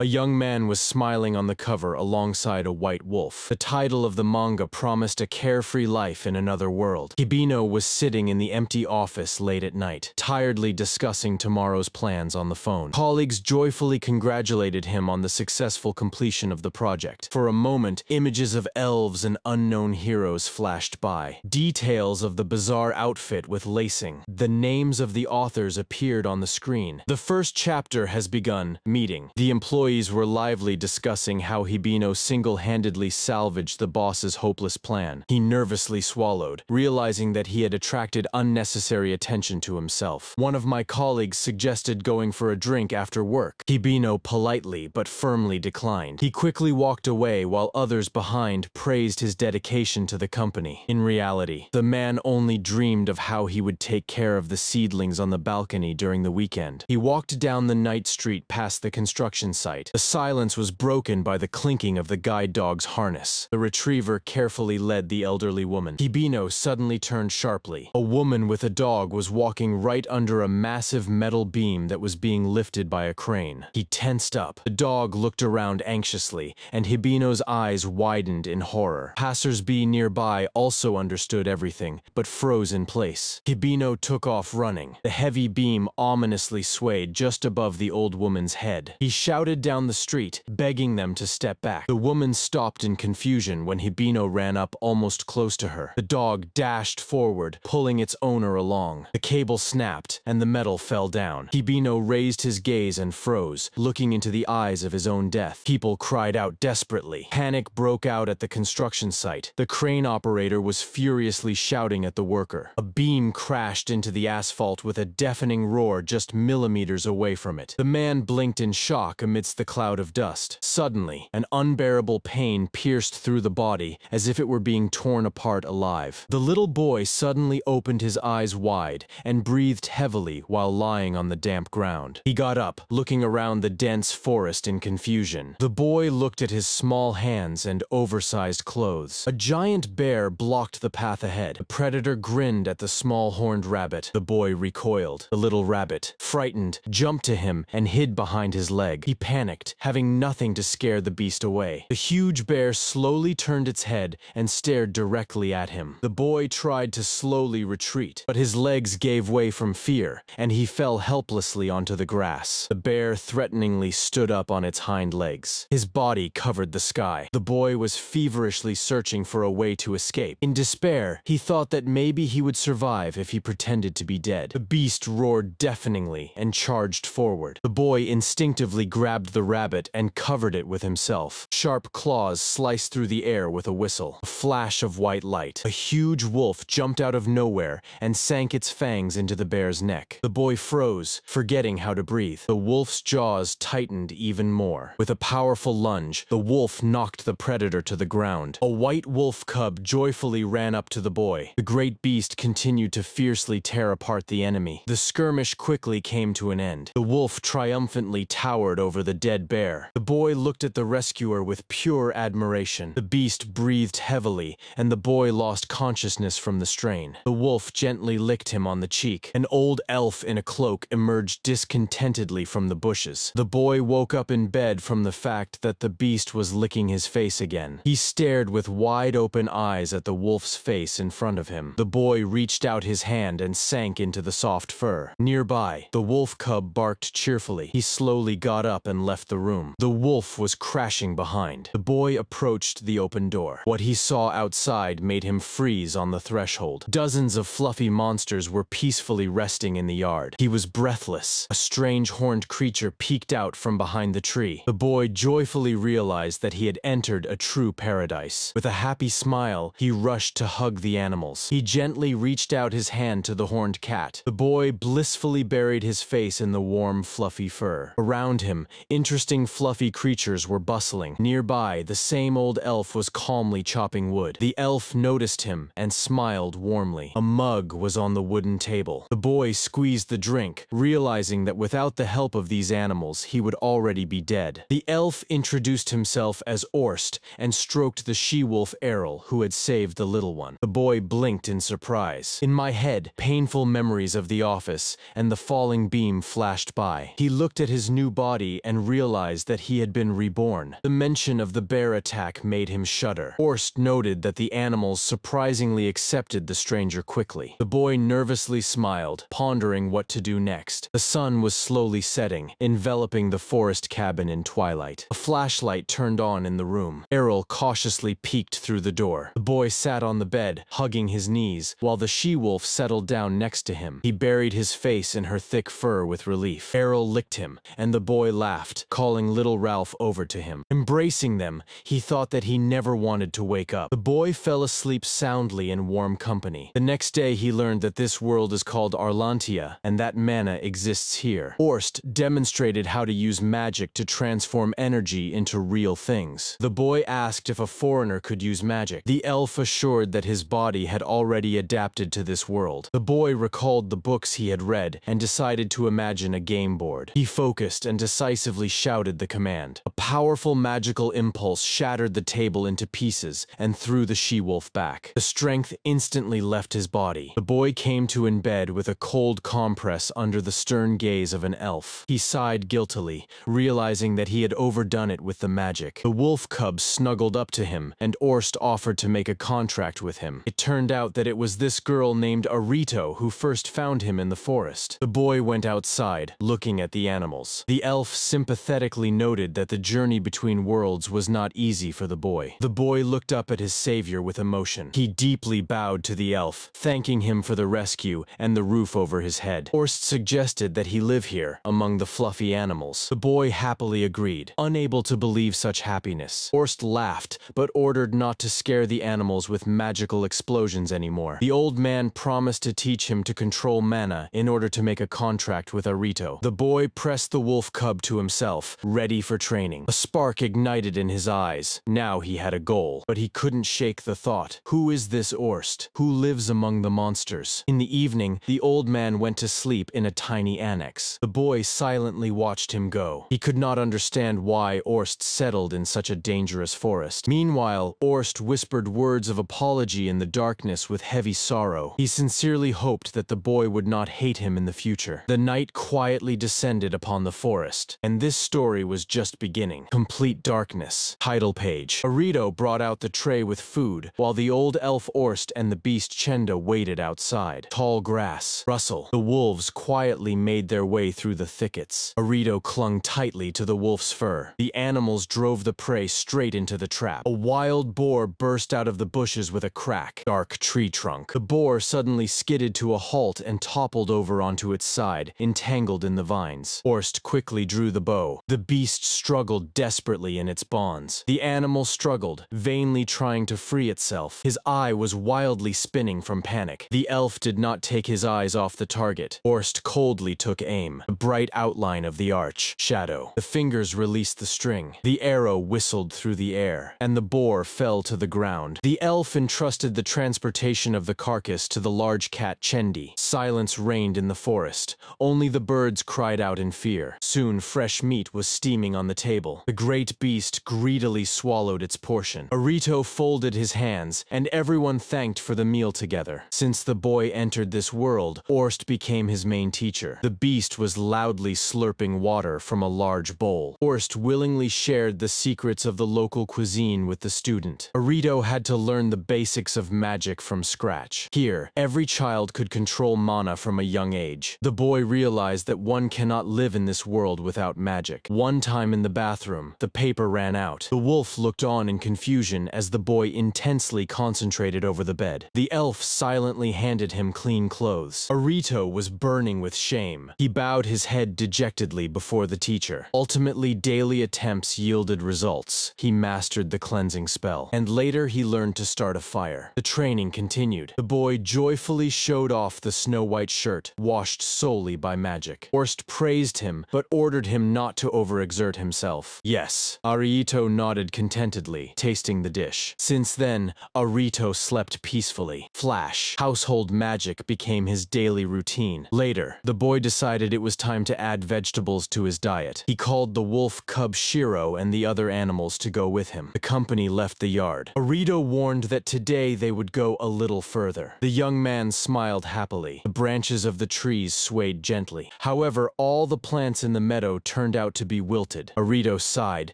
A young man was smiling on the cover alongside a white wolf. The title of the manga promised a carefree life in another world. Hibino was sitting in the empty office late at night, tiredly discussing tomorrow's plans on the phone. Colleagues joyfully congratulated him on the successful completion of the project. For a moment, images of elves and unknown heroes flashed by. Details of the bizarre outfit with lacing. The names of the authors appeared on the screen. The first chapter has begun. Meeting. The employees were lively discussing how Hibino single-handedly salvaged the boss's hopeless plan. He nervously swallowed, realizing that he had attracted unnecessary attention to himself. One of my colleagues suggested going for a drink after work. Hibino politely but firmly declined. He quickly walked away while others behind praised his dedication to the company. In reality, the man only dreamed of how he would take care of the seedlings on the balcony during the weekend. He walked down the night street past the construction site. The silence was broken by the clinking of the guide dog's harness. The retriever carefully led the elderly woman. Hibino suddenly turned sharply. A woman with a dog was walking right under a massive metal beam that was being lifted by a crane. He tensed up. The dog looked around anxiously, and Hibino's eyes widened in horror. Passers-by nearby also understood everything, but froze in place. Hibino took off running. The heavy beam ominously swayed just above the old woman's head. He shouted down the street, begging them to step back. The woman stopped in confusion when Hibino ran up almost close to her. The dog dashed forward, pulling its owner along. The cable snapped, and the metal fell down. Hibino raised his gaze and froze, looking into the eyes of his own death. People cried out desperately. Panic broke out at the construction site. The crane operator was furiously shouting at the worker. A beam crashed into the asphalt with a deafening roar just millimeters away from it. The man blinked in shock amidst the cloud of dust. Suddenly, an unbearable pain pierced through the body as if it were being torn apart alive. The little boy suddenly opened his eyes wide and breathed heavily while lying on the damp ground. He got up, looking around the dense forest in confusion. The boy looked at his small hands and oversized clothes. A giant bear blocked the path ahead. The predator grinned at the small horned rabbit. The boy recoiled. The little rabbit, frightened, jumped to him and hid behind his leg. He panicked, having nothing to scare the beast away. The huge bear slowly turned its head and stared directly at him. The boy tried to slowly retreat, but his legs gave way from fear, and he fell helplessly onto the grass. The bear threateningly stood up on its hind legs. His body covered the sky. The boy was feverishly searching for a way to escape. In despair, he thought that maybe he would survive if he pretended to be dead. The beast roared deafeningly and charged forward. The boy instinctively grabbed the rabbit and covered it with himself. Sharp claws sliced through the air with a whistle. A flash of white light. A huge wolf jumped out of nowhere and sank its fangs into the bear's neck. The boy froze, forgetting how to breathe. The wolf's jaws tightened even more. With a powerful lunge, the wolf knocked the predator to the ground. A white wolf cub joyfully ran up to the boy. The great beast continued to fiercely tear apart the enemy. The skirmish quickly came to an end. The wolf triumphantly towered over the dead bear. The boy looked at the rescuer with pure admiration. The beast breathed heavily, and the boy lost consciousness from the strain. The wolf gently licked him on the cheek. An old elf in a cloak emerged discontentedly from the bushes. The boy woke up in bed from the fact that the beast was licking his face again. He stared with wide-open eyes at the wolf's face in front of him. The boy reached out his hand and sank into the soft fur. Nearby, the wolf cub barked cheerfully. He slowly got up and left the room. The wolf was crashing behind. The boy approached the open door. What he saw outside made him freeze on the threshold. Dozens of fluffy monsters were peacefully resting in the yard. He was breathless. A strange horned creature peeked out from behind the tree. The boy joyfully realized that he had entered a true paradise. With a happy smile, he rushed to hug the animals. He gently reached out his hand to the horned cat. The boy blissfully buried his face in the warm, fluffy fur. Around him, interesting fluffy creatures were bustling. Nearby, the same old elf was calmly chopping wood. The elf noticed him and smiled warmly. A mug was on the wooden table. The boy squeezed the drink, realizing that without the help of these animals, he would already be dead. The elf introduced himself as Orst and stroked the she-wolf Errol, who had saved the little one. The boy blinked in surprise. In my head, painful memories of the office and the falling beam flashed by. He looked at his new body and realized that he had been reborn. The mention of the bear attack made him shudder. Orst noted that the animals surprisingly accepted the stranger quickly. The boy nervously smiled, pondering what to do next. The sun was slowly setting, enveloping the forest cabin in twilight. A flashlight turned on in the room. Errol cautiously peeked through the door. The boy sat on the bed, hugging his knees, while the she-wolf settled down next to him. He buried his face in her thick fur with relief. Errol licked him, and the boy laughed, calling little Ralph over to him. Embracing them, he thought that he never wanted to wake up. The boy fell asleep soundly in warm company. The next day he learned that this world is called Arlantia, and that mana exists here. Orst demonstrated how to use magic to transform energy into real things. The boy asked if a foreigner could use magic. The elf assured that his body had already adapted to this world. The boy recalled the books he had read and decided to imagine a game board. He focused and decisively shouted the command. A powerful magical impulse shattered the table into pieces and threw the she-wolf back. The strength instantly left his body. The boy came to in bed with a cold compress under the stern gaze of an elf. He sighed guiltily, realizing that he had overdone it with the magic. The wolf cub snuggled up to him, and Orst offered to make a contract with him. It turned out that it was this girl named Arito who first found him in the forest. The boy went outside, looking at the animals. The elf sympathetically noted that the journey between worlds was not easy for the boy. The boy looked up at his savior with emotion. He deeply bowed to the elf, thanking him for the rescue and the roof over his head. Orst suggested that he live here, among the fluffy animals. The boy happily agreed, unable to believe such happiness. Orst laughed, but ordered not to scare the animals with magical explosions anymore. The old man promised to teach him to control mana in order to make a contract with Arito. The boy pressed the wolf cub to himself, ready for training. A spark ignited in his eyes. Now he had a goal, but he couldn't shake the thought. Who is this Orst? Who lives among the monsters? In the evening, the old man went to sleep in a tiny annex. The boy silently watched him go. He could not understand why Orst settled in such a dangerous forest. Meanwhile, Orst whispered words of apology in the darkness with heavy sorrow. He sincerely hoped that the boy would not hate him in the future. The night quietly descended upon the forest, and this story was just beginning. Complete darkness. Title page. Arito brought out the tray with food, while the old elf Orst and the beast Chenda waited outside. Tall grass. Rustle. The wolves quietly made their way through the thickets. Arito clung tightly to the wolf's fur. The animals drove the prey straight into the trap. A wild boar burst out of the bushes with a crack. Dark tree trunk. The boar suddenly skidded to a halt and toppled over onto its side, entangled in the vines. Orst quickly drew the bow. The beast struggled desperately in its bonds. The animal struggled, vainly trying to free itself. His eye was wildly spinning from panic. The elf did not take his eyes off the target. Orst coldly took aim. The bright outline of the arch. Shadow. The fingers released the string. The arrow whistled through the air, and the boar fell to the ground. The elf entrusted the transportation of the carcass to the large cat Chendi. Silence reigned in the forest. Only the birds cried out in fear. Soon fresh meat was steaming on the table. The great beast greedily swallowed its portion. Arito folded his hands, and everyone thanked for the meal together. Since the boy entered this world, Orst became his main teacher. The beast was loudly slurping water from a large bowl. Orst willingly shared the secrets of the local cuisine with the student. Arito had to learn the basics of magic from scratch. Here, every child could control mana from a young age. The boy realized that one cannot live in this world without magic. One time in the bathroom, the paper ran out. The wolf looked on in confusion as the boy intensely concentrated over the bed. The elf silently handed him clean clothes. Arito was burning with shame. He bowed his head dejectedly before the teacher. Ultimately, daily attempts yielded results. He mastered the cleansing spell, and later he learned to start a fire. The training continued. The boy joyfully showed off the snow-white shirt, washed solely by magic. Orst praised him, but ordered him not to overexert himself. Yes, Arito nodded contentedly, tasting the dish. Since then, Arito slept peacefully. Flash. Household magic became his daily routine. Later, the boy decided it was time to add vegetables to his diet. He called the wolf cub Shiro and the other animals to go with him. The company left the yard. Arito warned that today they would go a little further. The young man smiled happily. The branches of the trees swayed gently. However, all the plants in the meadow turned out to be wilted. Arito sighed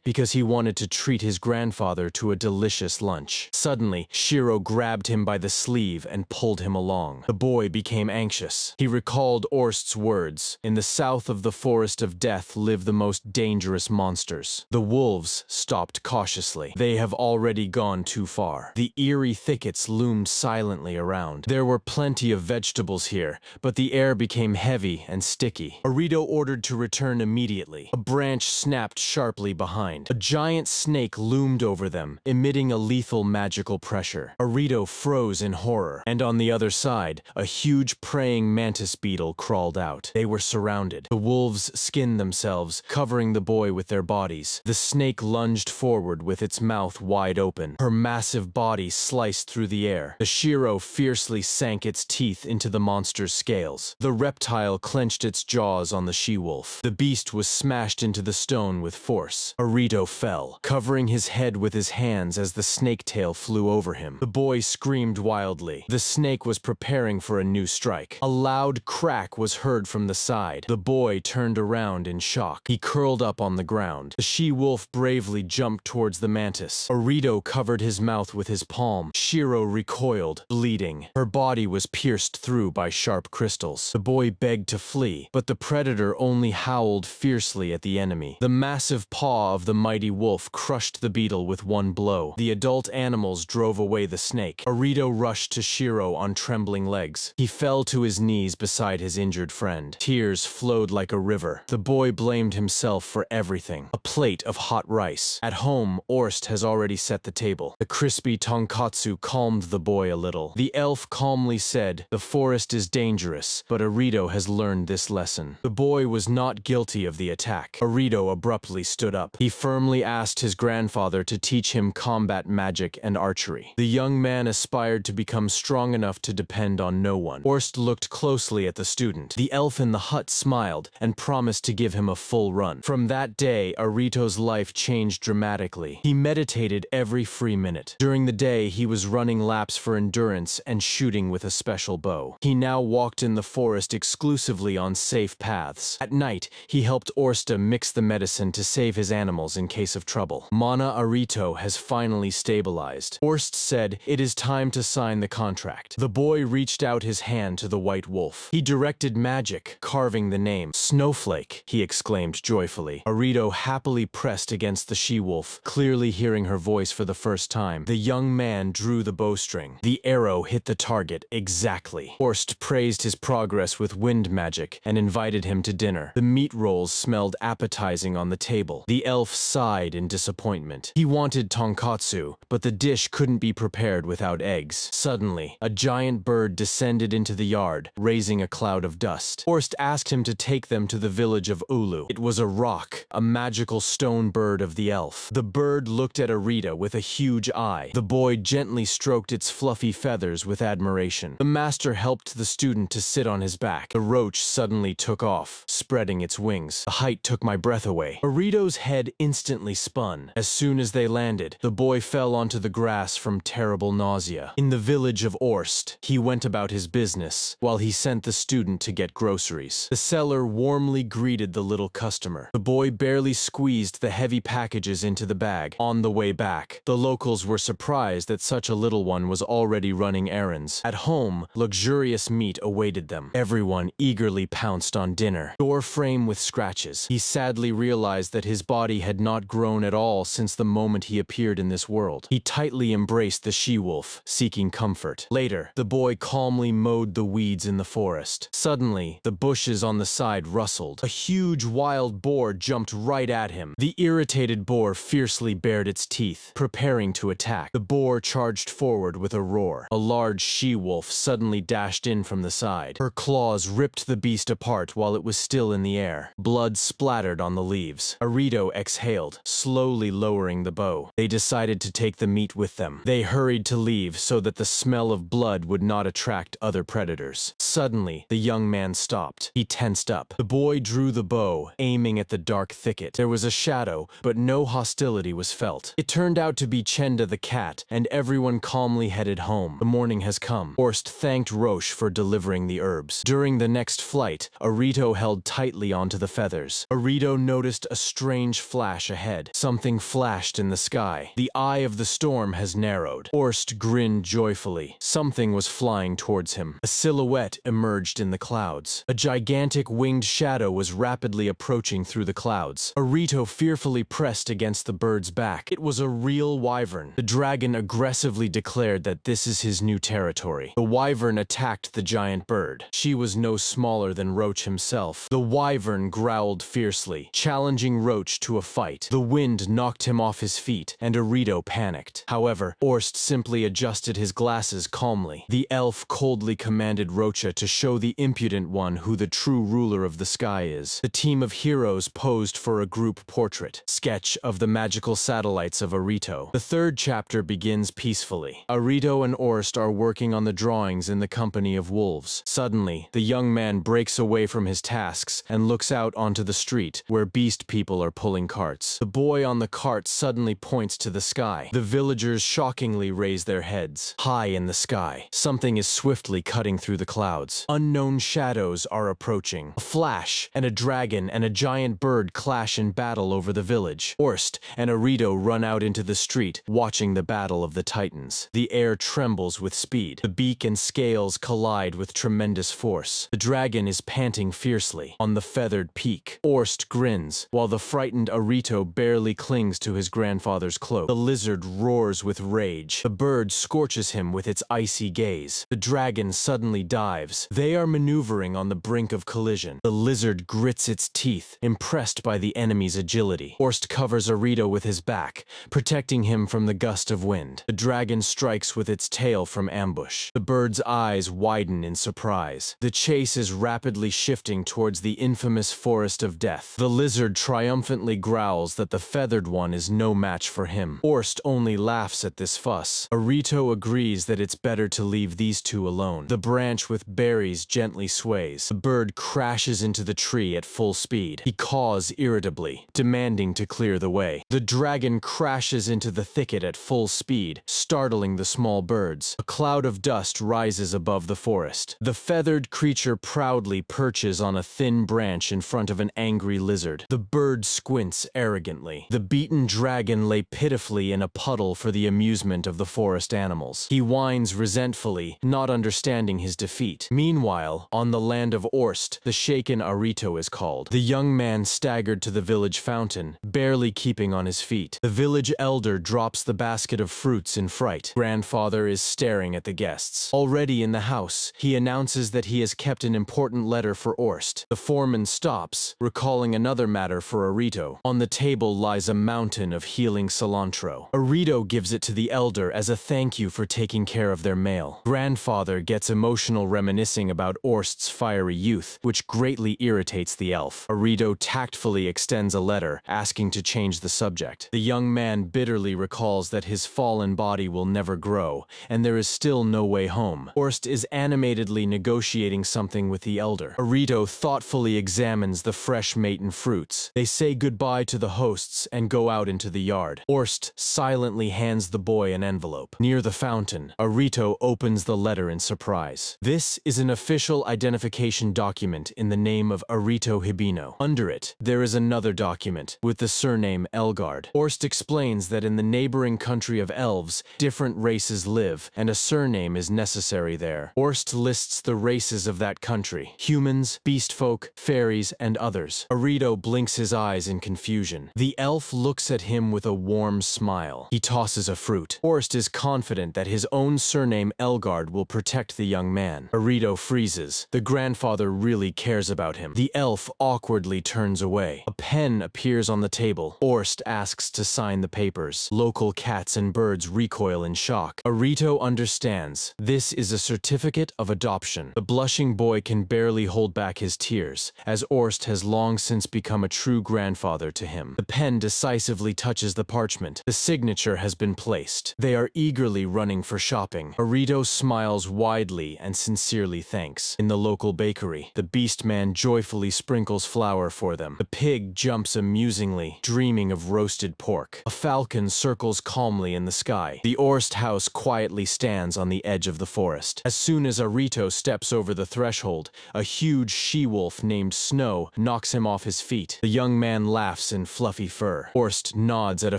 because he wanted to treat his grandfather to a delicious lunch. Suddenly, Shiro grabbed him by the sleeve and pulled him along. The boy became anxious. He recalled Orst's words, "In the south of the forest of death live the most dangerous monsters." The wolves stopped cautiously. They have already gone too far. The eerie thickets loomed silently around. There were plenty of vegetables here, but the air became heavy and sticky. Arito ordered to return immediately. A branch snapped sharply behind. A giant snake loomed over them, emitting a lethal magical pressure. Arito froze in horror, and on the other side, a huge praying mantis beetle crawled out. They were surrounded. The wolves skinned themselves, covering the boy with their bodies. The snake lunged forward with its mouth wide open. Her massive body sliced through the air. The Shiro fiercely sank its teeth into the monster's scales. The reptile clenched its jaws on the she-wolf. The beast was smashed into the stone with force. Arito fell, covering his head with his hands as the snake tail flew over him. The boy screamed wildly. The snake was preparing for a new strike. A loud crack was heard from the side. The boy turned around in shock. He curled up on the ground. The she-wolf bravely jumped towards the mantis. Arito covered his mouth with his palm. Shiro recoiled, bleeding. Her body was pierced through by sharp crystals. The boy begged to flee, but the predator only howled fiercely at the enemy. The massive paw of the mighty wolf crushed the beetle with one blow. The adult animals drove away the snake. Arito rushed to Shiro on trembling legs. He fell to his knees beside his injured friend. Tears flowed like a river. The boy blamed himself for everything. A plate of hot rice. At home, Orst has already set the table. The crispy tonkatsu calmed the boy a little. The elf calmly said, "The forest is dangerous, but Arito has learned this lesson." The boy was not guilty of the attack. Arito abruptly stood up. He firmly asked his grandfather to teach him combat magic and archery. The young man aspired to become strong enough to depend on no one. Orst looked closely at the student. The elf in the hut smiled and promised to give him a full run. From that day, Arito's life changed dramatically. He meditated every free minute. During the day, he was running laps for endurance and shooting with a special bow. He now walked in the forest exclusively on safe paths. At night, he helped Orsta mix the medicine to save his animals in case of trouble. Mana Arito has finally stabilized. Orst said, "It is time to sign the contract." The boy reached out his hand to the white wolf. He directed magic, carving the name. "Snowflake," he exclaimed joyfully. Arito happily pressed against the she-wolf, clearly hearing her voice for the first time. The young man drew the bowstring. The arrow hit the target exactly. Orst praised his progress with wind magic and invited him to dinner. The meat rolls smelled appetizing on the table. The elf sighed in disappointment. He wanted tonkatsu, but the dish couldn't be prepared without eggs. Suddenly, a giant bird descended into the yard, raising a cloud of dust. Orst asked him to take them to the village of Ulu. It was a rock, a magical stone bird of the elf. The bird looked at Arita with a huge eye. The boy gently stroked its fluffy feathers with admiration. The master helped the student to sit on his back. The roach suddenly took off, spreading its wings. The height took my breath away. Arito's head instantly spun. As soon as they landed, the boy fell onto the grass from terrible nausea. In the village of Orst, he went about his business, while he sent the student to get groceries. The seller warmly greeted the little customer. The boy barely squeezed the heavy packages into the bag. On the way back, the locals were surprised that such a little one was already running errands. At home, luxurious meat awaited them. Everyone eagerly pounced on dinner. Door frame with scratches. He sadly realized that his body had not grown at all since the moment he appeared in this world. He tightly embraced the she-wolf, seeking comfort. Later, the boy calmly mowed the weeds in the forest. Suddenly, the bushes on the side rustled. A huge wild boar jumped right at him. The irritated boar fiercely bared its teeth, preparing to attack. The boar charged forward with a roar. A large she-wolf suddenly dashed in from the side. Her claws ripped the beast apart while it was still in the air. Blood splattered on the leaves. Arito exhaled, slowly lowering the bow. They decided to take the meat with them. They hurried to leave so that the smell of blood would not attract other predators. Suddenly, the young man stopped. He tensed up. The boy drew the bow, aiming at the dark thicket. There was a shadow, but no hostility was felt. It turned out to be Chenda the cat, and everyone calmly headed home. The morning has come. Orst thanked Roche for delivering the herbs. During the next flight, Arito held tightly onto the feathers. Arito noticed a strange flash ahead. Something flashed in the sky. The eye of the storm has narrowed. Orst grinned joyfully. Something was flying towards him. A silhouette emerged in the clouds. A gigantic winged shadow was rapidly approaching through the clouds. Arito fearfully pressed against the bird's back. It was a real wyvern. The dragon aggressively declared that this is his new territory. The wyvern attacked the giant bird. She was no smaller than Roach himself. The wyvern growled fiercely, challenging Roach to a fight. The wind knocked him off his feet, and Arito panicked. However, Orst simply adjusted his glasses calmly. The elf coldly commanded Rocha to show the impudent one who the true ruler of the sky is. The team of heroes posed for a group portrait, sketch of the magical satellites of Arito. The third chapter begins peacefully. Arito and Orst are working on the drawings in the company of wolves. Suddenly, the young man breaks away from his tasks and looks out onto the street, where beast people are pulling carts. The boy on the cart suddenly points to the sky. The villagers shockingly raise their heads. High in the sky, something is swiftly cutting through the clouds. Unknown shadows are approaching. A flash, and a dragon and a giant bird clash in battle over the village. Orst and Arito run out into the street, watching the battle of the titans. The air trembles with speed. The beak and scales collide with tremendous force. The dragon is panting fiercely on the feathered peak. Orst grins, while the frightened Arito barely clings to his grandfather's cloak. The lizard roars with rage. The bird scorches him with its icy gaze. The dragon suddenly dives. They are maneuvering on the brink of collision. The lizard grits its teeth, impressed by the enemy's agility. Orst covers Arito with his back, protecting him from the gust of wind. The dragon strikes with its tail from ambush. The bird's eyes widen in surprise. The chase is rapidly shifting towards the infamous forest of death. The lizard triumphantly growls that the feathered one is no match for him. Orst only laughs at this fuss. Arito agrees that it's better to leave these two alone. The branch with berries gently sways. The bird crashes into the tree at full speed. He caws irritably, demanding to clear the way. The dragon crashes into the thicket at full speed, startling the small birds. A cloud of dust rises above the forest. The feathered creature proudly perches on a thin branch in front of an angry lizard. The bird squints arrogantly. The beaten dragon lay pitifully in a puddle for the amusement of the forest animals. He whines resentfully, not understanding his defeat. Meanwhile, on the land of Orst, the shaken Arito is called. The young man staggered to the village fountain, barely keeping on his feet. The village elder drops the basket of fruits in fright. Grandfather is staring at the guests. Already in the house, he announces that he has kept an important letter for Orst. The foreman stops, recalling another matter for Arito. On the table lies a mountain of healing cilantro. Arito gives it to the elder as a thank you for taking care of their mail. Grandfather gets emotional reminiscing about Orst's fiery youth, which greatly irritates the elf. Arito tactfully extends a letter, asking to change the subject. The young man bitterly recalls that his fallen body will never grow, and there is still no way home. Orst is animatedly negotiating something with the elder. Arito thoughtfully examines the fresh mate and fruits. They say goodbye to the hosts and go out into the yard. Orst silently hands the boy an envelope. Near the fountain, Arito opens the letter in surprise. This is an official identification document in the name of Arito Hibino. Under it, there is another document with the surname Elgard. Orst explains that in the neighboring country of elves, different races live, and a surname is necessary there. Orst lists the races of that country: humans, beastfolk, fairies, and others. Arito blinks his eyes in confusion. The elf looks at him with a warm smile. He tosses a fruit. Orst is confident that his own surname Elgard will protect the young man. Arito freezes. The grandfather really cares about him. The elf awkwardly turns away. A pen appears on the table. Orst asks to sign the papers. Local cats and birds recoil in shock. Arito understands. This is a certificate of adoption. The blushing boy can barely hold back his tears, as Orst has long since become a true grandfather to him. The pen decisively touches the parchment. The signature has been placed. They are eagerly running for shopping. Arito smiles widely and sincerely thanks. In the local bakery, the beast man joyfully sprinkles flour for them. The pig jumps amusingly, dreaming of roasted pork. A falcon circles calmly in the sky. The Orst house quietly stands on the edge of the forest. As soon as Arito steps over the threshold, a huge she-wolf named Snow knocks him off his feet. The young man laughs in fluffy fur. Orst nods at a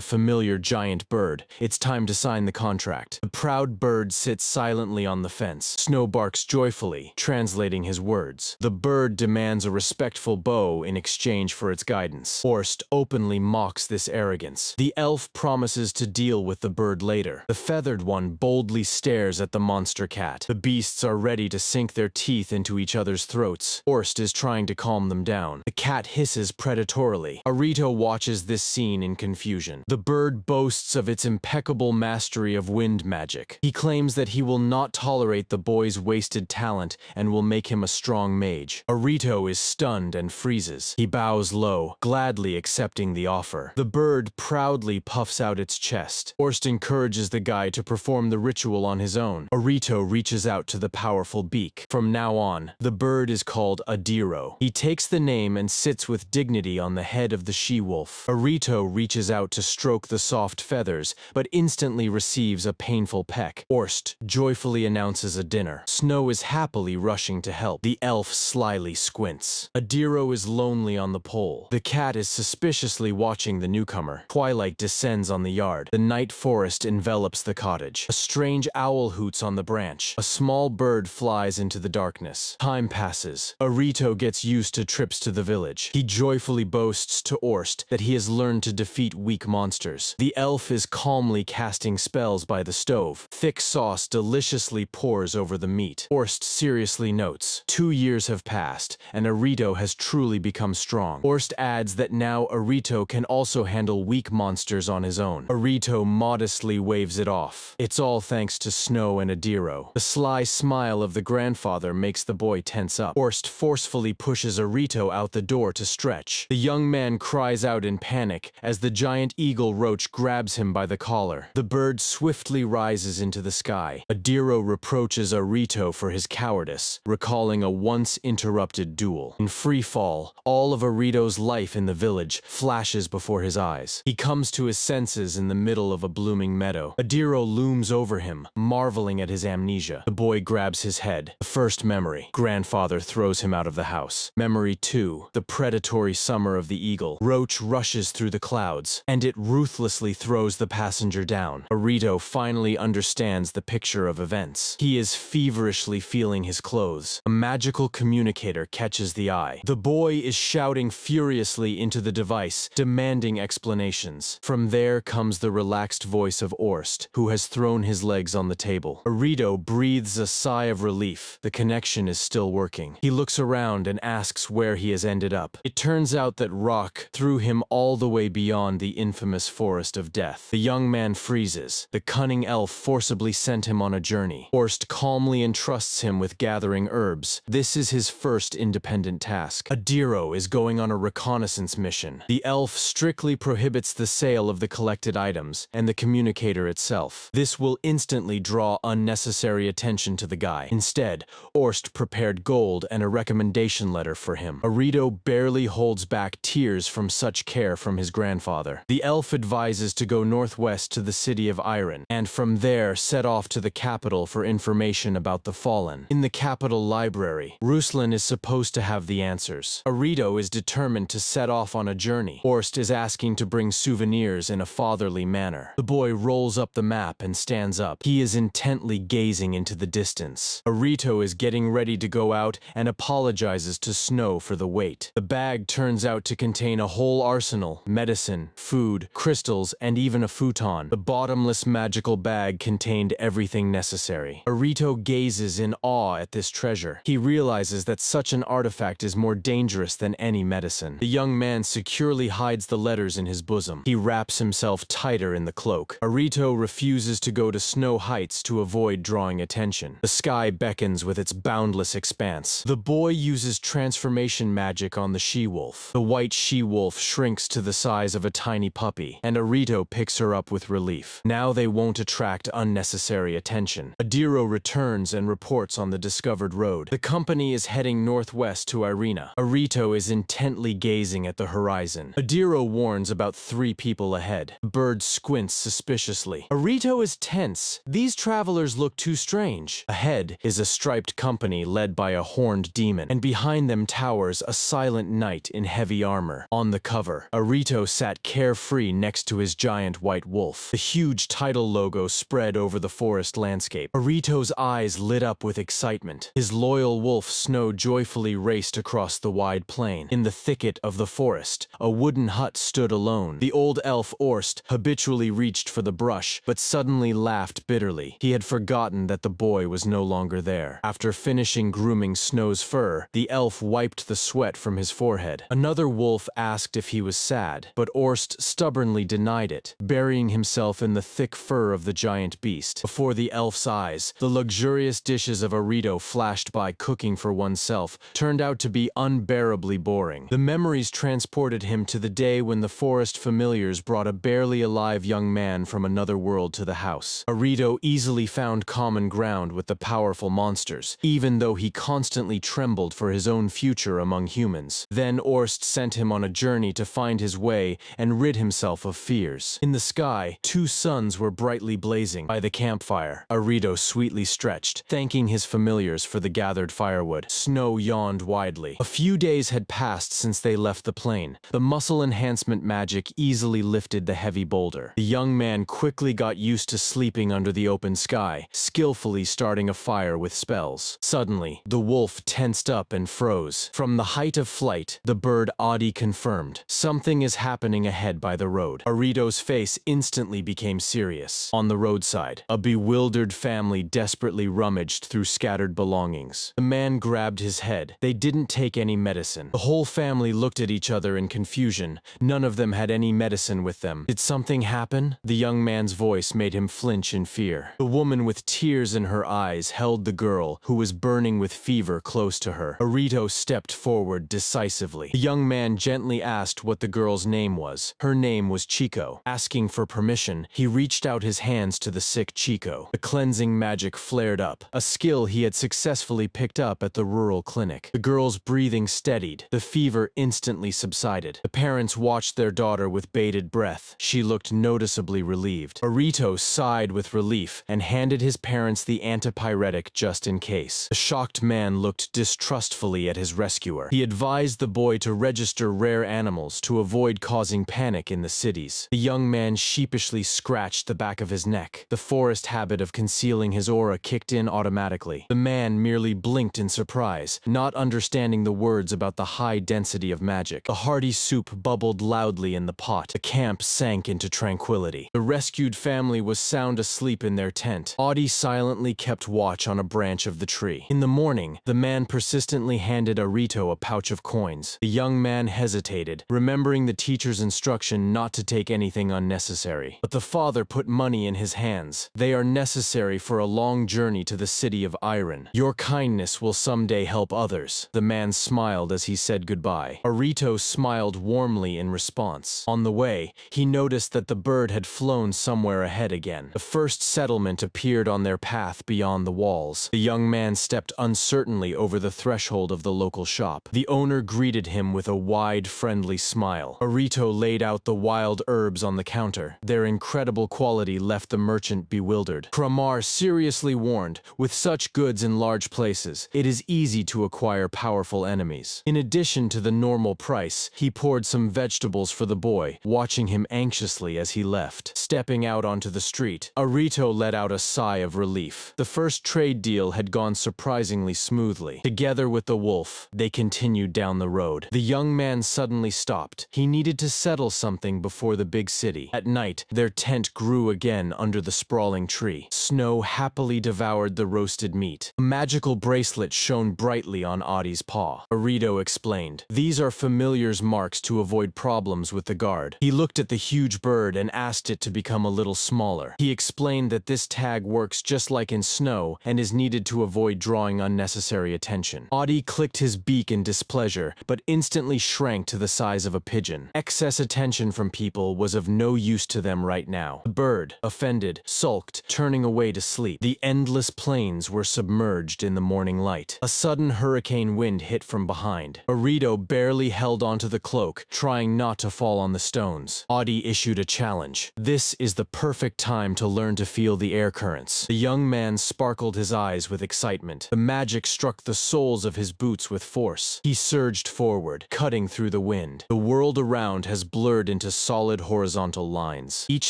familiar giant bird. It's time to sign the contract. The proud bird sits silently on the fence. Snow barks joyfully, translating his words. The bird demands a respectful bow in exchange for its guidance. Orst openly mocks this arrogance. The elf promises to deal with the bird later. The feathered one boldly stares at the monster cat. The beasts are ready to sink their teeth into each other's throats. Orst is trying to calm them down. The cat hisses predatorily. Arito watches this scene in confusion. The bird boasts of its impeccable mastery of wind magic. He claims that he will not tolerate the boy's wasted talent and will make him a strong mage. Arito is stunned and freezes. He bows low, gladly accepting the offer. The bird proudly puffs out its chest. Orst encourages the guy to perform the ritual on his own. Arito reaches out to the powerful beak. From now on, the bird is called Adiro. He takes the name and sits with dignity on the head of the she-wolf. Arito reaches out to stroke the soft feathers, but instantly receives a painful peck. Orst joyfully announces a dinner. Snow is happily rushing to help. The elf slyly squints. Adiro is lonely on the pole. The cat is suspiciously watching the newcomer. Twilight descends on the yard. The night forest envelops the cottage. A strange owl hoots on the branch. A small bird flies into the darkness. Time passes. Arito gets used to trips to the village. He joyfully boasts to Orst that he has learned to defeat weak monsters. The elf is calmly casting spells by the stove. Thick sauce deliciously pours over the meat. Orst seriously notes, 2 years have passed, and Arito has truly become strong. Orst adds that now Arito can also handle weak monsters on his own. Arito modestly waves it off. It's all thanks to Snow and Adiro. The sly smile of the grandfather makes the boy tense up. Orst forcefully pushes Arito out the door to stretch. The young man cries out in panic as the giant eagle roach grabs him by the collar. The bird swiftly rises into the sky. Adiro reproaches Arito for his cowardice, recalling a once interrupted duel. In free fall, all of Arito's life in the village flashes before his eyes. He comes to his senses in the middle of a blooming meadow. Adiro looms over him, marveling at his amnesia. The boy grabs his head. The first memory. Grandfather throws him out of the house. Memory 2. The predatory summer of the eagle. Roach rushes through the clouds, and it ruthlessly throws the passenger down. Arito finally understands the picture of events. He is feverishly feeling his clothes. A magical communicator catches the eye. The boy is shouting furiously into the device, demanding explanations. From there comes the relaxed voice of Orst, who has thrown his legs on the table. Arito breathes a sigh of relief. The connection is still working. He looks around and asks where he has ended up. It turns out that Rock threw him all the way beyond the infamous forest of death. The young man freezes. The cunning elf forcibly sent him on a journey. Orst calmly entrusts him with gathering herbs. This is his first independent task. Adiro is going on a reconnaissance mission. The elf strictly prohibits the sale of the collected items and the communicator itself. This will instantly draw unnecessary attention to the guy. Instead, Orst prepared gold and a recommendation letter for him. Arito barely holds back tears from such care from his grandfather. The elf advises to go northwest to the city of Iron, and from there set off to the capital for information about the fallen. In the capital library, Ruslan is supposed to have the answers. Arito is determined to set off on a journey. Orst is asking to bring souvenirs in a fatherly manner. The boy rolls up the map and stands up. He is intently gazing into the distance. Arito is getting ready to go out and apologizes to Snow for the wait. The bag turns out to contain a whole arsenal, medicine, food, crystals, and even a futon. The bottomless magical bag contained everything necessary. Arito gazes in awe at this treasure. He realizes that such an artifact is more dangerous than any medicine. The young man securely hides the letters in his bosom. He wraps himself tighter in the cloak. Arito refuses to go to Snow Heights to avoid drawing attention. The sky beckons with its boundless expanse. The boy uses transformation magic on the she-wolf. The white she-wolf shrinks to the size of a tiny puppy, and Arito picks her up with relief. Now they won't attract unnecessary attention. Adiro returns and reports on the discovered road. The company is heading northwest to Irina. Arito is intently gazing at the horizon. Adiro warns about 3 people ahead. The bird squints suspiciously. Arito is tense. These travelers look too strange. Ahead is a striped company led by a horned demon, and behind them towers a silent silent knight in heavy armor. On the cover, Arito sat carefree next to his giant white wolf. The huge title logo spread over the forest landscape. Arito's eyes lit up with excitement. His loyal wolf Snow joyfully raced across the wide plain. In the thicket of the forest, a wooden hut stood alone. The old elf Orst habitually reached for the brush, but suddenly laughed bitterly. He had forgotten that the boy was no longer there. After finishing grooming Snow's fur, the elf wiped the sweat from his forehead. Another wolf asked if he was sad, but Orst stubbornly denied it, burying himself in the thick fur of the giant beast. Before the elf's eyes, the luxurious dishes of Arito flashed by. Cooking for oneself turned out to be unbearably boring. The memories transported him to the day when the forest familiars brought a barely alive young man from another world to the house. Arito easily found common ground with the powerful monsters, even though he constantly trembled for his own future among humans. Then Orst sent him on a journey to find his way and rid himself of fears. In the sky, two suns were brightly blazing. By the campfire, Arito sweetly stretched, thanking his familiars for the gathered firewood. Snow yawned widely. A few days had passed since they left the plain. The muscle enhancement magic easily lifted the heavy boulder. The young man quickly got used to sleeping under the open sky, skillfully starting a fire with spells. Suddenly, the wolf tensed up and froze. From the height of flight, the bird Adi confirmed, "Something is happening ahead by the road." Arito's face instantly became serious. On the roadside, a bewildered family desperately rummaged through scattered belongings. The man grabbed his head. They didn't take any medicine. The whole family looked at each other in confusion. None of them had any medicine with them. Did something happen? The young man's voice made him flinch in fear. The woman with tears in her eyes held the girl, who was burning with fever, close to her. Arito stepped forward decisively. The young man gently asked what the girl's name was. Her name was Chico. Asking for permission, he reached out his hands to the sick Chico. The cleansing magic flared up, a skill he had successfully picked up at the rural clinic. The girl's breathing steadied. The fever instantly subsided. The parents watched their daughter with bated breath. She looked noticeably relieved. Arito sighed with relief and handed his parents the antipyretic just in case. The shocked man looked distrustfully at his rescuer. He advised the boy to register rare animals to avoid causing panic in the cities. The young man sheepishly scratched the back of his neck. The forest habit of concealing his aura kicked in automatically. The man merely blinked in surprise, not understanding the words about the high density of magic. The hearty soup bubbled loudly in the pot. The camp sank into tranquility. The rescued family was sound asleep in their tent. Adi silently kept watch on a branch of the tree. In the morning, the man persistently handed Arito a pouch of coins. The young man hesitated, remembering the teacher's instruction not to take anything unnecessary. But the father put money in his hands. "They are necessary for a long journey to the city of Iron. Your kindness will someday help others." The man smiled as he said goodbye. Arito smiled warmly in response. On the way, he noticed that the bird had flown somewhere ahead again. The first settlement appeared on their path beyond the walls. The young man stepped uncertainly over the threshold of the local shop. The owner greeted him with a wide, friendly smile. Arito laid out the wild herbs on the counter. Their incredible quality left the merchant bewildered. Kramar seriously warned, with such goods in large places, it is easy to acquire powerful enemies. In addition to the normal price, he poured some vegetables for the boy, watching him anxiously as he left. Stepping out onto the street, Arito let out a sigh of relief. The first trade deal had gone surprisingly smoothly. Together with the wolf, they continued down the road. The young man suddenly stopped. He needed to settle something before the big city. At night, their tent grew again under the sprawling tree. Snow happily devoured the roasted meat. A magical bracelet shone brightly on Adi's paw. Arito explained, "These are familiars' marks to avoid problems with the guard." He looked at the huge bird and asked it to become a little smaller. He explained that this tag works just like in Snow and is needed to avoid drawing unnecessary attention. Adi clicked his beak in displeasure, but instantly shrank to the size of a pigeon. Excess attention from people was of no use to them right now. The bird, offended, sulked, turning away to sleep. The endless plains were submerged in the morning light. A sudden hurricane wind hit from behind. Arito barely held onto the cloak, trying not to fall on the stones. Adi issued a challenge. "This is the perfect time to learn to feel the air currents." The young man sparkled his eyes with excitement. The magic struck the soles of his boots with force. He surged forward, cutting through the wind. The world around has blurred into solid horizontal lines. Each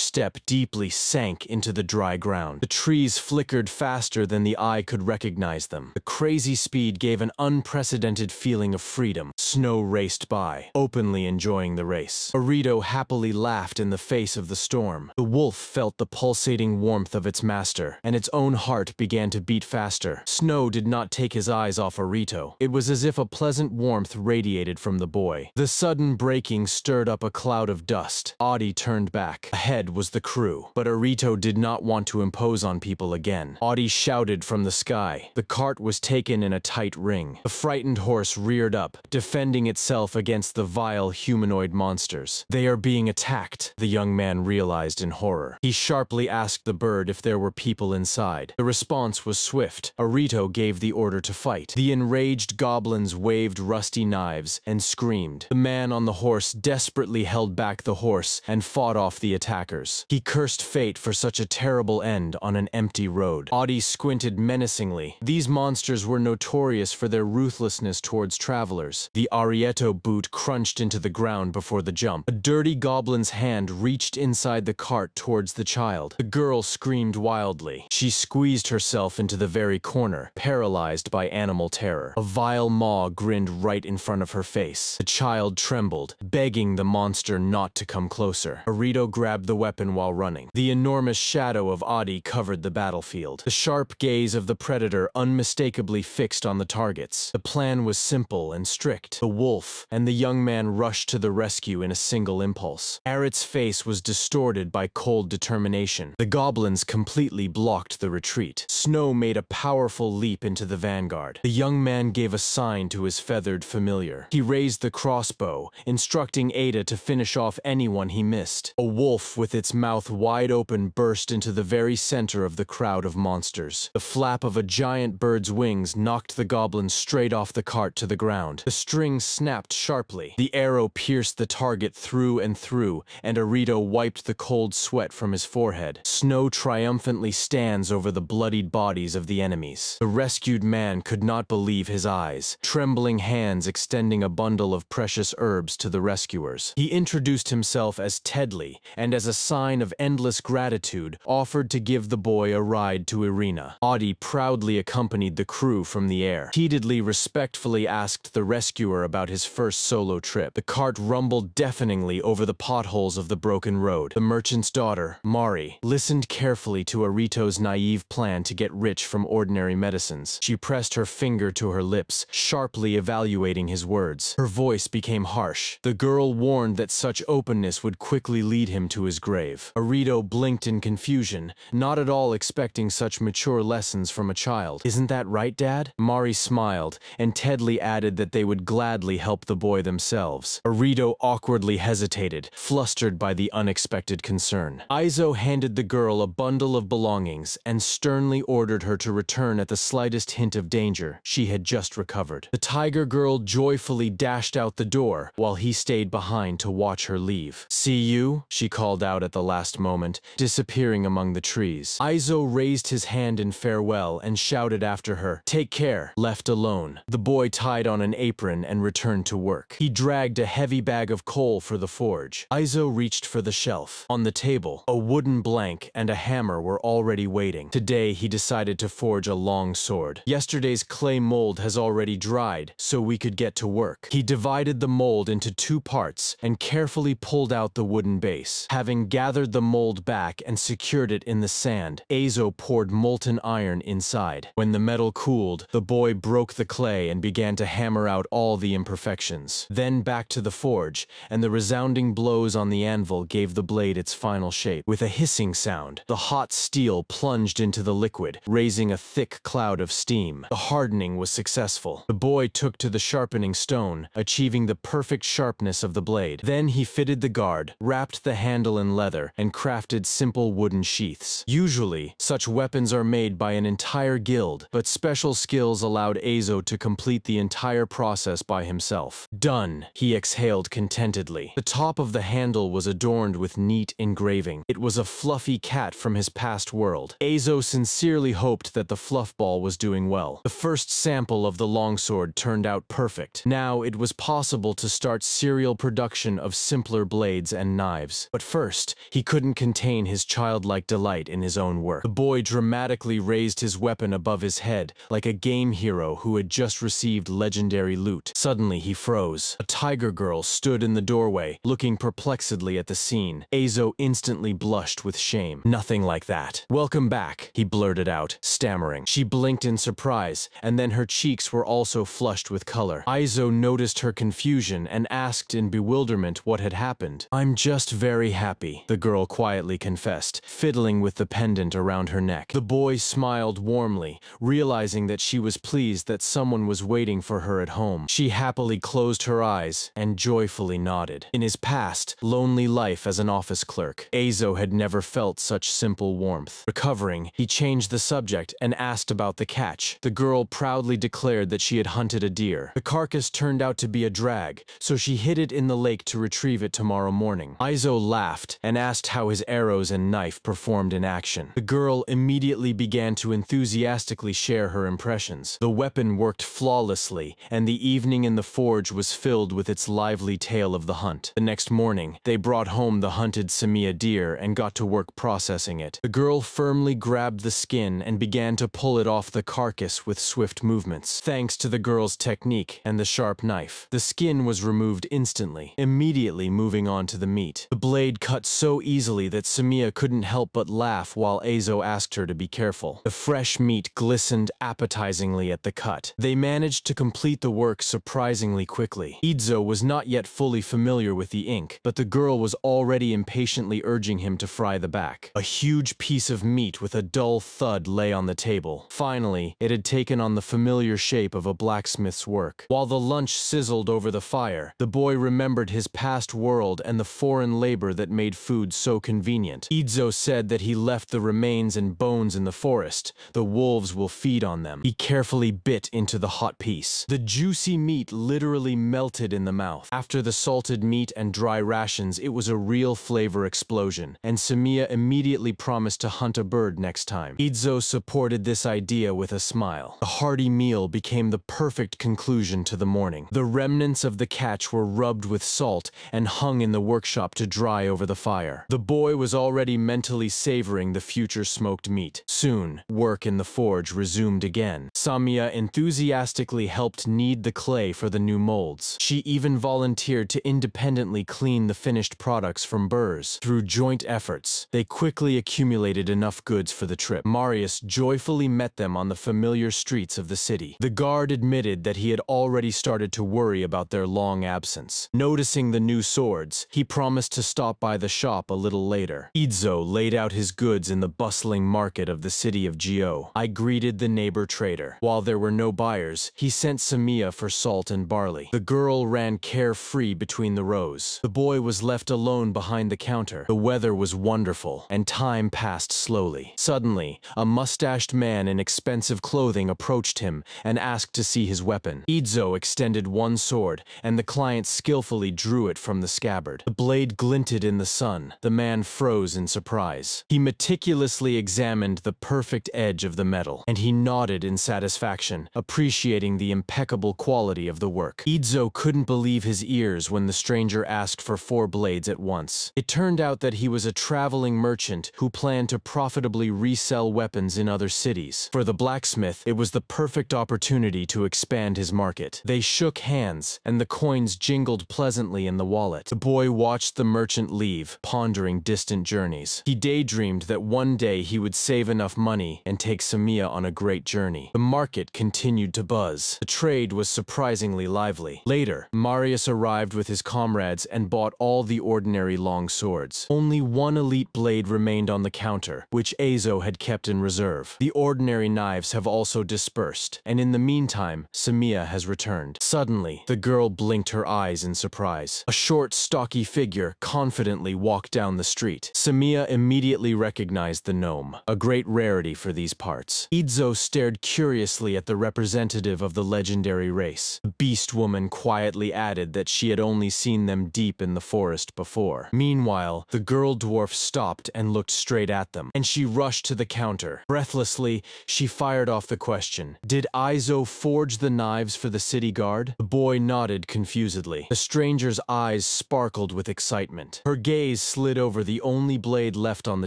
step deeply sank into the dry ground. The trees flickered faster than the eye could recognize them. The crazy speed gave an unprecedented feeling of freedom. Snow raced by, openly enjoying the race. Arito happily laughed in the face of the storm. The wolf felt the pulsating warmth of its master, and its own heart began to beat faster. Snow did not take his eyes off Arito. It was as if a pleasant warmth radiated from the boy. The sudden breaking stirred up a cloud of dust. Audi turned back. Ahead was the crew, but Arito did not want to impose on people again. Audi shouted from the sky. The cart was taken in a tight ring. The frightened horse reared up, defending itself against the vile humanoid monsters. They are being attacked, the young man realized in horror. He sharply asked the bird if there were people inside. The response was swift. Arito gave the order to fight. The enraged goblins waved rusty knives and screamed. The man on the horse desperately held back the horse and fought off the attackers. He cursed fate for such a terrible end on an empty road. Audi squinted menacingly. These monsters were notorious for their ruthlessness towards travelers. The Arieto boot crunched into the ground before the jump. A dirty goblin's hand reached inside the cart towards the child. The girl screamed wildly. She squeezed herself into the very corner, paralyzed by animal terror. A vile maw grinned right in front of her face. The child trembled, begging the monster not to come closer. Arito grabbed the weapon while running. The enormous shadow of Audi covered the battlefield. The sharp gaze of the predator unmistakably fixed on the targets. The plan was simple and strict. The wolf and the young man rushed to the rescue in a single impulse. Arit's face was distorted by cold determination. The goblins completely blocked the retreat. Snow made a powerful leap into the vanguard. The young man gave a sign to his feathered familiar. He raised the crossbow, instructing Ada to finish off anyone he missed. A wolf with its mouth wide open burst into the very center of the crowd of monsters. The flap of a giant bird's wings knocked the goblin straight off the cart to the ground. The string snapped sharply. The arrow pierced the target through and through, and Arito wiped the cold sweat from his forehead. Snow triumphantly stands over the bloodied bodies of the enemies. The rescued man could not believe his eyes, trembling hands extending a bundle of precious herbs to the rescuers. He introduced himself as Tedley, and as a sign of endless gratitude, offered to give the boy a ride to Irina. Audi proudly accompanied the crew from the air. Tedley respectfully asked the rescuer about his first solo trip. The cart rumbled deafeningly over the potholes of the broken road. The merchant's daughter, Mari, listened carefully to Arito's naive plan to get rich from ordinary medicines. She pressed her finger to her lips, sharply evaluating his words. Her voice became harsh. The girl warned that such openness would quickly lead him to his grave. Arito blinked in confusion, not at all expecting such mature lessons from a child. "Isn't that right, Dad?" Mari smiled, and Tedley added that they would gladly help the boy themselves. Arito awkwardly hesitated, flustered by the unexpected concern. Izo handed the girl a bundle of belongings and sternly ordered her to return at the slightest hint of danger. She had just recovered. The tiger girl joyfully dashed out the door, while he stayed behind to watch her leave. "See you?" she called out at the last moment, disappearing among the trees. Izo raised his hand in farewell and shouted after her, "Take care." Left alone, the boy tied on an apron and returned to work. He dragged a heavy bag of coal for the forge. Izo reached for the shelf. On the table, a wooden blank and a hammer were already waiting. Today he decided to forge a long sword. Yesterday's clay mold has already dried, so we could get to work. He divided the mold into two parts and carefully pulled out the wooden base. Having gathered the mold back and secured it in the sand, Eizo poured molten iron inside. When the metal cooled, the boy broke the clay and began to hammer out all the imperfections. Then back to the forge, and the resounding blows on the anvil gave the blade its final shape. With a hissing sound, the hot steel plunged into the liquid, raising a thick cloud of steam. The hardening was successful. The boy took to the sharpening stone, achieving the perfect sharpness of the blade. Then he fitted the guard, wrapped the handle in leather, and crafted simple wooden sheaths. Usually, such weapons are made by an entire guild, but special skills allowed Eizo to complete the entire process by himself. "Done," he exhaled contentedly. The top of the handle was adorned with neat engraving. It was a fluffy cat from his past world. Eizo sincerely hoped that the fluff ball was doing well. The first sample of the longsword turned out perfect. Now it was possible to start serial production of simpler blades and knives. But first, he couldn't contain his childlike delight in his own work. The boy dramatically raised his weapon above his head, like a game hero who had just received legendary loot. Suddenly he froze. A tiger girl stood in the doorway, looking perplexedly at the scene. Eizo instantly blushed with shame. Nothing like that. "Welcome back," he blurted out, stammering. She blinked in surprise, and then her cheeks were also flushed with color. Eizo noticed her confusion and asked in bewilderment what had happened. "I'm just very happy," the girl quietly confessed, fiddling with the pendant around her neck. The boy smiled warmly, realizing that she was pleased that someone was waiting for her at home. She happily closed her eyes and joyfully nodded. In his past, lonely life as an office clerk, Eizo had never felt such simple warmth. Recovering, he changed the subject and asked about the catch. The girl proudly declared that she had hunted a deer. The carcass turned out to be a drag, so she hid it in the lake to retrieve it tomorrow morning. Eizo laughed and asked how his arrows and knife performed in action. The girl immediately began to enthusiastically share her impressions. The weapon worked flawlessly, and the evening in the forge was filled with its lively tale of the hunt. The next morning, they brought home the hunted Samiya deer and got to work processing it. The girl firmly grabbed the skin and began to pull it off the carcass with swift movements. Thanks to the girl's technique and the sharp knife, the skin was removed instantly, immediately moving on to the meat. The blade cut so easily that Samiya couldn't help but laugh while Eizo asked her to be careful. The fresh meat glistened appetizingly at the cut. They managed to complete the work surprisingly quickly. Eizo was not yet fully familiar with the ink, but the girl was already impatiently urging him to fry the back. A huge piece of meat with a dull thud lay on the table. Finally, it had taken on the familiar shape of a blacksmith's work. While the lunch sizzled over the fire, the boy remembered his past world and the foreign labor that made food so convenient. Eizo said that he left the remains and bones in the forest. The wolves will feed on them. He carefully bit into the hot piece. The juicy meat literally melted in the mouth. After the salted meat and dry rations, it was a real flavor explosion, and Samiya immediately promised to hunt a bird next time. Eizo supported this idea with a smile. The hearty meal became the perfect conclusion to the morning. The remnants of the catch were rubbed with salt and hung in the workshop to dry over the fire. The boy was already mentally savoring the future smoked meat. Soon, work in the forge resumed again. Samiya enthusiastically helped knead the clay for the new molds. She even volunteered to independently clean the finished products from burrs. Through joint efforts, they quickly accumulated enough goods for the trip. Marius joyfully met them on the familiar streets of the city. The guard admitted that he had already started to worry about their long absence. Noticing the new swords, he promised to stop by the shop a little later. Eizo laid out his goods in the bustling market of the city of Gio. I greeted the neighbor trader. While there were no buyers, he sent Samiya for salt and barley. The girl ran carefree between the rows. The boy was left alone behind the counter. The weather was wonderful, and time passed slowly. Suddenly, a mustached man in expensive clothing approached him and asked to see his weapon. Eizo extended one sword, and the client skillfully drew it from the scabbard. The blade glinted in the sun. The man froze in surprise. He meticulously examined the perfect edge of the metal, and he nodded in satisfaction, appreciating the impeccable quality of the work. Eizo couldn't believe his ears when the stranger asked for 4 blades at once. It turned out that he was a traveling merchant who planned to profitably resell weapons in other cities. For the blacksmith, it was the perfect opportunity to expand his market. They shook hands, and the coins jingled pleasantly in the wallet. The boy watched the merchant leave, pondering distant journeys. He daydreamed that one day he would save enough money and take Samiya on a great journey. The market continued to buzz. The trade was surprisingly lively. Later, Marius arrived with his comrades and bought all the ordinary long swords. Only one elite blade remained on the counter, which Eizo had kept in reserve. The ordinary knives have also dispersed, and in the meantime, Samiya has returned. Suddenly, the girl blinked her eyes in surprise. A short, stocky figure confidently walked down the street. Samiya immediately recognized the gnome, a great rarity for these parts. Eizo stared curiously at the representative of the legendary race. The beast woman quietly added that she had only seen them deep in the forest before. Meanwhile, the girl dwarf stopped and looked straight at them, and she rushed to the counter. Breathlessly, she fired off the question, "Did Eizo forge the knives for for the city guard? The boy nodded confusedly. The stranger's eyes sparkled with excitement. Her gaze slid over the only blade left on the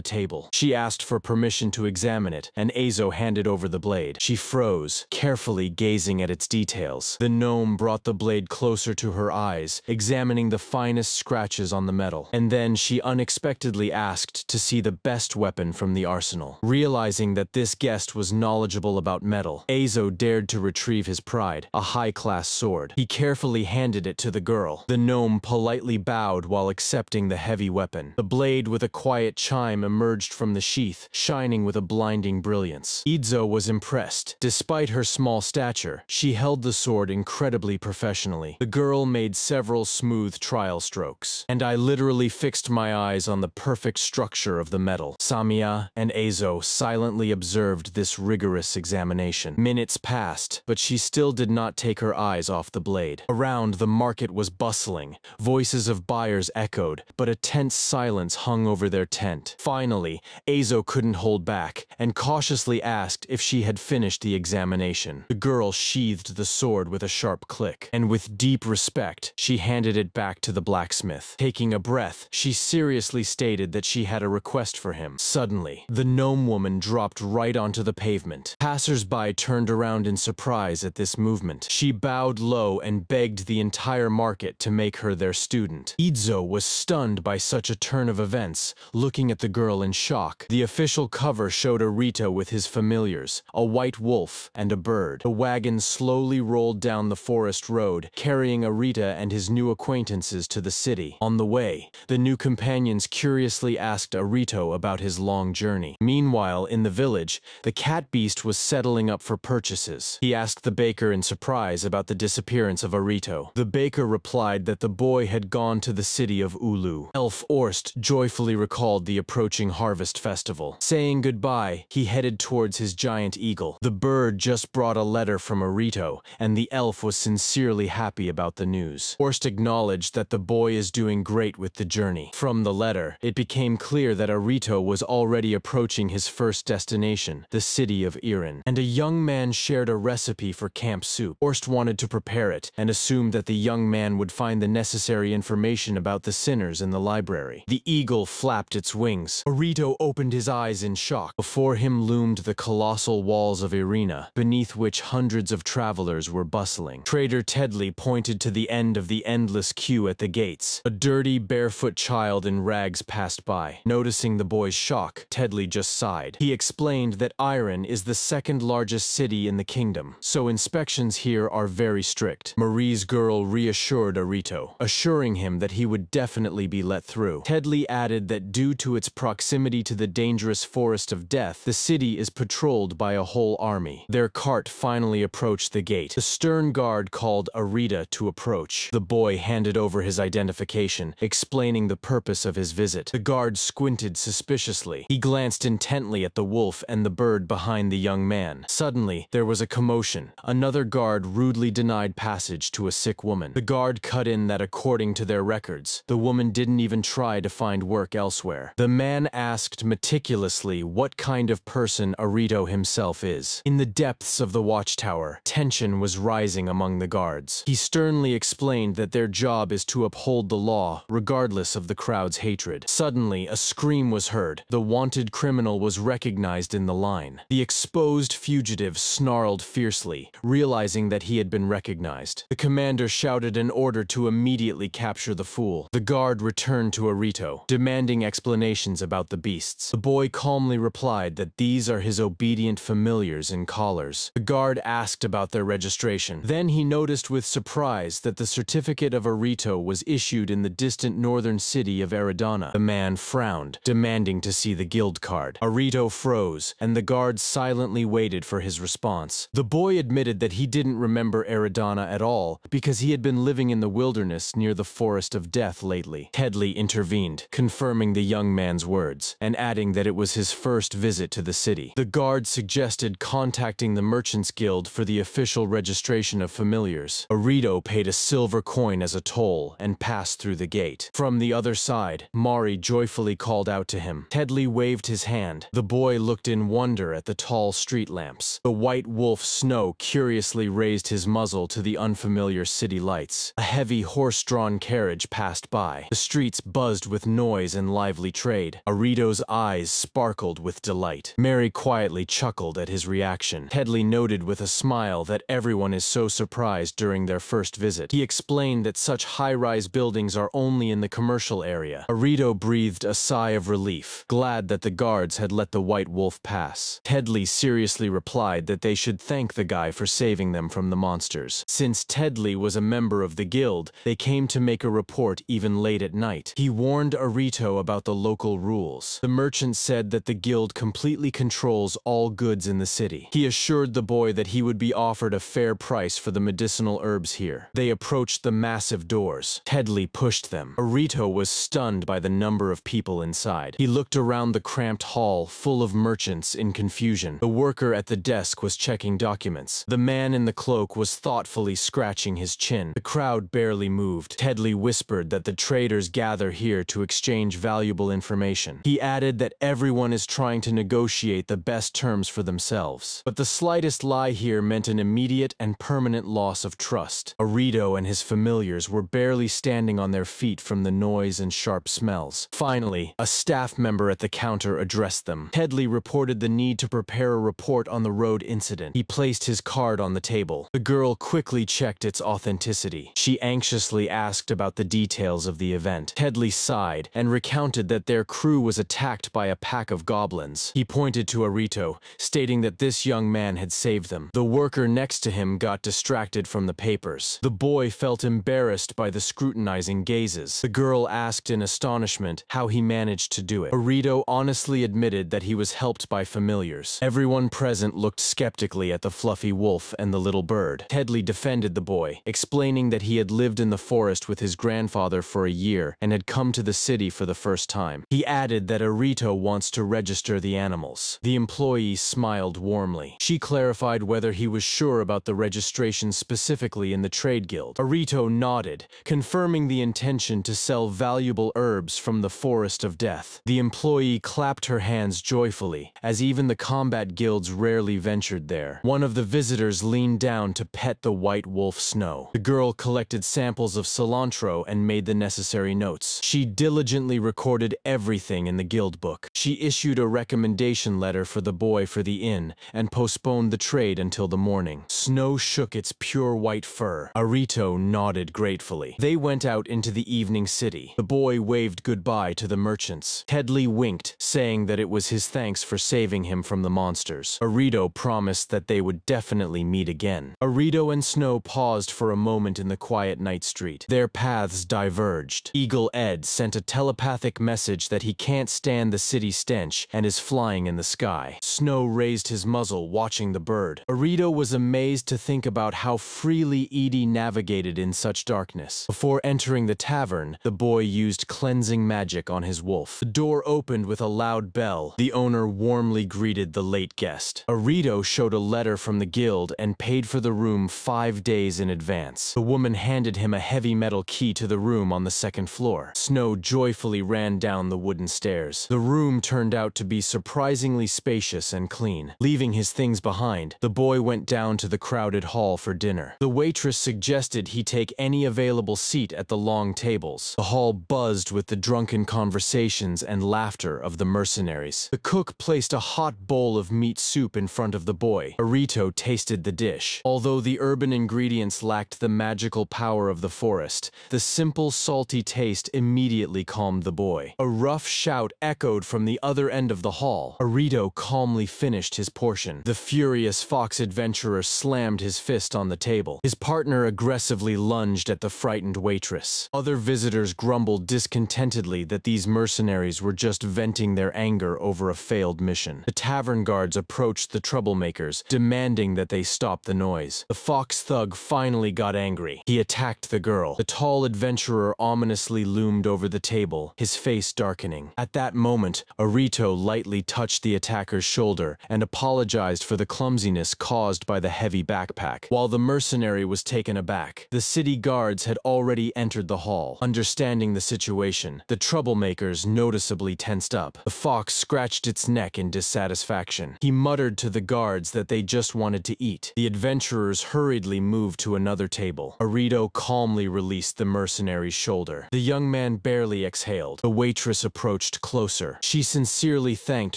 table. She asked for permission to examine it, and Azo handed over the blade. She froze, carefully gazing at its details. The gnome brought the blade closer to her eyes, examining the finest scratches on the metal. And then she unexpectedly asked to see the best weapon from the arsenal. Realizing that this guest was knowledgeable about metal, Azo dared to retrieve his pride, a high-class sword. He carefully handed it to the girl. The gnome politely bowed while accepting the heavy weapon. The blade with a quiet chime emerged from the sheath, shining with a blinding brilliance. Izo was impressed. Despite her small stature, she held the sword incredibly professionally. The girl made several smooth trial strokes, and I literally fixed my eyes on the perfect structure of the metal. Samia and Azo silently observed this rigorous examination. Minutes passed, but she still did not take her eyes off the blade. Around, the market was bustling. Voices of buyers echoed, but a tense silence hung over their tent. Finally, Azo couldn't hold back, and cautiously asked if she had finished the examination. The girl sheathed the sword with a sharp click, and with deep respect, she handed it back to the blacksmith. Taking a breath, she seriously stated that she had a request for him. Suddenly, the gnome woman dropped right onto the pavement. Passers-by turned around in surprise at this movement. She bowed low and begged the entire market to make her their student. Izo was stunned by such a turn of events, looking at the girl in shock. The official cover showed Arito with his familiars, a white wolf and a bird. The wagon slowly rolled down the forest road, carrying Arita and his new acquaintances to the city. On the way, the new companions curiously asked Arito about his long journey. Meanwhile, in the village, the cat beast was settling up for purchases. He asked the baker in surprise about the disappearance of Arito. The baker replied that the boy had gone to the city of Ulu. Elf Orst joyfully recalled the approaching harvest festival. Saying goodbye, he headed towards his giant eagle. The bird just brought a letter from Arito, and the elf was sincerely happy about the news. Orst acknowledged that the boy is doing great with the journey. From the letter, it became clear that Arito was already approaching his first destination, the city of Irin, and a young man shared a recipe for camp soup. Orst wanted to prepare it, and assumed that the young man would find the necessary information about the sinners in the library. The eagle flapped its wings. Arito opened his eyes in shock. Before him loomed the colossal walls of Irina, beneath which hundreds of travelers were bustling. Trader Tedley pointed to the end of the endless queue at the gates. A dirty, barefoot child in rags passed by. Noticing the boy's shock, Tedley just sighed. He explained that Iron is the second largest city in the kingdom, so inspections here are very strict. Marie's girl reassured Arito, assuring him that he would definitely be let through. Tedley added that due to its proximity to the dangerous forest of death, the city is patrolled by a whole army. Their cart finally approached the gate. The stern guard called Arita to approach. The boy handed over his identification, explaining the purpose of his visit. The guard squinted suspiciously. He glanced intently at the wolf and the bird behind the young man. Suddenly, there was a commotion. Another guard rudely denied passage to a sick woman. The guard cut in that according to their records, the woman didn't even try to find work elsewhere. The man asked meticulously what kind of person Arito himself is. In the depths of the watchtower, tension was rising among the guards. He sternly explained that their job is to uphold the law, regardless of the crowd's hatred. Suddenly, a scream was heard. The wanted criminal was recognized in the line. The exposed fugitive snarled fiercely, realizing that he had been recognized. The commander shouted an order to immediately capture the fool. The guard returned to Arito, demanding explanations about the beasts. The boy calmly replied that these are his obedient familiars and collars. The guard asked about their registration. Then he noticed with surprise that the certificate of Arito was issued in the distant northern city of Eridana. The man frowned, demanding to see the guild card. Arito froze, and the guard silently waited for his response. The boy admitted that he didn't remember Eridana at all because he had been living in the wilderness near the Forest of Death lately. Tedley intervened, confirming the young man's words, and adding that it was his first visit to the city. The guard suggested contacting the Merchants Guild for the official registration of familiars. Arito paid a silver coin as a toll and passed through the gate. From the other side, Mari joyfully called out to him. Tedley waved his hand. The boy looked in wonder at the tall street lamps. The white wolf Snow curiously raised his muzzle to the unfamiliar city lights. A heavy horse-drawn carriage passed by. The streets buzzed with noise and lively trade. Arito's eyes sparkled with delight. Mary quietly chuckled at his reaction. Tedley noted with a smile that everyone is so surprised during their first visit. He explained that such high-rise buildings are only in the commercial area. Arito breathed a sigh of relief, glad that the guards had let the white wolf pass. Tedley seriously replied that they should thank the guy for saving them from the monsters. Since Tedley was a member of the guild, they came to make a report even late at night. He warned Arito about the local rules. The merchant said that the guild completely controls all goods in the city. He assured the boy that he would be offered a fair price for the medicinal herbs here. They approached the massive doors. Tedley pushed them. Arito was stunned by the number of people inside. He looked around the cramped hall full of merchants in confusion. The worker at the desk was checking documents. The man in the cloak was thoughtfully scratching his chin. The crowd barely moved. Tedley whispered that the traders gather here to exchange valuable information. He added that everyone is trying to negotiate the best terms for themselves. But the slightest lie here meant an immediate and permanent loss of trust. Arito and his familiars were barely standing on their feet from the noise and sharp smells. Finally, a staff member at the counter addressed them. Tedley reported the need to prepare a report on the road incident. He placed his card on the table. The girl quickly checked its authenticity. She anxiously asked about the details of the event. Tedley sighed and recounted that their crew was attacked by a pack of goblins. He pointed to Arito, stating that this young man had saved them. The worker next to him got distracted from the papers. The boy felt embarrassed by the scrutinizing gazes. The girl asked in astonishment how he managed to do it. Arito honestly admitted that he was helped by familiars. Everyone present looked skeptically at the fluffy wolf and the little bird. Tedley defended the boy, explaining that he had lived in the forest with his grandfather for a year and had come to the city for the first time. He added that Arito wants to register the animals. The employee smiled warmly. She clarified whether he was sure about the registration specifically in the trade guild. Arito nodded, confirming the intention to sell valuable herbs from the forest of death. The employee clapped her hands joyfully, as even the combat guilds rarely ventured there. One of the visitors leaned down to pet the white wolf Snow. The girl collected samples of cilantro and made the necessary notes. She diligently recorded everything in the guild book. She issued a recommendation letter for the boy for the inn and postponed the trade until the morning. Snow shook its pure white fur. Arito nodded gratefully. They went out into the evening city. The boy waved goodbye to the merchants. Tedley winked, saying that it was his thanks for saving him from the monsters. Arito promised that they would definitely meet again. Arito and Snow paused for a moment in the quiet night street. Their paths diverged. Eagle Ed sent a telepathic message that he can't stand the city stench and is flying in the sky. Snow raised his muzzle, watching the bird. Arito was amazed to think about how freely Edie navigated in such darkness. Before entering the tavern, the boy used cleansing magic on his wolf. The door opened with a loud bell. The owner warmly greeted the late guest. Arito showed a letter from the guild and paid for the room 5 days in advance. The woman handed him a heavy metal key to the room on the second floor. Snow joyfully ran down the wooden stairs. The room turned out to be surprisingly spacious and clean. Leaving his things behind, the boy went down to the crowded hall for dinner. The waitress suggested he take any available seat at the long tables. The hall buzzed with the drunken conversations and laughter of the mercenaries. The cook placed a hot bowl of meat soup in front of the boy. Arito tasted the dish. Although the urban ingredients lacked the magical power of the forest, the simple, salty taste immediately calmed the boy. A rough shout echoed from the other end of the hall. Arito calmly finished his portion. The furious fox adventurer slammed his fist on the table. His partner aggressively lunged at the frightened waitress. Other visitors grumbled discontentedly that these mercenaries were just venting their anger over a failed mission. The tavern guards approached the troublemakers, demanding that they stop the noise. The fox thug finally got angry. He attacked the girl. The tall adventurer ominously loomed over the table, his face darkening. At that moment, Arito lightly touched the attacker's shoulder and apologized for the clumsiness caused by the heavy backpack. While the mercenary was taken aback, the city guards had already entered the hall. Understanding the situation, the troublemakers noticeably tensed up. The fox scratched its neck in dissatisfaction. He muttered to the guards that they just wanted to eat. The adventurer adventurers hurriedly moved to another table. Arito calmly released the mercenary's shoulder. The young man barely exhaled. The waitress approached closer. She sincerely thanked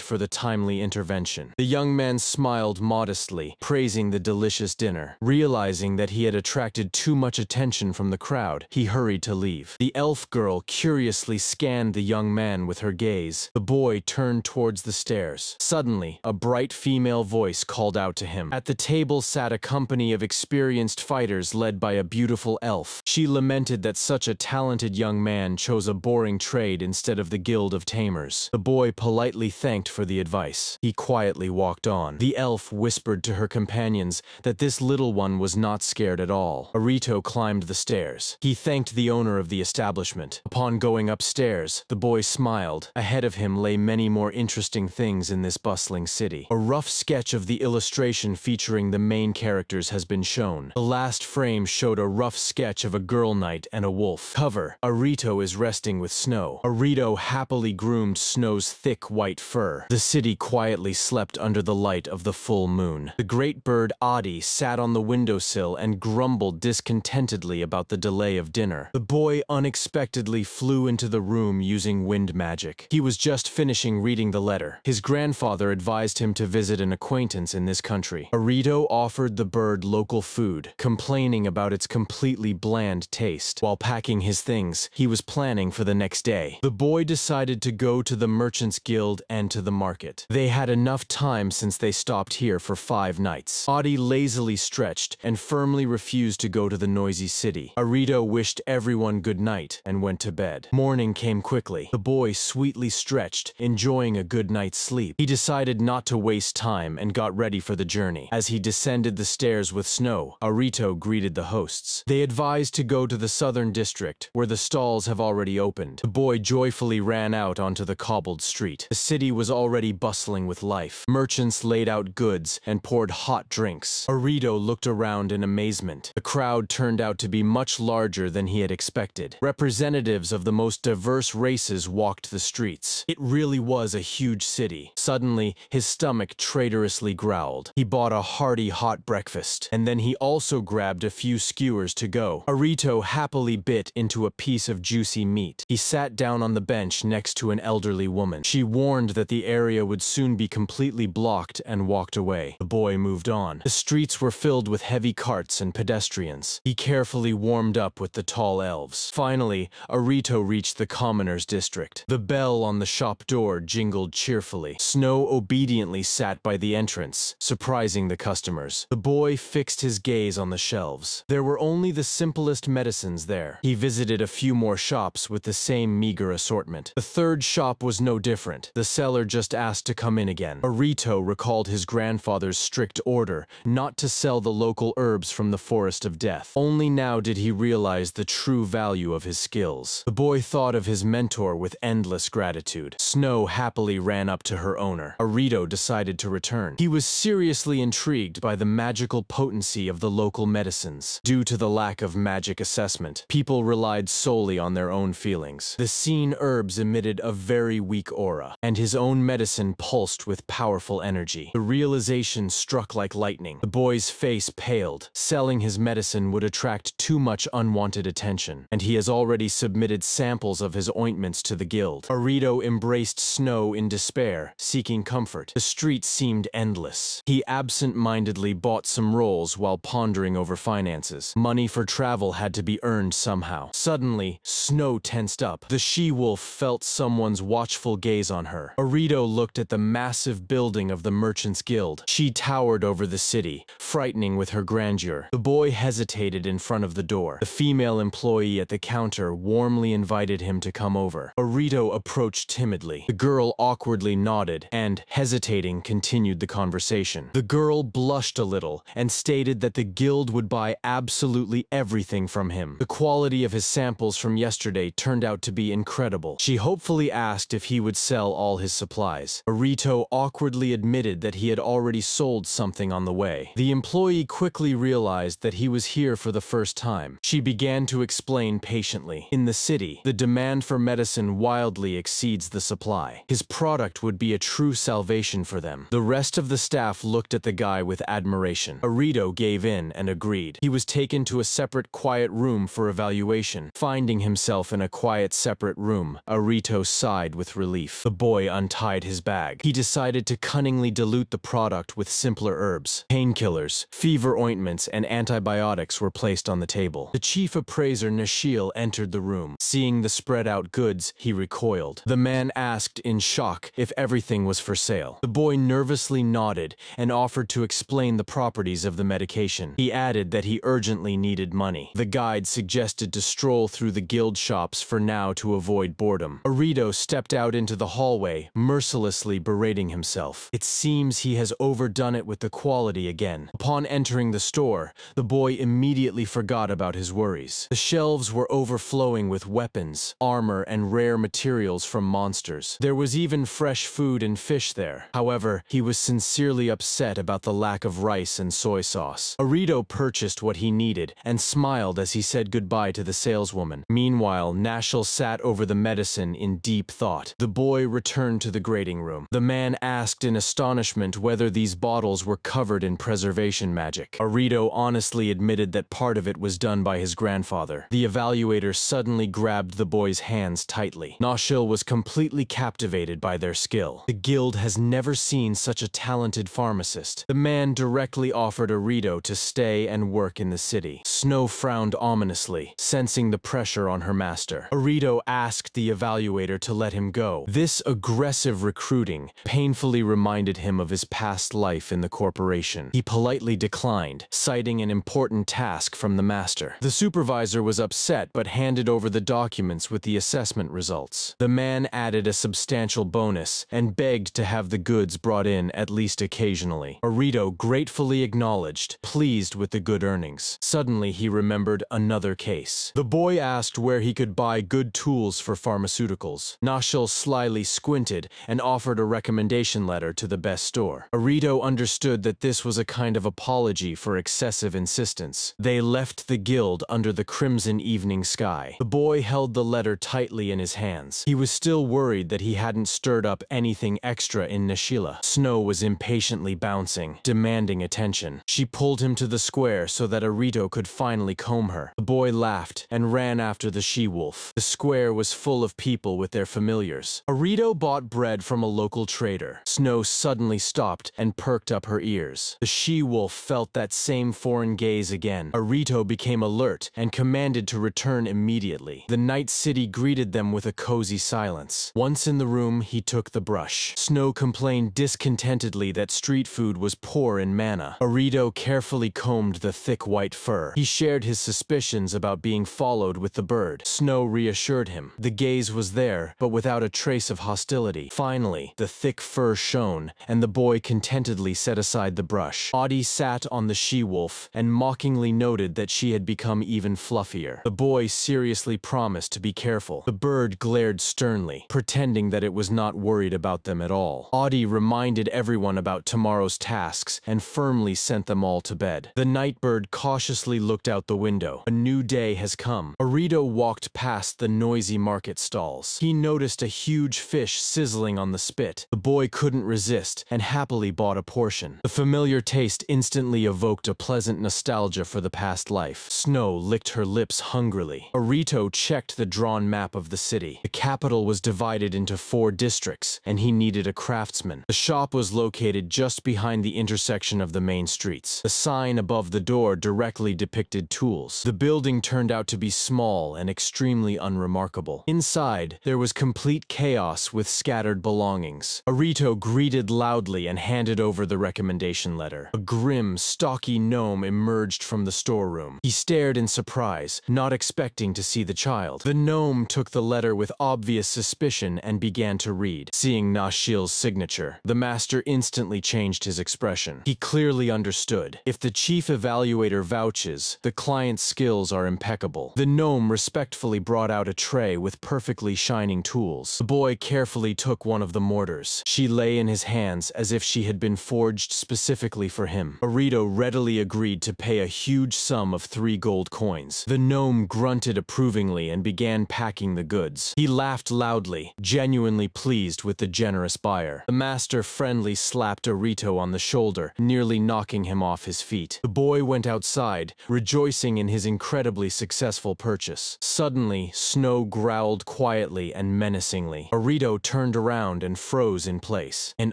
for the timely intervention. The young man smiled modestly, praising the delicious dinner. Realizing that he had attracted too much attention from the crowd, he hurried to leave. The elf girl curiously scanned the young man with her gaze. The boy turned towards the stairs. Suddenly, a bright female voice called out to him. At the table sat a company of experienced fighters led by a beautiful elf. She lamented that such a talented young man chose a boring trade instead of the Guild of Tamers. The boy politely thanked for the advice. He quietly walked on. The elf whispered to her companions that this little one was not scared at all. Arito climbed the stairs. He thanked the owner of the establishment. Upon going upstairs, the boy smiled. Ahead of him lay many more interesting things in this bustling city. A rough sketch of the illustration featuring the main characters has been shown. The last frame showed a rough sketch of a girl knight and a wolf. Cover: Arito is resting with Snow. Arito happily groomed Snow's thick white fur. The city quietly slept under the light of the full moon. The great bird Adi sat on the windowsill and grumbled discontentedly about the delay of dinner. The boy unexpectedly flew into the room using wind magic. He was just finishing reading the letter. His grandfather advised him to visit an acquaintance in this country. Arito offered the bird local food, complaining about its completely bland taste. While packing his things, he was planning for the next day. The boy decided to go to the Merchants Guild and to the market. They had enough time since they stopped here for 5 nights. Adi lazily stretched and firmly refused to go to the noisy city. Arito wished everyone good night and went to bed. Morning came quickly. The boy sweetly stretched, enjoying a good night's sleep. He decided not to waste time and got ready for the journey. As he descended the stairs with Snow, Arito greeted the hosts. They advised to go to the southern district, where the stalls have already opened. The boy joyfully ran out onto the cobbled street. The city was already bustling with life. Merchants laid out goods and poured hot drinks. Arito looked around in amazement. The crowd turned out to be much larger than he had expected. Representatives of the most diverse races walked the streets. It really was a huge city. Suddenly, his stomach traitorously growled. He bought a hearty hot breakfast, and then he also grabbed a few skewers to go. Arito happily bit into a piece of juicy meat. He sat down on the bench next to an elderly woman. She warned that the area would soon be completely blocked and walked away. The boy moved on. The streets were filled with heavy carts and pedestrians. He carefully warmed up with the tall elves. Finally, Arito reached the commoners' district. The bell on the shop door jingled cheerfully. Snow obediently sat by the entrance, surprising the customers. The boy fixed his gaze on the shelves. There were only the simplest medicines there. He visited a few more shops with the same meager assortment. The third shop was no different. The seller just asked to come in again. Arito recalled his grandfather's strict order not to sell the local herbs from the Forest of Death. Only now did he realize the true value of his skills. The boy thought of his mentor with endless gratitude. Snow happily ran up to her owner. Arito decided to return. He was seriously intrigued by the magical potency of the local medicines. Due to the lack of magic assessment, people relied solely on their own feelings. The seen herbs emitted a very weak aura, and his own medicine pulsed with powerful energy. The realization struck like lightning. The boy's face paled. Selling his medicine would attract too much unwanted attention, and he has already submitted samples of his ointments to the guild. Arito embraced Snow in despair, seeking comfort. The street seemed endless. He absent-mindedly bought some rolls while pondering over finances. Money for travel had to be earned somehow. Suddenly, Snow tensed up. The she-wolf felt someone's watchful gaze on her. Arito looked at the massive building of the Merchants Guild. She towered over the city, frightening with her grandeur. The boy hesitated in front of the door. The female employee at the counter warmly invited him to come over. Arito approached timidly. The girl awkwardly nodded and, hesitating, continued the conversation. The girl blushed a little and stated that the guild would buy absolutely everything from him. The quality of his samples from yesterday turned out to be incredible. She hopefully asked if he would sell all his supplies. Arito awkwardly admitted that he had already sold something on the way. The employee quickly realized that he was here for the first time. She began to explain patiently. In the city, the demand for medicine wildly exceeds the supply. His product would be a true salvation for them. The rest of the staff looked at the guy with admiration. calculation. Arito gave in and agreed. He was taken to a separate quiet room for evaluation. Finding himself in a quiet separate room, Arito sighed with relief. The boy untied his bag. He decided to cunningly dilute the product with simpler herbs. Painkillers, fever ointments, and antibiotics were placed on the table. The chief appraiser Nashil entered the room. Seeing the spread out goods, he recoiled. The man asked in shock if everything was for sale. The boy nervously nodded and offered to explain the properties of the medication. He added that he urgently needed money. The guide suggested to stroll through the guild shops for now to avoid boredom. Arito stepped out into the hallway, mercilessly berating himself. It seems he has overdone it with the quality again. Upon entering the store, the boy immediately forgot about his worries. The shelves were overflowing with weapons, armor, and rare materials from monsters. There was even fresh food and fish there. However, he was sincerely upset about the lack of rice and soy sauce. Arito purchased what he needed and smiled as he said goodbye to the saleswoman. Meanwhile, Nashil sat over the medicine in deep thought. The boy returned to the grading room. The man asked in astonishment whether these bottles were covered in preservation magic. Arito honestly admitted that part of it was done by his grandfather. The evaluator suddenly grabbed the boy's hands tightly. Nashil was completely captivated by their skill. The guild has never seen such a talented pharmacist. The man directly offered Arito to stay and work in the city. Snow frowned ominously, sensing the pressure on her master. Arito asked the evaluator to let him go. This aggressive recruiting painfully reminded him of his past life in the corporation. He politely declined, citing an important task from the master. The supervisor was upset but handed over the documents with the assessment results. The man added a substantial bonus and begged to have the goods brought in at least occasionally. Arito gratefully acknowledged, pleased with the good earnings. Suddenly he remembered another case. The boy asked where he could buy good tools for pharmaceuticals. Nashil slyly squinted and offered a recommendation letter to the best store. Arito understood that this was a kind of apology for excessive insistence. They left the guild under the crimson evening sky. The boy held the letter tightly in his hands. He was still worried that he hadn't stirred up anything extra in Nashila. Snow was impatiently bouncing, demanding attention. She pulled him to the square so that Arito could finally comb her. The boy laughed and ran after the she-wolf. The square was full of people with their familiars. Arito bought bread from a local trader. Snow suddenly stopped and perked up her ears. The she-wolf felt that same foreign gaze again. Arito became alert and commanded to return immediately. The night city greeted them with a cozy silence. Once in the room, he took the brush. Snow complained discontentedly that street food was poor in mana. Arito carefully combed the thick white fur. He shared his suspicions about being followed with the bird. Snow reassured him. The gaze was there, but without a trace of hostility. Finally, the thick fur shone, and the boy contentedly set aside the brush. Audie sat on the she-wolf and mockingly noted that she had become even fluffier. The boy seriously promised to be careful. The bird glared sternly, pretending that it was not worried about them at all. Audie reminded everyone about tomorrow's tasks and firmly sent them all to bed. The night bird cautiously looked out the window. A new day has come. Arito walked past the noisy market stalls. He noticed a huge fish sizzling on the spit. The boy couldn't resist and happily bought a portion. The familiar taste instantly evoked a pleasant nostalgia for the past life. Snow licked her lips hungrily. Arito checked the drawn map of the city. The capital was divided into 4 districts, and he needed a craftsman. The shop was located just behind the intersection of the main streets. The sign above the door directly depicted tools. The building turned out to be small and extremely unremarkable. Inside, there was complete chaos with scattered belongings. Arito greeted loudly and handed over the recommendation letter. A grim, stocky gnome emerged from the storeroom. He stared in surprise, not expecting to see the child. The gnome took the letter with obvious suspicion and began to read. Seeing Nashil's signature, the master instantly changed his expression. He clearly understood. If the chief evaluator vouches, the client's skills are impeccable. The gnome respectfully brought out a tray with perfectly shining tools. The boy carefully took one of the mortars. She lay in his hands as if she had been forged specifically for him. Arito readily agreed to pay a huge sum of 3 gold coins. The gnome grunted approvingly and began packing the goods. He laughed loudly, genuinely pleased with the generous buyer. The master friendly slapped Arito on the shoulder, nearly knocking knocking him off his feet. The boy went outside, rejoicing in his incredibly successful purchase. Suddenly, Snow growled quietly and menacingly. Arito turned around and froze in place. An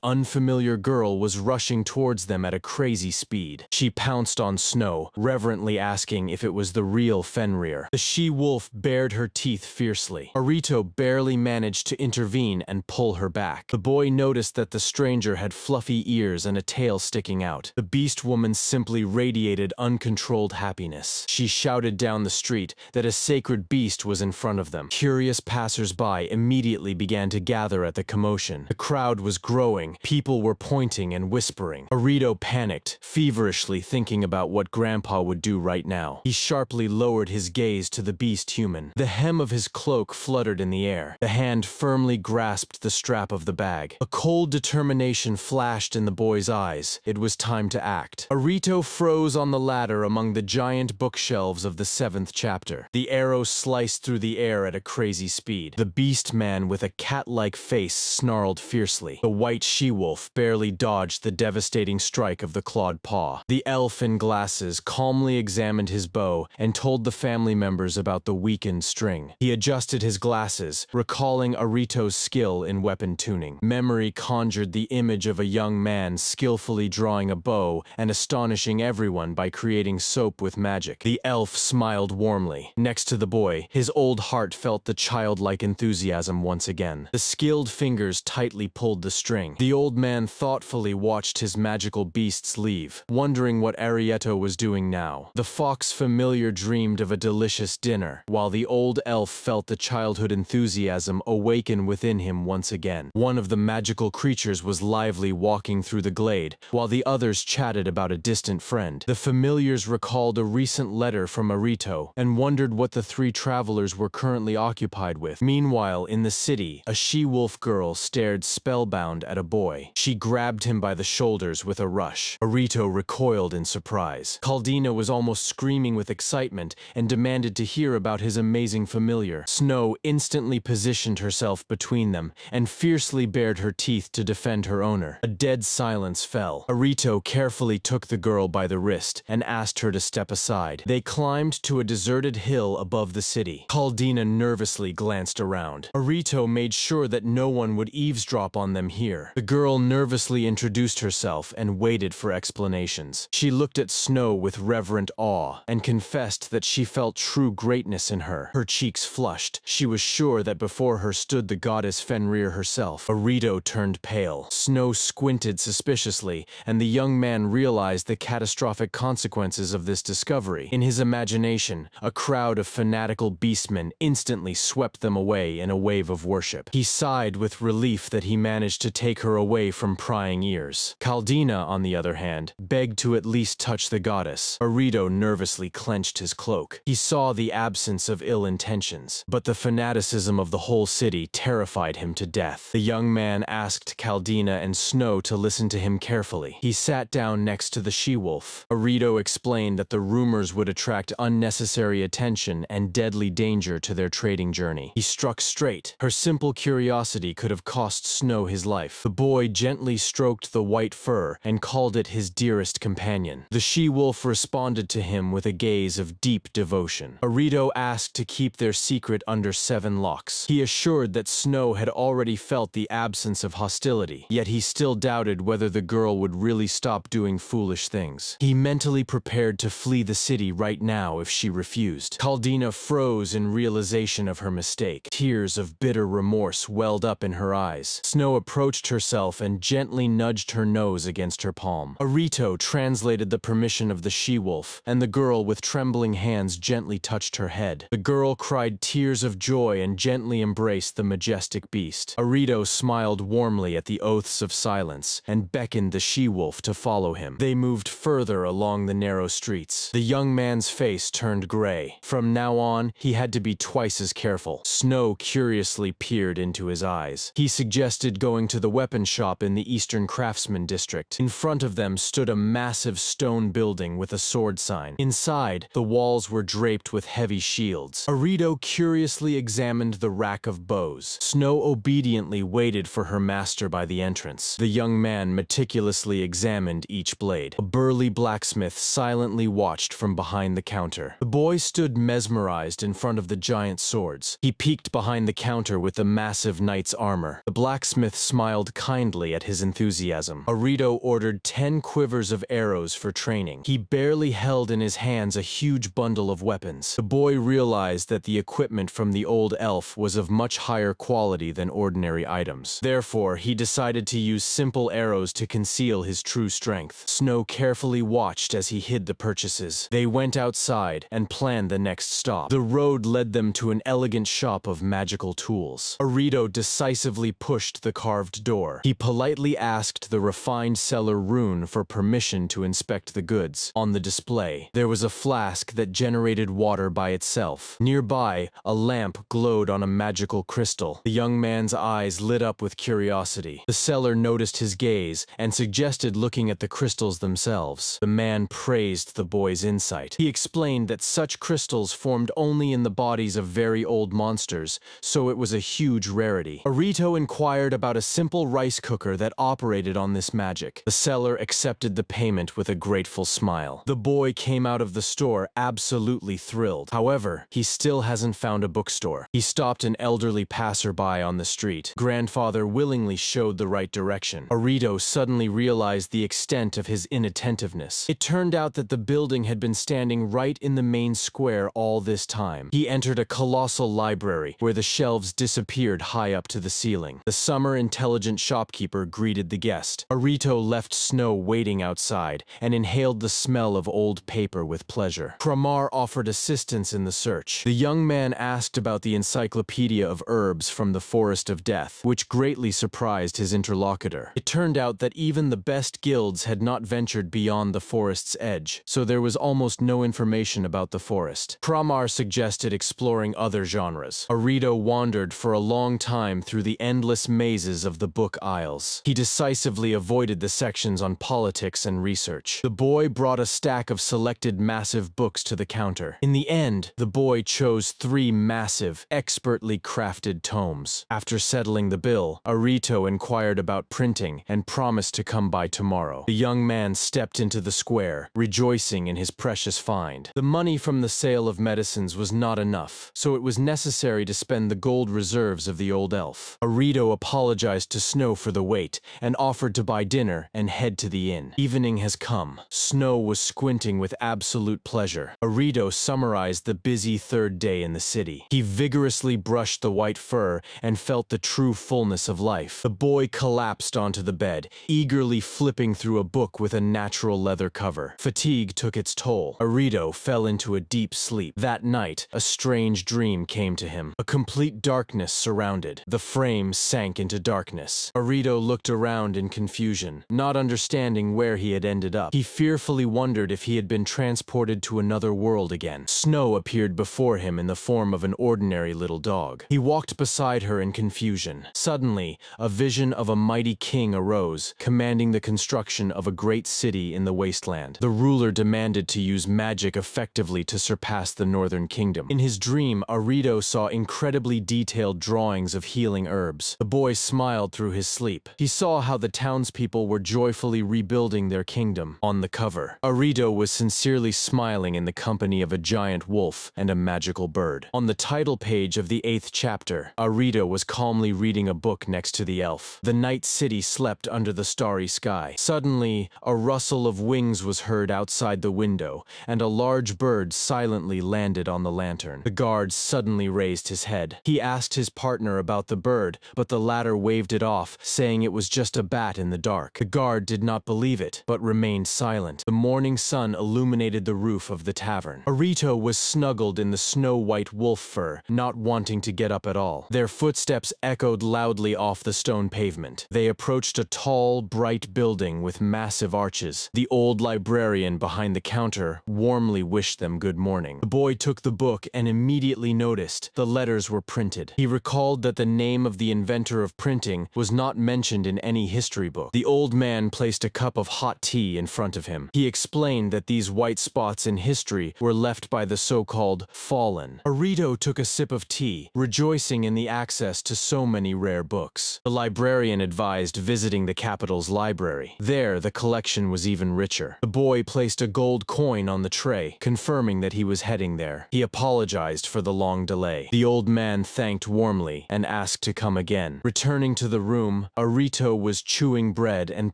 unfamiliar girl was rushing towards them at a crazy speed. She pounced on Snow, reverently asking if it was the real Fenrir. The she-wolf bared her teeth fiercely. Arito barely managed to intervene and pull her back. The boy noticed that the stranger had fluffy ears and a tail sticking out. The beast woman simply radiated uncontrolled happiness. She shouted down the street that a sacred beast was in front of them. Curious passers-by immediately began to gather at the commotion. The crowd was growing. People were pointing and whispering. Arito panicked, feverishly thinking about what Grandpa would do right now. He sharply lowered his gaze to the beast human. The hem of his cloak fluttered in the air. The hand firmly grasped the strap of the bag. A cold determination flashed in the boy's eyes. It was time to act. Arito froze on the ladder among the giant bookshelves of the 7th chapter. The arrow sliced through the air at a crazy speed. The beast man with a cat-like face snarled fiercely. The white she-wolf barely dodged the devastating strike of the clawed paw. The elf in glasses calmly examined his bow and told the family members about the weakened string. He adjusted his glasses, recalling Arito's skill in weapon tuning. Memory conjured the image of a young man skillfully drawing a bow and astonishing everyone by creating soap with magic. The elf smiled warmly. Next to the boy, his old heart felt the childlike enthusiasm once again. The skilled fingers tightly pulled the string. The old man thoughtfully watched his magical beasts leave, wondering what Arieto was doing now. The fox familiar dreamed of a delicious dinner, while the old elf felt the childhood enthusiasm awaken within him once again. One of the magical creatures was lively walking through the glade, while the others chatted about a distant friend. The familiars recalled a recent letter from Arito and wondered what the three travelers were currently occupied with. Meanwhile, in the city, a she-wolf girl stared spellbound at a boy. She grabbed him by the shoulders with a rush. Arito recoiled in surprise. Caldina was almost screaming with excitement and demanded to hear about his amazing familiar. Snow instantly positioned herself between them and fiercely bared her teeth to defend her owner. A dead silence fell. Arito carefully took the girl by the wrist and asked her to step aside. They climbed to a deserted hill above the city. Caldina nervously glanced around. Arito made sure that no one would eavesdrop on them here. The girl nervously introduced herself and waited for explanations. She looked at Snow with reverent awe and confessed that she felt true greatness in her. Her cheeks flushed. She was sure that before her stood the goddess Fenrir herself. Arito turned pale. Snow squinted suspiciously, and the young man realized the catastrophic consequences of this discovery. In his imagination, a crowd of fanatical beastmen instantly swept them away in a wave of worship. He sighed with relief that he managed to take her away from prying ears. Caldina, on the other hand, begged to at least touch the goddess. Arito nervously clenched his cloak. He saw the absence of ill intentions, but the fanaticism of the whole city terrified him to death. The young man asked Caldina and Snow to listen to him carefully. He sat down next to the she-wolf. Arito explained that the rumors would attract unnecessary attention and deadly danger to their trading journey. He struck straight. Her simple curiosity could have cost Snow his life. The boy gently stroked the white fur and called it his dearest companion. The she-wolf responded to him with a gaze of deep devotion. Arito asked to keep their secret under 7 locks. He assured that Snow had already felt the absence of hostility, yet he still doubted whether the girl would really stop doing foolish things. He mentally prepared to flee the city right now if she refused. Caldina froze in realization of her mistake. Tears of bitter remorse welled up in her eyes. Snow approached herself and gently nudged her nose against her palm. Arito translated the permission of the she-wolf, and the girl with trembling hands gently touched her head. The girl cried tears of joy and gently embraced the majestic beast. Arito smiled warmly at the oaths of silence and beckoned the she-wolf to follow him. They moved further along the narrow streets. The young man's face turned gray. From now on, he had to be twice as careful. Snow curiously peered into his eyes. He suggested going to the weapon shop in the Eastern Craftsman District. In front of them stood a massive stone building with a sword sign. Inside, the walls were draped with heavy shields. Arito curiously examined the rack of bows. Snow obediently waited for her master by the entrance. The young man meticulously examined each blade. A burly blacksmith silently watched from behind the counter. The boy stood mesmerized in front of the giant swords. He peeked behind the counter with the massive knight's armor. The blacksmith smiled kindly at his enthusiasm. Arito ordered 10 quivers of arrows for training. He barely held in his hands a huge bundle of weapons. The boy realized that the equipment from the old elf was of much higher quality than ordinary items. Therefore, he decided to use simple arrows to conceal his true strength. Snow carefully watched as he hid the purchases. They went outside and planned the next stop. The road led them to an elegant shop of magical tools. Arito decisively pushed the carved door. He politely asked the refined seller Rune for permission to inspect the goods. On the display, there was a flask that generated water by itself. Nearby, a lamp glowed on a magical crystal. The young man's eyes lit up with curiosity. The seller noticed his gaze and suggested looking at the crystals themselves. The man praised the boy's insight. He explained that such crystals formed only in the bodies of very old monsters, so it was a huge rarity. Arito inquired about a simple rice cooker that operated on this magic. The seller accepted the payment with a grateful smile. The boy came out of the store absolutely thrilled. However, he still hasn't found a bookstore. He stopped an elderly passerby on the street. Grandfather willingly showed the right direction. Arito suddenly realized the extent of his inattentiveness. It turned out that the building had been standing right in the main square all this time. He entered a colossal library where the shelves disappeared high up to the ceiling. The summer intelligent shopkeeper greeted the guest. Arito left Snow waiting outside and inhaled the smell of old paper with pleasure. Kramar offered assistance in the search. The young man asked about the encyclopedia of herbs from the Forest of Death, which greatly surprised his interlocutor. It turned out that even the best guilds had not ventured beyond the forest's edge, so there was almost no information about the forest. Kramar suggested exploring other genres. Arito wandered for a long time through the endless mazes of the book aisles. He decisively avoided the sections on politics and research. The boy brought a stack of selected massive books to the counter. In the end, the boy chose 3 massive, expertly crafted tomes. After settling the bill, Arito inquired about printing and promised to come by tomorrow. The young man stepped into the square, rejoicing in his precious find. The money from the sale of medicines was not enough, so it was necessary to spend the gold reserves of the old elf. Arito apologized to Snow for the wait and offered to buy dinner and head to the inn. Evening has come. Snow was squinting with absolute pleasure. Arito summarized the busy third day in the city. He vigorously brushed the white fur and felt the true fullness of life. The boy collapsed onto the bed, eagerly flipping through a book with a natural leather cover. Fatigue took its toll. Arito fell into a deep sleep. That night, a strange dream came to him. A complete darkness surrounded. The frame sank into darkness. Arito looked around in confusion, not understanding where he had ended up. He fearfully wondered if he had been transported to another world again. Snow appeared before him in the form of an ordinary little dog. He walked beside her in confusion. Suddenly, a vision of a mighty king arose, commanding the construction of a great city in the wasteland. The ruler demanded to use magic effectively to surpass the northern kingdom. In his dream, Arito saw incredibly detailed drawings of healing herbs. The boy smiled through his sleep. He saw how the townspeople were joyfully rebuilding their kingdom. On the cover, Arito was sincerely smiling in the company of a giant wolf and a magical bird. On the title page of the 8th chapter, Arito was calmly reading a book next to the elf. The night city slept under the starry sky. Suddenly, a rustle of wings was heard outside the window, and a large bird silently landed on the lantern. The guard suddenly raised his head. He asked his partner about the bird, but the latter waved it off, saying it was just a bat in the dark. The guard did not believe it, but remained silent. The morning sun illuminated the roof of the tavern. Arito was snuggled in the snow-white wolf fur, not wanting to get up at all. Their footsteps echoed loudly off the stone pavement. They approached a tall, bright building with massive arches. The old librarian behind the counter warmly wished them good morning. The boy took the book and immediately noticed the letters were printed. He recalled that the name of the inventor of printing was not mentioned in any history book. The old man placed a cup of hot tea in front of him. He explained that these white spots in history were left by the so-called fallen. Arito took a sip of tea, rejoicing in the access to so many rare books. The librarian advised visiting the capital's library. There, there, the collection was even richer. The boy placed a gold coin on the tray, confirming that he was heading there. He apologized for the long delay. The old man thanked warmly and asked to come again. Returning to the room, Arito was chewing bread and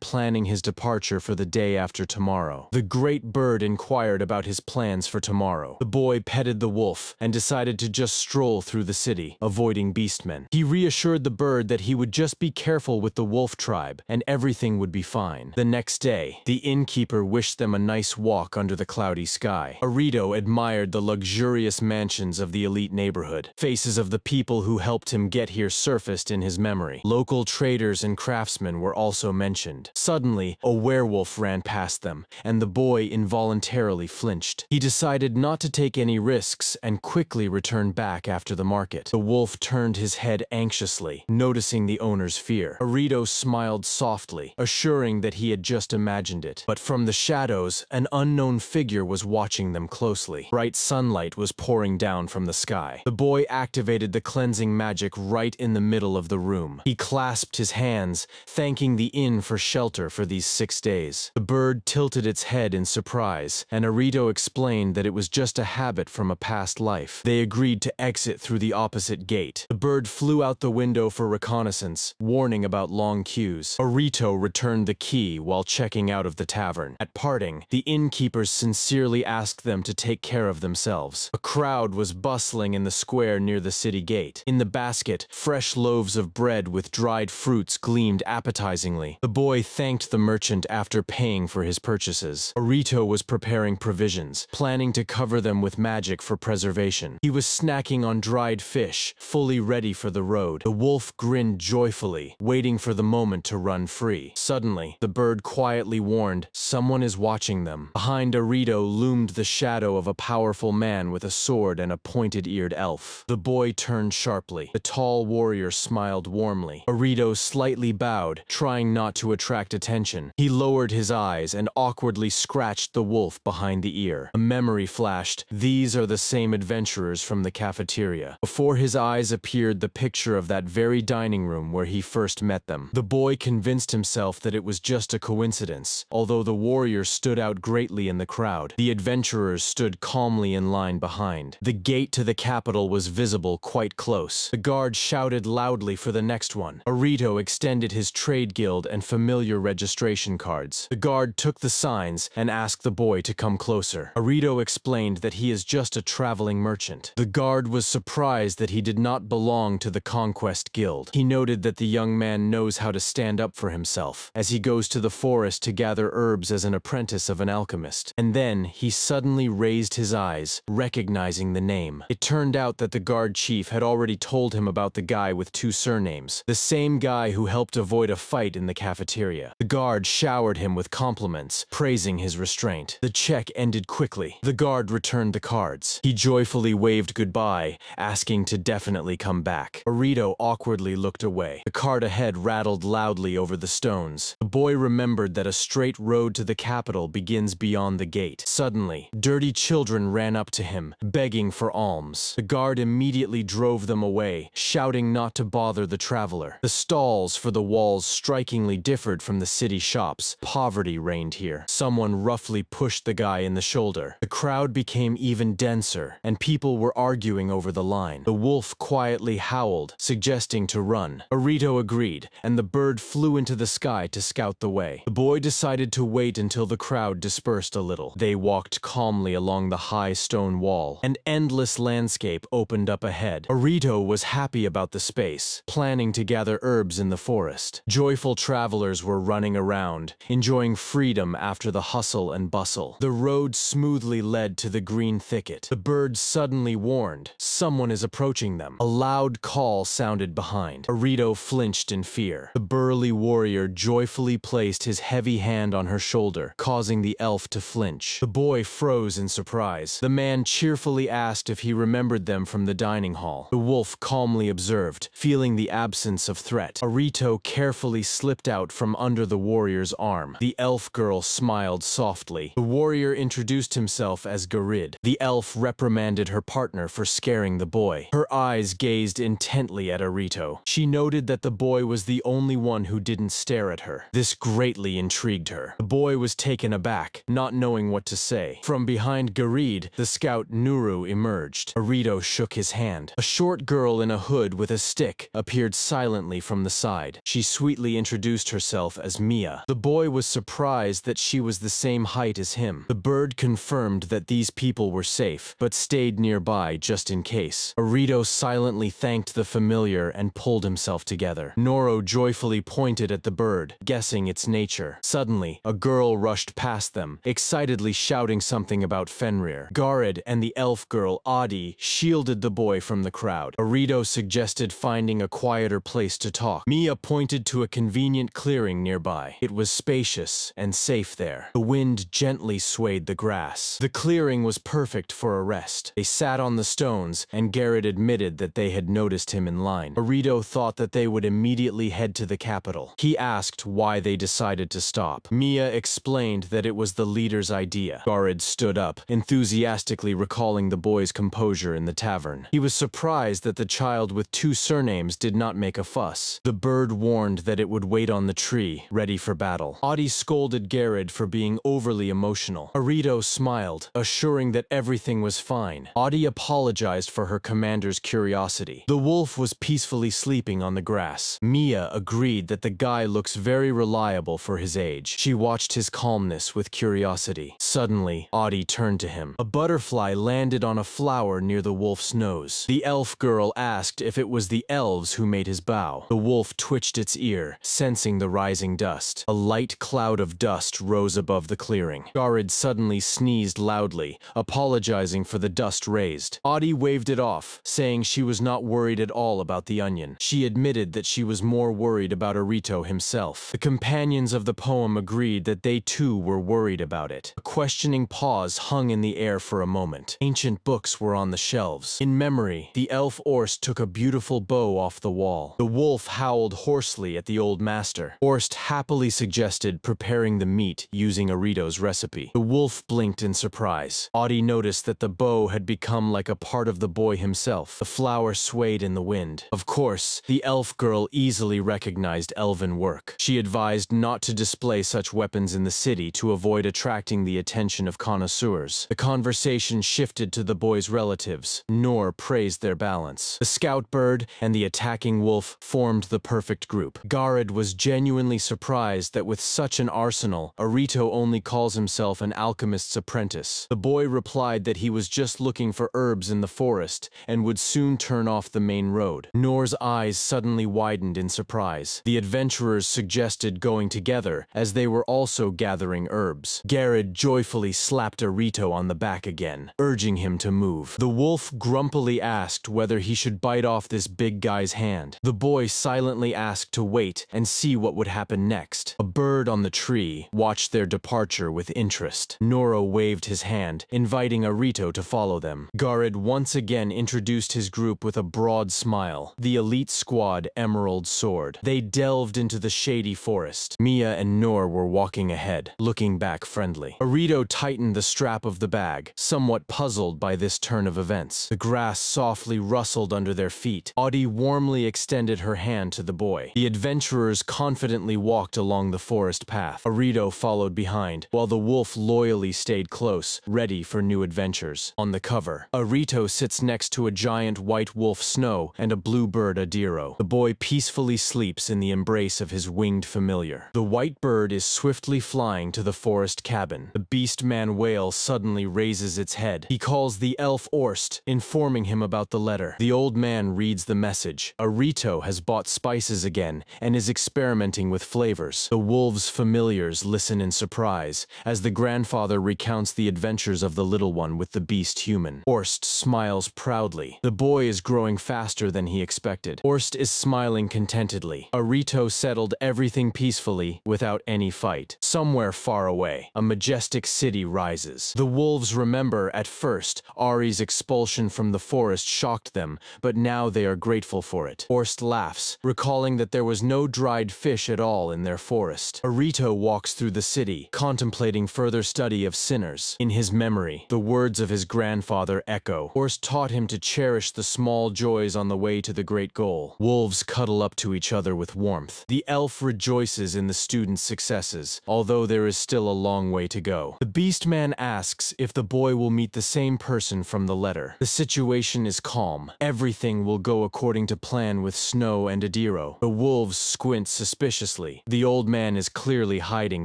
planning his departure for the day after tomorrow. The great bird inquired about his plans for tomorrow. The boy petted the wolf and decided to just stroll through the city, avoiding beastmen. He reassured the bird that he would just be careful with the wolf tribe and everything would be fine. The next day, the innkeeper wished them a nice walk under the cloudy sky. Arito admired the luxurious mansions of the elite neighborhood. Faces of the people who helped him get here surfaced in his memory. Local traders and craftsmen were also mentioned. Suddenly, a werewolf ran past them, and the boy involuntarily flinched. He decided not to take any risks and quickly returned back after the market. The wolf turned his head anxiously, noticing the owner's fear. Arito smiled softly, assuring that he had just imagined it. But from the shadows, an unknown figure was watching them closely. Bright sunlight was pouring down from the sky. The boy activated the cleansing magic right in the middle of the room. He clasped his hands, thanking the inn for shelter for these 6 days. The bird tilted its head in surprise, and Arito explained that it was just a habit from a past life. They agreed to exit through the opposite gate. The bird flew out the window for reconnaissance, warning about long queues. Arito returned the key while checking out of the tavern. At parting, the innkeepers sincerely asked them to take care of themselves. A crowd was bustling in the square near the city gate. In the basket, fresh loaves of bread with dried fruits gleamed appetizingly. The boy thanked the merchant after paying for his purchases. Arito was preparing provisions, planning to cover them with magic for preservation. He was snacking on dried fish, fully ready for the road. The wolf grinned joyfully, waiting for the moment to run free. Suddenly, the bird quietly warned, "Someone is watching them." Behind Arito loomed the shadow of a powerful man with a sword and a pointed-eared elf. The boy turned sharply. The tall warrior smiled warmly. Arito slightly bowed, trying not to attract attention. He lowered his eyes and awkwardly scratched the wolf behind the ear. A memory flashed. These are the same adventurers from the cafeteria. Before his eyes appeared the picture of that very dining room where he first met them. The boy convinced himself that it was just a coincidence. Although the warrior stood out greatly in the crowd, the adventurers stood calmly in line behind. The gate to the capital was visible quite close. The guard shouted loudly for the next one. Arito extended his trade guild and familiar registration cards. The guard took the signs and asked the boy to come closer. Arito explained that he is just a traveling merchant. The guard was surprised that he did not belong to the Conquest Guild. He noted that the young man knows how to stand up for himself, as he goes to the forest to gather herbs as an apprentice of an alchemist. And then he suddenly raised his eyes, recognizing the name. It turned out that the guard chief had already told him about the guy with 2 surnames, the same guy who helped avoid a fight in the cafeteria. The guard showered him with compliments, praising his restraint. The check ended quickly. The guard returned the cards. He joyfully waved goodbye, asking to definitely come back. Arito awkwardly looked away. The cart ahead rattled loudly over the stones. The boy remembered that a straight road to the capital begins beyond the gate. Suddenly, dirty children ran up to him, begging for alms. The guard immediately drove them away, shouting not to bother the traveler. The stalls for the walls strikingly differed from the city shops. Poverty reigned here. Someone roughly pushed the guy in the shoulder. The crowd became even denser, and people were arguing over the line. The wolf quietly howled, suggesting to run. Arito agreed, and the bird flew into the sky to scout the way. The boy decided to wait until the crowd dispersed a little. They walked calmly along the high stone wall. An endless landscape opened up ahead. Arito was happy about the space, planning to gather herbs in the forest. Joyful travelers were running around, enjoying freedom after the hustle and bustle. The road smoothly led to the green thicket. The bird suddenly warned, "Someone is approaching them." A loud call sounded behind. Arito flinched in fear. The burly warrior joyfully placed his heavy hand on her shoulder, causing the elf to flinch. The boy froze in surprise. The man cheerfully asked if he remembered them from the dining hall. The wolf calmly observed, feeling the absence of threat. Arito carefully slipped out from under the warrior's arm. The elf girl smiled softly. The warrior introduced himself as Garid. The elf reprimanded her partner for scaring the boy. Her eyes gazed intently at Arito. She noted that the boy was the only one who didn't stare at her. This great greatly intrigued her. The boy was taken aback, not knowing what to say. From behind Garid, the scout Nuru emerged. Arito shook his hand. A short girl in a hood with a stick appeared silently from the side. She sweetly introduced herself as Mia. The boy was surprised that she was the same height as him. The bird confirmed that these people were safe, but stayed nearby just in case. Arito silently thanked the familiar and pulled himself together. Noro joyfully pointed at the bird, guessing its nature. Suddenly, a girl rushed past them, excitedly shouting something about Fenrir. Garid and the elf girl Adi shielded the boy from the crowd. Arito suggested finding a quieter place to talk. Mia pointed to a convenient clearing nearby. It was spacious and safe there. The wind gently swayed the grass. The clearing was perfect for a rest. They sat on the stones, and Garid admitted that they had noticed him in line. Arito thought that they would immediately head to the capital. He asked why they decided to stop. Mia explained that it was the leader's idea. Garid stood up, enthusiastically recalling the boy's composure in the tavern. He was surprised that the child with 2 surnames did not make a fuss. The bird warned that it would wait on the tree, ready for battle. Adi scolded Garid for being overly emotional. Arito smiled, assuring that everything was fine. Adi apologized for her commander's curiosity. The wolf was peacefully sleeping on the grass. Mia agreed that the guy looks very reliable for his age. She watched his calmness with curiosity. Suddenly, Adi turned to him. A butterfly landed on a flower near the wolf's nose. The elf girl asked if it was the elves who made his bow. The wolf twitched its ear, sensing the rising dust. A light cloud of dust rose above the clearing. Garid suddenly sneezed loudly, apologizing for the dust raised. Adi waved it off, saying she was not worried at all about the onion. She admitted that she was more worried about Arito himself. The companions of the poem agreed that they too were worried about it. A questioning pause hung in the air for a moment. Ancient books were on the shelves. In memory, the elf Orst took a beautiful bow off the wall. The wolf howled hoarsely at the old master. Orst happily suggested preparing the meat using Arito's recipe. The wolf blinked in surprise. Adi noticed that the bow had become like a part of the boy himself. The flower swayed in the wind. Of course, the elf girl easily recognized elven work. She advised not to display such weapons in the city to avoid attracting the attention of connoisseurs. The conversation shifted to the boy's relatives. Nor praised their balance. The scout bird and the attacking wolf formed the perfect group. Garid was genuinely surprised that with such an arsenal, Arito only calls himself an alchemist's apprentice. The boy replied that he was just looking for herbs in the forest and would soon turn off the main road. Nor's eyes suddenly widened in surprise. The adventurers suggested going together, as they were also gathering herbs. Garid joyfully slapped Arito on the back again, urging him to move. The wolf grumpily asked whether he should bite off this big guy's hand. The boy silently asked to wait and see what would happen next. A bird on the tree watched their departure with interest. Noro waved his hand, inviting Arito to follow them. Garid once again introduced his group with a broad smile. The elite squad Emerald Sword. They delved into the shady forest. Mia and Nor were walking ahead, looking back friendly. Arito tightened the strap of the bag, somewhat puzzled by this turn of events. The grass softly rustled under their feet. Adi warmly extended her hand to the boy. The adventurers confidently walked along the forest path. Arito followed behind, while the wolf loyally stayed close, ready for new adventures. On the cover, Arito sits next to a giant white wolf Snow and a blue bird Adiro. The boy peacefully sleeps in the embrace of his winged familiar. The white bird is swiftly flying to the forest cabin. The beast man whale suddenly raises its head. He calls the elf Orst, informing him about the letter. The old man reads the message. Arito has bought spices again and is experimenting with flavors. The wolf's familiars listen in surprise as the grandfather recounts the adventures of the little one with the beast human. Orst smiles proudly. The boy is growing faster than he expected. Orst is smiling contentedly. Arito settled everything peacefully without any fight. Somewhere far away, a majestic city rises. The wolves remember at first Ari's expulsion from the forest shocked them, but now they are grateful for it. Orst laughs, recalling that there was no dried fish at all in their forest. Arito walks through the city, contemplating further study of sinners. In his memory, the words of his grandfather echo. Horse taught him to cherish the small joys on the way to the great goal. Wolves cuddle up to each other with warmth. The elf rejoices in the student's successes, although there is still a long way to go. The beast man asks if the boy will meet the same person from the letter. The situation is calm. Everything will go according to plan with Snow and Adiro. The wolves squint suspiciously. The old man is clearly hiding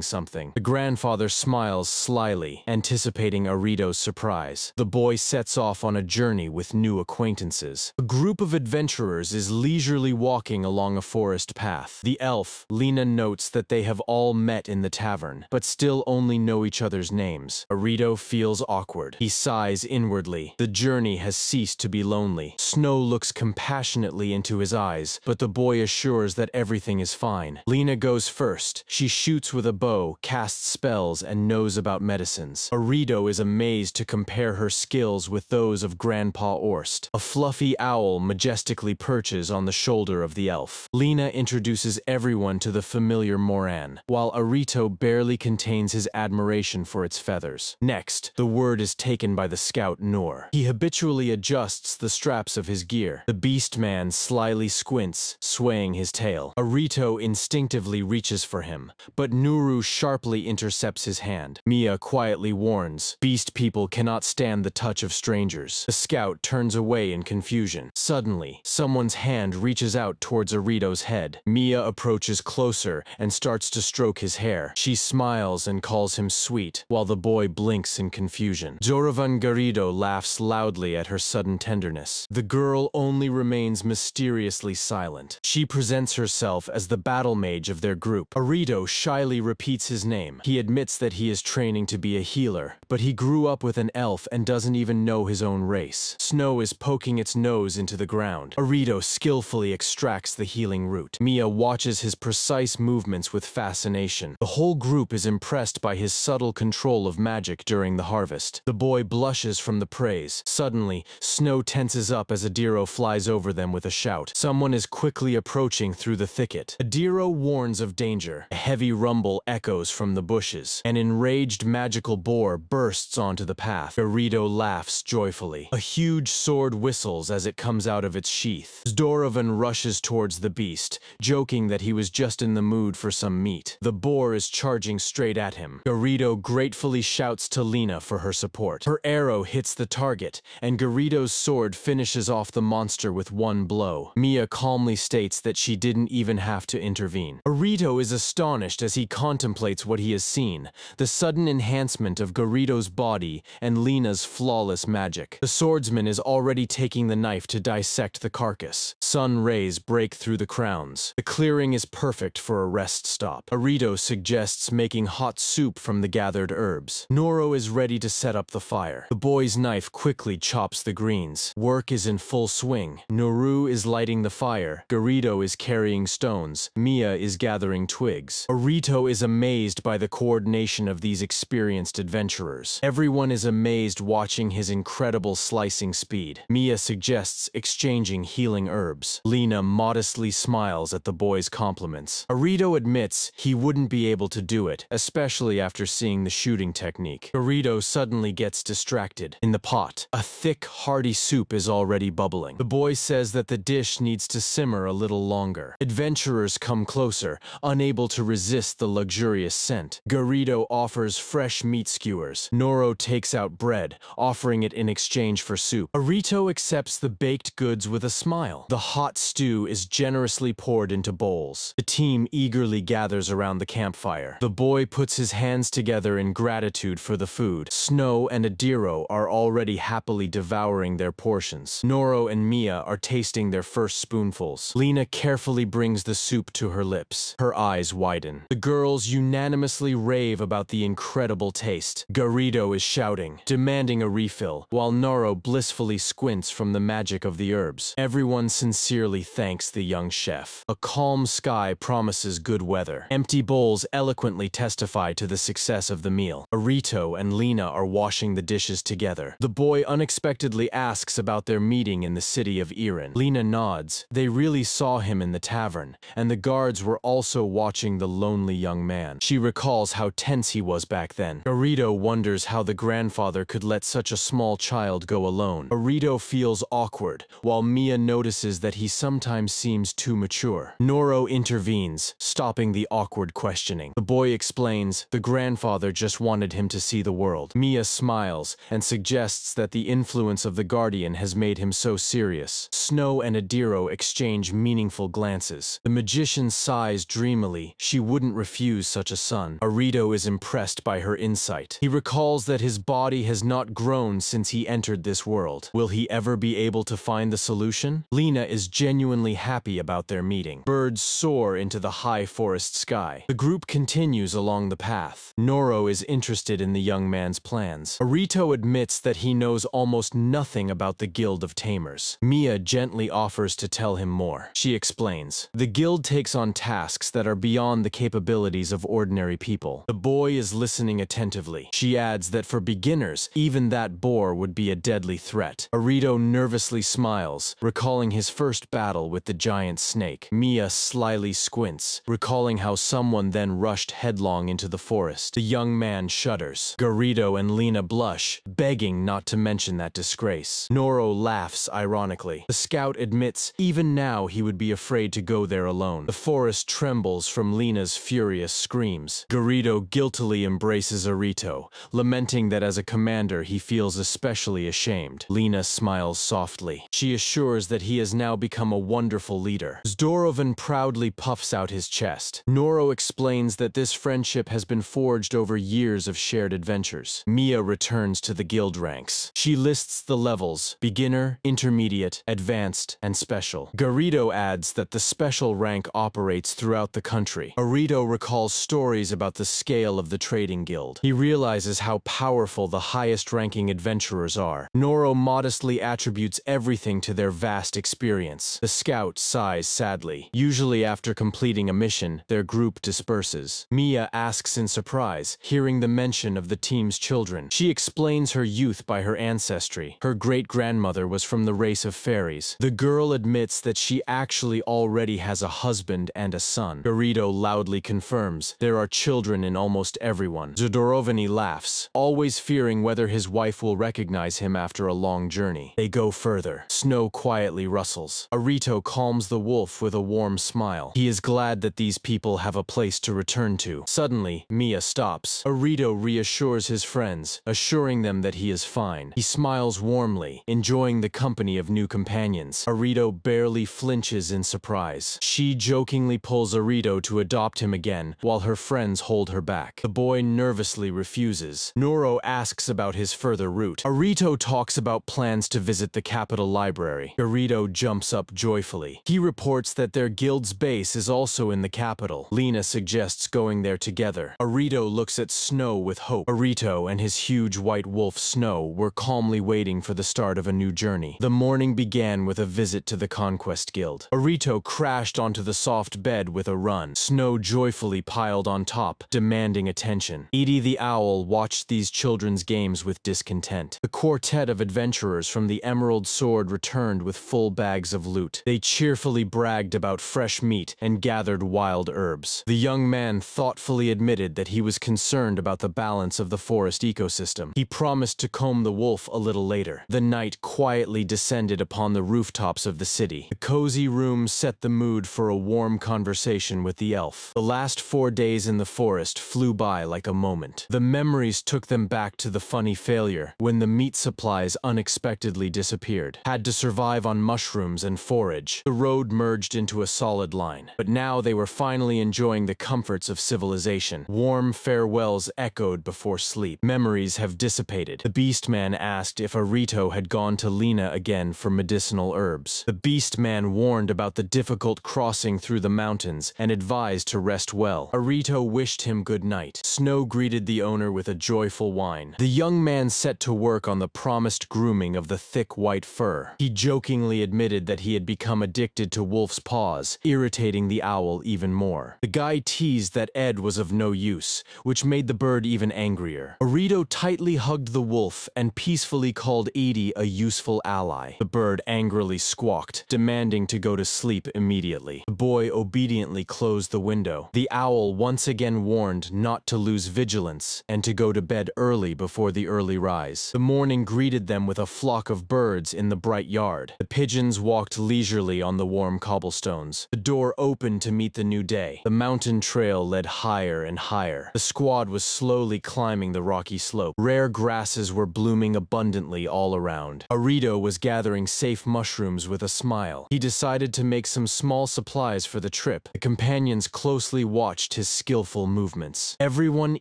something. The grandfather smiles slyly, anticipating Arito's surprise. The boy sets off on a journey with new acquaintances. A group of adventurers is leisurely walking along a forest path. The elf, Lena, notes that they have all met in the tavern, but still only know each other's names. Arito feels awkward. He sighs inwardly. The journey has ceased to be lonely. Snow looks compassionately into his eyes, but the boy assures that everything is fine. Lena goes first. She shoots with a bow, casts spells, and knows about medicines. Arito is amazed to compare her skills with those of Grandpa Orst. A fluffy owl majestically perches on the shoulder of the elf. Lena introduces everyone to the familiar Moran, while Arito barely contains his admiration for its feathers. Next, the word is taken by the scout Noor. He habitually adjusts the straps of his gear. The beast man slyly squints, swaying his tail. Arito instinctively reaches for him, but Nuru sharply intercepts his hand. Mia quietly warns, beast people cannot stand the touch of strangers. The scout turns away in confusion. Suddenly, someone's hand reaches out towards Arito's head. Mia approaches closer and starts to stroke his hair. She smiles and calls him sweet, while the boy blinks in confusion. Joravan Garrido laughs loudly at her sudden tenderness. The girl only remains mysteriously silent. She presents herself as the battle mage of their group. Arito shyly repeats his name. He admits that he is training to be a healer, but he grew up with an elf and doesn't even know his own race. Snow is poking its nose into the ground. Arito skillfully extracts the healing root. Mia watches his precise movements with fascination. The whole group is impressed by his subtle control of magic during the harvest. The boy blushes from the praise. Suddenly, Snow tenses up as Adiro flies over them with a shout. Someone is quickly approaching through the thicket. Adiro warns of danger. A heavy rumble echoes from the bushes. An enraged magical boar bursts onto the path. Garrido laughs joyfully. A huge sword whistles as it comes out of its sheath. Zdorovan rushes towards the beast, joking that he was just in the mood for some meat. The boar is charging straight at him. Garrido gratefully shouts to Lena for her support. Her arrow hits the target, and Garrido's sword finishes off the monster with one blow. Mia calmly states that she didn't even have to intervene. Arito is astonished as he contemplates what he has seen, the sudden enhancement of Garrido's body and Lena's flawless magic. The swordsman is already taking the knife to dissect the carcass. Sun rays break through the crowns. The clearing is perfect for a rest stop. Arito suggests making hot soup from the gathered herbs. Noro is ready to set up the fire. The boy's knife quickly chops the greens. Work is in full swing. Noru is lighting the fire. Garrido is carrying stones. Mia is gathering twigs. Arito is amazed by the coordination of these experienced adventurers. Everyone is amazed watching his incredible slicing speed. Mia suggests exchanging healing herbs. Lena modestly smiles at the boy's compliments. Arito admits he wouldn't be able to do it, especially after seeing the shooting technique. Garrido suddenly gets distracted. In the pot, a thick, hearty soup is already bubbling. The boy says that the dish needs to simmer a little longer. Adventurers come closer, unable to resist the luxurious scent. Garrido offers fresh meat skewers. Noro takes out bread, offering it in exchange for soup. Arito accepts the baked goods with a smile. The hot stew is generously poured into bowls. The team eagerly gathers around the campfire. The boy puts his hands together in gratitude for the food. Snow and Adiro are already happily devouring their portions. Noro and Mia are tasting their first spoonfuls. Lena carefully brings the soup to her lips. Her eyes widen. The girls unanimously rave about the incredible taste. Garrido is shouting, demanding a refill, while Noro blissfully squints from the magic of the herbs. Everyone sincerely thanks the young chef. A calm sky promises good weather. Empty bowls eloquently testify to the success of the meal. Arito and Lena are washing the dishes together. The boy unexpectedly asks about their meeting in the city of Iran. Lena nods. They really saw him in the tavern, and the guards were also watching the lonely young man. She recalls how tense he was back then. Arito wonders how the grandfather could let such a small child go alone. Arito feels awkward, while Mia notices that he sometimes seems too mature. Noro intervenes, stopping the awkward questioning. The boy explains the grandfather just wanted him to see the world. Mia smiles and suggests that the influence of the guardian has made him so serious. Snow and Adiro exchange meaningful glances. The magician sighs dreamily. She wouldn't refuse such a son. Arito is impressed by her insight. He recalls that his body has not grown since he entered this world. Will he ever be able to find the solution? Lena is genuinely happy about their meeting. Birds soar into the high forest sky. The group continues along the path. Noro is interested in the young man's plans. Arito admits that he knows almost nothing about the Guild of Tamers. Mia gently offers to tell him more. She explains, the guild takes on tasks that are beyond the capabilities of ordinary people. The boy is listening attentively. She adds that for beginners, even that boar would be a deadly threat. Arito nervously smiles, recalling his first battle with the giant snake. Mia slyly squints, recalling how someone then rushed headlong into the forest. The young man shudders. Garrido and Lena blush, begging not to mention that disgrace. Noro laughs ironically. The scout admits even now he would be afraid to go there alone. The forest trembles from Lena's furious screams. Garrido guiltily embraces Arito, lamenting that as a commander he feels especially ashamed. Lena smiles softly. She assures that he has now become a wonderful leader. Zdorovan proudly puffs out his chest. Noro explains that this friendship has been forged over years of shared adventures. Mia returns to the guild ranks. She lists the levels: beginner, intermediate, advanced, and special. Garrido adds that the special rank operates throughout the country. Arito recalls stories about the scale of the trading guild. He realizes how powerful the highest-ranking adventurers are. Noro modestly attributes everything to their vast experience. The scout sighs sadly. Usually after completing a mission, their group disperses. Mia asks in surprise, hearing the mention of the team's children. She explains her youth by her ancestry. Her great-grandmother was from the race of fairies. The girl admits that she actually already has a husband and a son. Garrido loudly confirms there are children in almost everyone. Zodorovany laughs, always fearing whether his wife will recognize him after a long journey. They go further. Snow quietly rustles. Arito calms the wolf with a warm smile. He is glad that these people have a place to return to. Suddenly, Mia stops. Arito reassures his friends, assuring them that he is fine. He smiles warmly, enjoying the company of new companions. Arito barely flinches in surprise. She jokingly pulls Arito to adopt him again, while her friends hold her back. The boy nervously refuses. Noro asks about his further route. Arito talks about plans to visit the capital library. Garrido jumps up joyfully. He reports that their guild's base is also in the capital. Lena suggests going there together. Arito looks at Snow with hope. Arito and his huge white wolf Snow were calmly waiting for the start of a new journey. The morning began with a visit to the Conquest Guild. Arito crashed onto the soft bed with a run. Snow joyfully piled on top, demanding attention. Edie the owl watched these children's games with discontent. The quartet of adventurers from the Emerald Sword returned with full bags of loot. They cheerfully bragged about fresh meat and gathered wild herbs. The young man thoughtfully admitted that he was concerned about the balance of the forest ecosystem. He promised to comb the wolf a little later. The night quietly descended upon the rooftops of the city. The cozy room set the mood for a warm conversation with the elf. The last 4 days in the forest flew by like a moment. The memories took them back to the funny failure when the meat supplies unexpectedly disappeared. Had to survive on mushrooms and forage. The road merged into a solid line. But now they were finally enjoying the comforts of civilization. Warm farewells echoed before sleep. Memories have dissipated. The Beastman asked if Arito had gone to Lena again for medicinal herbs. The Beastman warned about the difficult crossing through the mountains and advised to rest well. Arito wished him good night. Snow greeted the owner with a joyful whine. The young man set to work on the promised grooming of the thick white fur. He jokingly admitted that he had become addicted to wolf's paws, irritating the owl even more. The guy teased that Ed was of no use, which made the bird even angrier. Arito tightly hugged the wolf and peacefully called Edie a useful ally. The bird angrily squawked, demanding to go to sleep immediately. The boy obediently closed the window window. The owl once again warned not to lose vigilance and to go to bed early before the early rise. The morning greeted them with a flock of birds in the bright yard. The pigeons walked leisurely on the warm cobblestones. The door opened to meet the new day. The mountain trail led higher and higher. The squad was slowly climbing the rocky slope. Rare grasses were blooming abundantly all around. Arito was gathering safe mushrooms with a smile. He decided to make some small supplies for the trip. The companions closely watched his skillful movements. Everyone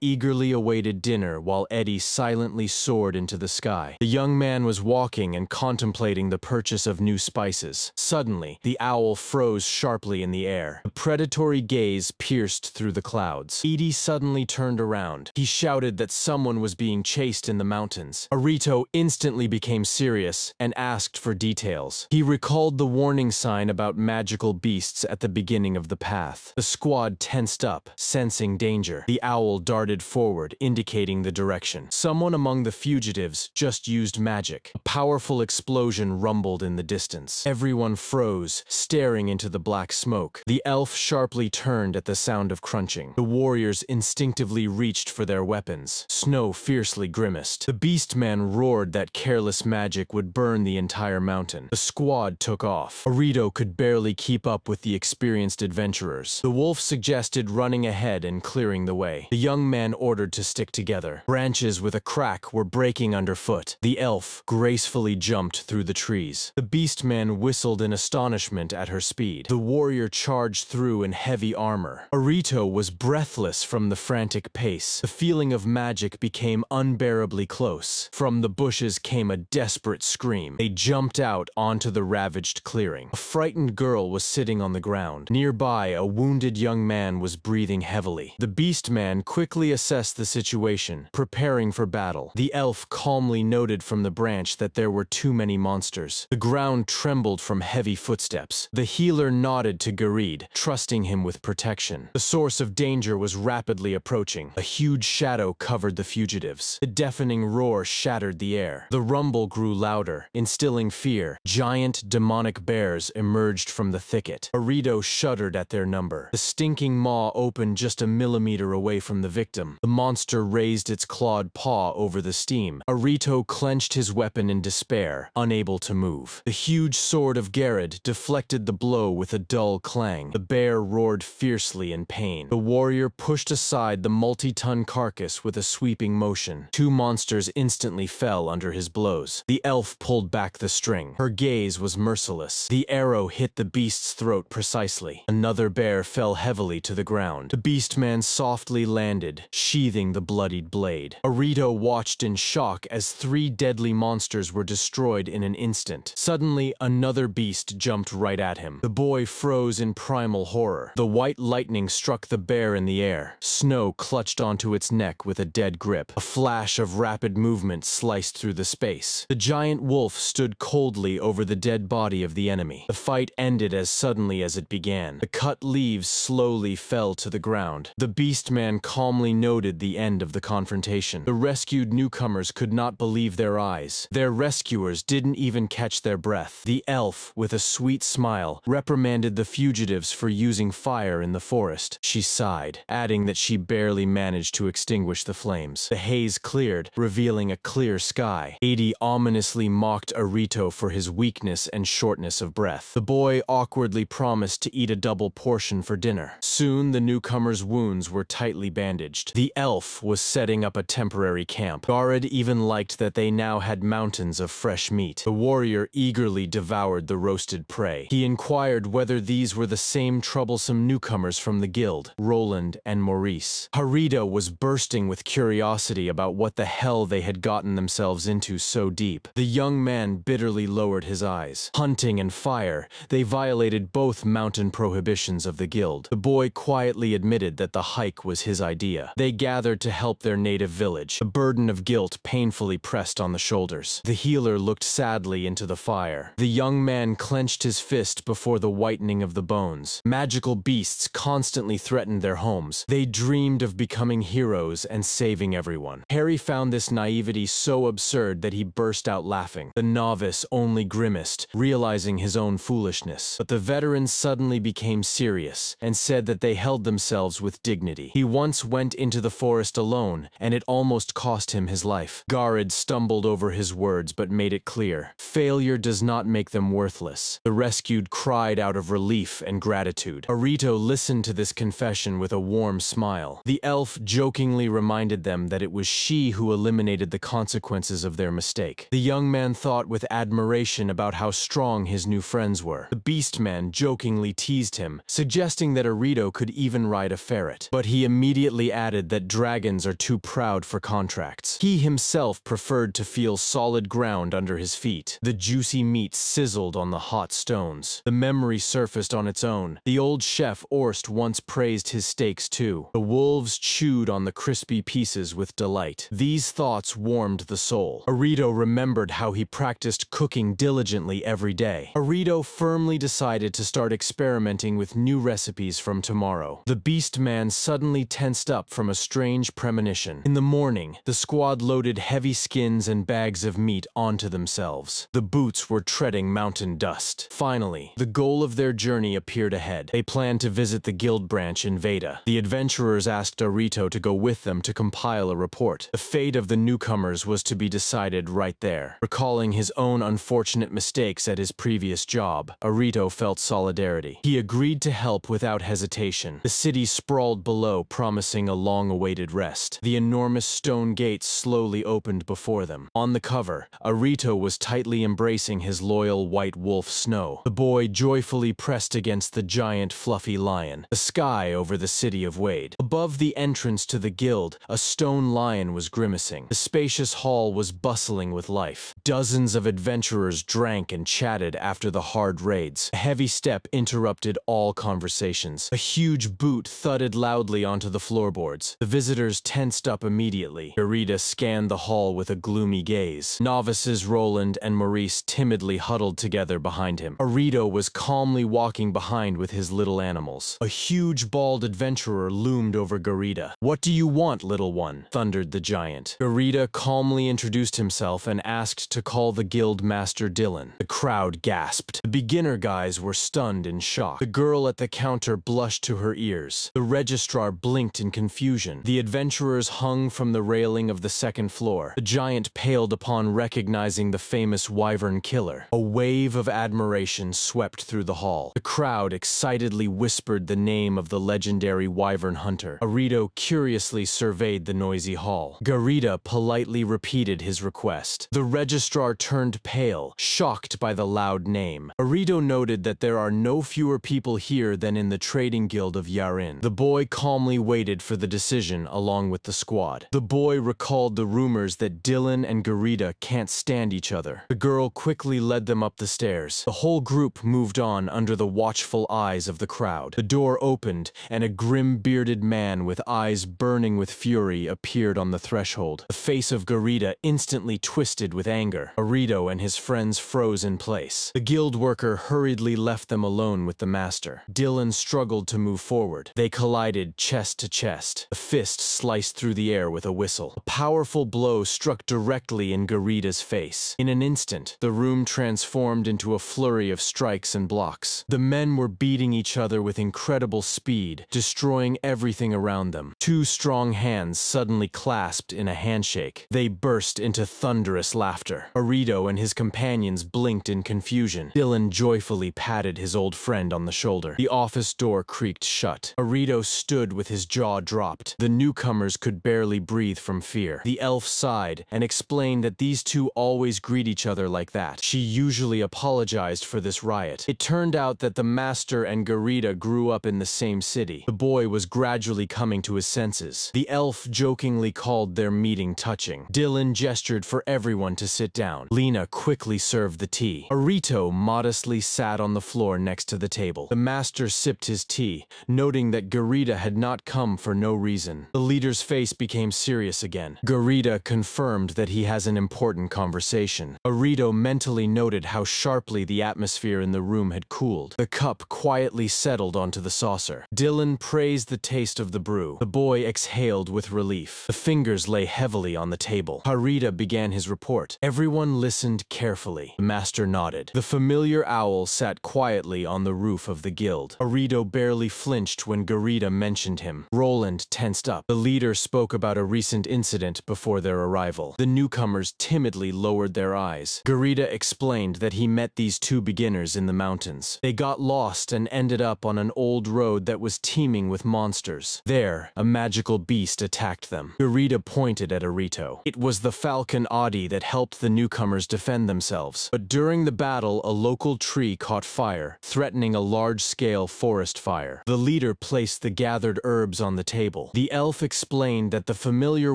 eagerly awaited dinner while Eddie silently soared into the sky. The young man was walking and contemplating the purchase of new spices. Suddenly, the owl froze sharply in the air. A predatory gaze pierced through the clouds. Edie suddenly turned around. He shouted that someone was being chased in the mountains. Arito instantly became serious and asked for details. He recalled the warning sign about magical beasts at the beginning of the path. The squad tensed up, sensing danger. The owl darted forward, indicating the direction. Someone among the fugitives just used magic. A powerful explosion rumbled in the distance. Everyone froze, staring into the black smoke. The elf sharply turned at the sound of crunching. The warriors instinctively reached for their weapons. Snow fiercely grimaced. The beastman roared that careless magic would burn the entire mountain. The squad took off. Arito could barely keep up with the experienced adventurers. The wolf suggested running ahead and clearing the way. The young man ordered to stick together. Branches with a crack were breaking underfoot. The elf gracefully jumped through the trees. The beastman whistled in astonishment at her speed. The warrior charged through in heavy armor. Arito was breathless from the frantic pace. The feeling of magic became unbearably close. From the bushes came a desperate scream. They jumped out onto the ravaged clearing. A frightened girl was sitting on the ground. Nearby, a wounded young man was breathing heavily. The beastman quickly assessed the situation, preparing for battle. The elf calmly noted from the branch that there were too many monsters. The ground trembled from heavy footsteps. The healer nodded to Garid, trusting him with protection. The source of danger was rapidly approaching. A huge shadow covered the fugitives. The deafening roar shattered the air. The rumble grew louder, instilling fear. Giant demonic bears emerged from the thicket. Arito shuddered at their number. The stinking maw opened just a millimeter away from the victim. The monster raised its clawed paw over the steam. Arito clenched his weapon in despair, unable to move. The huge sword of Garrod deflected the blow with a dull clang. The bear roared fiercely in pain. The warrior pushed aside the multi-ton carcass with a sweeping motion. Two monsters instantly fell under his blows. The elf pulled back the string. Her gaze was merciless. The arrow hit the beast's throat precisely. Another bear fell heavily to the ground. The beastman softly landed, sheathing the bloodied blade. Arito watched in shock as three deadly monsters were destroyed in an instant. Suddenly, another beast jumped right at him. The boy froze in primal horror. The white lightning struck the bear in the air. Snow clutched onto its neck with a dead grip. A flash of rapid movement sliced through the space. The giant wolf stood coldly over the dead body of the enemy. The fight ended as suddenly as it began. The cut leaves slowly fell to the ground. The beastman calmly noted the end of the confrontation. The rescued newcomers could not believe their eyes. Their rescuers didn't even catch their breath. The elf, with a sweet smile, reprimanded the fugitives for using fire in the forest. She sighed, adding that she barely managed to extinguish the flames. The haze cleared, revealing a clear sky. Adi ominously mocked Arito for his weakness and shortness of breath. The boy awkwardly promised to eat a double portion for dinner. Soon the newcomers' wounds were tightly bandaged. The elf was setting up a temporary camp. Garrod even liked that they now had mountains of fresh meat. The warrior eagerly devoured the roasted prey. He inquired whether these were the same troublesome newcomers from the guild, Roland and Maurice. Harita was bursting with curiosity about what the hell they had gotten themselves into so deep. The young man bitterly lowered his eyes. Hunting and fire, they violated both mountain prohibitions of the guild. The boy quietly admitted that the hike was his idea. They gathered to help their native village. The burden of guilt painfully pressed on the shoulders. The healer looked sadly into the fire. The young man clenched his fist before the whitening of the bones. Magical beasts constantly threatened their homes. They dreamed of becoming heroes and saving everyone. Harry found this naivety so absurd that he burst out laughing. The novice only grimaced, realizing his own foolishness. But the veteran suddenly became serious and said that they held themselves with dignity. He once went into the forest alone, and it almost cost him his life. Garid stumbled over his words but made it clear. Failure does not make them worthless. The rescued cried out of relief and gratitude. Arito listened to this confession with a warm smile. The elf jokingly reminded them that it was she who eliminated the consequences of their mistake. The young man thought with admiration about how strong his new friends were. The beast man jokingly teased him, suggesting that Arito could even ride a ferret. But he immediately added that dragons are too proud for contracts. He himself preferred to feel solid ground under his feet. The juicy meat sizzled on the hot stones. The memory surfaced on its own. The old chef Orst once praised his steaks too. The wolves chewed on the crispy pieces with delight. These thoughts warmed the soul. Arito remembered how he practiced cooking diligently every day. Arito firmly decided to start experimenting with new recipes from tomorrow. The beast man suddenly tensed up from a strange premonition. In the morning, the squad loaded heavy skins and bags of meat onto themselves. The boots were treading mountain dust. Finally, the goal of their journey appeared ahead. They planned to visit the guild branch in Veda. The adventurers asked Arito to go with them to compile a report. The fate of the newcomers was to be decided right there. Recalling his own unfortunate mistakes at his previous job, Arito felt solidarity. He agreed to help without hesitation. The city sprawled below, promising a long-awaited rest. The enormous stone gates slowly opened before them. On the cover, Arito was tightly embracing his loyal white wolf Snow. The boy joyfully pressed against the giant fluffy lion. The sky over the city of Wade. Above the entrance to the guild, a stone lion was grimacing. The spacious hall was bustling with life. Dozens of adventurers drank and chatted after the hard raids. A heavy step interrupted all conversations. A huge boot thudded loudly onto the floorboards. The visitors tensed up immediately. Garita scanned the hall with a gloomy gaze. Novices Roland and Maurice timidly huddled together behind him. Arito was calmly walking behind with his little animals. A huge bald adventurer loomed over Garita. "What do you want, little one?" thundered the giant. Garita calmly introduced himself and asked to call the guild master Dylan. The crowd gasped. The beginner guys were stunned in shock. The girl at the counter blushed to her ears. The registrar blinked in confusion. The adventurers hung from the railing of the second floor. The giant paled upon recognizing the famous wyvern killer. A wave of admiration swept through the hall. The crowd excitedly whispered the name of the legendary wyvern hunter. Arito curiously surveyed the noisy hall. Garita politely repeated his request. The registrar turned pale, shocked by the loud name. Arito noted that there are no fewer people here than in the trading guild of Yarin. The boy calmly waited for the decision along with the squad. The boy recalled the rumors that Dylan and Garita can't stand each other. The girl quickly led them up the stairs. The whole group moved on under the watchful eyes of the crowd. The door opened, and a grim-bearded man with eyes burning with fury appeared on the threshold. The face of Garita instantly twisted with anger. Arito and his friends froze in place. The guild worker hurriedly left them alone with the master. Dylan struggled to move forward. They collided chest to chest. A fist sliced through the air with a whistle. A powerful blow struck directly in Garita's face. In an instant, the room transformed into a flurry of strikes and blocks. The men were beating each other with incredible speed, destroying everything around them. Two strong hands suddenly clasped in a handshake. They burst into thunderous laughter. Arito and his companions blinked in confusion. Dylan joyfully patted his old friend on the shoulder. The office door creaked shut. Arito stood with his jaw dropped. The newcomers could barely breathe from fear. The elf sighed and explained that these two always greet each other like that. She usually apologized for this riot. It turned out that the master and Garita grew up in the same city. The boy was gradually coming to his senses. The elf jokingly called their meeting touching. Dylan gestured for everyone to sit down. Lena quickly served the tea. Arito modestly sat on the floor next to the table. The master sipped his tea, noting that Garita had not come for no reason. The leader's face became serious again. Garita confirmed that he has an important conversation. Arito mentally noted how sharply the atmosphere in the room had cooled. The cup quietly settled onto the saucer. Dylan praised the taste of the brew. The boy exhaled with relief. The fingers lay heavily on the table. Arito began his report. Everyone listened carefully. The master nodded. The familiar owl sat quietly on the roof of the guild. Arito barely flinched when Garita mentioned him. Roland tensed up. The leader spoke about a recent incident before their arrival. The newcomers timidly lowered their eyes. Garita explained that he met these two beginners in the mountains. They got lost and ended up on an old road that was teeming with monsters. There, a magical beast attacked them. Garita pointed at Arito. It was the falcon Adi that helped the newcomers defend themselves. But during the battle, a local tree caught fire, threatening a large-scale forest fire. The leader placed the gathered herbs on the table. The elf explained that the familiar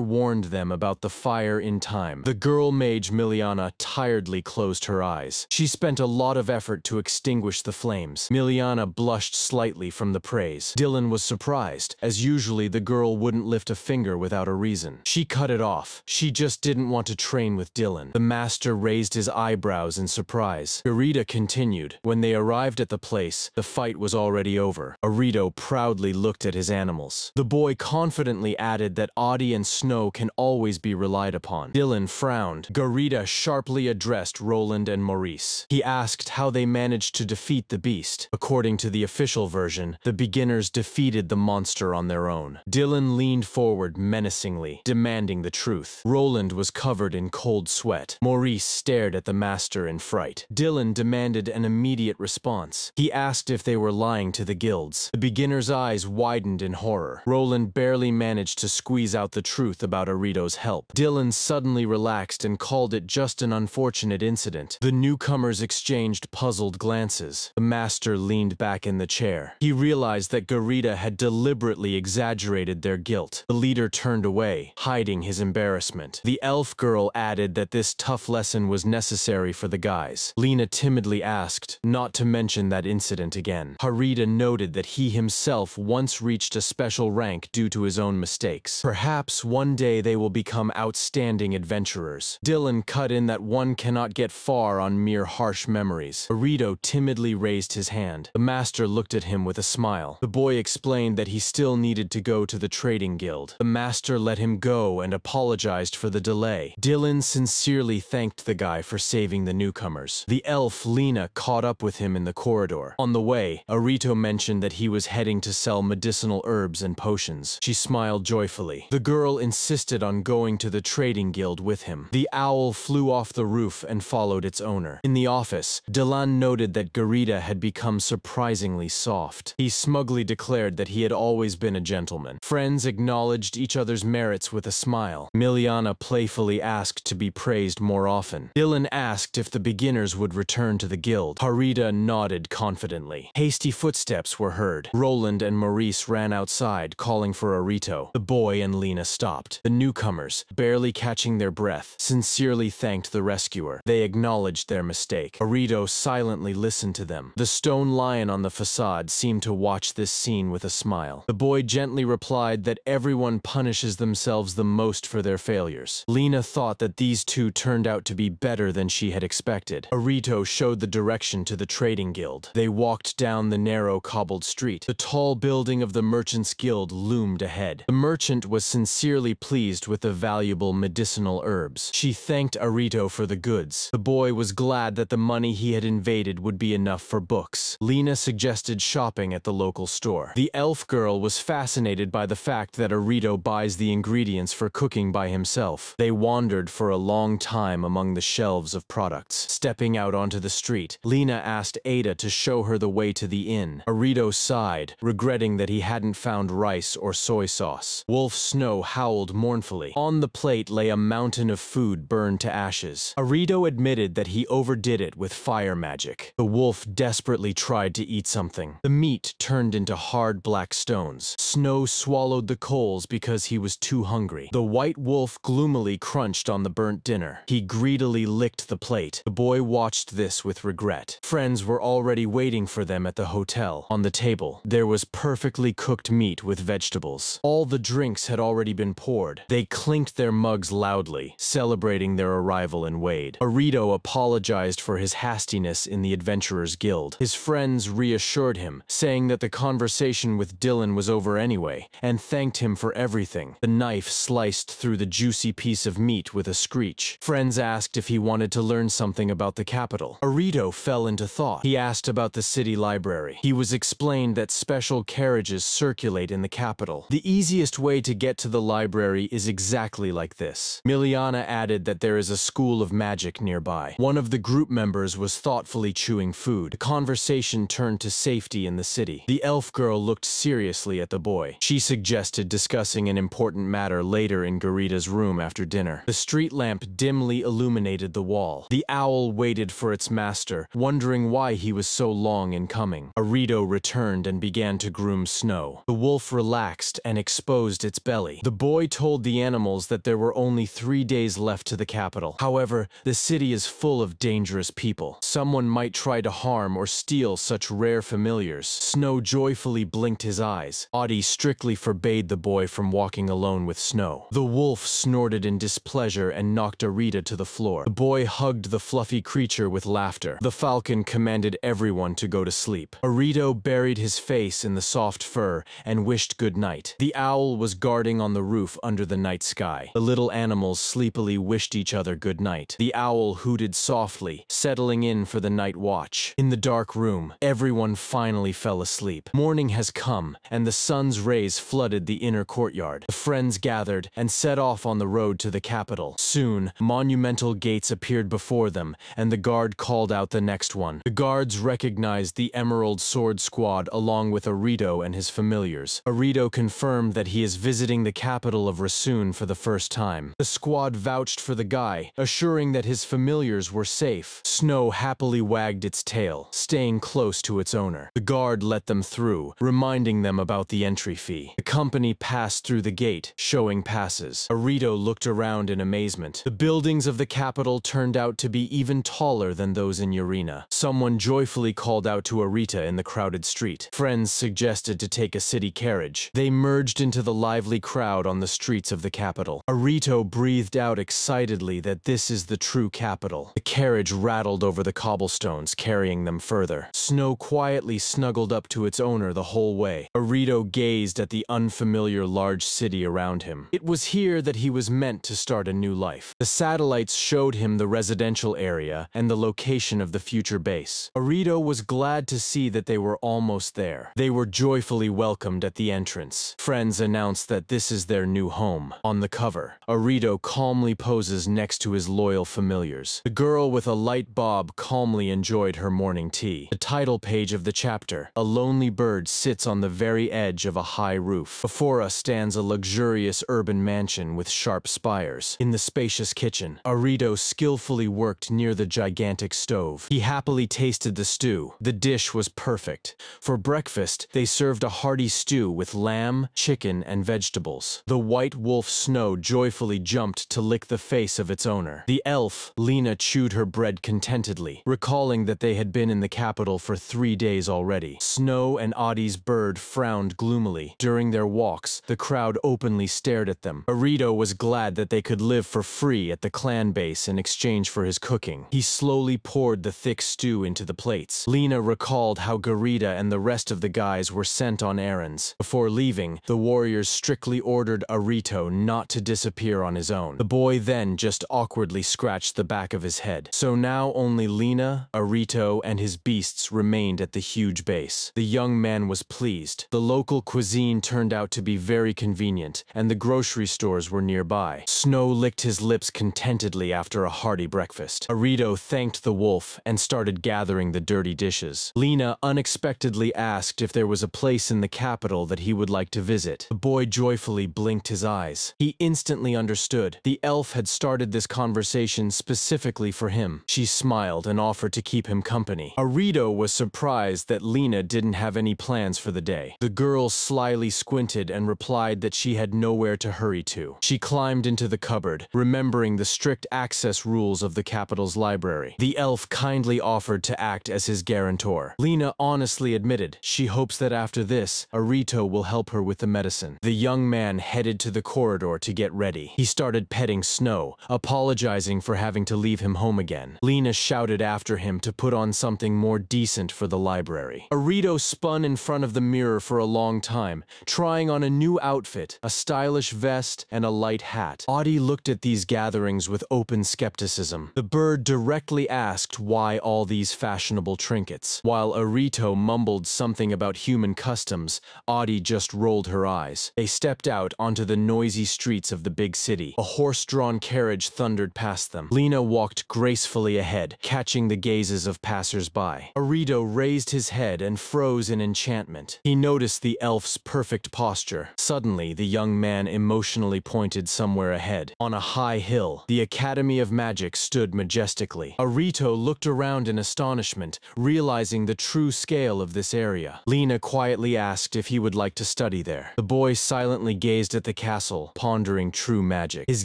warned them about the fire in time. The girl mage Miliana tiredly closed her eyes. She spent a lot of effort to extinguish the flames. Miliana blushed slightly from the praise. Dylan was surprised, as usually the girl wouldn't lift a finger without a reason. She cut it off. She just didn't want to train with Dylan. The master raised his eyebrows in surprise. Garita continued. When they arrived at the place, the fight was already over. Arito proudly looked at his animals. The boy confidently added that Adi and Snow can always be relied upon. Dylan frowned. Garita sharply addressed Roland and Maurice. He asked how they managed to defeat the beast. According to the official version, the beginners defeated the monster on their own. Dylan leaned forward menacingly, demanding the truth. Roland was covered in cold sweat. Maurice stared at the master in fright. Dylan demanded an immediate response. He asked if they were lying to the guilds. The beginner's eyes widened in horror. Roland barely managed to squeeze out the truth about Arito's help. Dylan suddenly relaxed and called it just an unfortunate incident. The newcomers exchanged puzzled glances. The master leaned back in the chair. He realized that Garita had deliberately exaggerated their guilt. The leader turned away, hiding his embarrassment. The elf girl added that this tough lesson was necessary for the guys. Lena timidly asked not to mention that incident again. Harita noted that he himself once reached a special rank due to his own mistakes. Perhaps one day they will become outstanding adventurers. Dylan cut in that one cannot get far on mere harsh memories. Arito timidly raised his hand. The master looked at him with a smile. The boy explained that he still needed to go to the trading guild. The master let him go and apologized for the delay. Dylan sincerely thanked the guy for saving the newcomers. The elf Lena caught up with him in the corridor. On the way, Arito mentioned that he was heading to sell medicinal herbs and potions. She smiled joyfully. The girl insisted on going to the trading guild with him. The owl flew off the roof and followed its owner. In the office, Dylan noted that Garita had become surprisingly soft. He smugly declared that he had always been a gentleman. Friends acknowledged each other's merits with a smile. Miliana playfully asked to be praised more often. Dylan asked if the beginners would return to the guild. Harita nodded confidently. Hasty footsteps were heard. Roland and Maurice ran outside, calling for Arito. The boy and Lena stopped. The newcomers, barely catching their breath, sincerely thanked the rescuer. They acknowledged their mistake. Arito silently listened to them. The stone lion on the facade seemed to watch this scene with a smile. The boy gently replied that everyone punishes themselves the most for their failures. Lena thought that these two turned out to be better than she had expected. Arito showed the direction to the trading guild. They walked down the narrow cobbled street. The tall building of the merchants' guild loomed ahead. The merchant was sincerely pleased with the valuable medicinal herbs. She thanked Arito for the goods. The boy was glad that the money he had invaded would be enough for books. Lena suggested shopping at the local store. The elf girl was fascinated by the fact that Arito buys the ingredients for cooking by himself. They wandered for a long time among the shelves of products. Stepping out onto the street, Lena asked Ada to show her the way to the inn. Arito sighed, regretting that he hadn't found rice or soy sauce. Wolf Snow howled mournfully. On the plate lay a mountain of food burned to ashes. Arito admitted that he overdid it with fire magic. The wolf desperately tried to eat something. The meat turned into hard black stones. Snow swallowed the coals because he was too hungry. The white wolf gloomily crunched on the burnt dinner. He greedily licked the plate. The boy watched this with regret. Friends were already waiting for them at the hotel. On the table, there was perfectly cooked meat with vegetables. All the drinks had already been poured. They clinked their mugs loudly, celebrating their arrival in Wade. Arito apologized for his hastiness in the Adventurers Guild. His friends reassured him, saying that the conversation with Dylan was over anyway, and thanked him for everything. The knife sliced through the juicy piece of meat with a screech. Friends asked if he wanted to learn something about the capital. Arito fell into thought. He asked about the city library. He was explained that special carriages circulate in the capital. The easiest way to get to the library is exactly like this. Miliana added that there is a school of magic nearby. One of the group members was thoughtfully chewing food. The conversation turned to safety in the city. The elf girl looked seriously at the boy. She suggested discussing an important matter later in Garita's room after dinner. The street lamp dimly illuminated the wall. The owl waited for its master, wondering why he was so long in coming. Arito returned and began to groom Snow. The wolf relaxed and exposed its belly. The boy told the animals that there were only 3 days left to the capital. However, the city is full of dangerous people. Someone might try to harm or steal such rare familiars. Snow joyfully blinked his eyes. Audie strictly forbade the boy from walking alone with Snow. The wolf snorted in displeasure and knocked Arita to the floor. The boy hugged the fluffy creature with laughter. The falcon commanded everyone to go to sleep. Arito buried his face in the soft fur and wished good night. The owl was guarding on the roof under the night sky. The little animals sleepily wished each other good night. The owl hooted softly, settling in for the night watch. In the dark room, everyone finally fell asleep. Morning has come, and the sun's rays flooded the inner courtyard. The friends gathered and set off on the road to the capital. Soon, monumental gates appeared before them, and the guard called out the next one. The guards recognized the Emerald Sword Squad along with Arito and his familiars. Arito confirmed that he is visiting the capital of Rasoon for the first time. The squad vouched for the guy, assuring that his familiars were safe. Snow happily wagged its tail, staying close to its owner. The guard let them through, reminding them about the entry fee. The company passed through the gate, showing passes. Arito looked around in amazement. The buildings of the capital turned out to be even taller than those in Urina. Someone joyfully called out to Arita in the crowded street. Friends suggested to take a city carriage. They merged into the lively crowd on the streets of the capital. Arito breathed out excitedly that this is the true capital. The carriage rattled over the cobblestones, carrying them further. Snow quietly snuggled up to its owner the whole way. Arito gazed at the unfamiliar large city around him. It was here that he was meant to start a new life. The satellites showed him the residential area and the location of the future base. Arito was glad to see that they were almost there. They were joyfully welcomed at the entrance. Friends announced that this is their new home. On the cover, Arito calmly poses next to his loyal familiars. The girl with a light bob calmly enjoyed her morning tea. The title page of the chapter, a lonely bird sits on the very edge of a high roof. Before us stands a luxurious urban mansion with sharp spires. In the spacious kitchen, Arito skillfully worked near the gigantic stove. He happily tasted the stew. The dish was perfect. For breakfast, they served a hearty stew with lamb, chicken, and vegetables. The white wolf Snow joyfully jumped to lick the face of its owner. The elf, Lena, chewed her bread contentedly, recalling that they had been in the capital for 3 days already. Snow and Audie's bird frowned gloomily. During their walks, the crowd openly stared at them. Arito was glad that they could live for free at the clan base in exchange for his cooking. He slowly poured the thick stew into the plates. Lena recalled how Garita and the rest of the guys were sent on errands. Before leaving, the warriors strictly ordered Arito not to disappear on his own. The boy then just awkwardly scratched the back of his head. So now only Lena, Arito, and his beasts remained at the huge base. The young man was pleased. The local cuisine turned out to be very convenient, and the grocery stores were nearby. Snow licked his lips contentedly after a hearty breakfast. Arito thanked the wolf and started gathering the dirty dishes. Lena unexpectedly asked if there was a place in the capital that he would like to visit. The boy joyfully blinked his eyes. He instantly understood. The elf had started this conversation specifically for him. She smiled and offered to keep him company. Arito was surprised that Lena didn't have any plans for the day. The girl slyly squinted and replied that she had nowhere to hurry to. She climbed into the cupboard, remembering the strict access rules of the capital's library. The elf kindly offered to act as his guarantor. Lena honestly admitted she hopes that after this, Arito will help her with the medicine. The young man headed to the corridor to get ready. He started petting Snow, apologizing for having to leave him home again. Lena shouted after him to put on something more decent for the library. Arito spun in front of the mirror for a long time, trying on a new outfit, a stylish vest, and a light hat. Audie looked at these gatherings with open skepticism. The bird directly asked why all these fashionable trinkets, while Arito mumbled mumbled something about human customs, Audie just rolled her eyes. They stepped out onto the noisy streets of the big city. A horse-drawn carriage thundered past them. Lena walked gracefully ahead, catching the gazes of passers-by. Arito raised his head and froze in enchantment. He noticed the elf's perfect posture. Suddenly, the young man emotionally pointed somewhere ahead. On a high hill, the Academy of Magic stood majestically. Arito looked around in astonishment, realizing the true scale of this area. Lena quietly asked if he would like to study there. The boy silently gazed at the castle, pondering true magic. His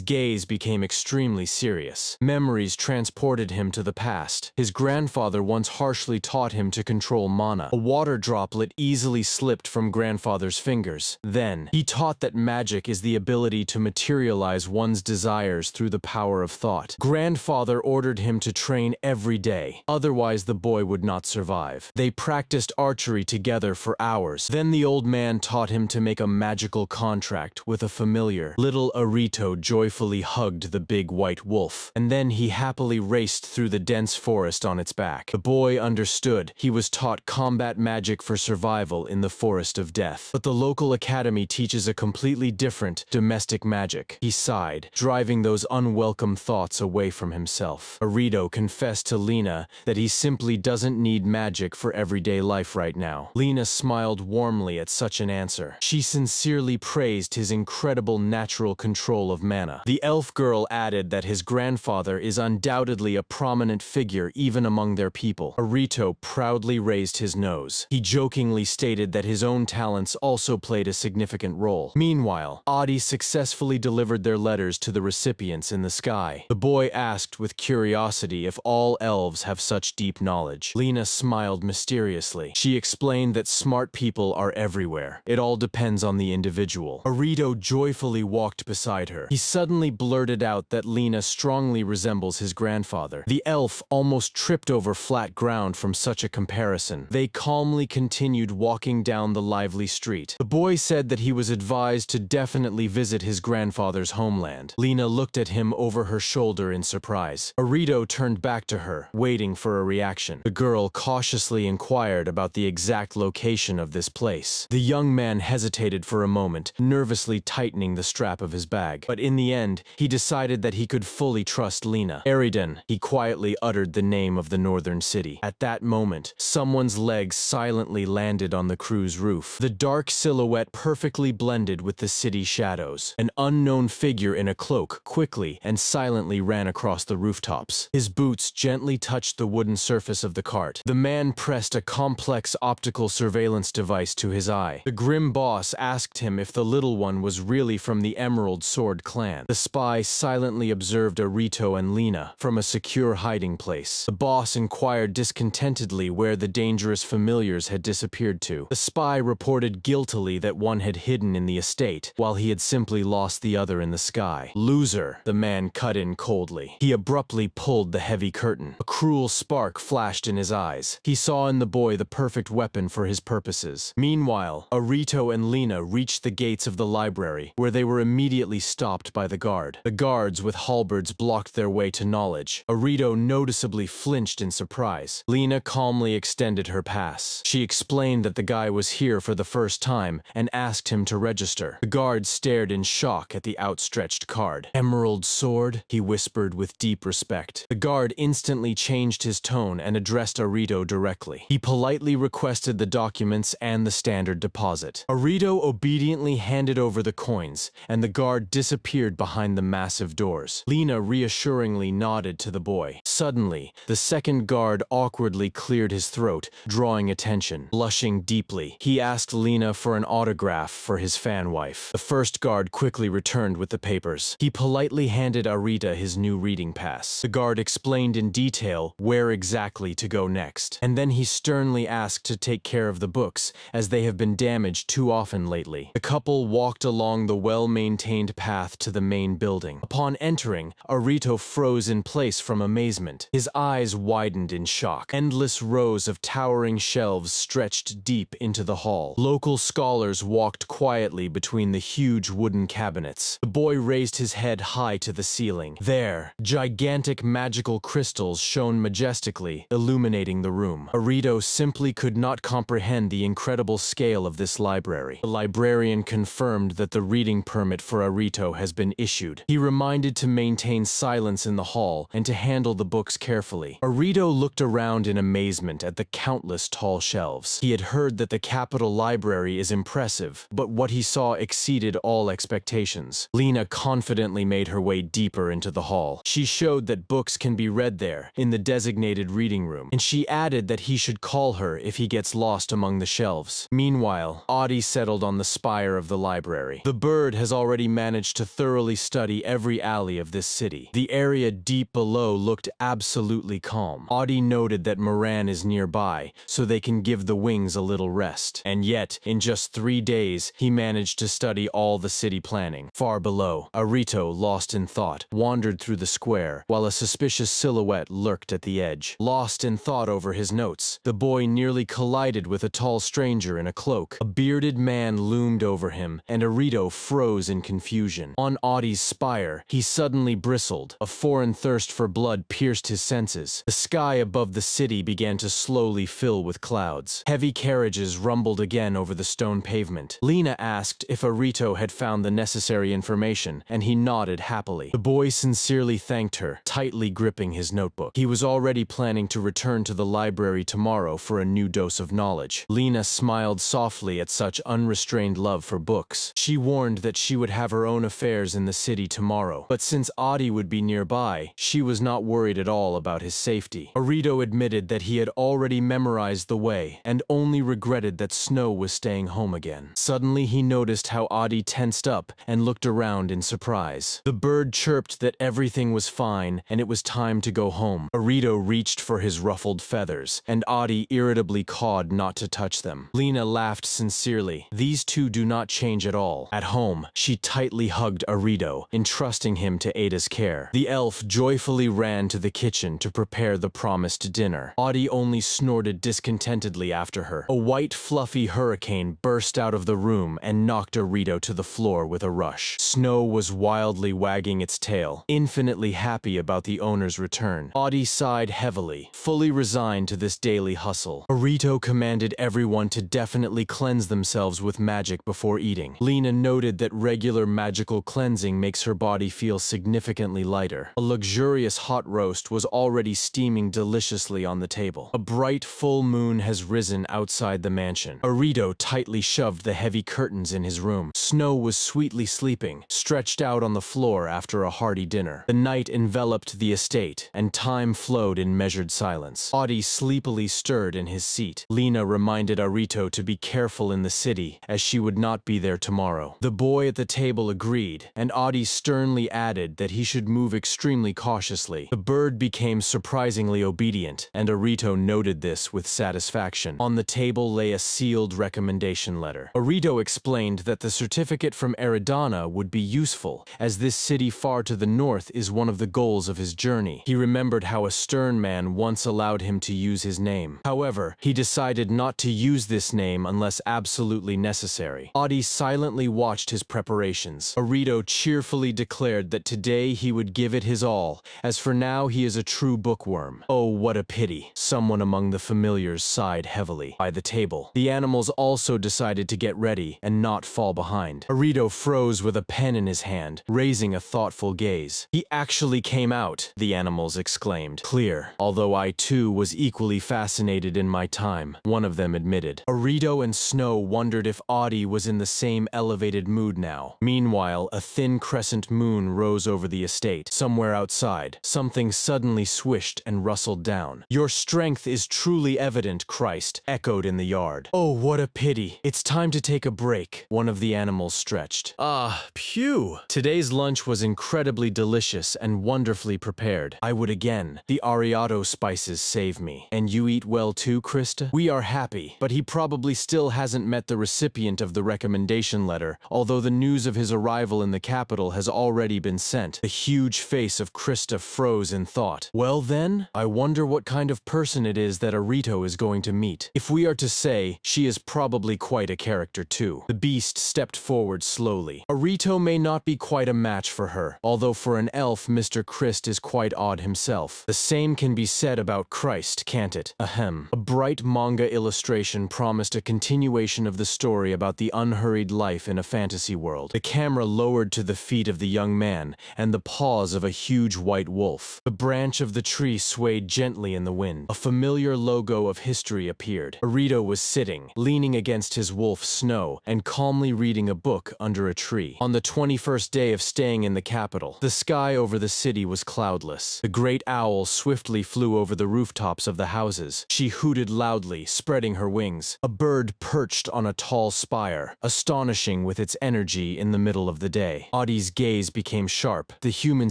gaze became extremely serious. Memories transported him to the past. His grandfather once harshly taught him to control mana. A water droplet easily slipped from grandfather's fingers. Then, he taught that magic is the ability to materialize one's desires through the power of thought. Grandfather ordered him to train every day, otherwise the boy would not survive. They practiced archery together for hours. Then the old man taught him to make a magical contract with a familiar. Little Arito joyfully hugged the big white wolf, and then he happily raced through the dense forest on its back. The boy understood. He was taught combat magic for survival in the forest of death. But the local academy teaches a completely different domestic magic. He sighed, driving those unwelcome thoughts away from himself. Arito confessed to Lena that he simply doesn't need magic for everyday life right now. Lena smiled warmly at such an answer. She sincerely praised his incredible natural control of mana. The elf girl added that his grandfather is undoubtedly a prominent figure even among their people. Arito proudly raised his nose. He jokingly stated that his own talents also played a significant role. Meanwhile, Audie successfully delivered their letters to the recipients in the sky. The boy asked with curiosity if all elves have such deep knowledge. Lena smiled mysteriously. She explained that smart people are everywhere. It all depends on the individual. Arito joyfully walked beside her. He suddenly blurted out that Lena strongly resembles his grandfather. The elf almost tripped over flat ground from such a comparison. They calmly continued walking down the lively street. The boy said that he was advised to definitely visit his grandfather's homeland. Lena looked at him over her shoulder in surprise. Arito turned back to her, waiting for a reaction. The girl cautiously inquired about the exact location of this place. The young man hesitated for a moment, nervously tightening the strap of his bag. But in the end, he decided that he could fully trust Lena. Eridan, he quietly uttered the name of the northern city. At that moment, someone's legs silently landed on the crew's roof. The dark silhouette perfectly blended with the city shadows. An unknown figure in a cloak quickly and silently ran across the rooftops. His boots gently touched the wooden surface of the cart. The man pressed a complex optical surveillance device to his eye. The grim boss asked him if the little one was really from the Emerald Sword clan. The spy silently observed Arito and Lena from a secure hiding place. The boss inquired discontentedly where the dangerous familiars had disappeared to. The spy reported guiltily that one had hidden in the estate, while he had simply lost the other in the sky. Loser, the man cut in coldly. He abruptly pulled the heavy curtain. A cruel spark flashed in his eyes. He saw in the boy the perfect weapon for his purposes. Meanwhile, Arito and Lena reached the gates of the library, where they were immediately stopped by the guard. The guards with halberds blocked their way to knowledge. Arito noticeably flinched in surprise. Lena calmly extended her pass. She explained that the guy was here for the first time and asked him to register. The guard stared in shock at the outstretched card. "Emerald Sword?" he whispered with deep respect. The guard instantly changed his tone and addressed Arito directly. He politely requested the documents and the standard deposit. Arito obediently handed over the coins, and the guard disappeared behind the massive doors. Lena reassuringly nodded to the boy. Suddenly, the second guard awkwardly cleared his throat, drawing attention. Blushing deeply, he asked Lena for an autograph for his fan wife. The first guard quickly returned with the papers. He politely handed Arita his new reading pass. The guard explained in detail where exactly to go next, and then he sternly asked to take care of the books, as they have been damaged too often lately. The couple walked along the well-maintained path to the main building. Upon entering, Arito froze in place from amazement. His eyes widened in shock. Endless rows of towering shelves stretched deep into the hall. Local scholars walked quietly between the huge wooden cabinets. The boy raised his head high to the ceiling. There, gigantic magical crystals shone majestically, illuminating the room. Arito simply simply could not comprehend the incredible scale of this library. The librarian confirmed that the reading permit for Arito has been issued. He reminded to maintain silence in the hall and to handle the books carefully. Arito looked around in amazement at the countless tall shelves. He had heard that the Capitol Library is impressive, but what he saw exceeded all expectations. Lena confidently made her way deeper into the hall. She showed that books can be read there, in the designated reading room, and she added that he should call her if he gets lost among the shelves. Meanwhile, Audie settled on the spire of the library. The bird has already managed to thoroughly study every alley of this city. The area deep below looked absolutely calm. Audie noted that Moran is nearby, so they can give the wings a little rest. And yet, in just 3 days, he managed to study all the city planning. Far below, Arito, lost in thought, wandered through the square, while a suspicious silhouette lurked at the edge. Lost in thought over his notes, the boy nearly collided with a tall stranger in a cloak. A bearded man loomed over him, and Arito froze in confusion. On Audie's spire, he suddenly bristled. A foreign thirst for blood pierced his senses. The sky above the city began to slowly fill with clouds. Heavy carriages rumbled again over the stone pavement. Lena asked if Arito had found the necessary information, and he nodded happily. The boy sincerely thanked her, tightly gripping his notebook. He was already planning to return to the library tomorrow for a new dose of knowledge. Lena smiled softly at such unrestrained love for books. She warned that she would have her own affairs in the city tomorrow, but since Audie would be nearby, she was not worried at all about his safety. Arito admitted that he had already memorized the way, and only regretted that Snow was staying home again. Suddenly he noticed how Audie tensed up and looked around in surprise. The bird chirped that everything was fine and it was time to go home. Arito reached for his ruffled feathers, and Audie irritably cawed not to touch them. Lena laughed sincerely. These two do not change at all. At home, she tightly hugged Arito, entrusting him to Ada's care. The elf joyfully ran to the kitchen to prepare the promised dinner. Audie only snorted discontentedly after her. A white fluffy hurricane burst out of the room and knocked Arito to the floor with a rush. Snow was wildly wagging its tail, infinitely happy about the owner's return. Audie sighed heavily, fully resigned to this daily hustle. Arito commanded everyone to definitely cleanse themselves with magic before eating. Lena noted that regular magical cleansing makes her body feel significantly lighter. A luxurious hot roast was already steaming deliciously on the table. A bright full moon has risen outside the mansion. Arito tightly shoved the heavy curtains in his room. Snow was sweetly sleeping, stretched out on the floor after a hearty dinner. The night enveloped the estate, and time flowed in measured silence. Audie sleepily stirred in his seat. Lena reminded Arito to be careful in the city, as she would not be there tomorrow. The boy at the table agreed, and Audie sternly added that he should move extremely cautiously. The bird became surprisingly obedient, and Arito noted this with satisfaction. On the table lay a sealed recommendation letter. Arito explained that the certificate from Eridana would be useful, as this city far to the north is one of the goals of his journey. He remembered how a stern man once allowed him to use his name. However, he decided not to use this name unless absolutely necessary. Audie silently watched his preparations. Arito cheerfully declared that today he would give it his all, as for now he is a true bookworm. Oh, what a pity. Someone among the familiars sighed heavily. By the table, the animals also decided to get ready and not fall behind. Arito froze with a pen in his hand, raising a thoughtful gaze. He actually came out, the animals exclaimed. Clear, although I too was equally fascinated in my time, one of them admitted. Arito and Snow wondered if Audie was in the same elevated mood now. Meanwhile, a thin crescent moon rose over the estate. Somewhere outside, something suddenly swished and rustled down. Your strength is truly evident, Christ, echoed in the yard. Oh, what a pity. It's time to take a break. One of the animals stretched. Ah, phew. Today's lunch was incredibly delicious and wonderfully prepared. I would again. The Ariato spices save me. And you eat well too, Krista? We are happy, but he probably still hasn't met the recipient of the recommendation letter, although the news of his arrival in the capital has already been sent. The huge face of Krista froze in thought. Well then, I wonder what kind of person it is that Arito is going to meet. If we are to say, she is probably quite a character too. The beast stepped forward slowly. Arito may not be quite a match for her, although for an elf Mr. Christ is quite odd himself. The same can be said about Christ, can't it? Ahem. A bright manga illustration promised a continuation of the story about the unhurried life in a fantasy world. The camera lowered to the feet of the young man and the paws of a huge white wolf. The branch of the tree swayed gently in the wind. A familiar logo of history appeared. Arito was sitting, leaning against his wolf Snow, and calmly reading a book under a tree. On the 21st day of staying in the capital, the sky over the city was cloudless. The great owl swiftly flew over the rooftops of the houses. She hooted loudly, spreading her wings. A bird perched on a tall spire, astonishing with its energy in the middle of the day. Adi's gaze became sharp. The human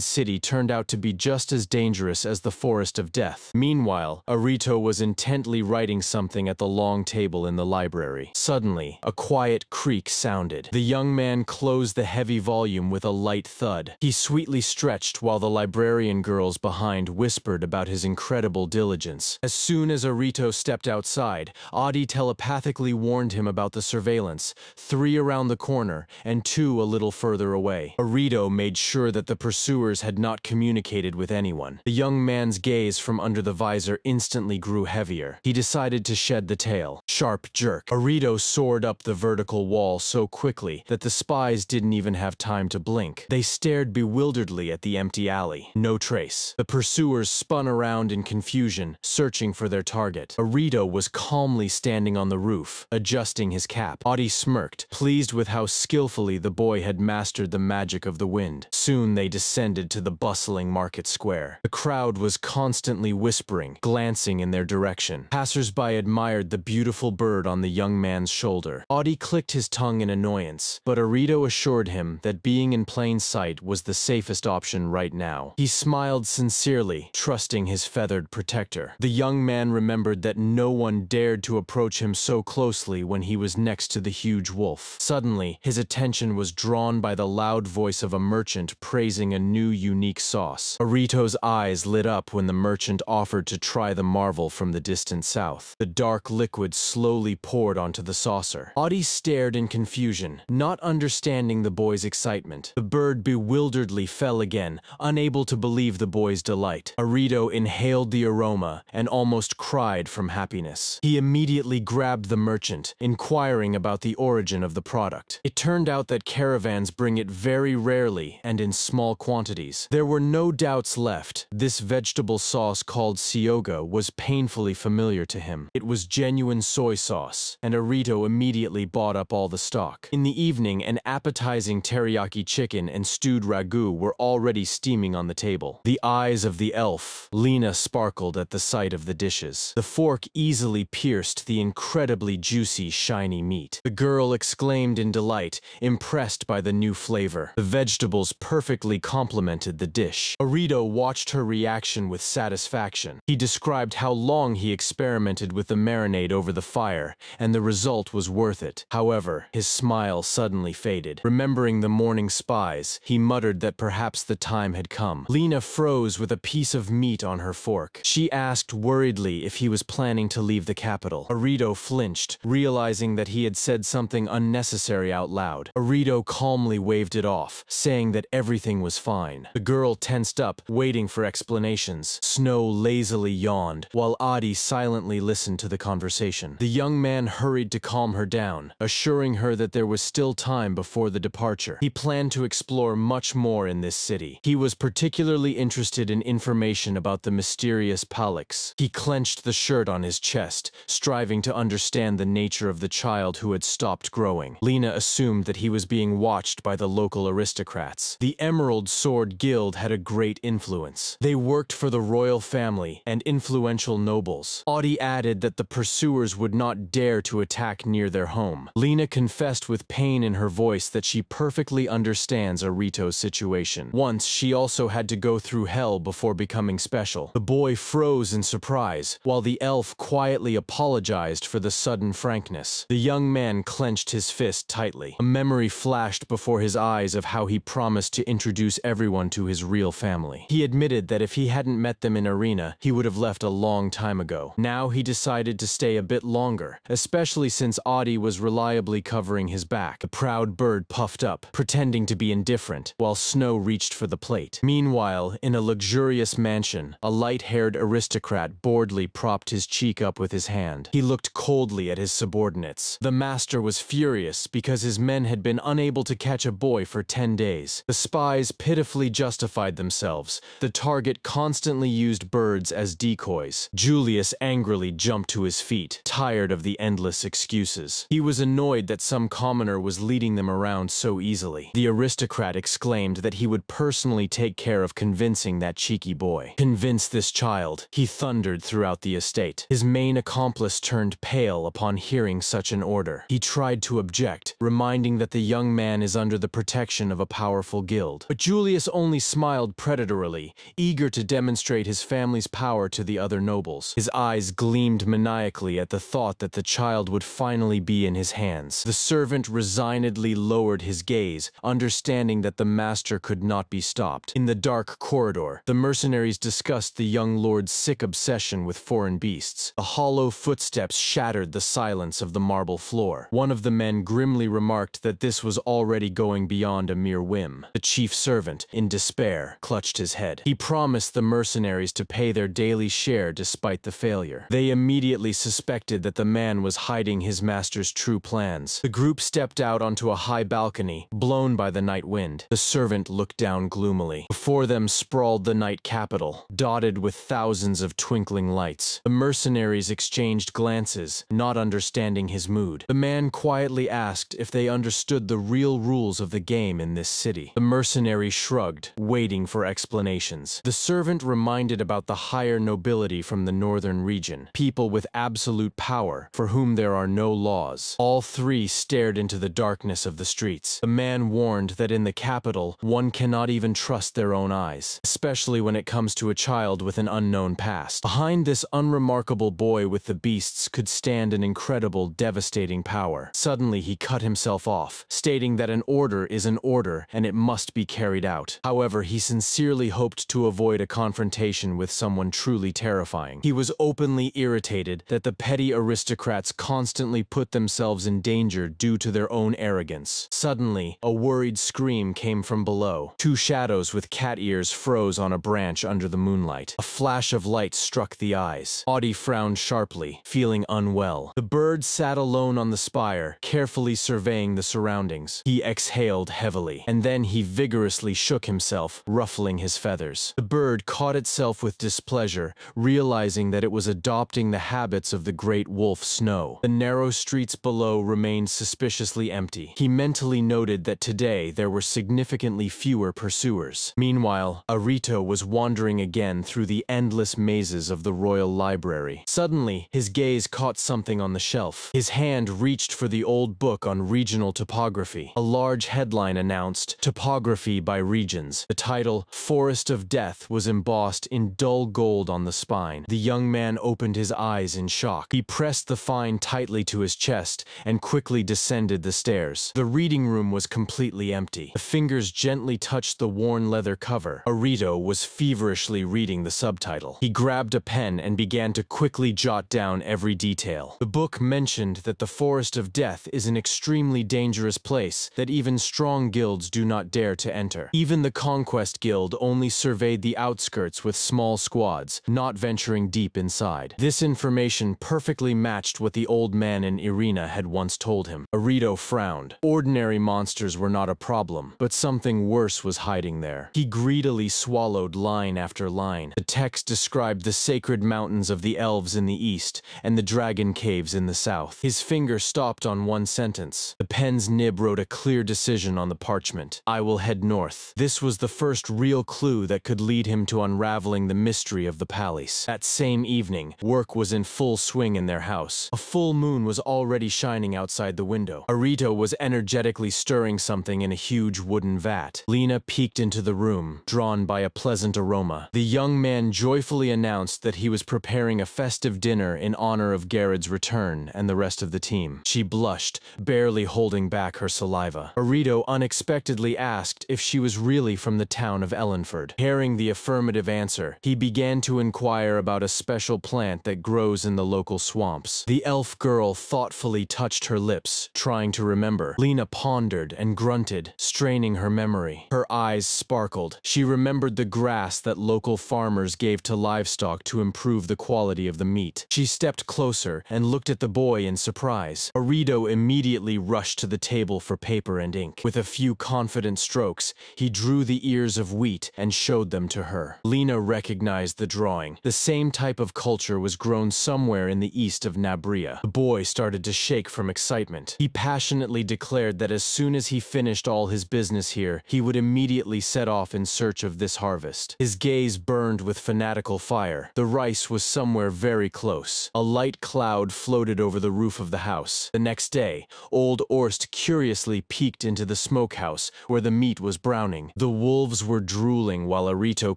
city turned out to be just as dangerous as the forest of death. Meanwhile, Arito was intently writing something at the long table in the library. Suddenly, a quiet creak sounded. The young man closed the heavy volume with a light thud. He sweetly stretched while the librarian girls behind whispered about his incredible diligence. As soon as Arito stepped outside, Adi telepathically warned him about the surveillance, 3 around the corner and 2 a little further away. Arito made sure that the pursuers had not communicated with anyone. The young man's gaze from under the visor instantly grew heavier. He decided to shed the tail. Sharp jerk. Arito soared up the vertical wall so quickly that the spies didn't even have time to blink. They stared bewilderedly at the empty alley. No trace. The pursuers spun around in confusion, searching for their target. Arito was calmly standing on the roof, adjusting his cap. Adi smirked, pleased with how skillfully the boy had mastered the magic of the wind. Soon they descended to the bustling market square. The crowd was constantly whispering, glancing in their direction. Passers-by admired the beautiful bird on the young man's shoulder. Adi clicked his tongue in annoyance, but Arito assured him that being in plain sight was the safest option right now. He smiled sincerely, trusting his feathered protector. The young man remembered that no one dared to approach him so closely when he was next to the huge wolf. Suddenly, his attention was drawn by the loud voice of a merchant praising a new unique sauce. Arito's eyes lit up when the merchant offered to try the marvel from the distant south. The dark liquid slowly poured onto the saucer. Adi stared in confusion, not understanding the boy's excitement. The bird bewilderedly fell again, unable to believe the boy's delight. Arito inhaled the aroma and almost cried from happiness. He immediately grabbed the merchant, inquiring about the origin of the product. It turned out that caravans bring it very rarely and in small quantities. There were no doubts left. This vegetable sauce called Syoga was painfully familiar to him. It was genuine soy sauce, and Arito immediately bought up all the stock. In the evening, an appetizing teriyaki chicken and stewed ragu were already steaming on the table. The eyes of the elf, Lena, sparkled at the sight of the dishes. The fork easily pierced the incredibly juicy, shiny meat. The girl exclaimed in delight, impressed by the new flavor. The vegetables perfectly complemented the dish. Arito watched her reaction with satisfaction. He described how long he experimented with the marinade over the fire, and the result was worth it. However, his smile suddenly faded. Remembering the morning spies, he muttered that perhaps the time had come. Lena froze with a piece of meat on her fork. She asked worriedly if he was planning to leave the capital. Arito flinched, realizing that he had said something unnecessary out loud. Arito calmly waved it off, saying that everything was fine. The girl tensed up, waiting for explanations. Snow lazily yawned, while Adi silently listened to the conversation. The young man hurried to calm her down, assuring her that there was still time before the departure. He planned to explore much more in this city. He was particularly interested in information about the mysterious Palix. He clenched the shirt on his chest, striving to understand the nature of the child who had stopped growing. Lena assumed that he was being watched by the local aristocrats. The Emerald Sword Guild had a great influence. They worked for the royal family and influential nobles. Adi added that the pursuers would not dare to attack near their home. Lena confessed with pain in her voice that she perfectly understands Arito's situation. Once, she also had to go through hell before becoming special. The boy froze in surprise, while the elf quietly apologized for the sudden frankness. The young man clenched his fist tightly. A memory flashed before his eyes of how he promised to introduce everyone to his real family. He admitted that if he hadn't met them in Arena, he would have left a long time ago. Now he decided to stay a bit longer, especially since Adi was reliably covering his back. The proud bird puffed up, pretending to be indifferent, while Snow reached for the plate. Meanwhile, in a luxurious mansion, a light-haired aristocrat boredly propped his his cheek up with his hand. He looked coldly at his subordinates. The master was furious because his men had been unable to catch a boy for 10 days. The spies pitifully justified themselves. The target constantly used birds as decoys. Julius angrily jumped to his feet, tired of the endless excuses. He was annoyed that some commoner was leading them around so easily. The aristocrat exclaimed that he would personally take care of convincing that cheeky boy. Convince this child, he thundered throughout the estate. His main accomplice turned pale upon hearing such an order. He tried to object, reminding that the young man is under the protection of a powerful guild. But Julius only smiled predatorily, eager to demonstrate his family's power to the other nobles. His eyes gleamed maniacally at the thought that the child would finally be in his hands. The servant resignedly lowered his gaze, understanding that the master could not be stopped. In the dark corridor, the mercenaries discussed the young lord's sick obsession with foreign beasts. The hollow footsteps shattered the silence of the marble floor. One of the men grimly remarked that this was already going beyond a mere whim. The chief servant, in despair, clutched his head. He promised the mercenaries to pay their daily share despite the failure. They immediately suspected that the man was hiding his master's true plans. The group stepped out onto a high balcony, blown by the night wind. The servant looked down gloomily. Before them sprawled the night capital, dotted with thousands of twinkling lights. The mercenaries exchanged glances, not understanding his mood. The man quietly asked if they understood the real rules of the game in this city. The mercenary shrugged, waiting for explanations. The servant reminded about the higher nobility from the northern region, people with absolute power, for whom there are no laws. All three stared into the darkness of the streets. The man warned that in the capital, one cannot even trust their own eyes, especially when it comes to a child with an unknown past. Behind this unremarkable boy with the beasts could stand an incredible, devastating power. Suddenly he cut himself off, stating that an order is an order and it must be carried out. However, he sincerely hoped to avoid a confrontation with someone truly terrifying. He was openly irritated that the petty aristocrats constantly put themselves in danger due to their own arrogance. Suddenly, a worried scream came from below. Two shadows with cat ears froze on a branch under the moonlight. A flash of light struck the eyes. Audie frowned sharply, feeling unwell. The bird sat alone on the spire, carefully surveying the surroundings. He exhaled heavily, and then he vigorously shook himself, ruffling his feathers. The bird caught itself with displeasure, realizing that it was adopting the habits of the great wolf Snow. The narrow streets below remained suspiciously empty. He mentally noted that today there were significantly fewer pursuers. Meanwhile, Arito was wandering again through the endless mazes of the royal library. Suddenly, his gaze caught something on the shelf. His hand reached for the old book on regional topography. A large headline announced, "Topography by Regions." The title, "Forest of Death," was embossed in dull gold on the spine. The young man opened his eyes in shock. He pressed the find tightly to his chest and quickly descended the stairs. The reading room was completely empty. The fingers gently touched the worn leather cover. Arito was feverishly reading the subtitle. He grabbed a pen and began to quickly jot down every detail. The book mentioned that the Forest of Death is an extremely dangerous place that even strong guilds do not dare to enter. Even the Conquest Guild only surveyed the outskirts with small squads, not venturing deep inside. This information perfectly matched what the old man in Irina had once told him. Arito frowned. Ordinary monsters were not a problem, but something worse was hiding there. He greedily swallowed line after line. The text described the sacred mountains of the elves in the east and the dragon caves in the south. His finger stopped on one sentence. The pen's nib wrote a clear decision on the parchment. "I will head north." This was the first real clue that could lead him to unraveling the mystery of the palace. That same evening, work was in full swing in their house. A full moon was already shining outside the window. Arito was energetically stirring something in a huge wooden vat. Lena peeked into the room, drawn by a pleasant aroma. The young man joyfully announced that he was preparing a festive dinner in honor of Garrett's return and the rest of the team. She blushed, barely holding back her saliva. Arito unexpectedly asked if she was really from the town of Ellenford. Hearing the affirmative answer, he began to inquire about a special plant that grows in the local swamps. The elf girl thoughtfully touched her lips, trying to remember. Lena pondered and grunted, straining her memory. Her eyes sparkled. She remembered the grass that local farmers gave to livestock to improve the quality quality of the meat. She stepped closer and looked at the boy in surprise. Arito immediately rushed to the table for paper and ink. With a few confident strokes, he drew the ears of wheat and showed them to her. Lena recognized the drawing. The same type of culture was grown somewhere in the east of Nabria. The boy started to shake from excitement. He passionately declared that as soon as he finished all his business here, he would immediately set off in search of this harvest. His gaze burned with fanatical fire. The rice was somewhere very close. A light cloud floated over the roof of the house. The next day, old Orst curiously peeked into the smokehouse where the meat was browning. The wolves were drooling while Arito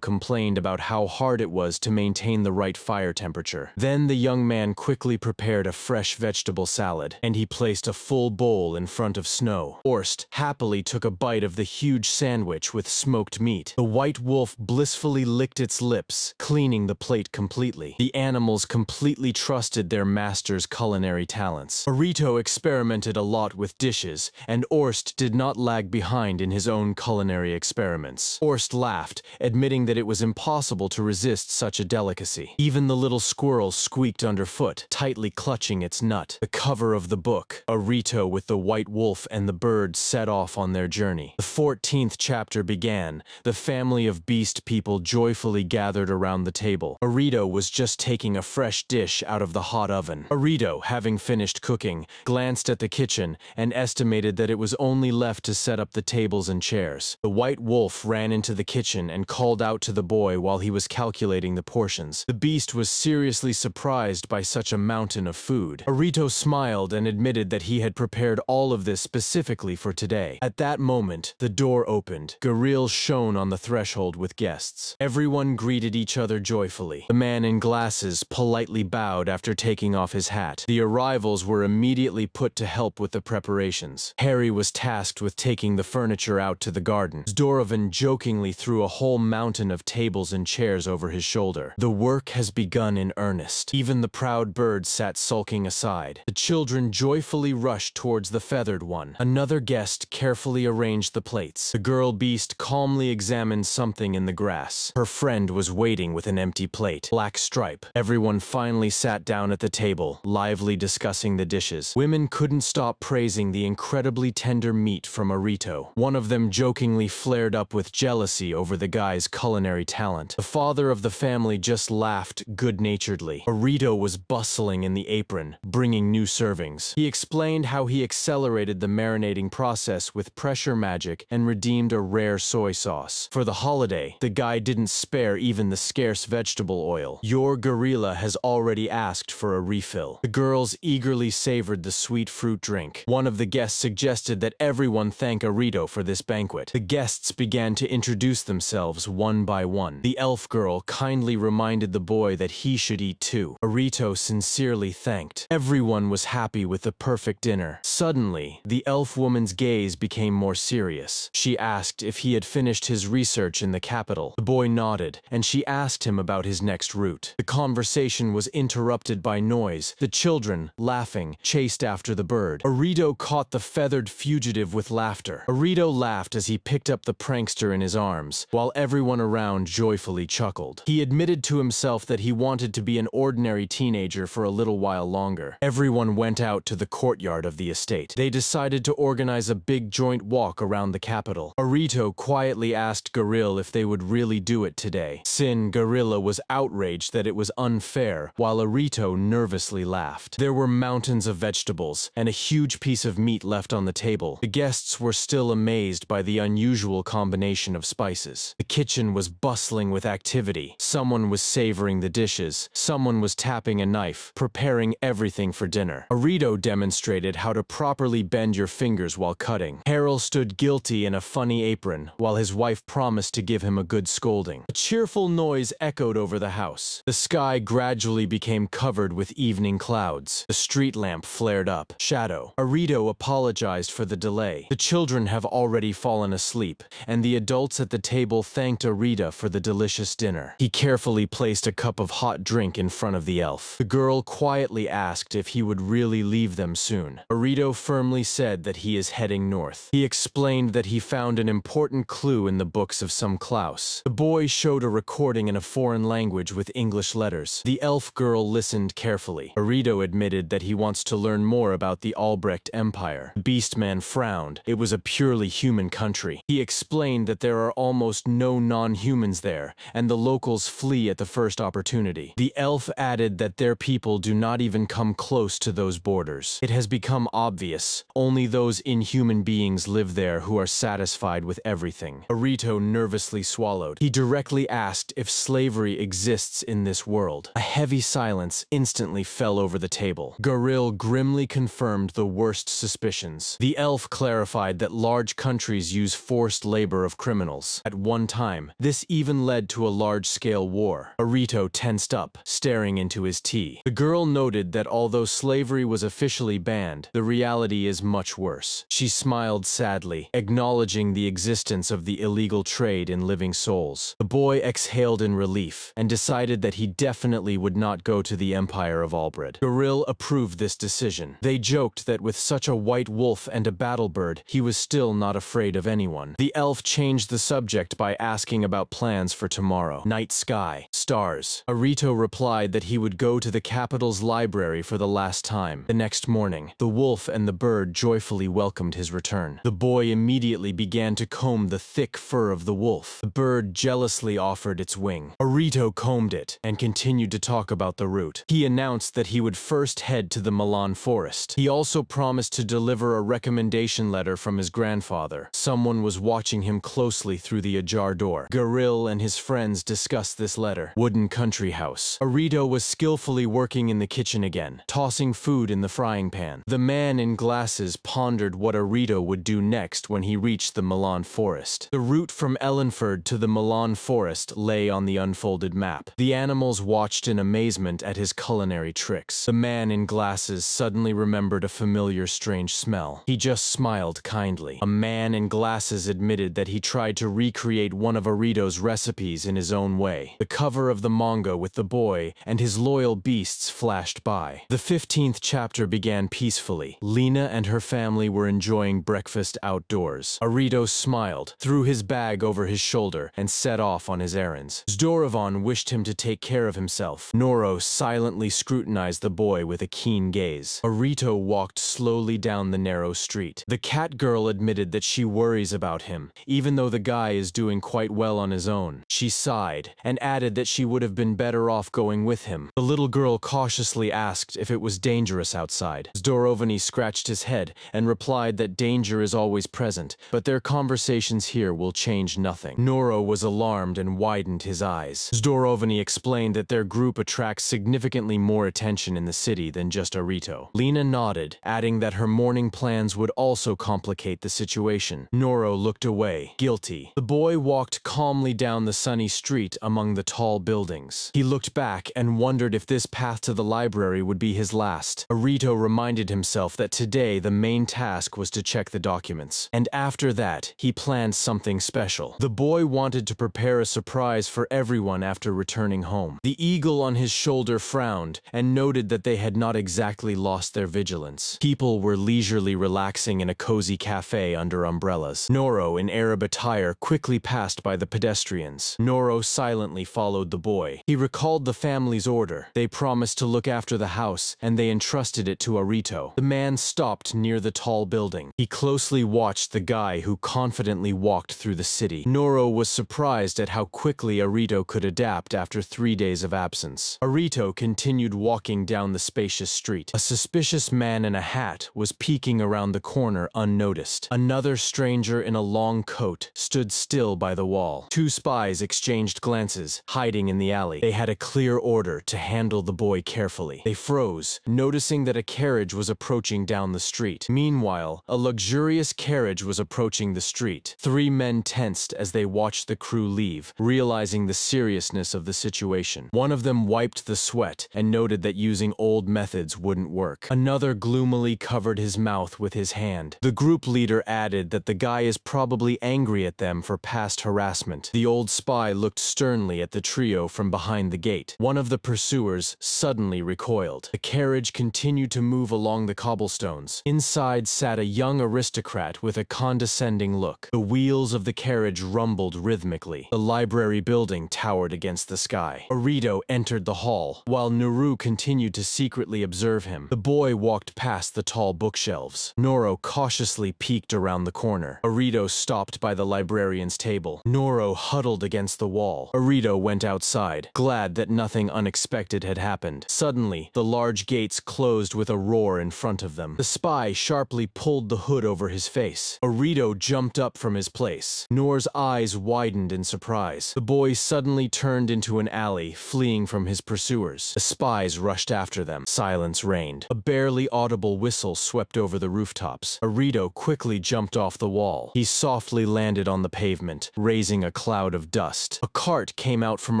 complained about how hard it was to maintain the right fire temperature. Then the young man quickly prepared a fresh vegetable salad, and he placed a full bowl in front of Snow. Orst happily took a bite of the huge sandwich with smoked meat. The white wolf blissfully licked its lips, cleaning the plate completely. The animals completely trusted their master's culinary talents. Arito experimented a lot with dishes, and Orst did not lag behind in his own culinary experiments. Orst laughed, admitting that it was impossible to resist such a delicacy. Even the little squirrel squeaked underfoot, tightly clutching its nut. The cover of the book, Arito with the white wolf and the bird set off on their journey. The 14th chapter began. The family of beast people joyfully gathered around the table. Arito was just taking a fresh dish out of the hot oven. Arito, having finished cooking, glanced at the kitchen and estimated that it was only left to set up the tables and chairs. The white wolf ran into the kitchen and called out to the boy while he was calculating the portions. The beast was seriously surprised by such a mountain of food. Arito smiled and admitted that he had prepared all of this specifically for today. At that moment, the door opened. Garil shone on the threshold with guests. Everyone greeted each other joyfully. The man in glasses politely bowed after taking off his hat. The arrivals were immediately put to help with the preparations. Harry was tasked with taking the furniture out to the garden. Zdorovan jokingly threw a whole mountain of tables and chairs over his shoulder. The work has begun in earnest. Even the proud bird sat sulking aside. The children joyfully rushed towards the feathered one. Another guest carefully arranged the plates. The girl beast calmly examined something in the grass. Her friend was waiting with an empty plate. Black stripe. Everyone finally sat down at the table, lively discussing the dishes. Women couldn't stop praising the incredibly tender meat from Arito. One of them jokingly flared up with jealousy over the guy's culinary talent. The father of the family just laughed good-naturedly. Arito was bustling in the apron, bringing new servings. He explained how he accelerated the marinating process with pressure magic and redeemed a rare soy sauce. For the holiday, the guy didn't spare even the scarce vegetable oil. Your gorilla has already asked for a refill. The girls eagerly savored the sweet fruit drink. One of the guests suggested that everyone thank Arito for this banquet. The guests began to introduce themselves one by one. The elf girl kindly reminded the boy that he should eat too. Arito sincerely thanked. Everyone was happy with the perfect dinner. Suddenly, the elf woman's gaze became more serious. She asked if he had finished his research in the capital. The boy nodded, and she asked him about his next route. The conversation was interrupted by noise. The children, laughing, chased after the bird. Arito caught the feathered fugitive with laughter. Arito laughed as he picked up the prankster in his arms, while everyone around joyfully chuckled. He admitted to himself that he wanted to be an ordinary teenager for a little while longer. Everyone went out to the courtyard of the estate. They decided to organize a big joint walk around the capital. Arito quietly asked Garil if they would really do it today. Sin Gorilla was outraged that it was unfair, while Arito nervously laughed. There were mountains of vegetables, and a huge piece of meat left on the table. The guests were still amazed by the unusual combination of spices. The kitchen was bustling with activity. Someone was savoring the dishes. Someone was tapping a knife, preparing everything for dinner. Arito demonstrated how to properly bend your fingers while cutting. Harold stood guilty in a funny apron, while his wife promised to give him a good scolding. A cheerful noise echoed over the house. The sky gradually became covered with evening clouds. The street lamp flared up. Shadow. Arito apologized for the delay. The children have already fallen asleep, and the adults at the table thanked Arita for the delicious dinner. He carefully placed a cup of hot drink in front of the elf. The girl quietly asked if he would really leave them soon. Arito firmly said that he is heading north. He explained that he found an important clue in the books of some Klaus. The boy showed a recording in a foreign language with English letters. others. The elf girl listened carefully. Arito admitted that he wants to learn more about the Albrecht Empire. The Beastman frowned. It was a purely human country. He explained that there are almost no non-humans there, and the locals flee at the first opportunity. The elf added that their people do not even come close to those borders. It has become obvious. Only those inhuman beings live there who are satisfied with everything. Arito nervously swallowed. He directly asked if slavery exists in this world. A heavy silence instantly fell over the table. Garil grimly confirmed the worst suspicions. The elf clarified that large countries use forced labor of criminals. At one time, this even led to a large-scale war. Arito tensed up, staring into his tea. The girl noted that although slavery was officially banned, the reality is much worse. She smiled sadly, acknowledging the existence of the illegal trade in living souls. The boy exhaled in relief and decided that he definitely would not go to the Empire of Albred. Garil approved this decision. They joked that with such a white wolf and a battle bird, he was still not afraid of anyone. The elf changed the subject by asking about plans for tomorrow. Night sky, stars. Arito replied that he would go to the capital's library for the last time. The next morning, the wolf and the bird joyfully welcomed his return. The boy immediately began to comb the thick fur of the wolf. The bird jealously offered its wing. Arito combed it and continued to talk about the route. He announced that he would first head to the Milan forest. He also promised to deliver a recommendation letter from his grandfather. Someone was watching him closely through the ajar door. Garil and his friends discussed this letter. Wooden country house. Arito was skillfully working in the kitchen again, tossing food in the frying pan. The man in glasses pondered what Arito would do next when he reached the Milan forest. The route from Ellenford to the Milan forest lay on the unfolded map. The animals watched in amazement at his culinary tricks. The man in glasses suddenly remembered a familiar strange smell. He just smiled kindly. A man in glasses admitted that he tried to recreate one of Arito's recipes in his own way. The cover of the manga with the boy and his loyal beasts flashed by. The 15th chapter began peacefully. Lena and her family were enjoying breakfast outdoors. Arito smiled, threw his bag over his shoulder, and set off on his errands. Zdorovan wished him to take care of himself. Noro silently scrutinized the boy with a keen gaze. Arito walked slowly down the narrow street. The cat girl admitted that she worries about him, even though the guy is doing quite well on his own. She sighed, and added that she would have been better off going with him. The little girl cautiously asked if it was dangerous outside. Zdorovany scratched his head and replied that danger is always present, but their conversations here will change nothing. Noro was alarmed and widened his eyes. Zdorovany explained that their group attracts significantly more attention in the city than just Arito. Lena nodded, adding that her morning plans would also complicate the situation. Noro looked away, guilty. The boy walked calmly down the sunny street among the tall buildings. He looked back and wondered if this path to the library would be his last. Arito reminded himself that today the main task was to check the documents, and after that, he planned something special. The boy wanted to prepare a surprise for everyone after returning home. The eagle on his shoulder frowned and noted that they had not exactly lost their vigilance. People were leisurely relaxing in a cozy cafe under umbrellas. Noro, in Arab attire, quickly passed by the pedestrians. Noro silently followed the boy. He recalled the family's order. They promised to look after the house, and they entrusted it to Arito. The man stopped near the tall building. He closely watched the guy who confidently walked through the city. Noro was surprised at how quickly Arito could adapt after 3 days of absence. Arito continued walking down the spacious street. A suspicious man in a hat was peeking around the corner unnoticed. Another stranger in a long coat stood still by the wall. 2 spies exchanged glances, hiding in the alley. They had a clear order to handle the boy carefully. They froze, noticing that a carriage was approaching down the street. Meanwhile, a luxurious carriage was approaching the street. 3 men tensed as they watched the crew leave, realizing the seriousness of the situation. One of them wiped the sweat and noted that using old methods wouldn't work. Another gloomily covered his mouth with his hand. The group leader added that the guy is probably angry at them for past harassment. The old spy looked sternly at the trio from behind the gate. One of the pursuers suddenly recoiled. The carriage continued to move along the cobblestones. Inside sat a young aristocrat with a condescending look. The wheels of the carriage rumbled rhythmically. The library building towered against the sky. Arito Arito entered the hall, while Naru continued to secretly observe him. The boy walked past the tall bookshelves. Noro cautiously peeked around the corner. Arito stopped by the librarian's table. Noro huddled against the wall. Arito went outside, glad that nothing unexpected had happened. Suddenly, the large gates closed with a roar in front of them. The spy sharply pulled the hood over his face. Arito jumped up from his place. Nor's eyes widened in surprise. The boy suddenly turned into an alley, fleeing from his pursuers. The spies rushed after them. Silence reigned. A barely audible whistle swept over the rooftops. Arito quickly jumped off the wall. He softly landed on the pavement, raising a cloud of dust. A cart came out from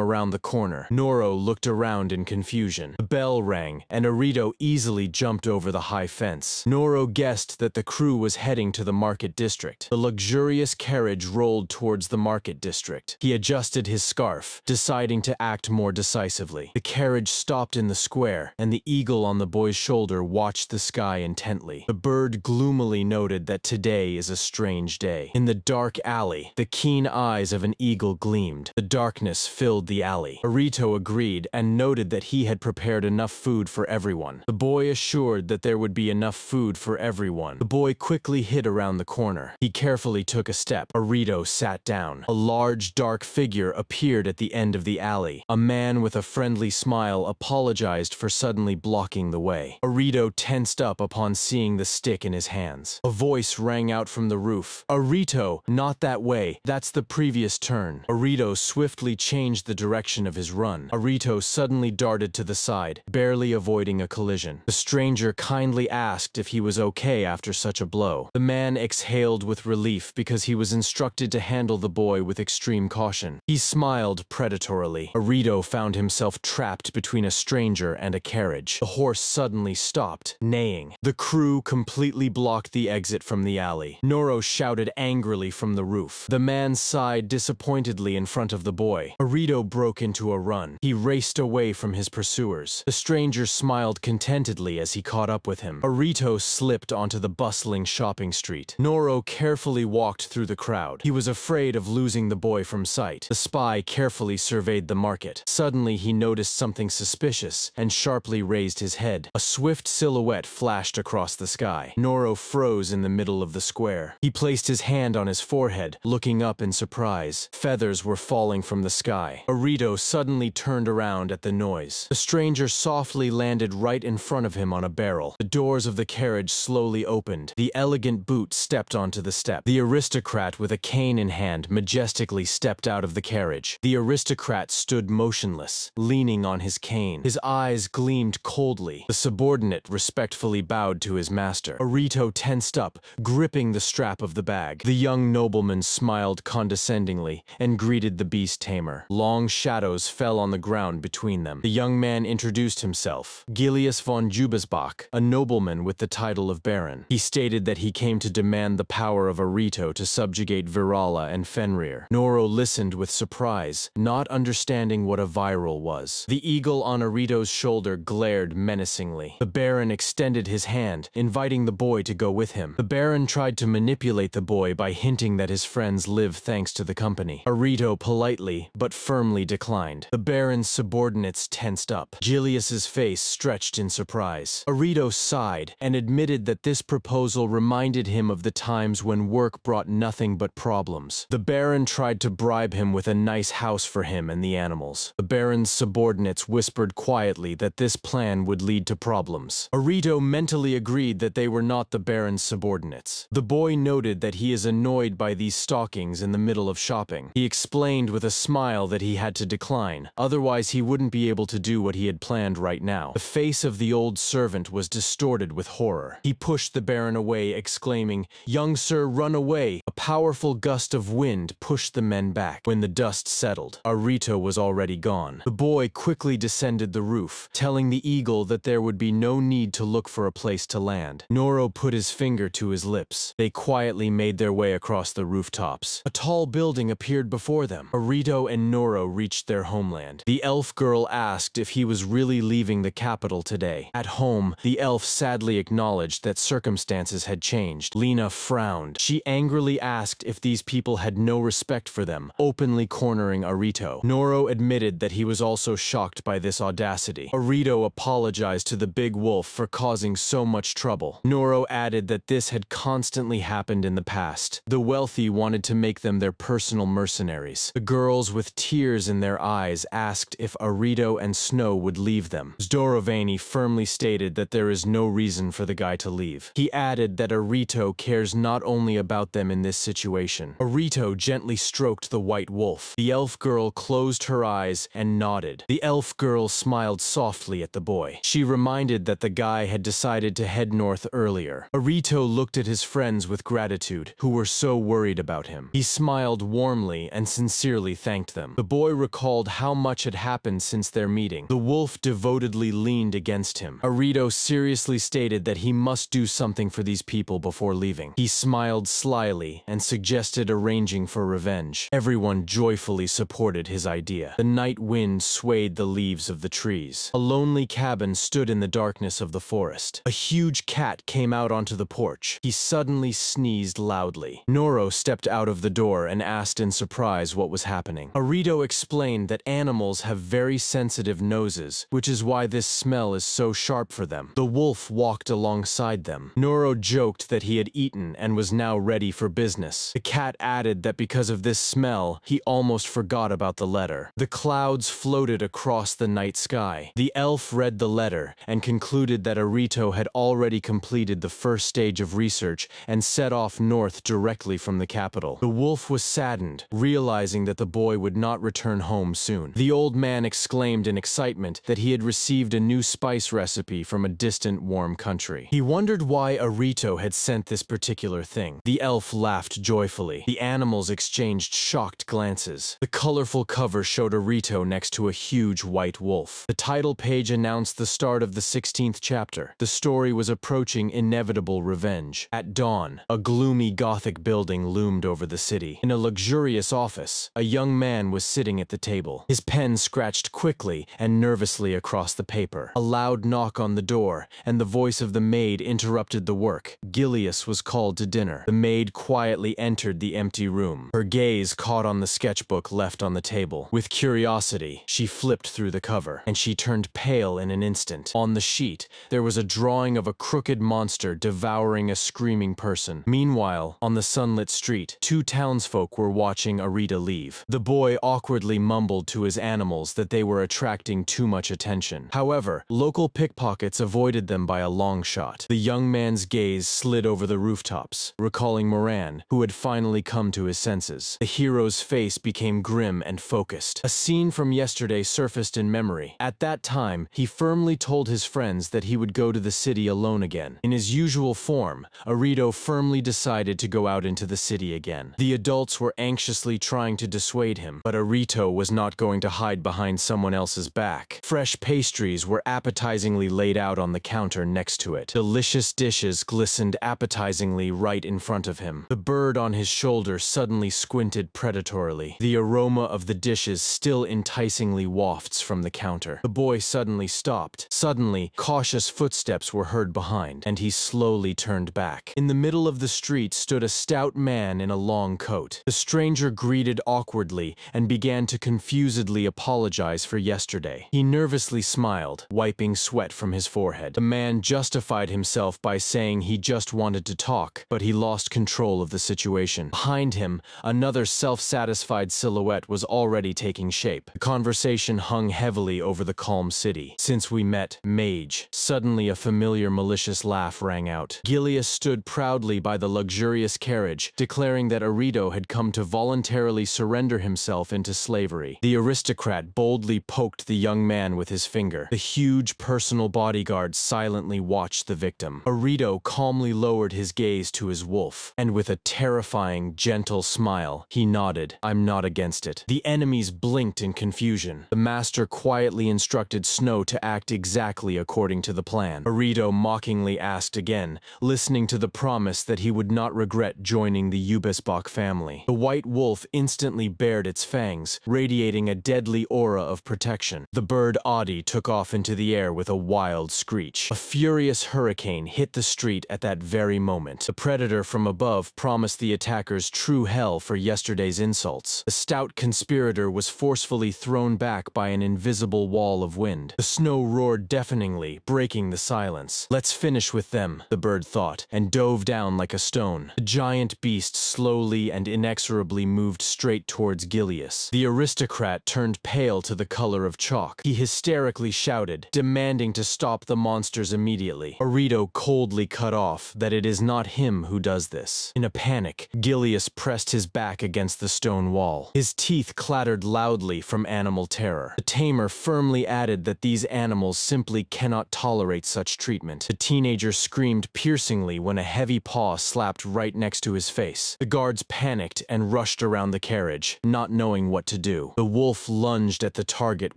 around the corner. Noro looked around in confusion. The bell rang, and Arito easily jumped over the high fence. Noro guessed that the crew was heading to the market district. The luxurious carriage rolled towards the market district. He adjusted his scarf, deciding to act more decisively. The carriage stopped in the square, and the eagle on the boy's shoulder watched the sky intently. The bird gloomily noted that today is a strange day. In the dark alley, the keen eyes of an eagle gleamed. The darkness filled the alley. Arito agreed and noted that he had prepared enough food for everyone. The boy assured that there would be enough food for everyone. The boy quickly hid around the corner. He carefully took a step. Arito sat down. A large, dark figure appeared at the end of the alley. A man with a friendly smile apologized for suddenly blocking the way. Arito tensed up upon seeing the stick in his hands. A voice rang out from the roof. "Arito, not that way. That's the previous turn." Arito swiftly changed the direction of his run. Arito suddenly darted to the side, barely avoiding a collision. The stranger kindly asked if he was okay after such a blow. The man exhaled with relief because he was instructed to handle the boy with extreme caution. He smiled predatorily. Arito found himself trapped between a stranger and a carriage. The horse suddenly stopped, neighing. The crew completely blocked the exit from the alley. Noro shouted angrily from the roof. The man sighed disappointedly in front of the boy. Arito broke into a run. He raced away from his pursuers. The stranger smiled contentedly as he caught up with him. Arito slipped onto the bustling shopping street. Noro carefully walked through the crowd. He was afraid of losing the boy from sight. The spy carefully surveyed the market. Suddenly he noticed something suspicious and sharply raised his head. A swift silhouette flashed across the sky. Noro froze in the middle of the square. He placed his hand on his forehead, looking up in surprise. Feathers were falling from the sky. Arito suddenly turned around at the noise. The stranger softly landed right in front of him on a barrel. The doors of the carriage slowly opened. The elegant boot stepped onto the step. The aristocrat with a cane in hand majestically stepped out of the carriage. The aristocrat stood motionless, leaning on his cane. His eyes gleamed coldly. The subordinate respectfully bowed to his master. Arito tensed up, gripping the strap of the bag. The young nobleman smiled condescendingly and greeted the beast tamer. Long shadows fell on the ground between them. The young man introduced himself. Gilius von Jubesbach, a nobleman with the title of baron. He stated that he came to demand the power of Arito to subjugate Virala and Fenrir. Noro listened with surprise, not understanding what a viral was. The eagle on Arito's shoulder glared menacingly. The baron extended his hand, inviting the boy to go with him. The baron tried to manipulate the boy by hinting that his friends live thanks to the company. Arito politely but firmly declined. The baron's subordinates tensed up. Gilius's face stretched in surprise. Arito sighed and admitted that this proposal reminded him of the times when work brought nothing but problems. The baron tried to bribe him with a nice house for him and the animals. The baron's subordinates whispered quietly that this plan would lead to problems. Arito mentally agreed that they were not the baron's subordinates. The boy noted that he is annoyed by these stalkings in the middle of shopping. He explained with a smile that he had to decline, otherwise he wouldn't be able to do what he had planned right now. The face of the old servant was distorted with horror. He pushed the baron away, exclaiming, "Young sir, run away!" A powerful gust of wind pushed the men back. When the dust settled, Arito was already gone. The boy quickly descended the roof, telling the eagle that there would be no need to look for a place to land. Noro put his finger to his lips. They quietly made their way across the rooftops. A tall building appeared before them. Arito and Noro reached their homeland. The elf girl asked if he was really leaving the capital today. At home, the elf sadly acknowledged that circumstances had changed. Lena frowned. She angrily asked if these people had no respect for them, openly cornering Arito. Noro admitted that he was also shocked by this audacity. Arito apologized to the big wolf for causing so much trouble. Noro added that this had constantly happened in the past. The wealthy wanted to make them their personal mercenaries. The girls with tears in their eyes asked if Arito and Snow would leave them. Zdorovany firmly stated that there is no reason for the guy to leave. He added that Arito cares not only about them in this situation. Arito gently stroked the white wolf. The elf girl closed her eyes and nodded. The elf girl smiled softly at the boy. She reminded that the guy had decided to head north earlier. Arito looked at his friends with gratitude, who were so worried about him. He smiled warmly and sincerely thanked them. The boy recalled how much had happened since their meeting. The wolf devotedly leaned against him. Arito seriously stated that he must do something for these people before leaving. He smiled slyly and suggested arranging for revenge. Everyone joyfully supported his idea. The night wind swayed the leaves of the trees. A lonely cabin stood in the darkness of the forest. A huge cat came out onto the porch. He suddenly sneezed loudly. Noro stepped out of the door and asked in surprise what was happening. Arito explained that animals have very sensitive noses, which is why this smell is so sharp for them. The wolf walked alongside them. Noro joked that he had eaten and was now ready for business. The cat added that because of this smell, he almost forgot about the letter. The clouds floated across the night sky. The elf read the letter and concluded that Arito had already completed the first stage of research and set off north directly from the capital. The wolf was saddened, realizing that the boy would not return home soon. The old man exclaimed in excitement that he had received a new spice recipe from a distant warm country. He wondered why Arito had sent this particular thing. The elf laughed joyfully. The animals exchanged shocked glances. The colorful cover showed Arito next to a huge white wolf. The title page announced the start of the 16th chapter. The story was approaching inevitable revenge. At dawn, a gloomy Gothic building loomed over the city. In a luxurious office, a young man was sitting at the table. His pen scratched quickly and nervously across the paper. A loud knock on the door, and the voice of the maid interrupted the work. Gilius was called to dinner. The maid quietly entered the empty room. Her gaze caught on the sketchbook left on the table. With curiosity, she flipped through the cover, and she turned pale in an instant. On the sheet, there was a drawing of a crooked monster devouring a screaming person. Meanwhile, on the sunlit street, two townsfolk were watching Arita leave. The boy awkwardly mumbled to his animals that they were attracting too much attention. However, local pickpockets avoided them by a long shot. The young man's gaze slid over the rooftops, recalling Moran, who had finally come to his senses. The hero's face became grim and focused. A scene from yesterday surfaced in memory. At that time, he firmly told his friends that he would go to the city alone again. In his usual form, Arito firmly decided to go out into the city again. The adults were anxiously trying to dissuade him, but Arito was not going to hide behind someone else's back. Fresh pastries were appetizingly laid out on the counter next to it. Delicious dishes glistened appetizingly right in front of him. The bird on his shoulder suddenly squinted predatorily. The aroma of the dishes still enticingly wafts from the counter. The boy suddenly stopped. Suddenly, cautious footsteps were heard behind, and he slowly turned back. In the middle of the street stood a stout man in a long coat. The stranger greeted awkwardly and began to confusedly apologize for yesterday. He nervously smiled, wiping sweat from his forehead. The man justified himself by saying he just wanted to talk, but he lost control of the situation. Behind him, another self-satisfied silhouette was already taking shape. The conversation hung heavily over the calm city. "Since we met, mage." Suddenly a familiar malicious laugh rang out. Gilius stood proudly by the luxurious carriage, declaring that Arito had come to voluntarily surrender himself into slavery. The aristocrat boldly poked the young man with his finger. The huge personal bodyguard silently watched the victim. Arito calmly lowered his gaze to his wolf, and with a terrifying, gentle smile, he nodded. "I'm not against it." The enemies blinked in confusion. The master quietly instructed Snow to act exactly according to the plan. Arito mockingly asked again, listening to the promise that he would not regret joining the Ubesbach family. The white wolf instantly bared its fangs, radiating a deadly aura of protection. The bird Adi took off into the air with a wild screech. A furious hurricane hit the street at that very moment. The predator from above promised the attackers true hell for yesterday's insults. The stout conspirator was forcefully thrown back by an invisible wall of wind. The snow roared deafeningly, breaking the silence. "Let's finish with them," the bird thought, and dove down like a stone. The giant beast slowly and inexorably moved straight towards Gilius. The aristocrat turned pale to the color of chalk. He hysterically shouted, demanding to stop the monsters immediately. Arito coldly cut off that it is not him who does this. In a panic, Gilius pressed his back against the stone wall. His teeth clattered loudly from animal terror. The tamer firmly added that these animals simply cannot tolerate such treatment. The teenager screamed piercingly when a heavy paw slapped right next to his face. The guards panicked and rushed around the carriage, not knowing what to do. The wolf lunged at the target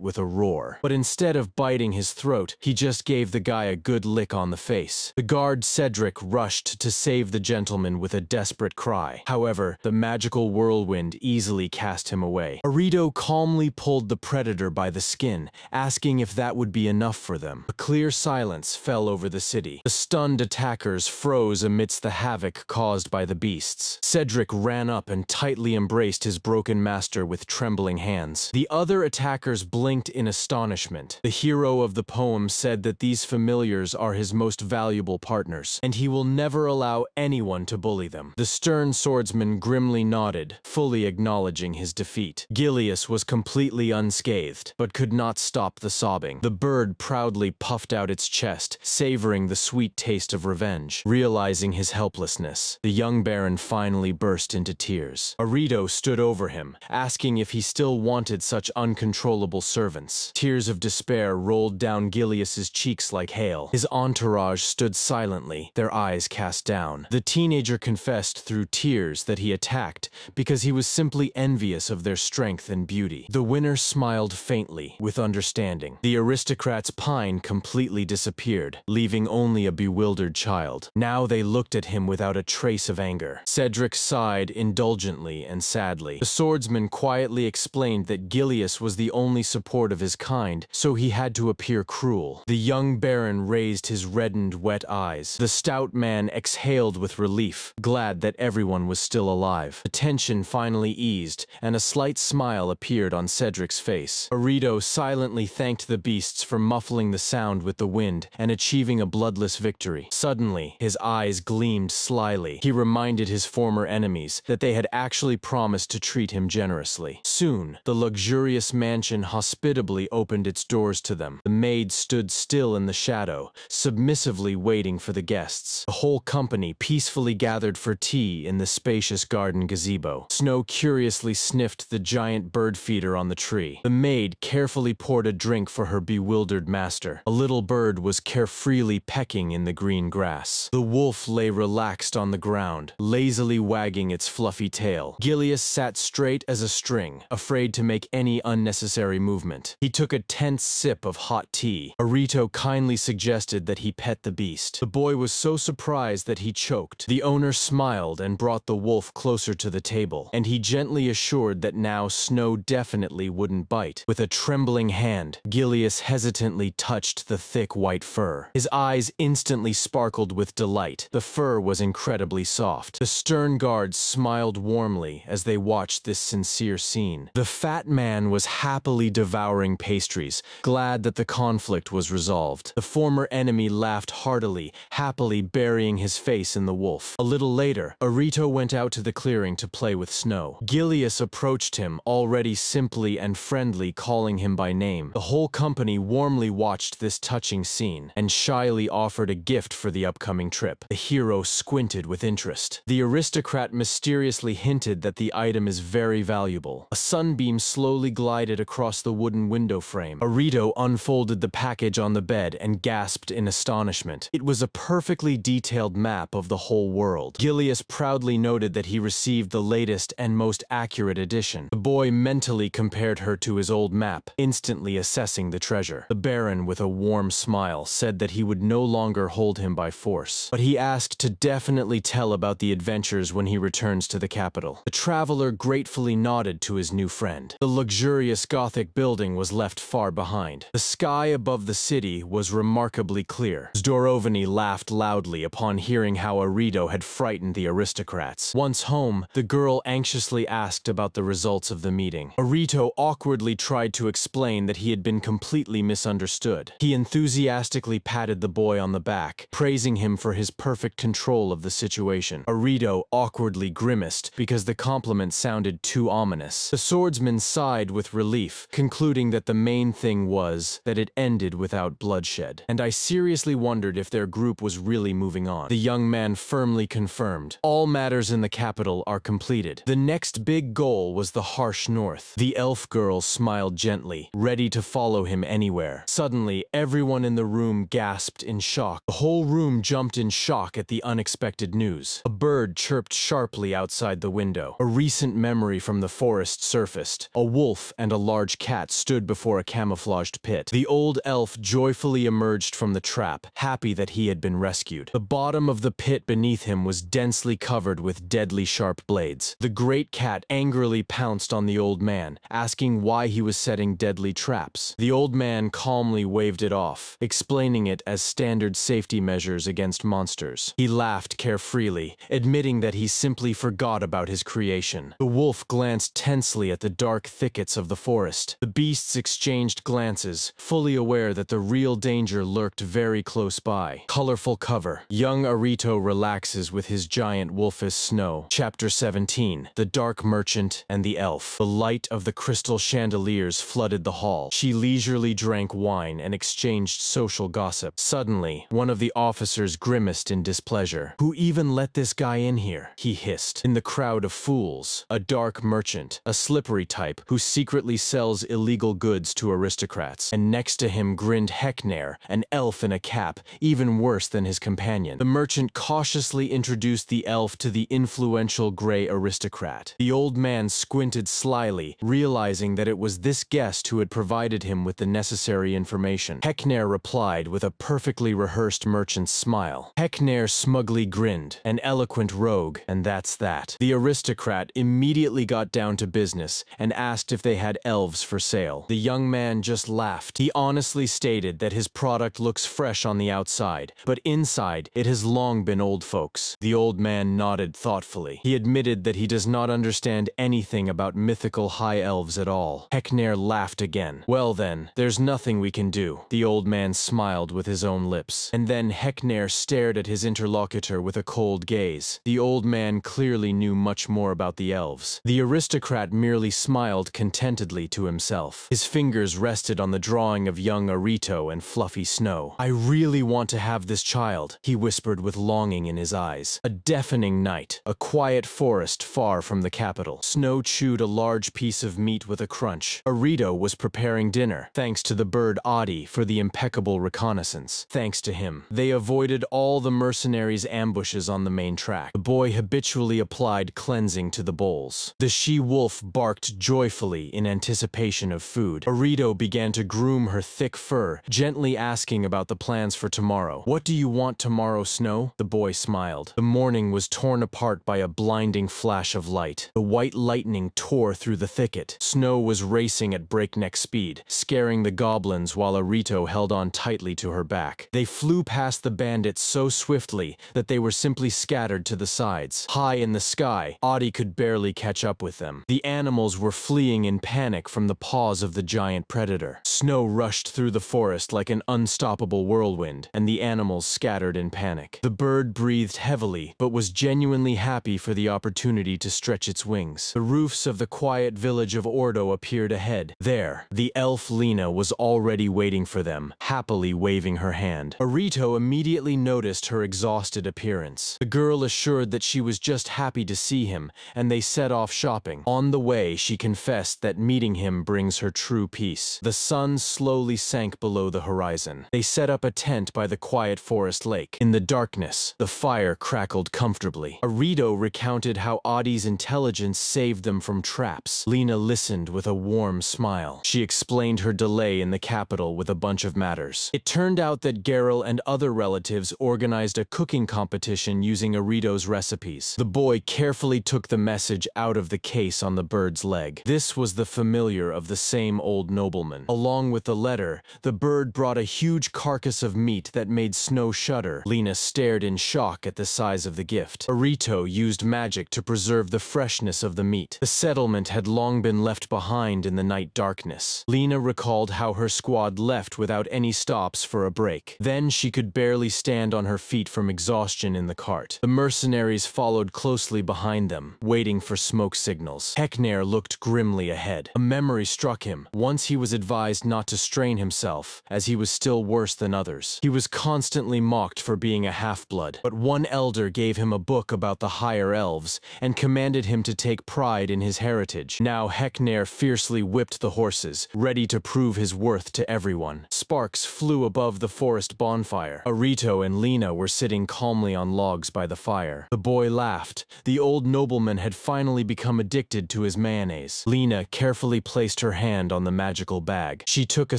with a roar. But instead of biting his throat, he just gave the guy a good lick on the face. The guard Cedric rushed to save the gentleman with a desperate cry. However, the magical whirlwind easily cast him away. Arito calmly pulled the predator by the skin, asking if that would be enough for them. A clear silence fell over the city. The stunned attackers froze amidst the havoc caused by the beasts. Cedric ran up and tightly embraced his broken master with trembling hands. The other attackers blinked in astonishment. The hero of the poem said that these familiars are his most valuable partners, and he will never allow anyone to bully them. The stern swordsman grimly nodded, fully acknowledging his defeat. Gilius was completely unscathed, but could not stop the sobbing. The bird proudly puffed out its chest, savoring the sweet taste of revenge. Realizing his helplessness, the young baron finally burst into tears. Arito stood over him, asking if he still wanted such uncontrollable servants. Tears of despair rolled down Gilius's cheeks like hail. His entourage stood silently, their eyes cast down. The teenager confessed through tears that he attacked because he was simply envious of their strength and beauty. The winner smiled faintly, with understanding. The aristocrat's pine completely disappeared, leaving only a bewildered child. Now they looked at him without a trace of anger. Cedric sighed indulgently and sadly. The swordsman quietly explained that Gilius was the only support of his kind, so he had to appear cruel. The young baron raised his reddened, wet eyes. The stout man exhaled with relief, glad that everyone was still alive. The tension finally eased, and a slight smile appeared on Cedric's face. Arito silently thanked the beasts for muffling the sound with the wind and achieving a bloodless victory. Suddenly, his eyes gleamed slyly. He reminded his former enemies that they had actually promised to treat him generously. Soon, the luxurious mansion hospitably opened its doors to them. The maid stood still in the shadow, submissively waiting for the guests. The whole company peacefully gathered for tea in the spacious garden gazebo. Snow curiously sniffed the giant bird feeder on the tree. The maid carefully poured a drink for her bewildered master. A little bird was carefreely pecking in the green grass. The wolf lay relaxed on the ground, lazily wagging its fluffy tail. Gilius sat straight as a string, afraid to make any unnecessary movement. He took a tense sip of hot tea. Arito kindly suggested that he pet the beast. The boy was so surprised that he choked. The owner smiled and brought the wolf closer to the table, and he gently assured that now Snow definitely wouldn't bite. With a trembling hand, Gilius hesitantly touched the thick white fur. His eyes instantly sparkled with delight. The fur was incredibly soft. The stern guards smiled warmly as they watched this sincere scene. The fat man was happily devouring pastries, glad that the conflict was resolved. The former enemy laughed heartily, happily burying his face in the wolf. A little later, Arito went out to the clearing to play with Snow. Gilius approached him, already simply and friendly, calling him by name. The whole company warmly watched this touching scene, and shyly offered a gift for the upcoming trip. The hero squinted with interest. The aristocrat mysteriously hinted that the item is very valuable. A sunbeam slowly glided across the wooden window frame. Arito unfolded the package on the bed and gasped in astonishment. It was a perfectly detailed map of the whole world. Gilius proudly noted that he received the latest and most accurate edition. The boy mentally compared her to his old map, instantly assessing the treasure. The baron, with a warm smile, said that he would no longer hold him by force, but he asked to definitely tell about the adventures when he returns to the capital. The traveler gratefully nodded to his new friend. The luxurious Gothic building was left far behind. The sky above the city was remarkably clear. Zdorovany laughed loudly upon hearing how Arito had frightened the aristocrats. Once home, the girl anxiously asked about the results of the meeting. Arito awkwardly tried to explain that he had been completely misunderstood. He enthusiastically patted the boy on the back, praising him for his perfect control of the situation. Arito awkwardly grimaced because the compliment sounded too ominous. The swordsman sighed with relief, concluding that the main thing was that it ended without bloodshed. And I seriously wondered if their group was really moving on. The young man firmly confirmed. All matters in the capital are completed. The next big goal was the harsh north. The elf girl smiled gently, ready to follow him anywhere. Suddenly, everyone in the room gasped in shock. The whole room jumped in shock at the unexpected news. A bird chirped sharply outside the window. A recent memory from the forest surfaced. A wolf and a large cat stood before a camouflaged pit. The old elf joyfully emerged from the trap, happy that he had been rescued. The bottom of the pit beneath him was densely covered with deadly sharp blades. The great cat angrily pounced on the old man, asking why he was setting deadly traps. The old man calmly waved it off, explaining it as standard safety measures against monsters. He laughed carefreely, admitting that he simply forgot about his creation. The wolf glanced tensely at the dark thickets of the forest. The beasts exchanged glances, fully aware that the real danger lurked very close by. Colorful cover. Young Arito relaxes with his giant wolf as snow. Chapter 17. The Dark Merchant and the Elf. The light of the crystal chandeliers flooded the hall. She leisurely drank wine and exchanged social gossip. Suddenly, one of the officers grimaced in displeasure. "Who even let this guy in here?" he hissed. In the crowd of fools, a dark merchant, a slippery type who secretly sells illegal goods to aristocrats. And next to him grinned Fenrir, an elf in a cap, even worse than his companion. The merchant cautiously introduced the elf to the influential gray aristocrat. The old man squinted slyly, realizing that it was this guest who had provided him with the necessary information. Fenrir replied with a perfectly rehearsed merchant's smile. Fenrir smugly grinned, an eloquent rogue, and that's that. The aristocrat immediately got down to business and asked if they had elves for sale. The young man just laughed. He honestly stated that his product looks fresh on the outside, but inside it has long been old folks. The old man nodded thoughtfully. He admitted that he does not understand anything about mythical high elves at all. Fenrir laughed again. "Well then, there's nothing we can do." The old man smiled with his own lips. And then Fenrir stared at his interlocutor with a cold gaze. The old man clearly knew much more about the elves. The aristocrat merely smiled contentedly to himself. His fingers rested on the drawing of young Arito and fluffy snow. "I really want to have this child," he whispered with longing in his eyes. A deafening night. A quiet forest far from the capital. Snow chewed a large piece of meat with a crunch. Arito was preparing dinner, thanks to the bird Adi for the impeccable reconnaissance. Thanks to him, they avoided all the mercenaries' ambushes on the main track. The boy habitually applied cleansing to the bowls. The she-wolf barked joyfully in anticipation of food. Arito began to groom her thick fur, gently asking about the plans for tomorrow. "What do you want tomorrow, Snow?" The boy smiled. The morning was torn apart by a blinding flash of light. The white lightning tore through the thicket. Snow was racing at breakneck speed, scaring the goblins while Arito held on tightly to her back. They flew past the bandits so swiftly that they were simply scattered to the sides. High in the sky, Adi could barely catch up with them. The animals were fleeing in panic from the paws of the giant predator. Snow rushed through the forest like an unstoppable whirlwind, and the animals scattered in panic. The bird breathed heavily, but was genuinely happy for the opportunity to stretch its wings. The roofs of the quiet village of Ordo appeared ahead. There, the elf Lena was already waiting for them, happily waving her hand. Arito immediately noticed her exhausted appearance. The girl assured that she was just happy to see him, and they set off shopping. On the way, she confessed that meeting him brings her true peace. The sun slowly sank below the horizon. They set up a tent by the quiet forest lake. In the darkness, the fire crackled comfortably. Arito recounted how Adi's intelligence saved them from traps. Lena listened with a warm smile. She explained her delay in the capital with a bunch of matters. It turned out that Geralt and other relatives organized a cooking competition using Arito's recipes. The boy carefully took the message out of the case on the bird's leg. This was the familiar of the same old nobleman. Along with the letter, the bird brought a huge carcass of meat that made Snow shudder. Lena stared in shock at the size of the gift. Arito used magic to preserve the freshness of the meat. The settlement had long been left behind in the night darkness. Lena recalled how her squad left without any stops for a break. Then she could barely stand on her feet from exhaustion in the cart. The mercenaries followed closely behind them, waiting for smoke signals. Fenrir looked grimly ahead. A memory struck him. Once he was advised not to strain himself, as he was still worse than others. He was constantly mocked for being a half-blood, but one elder gave him a book about the higher elves and commanded him to take pride in his heritage. Now Fenrir fiercely whipped the horses, ready to prove his worth to everyone. Sparks flew above the forest bonfire. Arito and Lena were sitting calmly on logs by the fire. The boy laughed. The old nobleman had finally become addicted to his mayonnaise. Lena carefully placed her hand on the magical bag. She took a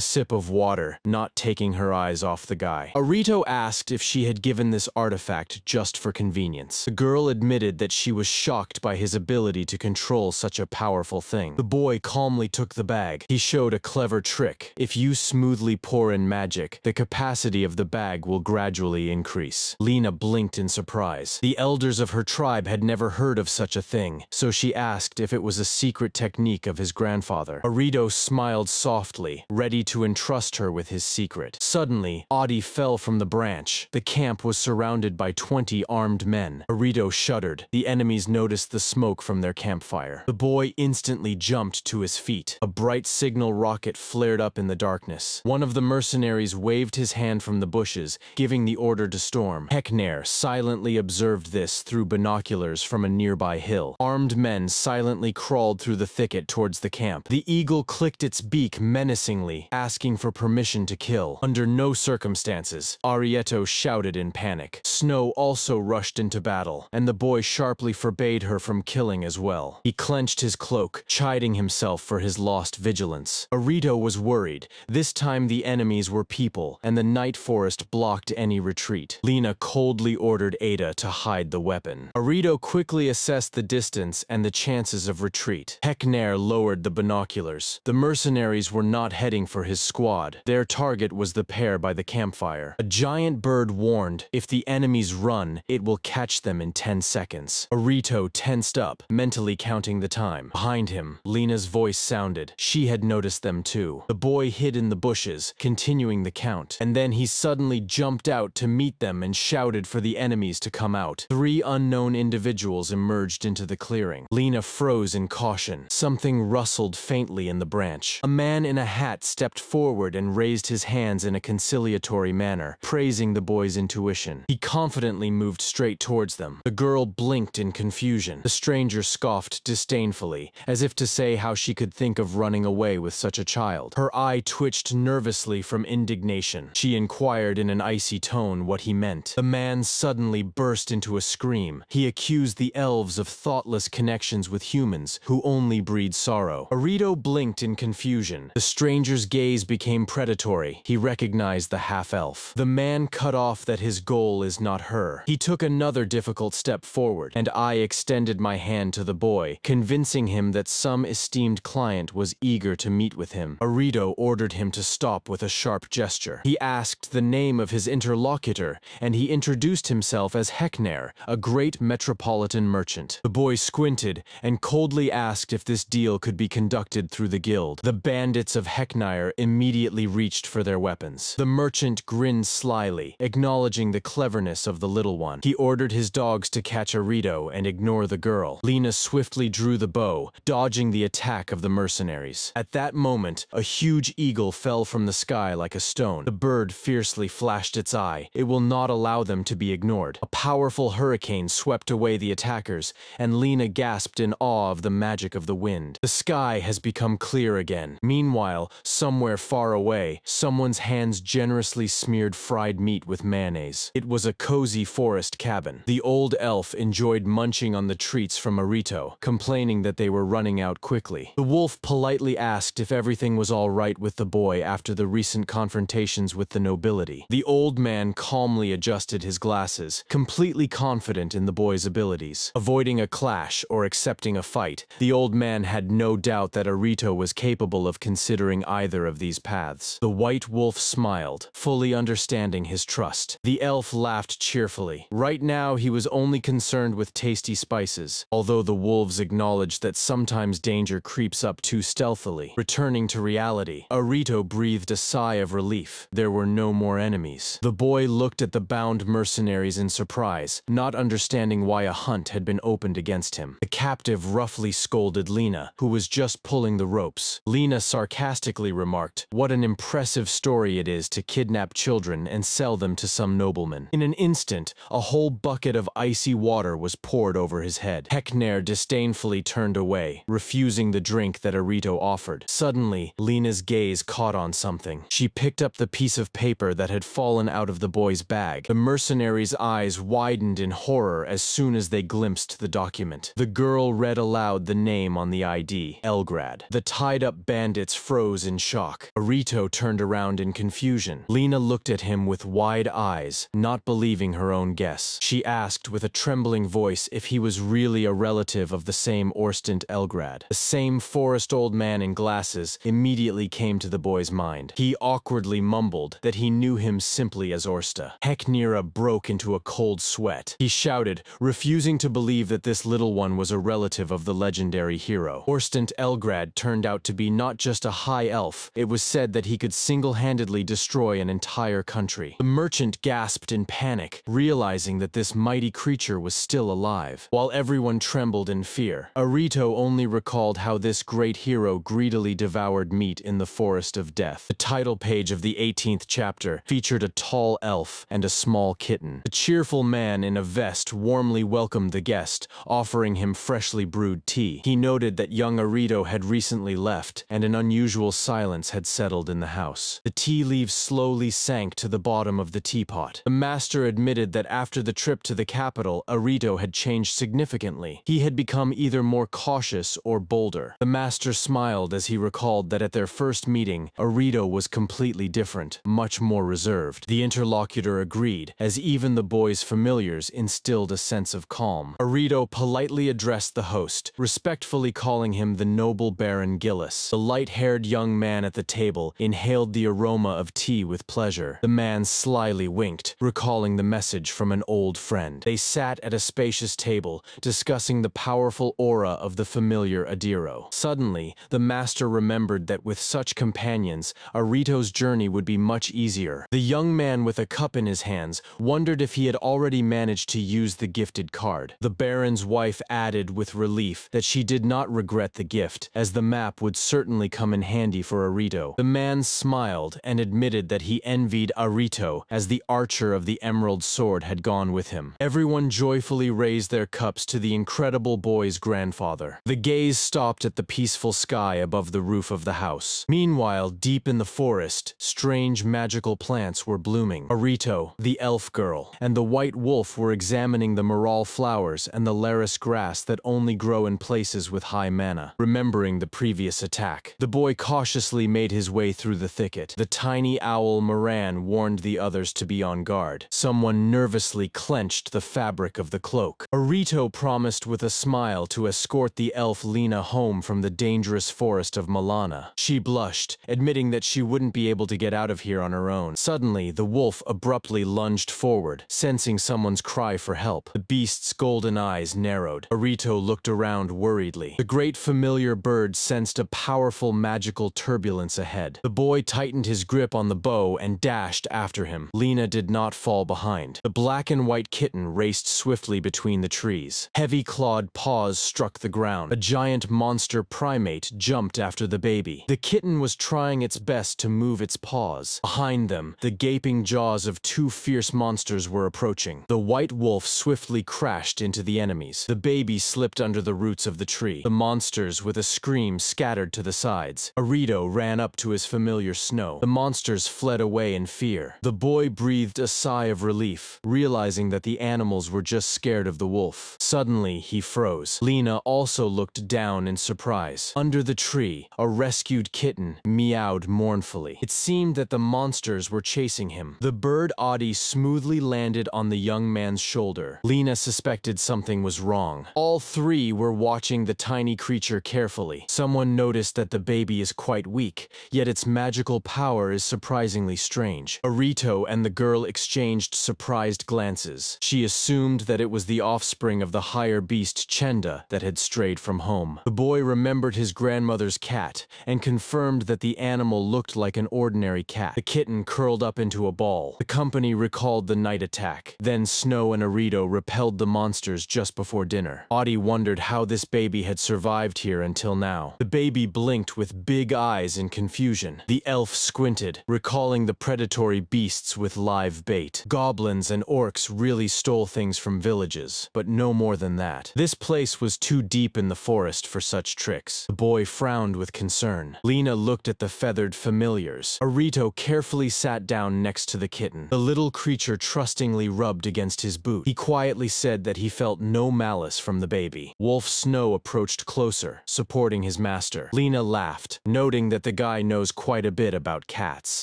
sip of water, not taking her eyes off the guy. Arito asked if she had given this artifact just for convenience. The girl admitted that she was shocked by his ability to control such a powerful thing. The boy calmly took the bag. He showed a clever trick. If you smoothly pour in magic, the capacity of the bag will gradually increase. Lena blinked in surprise. The elders of her tribe had never heard of such a thing, so she asked if it was a secret technique of his grandfather. Arito smiled softly, ready to entrust her with his secret. Suddenly, Audi fell from the branch. The camp was surrounded by 20 armed men. Arito shuddered. The enemies noticed the smoke from their campfire. The boy instantly jumped to his feet. A bright signal rocket flared up in the darkness. One of the mercenaries waved his hand from the bushes, giving the order to storm. Fenrir silently observed this through binoculars from a nearby hill. Armed men silently crawled through the thicket towards the camp. The eagle clicked its beak menacingly, asking for permission to kill. Under no circumstances, Arieto shouted in panic. Snow also rushed into battle, and the boy sharply forbade her from killing as well. He clenched his cloak, chiding himself for his lost vigilance. Arito was worried. This time the enemies were people, and the night forest blocked any retreat. Lena coldly ordered Ada to hide the weapon. Arito quickly assessed the distance and the chances of retreat. Fenrir lowered the binoculars. The mercenaries were not heading for his squad. Their target was the pair by the campfire. A giant bird warned, if the enemies run, it will catch them in 10 seconds. Arito tensed up, mentally counting the time. Behind him, Lena's voice sounded. She had noticed them too. The boy hid in the bushes, continuing the count, and then he suddenly jumped out to meet them and shouted for the enemies to come out. 3 unknown individuals emerged into the clearing. Lena froze in caution. Something rustled faintly in the branch. A man in a hat stepped forward and raised his hands in a conciliatory manner, praising the boy's intuition. He confidently moved straight towards them. The girl blinked in confusion. The stranger scoffed disdainfully, as if to say how she could think of running away with such a child. Her eye twitched nervously from indignation. She inquired in an icy tone what he meant. The man suddenly burst into a scream. He accused the elves of thoughtless connections with humans who only breed sorrow. Arito blinked in confusion. The stranger's gaze became predatory. He recognized the half-elf. The man cut off that his goal is not her. He took another difficult step forward, and I extended my hand to the boy, convincing him that some esteemed client was eager to meet with him. Arito ordered him to stop with a sharp gesture. He asked the name of his interlocutor, and he introduced himself as Fenrir, a great metropolitan merchant. The boy squinted and coldly asked if this deal could be conducted through the guild. The bandits of Fenrir immediately reached for their weapons. The merchant grinned slyly, acknowledging the cleverness of the little one. He ordered his dogs to catch Arito and ignore the girl. Lena swiftly drew the bow, dodging the attack of the mercenaries. At that moment, a huge eagle fell from the sky like a stone. The bird fiercely flashed its eye. It will not allow them to be ignored. A powerful hurricane swept away the attackers, and Lena gasped in awe of the magic of the wind. The sky has become clear again. Meanwhile, somewhere far away, someone's hands generously smeared fried meat with mayonnaise. It was a cozy forest cabin. The old elf enjoyed munching on the treats from Arito, complaining that they were running out quickly. The wolf politely asked if everything was all right with the boy after the recent confrontations with the nobility. The old man calmly adjusted his glasses, completely confident in the boy's abilities. Avoiding a clash or accepting a fight, the old man had no doubt that Arito was capable of considering either of these paths. The white wolf smiled, fully understanding his trust. The elf laughed cheerfully. Right now, he was only concerned with tasty spices, although the wolves acknowledged that sometimes danger creeps up too stealthily. Returning to reality, Arito breathed a sigh of relief. There were no more enemies. The boy looked at the bound mercenaries in surprise, not understanding why a hunt had been opened against him. The captive roughly scolded Lena, who was just pulling the ropes. Lena sarcastically remarked, "What an impressive story it is to kidnap children and sell them to some nobleman." In an instant, a whole bucket of icy water was poured over his head. Hekner disdainfully turned away, refusing the drink that Arito offered. Suddenly, Lena's gaze caught on something. She picked up the piece of paper that had fallen out of the boy's bag. The mercenary's eyes widened in horror as soon as they glimpsed the document. The girl read aloud the name on the ID, Elgrad. The tied-up bandits froze in shock. Arito turned around in confusion. Lena looked at him with wide eyes, not believing her own guess. She asked with a trembling voice if he was really a relative of the same Orstant Elgrad. The same forest old man in glasses immediately came to the boy's mind. He awkwardly mumbled that he knew him simply as Orsta. Heknira broke into a cold sweat. He shouted, refusing to believe that this little one was a relative of the legendary hero. Orstant Elgrad turned out to be not just a high elf, it was said that he could single-handedly destroy an entire country. The merchant gasped in panic, realizing that this mighty creature was still alive. While everyone trembled in fear, Arito only recalled how this great hero greedily devoured meat in the forest of death. The title page of the 18th chapter featured a tall elf and a small kitten. The cheerful man in a vest warmly welcomed the guest, offering him freshly brewed tea. He noted that young Arito had recently left, and an unusual silence had settled in the house. The tea leaves slowly sank to the bottom of the teapot. The master admitted that after the trip to the capital, Arito had changed significantly. He had become either more cautious or bolder. The master smiled as he recalled that at their first meeting, Arito was completely different, much more reserved. The interlocutor agreed, as even the boy's familiars instilled a sense of calm. Arito politely addressed the host, respectfully calling him the noble Baron Gillis. The light-haired young man at the table inhaled the aroma of tea with pleasure. The man slyly winked, recalling the message from an old friend. They sat at a spacious table, discussing the powerful aura of the familiar Adiro. Suddenly, the master remembered that with such companions, Arito's journey would be much easier. The young man with a cup in his hands wondered if he had already managed to use the gifted card. The Baron's wife added with relief that she did not regret the gift, as the map would certainly come in handy for Arito. The man smiled and admitted that he envied Arito, as the archer of the emerald sword had gone with him. Everyone joyfully raised their cups to the incredible boy's grandfather. The gaze stopped at the peaceful sky above the roof of the house. Meanwhile, deep in the forest, strange magical plants were blooming. Arito, the elf girl, and the white wolf were examining the moral flowers and the laris grass that only grow in places with high mana. Remembering the previous attack, the boy cautiously made his way through the thicket. The tiny owl Moran warned the others to be on guard. Someone nervously clenched the fabric of the cloak. Arito promised with a smile to escort the elf Lena home from the dangerous forest of Milana. She blushed, admitting that she wouldn't be able to get out of here on her own. Suddenly, the wolf abruptly lunged forward, sensing someone's cry for help. The beast's golden eyes narrowed. Arito looked around worriedly. The great familiar bird sensed a powerful magical turbulence ahead. The boy tightened his grip on the bow and dashed after him. Lena did not fall behind. The black and white kitten raced swiftly between the trees. Heavy-clawed paws struck the ground. A giant monster primate jumped after the baby. The kitten was trying its best to move its paws. Behind them, the gaping jaws of two fierce monsters were approaching. The white wolf swiftly crashed into the enemies. The baby slipped under the roots of the tree. The monsters, with a scream, scattered to the sides. Arito ran up to his familiar Snow. The monsters fled away in fear. The boy breathed a sigh of relief, realizing that the animals were just scared of the wolf. Suddenly, he froze. Lena also looked down in surprise. Under the tree, a rescued kitten meowed mournfully. It seemed that the monsters were chasing him. The bird Audie smoothly landed on the young man's shoulder. Lena suspected something was wrong. All three were watching the tiny creature carefully. Someone noticed that the baby is quite weak, yet its magical power is surprisingly strange. Arito and the girl exchanged surprised glances. She assumed that it was the offspring of the higher beast Chenda that had strayed from home. The boy remembered his grandmother's cat and confirmed that the animal looked like an ordinary cat. The kitten curled up into a ball. The company recalled the night attack. Then Snow and Arito repelled the monsters just before dinner. Audie wondered how this baby had survived here until now. The baby blinked with big eyes in confusion. The elf squinted, recalling the predatory beasts with live bait. Goblins and orcs really stole things from villages, but no more than that. This place was too deep in the forest for such tricks. The boy frowned with concern. Lena looked at the feathered familiars. Arito carefully sat down next to the kitten. The little creature trustingly rubbed against his boot. He quietly said that he felt no malice from the baby. Wolf Snow approached closer, supporting his master. Lena laughed, noting that the guy knows quite a bit about cats.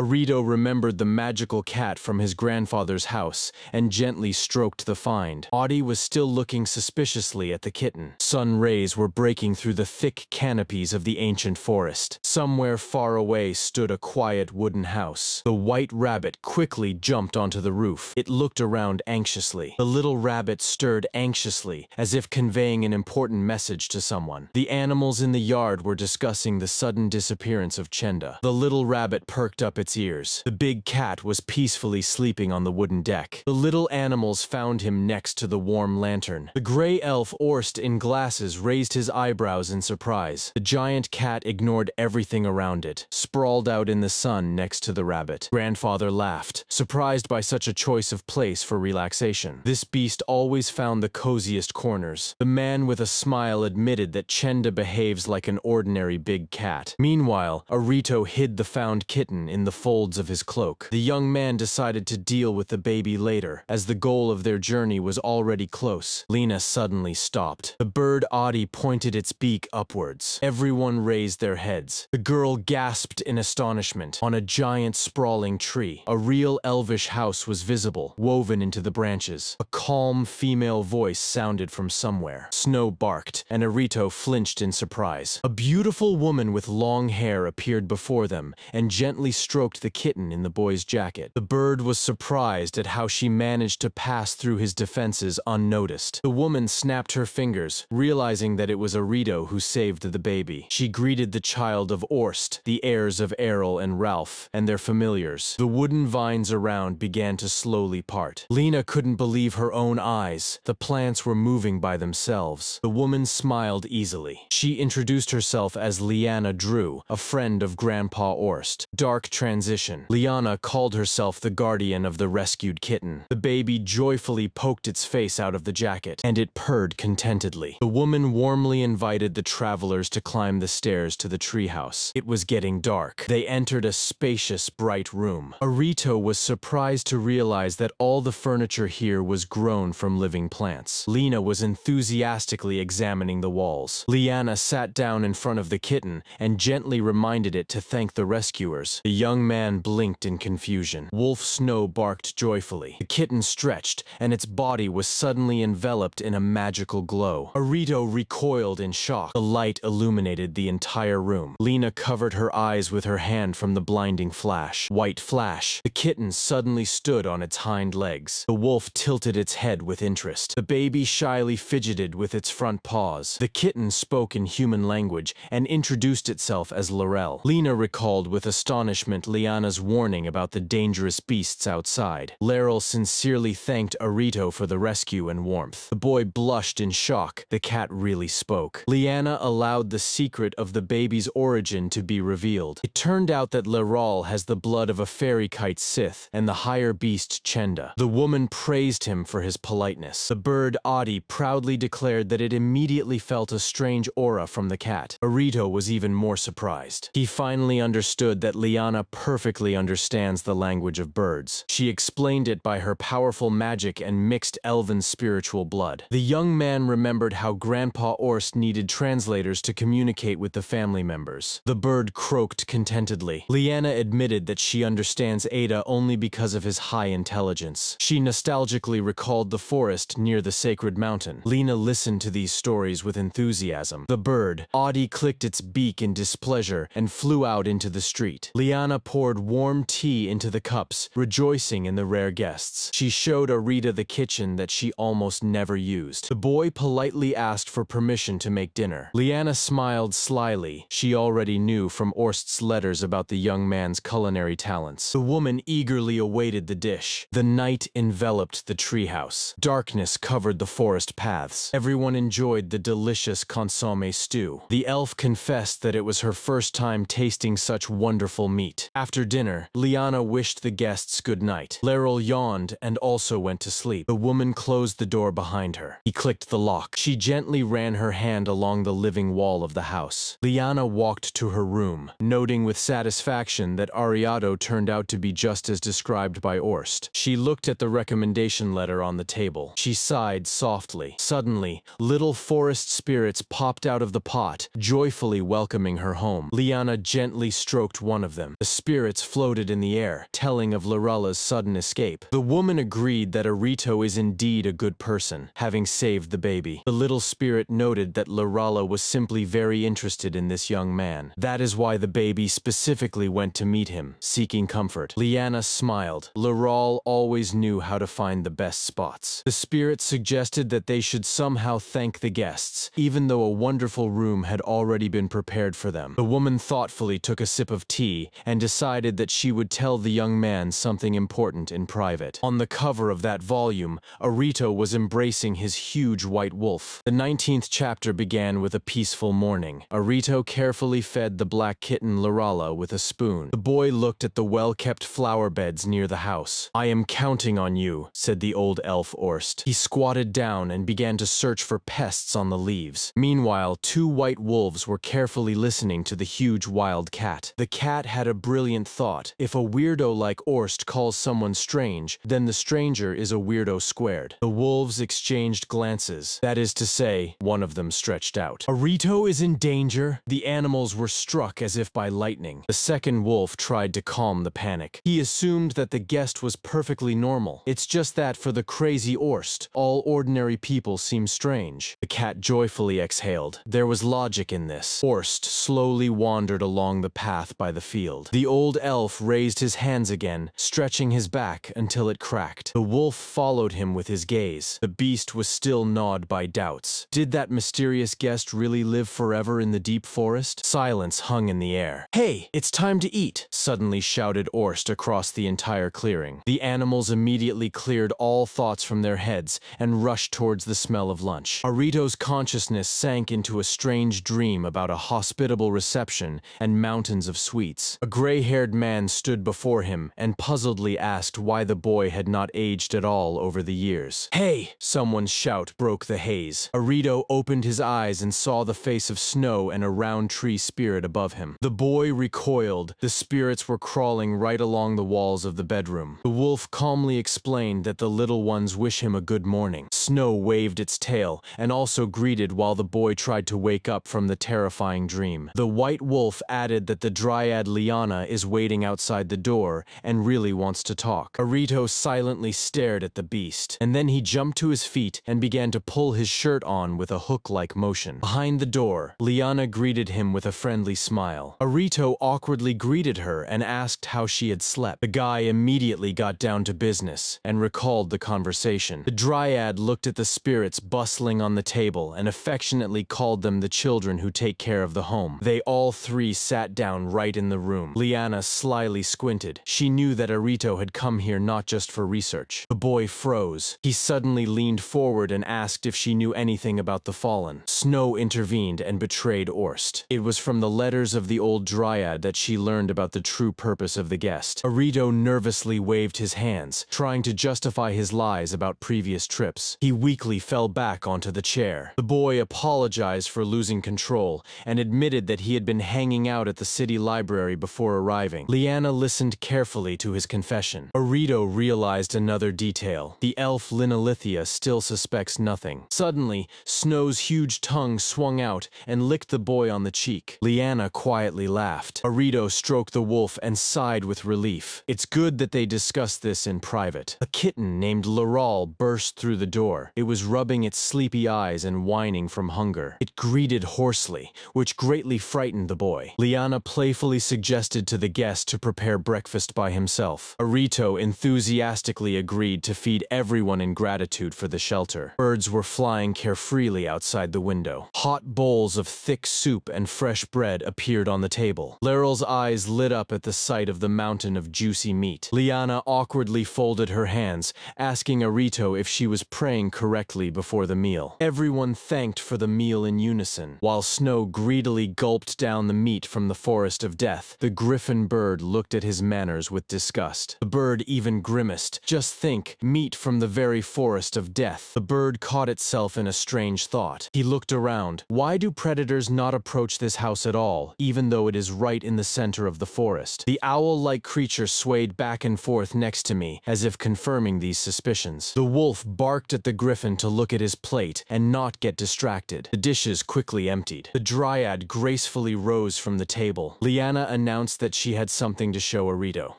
Arito remembered the magical cat from his grandfather's house and gently stroked the find. Audie was still looking suspiciously at the kitten. Sun rays were breaking through the thick canopies of the ancient forest. Somewhere far away stood a quiet wooden house. The white rabbit quickly jumped onto the roof. It looked around anxiously. The little rabbit stirred anxiously, as if conveying an important message to someone. The animals in the yard were discussing the sudden disappearance of Chenda. The little rabbit perked up its ears. The big cat was peacefully sleeping on the wooden deck. The little animals found him next to the warm lantern. The gray elf Orst in glasses raised his eyebrows in surprise. The giant cat ignored everything around it, sprawled out in the sun next to the rabbit. Grandfather laughed, surprised by such a choice of place for relaxation. This beast always found the coziest corners. The man with a smile admitted that Chenda behaves like an ordinary big cat. Meanwhile, Arito hid the found kitten in the folds of his cloak. The young man decided to deal with the baby later, as the goal of their journey was already close. Lena suddenly stopped. The bird Audie pointed its beak upwards. Everyone raised their heads. The girl gasped in astonishment. On a giant sprawling tree, a real elvish house was visible, woven into the branches. A calm female voice sounded from somewhere. Snow barked, and Arito flinched in surprise. A beautiful woman with long hair appeared before them and gently stroked the kitten in the boy's jacket. The bird was surprised at how she managed to pass through his defenses unnoticed. The woman snapped her fingers, realizing that it was Arito who saved the baby. She greeted the child of Orst, the heirs of Errol and Ralph, and their familiars. The wooden vines around began to slowly part. Lena couldn't believe her own eyes. The plants were moving by themselves. The woman smiled easily. She introduced herself as Liana Drew, a friend of Grandpa Orst. Dark transition. Liana called herself the guardian of the rescued kitten. The baby joyfully poked its face out of the jacket, and it purred contentedly. The woman warmly invited the travelers to climb the stairs to the treehouse. It was getting dark. They entered a spacious, bright room. Arito was surprised to realize that all the furniture here was grown from living plants. Lena was enthusiastically examining the walls. Liana sat down in front of the kitten and gently reminded it to thank the rescuers. The young man blinked in confusion. Wolf Snow barked joyfully. The kitten stretched, and its body was suddenly enveloped in a magical glow. Arito recoiled in shock. The light illuminated the entire room. Lena covered her eyes with her hand from the blinding flash. White flash. The kitten suddenly stood on its hind legs. The wolf tilted its head with interest. The baby shyly fidgeted with its front paws. The kitten spoke in human language and introduced itself as Laurel. Lena recalled with astonishment Liana's warning about the dangerous beasts outside. Laurel sincerely thanked Arito for the rescue and warmth. The boy blushed in shock. The cat really spoke. Liana allowed the secret of the baby's origin to be revealed. It turned out that Laurel has the blood of a fairy kite Sith and the higher beast Chenda. The woman praised him for his politeness. The bird Audie proudly declared that it immediately felt a strange aura from the cat. Arito was even more surprised. He finally understood that Liana perfectly understands the language of birds. She explained it by her powerful magic and mixed elven spiritual blood. The young man remembered how Grandpa Orst needed translators to communicate with the family members. The bird croaked contentedly. Liana admitted that she understands Ada only because of his high intelligence. She nostalgically recalled the forest near the sacred mountain. Lena listened to these stories with enthusiasm. The bird, Audie, clicked its beak in displeasure and flew out into the street. Liana poured warm tea into the cups, rejoicing in the rare guests. She showed Arita the kitchen that she almost never used. The boy politely asked for permission to make dinner. dinner. Liana smiled slyly. She already knew from Orst's letters about the young man's culinary talents. The woman eagerly awaited the dish. The night enveloped the treehouse. Darkness covered the forest paths. Everyone enjoyed the delicious consommé stew. The elf confessed that it was her first time tasting such wonderful meat. After dinner, Liana wished the guests good night. Laryl yawned and also went to sleep. The woman closed the door behind her. He clicked the lock. She gently ran her hand along the living wall of the house. Liana walked to her room, noting with satisfaction that Ariado turned out to be just as described by Orst. She looked at the recommendation letter on the table. She sighed softly. Suddenly, little forest spirits popped out of the pot, joyfully welcoming her home. Liana gently stroked one of them. The spirits floated in the air, telling of Laralla's sudden escape. The woman agreed that Arito is indeed a good person, having saved the baby. The little spirit noted that Laralla was simply very interested in this young man. That is why the baby specifically went to meet him, seeking comfort. Liana smiled. Laral always knew how to find the best spots. The spirit suggested that they should somehow thank the guests, even though a wonderful room had already been prepared for them. The woman thoughtfully took a sip of tea and decided that she would tell the young man something important in private. On the cover of that volume, Arito was embracing his huge white wolf. The 19th chapter began with a peaceful morning. Arito carefully fed the black kitten Laralla with a spoon. The boy looked at the well-kept flower beds near the house. "I am counting on you," said the old elf Orst. He squatted down and began to search for pests on the leaves. Meanwhile, two white wolves were carefully listening to the huge wild cat. The cat had a brilliant thought. If a weirdo like Orst calls someone strange, then the stranger is a weirdo squared. The wolves exchanged glances. That is to say, one of them stretched out. "Arito is in danger?" The animals were struck as if by lightning. The second wolf tried to calm the panic. He assumed that the guest was perfectly normal. It's just that for the crazy Orst, all ordinary people seem strange. The cat joyfully exhaled. There was logic in this. Orst slowly wandered along the path by the field. The old elf raised his hands again, stretching his back until it cracked. The wolf followed him with his gaze. The beast was still gnawed by doubts. Did that mysterious guest really live forever in the deep forest? Silence hung in the air. "Hey, it's time to eat!" suddenly shouted Orst across the entire clearing. The animals immediately cleared all thoughts from their heads and rushed towards the smell of lunch. Arito's consciousness sank into a strange dream about a hospitable reception and mountains of sweets. A gray-haired man stood before him and puzzledly asked why the boy had not aged at all over the years. "Hey!" Someone's shout broke the haze. Arito opened his eyes and saw the face of Snow and a round tree spirit above him. The boy recoiled. The spirits were crawling right along the walls of the bedroom. The wolf calmly explained that the little ones wish him a good morning. Snow waved its tail and also greeted while the boy tried to wake up from the terrifying dream. The white wolf added that the dryad Liana is waiting outside the door and really wants to talk. Arito silently stared at the beast, and then he jumped to his feet and began to pull his shirt on with a hook-like motion. Behind the door, Liana greeted him with a friendly smile. Arito awkwardly greeted her and asked how she had slept. The guy immediately got down to business and recalled the conversation. The dryad looked at the spirits bustling on the table and affectionately called them the children who take care of the home. They all three sat down right in the room. Liana slyly squinted. She knew that Arito had come here not just for research. The boy froze. He suddenly leaned forward and asked if she knew anything about the fallen. Snow intervened and betrayed Orst. It was from the letters of the old dryad that she learned about the true purpose of the guest. Arito nervously waved his hands, trying to justify his lies about previous trips. He weakly fell back onto the chair. The boy apologized for losing control and admitted that he had been hanging out at the city library before arriving. Liana listened carefully to his confession. Arito realized another detail. The elf Linolithia still suspects nothing. Suddenly, Snow's huge tongue swung out and licked the boy on the cheek. Liana quietly laughed. Arito stroked the wolf and sighed with relief. It's good that they discussed this in private. A kitten named Laral burst through the door. It was rubbing its sleepy eyes and whining from hunger. It greeted hoarsely, which greatly frightened the boy. Liana playfully suggested to the guest to prepare breakfast by himself. Arito enthusiastically agreed to feed everyone in gratitude for the shelter. Birds were flying carefreely outside the window. window. Hot bowls of thick soup and fresh bread appeared on the table. Leryl's eyes lit up at the sight of the mountain of juicy meat. Liana awkwardly folded her hands, asking Arito if she was praying correctly before the meal. Everyone thanked for the meal in unison. While Snow greedily gulped down the meat from the forest of death, the griffin bird looked at his manners with disgust. The bird even grimaced. Just think, meat from the very forest of death. The bird caught itself in a strange thought. He looked around. Why do predators not approach this house at all, even though it is right in the center of the forest? The owl-like creature swayed back and forth next to me, as if confirming these suspicions. The wolf barked at the griffin to look at his plate and not get distracted. The dishes quickly emptied. The dryad gracefully rose from the table. Liana announced that she had something to show Arito.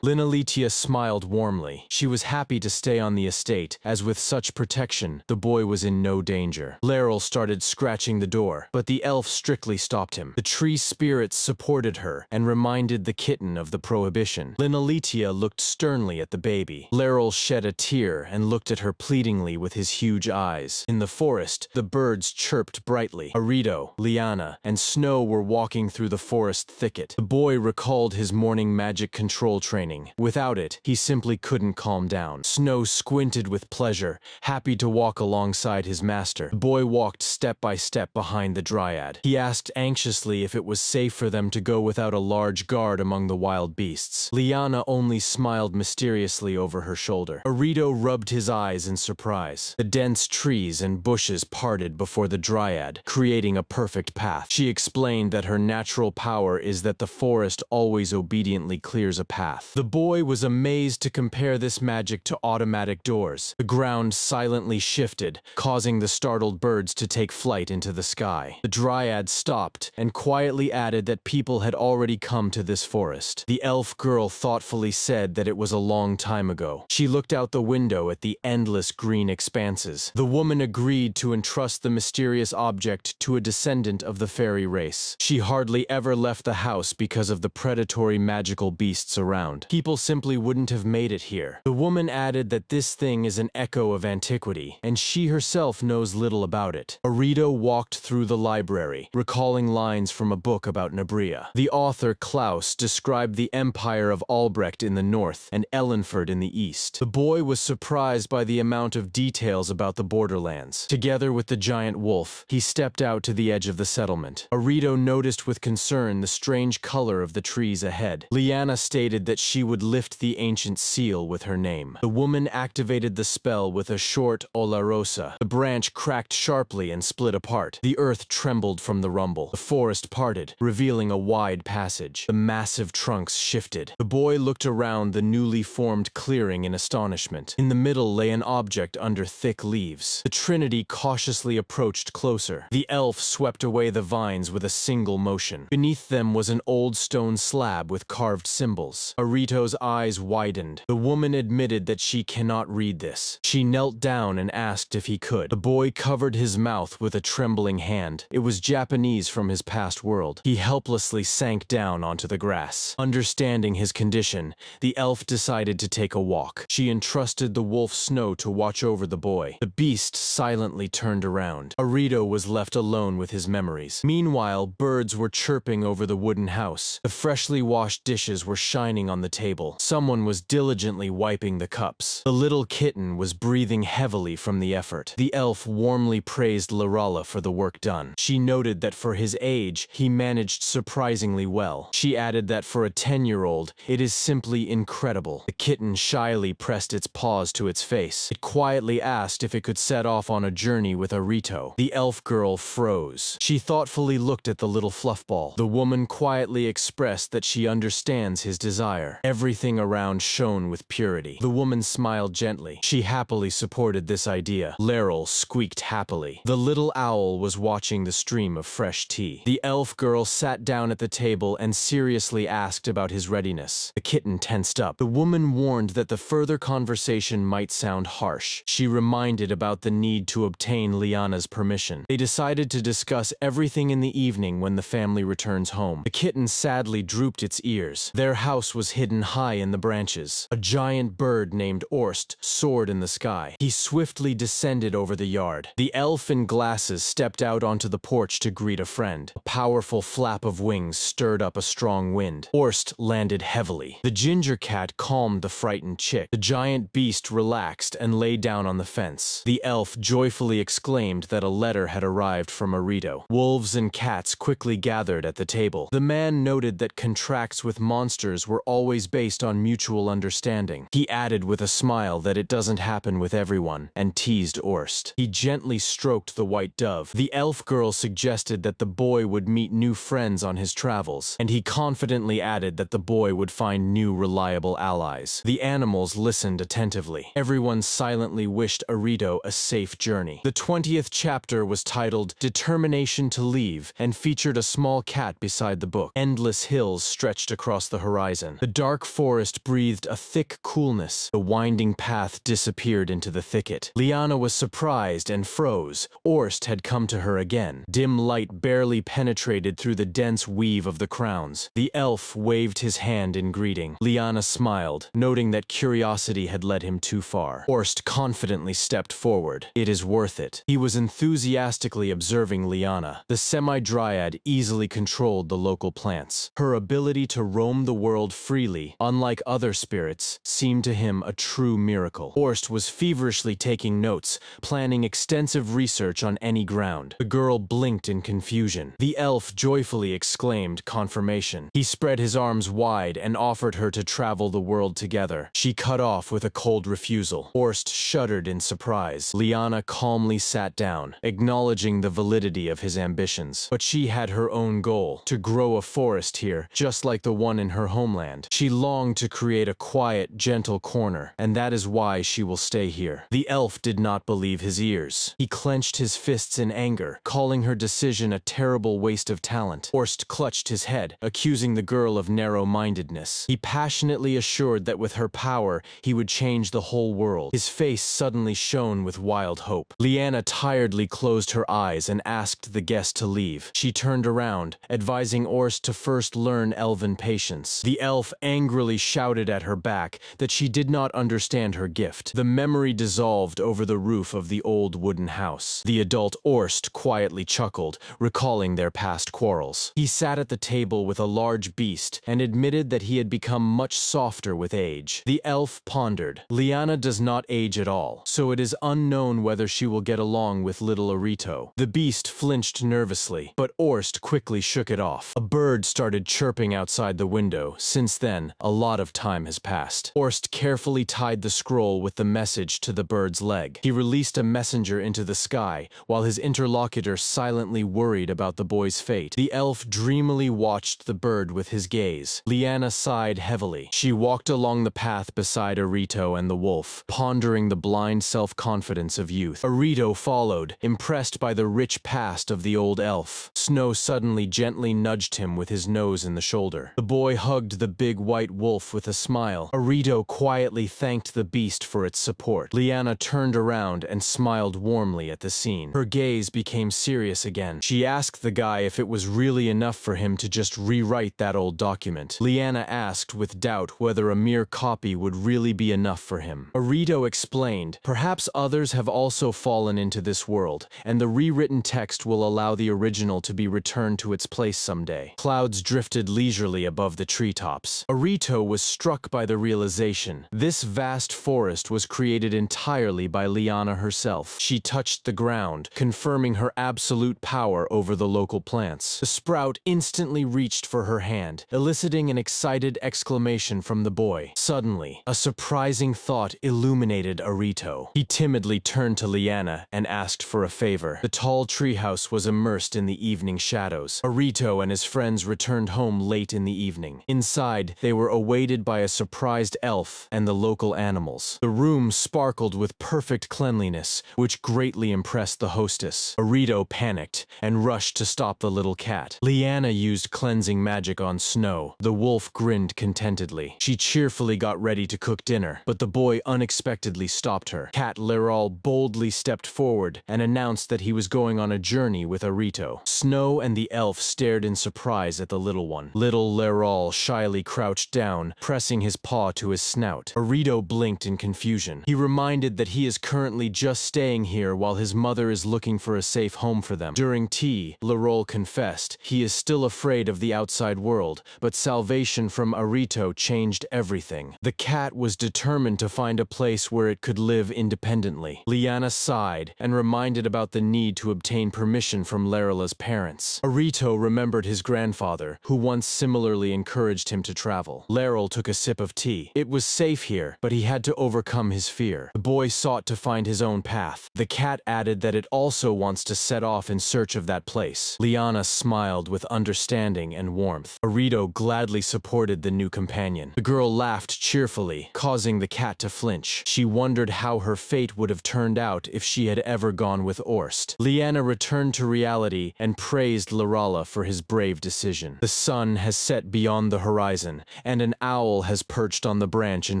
Linalitia smiled warmly. She was happy to stay on the estate, as with such protection, the boy was in no danger. Laryl started scratching the door, but the elf strictly stopped him. The tree spirits supported her and reminded the kitten of the prohibition. Linalitia looked sternly at the baby. Laryl shed a tear and looked at her pleadingly with his huge eyes. In the forest, the birds chirped brightly. Arito, Liana, and Snow were walking through the forest thicket. The boy recalled his morning magic control training. Without it, he simply couldn't calm down. Snow squinted with pleasure, happy to walk alongside his master. The boy walked step by step behind the dryad. He asked anxiously if it was safe for them to go without a large guard among the wild beasts. Liana only smiled mysteriously over her shoulder. Arito rubbed his eyes in surprise. The dense trees and bushes parted before the dryad, creating a perfect path. She explained that her natural power is that the forest always obediently clears a path. The boy was amazed to compare this magic to automatic doors. The ground silently shifted, causing the startled birds to take flight into the sky. The dryad stopped and quietly added that people had already come to this forest. The elf girl thoughtfully said that it was a long time ago. She looked out the window at the endless green expanses. The woman agreed to entrust the mysterious object to a descendant of the fairy race. She hardly ever left the house because of the predatory magical beasts around. People simply wouldn't have made it here. The woman added that this thing is an echo of antiquity, and she herself knows little about it. Arito walked through the library, recalling lines from a book about Nabria. The author Klaus described the empire of Albrecht in the north and Ellenford in the east. The boy was surprised by the amount of details about the borderlands. Together with the giant wolf, he stepped out to the edge of the settlement. Arito noticed with concern the strange color of the trees ahead. Liana stated that she would lift the ancient seal with her name. The woman activated the spell with a short Ola Rosa. The branch cracked sharply and split apart. The earth trembled from the rumble. The forest parted, revealing a wide passage. The massive trunks shifted. The boy looked around the newly formed clearing in astonishment. In the middle lay an object under thick leaves. The Trinity cautiously approached closer. The elf swept away the vines with a single motion. Beneath them was an old stone slab with carved symbols. Arito's eyes widened. The woman admitted that she cannot read this. She knelt down and asked if he could. The boy covered his mouth with a trembling hand. It was Japanese from his past world. He helplessly sank down onto the grass. Understanding his condition, the elf decided to take a walk. She entrusted the wolf Snow to watch over the boy. The beast silently turned around. Arito was left alone with his memories. Meanwhile, birds were chirping over the wooden house. The freshly washed dishes were shining on the table. Someone was diligently wiping the cups. The little kitten was breathing heavily from the effort. The elf warmly praised Larala for the work done. She noted that for his age, he managed surprisingly well. She added that for a 10-year-old, it is simply incredible. The kitten shyly pressed its paws to its face. It quietly asked if it could set off on a journey with Arito. The elf girl froze. She thoughtfully looked at the little fluffball. The woman quietly expressed that she understands his desire. Everything around shone with purity. The woman smiled gently. She happily supported this idea. Laryl squeaked happily. The little owl was watching the stream of fresh tea. The elf girl sat down at the table and seriously asked about his readiness. The kitten tensed up. The woman warned that the further conversation might sound harsh. She reminded about the need to obtain Liana's permission. They decided to discuss everything in the evening when the family returns home. The kitten sadly drooped its ears. Their house was hidden high in the branches. A giant bird named Orst soared in the sky. He swiftly descended over the yard. The elf in glasses stepped stepped out onto the porch to greet a friend. A powerful flap of wings stirred up a strong wind. Orst landed heavily. The ginger cat calmed the frightened chick. The giant beast relaxed and lay down on the fence. The elf joyfully exclaimed that a letter had arrived from Arito. Wolves and cats quickly gathered at the table. The man noted that contracts with monsters were always based on mutual understanding. He added with a smile that it doesn't happen with everyone, and teased Orst. He gently stroked the white dove. The elf girl suggested that the boy would meet new friends on his travels, and he confidently added that the boy would find new reliable allies. The animals listened attentively. Everyone silently wished Arito a safe journey. The 20th chapter was titled Determination to Leave and featured a small cat beside the book. Endless hills stretched across the horizon. The dark forest breathed a thick coolness. The winding path disappeared into the thicket. Liana was surprised and froze. Orst had come to her again. Dim light barely penetrated through the dense weave of the crowns. The elf waved his hand in greeting. Liana smiled, noting that curiosity had led him too far. Orst confidently stepped forward. It is worth it. He was enthusiastically observing Liana. The semi-dryad easily controlled the local plants. Her ability to roam the world freely, unlike other spirits, seemed to him a true miracle. Orst was feverishly taking notes, planning extensive research on any ground. The girl blinked in confusion. The elf joyfully exclaimed confirmation. He spread his arms wide and offered her to travel the world together. She cut off with a cold refusal. Orst shuddered in surprise. Liana calmly sat down, acknowledging the validity of his ambitions. But she had her own goal, to grow a forest here, just like the one in her homeland. She longed to create a quiet, gentle corner, and that is why she will stay here. The elf did not believe his ears. He clenched his fists in anger, calling her decision a terrible waste of talent. Orst clutched his head, accusing the girl of narrow-mindedness. He passionately assured that with her power, he would change the whole world. His face suddenly shone with wild hope. Liana tiredly closed her eyes and asked the guest to leave. She turned around, advising Orst to first learn elven patience. The elf angrily shouted at her back that she did not understand her gift. The memory dissolved over the roof of the old wooden house. The adult Orst quietly chuckled, recalling their past quarrels. He sat at the table with a large beast and admitted that he had become much softer with age. The elf pondered. Liana does not age at all, so it is unknown whether she will get along with little Arito. The beast flinched nervously, but Orst quickly shook it off. A bird started chirping outside the window. Since then, a lot of time has passed. Orst carefully tied the scroll with the message to the bird's leg. He released a messenger into the sky, while his interlocutor silently worried about the boy's fate. The elf dreamily watched the bird with his gaze. Liana sighed heavily. She walked along the path beside Arito and the wolf, pondering the blind self-confidence of youth. Arito followed, impressed by the rich past of the old elf. Snow suddenly gently nudged him with his nose in the shoulder. The boy hugged the big white wolf with a smile. Arito quietly thanked the beast for its support. Liana turned around and smiled warmly at the scene. Her gaze became serious again. She asked the guy if it was really enough for him to just rewrite that old document. Liana asked with doubt whether a mere copy would really be enough for him. Arito explained, perhaps others have also fallen into this world, and the rewritten text will allow the original to be returned to its place someday. Clouds drifted leisurely above the treetops. Arito was struck by the realization this vast forest was created entirely by Liana herself. She touched the ground, confirming her absolute power over the local plants. The sprout instantly reached for her hand, eliciting an excited exclamation from the boy. Suddenly, a surprising thought illuminated Arito. He timidly turned to Liana and asked for a favor. The tall treehouse was immersed in the evening shadows. Arito and his friends returned home late in the evening. Inside, they were awaited by a surprised elf and the local animals. The room sparkled with perfect cleanliness, which greatly impressed the hostess. Arito panicked and rushed to stop the little cat. Liana used cleansing magic on Snow. The wolf grinned contentedly. She cheerfully got ready to cook dinner, but the boy unexpectedly stopped her. Cat Leral boldly stepped forward and announced that he was going on a journey with Arito. Snow and the elf stared in surprise at the little one. Little Leral shyly crouched down, pressing his paw to his snout. Arito blinked in confusion. He reminded that he is currently just staying here while his mother is looking for a a safe home for them. During tea, Lerol confessed he is still afraid of the outside world, but salvation from Arito changed everything. The cat was determined to find a place where it could live independently. Liana sighed and reminded about the need to obtain permission from Larala's parents. Arito remembered his grandfather, who once similarly encouraged him to travel. Laral took a sip of tea. It was safe here, but he had to overcome his fear. The boy sought to find his own path. The cat added that it also wants to set off in search of that place. Liana smiled with understanding and warmth. Arito gladly supported the new companion. The girl laughed cheerfully, causing the cat to flinch. She wondered how her fate would have turned out if she had ever gone with Orst. Liana returned to reality and praised Larala for his brave decision. The sun has set beyond the horizon, and an owl has perched on the branch in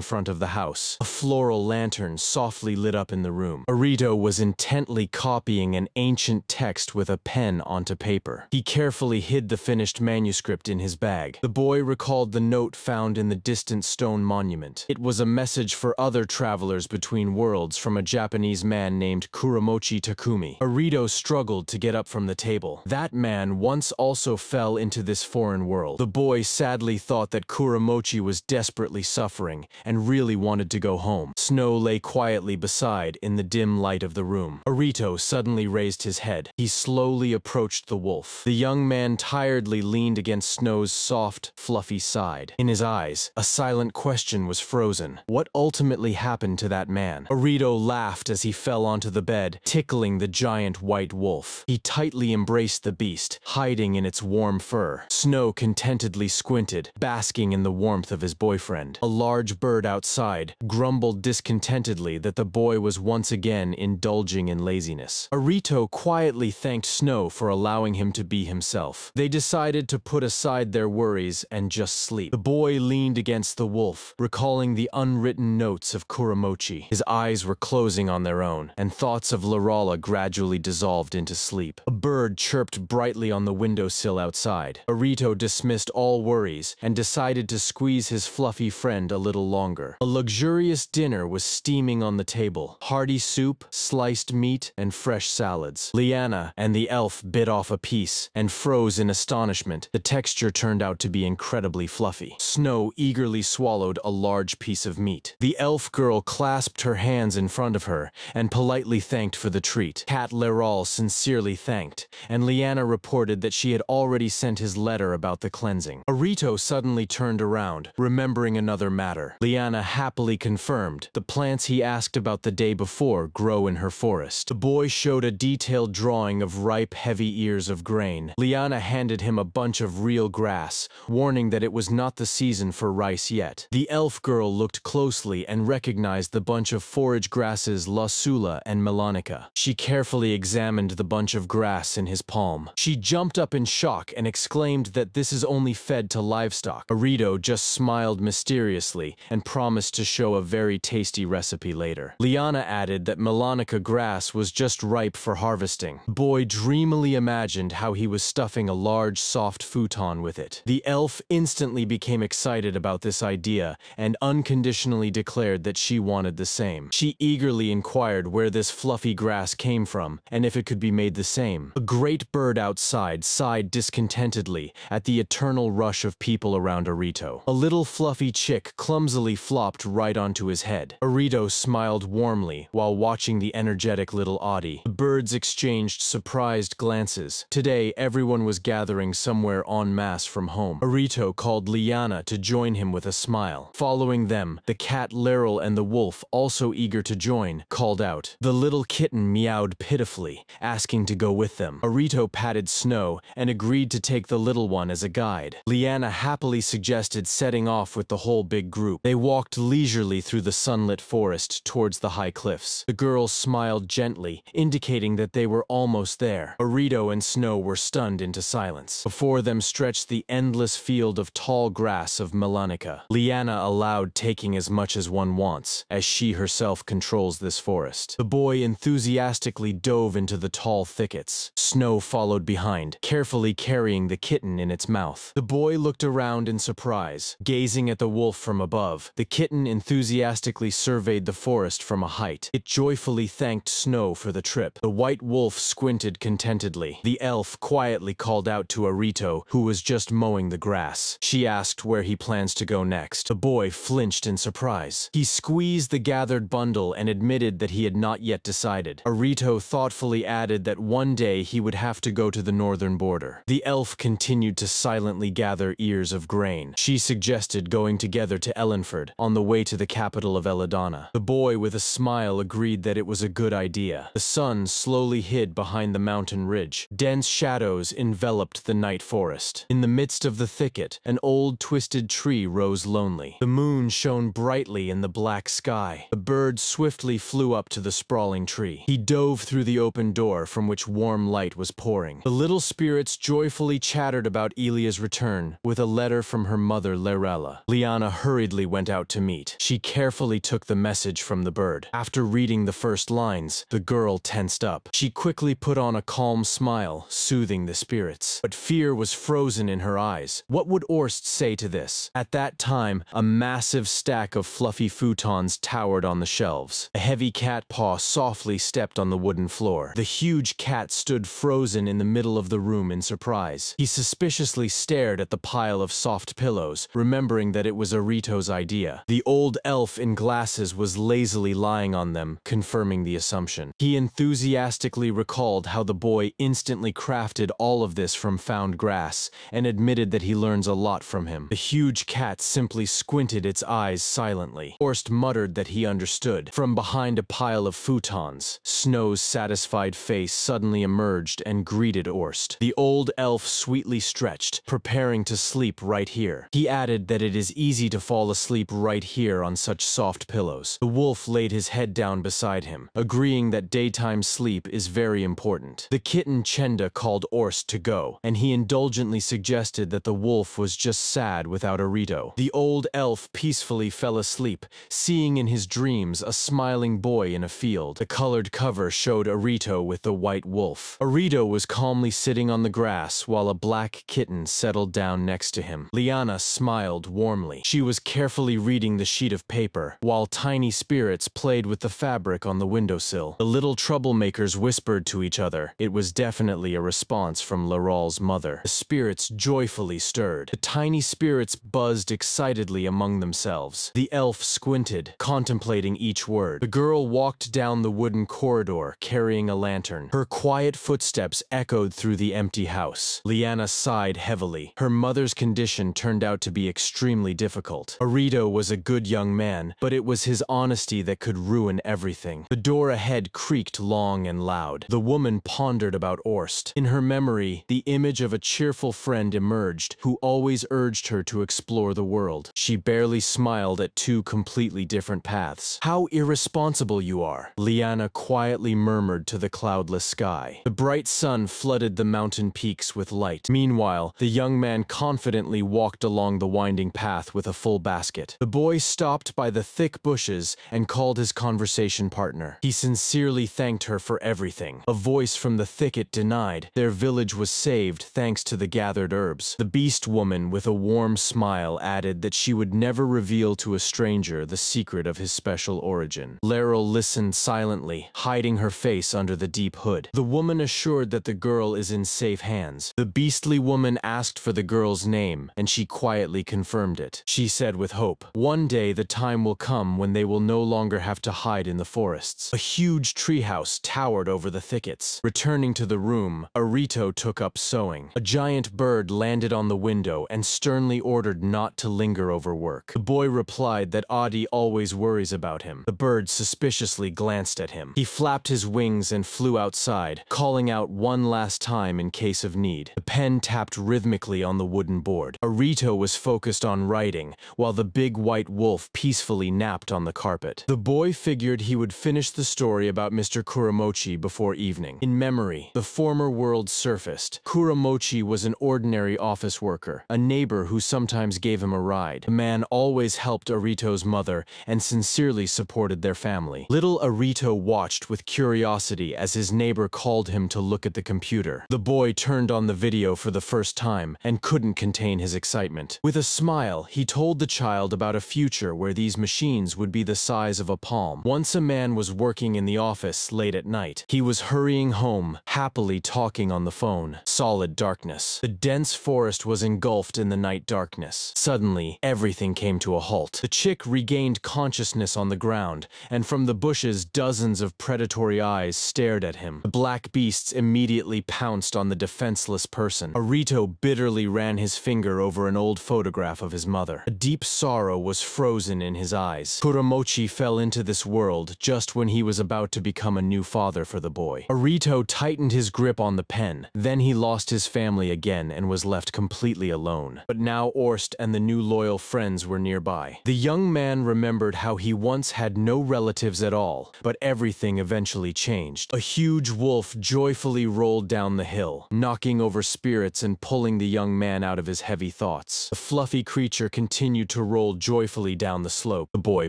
front of the house. A floral lantern softly lit up in the room. Arito was intently copying an ancient text with a pen onto paper. He carefully hid the finished manuscript in his bag. The boy recalled the note found in the distant stone monument. It was a message for other travelers between worlds from a Japanese man named Kuramochi Takumi. Arito struggled to get up from the table. That man once also fell into this foreign world. The boy sadly thought that Kuramochi was desperately suffering and really wanted to go home. Snow lay quietly beside in the dim light of the room. Arito suddenly raised his head. He slowly approached the wolf. The young man tiredly leaned against Snow's soft, fluffy side. In his eyes, a silent question was frozen. What ultimately happened to that man? Arito laughed as he fell onto the bed, tickling the giant white wolf. He tightly embraced the beast, hiding in its warm fur. Snow contentedly squinted, basking in the warmth of his boyfriend. A large bird outside grumbled discontentedly that the boy was once again indulging in laziness. Arito quietly thanked Snow for allowing him to be himself. They decided to put aside their worries and just sleep. The boy leaned against the wolf, recalling the unwritten notes of Kuramochi. His eyes were closing on their own, and thoughts of Larala gradually dissolved into sleep. A bird chirped brightly on the windowsill outside. Arito dismissed all worries and decided to squeeze his fluffy friend a little longer. A luxurious dinner was steaming on the table. Hearty soup, sliced meat, and fresh salads. Liana and the elf bit off a piece and froze in astonishment. The texture turned out to be incredibly fluffy. Snow eagerly swallowed a large piece of meat. The elf girl clasped her hands in front of her and politely thanked for the treat. Cat Leral sincerely thanked, and Liana reported that she had already sent his letter about the cleansing. Arito suddenly turned around, remembering another matter. Liana happily confirmed the plants he asked about the day before grow in her forest. The boy showed a detailed drawing of ripe, heavy ears of grain. Liana handed him a bunch of real grass, warning that it was not the season for rice yet. The elf girl looked closely and recognized the bunch of forage grasses Lasula and Melanica. She carefully examined the bunch of grass in his palm. She jumped up in shock and exclaimed that this is only fed to livestock. Arito just smiled mysteriously and promised to show a very tasty recipe later. Liana added that Melanica grass was just ripe for harvesting. The boy dreamily imagined how he was stuffing a large, soft futon with it. The elf instantly became excited about this idea and unconditionally declared that she wanted the same. She eagerly inquired where this fluffy grass came from and if it could be made the same. A great bird outside sighed discontentedly at the eternal rush of people around Arito. A little fluffy chick clumsily flopped right onto his head. Arito smiled warmly while watching the energetic little Audi. The birds exchanged surprised glances. Today, everyone was gathering somewhere en masse from home. Arito called Liana to join him with a smile. Following them, the cat Laral and the wolf, also eager to join, called out. The little kitten meowed pitifully, asking to go with them. Arito patted Snow and agreed to take the little one as a guide. Liana happily suggested setting off with the whole big group. They walked leisurely through the sunlit forest towards the high cliffs. The girls smiled gently, indicating that they were almost there. Arito and Snow were stunned into silence. Before them stretched the endless field of tall grass of Melanica. Liana allowed taking as much as one wants, as she herself controls this forest. The boy enthusiastically dove into the tall thickets. Snow followed behind, carefully carrying the kitten in its mouth. The boy looked around in surprise, gazing at the wolf from above. The kitten enthusiastically surveyed the forest from a height. It joyfully thanked Snow for the trip. The white wolf squinted contentedly. The elf quietly called out to Arito, who was just mowing the grass. She asked where he plans to go next. The boy flinched in surprise. He squeezed the gathered bundle and admitted that he had not yet decided. Arito thoughtfully added that one day he would have to go to the northern border. The elf continued to silently gather ears of grain. She suggested going together to Ellenford, on the way to the capital of Eladana. The boy, with a smile, agreed that it was a good idea. The sun slowly hid behind the mountain ridge. Dense shadows enveloped the night forest. In the midst of the thicket, an old twisted tree rose lonely. The moon shone brightly in the black sky. The bird swiftly flew up to the sprawling tree. He dove through the open door from which warm light was pouring. The little spirits joyfully chattered about Elia's return, with a letter from her mother Lerella. Liana hurriedly went out to meet. She carefully took the message from the bird. After reading the first lines, the girl tensed up. She quickly put on a calm smile, soothing the spirits. But fear was frozen in her eyes. What would Orst say to this? At that time, a massive stack of fluffy futons towered on the shelves. A heavy cat paw softly stepped on the wooden floor. The huge cat stood frozen in the middle of the room in surprise. He suspiciously stared at the pile of soft pillows, remembering that it was Arito's idea. The old elf in glasses was lazily lying on them, confirming the assumption. He enthusiastically recalled how the boy instantly crafted all of this from found grass, and admitted that he learns a lot from him. The huge cat simply squinted its eyes silently. Orst muttered that he understood. From behind a pile of futons, Snow's satisfied face suddenly emerged and greeted Orst. The old elf sweetly stretched, preparing to sleep right here. He added that it is easy to fall asleep right here on such soft pillows. The wolf laid his head down beside him, agreeing that daytime sleep is very important. The kitten Chenda called Orst to go, and he indulgently suggested that the wolf was just sad without Arito. The old elf peacefully fell asleep, seeing in his dreams a smiling boy in a field. The colored cover showed Arito with the white wolf. Arito was calmly sitting on the grass while a black kitten settled down next to him. Liana smiled warmly. She was carefully reading the sheet of paper, while tiny spirits played with the fabric on the windowsill. The little troublemakers whispered to each other. It was definitely a response from Laral's mother. The spirits joyfully stirred. The tiny spirits buzzed excitedly among themselves. The elf squinted, contemplating each word. The girl walked down the wooden corridor, carrying a lantern. Her quiet footsteps echoed through the empty house. Liana sighed heavily. Her mother's condition turned out to be extremely difficult. Arito was a good young man, but it was his honesty that could ruin everything. The door ahead creaked long and loud. The woman pondered about Orst. In her memory, the image of a cheerful friend emerged, who always urged her to explore the world. She barely smiled at two completely different paths. "How irresponsible you are," Liana quietly murmured to the cloudless sky. The bright sun flooded the mountain peaks with light. Meanwhile, the young man confidently walked along the winding path with a full basket. The boy stopped by the thick bushes and called his conversation partner. He sincerely thanked her for everything. A voice from the thicket denied. Their village was saved thanks to the gathered herbs. The beast woman, with a warm smile, added that she would never reveal to a stranger the secret of his special origin. Laryl listened silently, hiding her face under the deep hood. The woman assured that the girl is in safe hands. The beastly woman asked for the girl's name, and she quietly confirmed it. She said with hope, "One day the time will come when they will no longer have to hide in the forests." A huge treehouse towered over the thickets. Returning to the room, Arito took up sewing. A giant bird landed on the window and sternly ordered not to linger over work. The boy replied that Adi always worries about him. The bird suspiciously glanced at him. He flapped his wings and flew outside, calling out one last time in case of need. The pen tapped rhythmically on the wooden board. Arito was focused on writing, while the big white wolf peacefully napped on the carpet. The boy figured he would finish the story about Mr. Kuramochi before evening. In memory, the former world surfaced. Kuramochi was an ordinary office worker, a neighbor who sometimes gave him a ride. The man always helped Arito's mother and sincerely supported their family. Little Arito watched with curiosity as his neighbor called him to look at the computer. The boy turned on the video for the first time and couldn't contain his excitement. With a smile, he told the child about a future where these machines would be the size of a palm. Once a man was working in the office late at night. night. He was hurrying home, happily talking on the phone. Solid darkness. The dense forest was engulfed in the night darkness. Suddenly, everything came to a halt. The chick regained consciousness on the ground, and from the bushes dozens of predatory eyes stared at him. The black beasts immediately pounced on the defenseless person. Arito bitterly ran his finger over an old photograph of his mother. A deep sorrow was frozen in his eyes. Kuramochi fell into this world just when he was about to become a new father for the boy. Arito tightened his grip on the pen. Then he lost his family again and was left completely alone. But now Orst and the new loyal friends were nearby. The young man remembered how he once had no relatives at all, but everything eventually changed. A huge wolf joyfully rolled down the hill, knocking over spirits and pulling the young man out of his heavy thoughts. The fluffy creature continued to roll joyfully down the slope. The boy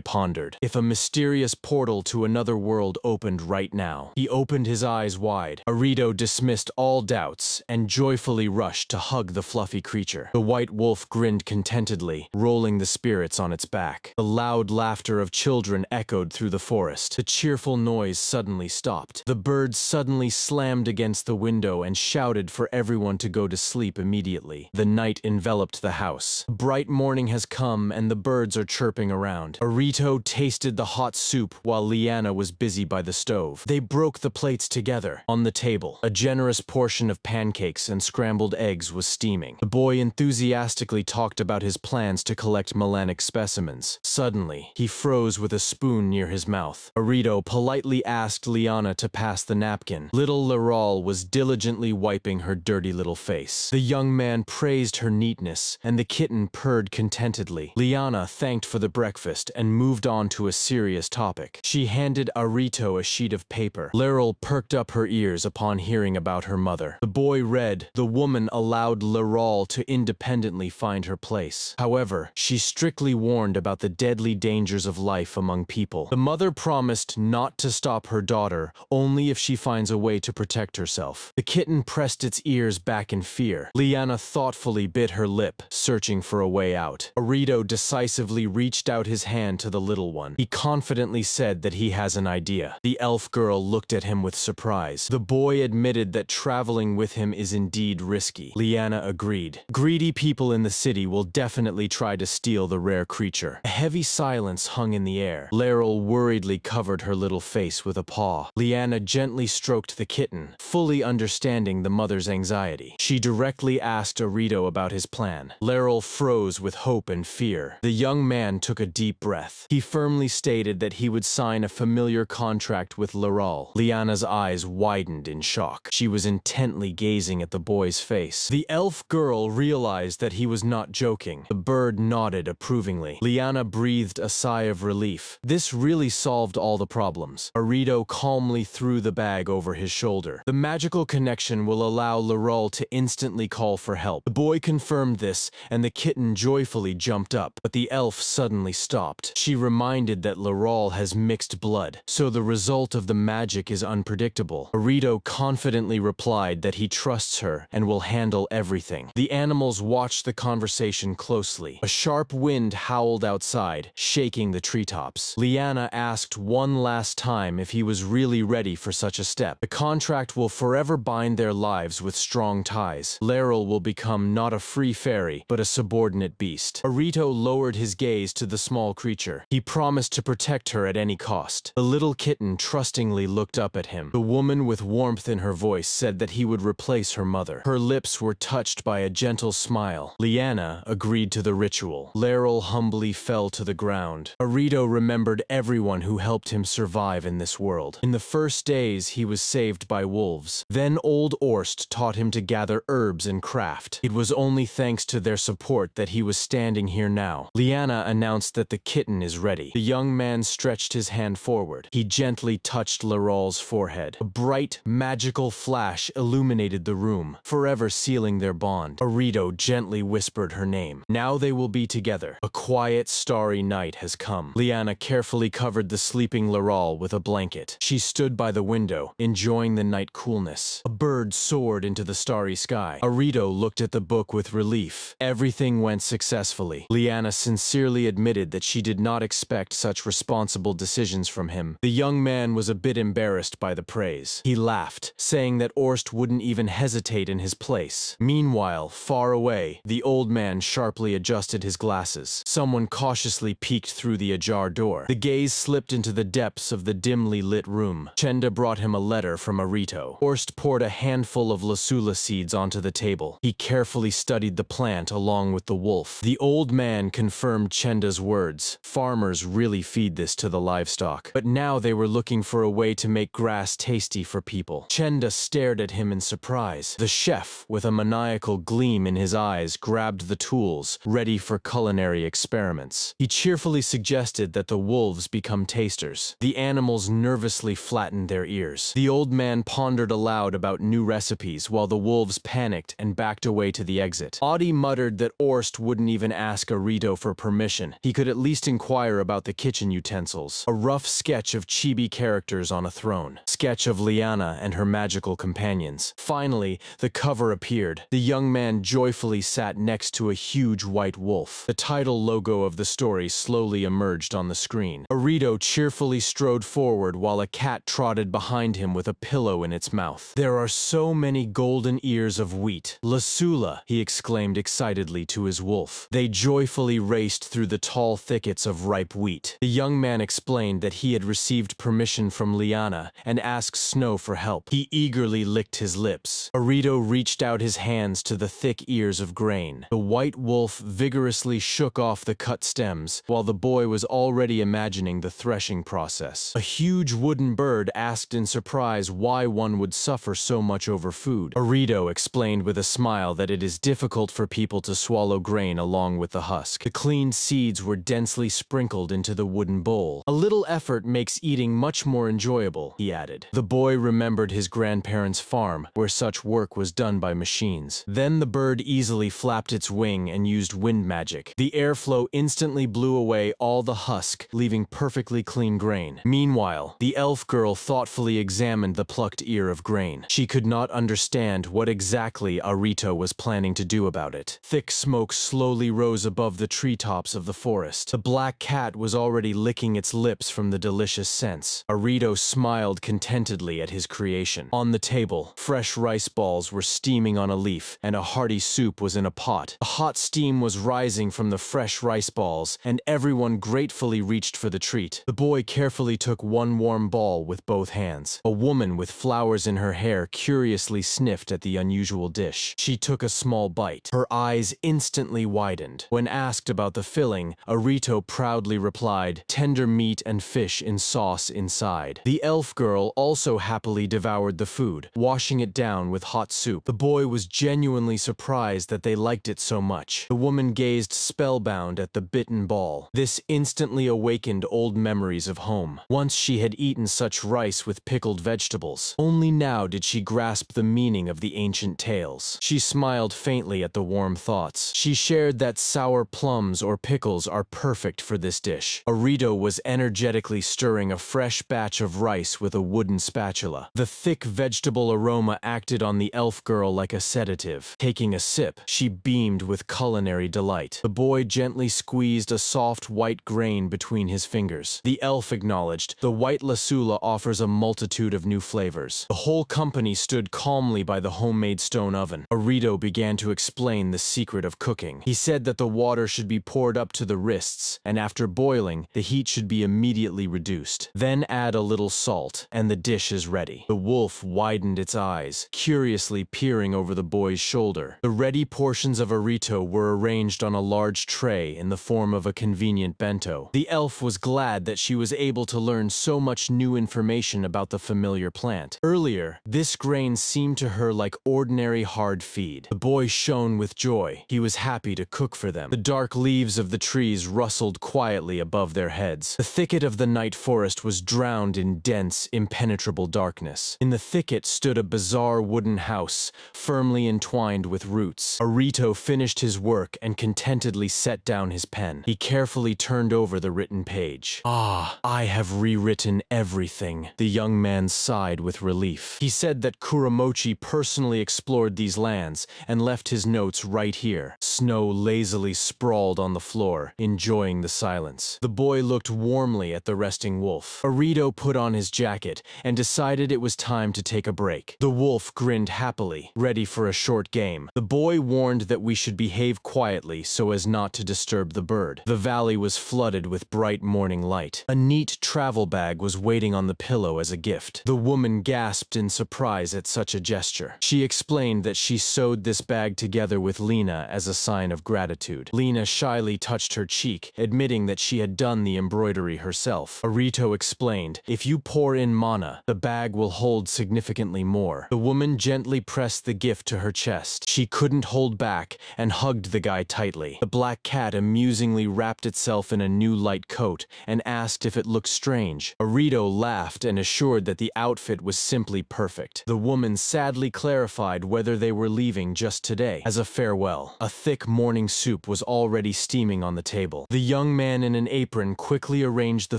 pondered. If a mysterious portal to another world opened right now. He opened his eyes wide. Arito dismissed all doubts and joyfully rushed to hug the fluffy creature. The white wolf grinned contentedly, rolling the spirits on its back. The loud laughter of children echoed through the forest. The cheerful noise suddenly stopped. The birds suddenly slammed against the window and shouted for everyone to go to sleep immediately. The night enveloped the house. Bright morning has come and the birds are chirping around. Arito tasted the hot soup while Liana was busy by the stove. They broke the plates together. On the table, a generous portion of pancakes and scrambled eggs was steaming. The boy enthusiastically talked about his plans to collect melanic specimens. Suddenly, he froze with a spoon near his mouth. Arito politely asked Liana to pass the napkin. Little Laral was diligently wiping her dirty little face. The young man praised her neatness, and the kitten purred contentedly. Liana thanked for the breakfast and moved on to a serious topic. She handed Arito a sheet of paper. Laral perked up her ears upon hearing about her mother. The boy read, "The woman allowed Laral to independently find her place. However, she strictly warned about the deadly dangers of life among people. The mother promised not to stop her daughter, only if she finds a way to protect herself." The kitten pressed its ears back in fear. Liana thoughtfully bit her lip, searching for a way out. Arito decisively reached out his hand to the little one. He confidently said that he has an idea. The elf girl looked at him with surprise. The boy admitted that traveling with him is indeed risky. Liana agreed. Greedy people in the city will definitely try to steal the rare creature. A heavy silence hung in the air. Laral worriedly covered her little face with a paw. Liana gently stroked the kitten, fully understanding the mother's anxiety. She directly asked Arito about his plan. Laral froze with hope and fear. The young man took a deep breath. He firmly stated that he would sign a familiar contract with Laral. Liana's eyes widened in shock. She was intently gazing at the boy's face. The elf girl realized that he was not joking. The bird nodded approvingly. Liana breathed a sigh of relief. This really solved all the problems. Arito calmly threw the bag over his shoulder. The magical connection will allow Laral to instantly call for help. The boy confirmed this, and the kitten joyfully jumped up, but the elf suddenly stopped. She reminded that Laral has mixed blood, so the result of the magic is unpredictable. Arito confidently replied that he trusts her and will handle everything. The animals watched the conversation closely. A sharp wind howled outside, shaking the treetops. Liana asked one last time if he was really ready for such a step. The contract will forever bind their lives with strong ties. Laral will become not a free fairy, but a subordinate beast. Arito lowered his gaze to the small creature. He promised to protect her at any cost. The little kitten trustingly looked up at him. The woman with warmth in her voice said that he would replace her mother. Her lips were touched by a gentle smile. Liana agreed to the ritual. Laral humbly fell to the ground. Arito remembered everyone who helped him survive in this world. In the first days, he was saved by wolves. Then old Orst taught him to gather herbs and craft. It was only thanks to their support that he was standing here now. Liana announced that the kitten is ready. The young man stretched his hand forward. He gently touched Laral's forehead. A bright, magical flash illuminated the room, forever sealing their bond. Arito gently whispered her name. Now they will be together. A quiet, starry night has come. Liana carefully covered the sleeping Laral with a blanket. She stood by the window, enjoying the night coolness. A bird soared into the starry sky. Arito looked at the book with relief. Everything went successfully. Liana sincerely admitted that she did not expect such responsible decisions from him. The young man was a bit embarrassed embarrassed by the praise. He laughed, saying that Orst wouldn't even hesitate in his place. Meanwhile, far away, the old man sharply adjusted his glasses. Someone cautiously peeked through the ajar door. The gaze slipped into the depths of the dimly lit room. Chenda brought him a letter from Arito. Orst poured a handful of lasula seeds onto the table. He carefully studied the plant along with the wolf. The old man confirmed Chenda's words. Farmers really feed this to the livestock. But now they were looking for a way to make grass tasty for people. Chenda stared at him in surprise. The chef, with a maniacal gleam in his eyes, grabbed the tools, ready for culinary experiments. He cheerfully suggested that the wolves become tasters. The animals nervously flattened their ears. The old man pondered aloud about new recipes while the wolves panicked and backed away to the exit. Audie muttered that Orst wouldn't even ask Arito for permission. He could at least inquire about the kitchen utensils. A rough sketch of chibi characters on a throne. Sketch of Liana and her magical companions. Finally, the cover appeared. The young man joyfully sat next to a huge white wolf. The title logo of the story slowly emerged on the screen. Arito cheerfully strode forward while a cat trotted behind him with a pillow in its mouth. "There are so many golden ears of wheat. Lasula," he exclaimed excitedly to his wolf. They joyfully raced through the tall thickets of ripe wheat. The young man explained that he had received permission from Liana and asked Snow for help. He eagerly licked his lips. Arito reached out his hands to the thick ears of grain. The white wolf vigorously shook off the cut stems, while the boy was already imagining the threshing process. A huge wooden bird asked in surprise why one would suffer so much over food. Arito explained with a smile that it is difficult for people to swallow grain along with the husk. The cleaned seeds were densely sprinkled into the wooden bowl. "A little effort makes eating much more enjoyable," he added. The boy remembered his grandparents' farm, where such work was done by machines. Then the bird easily flapped its wing and used wind magic. The airflow instantly blew away all the husk, leaving perfectly clean grain. Meanwhile, the elf girl thoughtfully examined the plucked ear of grain. She could not understand what exactly Arito was planning to do about it. Thick smoke slowly rose above the treetops of the forest. The black cat was already licking its lips from the delicious scents. Arito smiled contentedly at his creation. On the table, fresh rice balls were steaming on a leaf, and a hearty soup was in a pot. A hot steam was rising from the fresh rice balls, and everyone gratefully reached for the treat. The boy carefully took one warm ball with both hands. A woman with flowers in her hair curiously sniffed at the unusual dish. She took a small bite. Her eyes instantly widened. When asked about the filling, Arito proudly replied, "Tender meat and fish in sauce inside." The elf girl also happily devoured the food, washing it down with hot soup. The boy was genuinely surprised that they liked it so much. The woman gazed spellbound at the bitten ball. This instantly awakened old memories of home. Once she had eaten such rice with pickled vegetables. Only now did she grasp the meaning of the ancient tales. She smiled faintly at the warm thoughts. She shared that sour plums or pickles are perfect for this dish. Arito was energetically stirring a fresh batch of rice with a wooden spatula. The thick vegetable aroma acted on the elf girl like a sedative. Taking a sip, she beamed with culinary delight. The boy gently squeezed a soft white grain between his fingers. The elf acknowledged, "The white lasula offers a multitude of new flavors." The whole company stood calmly by the homemade stone oven. Arito began to explain the secret of cooking. He said that the water should be poured up to the wrists, and after boiling, the heat should be immediately reduced. Then add a little salt, and the dish is ready. The wolf widened its eyes, curiously peering over the boy's shoulder. The ready portions of Arito were arranged on a large tray in the form of a convenient bento. The elf was glad that she was able to learn so much new information about the familiar plant. Earlier, this grain seemed to her like ordinary hard feed. The boy shone with joy. He was happy to cook for them. The dark leaves of the trees rustled quietly above their heads. The thicket of the night forest was drowned in dense, impenetrable darkness. In the thicket stood a bizarre wooden house, firmly entwined with roots. Arito finished his work and contentedly set down his pen. He carefully turned over the written page. "Ah, I have rewritten everything." The young man sighed with relief. He said that Kuramochi personally explored these lands and left his notes right here. Snow lazily sprawled on the floor, enjoying the silence. The boy looked warmly at the resting wolf. Arito put on his jacket and decided it was time to take a break. The wolf grinned happily, ready for a short game. The boy warned that we should behave quietly so as not to disturb the bird. The valley was flooded with bright morning light. A neat travel bag was waiting on the pillow as a gift. The woman gasped in surprise at such a gesture. She explained that she sewed this bag together with Lena as a sign of gratitude. Lena shyly touched her cheek, admitting that she had done the embroidery herself. Arito explained, "If you pour in mana, the bag will hold significantly more." The woman gently pressed the gift to her chest. She couldn't hold back and hugged the guy tightly. The black cat amusingly wrapped itself in a new light coat and asked if it looked strange. Arito laughed and assured that the outfit was simply perfect. The woman sadly clarified whether they were leaving just today. As a farewell, a thick morning soup was already steaming on the table. The young man in an apron quickly arranged the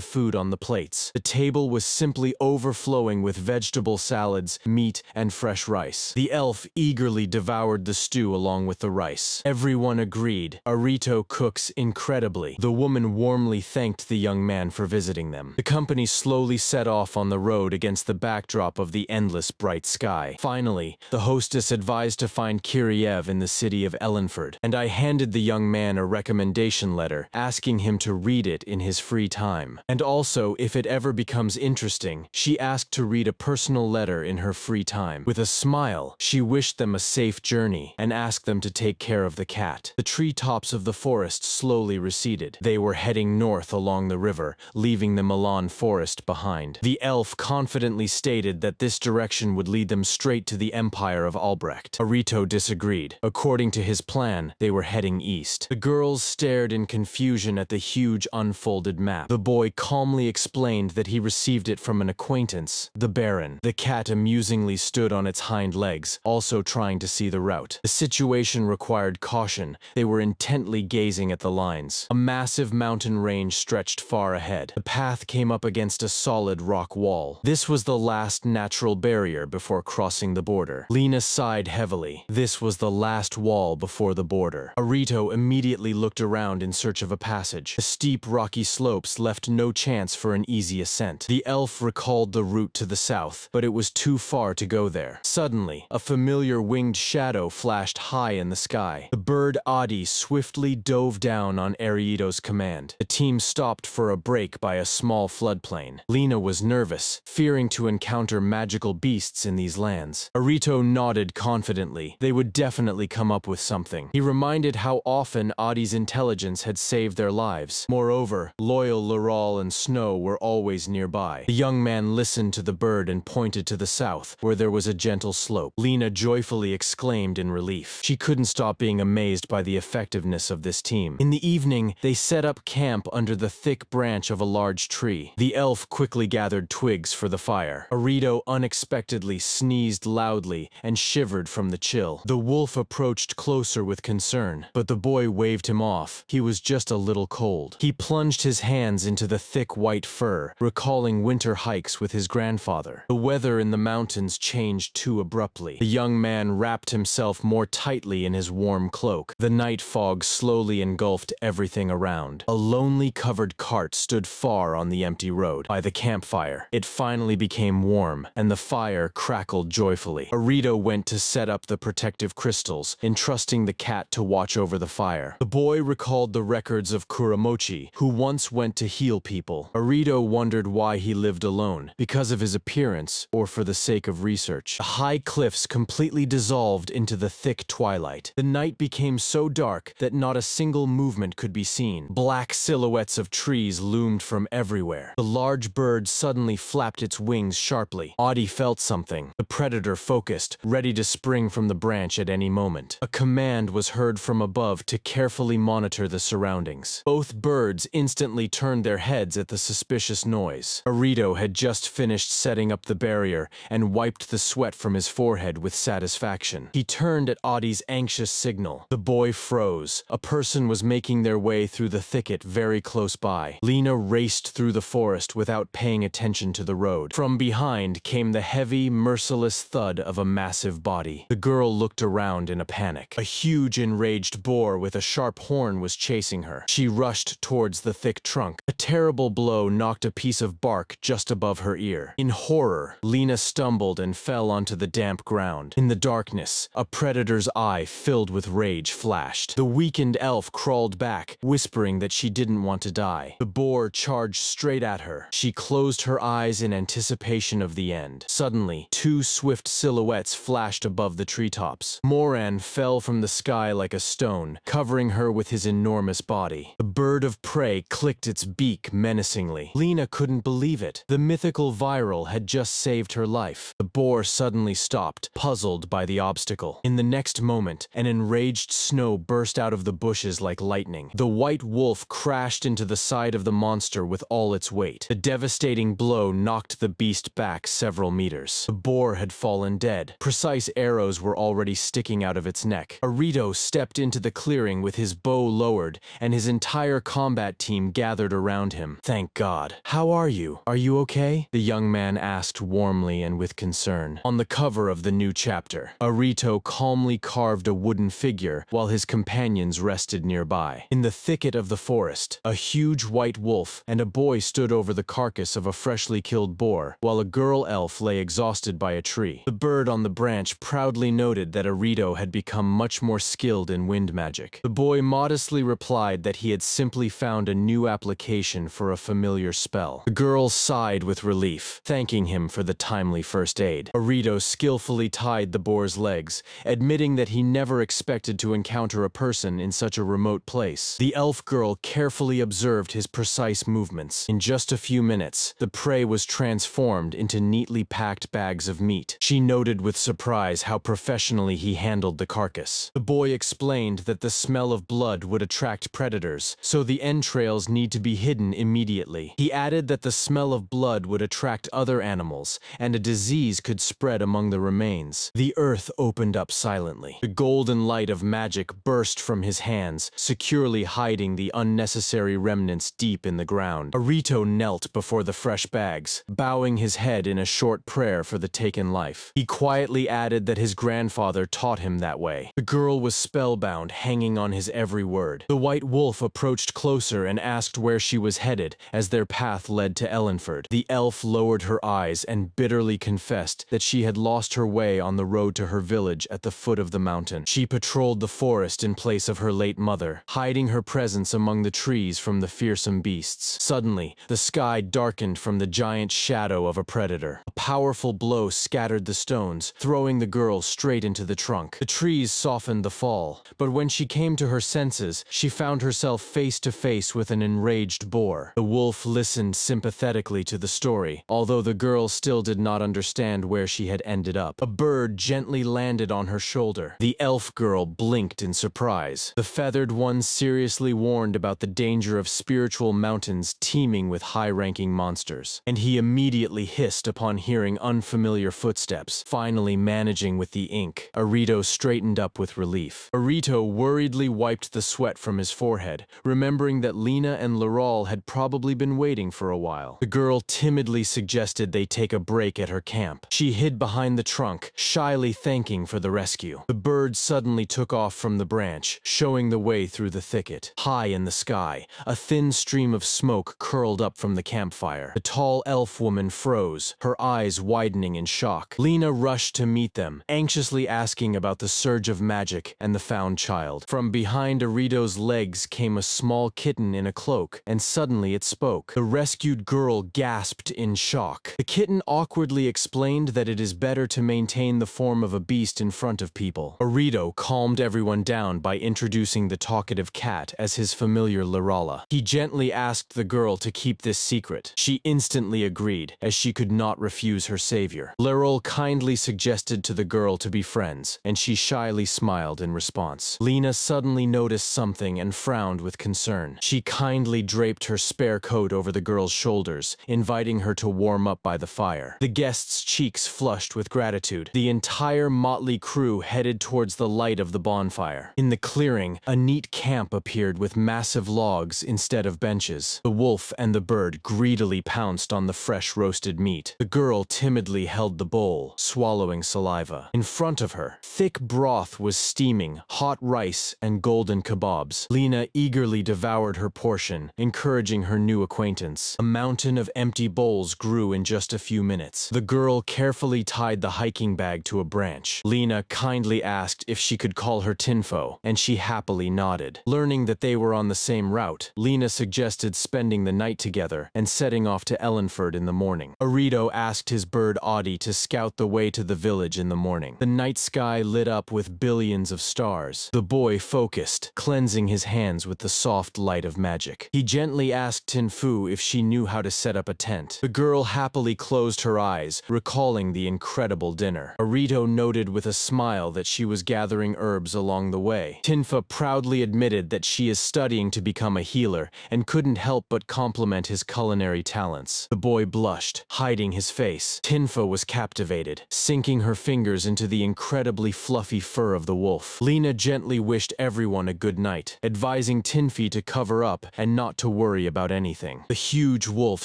food on the plates. The table was simply overflowing with vegetable salads, meat, and fresh rice. The elf eagerly devoured the stew along with the rice. Everyone agreed. Arito cooks incredibly. The woman warmly thanked the young man for visiting them. The company slowly set off on the road against the backdrop of the endless bright sky. Finally, the hostess advised to find Kiriev in the city of Ellenford, and I handed the young man a recommendation letter, asking him to read it in his free time. And also, if it ever becomes interesting, she asked to read a personal letter in her free time. With a smile, she wished them a safe journey and asked them to take care of the cat. The treetops of the forest slowly receded. They were heading north along the river, leaving the Milan forest behind. The elf confidently stated that this direction would lead them straight to the Empire of Albrecht. Arito disagreed. According to his plan, they were heading east. The girls stared in confusion at the huge unfolded map. The boy calmly explained that he received it from an acquaintance, the Baron. The cat amusingly stood on its hind legs, also trying to see the route. The situation required caution. They were intently gazing at the lines. A massive mountain range stretched far ahead. The path came up against a solid rock wall. This was the last natural barrier before crossing the border. Lena sighed heavily. This was the last wall before the border. Arito immediately looked around in search of a passage. The steep rocky slopes left no chance for an easy ascent. The elf recalled the route to the south, but it was too far to go there. Suddenly, a familiar winged shadow flashed high in the sky. The bird Adi swiftly dove down on Arito's command. The team stopped for a break by a small floodplain. Lena was nervous, fearing to encounter magical beasts in these lands. Arito nodded confidently. They would definitely come up with something. He reminded how often Adi's intelligence had saved their lives. Moreover, loyal Laral and Snow were always nearby. The young man listened to the bird and pointed to the south, where there was a gentle slope. Lena joyfully exclaimed in relief. She couldn't stop being amazed by the effectiveness of this team. In the evening, they set up camp under the thick branch of a large tree. The elf quickly gathered twigs for the fire. Arito unexpectedly sneezed loudly and shivered from the chill. The wolf approached closer with concern, but the boy waved him off. He was just a little cold. He plunged his hands into the thick white fur, recalling winter hikes with his grandfather. The weather in the mountains changed too abruptly. The young man wrapped himself more tightly in his warm cloak. The night fog slowly engulfed everything around. A lonely covered cart stood far on the empty road. By the campfire, it finally became warm, and the fire crackled joyfully. Arito went to set up the protective crystals, entrusting the cat to watch over the fire. The boy recalled the records of Kuramochi, who once went to heal people. Arito wondered why he lived alone, because of his appearance or for the sake of research. The high cliffs completely dissolved into the thick twilight. The night became so dark that not a single movement could be seen. Black silhouettes of trees loomed from everywhere. The large bird suddenly flapped its wings sharply. Adi felt something. The predator focused, ready to spring from the branch at any moment. A command was heard from above to carefully monitor the surroundings. Both birds instantly turned their heads at the suspicious noise. Arito had just finished setting up the barrier and wiped the sweat from his forehead with satisfaction. He turned at Adi's anxious signal. The boy froze. A person was making their way through the thicket very close by. Lena raced through the forest without paying attention to the road. From behind came the heavy, merciless thud of a massive body. The girl looked around in a panic. A huge enraged boar with a sharp horn was chasing her. She rushed towards the thick trunk. A terrible blow knocked a piece of bark just above her ear. In horror, Lena stumbled and fell onto the damp ground. In the darkness, a predator's eye filled with rage flashed. The weakened elf crawled back, whispering that she didn't want to die. The boar charged straight at her. She closed her eyes in anticipation of the end. Suddenly, two swift silhouettes flashed above the treetops. Moran fell from the sky like a stone, covering her with his enormous body. The bird of prey clicked its beak menacingly. Lena couldn't believe it. The mythical viral had just saved her life. The boar suddenly stopped, puzzled by the obstacle. In the next moment, an enraged snow burst out of the bushes like lightning. The white wolf crashed into the side of the monster with all its weight. The devastating blow knocked the beast back several meters. The boar had fallen dead. Precise arrows were already sticking out of its neck. Arito stepped into the clearing with his bow lowered, and his entire combat team gathered around him. "Thank God. How are you? Are you okay?" the young man asked warmly and with concern. On the cover of the new chapter, Arito calmly carved a wooden figure while his companions rested nearby. In the thicket of the forest, a huge white wolf and a boy stood over the carcass of a freshly killed boar, while a girl elf lay exhausted by a tree. The bird on the branch proudly noted that Arito had become much more skilled in wind magic. The boy modestly replied that he had simply found a new application for a familiar spell. The girl sighed with relief, thanking him for the timely first aid. Arito skillfully tied the boar's legs, admitting that he never expected to encounter a person in such a remote place. The elf girl carefully observed his precise movements. In just a few minutes, the prey was transformed into neatly packed bags of meat. She noted with surprise how professionally he handled the carcass. The boy explained that the smell of blood would attract predators, so the entrails need to be hidden immediately. He added that the smell of blood would attract other animals, and a disease could spread among the remains. The earth opened up silently. The golden light of magic burst from his hands, securely hiding the unnecessary remnants deep in the ground. Arito knelt before the fresh bags, bowing his head in a short prayer for the taken life. He quietly added that his grandfather taught him that way. The girl was spellbound, hanging on his every word. The white wolf approached closer and asked where she was headed as their path led to Ellenford. The elf lowered her eyes and bitterly confessed that she had lost her way on the road to her village at the foot of the mountain. She patrolled the forest in place of her late mother, hiding her presence among the trees from the fearsome beasts. Suddenly, the sky darkened from the giant shadow of a predator. A powerful blow scattered the stones, throwing the girl straight into the trunk. The trees softened the fall, but when she came to her senses, she found herself face to face with an enraged boar. The wolf listened sympathetically to the story, although the girl still did not understand where she had ended up. A bird gently landed on her shoulder. The elf girl blinked in surprise. The feathered one seriously warned about the danger of spiritual mountains teeming with high-ranking monsters, and he immediately hissed upon hearing unfamiliar footsteps, finally managing with the ink. Arito straightened up with relief. Arito worriedly wiped the sweat from his forehead, remembering that Lena and Laurel had probably been waiting for a while. The girl timidly suggested they take a break at her camp. She hid behind the trunk, shyly thanking for the rescue. The bird suddenly took off from the branch, showing the way through the thicket. High in the sky, a thin stream of smoke curled up from the campfire. The tall elf woman froze, her eyes widening in shock. Lena rushed to meet them, anxiously asking about the surge of magic and the found child. From behind Arito's legs came a small kitten in a cloak, and suddenly it spoke. The rescued girl gasped in shock. The kitten awkwardly explained that it is better to maintain the form of a beast in front of people. Arito calmed everyone down by introducing the talkative cat as his familiar Lirala. He gently asked the girl to keep this secret. She instantly agreed, as she could not refuse her savior. Laurel kindly suggested to the girl to be friends, and she shyly smiled in response. Lena suddenly noticed something and frowned with concern. She kindly draped her spare coat over the girl's shoulders, inviting her to warm up by the fire. The guest's cheeks flushed with gratitude. The entire motley crew headed towards the light of the bonfire. In the clearing, a neat camp appeared with massive logs instead of benches. The wolf and the bird greedily pounced on the fresh roasted meat. The girl timidly held the bowl, swallowing saliva. In front of her, thick broth was steaming, hot rice and golden kebabs. Lena eagerly devoured her portion, encouraging her new acquaintance. A mountain of empty empty bowls grew in just a few minutes. The girl carefully tied the hiking bag to a branch. Lena kindly asked if she could call her Tinfo, and she happily nodded. Learning that they were on the same route, Lena suggested spending the night together and setting off to Ellenford in the morning. Arito asked his bird Audie to scout the way to the village in the morning. The night sky lit up with billions of stars. The boy focused, cleansing his hands with the soft light of magic. He gently asked Tinfu if she knew how to set up a tent. The girl happily closed her eyes, recalling the incredible dinner. Arito noted with a smile that she was gathering herbs along the way. Tinfa proudly admitted that she is studying to become a healer and couldn't help but compliment his culinary talents. The boy blushed, hiding his face. Tinfa was captivated, sinking her fingers into the incredibly fluffy fur of the wolf. Lena gently wished everyone a good night, advising Tinfi to cover up and not to worry about anything. The huge wolf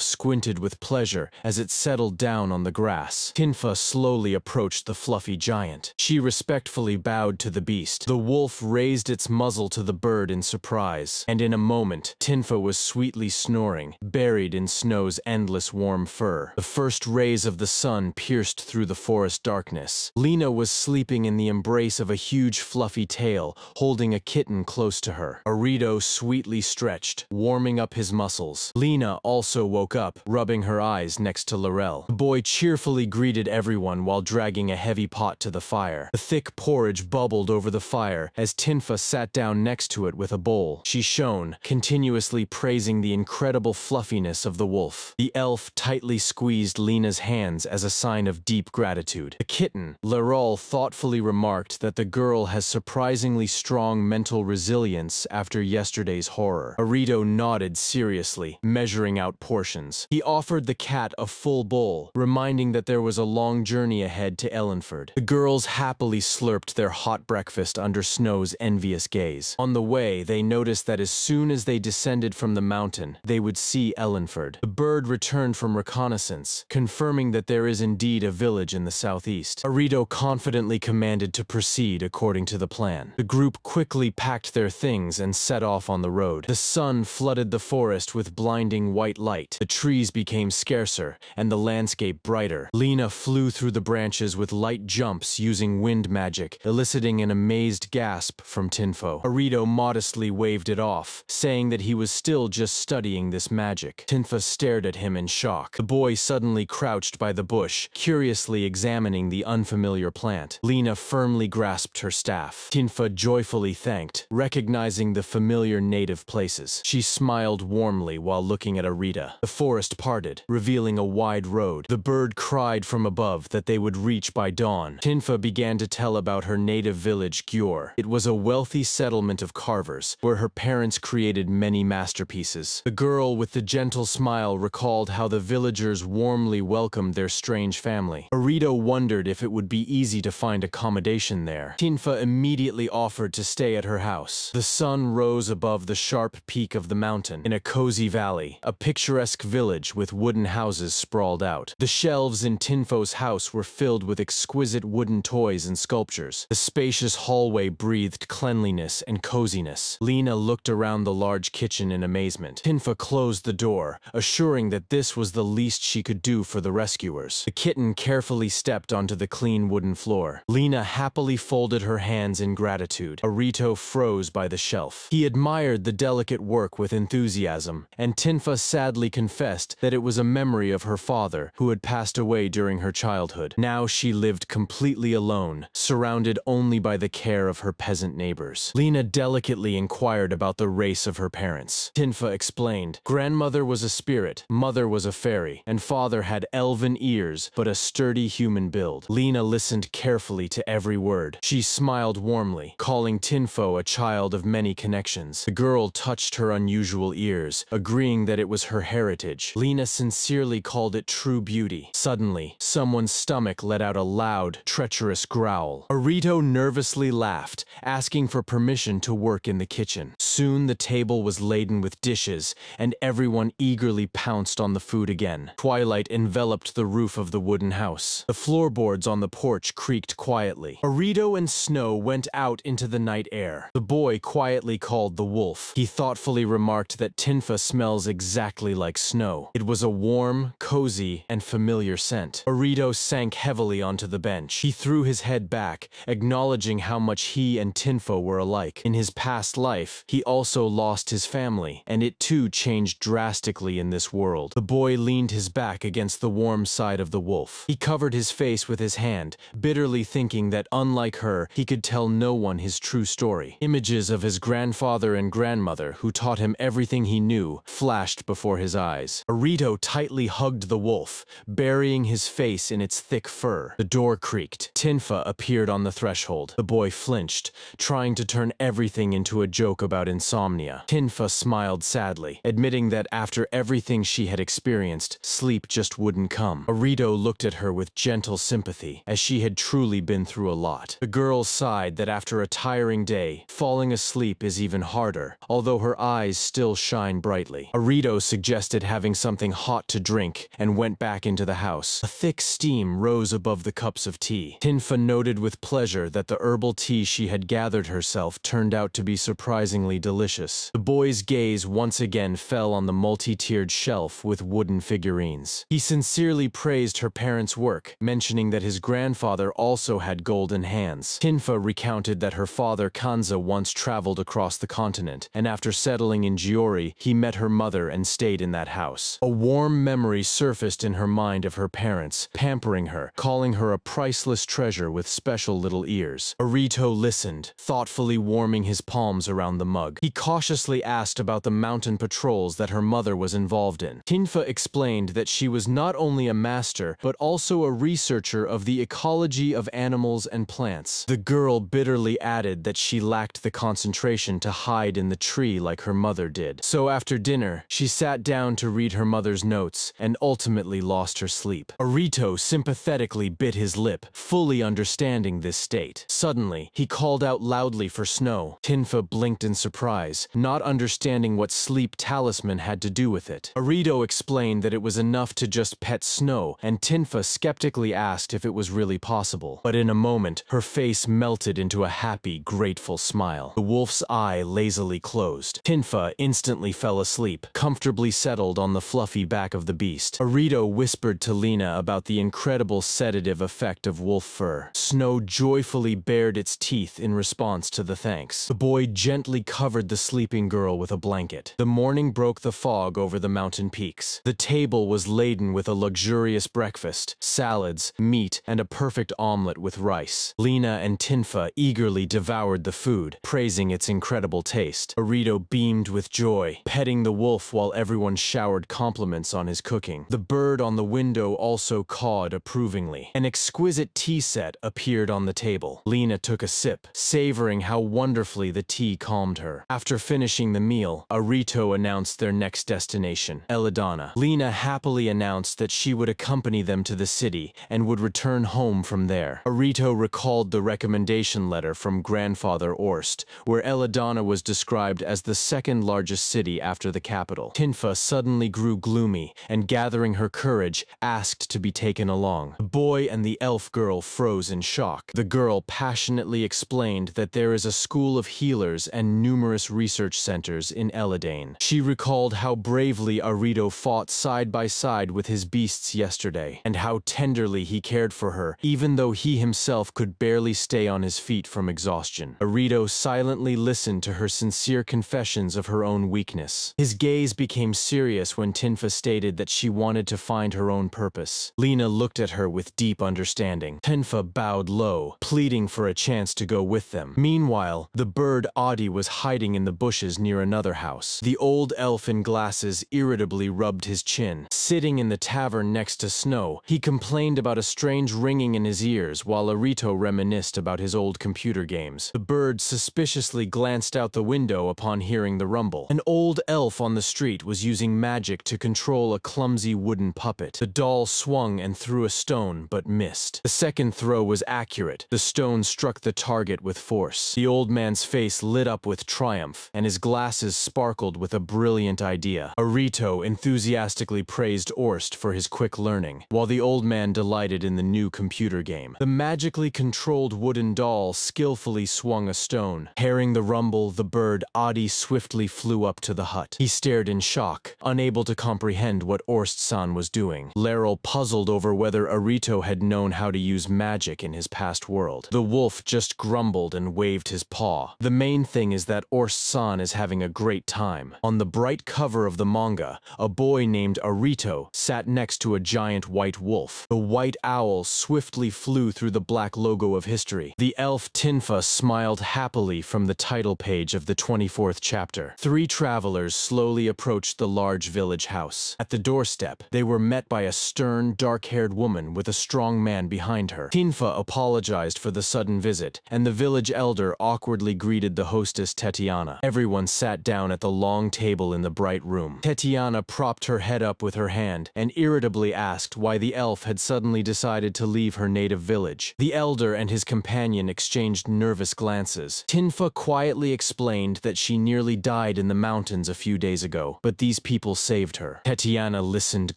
squinted with pleasure as it settled down on the grass. Tinfa slowly approached the fluffy giant. She respectfully bowed to the beast. The wolf raised its muzzle to the bird in surprise, and in a moment, Tinfa was sweetly snoring, buried in Snow's endless warm fur. The first rays of the sun pierced through the forest darkness. Lena was sleeping in the embrace of a huge fluffy tail, holding a kitten close to her. Arito sweetly stretched, warming up his muscles. Lena also woke up, rubbing her eyes next to Laurel. The boy cheerfully greeted everyone while dragging a heavy pot to the fire. The thick porridge bubbled over the fire as Tinfa sat down next to it with a bowl. She shone, continuously praising the incredible fluffiness of the wolf. The elf tightly squeezed Lena's hands as a sign of deep gratitude. The kitten, Laurel, thoughtfully remarked that the girl has surprisingly strong mental resilience after yesterday's horror. Arito nodded seriously, measuring out portions. He offered the cat a full bowl, reminding that there was a long journey ahead to Ellenford. The girls happily slurped their hot breakfast under Snow's envious gaze. On the way, they noticed that as soon as they descended from the mountain, they would see Ellenford. The bird returned from reconnaissance, confirming that there is indeed a village in the southeast. Arito confidently commanded to proceed according to the plan. The group quickly packed their things and set off on the road. The sun flooded the forest with blinding white light. The trees became scarcer, and the landscape brighter. Lena flew through the branches with light jumps using wind magic, eliciting an amazed gasp from Tinfo. Arito modestly waved it off, saying that he was still just studying this magic. Tinfa stared at him in shock. The boy suddenly crouched by the bush, curiously examining the unfamiliar plant. Lena firmly grasped her staff. Tinfa joyfully thanked, recognizing the familiar native places. She smiled warmly while looking at Arita. The forest parted, revealing a wide road. The bird cried from above that they would reach by dawn. Tinfa began to tell about her native village, Gyur. It was a wealthy settlement of carvers, where her parents created many masterpieces. The girl with the gentle smile recalled how the villagers warmly welcomed their strange family. Arito wondered if it would be easy to find accommodation there. Tinfa immediately offered to stay at her house. The sun rose above the sharp peak of the mountain. In a cozy valley, a picturesque village with wooden houses sprawled out. The shelves in Tinfo's house were filled with exquisite wooden toys and sculptures. The spacious hallway breathed cleanliness and coziness. Lena looked around the large kitchen in amazement. Tinfa closed the door, assuring that this was the least she could do for the rescuers. The kitten carefully stepped onto the clean wooden floor. Lena happily folded her hands in gratitude. Arito froze by the shelf. He admired the delicate work with enthusiasm, and Tinfa sadly confessed that it was a memory of her father, who had passed away during her childhood. Now she lived completely alone, surrounded only by the care of her peasant neighbors. Lena delicately inquired about the race of her parents. Tinfa explained, grandmother was a spirit, mother was a fairy, and father had elven ears but a sturdy human build. Lena listened carefully to every word. She smiled warmly, calling Tinfo a child of many connections. The girl touched her unusual ears, agreeing that it was her heritage. Lena sincerely called it true beauty. Suddenly, someone's stomach let out a loud, treacherous growl. Arito nervously laughed, asking for permission to work in the kitchen. Soon the table was laden with dishes, and everyone eagerly pounced on the food again. Twilight enveloped the roof of the wooden house. The floorboards on the porch creaked quietly. Arito and Snow went out into the night air. The boy quietly called the wolf. He thoughtfully remarked that Tinfa smells exactly like Snow. It was a warm, cozy, and familiar scent. Arito sank heavily onto the bench. He threw his head back, acknowledging how much he and Tinfo were alike. In his past life, he also lost his family, and it too changed drastically in this world. The boy leaned his back against the warm side of the wolf. He covered his face with his hand, bitterly thinking that unlike her, he could tell no one his true story. Images of his grandfather and grandmother, who taught him everything he knew, flashed before his eyes. Arito tightly hugged the wolf, burying his face in its thick fur. The door creaked. Tinfa appeared on the threshold. The boy flinched, trying to turn everything into a joke about insomnia. Tinfa smiled sadly, admitting that after everything she had experienced, sleep just wouldn't come. Arito looked at her with gentle sympathy, as she had truly been through a lot. The girl sighed that after a tiring day, falling asleep is even harder, although her eyes still shine brightly. Arito suggested having something hot to drink and went back into the house. A thick steam rose above the cups of tea. Tinfa noted with pleasure that the herbal tea she had gathered herself turned out to be surprisingly delicious. The boy's gaze once again fell on the multi-tiered shelf with wooden figurines. He sincerely praised her parents' work, mentioning that his grandfather also had golden hands. Tinfa recounted that her father Kanza once traveled across the continent, and after settling in Giori, he met her mother and stayed in that house. A warm memory surfaced in her mind of her parents, pampering her, calling her a priceless treasure with special little ears. Arito listened, thoughtfully warming his palms around the mug. He cautiously asked about the mountain patrols that her mother was involved in. Tinfa explained that she was not only a master, but also a researcher of the ecology of animals and plants. The girl bitterly added that she lacked the concentration to hide in the tree like her mother did. So after dinner, she sat down to read her mother's notes and ultimately lost her sleep. Arito sympathetically bit his lip, fully understanding this state. Suddenly, he called out loudly for Snow. Tinfa blinked in surprise, not understanding what sleep talisman had to do with it. Arito explained that it was enough to just pet Snow, and Tinfa skeptically asked if it was really possible. But in a moment, her face melted into a happy, grateful smile. The wolf's eye lazily closed. Tinfa instantly fell asleep, comfortably settled on the fluffy back of the beast. Arito whispered to Lena about the incredible sedative effect of wolf fur. Snow joyfully bared its teeth in response to the thanks. The boy gently covered the sleeping girl with a blanket. The morning broke the fog over the mountain peaks. The table was laden with a luxurious breakfast, salads, meat, and a perfect omelet with rice. Lena and Tinfa eagerly devoured the food, praising its incredible taste. Arito beamed with joy, petting the wolf while everyone showered compliments on his cooking. The bird on the window also cawed approvingly. An exquisite tea set appeared on the table. Lena took a sip, savoring how wonderfully the tea calmed her. After finishing the meal, Arito announced their next destination, Eladana. Lena happily announced that she would accompany them to the city and would return home from there. Arito recalled the recommendation letter from grandfather Orst, where Eladana was described as the second largest city after the capital. Tinfa suddenly grew gloomy and, gathering her courage, asked to be taken along. The boy and the elf girl froze in shock. The girl passionately explained that there is a school of healers and numerous research centers in Eladane. She recalled how bravely Arito fought side by side with his beasts yesterday, and how tenderly he cared for her, even though he himself could barely stay on his feet from exhaustion. Arito silently listened to her sincere confessions of her own weakness. His gaze became serious when Tinfa stated that she wanted to find her own purpose. Lena looked at her with deep understanding. Tinfa bowed low, pleading for a chance to go with them. Meanwhile, the bird Adi was hiding in the bushes near another house. The old elf in glasses irritably rubbed his chin. Sitting in the tavern next to Snow, he complained about a strange ringing in his ears while Arito reminisced about his old computer games. The bird suspiciously glanced out the window upon hearing the rumble. An old elf on the street was using magic to control a clumsy wooden puppet. The doll swung and threw a stone, but missed. The second throw was accurate. The stone struck the target with force. The old man's face lit up with triumph, and his glasses sparkled with a brilliant idea. Arito enthusiastically praised Orst for his quick learning, while the old man delighted in the new computer game. The magically controlled wooden doll skillfully swung a stone. Hearing the rumble, the bird Adi swiftly flew up to the hut. He stared in shock, unable to comprehend what Orst-san was doing. Laurel puzzled over whether Arito had known how to use magic in his past world. The wolf just grumbled and waved his paw. The main thing is that Orst-san is having a great time. On the bright cover of the manga, a boy named Arito sat next to a giant white wolf. The white owl swiftly flew through the black logo of history. The elf Tinfa smiled happily from the title page of the 24th chapter. Three travelers slowly approached the large village house. At the doorstep, they were met by a stern, dark-haired woman with a strong man behind her. Tinfa apologized for the sudden visit, and the village elder awkwardly greeted the hostess Tetiana. Everyone sat down at the long table in the bright room. Tetiana propped her head up with her hand and irritably asked why the elf had suddenly decided to leave her native village. The elder and his companion exchanged nervous glances. Tinfa quietly explained that she nearly died in the mountains a few days ago, but these people saved her. Tetiana listened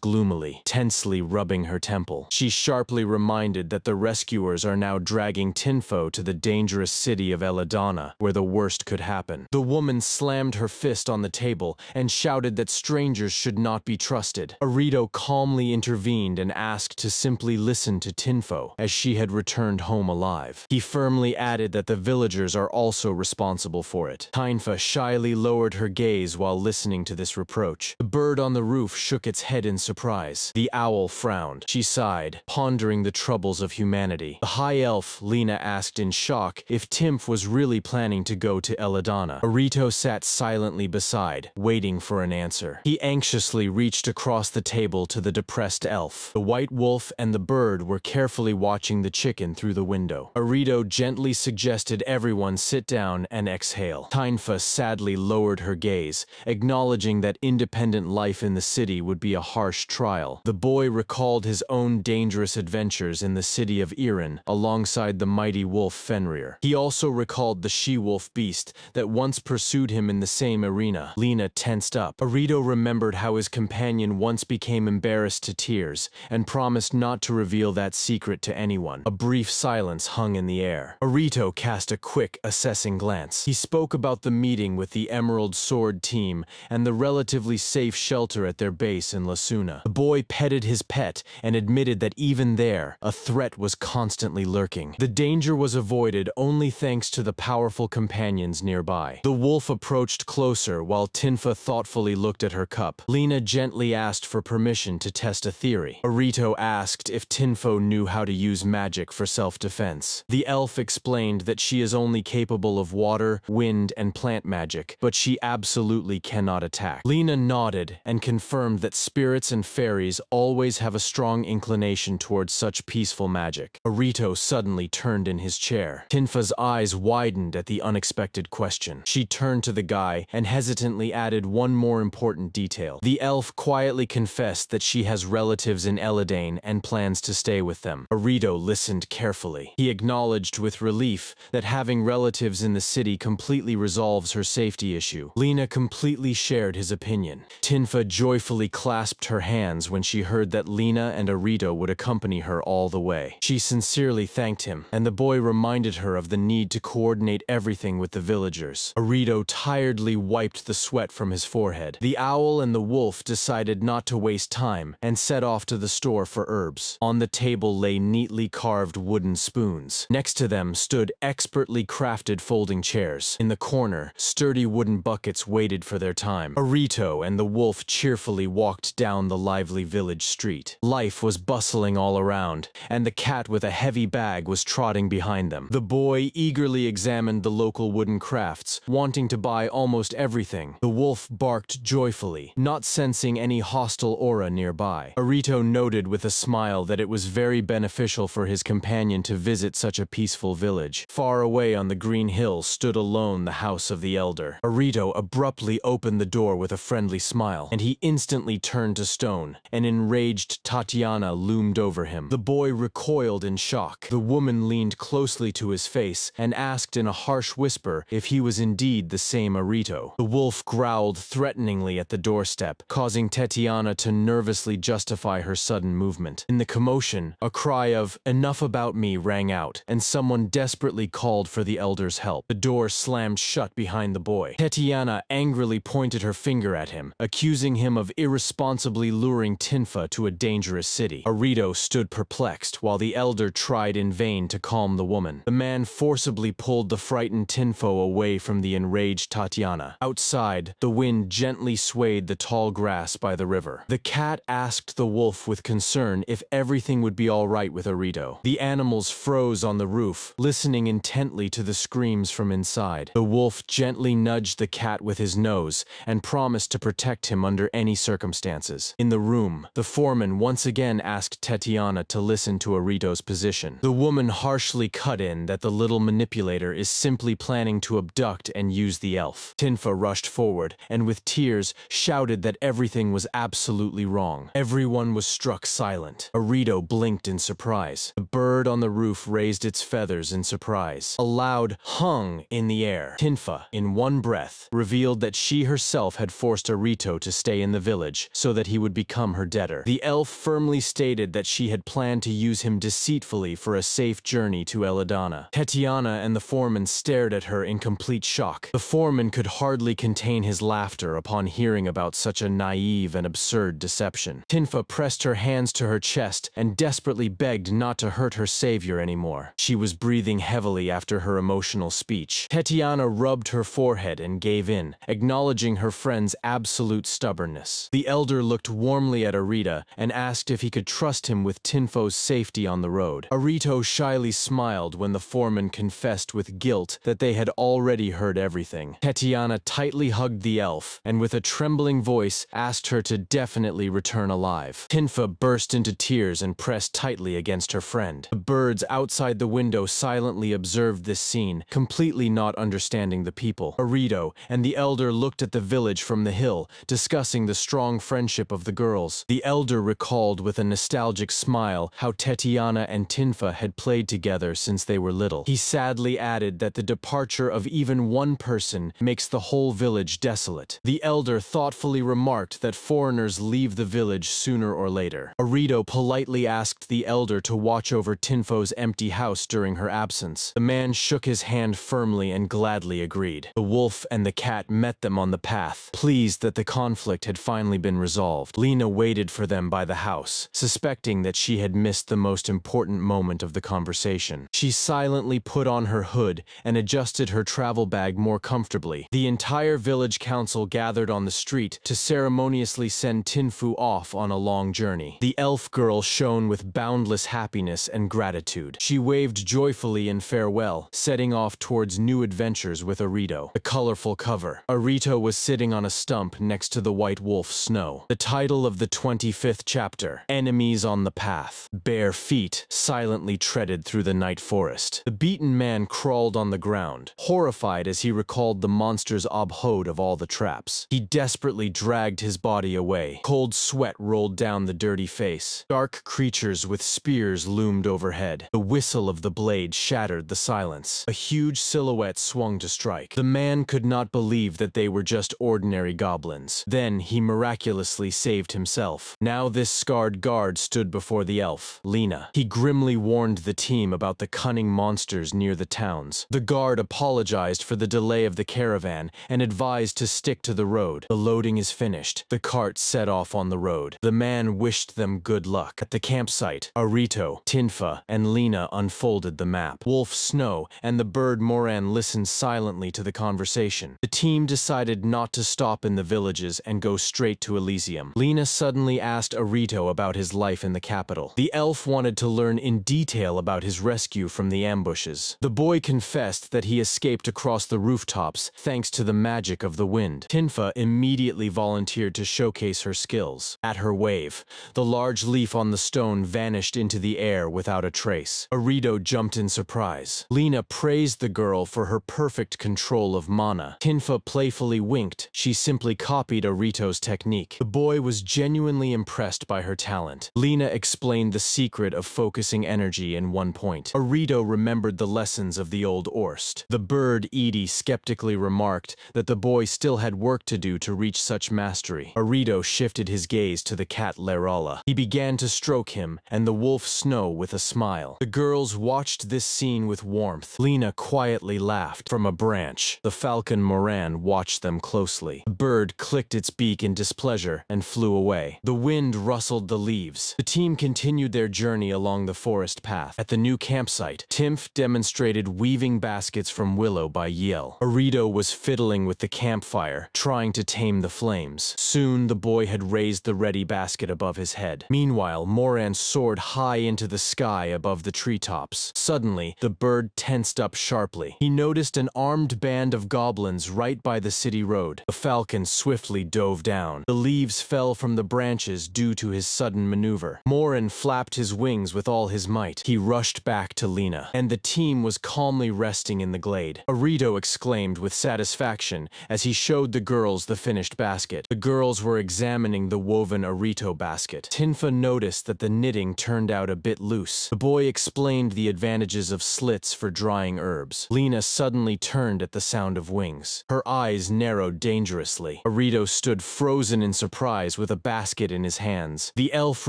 gloomily, tensely rubbing her temple. She sharply reminded that the rescuers are now dragging Tinfo to the dangerous city of Eladana, where the worst could happen. The woman slammed her fist on the table and shouted that strangers should not be trusted. Arito calmly intervened and asked to simply listen to Tinfo, as she had returned home alive. He firmly added that the villagers are also responsible for it. Tinfa shyly lowered her gaze while listening to this reproach. The bird on the roof shook its head in surprise. The owl frowned. She sighed, pondering the troubles of humanity. The high elf, Lena, asked in shock if Timph was really planning to go to Eladana. Arito sat silently beside, waiting for an answer. He anxiously reached across the table to the depressed elf. The white wolf and the bird were carefully watching the chicken through the window. Arito gently suggested everyone sit down and exhale. Tinfa sadly lowered her gaze, acknowledging that independent life in the city would be a harsh trial. The boy recalled his own dangerous adventures in the city of Iran alongside the mighty wolf Fenrir. He also recalled the she-wolf beast that once pursued him in the same arena. Lena tensed up. Arito remembered how his companion once became embarrassed to tears and promised not to reveal that secret to anyone. A brief silence hung in the air. Arito cast a quick, assessing glance. He spoke about the meeting with the Emerald Sword team and the relatively safe shelter at their base in Lasuna. The boy petted his pet and admitted that even there, a threat was constantly lurking. The danger was avoided only thanks to the powerful companions nearby. The wolf approached closer while Tinfa thoughtfully looked at her cup. Lena gently asked for permission to test a theory. Arito asked if Tinfo knew how to use magic for self-defense. The elf explained that she is only capable of water, wind, and plant magic, but she absolutely cannot attack. Lena nodded and confirmed that spirits and fairies always have a strong inclination towards such peaceful magic. Arito suddenly turned in his chair. Tinfa's eyes widened at the unexpected question. She turned to the guy and hesitantly added one more important detail. The elf quietly confessed that she has relatives in Eladane and plans to stay with them. Arito listened carefully. He acknowledged with relief that having relatives in the city completely resolves her safety issue. Lena completely shared his opinion. Tinfa joyfully clasped her hands when she heard that Lena and Arito would accompany her all the way. She sincerely thanked him, and the boy reminded her of the need to coordinate everything with the villagers. Arito tiredly wiped the sweat from his forehead. The owl and the wolf decided not to waste time and set off to the store for herbs. On the table lay neatly carved wooden spoons. Next to them stood expertly crafted folding chairs. In the corner, sturdy wooden buckets waited for their time. Arito and the wolf cheerfully walked down the lively village street. Life was bustling all around, and the cat with a heavy bag was trotting behind them. The boy eagerly examined the local wooden crafts, wanting to buy almost everything. The wolf barked joyfully, not sensing any hostile aura nearby. Arito noted with a smile that it was very beneficial for his companion to visit such a peaceful village. Far away on the green hill stood alone the house of the elder. Arito abruptly opened the door with a friendly smile, and he instantly turned to stone. An enraged Tatiana loomed over him. The boy recoiled in shock. The woman leaned closely to his face and asked in a harsh whisper if he was indeed the same Arito. The wolf growled threateningly at the doorstep, causing Tatiana to nervously justify her sudden movement. In the commotion, a cry of "Enough about me" rang out, and someone desperately called for the elder's help. The door slammed shut behind the boy. Tatiana angrily pointed her finger at him, accusing him of irresponsibly luring Tinfa to a dangerous city. Arito stood perplexed while the elder tried in vain to calm the woman. The man forcibly pulled the frightened Tinfo away from the enraged Tatiana. Outside, the wind gently swayed the tall grass by the river. The cat asked the wolf with concern if everything would be all right with Arito. The animals froze on the roof, listening intently to the screams from inside. The wolf gently nudged the cat with his nose and promised to protect him under any circumstances. In the room, the foreman once again asked Tatiana to listen to Arito's position. The woman harshly cut in that the little manipulator is simply planning to abduct and use the elf. Tinfa rushed forward and with tears shouted that everything was absolutely wrong. Everyone was struck silent. Arito blinked in surprise. The bird on the roof raised its feathers in surprise. A loud hung in the air. Tinfa, in one breath, revealed that she herself had forced Arito to stay in the village so that he would become her debtor. The elf firmly stated that she had planned to use him deceitfully for a safe journey to Eladana. Tatiana and the foreman stared at her in complete shock. The foreman could hardly contain his laughter upon hearing about such a naive and absurd deception. Tinfa pressed her hands to her chest and desperately begged not to hurt her savior anymore. She was breathing heavily after her emotional speech. Tatiana rubbed her forehead and gave in, acknowledging her friend's absolute stubbornness. The elder looked warmly at Arita and asked if he could trust him with Tinfo's safety on the road. Arito shyly smiled when the foreman confessed with guilt that they had already heard everything. Tatiana tightly hugged the elf and with a trembling voice asked her to definitely return alive. Tinfa burst into tears and pressed tightly against her friend. The birds outside the window silently observed this scene, completely not understanding the people. Arito and the elder looked at the village from the hill, discussing the strong friendship of the girls. The elder recalled with a nostalgic smile how Tatiana and Tinfa had played together since they were little. He sadly added that the departure of even one person makes the whole village desolate. The elder thoughtfully remarked that foreigners leave the village sooner or later. Arito politely asked the elder to watch over Tinfo's empty house during her absence. The man shook his hand firmly and gladly agreed. The wolf and the cat met them on the path, pleased that the conflict had finally been resolved. Lena waited for them by the house, suspecting that she had missed the most important moment of the conversation. She silently put on her hood and adjusted her travel bag more comfortably. The entire village council gathered on the street to ceremoniously send Tinfu off on a long journey. The elf girl shone with boundless happiness and gratitude. She waved joyfully in farewell, setting off towards new adventures with Arito. The colorful cover. Arito was sitting on a stump next to the white wolf Snow. The title of the 25th chapter, Enemies on the Path. Bare feet silently treaded through the night forest. The beaten man crawled on the ground, horrified as he recalled the monster's abode of all the traps. He desperately dragged his body away. Cold sweat rolled down the dirty face. Dark creatures with spears loomed overhead. The whistle of the blade shattered the silence. A huge silhouette swung to strike. The man could not believe that they were just ordinary goblins. Then he miraculously saved himself. Now this scarred guard stood before the elf, Lena. He grimly warned the team about the cunning monsters near the towns. The guard apologized for the delay of the caravan and advised to stick to the road. The loading is finished. The cart set off on the road. The man wished them good luck. At the campsite, Arito, Tinfa, and Lena unfolded the map. Wolf Snow and the bird Moran listened silently to the conversation. The team decided not to stop in the villages and go straight to Elysium. Lena suddenly asked Arito about his life in the capital. The elf wanted to learn in detail about his rescue from the ambushes. The boy confessed that he escaped across the rooftops thanks to the magic of the wind. Tinfa immediately volunteered to showcase her skills. At her wave, the large leaf on the stone vanished into the air without a trace. Arito jumped in surprise. Lena praised the girl for her perfect control of mana. Tinfa playfully winked. She simply copied Arito's technique. The boy was genuinely impressed by her talent. Lena explained the secret of focusing energy in one point. Arito remembered the lessons of the old Orst. The bird Edie skeptically remarked that the boy still had work to do to reach such mastery. Arito shifted his gaze to the cat Lerala. He began to stroke him and the wolf Snow with a smile. The girls watched this scene with warmth. Lena quietly laughed. From a branch, the falcon Moran watched them closely. The bird clicked its beak beak in displeasure and flew away. The wind rustled the leaves. The team continued their journey along the forest path. At the new campsite, Timph demonstrated weaving baskets from willow by Yell. Arito was fiddling with the campfire, trying to tame the flames. Soon, the boy had raised the ready basket above his head. Meanwhile, Moran soared high into the sky above the treetops. Suddenly, the bird tensed up sharply. He noticed an armed band of goblins right by the city road. The falcon swiftly dove down. The leaves fell from the branches due to his sudden maneuver. Moran flapped his wings with all his might. He rushed back to Lena, and the team was calmly resting in the glade. Arito exclaimed with satisfaction as he showed the girls the finished basket. The girls were examining the woven Arito basket. Tinfa noticed that the knitting turned out a bit loose. The boy explained the advantages of slits for drying herbs. Lena suddenly turned at the sound of wings. Her eyes narrowed dangerously. Arito stood frozen in surprise with a basket in his hands. The elf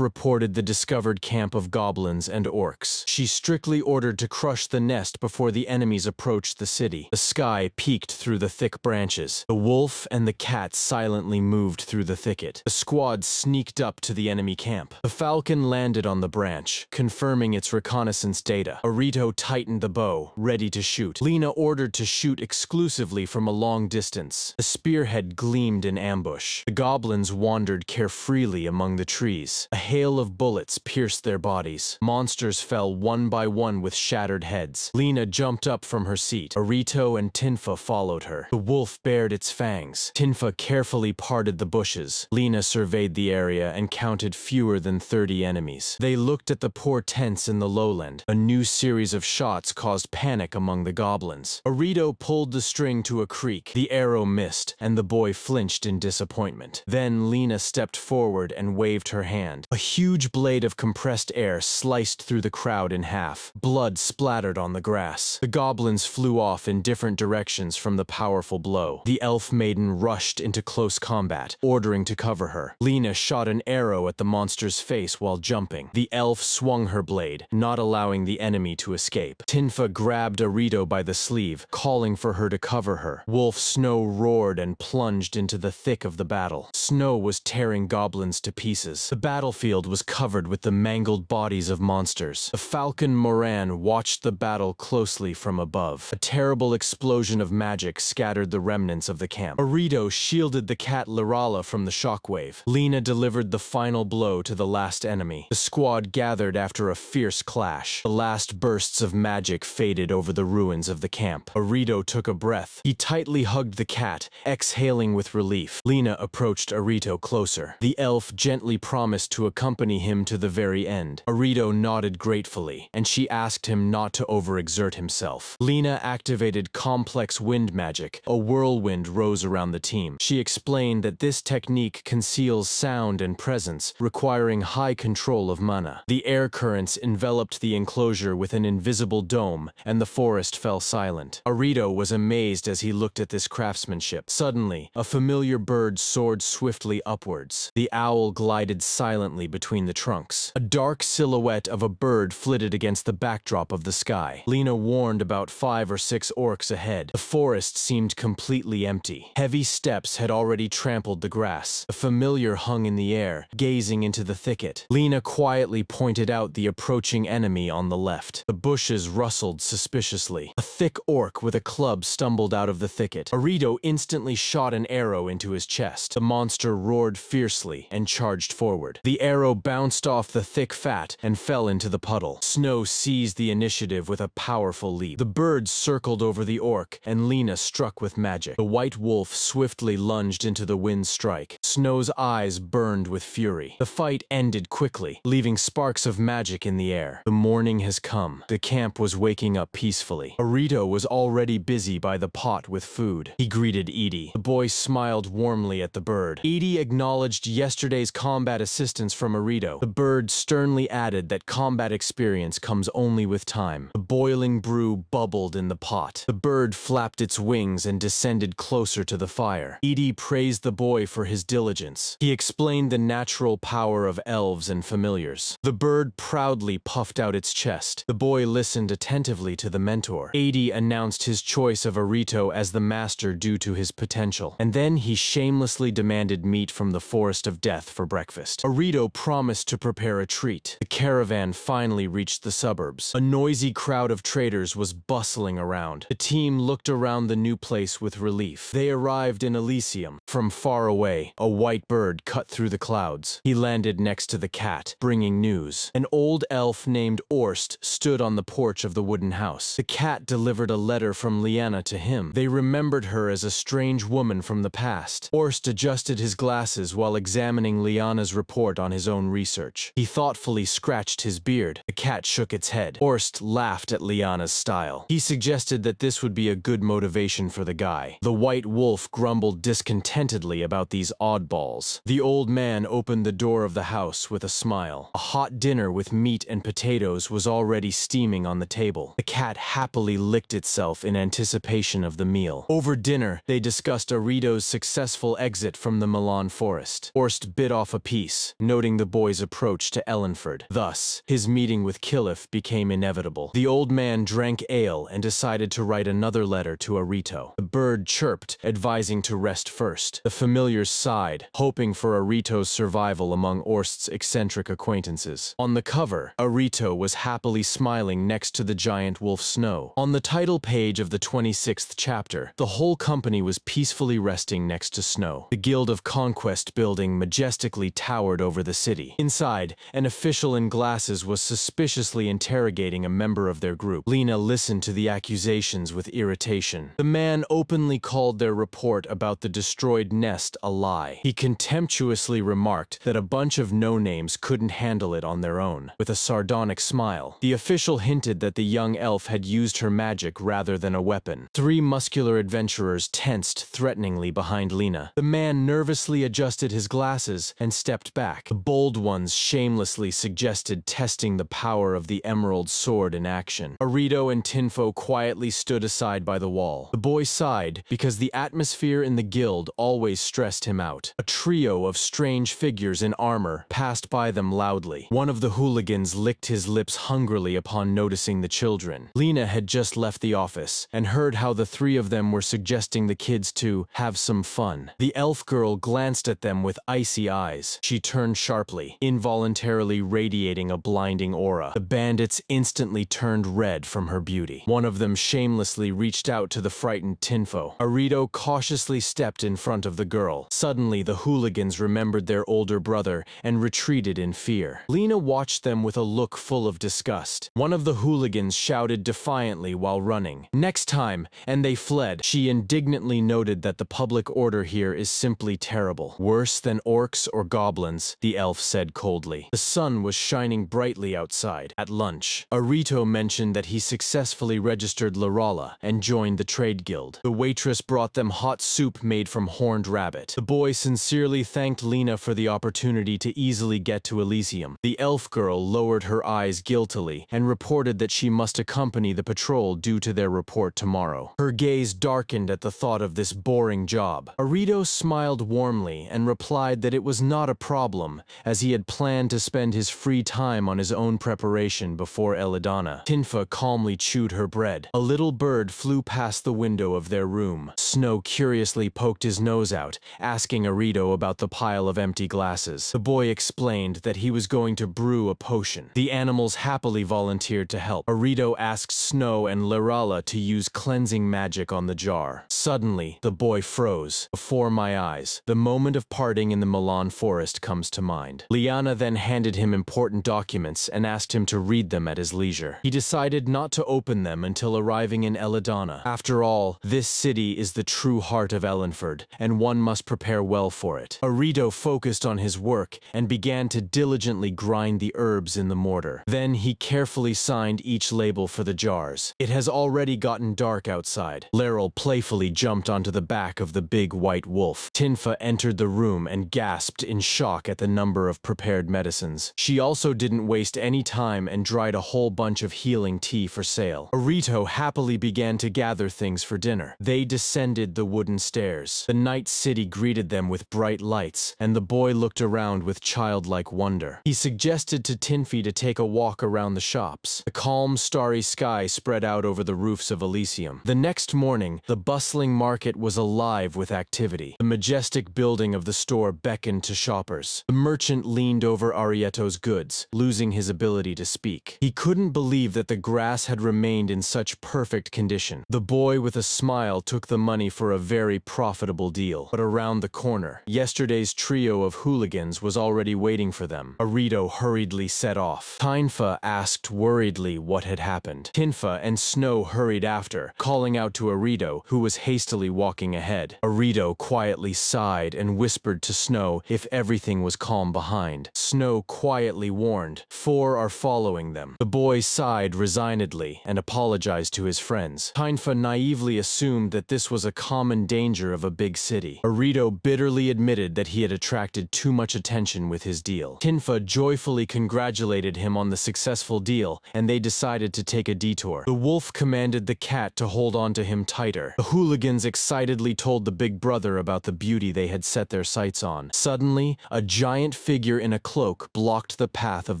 reported the discovered camp of goblins and orcs. She strictly ordered to crush the nest before the enemies approached the city. The sky peeked through the thick branches. The wolf and the cat silently moved through the thicket. The squad sneaked up to the enemy camp. The falcon landed on the branch, confirming its reconnaissance data. Arito tightened the bow, ready to shoot. Lena ordered to shoot exclusively from a long distance. The spearhead gleamed in ambush. The goblins wandered carefreely among the trees. A hail of bullets pierced their bodies. Monsters fell one by one with shattered heads. Lena jumped up from her seat. Arito and Tinfa followed her. The wolf bared its fangs. Tinfa carefully parted the bushes. Lena surveyed the area and counted fewer than 30 enemies. They looked at the poor tents in the lowland. A new series of shots caused panic among the goblins. Arito pulled the string to a creek. The arrow missed, and the boy flinched in disappointment. Then Lena stepped forward and waved her hand. A huge blade of compressed air sliced through the crowd in half. Blood splattered on the grass. The goblins flew off in different directions from the powerful blow. The elf maiden rushed into close combat, ordering to cover her. Lena shot an arrow at the monster's face while jumping. The elf swung her blade, not allowing the enemy to escape. Tinfa grabbed Arito by the sleeve, calling for her to cover her. Wolf Snow roared and plunged into the thick of the battle. Snow was tearing goblins to pieces. The battlefield was covered with the mangled bodies of monsters. The falcon Moran watched the battle closely from above. A terrible explosion of magic scattered the remnants of the camp. Arito shielded the cat Lirala from the shockwave. Lena delivered the final blow to the last enemy. The squad gathered after a fierce clash. The last bursts of magic faded over the ruins of the camp. Arito took a breath. He tightly hugged the cat, exhaling with relief. Lena approached Arito closer. The elf gently promised to accompany him to the very end. Arito nodded gratefully, and she asked him not to overexert himself. Lena activated complex wind magic. A whirlwind rose around the team. She explained that this technique conceals sound and presence, requiring high control of mana. The air currents enveloped the enclosure with an invisible dome, and the forest fell silent. Arito was amazed as he looked at this craftsmanship. Suddenly, a familiar bird soared swiftly upwards. The owl glided silently between the trunks. A dark silhouette of a bird flitted against the backdrop of the sky. Lena warned about 5 or 6 orcs ahead. The forest seemed completely empty. Heavy steps had already trampled the grass. A familiar hung in the air, gazing into the thicket. Lena quietly pointed out the approaching enemy on the left. The bushes rustled suspiciously. A thick orc with a club stumbled out of the thicket. Arito instantly shot an arrow into his chest. The monster roared fiercely and charged forward. The arrow bounced off the thick fat and fell into the puddle. Snow seized the initiative with a powerful leap. The bird circled over the orc, and Lena struck with magic. The white wolf swiftly lunged into the wind strike. Snow's eyes burned with fury. The fight ended quickly, leaving sparks of magic in the air. The morning has come. The camp was waking up peacefully. Arito was already busy by the pot with food. He greeted Edie. The boy smiled warmly at the bird. Edie acknowledged yesterday's combat assistance from Arito. The bird sternly added that combat experience comes only with time. The boiling brew bubbled in the pot. The bird flapped its wings and descended closer to the fire. Edie praised the boy for his diligence. He explained the natural power of elves and familiars. The bird proudly puffed out its chest. The boy listened attentively to the mentor. Edie announced his choice of Arito as the master due to his potential. And then he shamelessly shamelessly demanded meat from the forest of death for breakfast. Arito promised to prepare a treat. The caravan finally reached the suburbs. A noisy crowd of traders was bustling around. The team looked around the new place with relief. They arrived in Elysium. From far away, a white bird cut through the clouds. He landed next to the cat, bringing news. An old elf named Orst stood on the porch of the wooden house. The cat delivered a letter from Liana to him. They remembered her as a strange woman from the past. Orst adjusted his glasses while examining Liana's report on his own research. He thoughtfully scratched his beard. The cat shook its head. Orst laughed at Liana's style. He suggested that this would be a good motivation for the guy. The white wolf grumbled discontentedly about these oddballs. The old man opened the door of the house with a smile. A hot dinner with meat and potatoes was already steaming on the table. The cat happily licked itself in anticipation of the meal. Over dinner, they discussed Arito's successful exit from the Milan forest. Orst bit off a piece, noting the boy's approach to Ellenford. Thus, his meeting with Kilif became inevitable. The old man drank ale and decided to write another letter to Arito. The bird chirped, advising to rest first. The familiars sighed, hoping for Arito's survival among Orst's eccentric acquaintances. On the cover, Arito was happily smiling next to the giant wolf Snow. On the title page of the 26th chapter, the whole company was peacefully resting next to Snow. The Guild of Conquest building majestically towered over the city. Inside, an official in glasses was suspiciously interrogating a member of their group. Lena listened to the accusations with irritation. The man openly called their report about the destroyed nest a lie. He contemptuously remarked that a bunch of no-names couldn't handle it on their own. With a sardonic smile, the official hinted that the young elf had used her magic rather than a weapon. Three muscular adventurers tensed threateningly behind Lena. The man nervously adjusted his glasses and stepped back. The bold ones shamelessly suggested testing the power of the emerald sword in action. Arito and Tinfo quietly stood aside by the wall. The boy sighed because the atmosphere in the guild always stressed him out. A trio of strange figures in armor passed by them loudly. One of the hooligans licked his lips hungrily upon noticing the children. Lena had just left the office and heard how the three of them were suggesting the kids to have some fun. The elf girl glanced at them with icy eyes. She turned sharply, involuntarily radiating a blinding aura. The bandits instantly turned red from her beauty. One of them shamelessly reached out to the frightened Tinfo. Arito cautiously stepped in front of the girl. Suddenly, the hooligans remembered their older brother and retreated in fear. Lena watched them with a look full of disgust. One of the hooligans shouted defiantly while running, "Next time," and they fled. She indignantly noted that the public order here is simply terrible. Worse than orcs or goblins, the elf said coldly. The sun was shining brightly outside. At lunch, Arito mentioned that he successfully registered Larala and joined the trade guild. The waitress brought them hot soup made from horned rabbit. The boy sincerely thanked Lena for the opportunity to easily get to Elysium. The elf girl lowered her eyes guiltily and reported that she must accompany the patrol due to their report tomorrow. Her gaze darkened at the thought of this boring job. Arito smiled warmly and replied that it was not a problem, as he had planned to spend his free time on his own preparation before Elidana. Tinfa calmly chewed her bread. A little bird flew past the window of their room. Snow curiously poked his nose out, asking Arito about the pile of empty glasses. The boy explained that he was going to brew a potion. The animals happily volunteered to help. Arito asked Snow and Larala to use cleansing magic on the jar. Suddenly, the boy froze. Before my eyes, the moment of parting in the Milan forest comes to mind. Liana then handed him important documents and asked him to read them at his leisure. He decided not to open them until arriving in Elidana. After all, this city is the true heart of Ellenford, and one must prepare well for it. Arito focused on his work and began to diligently grind the herbs in the mortar. Then he carefully signed each label for the jars. It has already gotten dark outside. Laryl playfully jumped onto the back of the big white wolf. Tinfa entered the room and gasped in shock at the number of prepared medicines. She also didn't waste any time and dried a whole bunch of healing tea for sale. Arito happily began to gather things for dinner. They descended the wooden stairs. The night city greeted them with bright lights, and the boy looked around with childlike wonder. He suggested to Tinfi to take a walk around the shops. The calm, starry sky spread out over the roofs of Elysium. The next morning, the bustling market was alive with activity. The majestic building of the store beckoned to shoppers. The merchant leaned over Arieto's goods, losing his ability to speak. He couldn't believe that the grass had remained in such perfect condition. The boy with a smile took the money for a very profitable deal. But around the corner, yesterday's trio of hooligans was already waiting for them. Arito hurriedly set off. Tinfa asked worriedly what had happened. Tinfa and Snow hurried after, calling out to Arito, who was hastily walking ahead. Arito quietly sighed and whispered to Snow if everything was calm behind. Snow quietly warned, "4 are following them." The boy sighed resignedly and apologized to his friends. Tinfa naively assumed that this was a common danger of a big city. Arito bitterly admitted that he had attracted too much attention with his deal. Tinfa joyfully congratulated him on the successful deal, and they decided to take a detour. The wolf commanded the cat to hold on to him tighter. The hooligans excitedly told the big brother about the beauty they had set their sights on. Suddenly, a giant figure in a cloak blocked the path of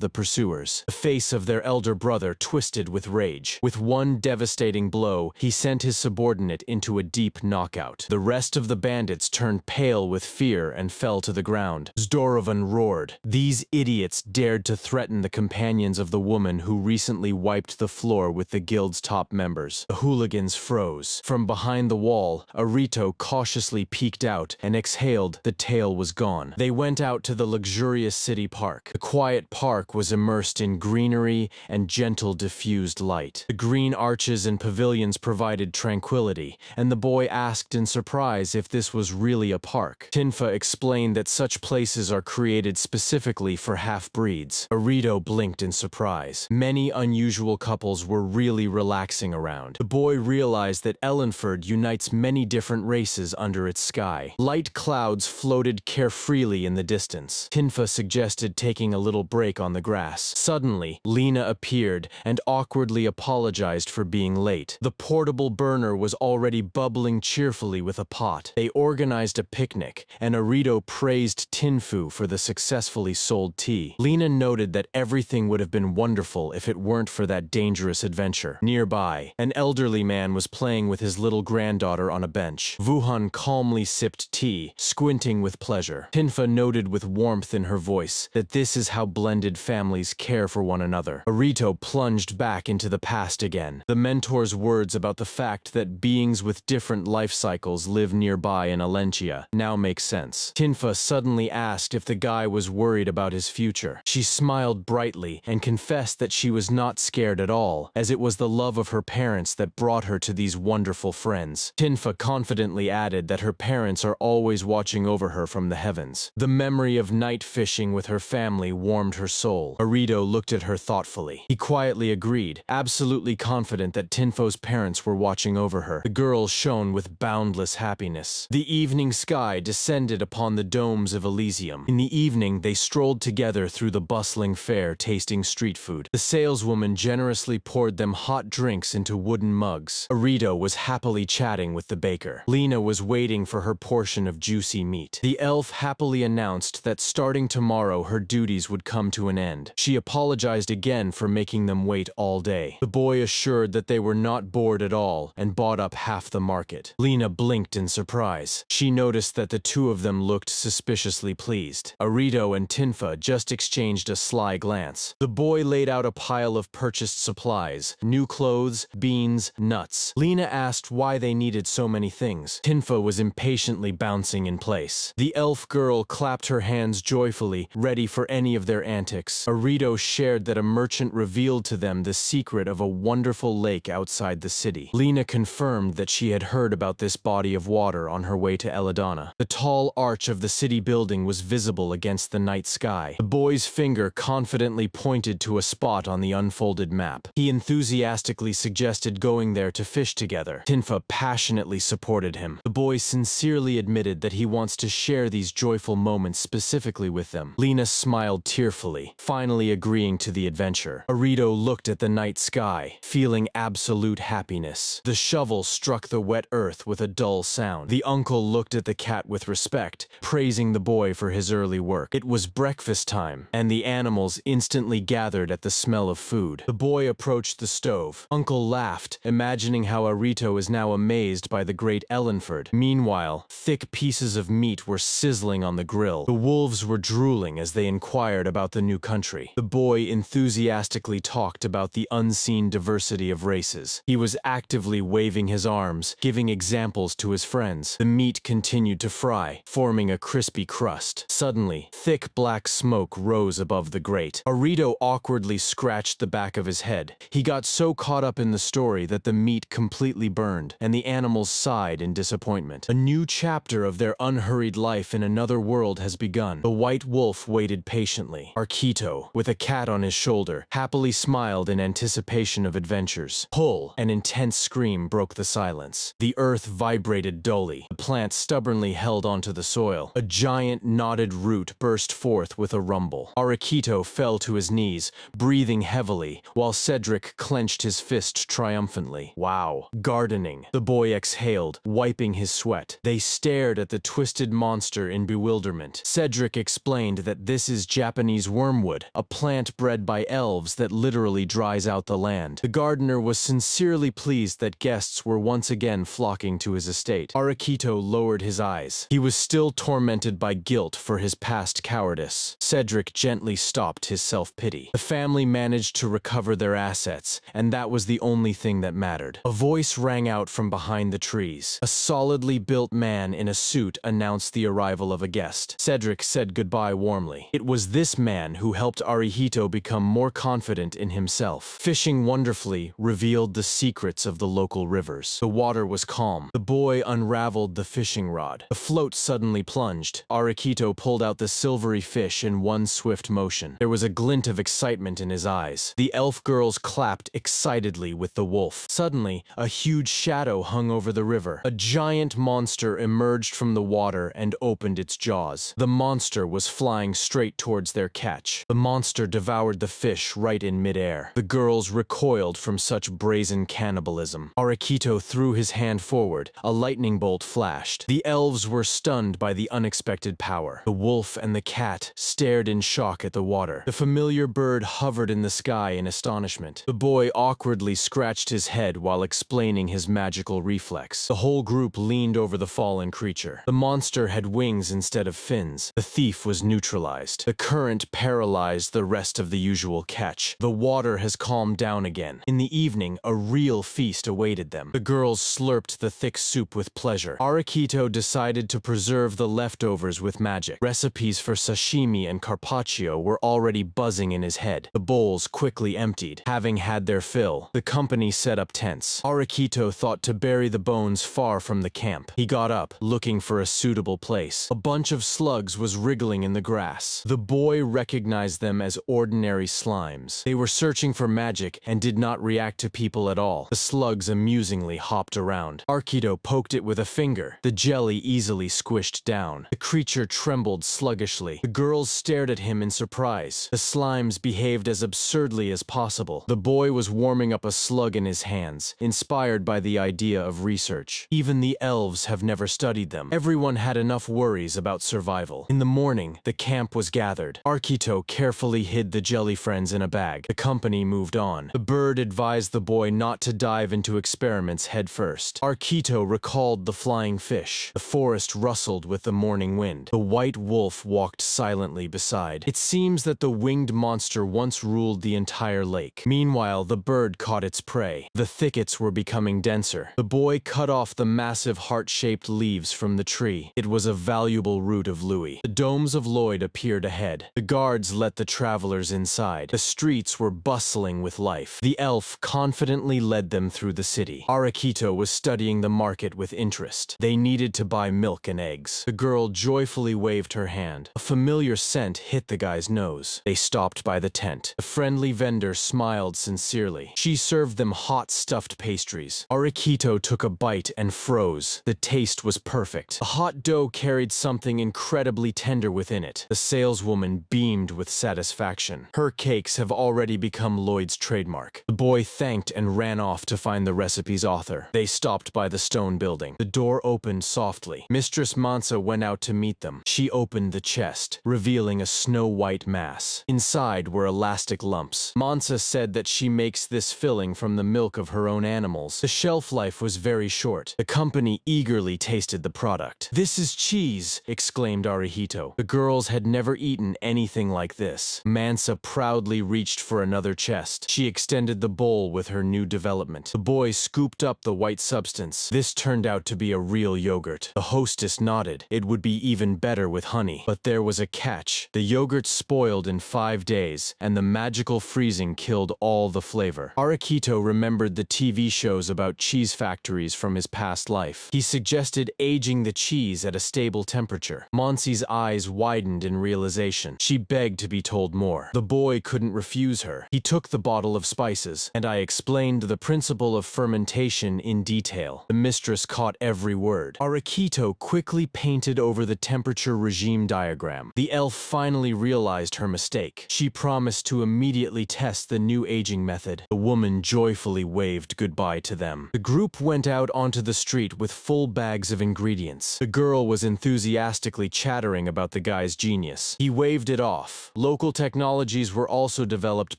the pursuers. The face of their elder brother twisted with rage. With one devastating blow, he sent his subordinate into a deep knockout. The rest of the bandits turned pale with fear and fell to the ground. Zdorovan roared. These idiots dared to threaten the companions of the woman who recently wiped the floor with the guild's top members. The hooligans froze. From behind the wall, Arito cautiously peeked out and exhaled. The tail was gone. They went out to the luxurious city park. The quiet park was immersed in greenery and gentle diffused light. The green arches and pavilions provided tranquility, and the boy asked in surprise if this was really a park. Tinfa explained that such places are created specifically for half-breeds. Arito blinked in surprise. Many unusual couples were really relaxing around. The boy realized that Ellenford unites many different races under its sky. Light clouds floated carefreely in the distance. Tinfa suggested taking a little break on the grass. Suddenly, Lena appeared and awkwardly apologized for being late. The portable burner was already bubbling cheerfully with a pot. They organized a picnic, and Arito praised Tinfu for the successfully sold tea. Lena noted that everything would have been wonderful if it weren't for that dangerous adventure. Nearby, an elderly man was playing with his little granddaughter on a bench. Wuhan calmly sipped tea, squinting with pleasure. Tinfa noted with warmth in her voice that this is how blended families care for one another. Arito plunged back into the past again. The mentor's words about the fact that beings with different life cycles live nearby in Alentia now make sense. Tinfa suddenly asked if the guy was worried about his future. She smiled brightly and confessed that she was not scared at all, as it was the love of her parents that brought her to these wonderful friends. Tinfa confidently added that her parents are always watching over her from the heavens. The memory of night fishing with her family warmed her soul. Arito looked at her thoughtfully. He quietly agreed, absolutely confident that Tinfo's parents were watching over her. The girl shone with boundless happiness. The evening sky descended upon the domes of Elysium. In the evening, they strolled together through the bustling fair, tasting street food. The saleswoman generously poured them hot drinks into wooden mugs. Arito was happily chatting with the baker. Lena was waiting for her portion of juicy meat. The elf happily announced that starting tomorrow her duties would come to an end. She apologized again for making them wait all day. The boy assured that they were not bored at all and bought up half the market. Lena blinked in surprise. She noticed that the two of them looked suspiciously pleased. Arito and Tinfa just exchanged a sly glance. The boy laid out a pile of purchased supplies, new clothes, beans, nuts. Lena asked why they needed so many things. Tinfa was impatiently bouncing in place. The elf girl clapped her hands joyfully, ready for any of their antics. Arito shared that a merchant revealed to them the secret of a wonderful lake outside the city. Lena confirmed that she had heard about this body of water on her way to Eladana. The tall arch of the city building was visible against the night sky. The boy's finger confidently pointed to a spot on the unfolded map. He enthusiastically suggested going there to fish together. Tinfa passionately supported him. The boy sincerely admitted that he wants to share these joyful moments specifically with them. Lena smiled tearfully, finally agreeing to the adventure. Arito looked at the night sky, feeling absolute happiness. The shovel struck the wet earth with a dull sound. The uncle looked at the cat with respect, praising the boy for his early work. It was breakfast time, and the animals instantly gathered at the smell of food. The boy approached the stove. Uncle laughed, imagining how Arito is now amazed by the great Ellenford. Meanwhile, meal. Thick pieces of meat were sizzling on the grill. The wolves were drooling as they inquired about the new country. The boy enthusiastically talked about the unseen diversity of races. He was actively waving his arms, giving examples to his friends. The meat continued to fry, forming a crispy crust. Suddenly, thick black smoke rose above the grate. Arito awkwardly scratched the back of his head. He got so caught up in the story that the meat completely burned, and the animals sighed in disappointment. A new chapter of their unhurried life in another world has begun. The white wolf waited patiently. Arkito, with a cat on his shoulder, happily smiled in anticipation of adventures. Pull! An intense scream broke the silence. The earth vibrated dully. The plant stubbornly held onto the soil. A giant knotted root burst forth with a rumble. Arkito fell to his knees, breathing heavily, while Cedric clenched his fist triumphantly. Wow. Gardening. The boy exhaled, wiping his sweat. They stared at the twisted monster in bewilderment. Cedric explained that this is Japanese wormwood, a plant bred by elves that literally dries out the land. The gardener was sincerely pleased that guests were once again flocking to his estate. Arkito lowered his eyes. He was still tormented by guilt for his past cowardice. Cedric gently stopped his self-pity. The family managed to recover their assets, and that was the only thing that mattered. A voice rang out from behind the trees. A solidly built man in a suit announced the arrival of a guest. Cedric said goodbye warmly. It was this man who helped Arihito become more confident in himself. Fishing wonderfully revealed the secrets of the local rivers. The water was calm. The boy unraveled the fishing rod. The float suddenly plunged. Arihito pulled out the silvery fish in one swift motion. There was a glint of excitement in his eyes. The elf girls clapped excitedly with the wolf. Suddenly, a huge shadow hung over the river. A giant monster emerged from the water and opened its jaws. The monster was flying straight towards their catch. The monster devoured the fish right in midair. The girls recoiled from such brazen cannibalism. Arihito threw his hand forward. A lightning bolt flashed. The elves were stunned by the unexpected power. The wolf and the cat stared in shock at the water. The familiar bird hovered in the sky in astonishment. The boy awkwardly scratched his head while explaining his magical reflex. The whole group leaned over the fallen creature. The monster had wings instead of fins. The thief was neutralized. The current paralyzed the rest of the usual catch. The water has calmed down again. In the evening, a real feast awaited them. The girls slurped the thick soup with pleasure. Arihito decided to preserve the leftovers with magic. Recipes for sashimi and carpaccio were already buzzing in his head. The bowls quickly emptied. Having had their fill, the company set up tents. Arihito thought to bury the bones far from the camp. He got up, looking for a suitable place. A bunch of slugs was wriggling in the grass. The boy recognized them as ordinary slimes. They were searching for magic and did not react to people at all. The slugs amusingly hopped around. Arkito poked it with a finger. The jelly easily squished down. The creature trembled sluggishly. The girls stared at him in surprise. The slimes behaved as absurdly as possible. The boy was warming up a slug in his hands, inspired by the idea of research. Even the elves have never studied them. Everyone had enough worries about survival. In the morning, the camp was gathered. Arkito carefully hid the jelly friends in a bag. The company moved on. The bird advised the boy not to dive into experiments head first. Arkito recalled the flying fish. The forest rustled with the morning wind. The white wolf walked silently beside. It seems that the winged monster once ruled the entire lake. Meanwhile, the bird caught its prey. The thickets were becoming denser. The boy cut off the massive heart-shaped leaves from the tree. It was a valuable root of Louis. The domes of Lloyd appeared ahead. The guards let the travelers inside. The streets were bustling with life. The elf confidently led them through the city. Arihito was studying the market with interest. They needed to buy milk and eggs. The girl joyfully waved her hand. A familiar scent hit the guy's nose. They stopped by the tent. The friendly vendor smiled sincerely. She served them hot stuffed pastries. Arihito took a bite and froze. The taste was perfect. The hot dough carried something incredibly tender within it. The saleswoman beamed with satisfaction. Her cakes have already become Lloyd's trademark. The boy thanked and ran off to find the recipe's author. They stopped by the stone building. The door opened softly. Mistress Mansa went out to meet them. She opened the chest, revealing a snow-white mass. Inside were elastic lumps. Mansa said that she makes this filling from the milk of her own animals. The shelf life was very short. The company eagerly tasted tasted the product. "This is cheese!" exclaimed Arihito. The girls had never eaten anything like this. Mansa proudly reached for another chest. She extended the bowl with her new development. The boy scooped up the white substance. This turned out to be a real yogurt. The hostess nodded. It would be even better with honey. But there was a catch. The yogurt spoiled in 5 days, and the magical freezing killed all the flavor. Arikito remembered the TV shows about cheese factories from his past life. He suggested aging the cheese at a stable temperature. Monsi's eyes widened in realization. She begged to be told more. The boy couldn't refuse her. He took the bottle of spices, and I explained the principle of fermentation in detail. The mistress caught every word. Arikito quickly painted over the temperature regime diagram. The elf finally realized her mistake. She promised to immediately test the new aging method. The woman joyfully waved goodbye to them. The group went out onto the street with full bags of ingredients. The girl was enthusiastically chattering about the guy's genius. He waved it off. Local technologies were also developed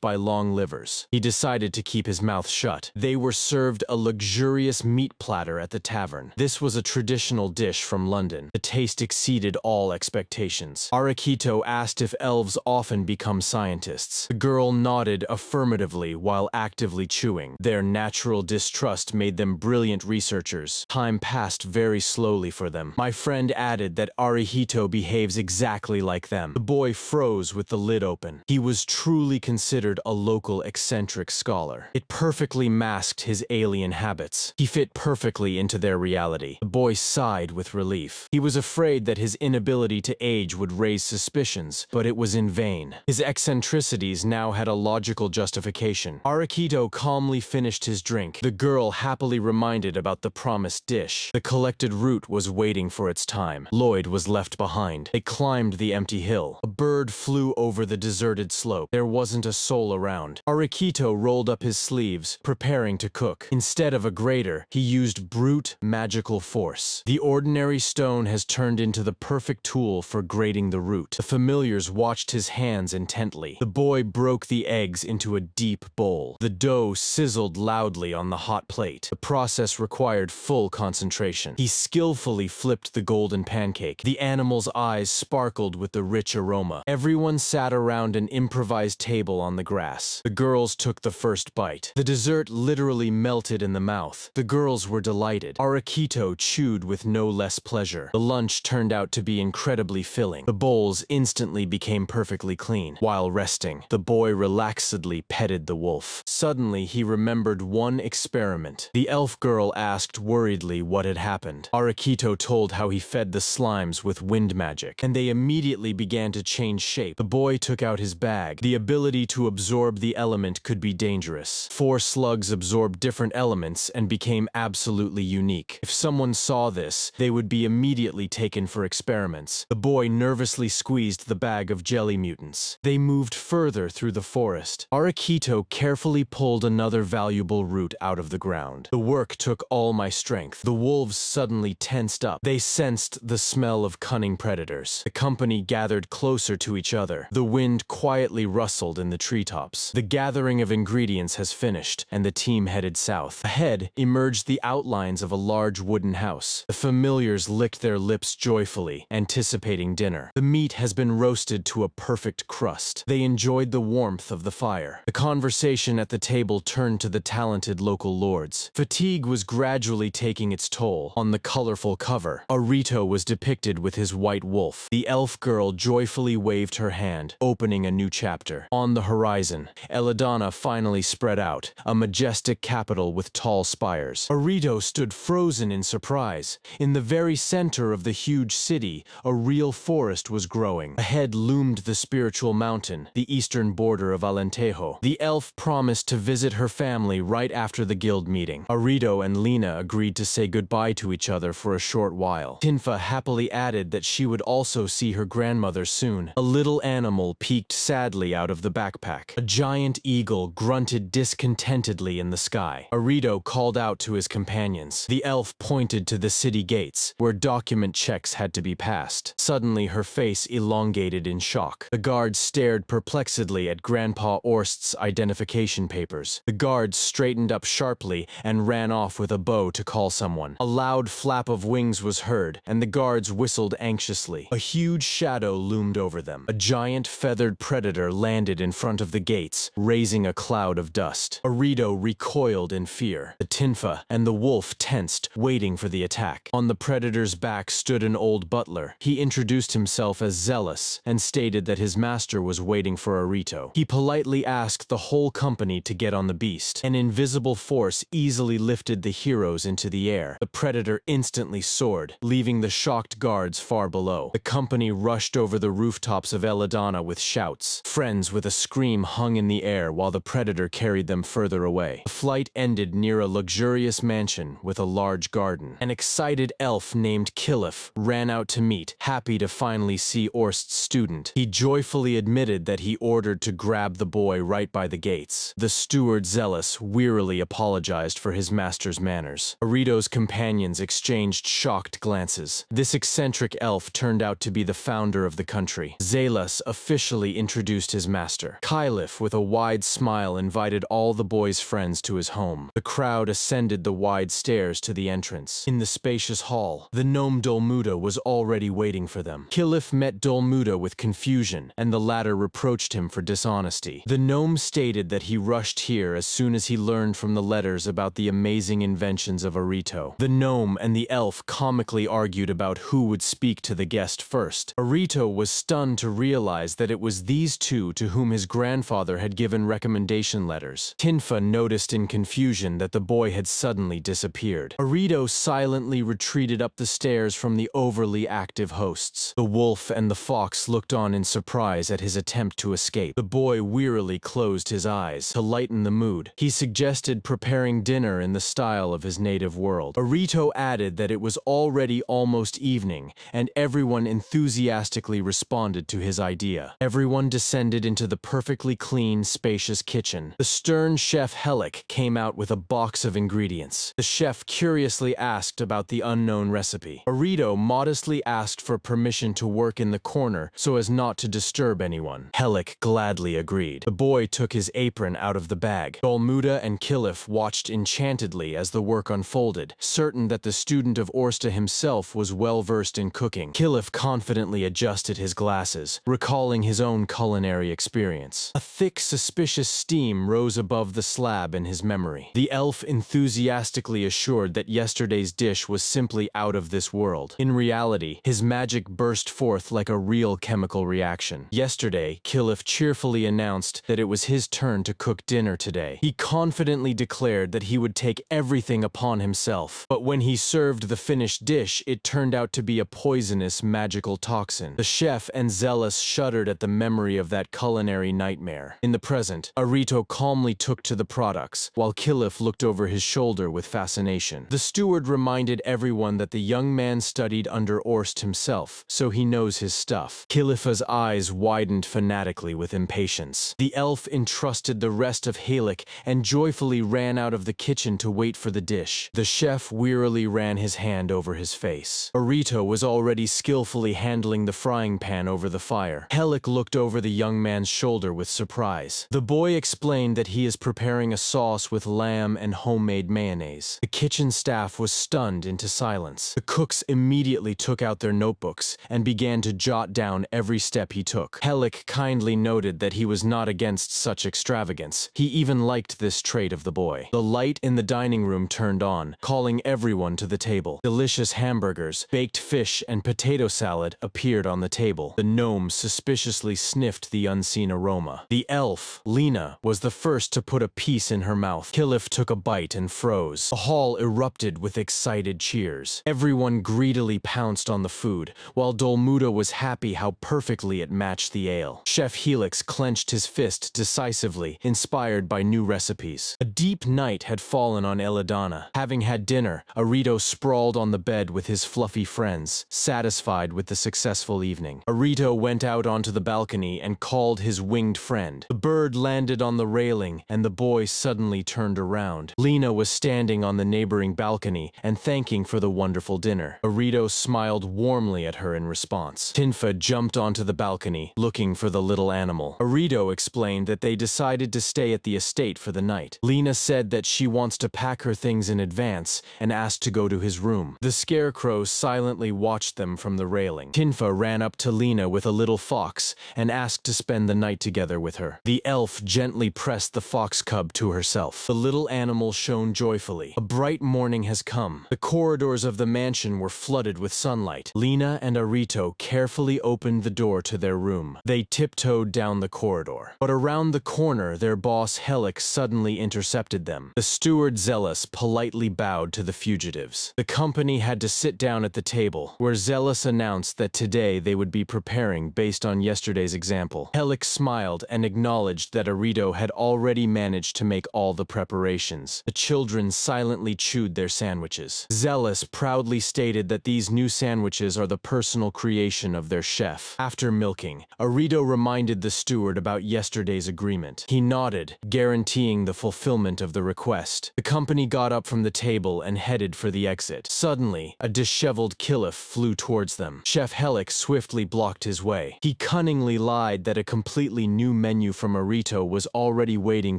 by long livers. He decided to keep his mouth shut. They were served a luxurious meat platter at the tavern. This was a traditional dish from London. The taste exceeded all expectations. Arikito asked if elves often become scientists. The girl nodded affirmatively while actively chewing. Their natural distrust made them brilliant researchers. Time passed very slowly for them. My friend added that Arihito behaves exactly like them. The boy froze with the lid open. He was truly considered a local eccentric scholar. It perfectly masked his alien habits. He fit perfectly into their reality. The boy sighed with relief. He was afraid that his inability to age would raise suspicions, but it was in vain. His eccentricities now had a logical justification. Arikito calmly finished his drink. The girl happily reminded about the promised dish. The collected root was waiting for its time. Lloyd was left behind. They climbed the empty hill. A bird flew over the deserted slope. There wasn't a soul around. Arikito rolled up his sleeves, preparing to cook. Instead of a grater, he used brute magical force. The ordinary stone has turned into the perfect tool for grating the root. The familiars watched his hands intently. The boy broke the eggs into a deep bowl. The dough sizzled loudly on the hot plate. The process required full concentration. He skillfully flipped the golden pancake. The animal's eyes sparkled with the rich aroma. Everyone sat around an improvised table on the grass. The girls took the first bite. The dessert literally melted in the mouth. The girls were delighted. Arikito chewed with no less pleasure. The lunch turned out to be incredibly filling. The bowls instantly became perfectly clean. While resting, the boy relaxedly petted the wolf. Suddenly, he remembered one experiment. The elf girl asked worriedly what had happened. Arikito told how he fed the slimes with wind magic, and they immediately began to change shape. The boy took out his bag. The ability to absorb the element could be dangerous. 4 slugs absorbed different elements and became absolutely unique. If someone saw this, they would be immediately taken for experiments. The boy nervously squeezed the bag of jelly mutants. They moved further through the forest. Arikito carefully pulled another valuable root out of the ground. The work took all my strength. The wolves suddenly tensed up. They sensed the smell of cunning predators. The company gathered closer to each other. The wind quietly rustled in the treetops. The gathering of ingredients has finished, and the team headed south. Ahead emerged the outlines of a large wooden house. The familiars licked their lips joyfully, anticipating dinner. The meat has been roasted to a perfect crust. They enjoyed the warmth of the fire. The conversation at the table turned to the talented local lords. Fatigue was gradually taking its toll. On the colorful cover, Arito was depicted with his white wolf. The elf girl joyfully waved her hand, opening a new chapter. On the horizon, Eladana finally spread out, a majestic capital with tall spires. Arito stood frozen in surprise. In the very center of the huge city, a real forest was growing. Ahead loomed the spiritual mountain, the eastern border of Alentejo. The elf promised to visit her family right after the guild meeting. Arito and Lena agreed to say goodbye to each other for a short while. Tinfa happily added that she would also see her grandmother soon. A little animal peeked sadly out of the backpack. A giant eagle grunted discontentedly in the sky. Arito called out to his companions. The elf pointed to the city gates, where document checks had to be passed. Suddenly, her face elongated in shock. The guards stared perplexedly at Grandpa Orst's identification papers. The guards straightened up sharply and ran off with a bow to call someone. A loud flap of wings was heard, and the guards whistled anxiously. A huge shadow loomed over them. A giant feathered predator landed in front of the gates, raising a cloud of dust. Arito recoiled in fear. The tinfa and the wolf tensed, waiting for the attack. On the predator's back stood an old butler. He introduced himself as Zealous and stated that his master was waiting for Arito. He politely asked the whole company to get on the beast. An invisible force easily lifted the heroes into the air. The predator instantly soared, leaving the shocked guards far below. The company rushed over the rooftops of Eladana with shouts. Friends with a scream hung in the air while the predator carried them further away. The flight ended near a luxurious mansion with a large garden. An excited elf named Kilif ran out to meet, happy to finally see Orst's student. He joyfully admitted that he ordered to grab the boy right by the gates. The steward Zealous wearily apologized for his master's manners. Arito's companions exchanged shocked glances. This eccentric elf turned out to be the founder of the country. Zealous officially introduced his master. Kilif, with a wide smile, invited all the boy's friends to his home. The crowd ascended the wide stairs to the entrance. In the spacious hall, the gnome Dolmuda was already waiting for them. Kilif met Dolmuda with confusion, and the latter reproached him for dishonesty. The gnome stated that he rushed here as soon as he learned from the letters about the amazing inventions of Arito. The gnome and the elf comically argued about who would speak to the guest first. Arito was stunned to realize that it was these two to whom his grandfather had given recommendation letters. Tinfa noticed in confusion that the boy had suddenly disappeared. Arito silently retreated up the stairs from the overly active hosts. The wolf and the fox looked on in surprise at his attempt to escape. The boy wearily closed his eyes. To lighten the mood, he suggested preparing dinner in the style of his native world. Arito added that it was already almost evening, and everyone enthusiastically responded to his idea. Everyone descended into the perfectly clean, spacious kitchen. The stern chef Helik came out with a box of ingredients. The chef curiously asked about the unknown recipe. Arito modestly asked for permission to work in the corner so as not to disturb anyone. Helik gladly agreed. The boy took his apron out of the bag. Dolmuda and Kilif watched enchantedly as the work unfolded, certain that the student of Orsta himself was well versed in cooking. Kilif confidently adjusted his glasses, recalling his own culinary experience. A thick, suspicious steam rose above the slab in his memory. The elf enthusiastically assured that yesterday's dish was simply out of this world. In reality, his magic burst forth like a real chemical reaction. Yesterday, Kilif cheerfully announced that it was his turn to cook dinner today. He confidently declared that he would take everything upon himself, but when he served the finished dish, it turned out to be a poisonous magical toxin. The chef and Zealous shuddered at the memory of that culinary nightmare. In the present, Arito calmly took to the products, while Kilif looked over his shoulder with fascination. The steward reminded everyone that the young man studied under Orst himself, so he knows his stuff. Kilifa's eyes widened fanatically with impatience. The elf entrusted the rest of Helik and joyfully ran out of the kitchen to wait for the dish. The chef wearily ran his hand over his face. Arito was already skillfully handling the frying pan over the fire. Helik looked over the young man's shoulder with surprise. The boy explained that he is preparing a sauce with lamb and homemade mayonnaise. The kitchen staff was stunned into silence. The cooks immediately took out their notebooks and began to jot down every step he took. Helik kindly noted that he was not against such extravagance. He even liked this trait of the boy. The light in the dining room turned on, calling everyone to the table. Delicious hamburgers, baked fish, and potato salad appeared on the table. The gnome suspiciously sniffed the unseen aroma. The elf, Lena, was the first to put a piece in her mouth. Kilif took a bite and froze. The hall erupted with excited cheers. Everyone greedily pounced on the food, while Dolmuda was happy how perfectly it matched the ale. Chef Helix clenched his fist decisively, inspired by new recipes. A deep night had fallen on Eladana. Having had dinner, Arito sprawled on the bed with his fluffy friends, satisfied with the successful evening. Arito went out onto the balcony and called his winged friend. The bird landed on the railing, and the boy suddenly turned around. Lena was standing on the neighboring balcony and thanking for the wonderful dinner. Arito smiled warmly at her in response. Tinfa jumped onto the balcony, looking for the little animal. Arito explained that they decided to stay at the estate for the night. Lena said that she wants to pack her things in advance and asked to go go to his room. The scarecrow silently watched them from the railing. Tinfa ran up to Lena with a little fox and asked to spend the night together with her. The elf gently pressed the fox cub to herself. The little animal shone joyfully. A bright morning has come. The corridors of the mansion were flooded with sunlight. Lena and Arito carefully opened the door to their room. They tiptoed down the corridor. But around the corner, their boss Helik suddenly intercepted them. The steward Zealous politely bowed to the fugitives. The company had to sit down at the table, where Zealous announced that today they would be preparing based on yesterday's example. Helik smiled and acknowledged that Arito had already managed to make all the preparations. The children silently chewed their sandwiches. Zealous proudly stated that these new sandwiches are the personal creation of their chef. After milking, Arito reminded the steward about yesterday's agreement. He nodded, guaranteeing the fulfillment of the request. The company got up from the table and headed for the exit. Suddenly, a disheveled Killif flew towards them. Chef Helik swiftly blocked his way. He cunningly lied that a completely new menu from Arito was already waiting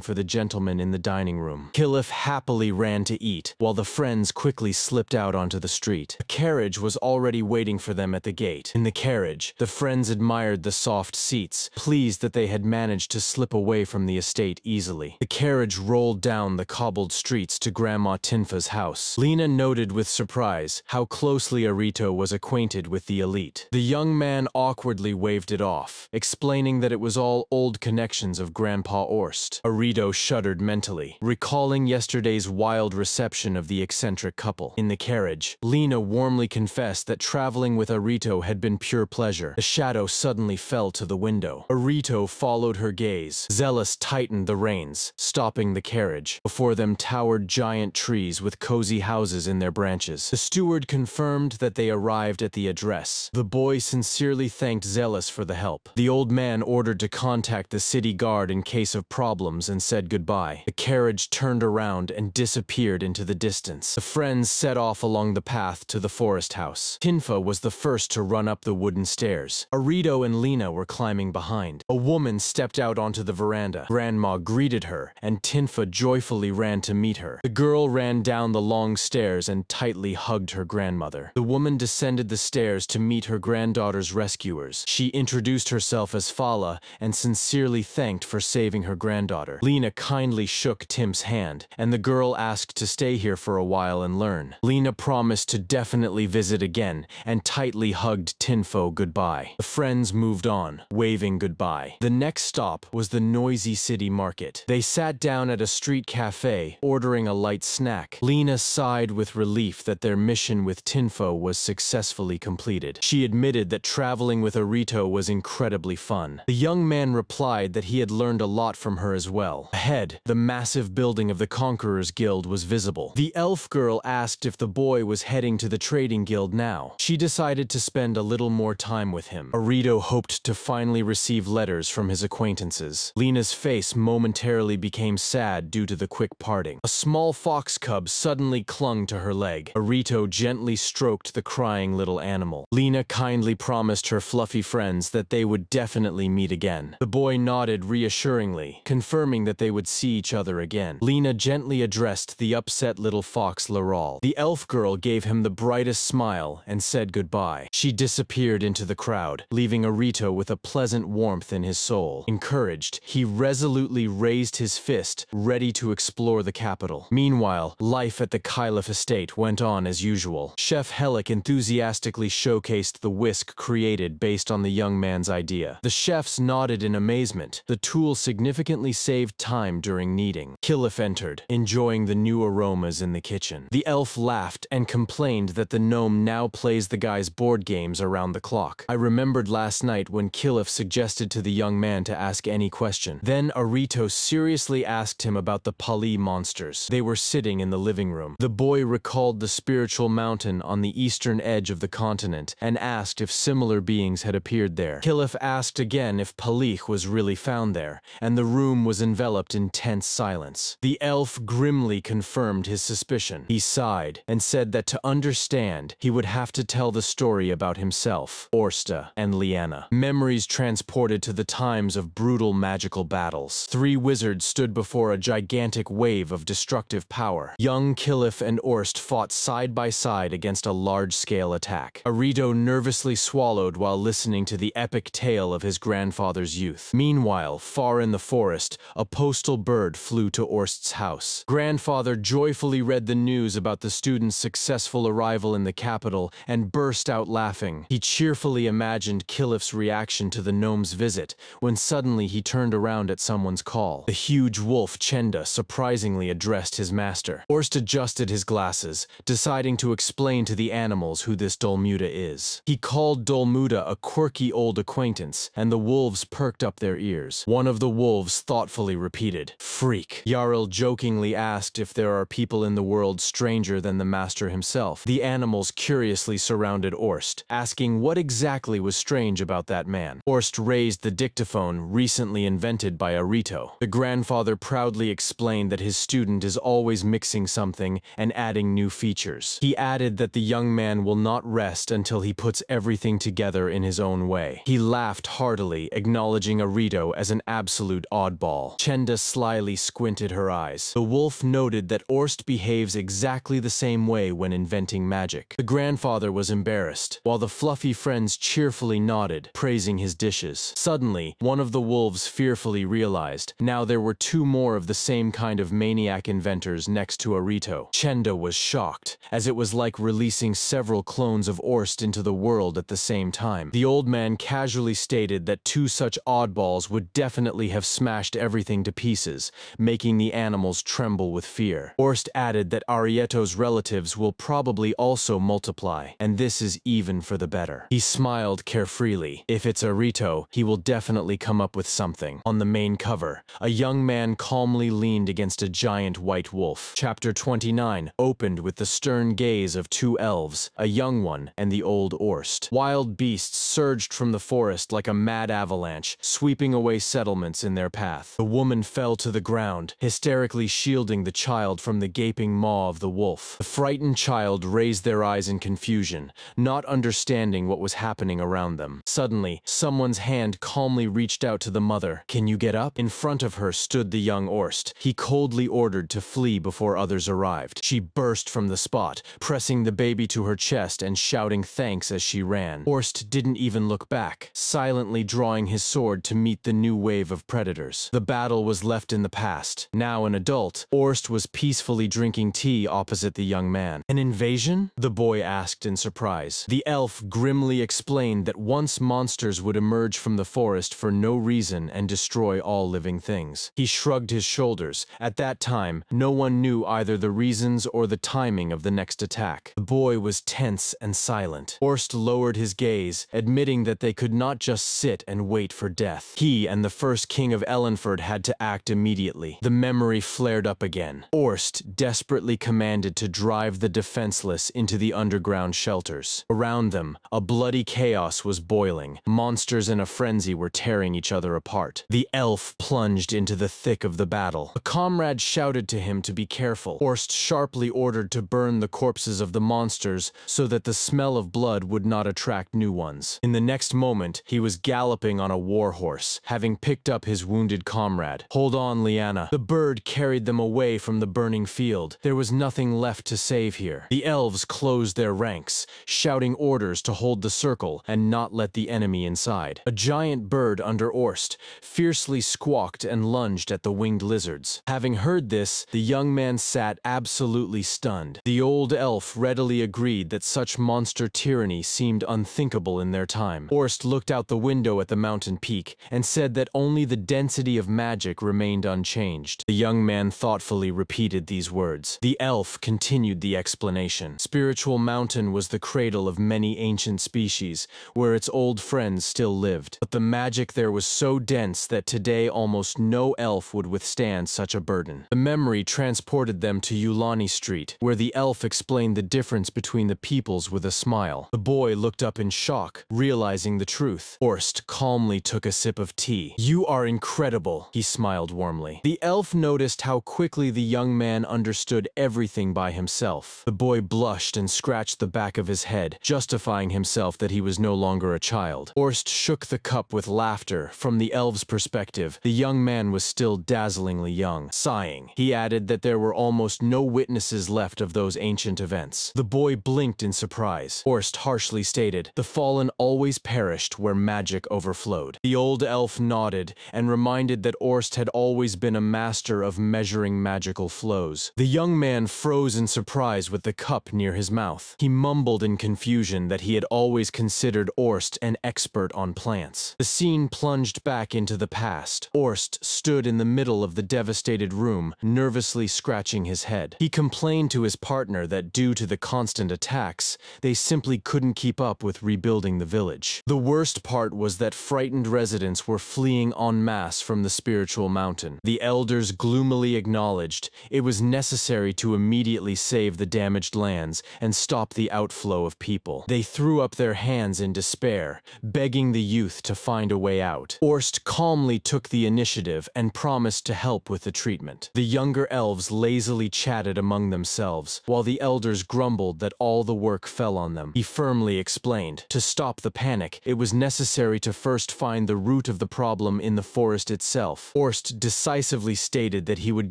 for the gentleman in the dining room. Killif happily ran to eat, while the friends quickly slipped out onto the street. A carriage was already waiting for them at the gate. In the carriage, the friends admired the soft seats, pleased that they had managed to slip away from the estate easily. The carriage rolled down the cobbled streets to Grandma Tinfa's house. Lena noted with surprise how closely Arito was acquainted with the elite. The young man awkwardly waved it off, explaining that it was all old connections of Grandpa Orst. Arito shuddered mentally, recalling yesterday's wild reception of the eccentric couple. In the carriage, Lena warmly confessed that traveling with Arito had been pure pleasure. The shadow suddenly fell to the window. Arito followed her gaze. Zealous tightened the reins, stopping the carriage. Before them towered giant trees with cozy houses in their branches. The steward confirmed that they arrived at the address. The boy sincerely thanked Zealous for the help. The old man ordered to contact the city guard in case of problems and said goodbye. The carriage turned around and disappeared into the distance. The friends set off along the path to the forest house. Tinfa was the first to run up the wooden stairs. Arito and Lena were climbing behind. A woman stepped out onto the veranda. Grandma greeted her, and Tinfa joyfully ran to meet her. The girl ran down the long stairs and tightly hugged her grandmother. The woman descended the stairs to meet her granddaughter's rescuers. She introduced herself as Fala and sincerely thanked for saving her granddaughter. Lena kindly shook Tim's hand, and the girl asked to stay here for a while and learn. Lena promised to definitely visit again and tightly hugged Tinfo goodbye. The friends moved on, waving goodbye. The next stop was the noisy city market. They sat down at a street cafe, ordering a light snack. Lena sighed with relief that their mission with Tinfo was successfully completed. She admitted that traveling with Arito was incredibly fun. The young man replied that he had learned a lot from her as well. Ahead, the massive building of the Conqueror's Guild was visible. The elf girl asked if the boy was heading to the trading guild now. She decided to spend a little more time with him. Arito hoped to finally receive letters from his acquaintances. Lena's face momentarily became sad due to the quick parting. A small fox cub suddenly clung to her leg. Arito gently stroked the crying little animal. Lena kindly promised her fluffy friends that they would definitely meet again. The boy nodded reassuringly, confirming that they would see each other again. Lena gently addressed the upset little fox Laral. The elf girl gave him the brightest smile and said goodbye. She disappeared into the crowd, leaving Arito with a pleasant warmth in his soul. Encouraged, he resolutely raised his fist, ready to explore the capital. Meanwhile, life at the Kylif estate went on as usual. Chef Helik enthusiastically showcased the whisk created based on the young man's idea. The chefs nodded in amazement. The tool significantly saved time during kneading. Killif entered, enjoying the new aromas in the kitchen. The elf laughed and complained that the gnome now plays the guy's board games around the clock. I remembered last night when Killif suggested to the young man to ask any question. Then Arito seriously asked him about the Pali monsters. They were sitting in the living room. The boy recalled the spiritual mountain on the eastern edge of the continent and asked if similar beings had appeared there. Killif asked again if Palich was really found there, and the room was enveloped in tense silence. The elf grimly confirmed his suspicion. He sighed and said that to understand, he would have to tell the story about himself, Orsta, and Liana. Memories transported to the times of brutal magical battles. Three wizards stood before a gigantic wave of destructive power. Young Killif and Orst Orst fought side by side against a large-scale attack. Arito nervously swallowed while listening to the epic tale of his grandfather's youth. Meanwhile, far in the forest, a postal bird flew to Orst's house. Grandfather joyfully read the news about the student's successful arrival in the capital and burst out laughing. He cheerfully imagined Kilif's reaction to the gnome's visit, when suddenly he turned around at someone's call. The huge wolf Chenda surprisingly addressed his master. Orst adjusted his glasses, deciding to explain to the animals who this Dolmuda is. He called Dolmuda a quirky old acquaintance, and the wolves perked up their ears. One of the wolves thoughtfully repeated, "Freak." Jarl jokingly asked if there are people in the world stranger than the master himself. The animals curiously surrounded Orst, asking what exactly was strange about that man. Orst raised the dictaphone recently invented by Arito. The grandfather proudly explained that his student is always mixing something and adding new features. He added that the young man will not rest until he puts everything together in his own way. He laughed heartily, acknowledging Arito as an absolute oddball. Chenda slyly squinted her eyes. The wolf noted that Orst behaves exactly the same way when inventing magic. The grandfather was embarrassed, while the fluffy friends cheerfully nodded, praising his dishes. Suddenly, one of the wolves fearfully realized now there were two more of the same kind of maniac inventors next to Arito. Chenda was shocked, as it was like releasing several clones of Orst into the world at the same time. The old man casually stated that two such oddballs would definitely have smashed everything to pieces, making the animals tremble with fear. Orst added that Arieto's relatives will probably also multiply, and this is even for the better. He smiled carefreely. If it's Arito, he will definitely come up with something. On the main cover, a young man calmly leaned against a giant white wolf. Chapter 29 opened with the stern gaze of two elves, a young one and the old Orst. Wild beasts surged from the forest like a mad avalanche, sweeping away settlements in their path. The woman fell to the ground, hysterically shielding the child from the gaping maw of the wolf. The frightened child raised their eyes in confusion, not understanding what was happening around them. Suddenly, someone's hand calmly reached out to the mother. "Can you get up?" In front of her stood the young Orst. He coldly ordered to flee before others arrived. She burst from the spot, pressing the baby to her chest and shouting thanks as she ran. Orst didn't even look back, silently drawing his sword to meet the new wave of predators. The battle was left in the past. Now an adult, Orst was peacefully drinking tea opposite the young man. "An invasion?" the boy asked in surprise. The elf grimly explained that once monsters would emerge from the forest for no reason and destroy all living things. He shrugged his shoulders. At that time, no one knew either the reasons or the timing of the next attack. The boy was tense and silent. Orst lowered his gaze, admitting that they could not just sit and wait for death. He and the first king of Ellenford had to act immediately. The memory flared up again. Orst desperately commanded to drive the defenseless into the underground shelters. Around them, a bloody chaos was boiling. Monsters in a frenzy were tearing each other apart. The elf plunged into the thick of the battle. A comrade shouted to him to be careful. Orst sharply ordered to burn the corpses of the monsters so that the smell of blood would not attract new ones. In the next moment, he was galloping on a war horse, having picked up his wounded comrade. "Hold on, Liana." The bird carried them away from the burning field. There was nothing left to save here. The elves closed their ranks, shouting orders to hold the circle and not let the enemy inside. A giant bird under Orst fiercely squawked and lunged at the winged lizards. Having heard this, the young man sat absolutely stunned. The old elf readily agreed that such monster tyranny seemed unthinkable in their time. Orst looked out the window at the mountain peak and said that only the density of magic remained unchanged. The young man thoughtfully repeated these words. The elf continued the explanation. Spiritual Mountain was the cradle of many ancient species, where its old friends still lived. But the magic there was so dense that today almost no elf would withstand such a burden. The memory transported them to Yulani Street, where the elf explained the difference between the peoples with a smile. The boy looked up in shock, realizing the truth. Orst calmly took a sip of tea. "You are incredible," he smiled warmly. The elf noticed how quickly the young man understood everything by himself. The boy blushed and scratched the back of his head, justifying himself that he was no longer a child. Orst shook the cup with laughter. From the elf's perspective, the young man was still dazzlingly young. Sighing, he added that there were almost no witnesses left left of those ancient events. The boy blinked in surprise. Orst harshly stated, "The fallen always perished where magic overflowed." The old elf nodded and reminded that Orst had always been a master of measuring magical flows. The young man froze in surprise with the cup near his mouth. He mumbled in confusion that he had always considered Orst an expert on plants. The scene plunged back into the past. Orst stood in the middle of the devastated room, nervously scratching his head. He complained to his partner that due to the constant attacks, they simply couldn't keep up with rebuilding the village. The worst part was that frightened residents were fleeing en masse from the spiritual mountain. The elders gloomily acknowledged it was necessary to immediately save the damaged lands and stop the outflow of people. They threw up their hands in despair, begging the youth to find a way out. Orst calmly took the initiative and promised to help with the treatment. The younger elves lazily chatted among themselves, while the elders grumbled that all the work fell on them. He firmly explained, to stop the panic, it was necessary to first find the root of the problem in the forest itself. Orst decisively stated that he would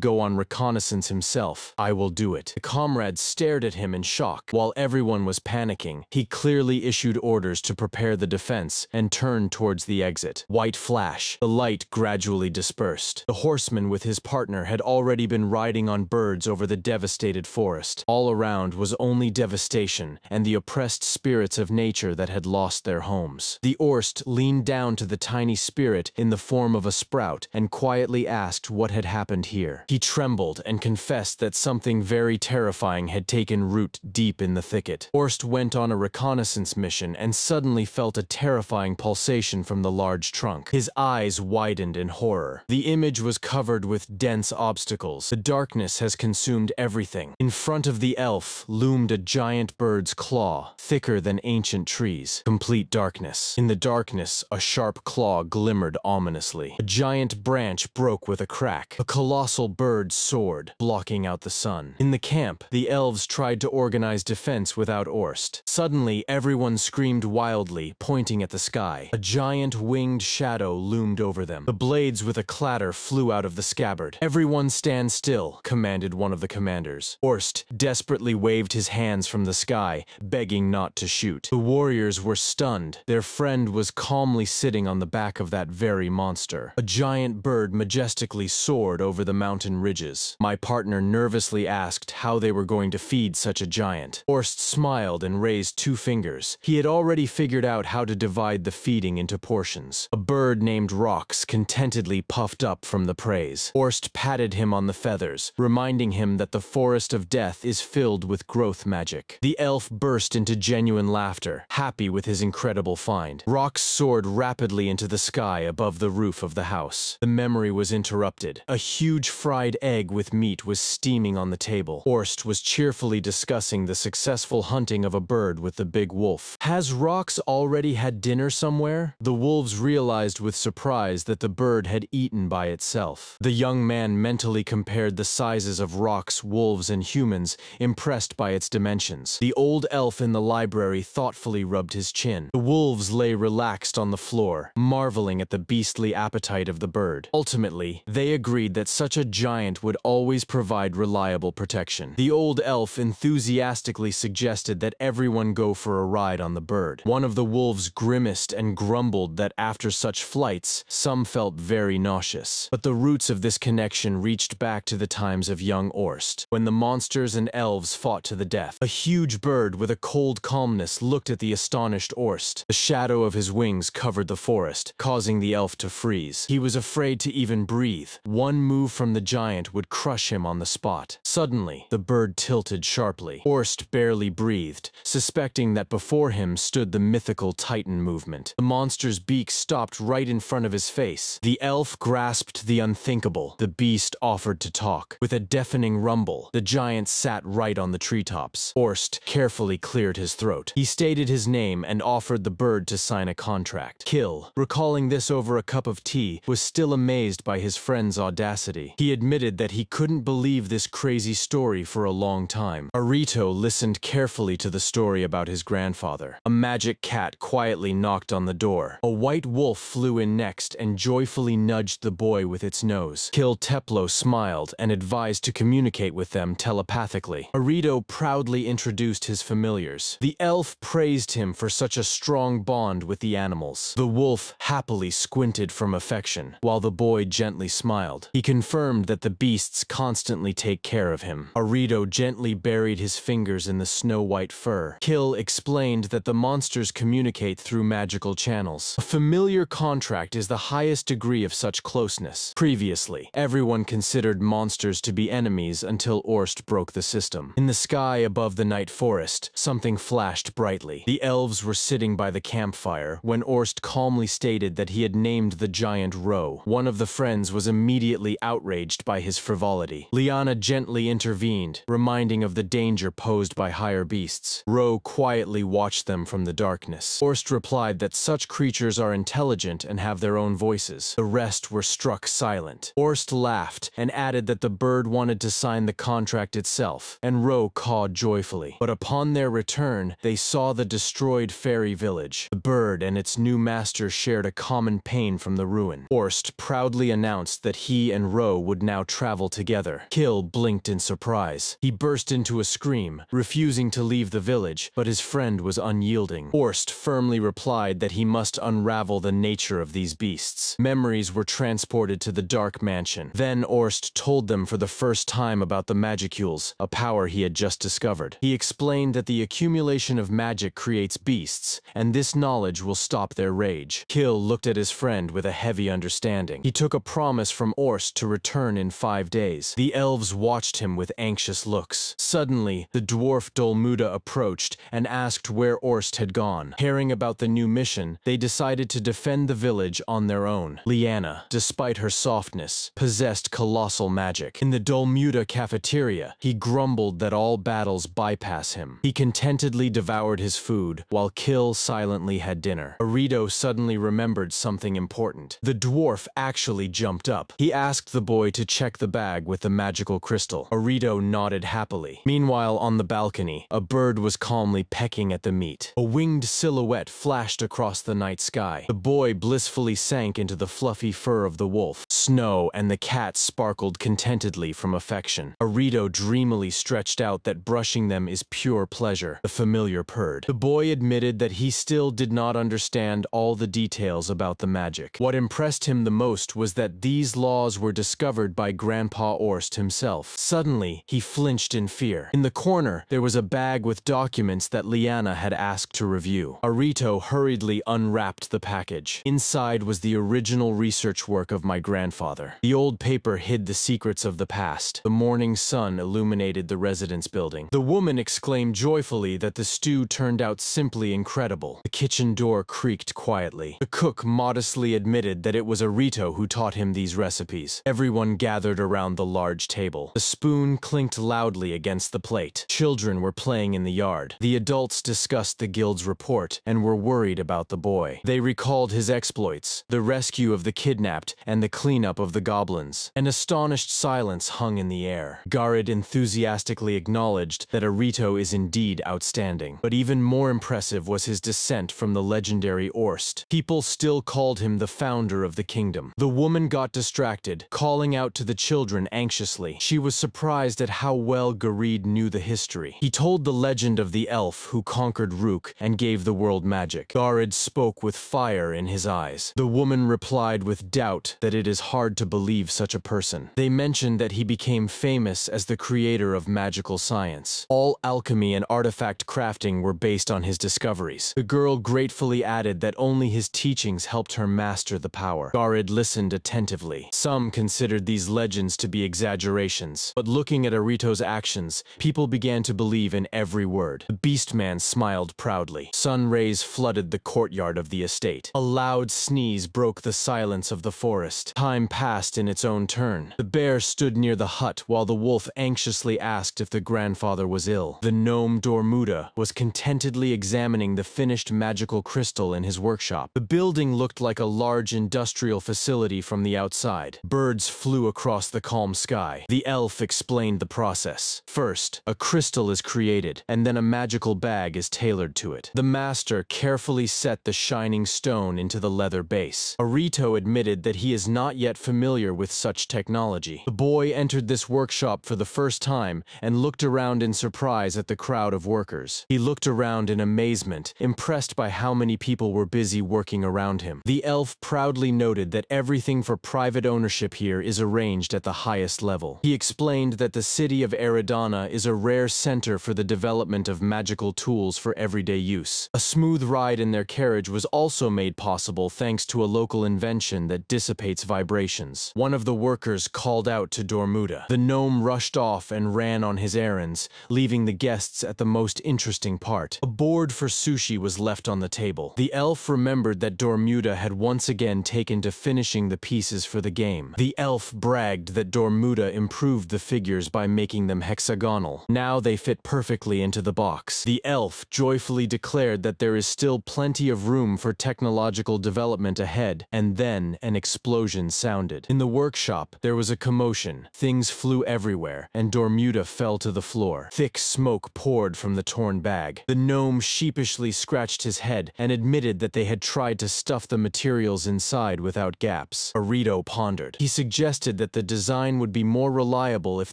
go on reconnaissance himself. "I will do it." The comrades stared at him in shock. While everyone was panicking, he clearly issued orders to prepare the defense and turned towards the exit. White flash. The light gradually dispersed. The horseman with his partner had already been riding on birds over the devastated forest. All around was only devastation and the oppressed spirits of nature that had lost their homes. The Orst leaned down to the tiny spirit in the form of a sprout and quietly asked what had happened here. He trembled and confessed that something very terrifying had taken root deep in the thicket. Orst went on a reconnaissance mission and suddenly felt a terrifying pulsation from the large trunk. His eyes widened in horror. The image was covered with dense obstacles. The darkness has consumed everything. In front of the elf loomed a giant bird's claw, thicker than ancient trees. Complete darkness. In the darkness, a sharp claw glimmered ominously. A giant branch broke with a crack. A colossal bird soared, blocking out the sun. In the camp, the elves tried to organize defense without Orst. Suddenly, everyone screamed wildly, pointing at the sky. A giant winged shadow loomed over them. The blades with a clatter flew out of the scabbard. "Everyone stand still," commanded one of the commanders. Orst desperately waved his hands from the sky, begging not to shoot. The warriors were stunned. Their friend was calmly sitting on the back of that very monster. A giant bird majestically soared over the mountain ridges. My partner nervously asked how they were going to feed such a giant. Orst smiled and raised 2 fingers. He had already figured out how to divide the feeding into portions. A bird named Rox contentedly puffed up from the praise. Orst patted him on the feathers, reminding him that the forest of death is filled with growth magic. The elf burst into genuine laughter, happy with his incredible find. Rox soared rapidly into the sky above the roof of the house. The memory was interrupted. A huge fried egg with meat was steaming on the table. Orst was cheerfully discussing the successful hunting of a bird with the big wolf. "Has Rox already had dinner somewhere?" The wolves realized with surprise that the bird had eaten by itself. The young man mentally compared the sizes of Rox, wolves, and humans, impressed by its dimensions. The old elf in the library thoughtfully rubbed his chin. The wolves lay relaxed on the floor, marveling at the beastly appetite of the bird. Ultimately, they agreed that such a giant would always provide reliable protection. The old elf enthusiastically suggested that everyone go for a ride on the bird. One of the wolves grimaced and grumbled that after such flights, some felt very nauseous. But the roots of this connection reached back to the times of young Orst, when the monsters and elves fought to the death. A huge bird with a cold calmness looked at the astonished Orst. The shadow of his wings covered the forest, causing the elf to freeze. He was afraid to even breathe. One move from the giant would crush him on the spot. Suddenly, the bird tilted sharply. Orst barely breathed, suspecting that before him stood the mythical Titan movement. The monster's beak stopped right in front of his face. The elf grasped the unthinkable. The beast offered to talk. With a deafening rumble, the giant sat right on the treetops. Orst carefully cleared his throat. He stated his name and offered the bird to sign a contract. Kill, recalling this over a cup of tea, was still amazed by his friend's audacity. He admitted that he couldn't believe this crazy story for a long time. Arito listened carefully to the story story about his grandfather. A magic cat quietly knocked on the door. A white wolf flew in next and joyfully nudged the boy with its nose. Kill Teplo smiled and advised to communicate with them telepathically. Arito proudly introduced his familiars. The elf praised him for such a strong bond with the animals. The wolf happily squinted from affection, while the boy gently smiled. He confirmed that the beasts constantly take care of him. Arito gently buried his fingers in the snow-white fur. Kill explained that the monsters communicate through magical channels. A familiar contract is the highest degree of such closeness. Previously, everyone considered monsters to be enemies until Orst broke the system. In the sky above the night forest, something flashed brightly. The elves were sitting by the campfire when Orst calmly stated that he had named the giant Ro. One of the friends was immediately outraged by his frivolity. Liana gently intervened, reminding of the danger posed by higher beasts. Ro quietly watched them from the darkness. Orst replied that such creatures are intelligent and have their own voices. The rest were struck silent. Orst laughed and added that the bird wanted to sign the contract itself, and Ro cawed joyfully. But upon their return, they saw the destroyed fairy village. The bird and its new master shared a common pain from the ruin. Orst proudly announced that he and Ro would now travel together. Kill blinked in surprise. He burst into a scream, refusing to leave the village, but his friend was unyielding. Orst firmly replied that he must unravel the nature of these beasts. Memories were transported to the dark mansion. Then Orst told them for the first time about the magicules, a power he had just discovered. He explained that the accumulation of magic creates beasts, and this knowledge will stop their rage. Kill looked at his friend with a heavy understanding. He took a promise from Orst to return in 5 days. The elves watched him with anxious looks. Suddenly, the dwarf Dolmuda approached and asked where Orst had gone. Hearing about the new mission, they decided to defend the village on their own. Liana, despite her softness, possessed colossal magic. In the Dolmuda cafeteria, he grumbled that all battles bypass him. He contentedly devoured his food, while Kill silently had dinner. Arito suddenly remembered something important. The dwarf actually jumped up. He asked the boy to check the bag with the magical crystal. Arito nodded happily. Meanwhile, on the balcony, a bird was calmly pecking at the meat. A winged silhouette flashed across the night sky. The boy blissfully sank into the fluffy fur of the wolf. Snow and the cat sparkled contentedly from affection. Arito dreamily stretched out that brushing them is pure pleasure. The familiar purred. The boy admitted that he still did not understand all the details about the magic. What impressed him the most was that these laws were discovered by Grandpa Orst himself. Suddenly, he flinched in fear. In the corner, there was a bag with documents that Liana had asked to review. Arito hurriedly unwrapped the package. Inside was the original research work of my grandfather. The old paper hid the secrets of the past. The morning sun illuminated the residence building. The woman exclaimed joyfully that the stew turned out simply incredible. The kitchen door creaked quietly. The cook modestly admitted that it was Arito who taught him these recipes. Everyone gathered around the large table. The spoon clinked loudly against the plate. Children were playing in the yard. The adults discussed the guild's report and were worried about the boy. They recalled his exploits, the rescue of the kidnapped and the cleanup of the goblins. An astonished silence hung in the air. Garid enthusiastically acknowledged that Arito is indeed outstanding. But even more impressive was his descent from the legendary Orst. People still called him the founder of the kingdom. The woman got distracted, calling out to the children anxiously. She was surprised at how well Garid knew the history. He told the legend of the elf who conquered Rook and gave the world magic. Garid spoke with fire in his eyes. The woman replied with doubt that it is hard to believe such a person. They mentioned that he became famous as the creator of magical science. All alchemy and artifact crafting were based on his discoveries. The girl gratefully added that only his teachings helped her master the power. Garid listened attentively. Some considered these legends to be exaggerations, but looking at Arito's actions, people began to believe in every word. The Beastman smiled proudly. Sun rays flooded the courtyard of the estate. A loud sneeze broke the silence of the forest. Time passed in its own turn. The bear stood near the hut while the wolf anxiously asked if the grandfather was ill. The gnome Dormuda was contentedly examining the finished magical crystal in his workshop. The building looked like a large industrial facility from the outside. Birds flew across the calm sky. The elf explained the process. First, a crystal is created, and then a magic magical bag is tailored to it. The master carefully set the shining stone into the leather base. Arito admitted that he is not yet familiar with such technology. The boy entered this workshop for the first time and looked around in surprise at the crowd of workers. He looked around in amazement, impressed by how many people were busy working around him. The elf proudly noted that everything for private ownership here is arranged at the highest level. He explained that the city of Eridana is a rare center for the development of magical tools for everyday use. A smooth ride in their carriage was also made possible thanks to a local invention that dissipates vibrations. One of the workers called out to Dormuda. The gnome rushed off and ran on his errands, leaving the guests at the most interesting part. A board for sushi was left on the table. The elf remembered that Dormuda had once again taken to finishing the pieces for the game. The elf bragged that Dormuda improved the figures by making them hexagonal. Now they fit perfectly into the box. The elf joyfully declared that there is still plenty of room for technological development ahead, and then an explosion sounded. In the workshop, there was a commotion. Things flew everywhere, and Dormuda fell to the floor. Thick smoke poured from the torn bag. The gnome sheepishly scratched his head and admitted that they had tried to stuff the materials inside without gaps. Arito pondered. He suggested that the design would be more reliable if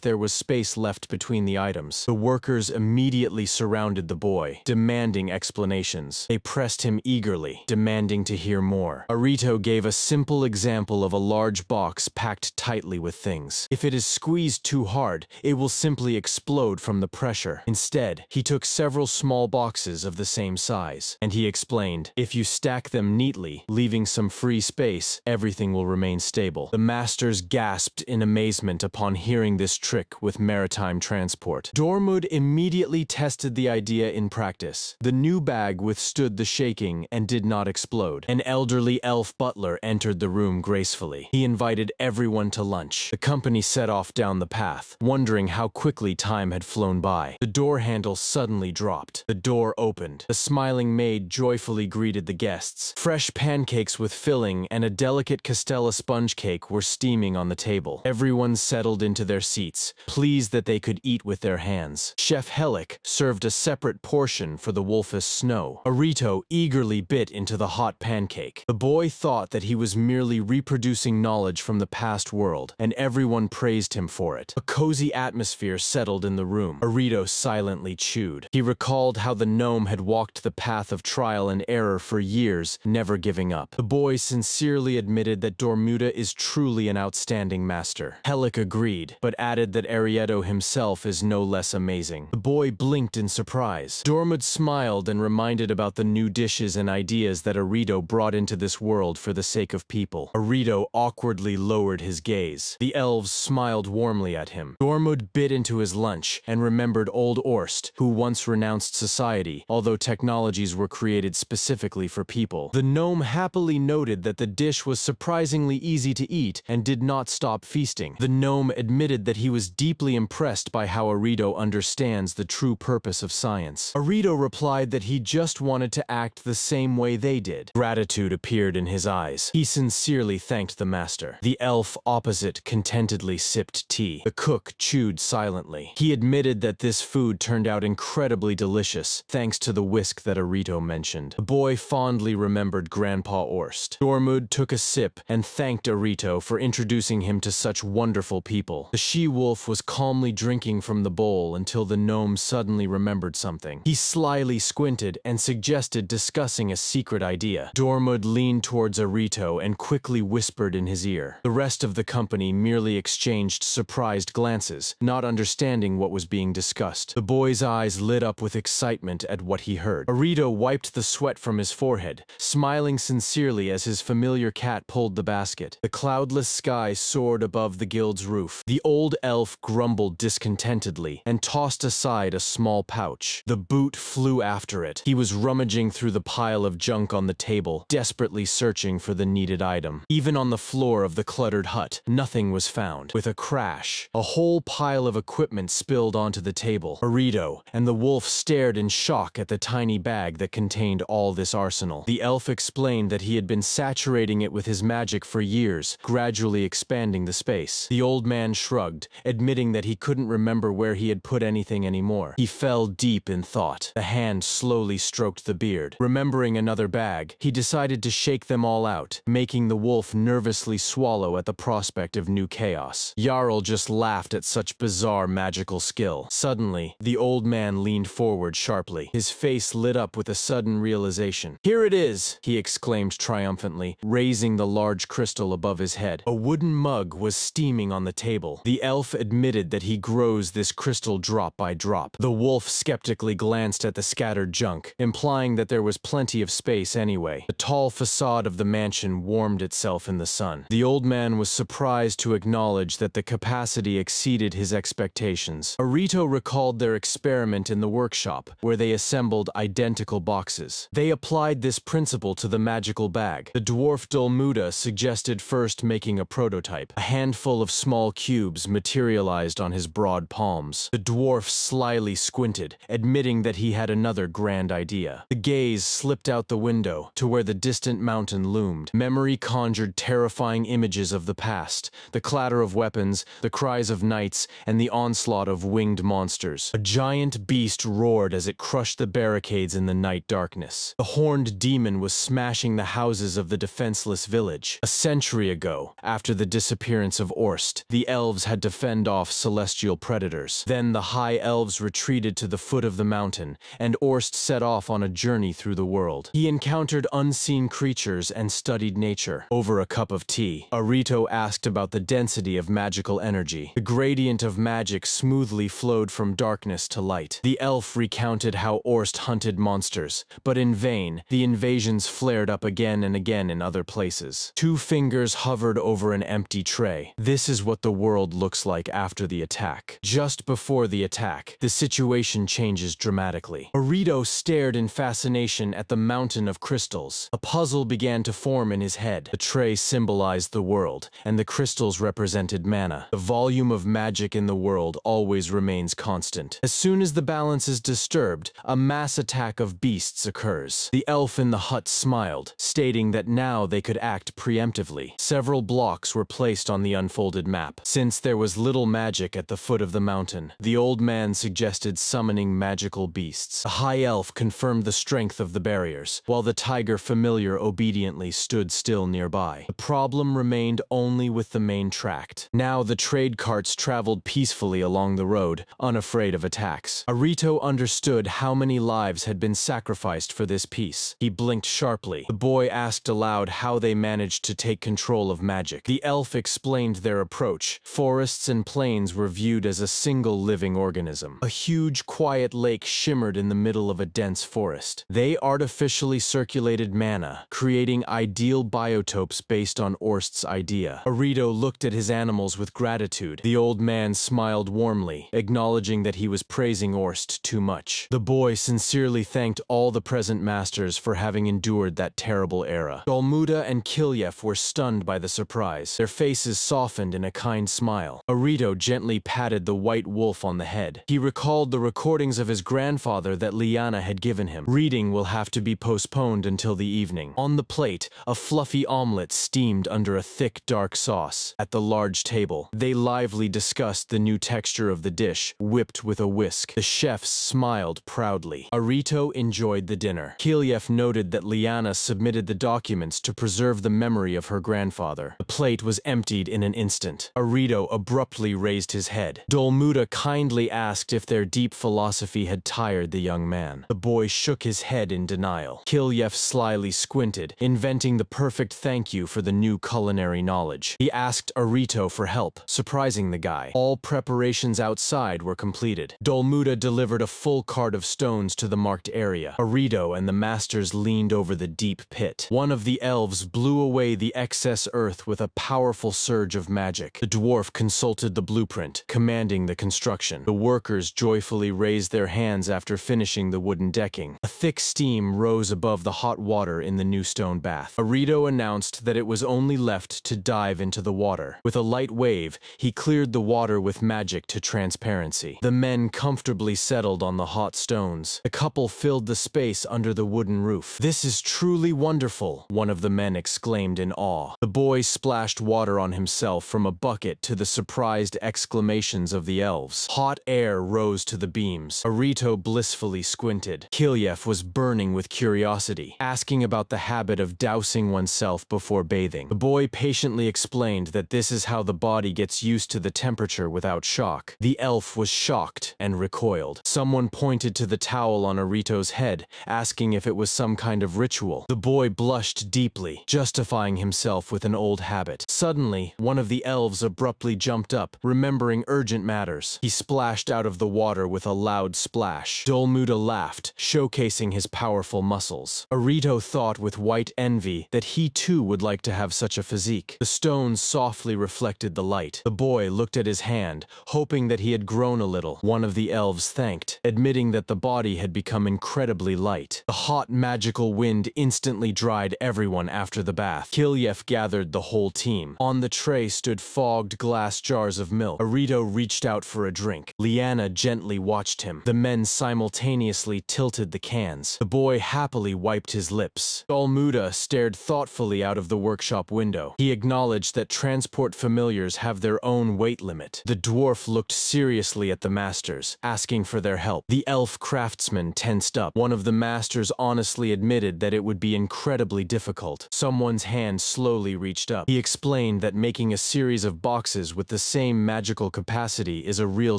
there was space left between the items. The workers immediately surrounded the boy, demanding explanations. They pressed him eagerly, demanding to hear more. Arito gave a simple example of a large box packed tightly with things. If it is squeezed too hard, it will simply explode from the pressure. Instead, he took several small boxes of the same size, and he explained, if you stack them neatly, leaving some free space, everything will remain stable. The masters gasped in amazement upon hearing this trick with maritime transport. Dormud immediately tested the idea in practice. The new bag withstood the shaking and did not explode. An elderly elf butler entered the room gracefully. He invited everyone to lunch. The company set off down the path, wondering how quickly time had flown by. The door handle suddenly dropped. The door opened. The smiling maid joyfully greeted the guests. Fresh pancakes with filling and a delicate castella sponge cake were steaming on the table. Everyone settled into their seats, pleased that they could eat with their hands. Chef Helic served a separate portion for the wolfess Snow. Arito eagerly bit into the hot pancake. The boy thought that he was merely reproducing knowledge from the past world, and everyone praised him for it. A cozy atmosphere settled in the room. Arito silently chewed. He recalled how the gnome had walked the path of trial and error for years, never giving up. The boy sincerely admitted that Dormuda is truly an outstanding master. Helic agreed, but added that Arieto himself is no less amazing. The boy blinked in surprise. Dormud smiled and reminded about the new dishes and ideas that Arito brought into this world for the sake of people. Arito awkwardly lowered his gaze. The elves smiled warmly at him. Dormud bit into his lunch and remembered old Orst, who once renounced society, although technologies were created specifically for people. The gnome happily noted that the dish was surprisingly easy to eat and did not stop feasting. The gnome admitted that he was deeply impressed by how Arito understands the true purpose of science. Arito replied that he just wanted to act the same way they did. Gratitude appeared in his eyes. He sincerely thanked the master. The elf opposite contentedly sipped tea. The cook chewed silently. He admitted that this food turned out incredibly delicious, thanks to the whisk that Arito mentioned. The boy fondly remembered Grandpa Orst. Dormud took a sip and thanked Arito for introducing him to such wonderful people. The she-wolf was calmly drinking from the bowl until the gnome suddenly remembered something. He slyly squinted and suggested discussing a secret idea. Dormud leaned towards Arito and quickly whispered in his ear. The rest of the company merely exchanged surprised glances, not understanding what was being discussed. The boy's eyes lit up with excitement at what he heard. Arito wiped the sweat from his forehead, smiling sincerely as his familiar cat pulled the basket. The cloudless sky soared above the guild's roof. The old elf grumbled discontentedly and tossed aside a small pouch. The boot flew after it. He was rummaging through the pile of junk on the table, desperately searching for the needed item. Even on the floor of the cluttered hut, nothing was found. With a crash, a whole pile of equipment spilled onto the table. Arito and the wolf stared in shock at the tiny bag that contained all this arsenal. The elf explained that he had been saturating it with his magic for years, gradually expanding the space. The old man shrugged, admitting that he couldn't remember where he had put anything anymore. He fell deep deep in thought. The hand slowly stroked the beard. Remembering another bag, he decided to shake them all out, making the wolf nervously swallow at the prospect of new chaos. Jarl just laughed at such bizarre magical skill. Suddenly, the old man leaned forward sharply. His face lit up with a sudden realization. "Here it is!" he exclaimed triumphantly, raising the large crystal above his head. A wooden mug was steaming on the table. The elf admitted that he grows this crystal drop by drop. The wolf skeptically glanced at the scattered junk, implying that there was plenty of space anyway. The tall facade of the mansion warmed itself in the sun. The old man was surprised to acknowledge that the capacity exceeded his expectations. Arito recalled their experiment in the workshop, where they assembled identical boxes. They applied this principle to the magical bag. The dwarf Dolmuda suggested first making a prototype. A handful of small cubes materialized on his broad palms. The dwarf slyly squinted, admitting that he had another grand idea. The gaze slipped out the window to where the distant mountain loomed. Memory conjured terrifying images of the past, the clatter of weapons, the cries of knights, and the onslaught of winged monsters. A giant beast roared as it crushed the barricades in the night darkness. The horned demon was smashing the houses of the defenseless village. A century ago, after the disappearance of Orst, the elves had to fend off celestial predators. Then the high elves retreated to the foot of the mountain, and Orst set off on a journey through the world. He encountered unseen creatures and studied nature. Over a cup of tea, Arito asked about the density of magical energy. The gradient of magic smoothly flowed from darkness to light. The elf recounted how Orst hunted monsters, but in vain. The invasions flared up again and again in other places. Two fingers hovered over an empty tray. This is what the world looks like after the attack. Just before the attack, the situation changes dramatically. Arito stared in fascination at the mountain of crystals. A puzzle began to form in his head. The tray symbolized the world, and the crystals represented mana. The volume of magic in the world always remains constant. As soon as the balance is disturbed, a mass attack of beasts occurs. The elf in the hut smiled, stating that now they could act preemptively. Several blocks were placed on the unfolded map. Since there was little magic at the foot of the mountain, the old man suggested summoning magical beasts. The high elf confirmed the strength of the barriers, while the tiger familiar obediently stood still nearby. The problem remained only with the main tract. Now the trade carts traveled peacefully along the road, unafraid of attacks. Arito understood how many lives had been sacrificed for this peace. He blinked sharply. The boy asked aloud how they managed to take control of magic. The elf explained their approach. Forests and plains were viewed as a single living organism. A huge, quiet lake shimmered in the middle of a dense forest. They artificially circulated mana, creating ideal biotopes based on Orst's idea. Arito looked at his animals with gratitude. The old man smiled warmly, acknowledging that he was praising Orst too much. The boy sincerely thanked all the present masters for having endured that terrible era. Dolmuda and Kilyef were stunned by the surprise. Their faces softened in a kind smile. Arito gently patted the white wolf on the head. He recalled the recordings of his grandfather that Liana had given him. Reading will have to be postponed until the evening. On the plate, a fluffy omelet steamed under a thick, dark sauce. At the large table, they lively discussed the new texture of the dish, whipped with a whisk. The chefs smiled proudly. Arito enjoyed the dinner. Kilyef noted that Liana submitted the documents to preserve the memory of her grandfather. The plate was emptied in an instant. Arito abruptly raised his head. Dolmuda kindly asked if their deep philosophy had tired the young man. The boy shook his head in denial. Kilyef slyly squinted, inventing the perfect thank you for the new culinary knowledge. He asked Arito for help, surprising the guy. All preparations outside were completed. Dolmuda delivered a full cart of stones to the marked area. Arito and the masters leaned over the deep pit. One of the elves blew away the excess earth with a powerful surge of magic. The dwarf consulted the blueprint, commanding the construction. The workers joyfully raised their hands after finishing the wooden decking. A thick steam rose above the hot water in the new stone bath. Arito announced that it was only left to dive into the water. With a light wave, he cleared the water with magic to transparency. The men comfortably settled on the hot stones. The couple filled the space under the wooden roof. "This is truly wonderful," one of the men exclaimed in awe. The boy splashed water on himself from a bucket to the surprised exclamations of the elves. Hot air rose to the beams. mushrooms. Arito blissfully squinted. Kilyev was burning with curiosity, asking about the habit of dousing oneself before bathing. The boy patiently explained that this is how the body gets used to the temperature without shock. The elf was shocked and recoiled. Someone pointed to the towel on Arito's head, asking if it was some kind of ritual. The boy blushed deeply, justifying himself with an old habit. Suddenly, one of the elves abruptly jumped up, remembering urgent matters. He splashed out of the water with a loud splash. Dolmuda laughed, showcasing his powerful muscles. Arito thought with white envy that he too would like to have such a physique. The stones softly reflected the light. The boy looked at his hand, hoping that he had grown a little. One of the elves thanked, admitting that the body had become incredibly light. The hot magical wind instantly dried everyone after the bath. Kilyev gathered the whole team. On the tray stood fogged glass jars of milk. Arito reached out for a drink. Liana gently watched him. The men simultaneously tilted the cans. The boy happily wiped his lips. Dolmuda stared thoughtfully out of the workshop window. He acknowledged that transport familiars have their own weight limit. The dwarf looked seriously at the masters, asking for their help. The elf craftsman tensed up. One of the masters honestly admitted that it would be incredibly difficult. Someone's hand slowly reached up. He explained that making a series of boxes with the same magical capacity is a real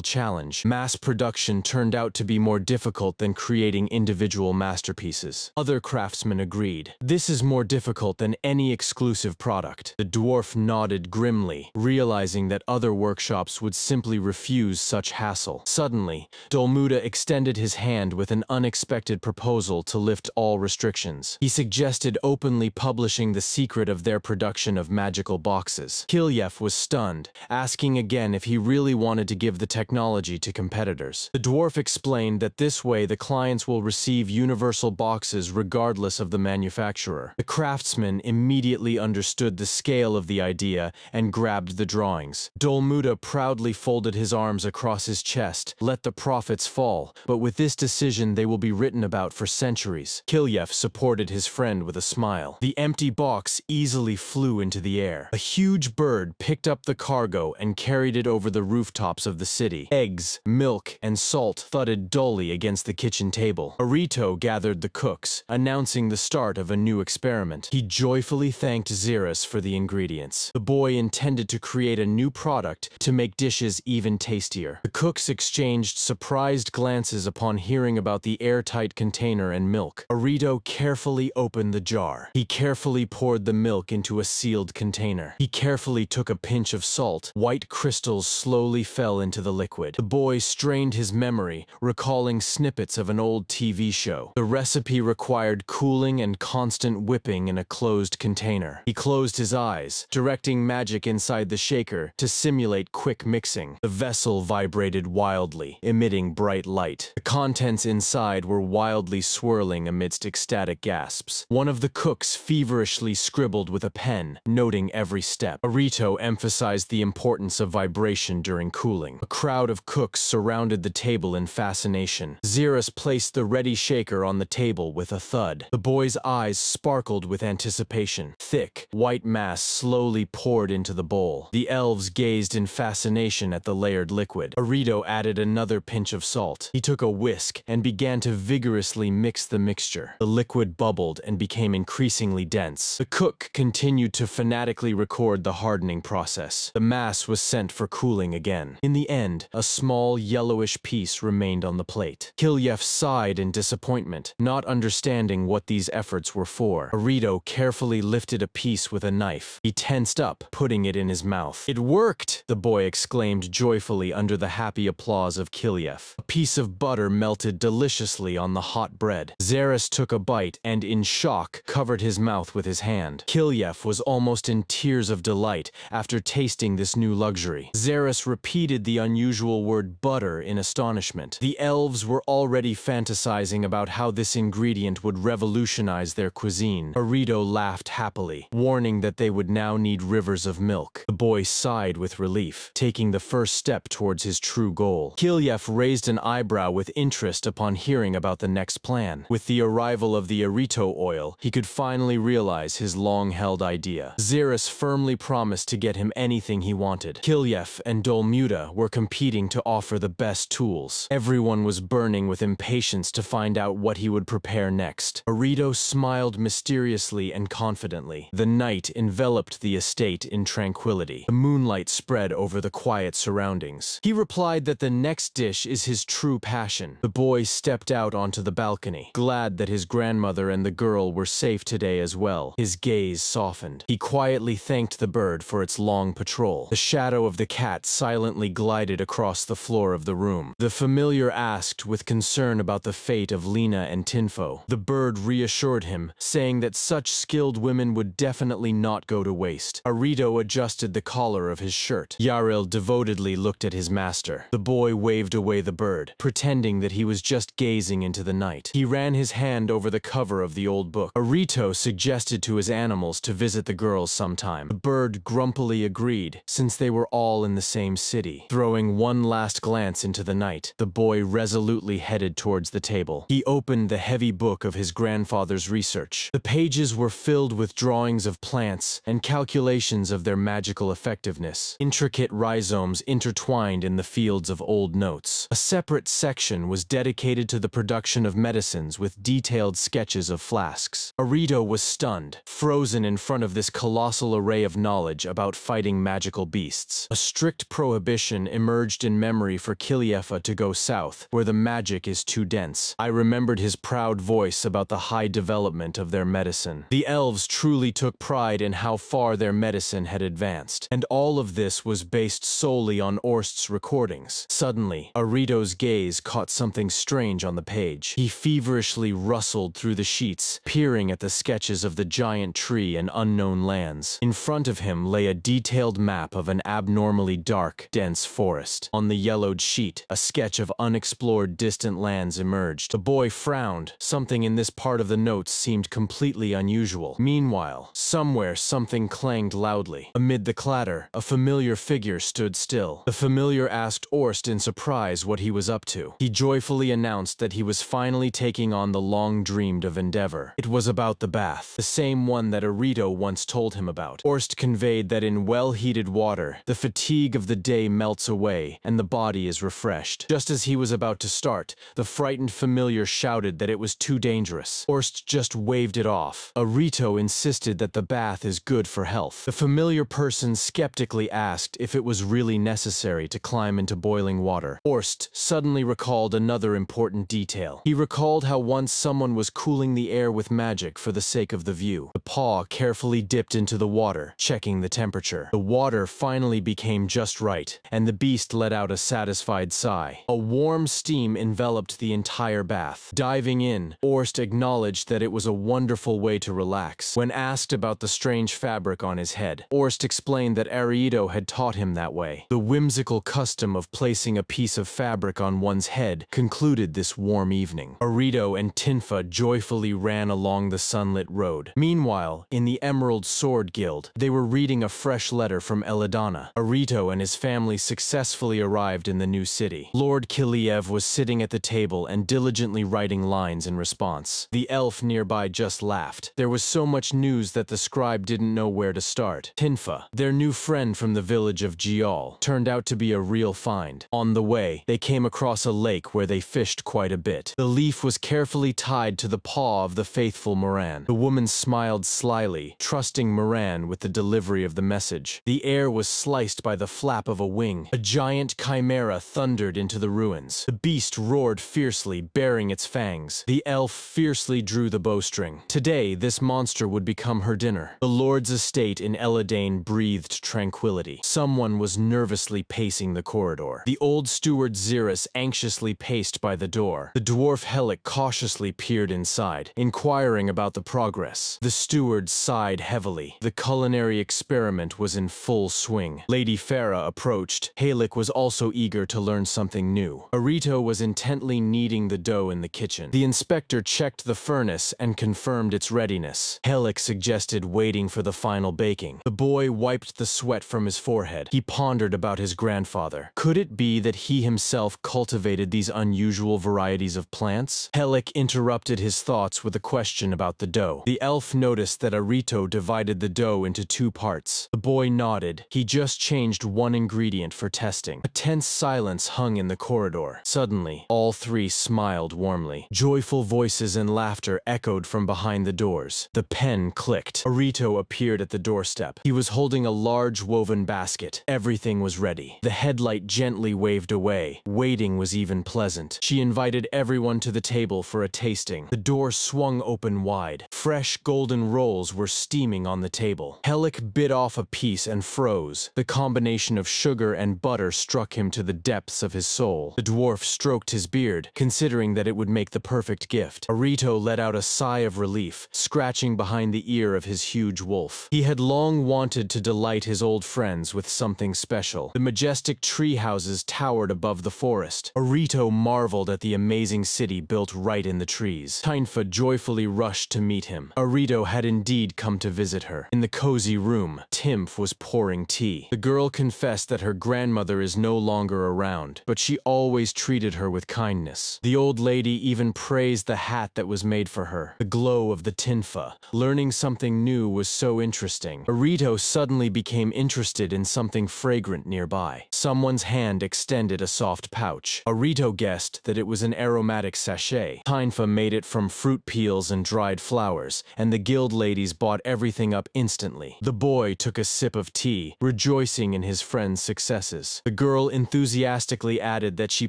challenge. Mass production turned out to be more difficult than creating individual masterpieces. Other craftsmen agreed. This is more difficult than any exclusive product. The dwarf nodded grimly, realizing that other workshops would simply refuse such hassle. Suddenly, Dolmuda extended his hand with an unexpected proposal to lift all restrictions. He suggested openly publishing the secret of their production of magical boxes. Kilyev was stunned, asking again if he really wanted to give the technology to competitors. The dwarf explained that this way the clients will receive universal boxes regardless of the manufacturer. The craftsman immediately understood the scale of the idea and grabbed the drawings. Dolmuda proudly folded his arms across his chest, let the profits fall, but with this decision they will be written about for centuries. Kilyev supported his friend with a smile. The empty box easily flew into the air. A huge bird picked up the cargo and carried it over the rooftops of the city. Eggs, milk, and salt thudded dully against the kitchen table. Arito gathered the cooks, announcing the start of a new experiment. He joyfully thanked Xeris for the ingredients. The boy intended to create a new product to make dishes even tastier. The cooks exchanged surprised glances upon hearing about the airtight container and milk. Arito carefully opened the jar. He carefully poured the milk into a sealed container. He carefully took a pinch of salt. White crystals slowly fell into the liquid. The boy strained his memory, recalling snippets of an old TV show. The recipe required cooling and constant whipping in a closed container. He closed his eyes, directing magic inside the shaker to simulate quick mixing. The vessel vibrated wildly, emitting bright light. The contents inside were wildly swirling amidst ecstatic gasps. One of the cooks feverishly scribbled with a pen, noting every step. Arito emphasized the importance of vibration during cooling. A crowd of cooks surrounded the table in fascination. Xeris placed the ready shaker on the table with a thud. The boy's eyes sparkled with anticipation. Thick, white mass slowly poured into the bowl. The elves gazed in fascination at the layered liquid. Arito added another pinch of salt. He took a whisk and began to vigorously mix the mixture. The liquid bubbled and became increasingly dense. The cook continued to fanatically record the hardening process. The mass was sent for cooling again. In the end, a small yellowish piece remained on the plate. Kilyev sighed in disappointment, not understanding what these efforts were for. Arito carefully lifted a piece with a knife. He tensed up, putting it in his mouth. "It worked!" the boy exclaimed joyfully under the happy applause of Kilyev. A piece of butter melted deliciously on the hot bread. Xeris took a bite and, in shock, covered his mouth with his hand. Kilyev was almost in tears of delight after tasting this new luxury. Xeris repeated the unusual word butter in astonishment. The elves were already fantasizing about how this ingredient would revolutionize their cuisine. Arito laughed happily, warning that they would now need rivers of milk. The boy sighed with relief, taking the first step towards his true goal. Kilyev raised an eyebrow with interest upon hearing about the next plan. With the arrival of the Arito oil, he could finally realize his long-held idea. Xeris firmly promised to get him anything he wanted. Kilyev and Dolmuda were competing to offer the best tools. else. Everyone was burning with impatience to find out what he would prepare next. Arito smiled mysteriously and confidently. The night enveloped the estate in tranquility. The moonlight spread over the quiet surroundings. He replied that the next dish is his true passion. The boy stepped out onto the balcony, glad that his grandmother and the girl were safe today as well. His gaze softened. He quietly thanked the bird for its long patrol. The shadow of the cat silently glided across the floor of the room. The familiar asked with concern about the fate of Lena and Tinfo. The bird reassured him, saying that such skilled women would definitely not go to waste. Arito adjusted the collar of his shirt. Yaril devotedly looked at his master. The boy waved away the bird, pretending that he was just gazing into the night. He ran his hand over the cover of the old book. Arito suggested to his animals to visit the girls sometime. The bird grumpily agreed, since they were all in the same city. Throwing one last glance into the night, the boy resolutely headed towards the table. He opened the heavy book of his grandfather's research. The pages were filled with drawings of plants and calculations of their magical effectiveness. Intricate rhizomes intertwined in the fields of old notes. A separate section was dedicated to the production of medicines with detailed sketches of flasks. Arito was stunned, frozen in front of this colossal array of knowledge about fighting magical beasts. A strict prohibition emerged in memory for Kiliefa to go south, where the magic is too dense. I remembered his proud voice about the high development of their medicine. The elves truly took pride in how far their medicine had advanced, and all of this was based solely on Orst's recordings. Suddenly, Arito's gaze caught something strange on the page. He feverishly rustled through the sheets, peering at the sketches of the giant tree and unknown lands. In front of him lay a detailed map of an abnormally dark, dense forest. On the yellowed sheet, a sketch of unexplored distant lands emerged. The boy frowned. Something in this part of the notes seemed completely unusual. Meanwhile, somewhere something clanged loudly. Amid the clatter, a familiar figure stood still. The familiar asked Orst in surprise what he was up to. He joyfully announced that he was finally taking on the long-dreamed-of endeavor. It was about the bath, the same one that Arito once told him about. Orst conveyed that in well-heated water, the fatigue of the day melts away and the body is refreshed. Just as he was about to start, the frightened familiar shouted that it was too dangerous. Orst just waved it off. Arito insisted that the bath is good for health. The familiar person skeptically asked if it was really necessary to climb into boiling water. Orst suddenly recalled another important detail. He recalled how once someone was cooling the air with magic for the sake of the view. The paw carefully dipped into the water, checking the temperature. The water finally became just right, and the beast let out a satisfied sigh. A warm steam enveloped the entire bath. Diving in, Orst acknowledged that it was a wonderful way to relax. When asked about the strange fabric on his head, Orst explained that Arito had taught him that way. The whimsical custom of placing a piece of fabric on one's head concluded this warm evening. Arito and Tinfa joyfully ran along the sunlit road. Meanwhile, in the Emerald Sword Guild, they were reading a fresh letter from Eladana. Arito and his family successfully arrived in the new city. Lord Kiliev was sitting at the table and diligently writing lines in response. The elf nearby just laughed. There was so much news that the scribe didn't know where to start. Tinfa, their new friend from the village of Jial, turned out to be a real find. On the way, they came across a lake where they fished quite a bit. The leaf was carefully tied to the paw of the faithful Moran. The woman smiled slyly, trusting Moran with the delivery of the message. The air was sliced by the flap of a wing. A giant chimera thundered into the ruins. The beast roared fiercely, baring its fangs. The elf fiercely drew the bowstring. Today, this monster would become her dinner. The lord's estate in Eladane breathed tranquility. Someone was nervously pacing the corridor. The old steward Xeris anxiously paced by the door. The dwarf Helic cautiously peered inside, inquiring about the progress. The steward sighed heavily. The culinary experiment was in full swing. Lady Farah approached. Helic was also eager to learn something new. Arito was intently kneading the dough in the kitchen. The inspector checked the furnace and confirmed its readiness. Helic suggested waiting for the final baking. The boy wiped the sweat from his forehead. He pondered about his grandfather. Could it be that he himself cultivated these unusual varieties of plants? Helic interrupted his thoughts with a question about the dough. The elf noticed that Arito divided the dough into two parts. The boy nodded. He just changed one ingredient for testing. A tense silence hung in the corridor. Suddenly, all three smiled warmly. Joyful voices and laughter echoed from behind the doors. The pen clicked. Arito appeared at the doorstep. He was holding a large woven basket. Everything was ready. The headlight gently waved away. Waiting was even pleasant. She invited everyone to the table for a tasting. The door swung open wide. Fresh golden rolls were steaming on the table. Helik bit off a piece and froze. The combination of sugar and butter struck him to the depths of his soul. The dwarf stroked his beard, considering that it would make the perfect gift. Arito let out a sigh of relief, scratching behind the ear of his huge wolf. He had long wanted to delight his old friends with something special. The majestic tree houses towered above the forest. Arito marveled at the amazing city built right in the trees. Tynfa joyfully rushed to meet him. Arito had indeed come to visit her. In the cozy room, Timph was pouring tea. The girl confessed that her grandmother is no longer around, but she always treated her with kindness. The old lady even praised the hat that was made for her. The glow of the tinfa. Learning something new was so interesting. Arito suddenly became interested in something fragrant nearby. Someone's hand extended a soft pouch. Arito guessed that it was an aromatic sachet. Tynfa made it from fruit peels and dried flowers, and the guild ladies bought everything up instantly. The boy took a sip of tea, rejoicing in his friend's successes. The girl enthusiastically added that she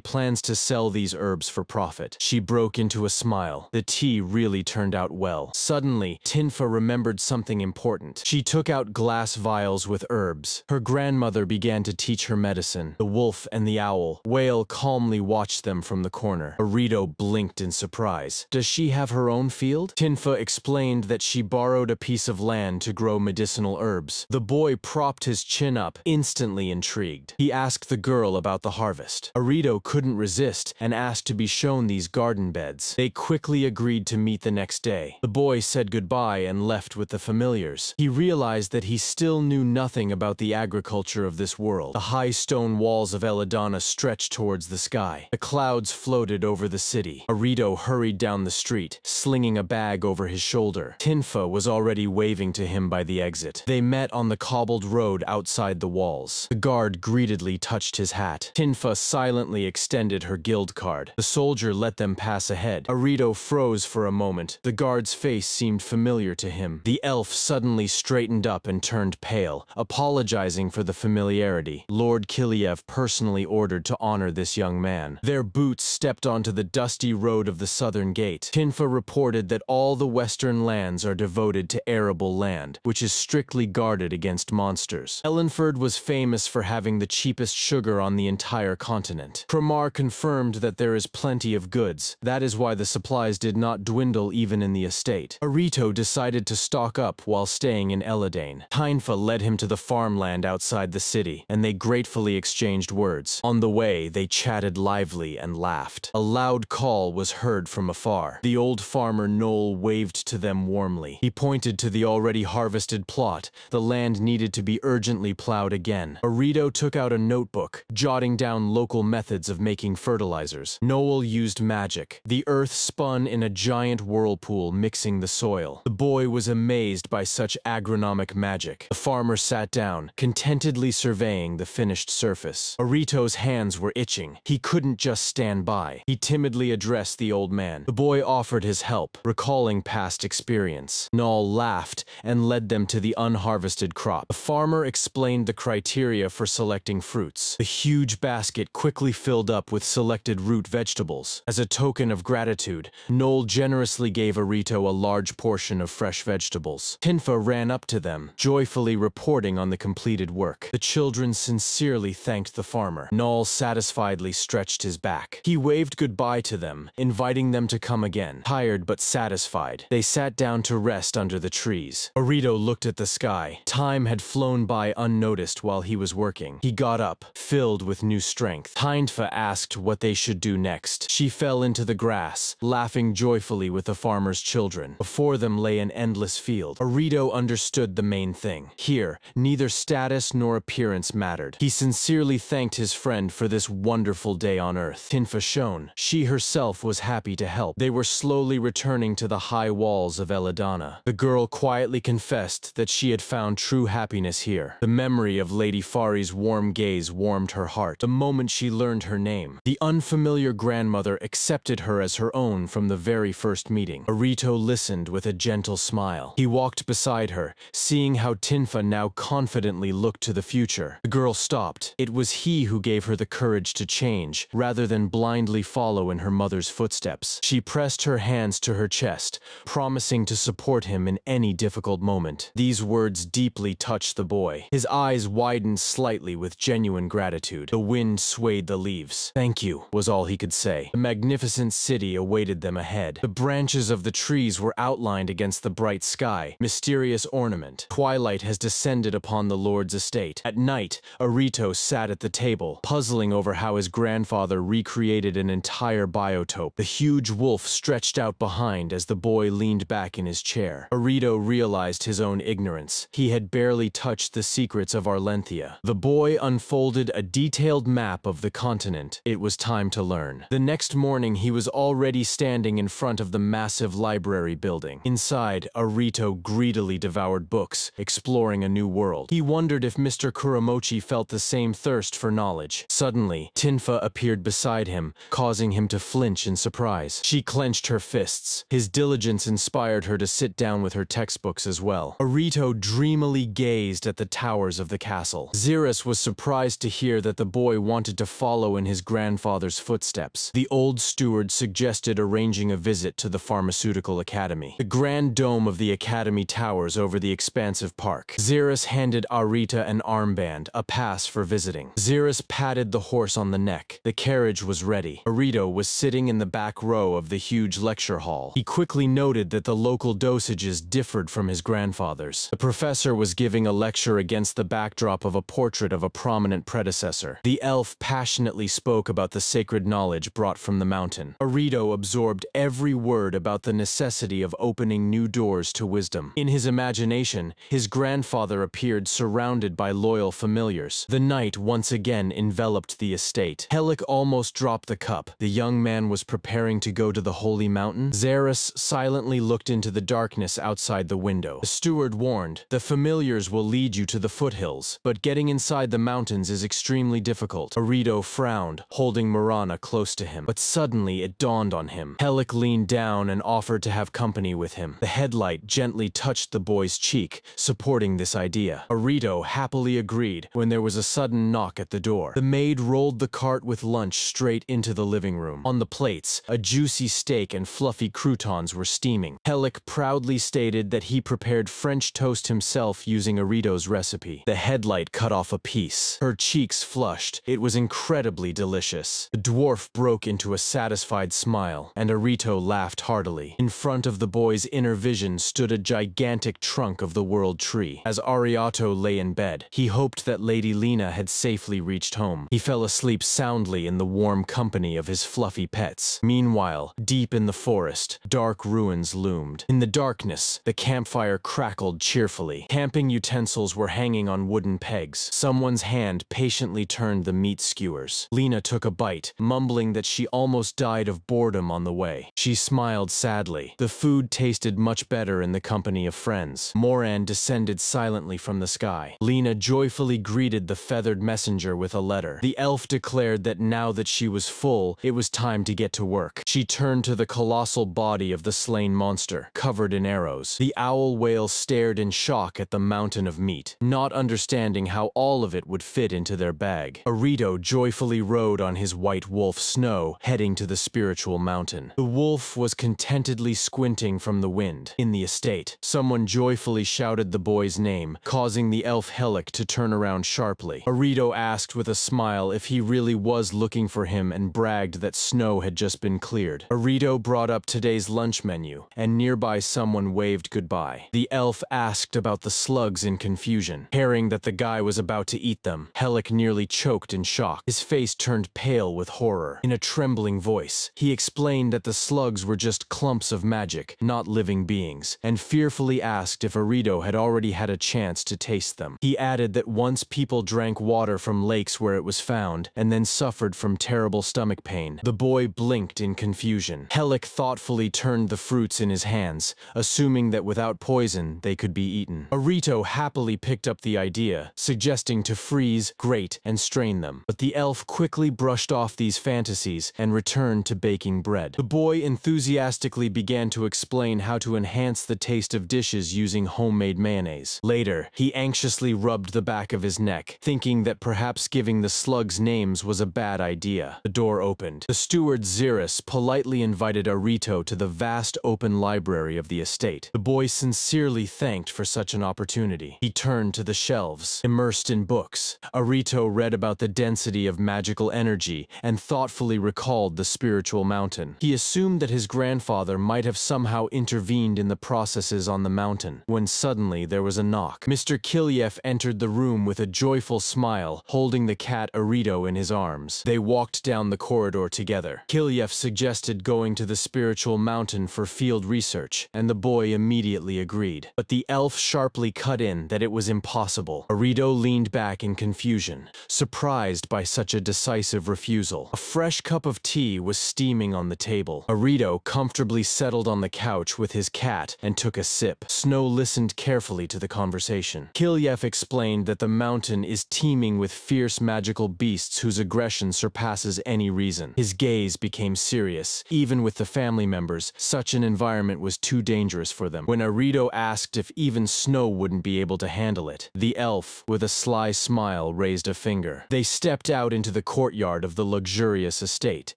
plans to sell these herbs for profit. She broke into a smile. The tea really turned out well. Suddenly, Tinfa remembered something important. She took out glass vials with herbs. Her grandmother began to teach her medicine. The wolf and the owl, Whale calmly watched them from the corner. Arito blinked in surprise. Does she have her own field? Tinfa explained that she borrowed a piece of land to grow medicinal herbs. The boy propped his chin up, instantly intrigued. He asked the girl about the harvest. Arito couldn't resist and asked to be shown these garden beds. They quickly agreed to meet the next day. The boy said goodbye and left with the familiars. He realized that he still knew nothing about the agriculture of this world. The high stone walls of Eladana stretched towards the sky. The clouds floated over the city. Arito hurried down the street, slinging a bag over his shoulder. Tinfa was already waving to him by the exit. They met on the cobbled road outside the walls. The guard greedily touched his hat. Tinfa silently extended her guild card. The soldier let them pass ahead. Arito froze for a moment. The guard's face seemed familiar to him. The elf suddenly straightened up and turned pale, apologizing for the familiarity. Lord Kiliev personally ordered to honor this young man. Their boots stepped onto the dusty road of the southern gate. Tinfa reported that all the western lands are devoted to arable land, which is strictly guarded against monsters. Ellenford was famous for having the cheapest sugar on the entire continent. Kramar confirmed that there is plenty of goods. That is why the supplies did not dwindle even in the estate. Arito decided to stock up while staying in Eladane. Tynfa led him to the farmland outside the city, and they gratefully exchanged words. On the way, they chatted lively and laughed. A loud call was heard from afar. The old farmer Noel waved to them warmly. He pointed to the already harvested plot. The land needed to be urgently plowed again. Arito took out a notebook, jotting down local methods of making fertilizers. Noel used magic. The earth spun in a giant whirlpool, mixing the soil. The boy was amazed by such agronomic magic. The farmer sat down, contentedly surveying the finished surface. Arito's hands were itching. He couldn't just stand by. He timidly addressed the old man. The boy offered his help, recalling past experience. Noel laughed and led them to the unharvested crop. The farmer explained the criteria for selecting fruits. The huge basket quickly filled up with selected root vegetables. As a token of gratitude, Noel generously gave Arito a large portion of fresh vegetables. Tinfa ran up to them, joyfully reporting on the completed work. The children sincerely thanked the farmer. Noel satisfiedly stretched his back. He waved goodbye to them, inviting them to come again. Tired but satisfied, they sat down to rest under the trees. Arito looked at the sky. Time had flown by unnoticed while he was working. He got up, filled with new strength. Tynfa asked what they should do next. She fell into the grass, laughing joyfully with the farmer's children. Before them lay an endless field. Arito understood the main thing. Here, neither status nor appearance mattered. He sincerely thanked his friend for this wonderful day on Earth. Tinfa shone. She herself was happy to help. They were slowly returning to the high walls of Eladana. The girl quietly confessed that she had found true happiness here. The memory of Lady Fari's warm gaze warmed her heart. The moment she learned learned her name. The unfamiliar grandmother accepted her as her own from the very first meeting. Arito listened with a gentle smile. He walked beside her, seeing how Tinfa now confidently looked to the future. The girl stopped. It was he who gave her the courage to change, rather than blindly follow in her mother's footsteps. She pressed her hands to her chest, promising to support him in any difficult moment. These words deeply touched the boy. His eyes widened slightly with genuine gratitude. The wind swayed the leaves. "Thank you," was all he could say. The magnificent city awaited them ahead. The branches of the trees were outlined against the bright sky, mysterious ornament. Twilight has descended upon the Lord's estate. At night, Arito sat at the table, puzzling over how his grandfather recreated an entire biotope. The huge wolf stretched out behind as the boy leaned back in his chair. Arito realized his own ignorance. He had barely touched the secrets of Arlenthia. The boy unfolded a detailed map of the continent. It was time to learn. The next morning, he was already standing in front of the massive library building. Inside, Arito greedily devoured books, exploring a new world. He wondered if Mr. Kuramochi felt the same thirst for knowledge. Suddenly, Tinfa appeared beside him, causing him to flinch in surprise. She clenched her fists. His diligence inspired her to sit down with her textbooks as well. Arito dreamily gazed at the towers of the castle. Xerus was surprised to hear that the boy wanted to follow in his grandfather's footsteps. The old steward suggested arranging a visit to the pharmaceutical academy. The grand dome of the academy towers over the expansive park. Xerus handed Arita an armband, a pass for visiting. Xerus patted the horse on the neck. The carriage was ready. Arito was sitting in the back row of the huge lecture hall. He quickly noted that the local dosages differed from his grandfather's. The professor was giving a lecture against the backdrop of a portrait of a prominent predecessor. The elf passionately spoke about the sacred knowledge brought from the mountain. Arito absorbed every word about the necessity of opening new doors to wisdom. In his imagination, his grandfather appeared surrounded by loyal familiars. The night once again enveloped the estate. Helic almost dropped the cup. The young man was preparing to go to the holy mountain. Xerus silently looked into the darkness outside the window. The steward warned, "The familiars will lead you to the foothills, but getting inside the mountains is extremely difficult." Arito frowned, holding Marana close to him. But suddenly it dawned on him. Helic leaned down and offered to have company with him. The headlight gently touched the boy's cheek, supporting this idea. Arito happily agreed when there was a sudden knock at the door. The maid rolled the cart with lunch straight into the living room. On the plates, a juicy steak and fluffy croutons were steaming. Helic proudly stated that he prepared French toast himself using Arito's recipe. The headlight cut off a piece. Her cheeks flushed. It was incredibly delicious. The dwarf broke into a satisfied smile, and Arito laughed heartily. In front of the boy's inner vision stood a gigantic trunk of the world tree. As Ariato lay in bed, he hoped that Lady Lena had safely reached home. He fell asleep soundly in the warm company of his fluffy pets. Meanwhile, deep in the forest, dark ruins loomed. In the darkness, the campfire crackled cheerfully. Camping utensils were hanging on wooden pegs. Someone's hand patiently turned the meat skewers. Lena took a bite, mumbling that she almost died of boredom on the way. She smiled sadly. The food tasted much better in the company of friends. Moran descended silently from the sky. Lena joyfully greeted the feathered messenger with a letter. The elf declared that now that she was full, it was time to get to work. She turned to the colossal body of the slain monster, covered in arrows. The owl whale stared in shock at the mountain of meat, not understanding how all of it would fit into their bag. Arito joyfully rode on his white wolf Snow, heading to the spiritual mountain. The wolf was contentedly squinting from the wind. In the estate, someone joyfully shouted the boy's name, causing the elf Helic to turn around sharply. Arito asked with a smile if he really was looking for him and bragged that Snow had just been cleared. Arito brought up today's lunch menu, and nearby someone waved goodbye. The elf asked about the slugs in confusion. Hearing that the guy was about to eat them, Helic nearly choked in shock. His face turned pale with horror. In a trembling voice, he explained that the slugs were just clumps of magic, not living beings, and fearfully asked if Arito had already had a chance to taste them. He added that once people drank water from lakes where it was found, and then suffered from terrible stomach pain. The boy blinked in confusion. Helic thoughtfully turned the fruits in his hands, assuming that without poison, they could be eaten. Arito happily picked up the idea, suggesting to freeze, grate, and strain them. But the elf elf quickly brushed off these fantasies and returned to baking bread. The boy enthusiastically began to explain how to enhance the taste of dishes using homemade mayonnaise. Later, he anxiously rubbed the back of his neck, thinking that perhaps giving the slugs names was a bad idea. The door opened. The steward Xeris politely invited Arito to the vast open library of the estate. The boy sincerely thanked for such an opportunity. He turned to the shelves, immersed in books. Arito read about the density of magical energy and thoughtfully recalled the spiritual mountain. He assumed that his grandfather might have somehow intervened in the processes on the mountain, when suddenly there was a knock. Mr. Kilyev entered the room with a joyful smile, holding the cat Arito in his arms. They walked down the corridor together. Kilyev suggested going to the spiritual mountain for field research, and the boy immediately agreed. But the elf sharply cut in that it was impossible. Arito leaned back in confusion, surprised by such a decisive refusal. A fresh cup of tea was steaming on the table. Arito comfortably settled on the couch with his cat and took a sip. Snow listened carefully to the conversation. Kilyev explained that the mountain is teeming with fierce magical beasts whose aggression surpasses any reason. His gaze became serious. Even with the family members, such an environment was too dangerous for them. When Arito asked if even Snow wouldn't be able to handle it, the elf, with a sly smile, raised a finger. They stepped out into the courtyard of the luxurious estate.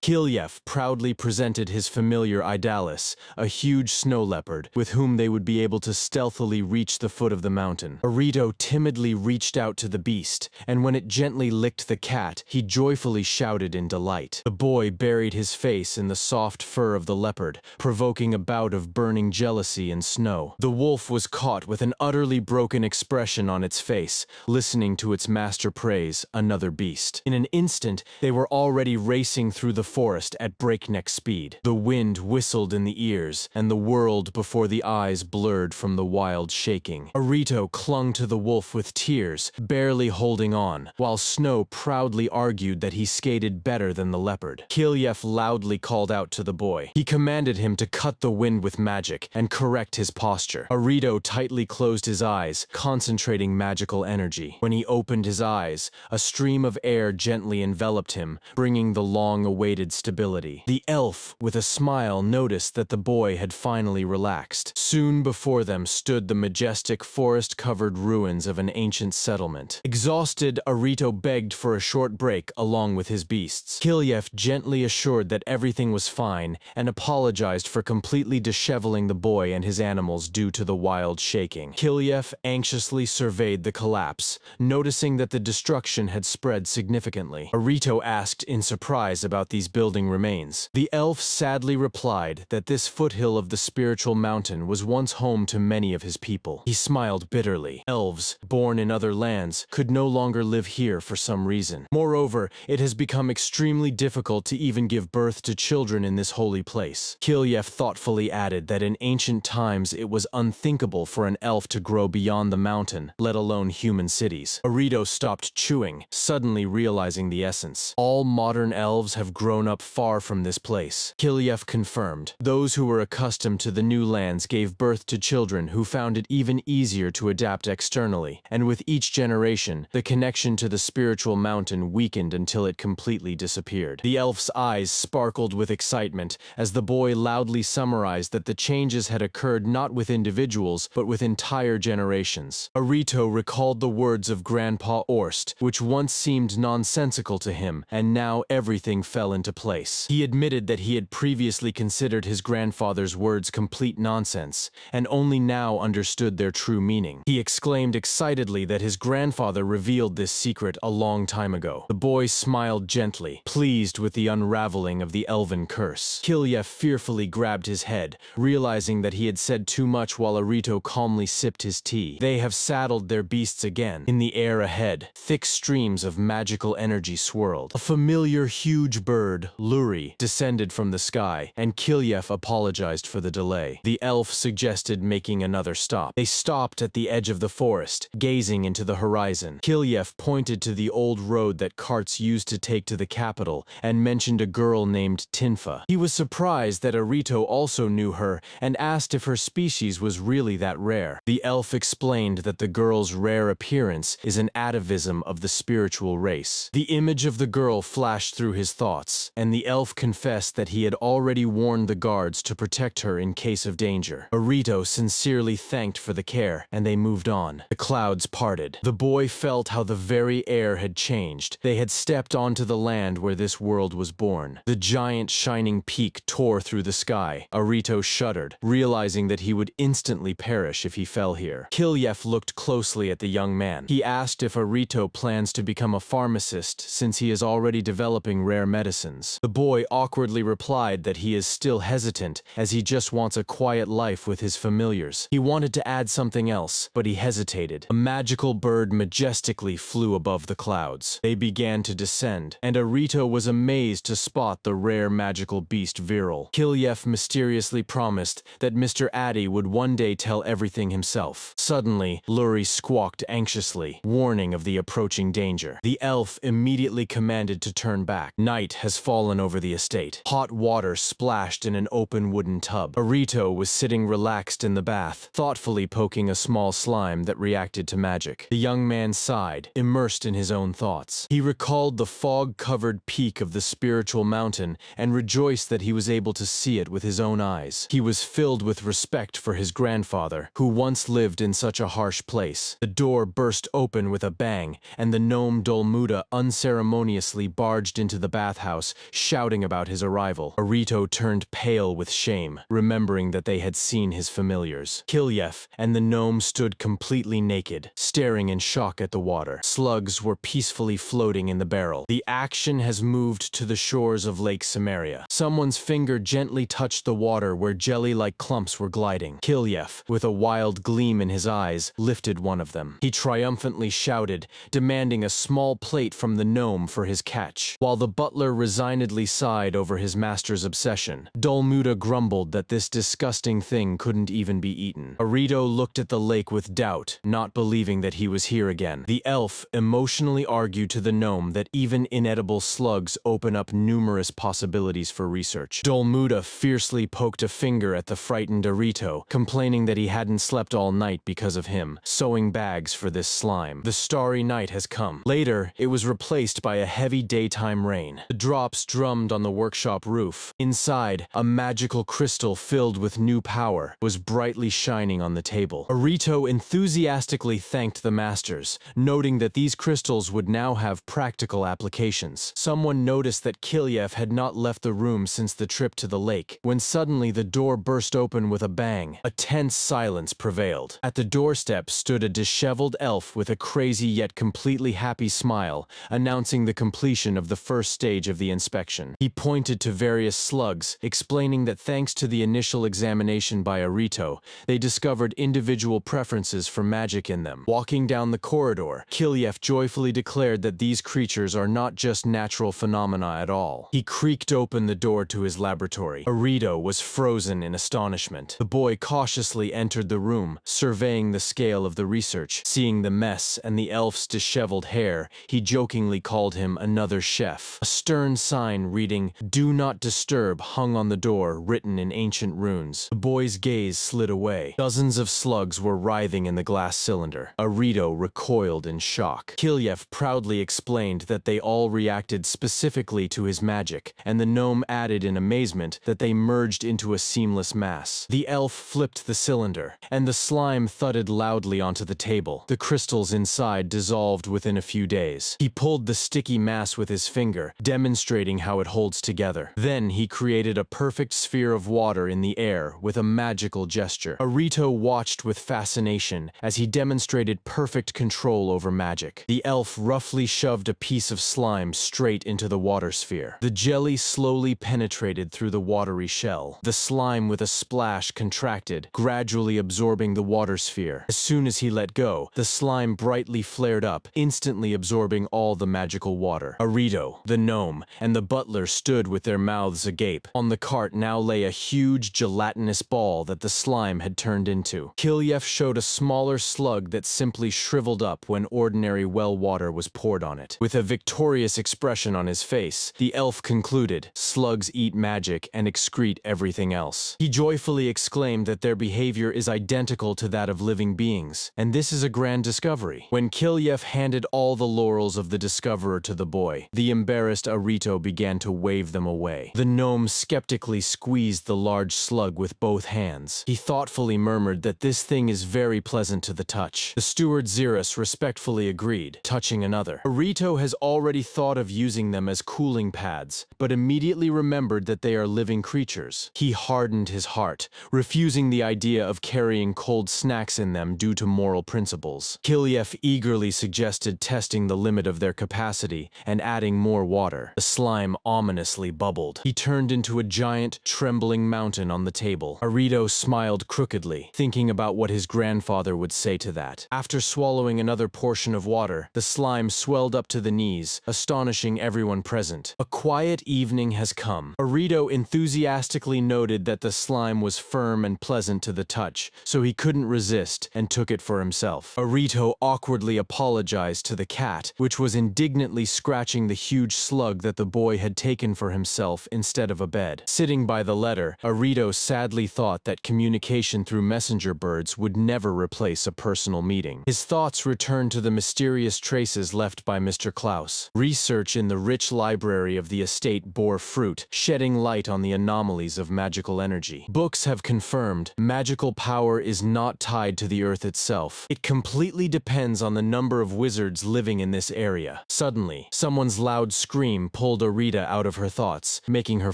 Kilyev proudly presented his familiar Idalis, a huge snow leopard, with whom they would be able to stealthily reach the foot of the mountain. Arito timidly reached out to the beast, and when it gently licked the cat, he joyfully shouted in delight. The boy buried his face in the soft fur of the leopard, provoking a bout of burning jealousy in Snow. The wolf was caught with an utterly broken expression on its face, listening to its master praise another beast. In an instant, they were already racing through the forest at breakneck speed. The wind whistled in the ears, and the world before the eyes blurred from the wild shaking. Arito clung to the wolf with tears, barely holding on, while Snow proudly argued that he skated better than the leopard. Kilyev loudly called out to the boy. He commanded him to cut the wind with magic and correct his posture. Arito tightly closed his eyes, concentrating magical energy. When he opened his eyes, a stream of air gently enveloped him, bringing the long-awaited stability. The elf, with a smile, noticed that the boy had finally relaxed. Soon before them stood the majestic forest-covered ruins of an ancient settlement. Exhausted, Arito begged for a short break along with his beasts. Kilyev gently assured that everything was fine and apologized for completely disheveling the boy and his animals due to the wild shaking. Kilyev anxiously surveyed the collapse, noticing that the destruction had spread significantly. Arito asked in surprise about these building remains. The elf sadly replied that this foothill of the spiritual mountain was once home to many of his people. He smiled bitterly. Elves, born in other lands, could no longer live here for some reason. Moreover, it has become extremely difficult to even give birth to children in this holy place. Kilyev thoughtfully added that in ancient times it was unthinkable for an elf to grow beyond the mountain, let alone human cities. Arito stopped chewing, suddenly realizing the essence. All modern elves have grown up far from this place. Kilyev confirmed. Those who were accustomed to the new lands gave birth to children who found it even easier to adapt externally, and with each generation, the connection to the spiritual mountain weakened until it completely disappeared. The elf's eyes sparkled with excitement as the boy loudly summarized that the changes had occurred not with individuals, but with entire generations. Arito recalled the words of Grandpa Orst, which once seemed nonsensical to him, and now everything fell into place. He admitted that he had previously considered his grandfather's words complete nonsense, and only now understood their true meaning. He exclaimed excitedly that his grandfather revealed this secret a long time ago. The boy smiled gently, pleased with the unraveling of the elven curse. Kilyev fearfully grabbed his head, realizing that he had said too much while Arito calmly sipped his tea. They have saddled their beasts again. In the air ahead, thick streams of magical energy swirled. A familiar huge bird, Luri, descended from the sky, and Kilyev apologized for the delay. The elf suggested making another stop. They stopped at the edge of the forest, gazing into the horizon. Kilyev pointed to the old road that carts used to take to the capital, and mentioned a girl named Tinfa. He was surprised that Arito also knew her, and asked if her species was really that rare. The elf explained that the girl's rare appearance is an atavism of the spiritual race. The The image of the girl flashed through his thoughts, and the elf confessed that he had already warned the guards to protect her in case of danger. Arito sincerely thanked for the care, and they moved on. The clouds parted. The boy felt how the very air had changed. They had stepped onto the land where this world was born. The giant shining peak tore through the sky. Arito shuddered, realizing that he would instantly perish if he fell here. Kilyef looked closely at the young man. He asked if Arito plans to become a pharmacist since he is already developing rare medicines. The boy awkwardly replied that he is still hesitant, as he just wants a quiet life with his familiars. He wanted to add something else, but he hesitated. A magical bird majestically flew above the clouds. They began to descend, and Arito was amazed to spot the rare magical beast Viral. Kilyef mysteriously promised that Mr. Addy would one day tell everything himself. Suddenly, Luri squawked anxiously, warning of the approaching danger. The elf immediately commanded to turn back. Night has fallen over the estate. Hot water splashed in an open wooden tub. Arito was sitting relaxed in the bath, thoughtfully poking a small slime that reacted to magic. The young man sighed, immersed in his own thoughts. He recalled the fog-covered peak of the spiritual mountain and rejoiced that he was able to see it with his own eyes. He was filled with respect for his grandfather, who once lived in such a harsh place. The door burst open with a bang, and the gnome Dolmuda unceremoniously barged into the bathhouse, shouting about his arrival. Arito turned pale with shame, remembering that they had seen his familiars. Kilyef and the gnome stood completely naked, staring in shock at the water. Slugs were peacefully floating in the barrel. The action has moved to the shores of Lake Samaria. Someone's finger gently touched the water where jelly-like clumps were gliding. Kilyef, with a wild gleam in his eyes, lifted one of them. He triumphantly shouted, demanding a small plate from the gnome for his catch. While the butler resignedly sighed over his master's obsession, Dolmuda grumbled that this disgusting thing couldn't even be eaten. Arito looked at the lake with doubt, not believing that he was here again. The elf emotionally argued to the gnome that even inedible slugs open up numerous possibilities for research. Dolmuda fiercely poked a finger at the frightened Arito, complaining that he hadn't slept all night because of him, sewing bags for this slime. The starry night has come. Later, it was replaced by a heavy daytime rain. The drops drummed on the workshop roof. Inside, a magical crystal filled with new power was brightly shining on the table. Arito enthusiastically thanked the masters, noting that these crystals would now have practical applications. Someone noticed that Kilyef had not left the room since the trip to the lake, when suddenly the door burst open with a bang. A tense silence prevailed. At the doorstep stood a disheveled elf with a crazy yet completely happy smile, announcing the completion of the first stage of the inspection. He pointed to various slugs, explaining that thanks to the initial examination by Arito, they discovered individual preferences for magic in them. Walking down the corridor, Kilyef joyfully declared that these creatures are not just natural phenomena at all. He creaked open the door to his laboratory. Arito was frozen in astonishment. The boy cautiously entered the room, surveying the scale of the research. Seeing the mess and the elf's disheveled hair, he jokingly called him another chef. A stern sign reading, "Do not disturb," hung on the door, written in ancient runes. The boy's gaze slid away. Dozens of slugs were writhing in the glass cylinder. Arito recoiled in shock. Kilyef proudly explained that they all reacted specifically to his magic, and the gnome added in amazement that they merged into a seamless mass. The elf flipped the cylinder, and the slime thudded loudly onto the table. The crystals inside dissolved within a few days. He pulled the sticky mass with his finger, demonstrating how it holds together. Then he created a perfect sphere of water in the air with a magical gesture. Arito watched with fascination as he demonstrated perfect control over magic. The elf roughly shoved a piece of slime straight into the water sphere. The jelly slowly penetrated through the watery shell. The slime with a splash contracted, gradually absorbing the water sphere. As soon as he let go, the slime brightly flared up, instantly absorbing all the magical water. Arito, the gnome, and the butler stood with their mouths agape. On the cart now lay a huge gelatinous ball that the slime had turned into. Kilyef showed a smaller slug that simply shriveled up when ordinary well water was poured on it. With a victorious expression on his face, the elf concluded, "Slugs eat magic and excrete everything else." He joyfully exclaimed that their behavior is identical to that of living beings, and this is a grand discovery. When Kilyef handed all the laurels of the discoverer to the boy. The embarrassed Arito began to wave them away. The gnome skeptically squeezed the large slug with both hands. He thoughtfully murmured that this thing is very pleasant to the touch. The steward Xerus respectfully agreed, touching another. Arito has already thought of using them as cooling pads, but immediately remembered that they are living creatures. He hardened his heart, refusing the idea of carrying cold snacks in them due to moral principles. Kilyev eagerly suggested testing the limit of their capacity and adding more water. The slime ominously bubbled. He turned into a giant, trembling mountain on the table. Arito smiled crookedly, thinking about what his grandfather would say to that. After swallowing another portion of water, the slime swelled up to the knees, astonishing everyone present. A quiet evening has come. Arito enthusiastically noted that the slime was firm and pleasant to the touch, so he couldn't resist and took it for himself. Arito awkwardly apologized to the cat, which was indignantly scratching the huge slug that the boy had taken for himself instead of a bed. Sitting by the letter, Arito sadly thought that communication through messenger birds would never replace a personal meeting. His thoughts returned to the mysterious traces left by Mr. Klaus. Research in the rich library of the estate bore fruit, shedding light on the anomalies of magical energy. Books have confirmed magical power is not tied to the earth itself. It completely depends on the number of wizards living in this area. Suddenly, someone's loud scream pulled Arita out of her thoughts, making her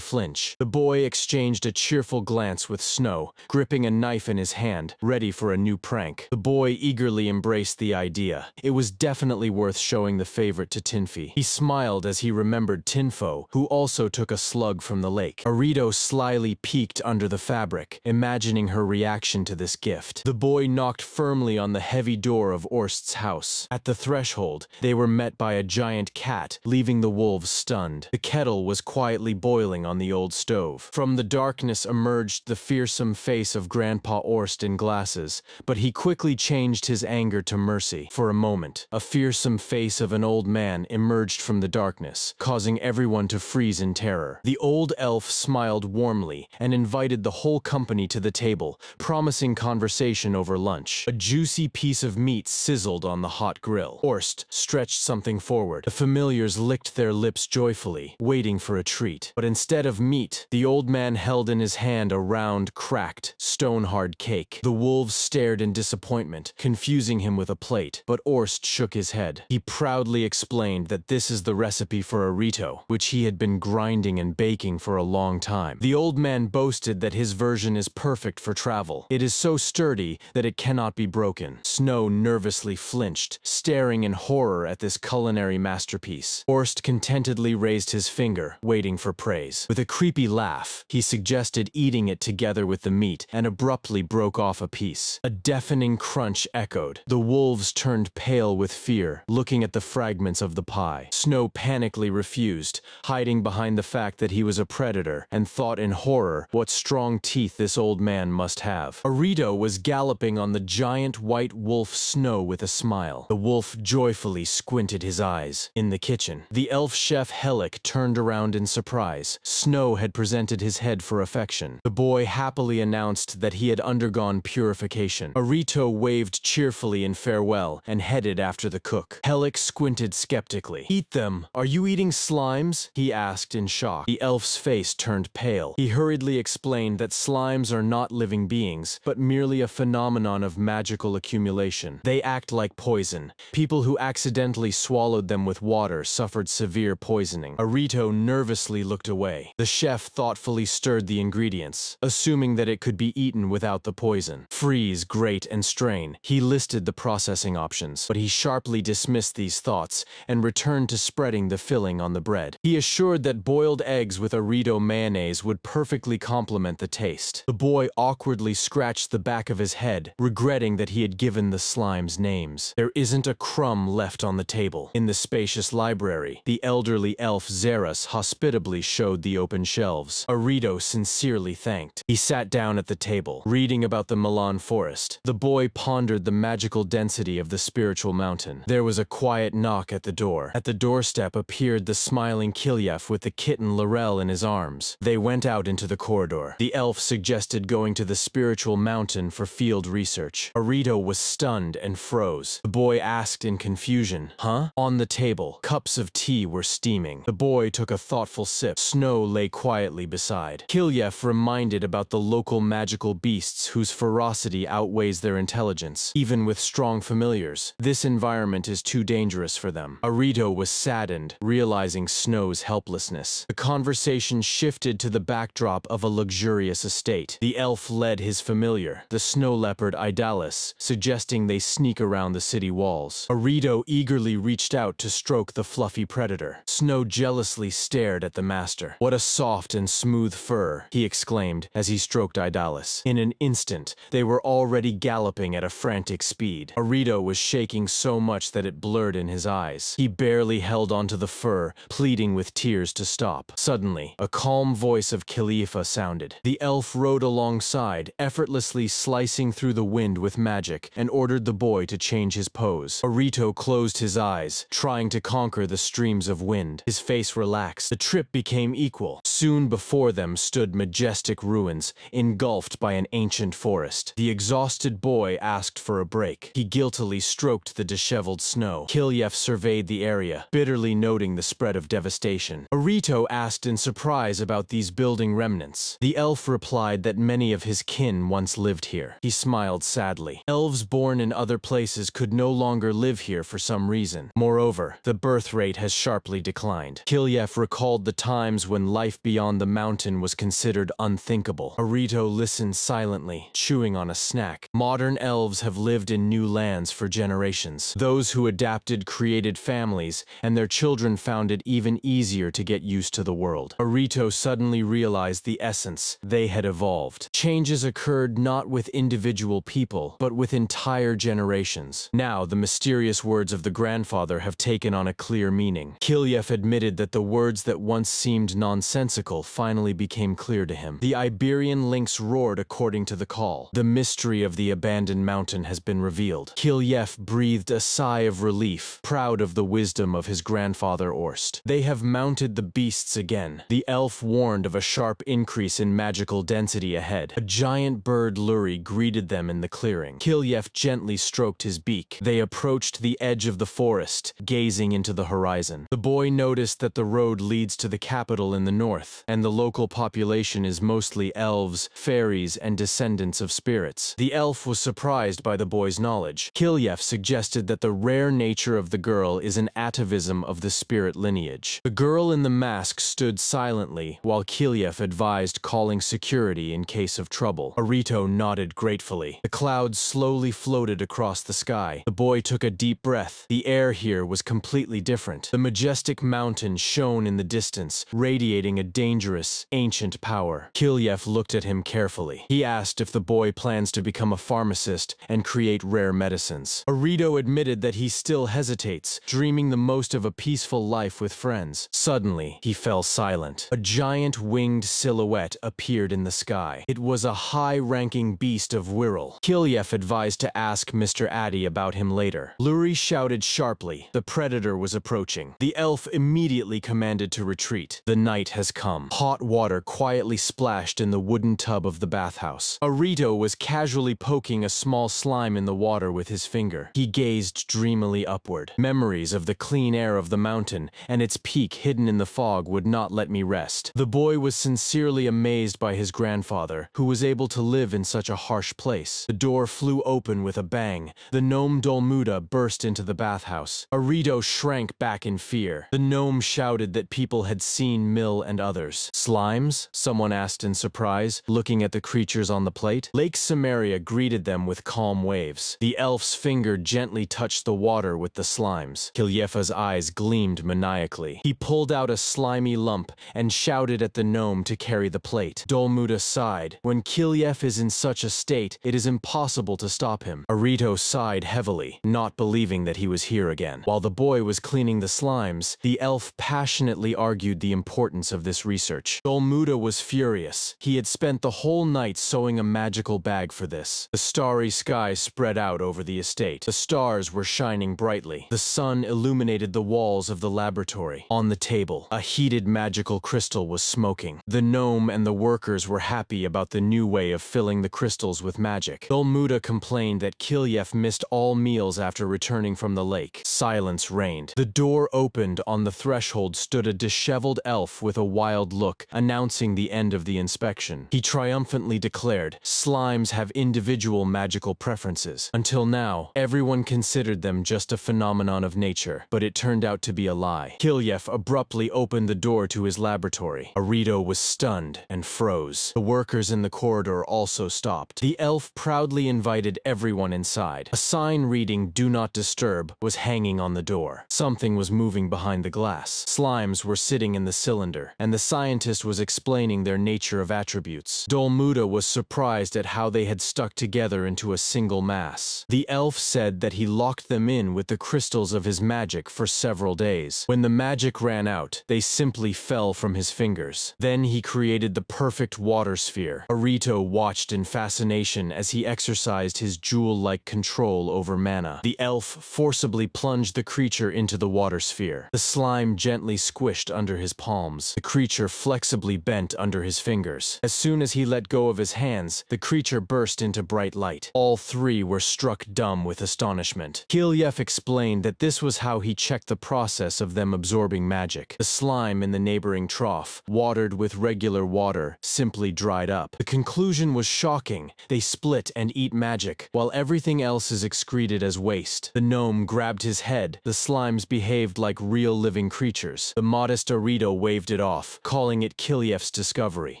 flinch. The boy exchanged a cheerful glance with Snow, gripping a knife in his hand, ready for a new prank. The boy eagerly embraced the idea. It was definitely worth showing the favorite to Tinfi. He smiled as he remembered Tinfo, who also took a slug from the lake. Arito slyly peeked under the fabric, imagining her reaction to this gift. The boy knocked firmly on the heavy door of Orst's house. At the threshold, they were met by a giant cat, leaving the wolves stunned. The kettle was quietly boiling on the old stove. From the darkness emerged the fearsome face of Grandpa Orst in glasses, but he quickly changed his anger to mercy. For a moment, a fearsome face of an old man emerged from the darkness, causing everyone to freeze in terror. The old elf smiled warmly and invited the whole company to the table, promising conversation over lunch. A juicy piece of meat sizzled on the hot grill. Orst stretched something forward. The familiars licked their lips joyfully, waiting for a treat. But instead of meat, the old man held in his hand a round, cracked, stone-hard cake. The wolves stared in disappointment, confusing him with a plate, but Orst shook his head. He proudly explained that this is the recipe for Arito, which he had been grinding and baking for a long time. The old man boasted that his version is perfect for travel. It is so sturdy that it cannot be broken. Snow nervously flinched, staring in horror at this culinary masterpiece. Orst contentedly raised his finger, waiting for praise. With a creepy laugh, he suggested eating it together with the meat and abruptly broke off a piece. A deafening crunch echoed. The wolves turned pale with fear, looking at the fragments of the pie. Snow panically refused, hiding behind the fact that he was a predator, and thought in horror what strong teeth this old man must have. Arito was galloping on the giant white wolf Snow with a smile. The wolf joyfully squinted his eyes. In the kitchen, the elf chef Helik turned around in surprise. Snow had presented his head for affection. The boy happily announced that he had undergone purification. Arito waved cheerfully in farewell and headed after the cook. Helik squinted skeptically. "Eat them. Are you eating slimes?" he asked in shock. The elf's face turned pale. He hurriedly explained that slimes are not living beings, but merely a phenomenon of magical accumulation. They act like poison. People who accidentally swallowed them with water suffered severe poisoning. Arito nervously looked away. The chef thoughtfully stirred the ingredients, assuming that it could be eaten without the poison. Freeze, grate, and strain. He listed the processing options, but he sharply dismissed these thoughts and returned to spreading the filling on the bread. He assured that boiled eggs with Arito mayonnaise would perfectly complement the taste. The boy awkwardly scratched the back of his head, regretting that he had given the slimes names. There isn't a crumb left on the table. In the spacious library, the elderly elf Xerus hospitably showed the open shelves. Arito sincerely thanked. He sat down at the table, reading about the Milan forest. The boy pondered the magical density of the spiritual mountain. There was a quiet knock at the door. At the doorstep appeared the smiling Kilyev with the kitten Laurel in his arms. They went out into the corridor. The elf suggested going to the spiritual mountain for field research. Arito was stunned and froze. The boy asked in confusion, "Huh?" On On the table, cups of tea were steaming. The boy took a thoughtful sip. Snow lay quietly beside. Kilyev reminded about the local magical beasts whose ferocity outweighs their intelligence, even with strong familiars. This environment is too dangerous for them. Arito was saddened, realizing Snow's helplessness. The conversation shifted to the backdrop of a luxurious estate. The elf led his familiar, the snow leopard Idalis, suggesting they sneak around the city walls. Arito eagerly reached out to stroke the fluffy predator. Snow jealously stared at the master. "What a soft and smooth fur," he exclaimed as he stroked Idalis. In an instant, they were already galloping at a frantic speed. Arito was shaking so much that it blurred in his eyes. He barely held onto the fur, pleading with tears to stop. Suddenly, a calm voice of Khalifa sounded. The elf rode alongside, effortlessly slicing through the wind with magic, and ordered the boy to change his pose. Arito closed his eyes, trying to conquer the streams of wind. His face relaxed. The trip became equal. Soon before them stood majestic ruins, engulfed by an ancient forest. The exhausted boy asked for a break. He guiltily stroked the disheveled snow. Kilyev surveyed the area, bitterly noting the spread of devastation. Arito asked in surprise about these building remnants. The elf replied that many of his kin once lived here. He smiled sadly. Elves born in other places could no longer live here for some reason. Moreover, the birth rate has sharply declined. Kilyev recalled the times when life beyond the mountain was considered unthinkable. Arito listened silently, chewing on a snack. Modern elves have lived in new lands for generations. Those who adapted created families, and their children found it even easier to get used to the world. Arito suddenly realized the essence. They had evolved. Changes occurred not with individual people, but with entire generations. Now, the mysterious words of the grandfather have taken on a clear meaning. Kilyev admitted that the words that once seemed nonsensical finally became clear to him. The Iberian lynx roared according to the call. The mystery of the abandoned mountain has been revealed. Kilyev breathed a sigh of relief, proud of the wisdom of his grandfather Orst. They have mounted the beasts again. The elf warned of a sharp increase in magical density ahead. A giant bird luri greeted them in the clearing. Kilyev gently stroked his beak. They approached the edge of the forest, gazing into the horizon. The boy noticed that the road leads to the capital in the north, and the local population is mostly elves, fairies, and descendants of spirits. The elf was surprised by the boy's knowledge. Kilyev suggested that the rare nature of the girl is an atavism of the spirit lineage. The girl in the mask stood silently, while Kilyev advised calling security in case of trouble. Arito nodded gratefully. The clouds slowly floated across the sky. The boy took a deep breath. The air here was completely different. The majestic mountain shone in the distance, radiating a dangerous, ancient power. Kilyev looked at him carefully. He asked if the boy plans to become a pharmacist and create rare medicines. Arito admitted that he still hesitates, dreaming the most of a peaceful life with friends. Suddenly, he fell silent. A giant winged silhouette appeared in the sky. It was a high-ranking beast of Wirral. Kilyev advised to ask Mr. Addy about him later. Luri shouted sharply. The predator was approaching. The elf immediately commanded to retreat. The night has come. Hot water quietly splashed in the wooden tub of the bathhouse. Arito was casually poking a small slime in the water with his finger. He gazed dreamily upward. Memories of the clean air of the mountain and its peak hidden in the fog would not let me rest. The boy was sincerely amazed by his grandfather, who was able to live in such a harsh place. The door flew open with a bang. The gnome Dolmuda burst into the bathhouse. Arito shrank back in fear. The gnome shouted that people had seen Mill and others. Slimes? Someone asked in surprise, looking at the creatures on the plate. Lake Samaria greeted them with calm waves. The elf's finger gently touched the water with the slimes. Kilyeva's eyes gleamed maniacally. He pulled out a slimy lump and shouted at the gnome to carry the plate. Dolmuda sighed. When Kilyev is in such a state, it is impossible to stop him. Arito sighed heavily, not believing that he was here again. While the boy was cleaning the slimes, the elf passionately argued the importance of this research. much. Dolmuda was furious. He had spent the whole night sewing a magical bag for this. The starry sky spread out over the estate. The stars were shining brightly. The sun illuminated the walls of the laboratory. On the table, a heated magical crystal was smoking. The gnome and the workers were happy about the new way of filling the crystals with magic. Dolmuda complained that Kilyef missed all meals after returning from the lake. Silence reigned. The door opened. On the threshold stood a disheveled elf with a wild look, announcing the end of the inspection. He triumphantly declared, "Slimes have individual magical preferences. Until now, everyone considered them just a phenomenon of nature, but it turned out to be a lie." Kilyef abruptly opened the door to his laboratory. Arito was stunned and froze. The workers in the corridor also stopped. The elf proudly invited everyone inside. A sign reading "Do Not Disturb" was hanging on the door. Something was moving behind the glass. Slimes were sitting in the cylinder, and the scientist was explaining their nature of attributes. Dolmuda was surprised at how they had stuck together into a single mass. The elf said that he locked them in with the crystals of his magic for several days. When the magic ran out, they simply fell from his fingers. Then he created the perfect water sphere. Arito watched in fascination as he exercised his jewel-like control over mana. The elf forcibly plunged the creature into the water sphere. The slime gently squished under his palms. The creature flexibly bent under his fingers. As soon as he let go of his hands, the creature burst into bright light. All three were struck dumb with astonishment. Kilyef explained that this was how he checked the process of them absorbing magic. The slime in the neighboring trough, watered with regular water, simply dried up. The conclusion was shocking. They split and eat magic, while everything else is excreted as waste. The gnome grabbed his head. The slimes behaved like real living creatures. The modest Arito waved it off, calling it Kilyef's discovery.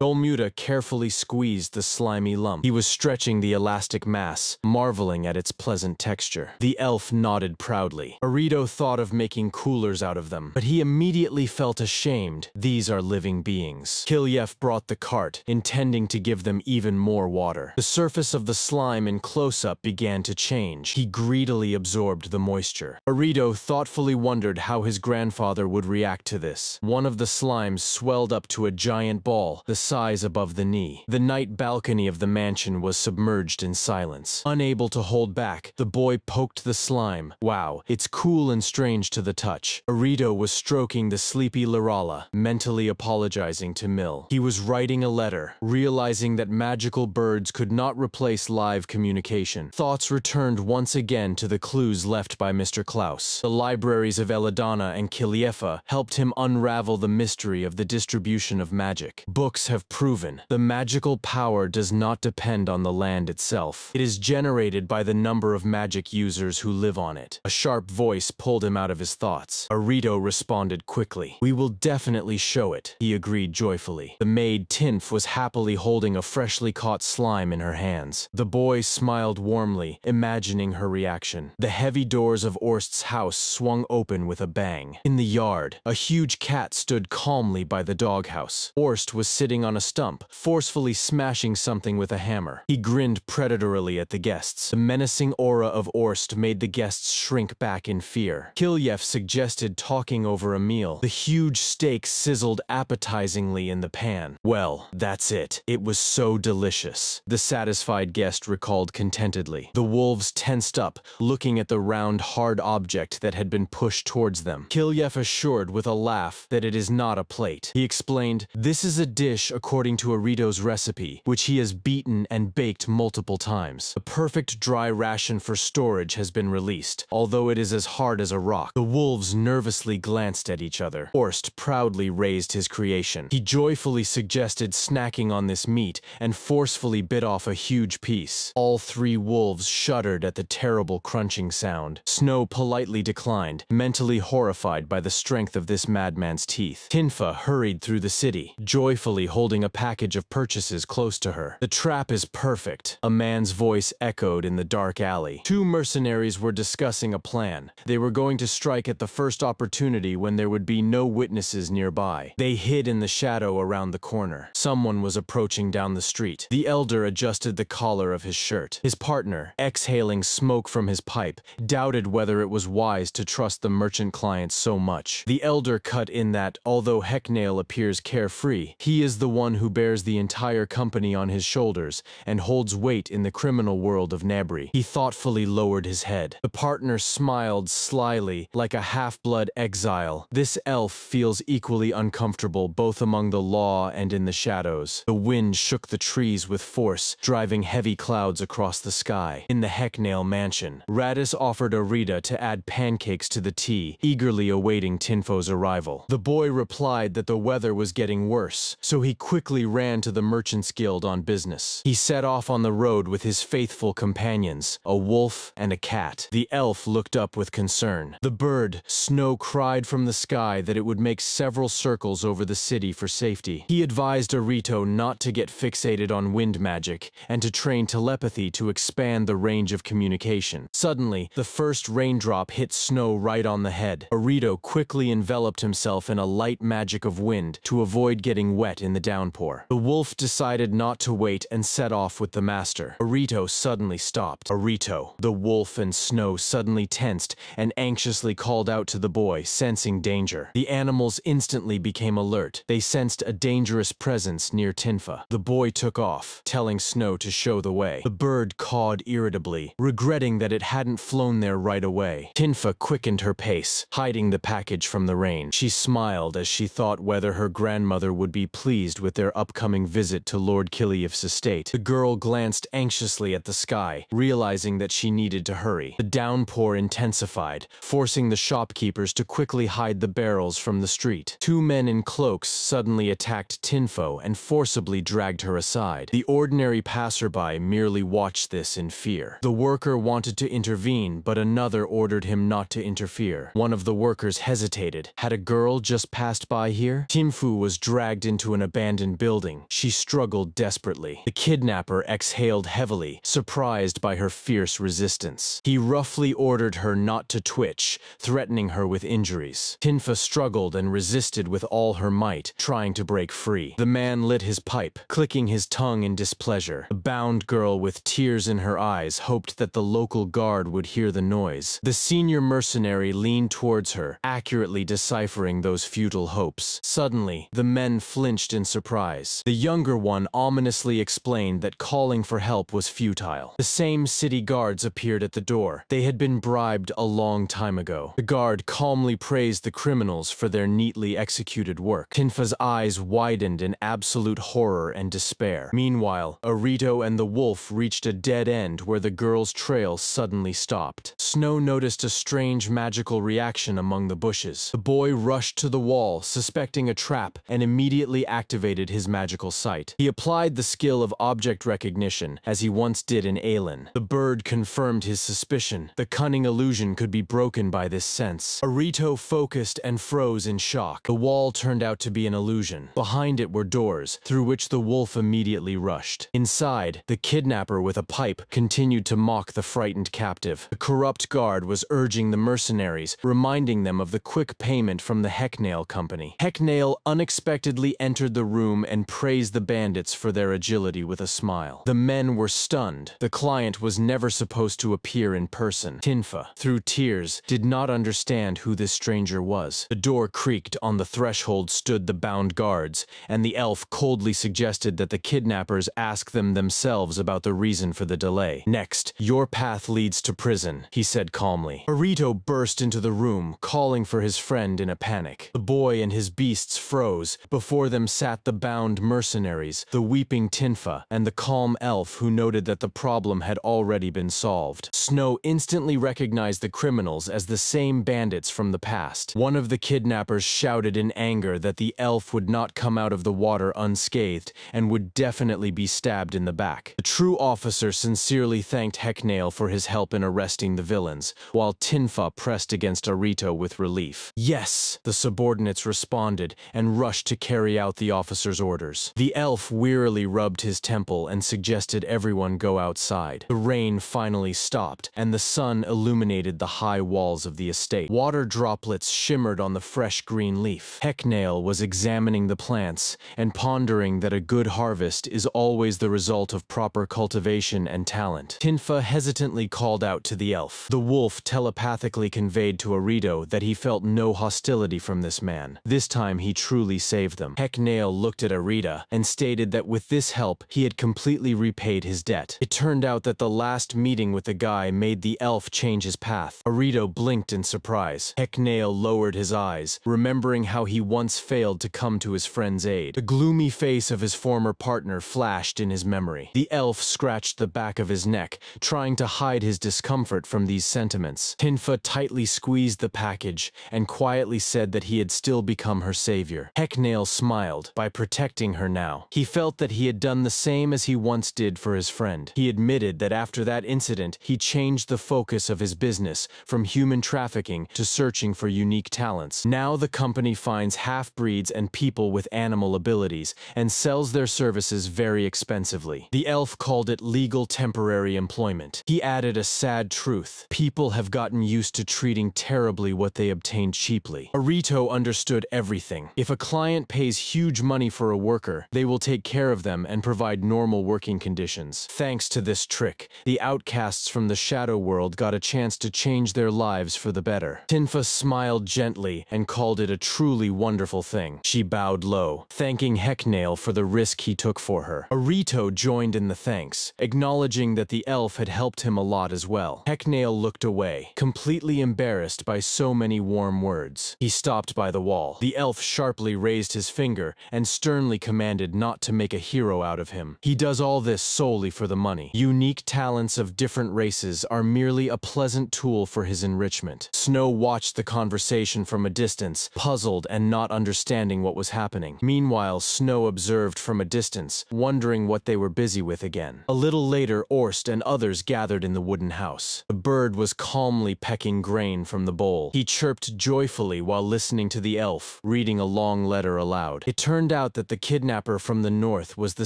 Dolmuda carefully squeezed the slimy lump. He was stretching the elastic mass, marveling at its pleasant texture. The elf nodded proudly. Arito thought of making coolers out of them, but he immediately felt ashamed. These are living beings. Kilyef brought the cart, intending to give them even more water. The surface of the slime in close-up began to change. He greedily absorbed the moisture. Arito thoughtfully wondered how his grandfather would react to this. One of the slimes swelled up to a giant ball, the size above the knee. The night balcony of the mansion was submerged in silence. Unable to hold back, the boy poked the slime. Wow, it's cool and strange to the touch. Arito was stroking the sleepy Lirala, mentally apologizing to Mill. He was writing a letter, realizing that magical birds could not replace live communication. Thoughts returned once again to the clues left by Mr. Klaus. The libraries of Eladana and Kiliefa helped him unravel the mystery of the distribution of magic. Books have proven the magical power does not depend on the land itself. It is generated by the number of magic users who live on it. A sharp voice pulled him out of his thoughts. Arito responded quickly. "We will definitely show it," he agreed joyfully. The maid Tinf was happily holding a freshly caught slime in her hands. The boy smiled warmly, imagining her reaction. The heavy doors of Orst's house swung open with a bang. In the yard, a huge cat stood calmly by the doghouse. Orst was sitting on a stump, forcefully smashing something with a hammer. He grinned predatorily at the guests. The menacing aura of Orst made the guests shrink back in fear. Kilyef suggested talking over a meal. The huge steak sizzled appetizingly in the pan. "Well, that's it. It was so delicious," the satisfied guest recalled contentedly. The wolves tensed up, looking at the round, hard object that had been pushed towards them. Kilyef assured with a laugh that it is not a plate. He explained, "This is a dish according to Arito's recipe, which he has beaten and baked multiple times. The perfect dry ration for storage has been released, although it is as hard as a rock." The wolves nervously glanced at each other. Orst proudly raised his creation. He joyfully suggested snacking on this meat and forcefully bit off a huge piece. All three wolves shuddered at the terrible crunching sound. Snow politely declined, mentally horrified by the strength of this madman's teeth. Tinfa hurried through the city, joyfully holding a package of purchases close to her. "The trap is perfect," a man's voice echoed in the dark alley. Two mercenaries were discussing a plan. They were going to strike at the first opportunity when there would be no witnesses nearby. They hid in the shadow around the corner. Someone was approaching down the street. The elder adjusted the collar of his shirt. His partner, exhaling smoke from his pipe, doubted whether it was wise to trust the merchant client so much. The elder cut in that, although Hecknail appears appears carefree. He is the one who bears the entire company on his shoulders and holds weight in the criminal world of Nabri. He thoughtfully lowered his head. The partner smiled slyly, like a half-blood exile. This elf feels equally uncomfortable both among the law and in the shadows. The wind shook the trees with force, driving heavy clouds across the sky. In the Hecknail mansion, Radis offered Arita to add pancakes to the tea, eagerly awaiting Tinfo's arrival. The boy replied that the weather was getting worse, so he quickly ran to the Merchants Guild on business. He set off on the road with his faithful companions, a wolf and a cat. The elf looked up with concern. The bird, Snow, cried from the sky that it would make several circles over the city for safety. He advised Arito not to get fixated on wind magic and to train telepathy to expand the range of communication. Suddenly, the first raindrop hit Snow right on the head. Arito quickly enveloped himself in a light magic of wind to avoid getting wet in the downpour. The wolf decided not to wait and set off with the master. Arito suddenly stopped. Arito. The wolf and Snow suddenly tensed and anxiously called out to the boy, sensing danger. The animals instantly became alert. They sensed a dangerous presence near Tinfa. The boy took off, telling Snow to show the way. The bird cawed irritably, regretting that it hadn't flown there right away. Tinfa quickened her pace, hiding the package from the rain. She smiled as she thought whether her grandmother would be pleased with their upcoming visit to Lord Kiliev's estate. The girl glanced anxiously at the sky, realizing that she needed to hurry. The downpour intensified, forcing the shopkeepers to quickly hide the barrels from the street. Two men in cloaks suddenly attacked Tinfo and forcibly dragged her aside. The ordinary passerby merely watched this in fear. The worker wanted to intervene, but another ordered him not to interfere. One of the workers hesitated. Had a girl just passed by here? Tinfu was dragged into an abandoned building. She struggled desperately. The kidnapper exhaled heavily, surprised by her fierce resistance. He roughly ordered her not to twitch, threatening her with injuries. Tinfa struggled and resisted with all her might, trying to break free. The man lit his pipe, clicking his tongue in displeasure. The bound girl with tears in her eyes hoped that the local guard would hear the noise. The senior mercenary leaned towards her, accurately deciphering those futile hopes. Suddenly, the men flinched in surprise. The younger one ominously explained that calling for help was futile. The same city guards appeared at the door. They had been bribed a long time ago. The guard calmly praised the criminals for their neatly executed work. Tinfa's eyes widened in absolute horror and despair. Meanwhile, Arito and the wolf reached a dead end where the girl's trail suddenly stopped. Snow noticed a strange magical reaction among the bushes. The boy rushed to the wall, suspecting a trap, and immediately activated his magical sight. He applied the skill of object recognition, as he once did in Aelin. The bird confirmed his suspicion. The cunning illusion could be broken by this sense. Arito focused and froze in shock. The wall turned out to be an illusion. Behind it were doors, through which the wolf immediately rushed. Inside, the kidnapper with a pipe continued to mock the frightened captive. The corrupt guard was urging the mercenaries, reminding them of the quick payment from the Hecknail company. Hecknail unexpectedly entered the room and praised the bandits for their agility with a smile. The men were stunned. The client was never supposed to appear in person. Tinfa, through tears, did not understand who this stranger was. The door creaked. On the threshold stood the bound guards, and the elf coldly suggested that the kidnappers ask them themselves about the reason for the delay. Next, your path leads to prison, he said calmly. Arito burst into the room, calling for his friend in a panic. The boy and his beasts froze. Before them sat the bound mercenaries, the weeping Tinfa, and the calm elf who noted that the problem had already been solved. Snow instantly recognized the criminals as the same bandits from the past. One of the kidnappers shouted in anger that the elf would not come out of the water unscathed and would definitely be stabbed in the back. The true officer sincerely thanked Hecknail for his help in arresting the villains, while Tinfa pressed against Arito with relief. Yes, the subordinates responded and rushed to carry out the officer's orders. The elf wearily rubbed his temple and suggested everyone go outside. The rain finally stopped, and the sun illuminated the high walls of the estate. Water droplets shimmered on the fresh green leaf. Hecknail was examining the plants and pondering that a good harvest is always the result of proper cultivation and talent. Tinfa hesitantly called out to the elf. The wolf telepathically conveyed to Arito that he felt no hostility from this man. This time he truly saved them. Hecknail looked at Arita and stated that with this help, he had completely repaid his debt. It turned out that the last meeting with the guy made the elf change his path. Arito blinked in surprise. Hecknail lowered his eyes, remembering how he once failed to come to his friend's aid. The gloomy face of his former partner flashed in his memory. The elf scratched the back of his neck, trying to hide his discomfort from these sentiments. Tinfa tightly squeezed the package and quietly said that he had still become her savior. Hecknail smiled. By protecting her now, he felt that he had done the same as he once did for his friend. He admitted that after that incident, he changed the focus of his business from human trafficking to searching for unique talents. Now the company finds half-breeds and people with animal abilities and sells their services very expensively. The elf called it legal temporary employment. He added a sad truth. People have gotten used to treating terribly what they obtained cheaply. Arito understood everything. If a client pays huge money for a worker, they will take care of them and provide normal working conditions. Thanks to this trick, the outcasts from the shadow world got a chance to change their lives for the better. Tinfa smiled gently and called it a truly wonderful thing. She bowed low, thanking Hecknail for the risk he took for her. Arito joined in the thanks, acknowledging that the elf had helped him a lot as well. Hecknail looked away, completely embarrassed by so many warm words. He stopped by the wall. The elf sharply raised his finger and sternly commanded not to make a hero out of him. He does all this solely for the money. Unique talents of different races are merely a pleasant tool for his enrichment. Snow watched the conversation from a distance, puzzled and not understanding what was happening. Meanwhile, Snow observed from a distance, wondering what they were busy with again. A little later, Orst and others gathered in the wooden house. The bird was calmly pecking grain from the bowl. He chirped joyfully while listening to the elf, reading a long letter aloud. It turned out that the kidnapper from the north was the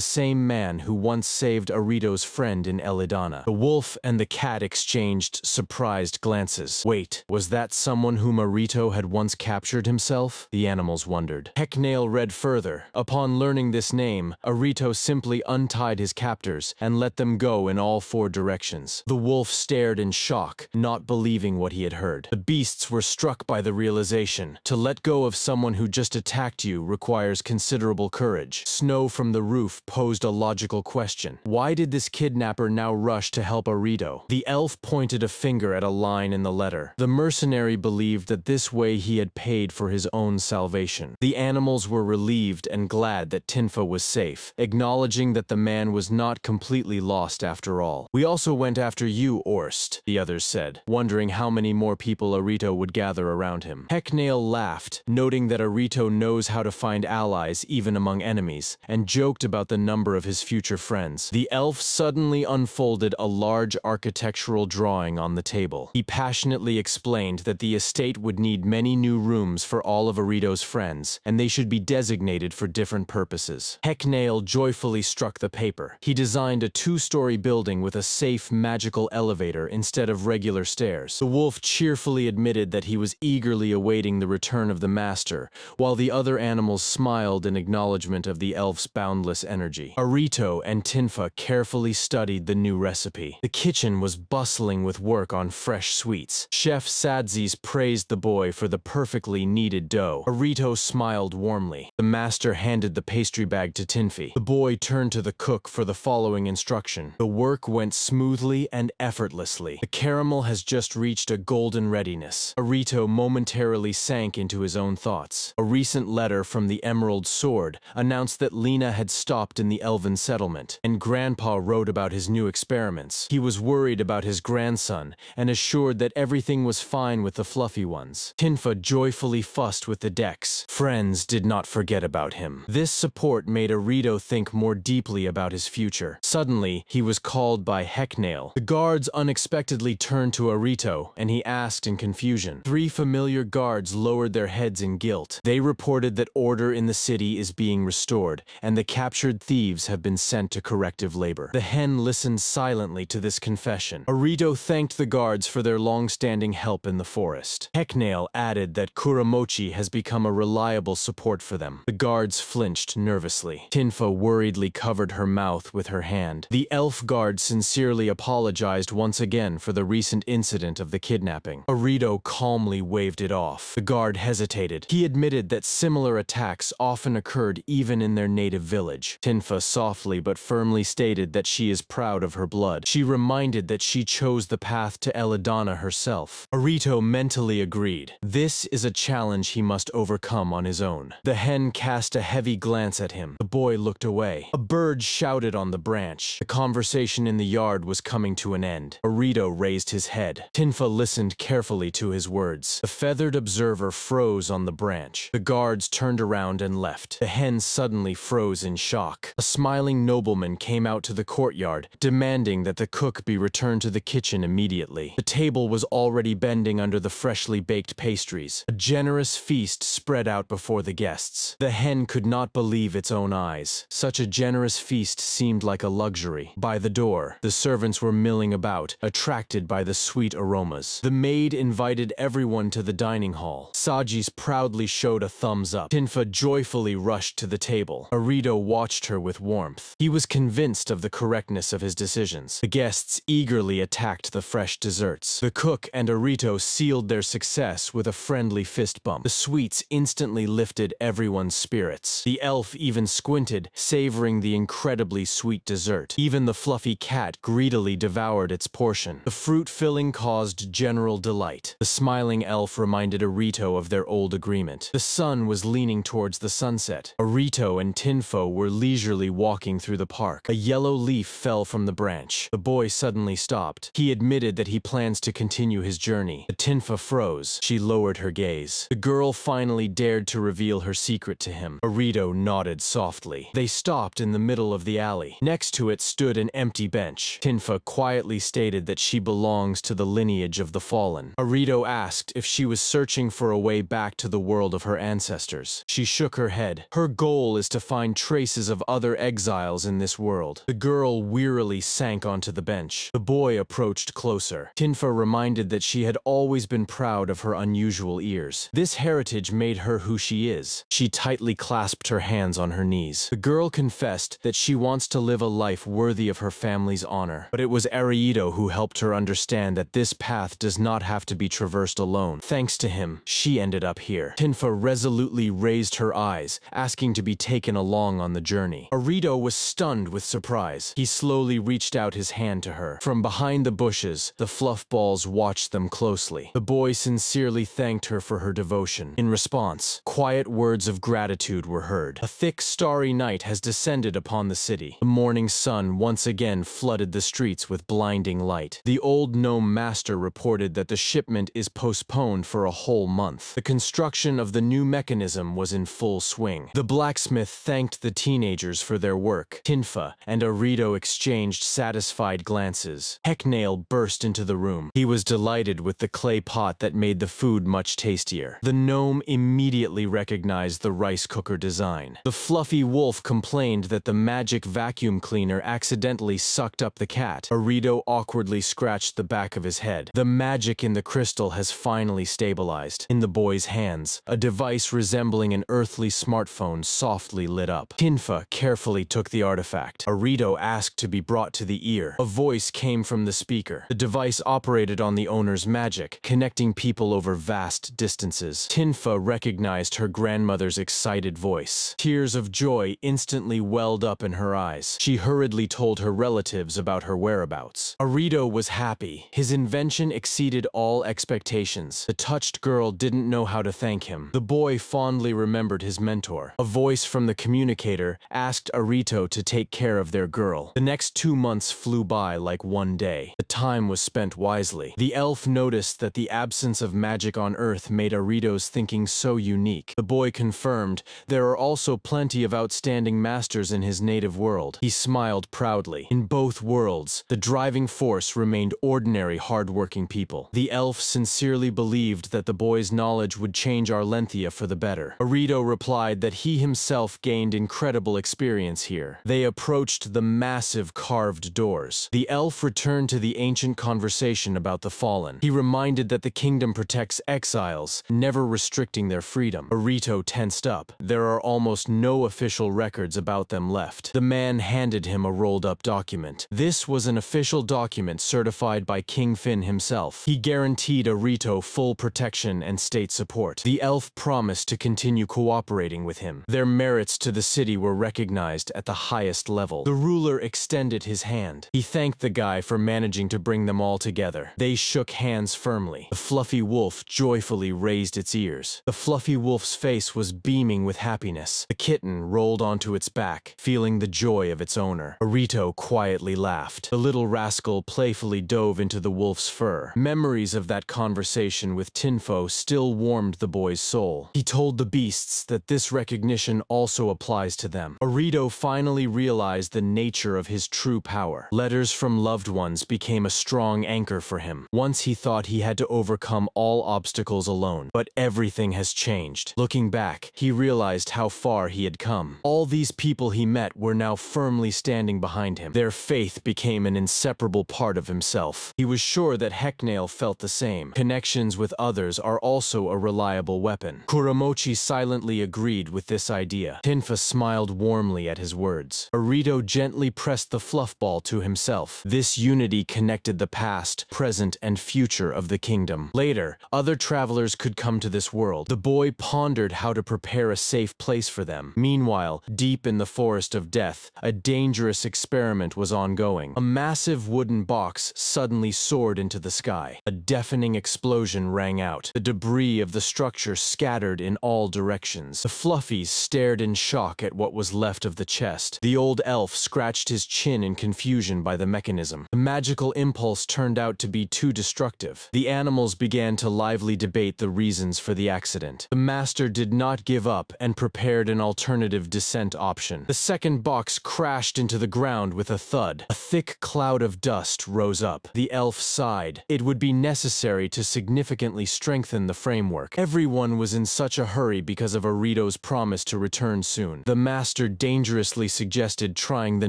same man who once saved Arito's friend in Elidana. The wolf and the cat exchanged surprised glances. Wait, was that someone whom Arito had once captured himself? The animals wondered. Hecknail read further. Upon learning this name, Arito simply untied his captors and let them go in all four directions. The wolf stared in shock, not believing what he had heard. The beasts were struck by the realization. To let go of someone who just attacked you requires considerable courage. Snow from the roof posed a logical question. Why did this kidnapper now rush to help Arito? The elf pointed a finger at a line in the letter. The mercenary believed that this way he had paid for his own salvation. The animals were relieved and glad that Tinfa was safe, acknowledging that the man was not completely lost after all. We also went after you, Orst, the others said, wondering how many more people Arito would gather around him. Hecknail laughed, noting that Arito knows how to find allies even among enemies, and joked about the number of his future friends. The elf suddenly unfolded a large architectural drawing on the table. He passionately explained that the estate would need many new rooms for all of Arito's friends, and they should be designated for different purposes. Hecknail joyfully struck the paper. He designed a two-story building with a safe magical elevator instead of regular stairs. The wolf cheerfully admitted that he was eagerly awaiting the return of the master, while the other animals smiled in acknowledgement of the elf's boundless energy. Arito and Tinfa carefully studied the new recipe. The kitchen was bustling with work on fresh sweets. Chef Sadzis praised the boy for the perfectly kneaded dough. Arito smiled warmly. The master handed the pastry bag to Tinfi. The boy turned to the cook for the following instruction. The work went smoothly and effortlessly. The caramel has just reached a golden readiness. Arito momentarily sank into his own thoughts. A recent letter from the Emerald Sword announced that Lena had stopped in the elven settlement, and Grandpa wrote about his new experiments. He was worried about his grandson and assured that everything was fine with the fluffy ones. Tinfa joyfully fussed with the decks. Friends did not forget about him. This support made Arito think more deeply about his future. Suddenly, he was called by Hecknail. The guards unexpectedly turned to Arito, and he asked in confusion. 3 familiar guards lowered their heads in guilt. They reported that order in the city is being restored, and the captured thieves have been sent to corrective labor. The hen listened silently to this confession. Arito thanked the guards for their long-standing help in the forest. Hecknail added that Kuramochi has become a reliable support for them. The guards flinched nervously. Tinfa worriedly covered her mouth with her hand. The elf guard sincerely apologized once again for the recent incident of the kidnapping. Arito calmly waved it off. The guard hesitated. He admitted that similar attacks often occurred even in their native village. Tinfa softly but firmly stated that she is proud of her blood. She reminded that she chose the path to Eladana herself. Arito mentally agreed. This is a challenge he must overcome on his own. The hen cast a heavy glance at him. The boy looked away. A bird shouted on the branch. The conversation in the yard was coming to an end. Arito raised his head. Tinfa listened carefully to his words. The feathered observer froze on the branch. The guards turned around and left. The hen suddenly froze in shock. A smiling nobleman came out to the courtyard, demanding that the cook be returned to the kitchen immediately. The table was already bending under the freshly baked pastries. A generous feast spread out before the guests. The hen could not believe its own eyes. Such a generous feast seemed like a luxury. By the door, the servants were milling about, attracted by the sweet aromas. The maid invited everyone to the dining hall. Sajis proudly showed a thumbs up. Tinfa joyfully rushed to the table. Arito watched her with warmth. He was convinced of the correctness of his decisions. The guests eagerly attacked the fresh desserts. The cook and Arito sealed their success with a friendly fist bump. The sweets instantly lifted everyone's spirits. The elf even squinted, savoring the incredibly sweet dessert. Even the fluffy cat greedily devoured its portion. The fruit filling caused general delight. The smiling elf reminded Arito of their old agreement. The sun was leaning towards the sunset. Arito and Tinfo were leisurely walking through the park. A yellow leaf fell from the branch. The boy suddenly stopped. He admitted that he plans to continue his journey. The Tinfa froze. She lowered her gaze. The girl finally dared to reveal her secret to him. Arito nodded softly. They stopped in the middle of the alley. Next to it stood an empty bench. Tinfa quietly stated that she belongs to the lineage of the fallen. Arito asked if she was searching for a way back to the world of her ancestors. She shook her head. Her goal is to find traces of other exiles in this world. The girl wearily sank onto the bench. The boy approached closer. Tinfa reminded that she had always been proud of her unusual ears. This heritage made her who she is. She tightly clasped her hands on her knees. The girl confessed that she wants to live a life worthy of her family's honor. But it was Arito who helped her understand that this path does not have to be traversed alone. Thanks to him, she ended up here. Tinfa resolutely raised her eyes, asking to be taken along on the journey. Arito was stunned with surprise. He slowly reached out his hand to her. From behind the bushes, the fluff balls watched them closely. The boy sincerely thanked her for her devotion. In response, quiet words of gratitude were heard. A thick, starry night has descended upon the city. The morning sun once again flooded the streets with blinding light. The old gnome master reported that the shipment is postponed for a whole month. The construction of the new mechanism was in full swing. The blacksmith thanked the teenagers for their work. Tinfa and Arito exchanged satisfied glances. Hecknail burst into the room. He was delighted with the clay pot that made the food much tastier. The gnome immediately recognized the rice cooker design. The fluffy wolf complained that the magic vacuum cleaner accidentally sucked up the cat. Arito awkwardly scratched the back of his head. The magic in the crystal has finally stabilized. In the boy's hands, a device resembling an earthly smartphone softly lit up. Tinfa carefully took the artifact. Arito asked to be brought to the ear. A voice came from the speaker. The device operated on the owner's magic, connecting people over vast distances. Tinfa recognized her grandmother's excited voice. Tears of joy instantly welled up in her eyes. She hurriedly told her relatives about her whereabouts. Arito was happy. His invention exceeded all expectations. The touched girl didn't know how to thank him. The boy fondly remembered his mentor. A voice from the communicator asked Arito to take care of their girl. The next 2 months flew by like one day. The time was spent wisely. The elf noticed that the absence of magic on Earth made Arito's thinking so unique. The boy confirmed there are also plenty of outstanding masters in his native world. He smiled proudly. In both worlds, the driving force remained ordinary, hard-working people. The elf sincerely believed that the boy's knowledge would change Arlenthia for the better. Arito replied that he himself gained incredible experience here. They approached the massive carved doors. The elf returned to the ancient conversation about the fallen. He reminded that the kingdom protects exiles, never restricting their freedom. Arito tensed up. There are almost no official records about them left. The man handed him a rolled-up document. This was an official document certified certified by King Finn himself. He guaranteed Arito full protection and state support. The elf promised to continue cooperating with him. Their merits to the city were recognized at the highest level. The ruler extended his hand. He thanked the guy for managing to bring them all together. They shook hands firmly. The fluffy wolf joyfully raised its ears. The fluffy wolf's face was beaming with happiness. The kitten rolled onto its back, feeling the joy of its owner. Arito quietly laughed. The little rascal playfully dove into the wolf's fur. Memories of that conversation with Tinfo still warmed the boy's soul. He told the beasts that this recognition also applies to them. Arito finally realized the nature of his true power. Letters from loved ones became a strong anchor for him. Once he thought he had to overcome all obstacles alone, but everything has changed. Looking back, he realized how far he had come. All these people he met were now firmly standing behind him. Their faith became an inseparable part of himself. He was sure that Hecknail felt the same. Connections with others are also a reliable weapon. Kuramochi silently agreed with this idea. Tinfa smiled warmly at his words. Arito gently pressed the fluff ball to himself. This unity connected the past, present, and future of the kingdom. Later, other travelers could come to this world. The boy pondered how to prepare a safe place for them. Meanwhile, deep in the forest of death, a dangerous experiment was ongoing. A massive wooden box suddenly soared into the sky. A deafening explosion rang out. The debris of the structure scattered in all directions. The fluffies stared in shock at what was left of the chest. The old elf scratched his chin in confusion by the mechanism. The magical impulse turned out to be too destructive. The animals began to lively debate the reasons for the accident. The master did not give up and prepared an alternative descent option. The second box crashed into the ground with a thud. A thick cloud of dust rose up. The elf sighed. It would be necessary to significantly strengthen the framework. Everyone was in such a hurry because of Arito's promise to return soon. The master dangerously suggested trying the